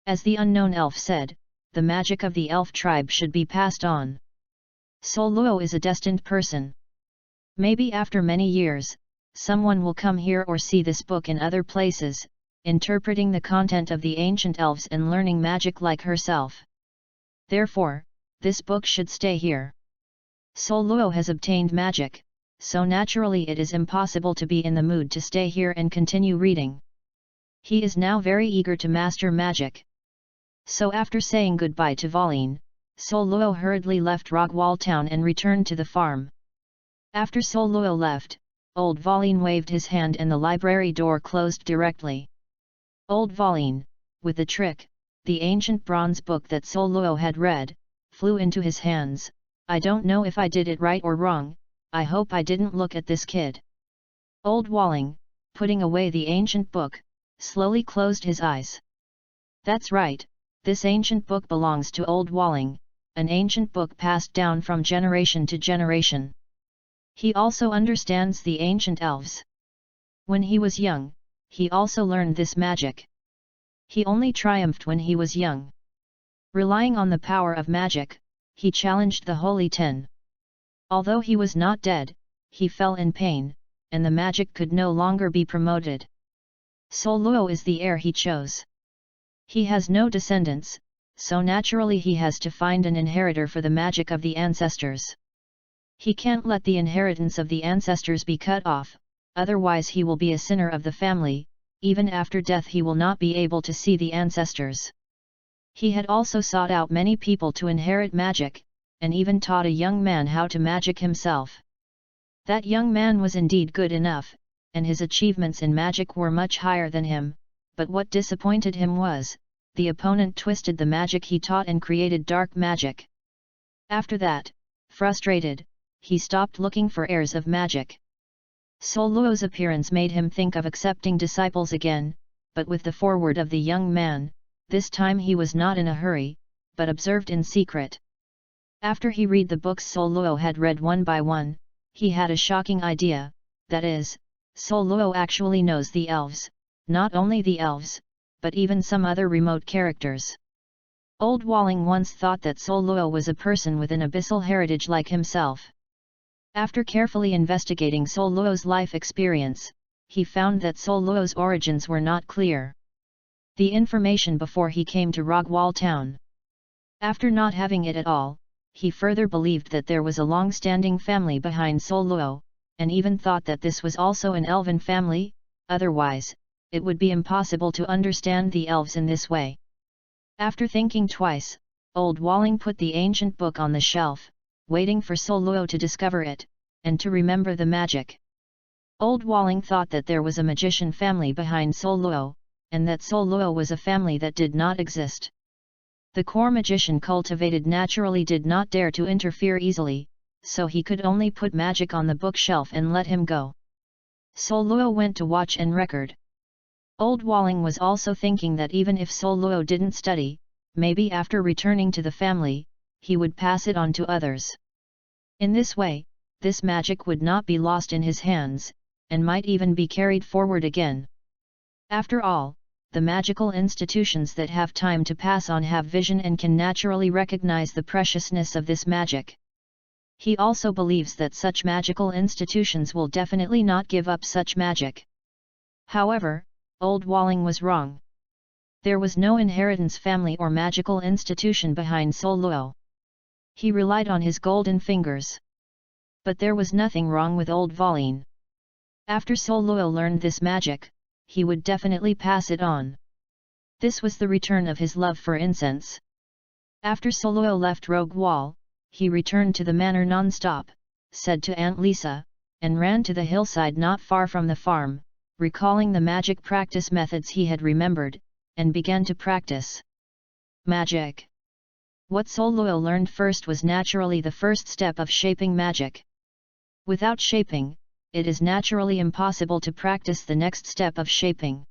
As the unknown elf said, the magic of the elf tribe should be passed on. Douluos is a destined person. Maybe after many years, someone will come here or see this book in other places, interpreting the content of the ancient elves and learning magic like herself. Therefore, this book should stay here. Douluos has obtained magic, so naturally it is impossible to be in the mood to stay here and continue reading. He is now very eager to master magic. So after saying goodbye to Valine, Douluos hurriedly left Rogwall town and returned to the farm. After Douluos left, old Valine waved his hand and the library door closed directly. Old Valine, with the trick, the ancient bronze book that Douluos had read, flew into his hands. I don't know if I did it right or wrong, I hope I didn't look at this kid. Old Walling, putting away the ancient book, slowly closed his eyes. That's right, this ancient book belongs to Old Walling, an ancient book passed down from generation to generation. He also understands the ancient elves. When he was young, he also learned this magic. He only triumphed when he was young. Relying on the power of magic, he challenged the Holy Ten. Although he was not dead, he fell in pain, and the magic could no longer be promoted. Douluos is the heir he chose. He has no descendants, so naturally he has to find an inheritor for the magic of the ancestors. He can't let the inheritance of the ancestors be cut off, otherwise he will be a sinner of the family. Even after death he will not be able to see the ancestors. He had also sought out many people to inherit magic, and even taught a young man how to magic himself. That young man was indeed good enough, and his achievements in magic were much higher than him, but what disappointed him was, the opponent twisted the magic he taught and created dark magic. After that, frustrated, he stopped looking for heirs of magic. Douluos' appearance made him think of accepting disciples again, but with the foreword of the young man, this time he was not in a hurry, but observed in secret. After he read the books Douluos had read one by one, he had a shocking idea, that is, Douluos actually knows the elves, not only the elves, but even some other remote characters. Old Walling once thought that Douluos was a person with an abyssal heritage like himself. After carefully investigating Douluos' life experience, he found that Douluos' origins were not clear. The information before he came to Rogwall town. After not having it at all, he further believed that there was a long-standing family behind Douluos, and even thought that this was also an elven family, otherwise, it would be impossible to understand the elves in this way. After thinking twice, old Walling put the ancient book on the shelf, waiting for Douluos to discover it, and to remember the magic. Old Walling thought that there was a magician family behind Douluos, and that Douluos was a family that did not exist. The core magician cultivated naturally did not dare to interfere easily, so he could only put magic on the bookshelf and let him go. Douluos went to watch and record. Old Walling was also thinking that even if Douluos didn't study, maybe after returning to the family, he would pass it on to others. In this way, this magic would not be lost in his hands, and might even be carried forward again. After all, the magical institutions that have time to pass on have vision and can naturally recognize the preciousness of this magic. He also believes that such magical institutions will definitely not give up such magic. However, Old Walling was wrong. There was no inheritance family or magical institution behind Douluos. He relied on his golden fingers. But there was nothing wrong with Old Walling. After Douluos learned this magic, he would definitely pass it on. This was the return of his love for incense. After Douluos left Rogue Wall, he returned to the manor non-stop, said to Aunt Lisa, and ran to the hillside not far from the farm, recalling the magic practice methods he had remembered, and began to practice magic. What Douluos learned first was naturally the first step of shaping magic. Without shaping, it is naturally impossible to practice the next step of shaping.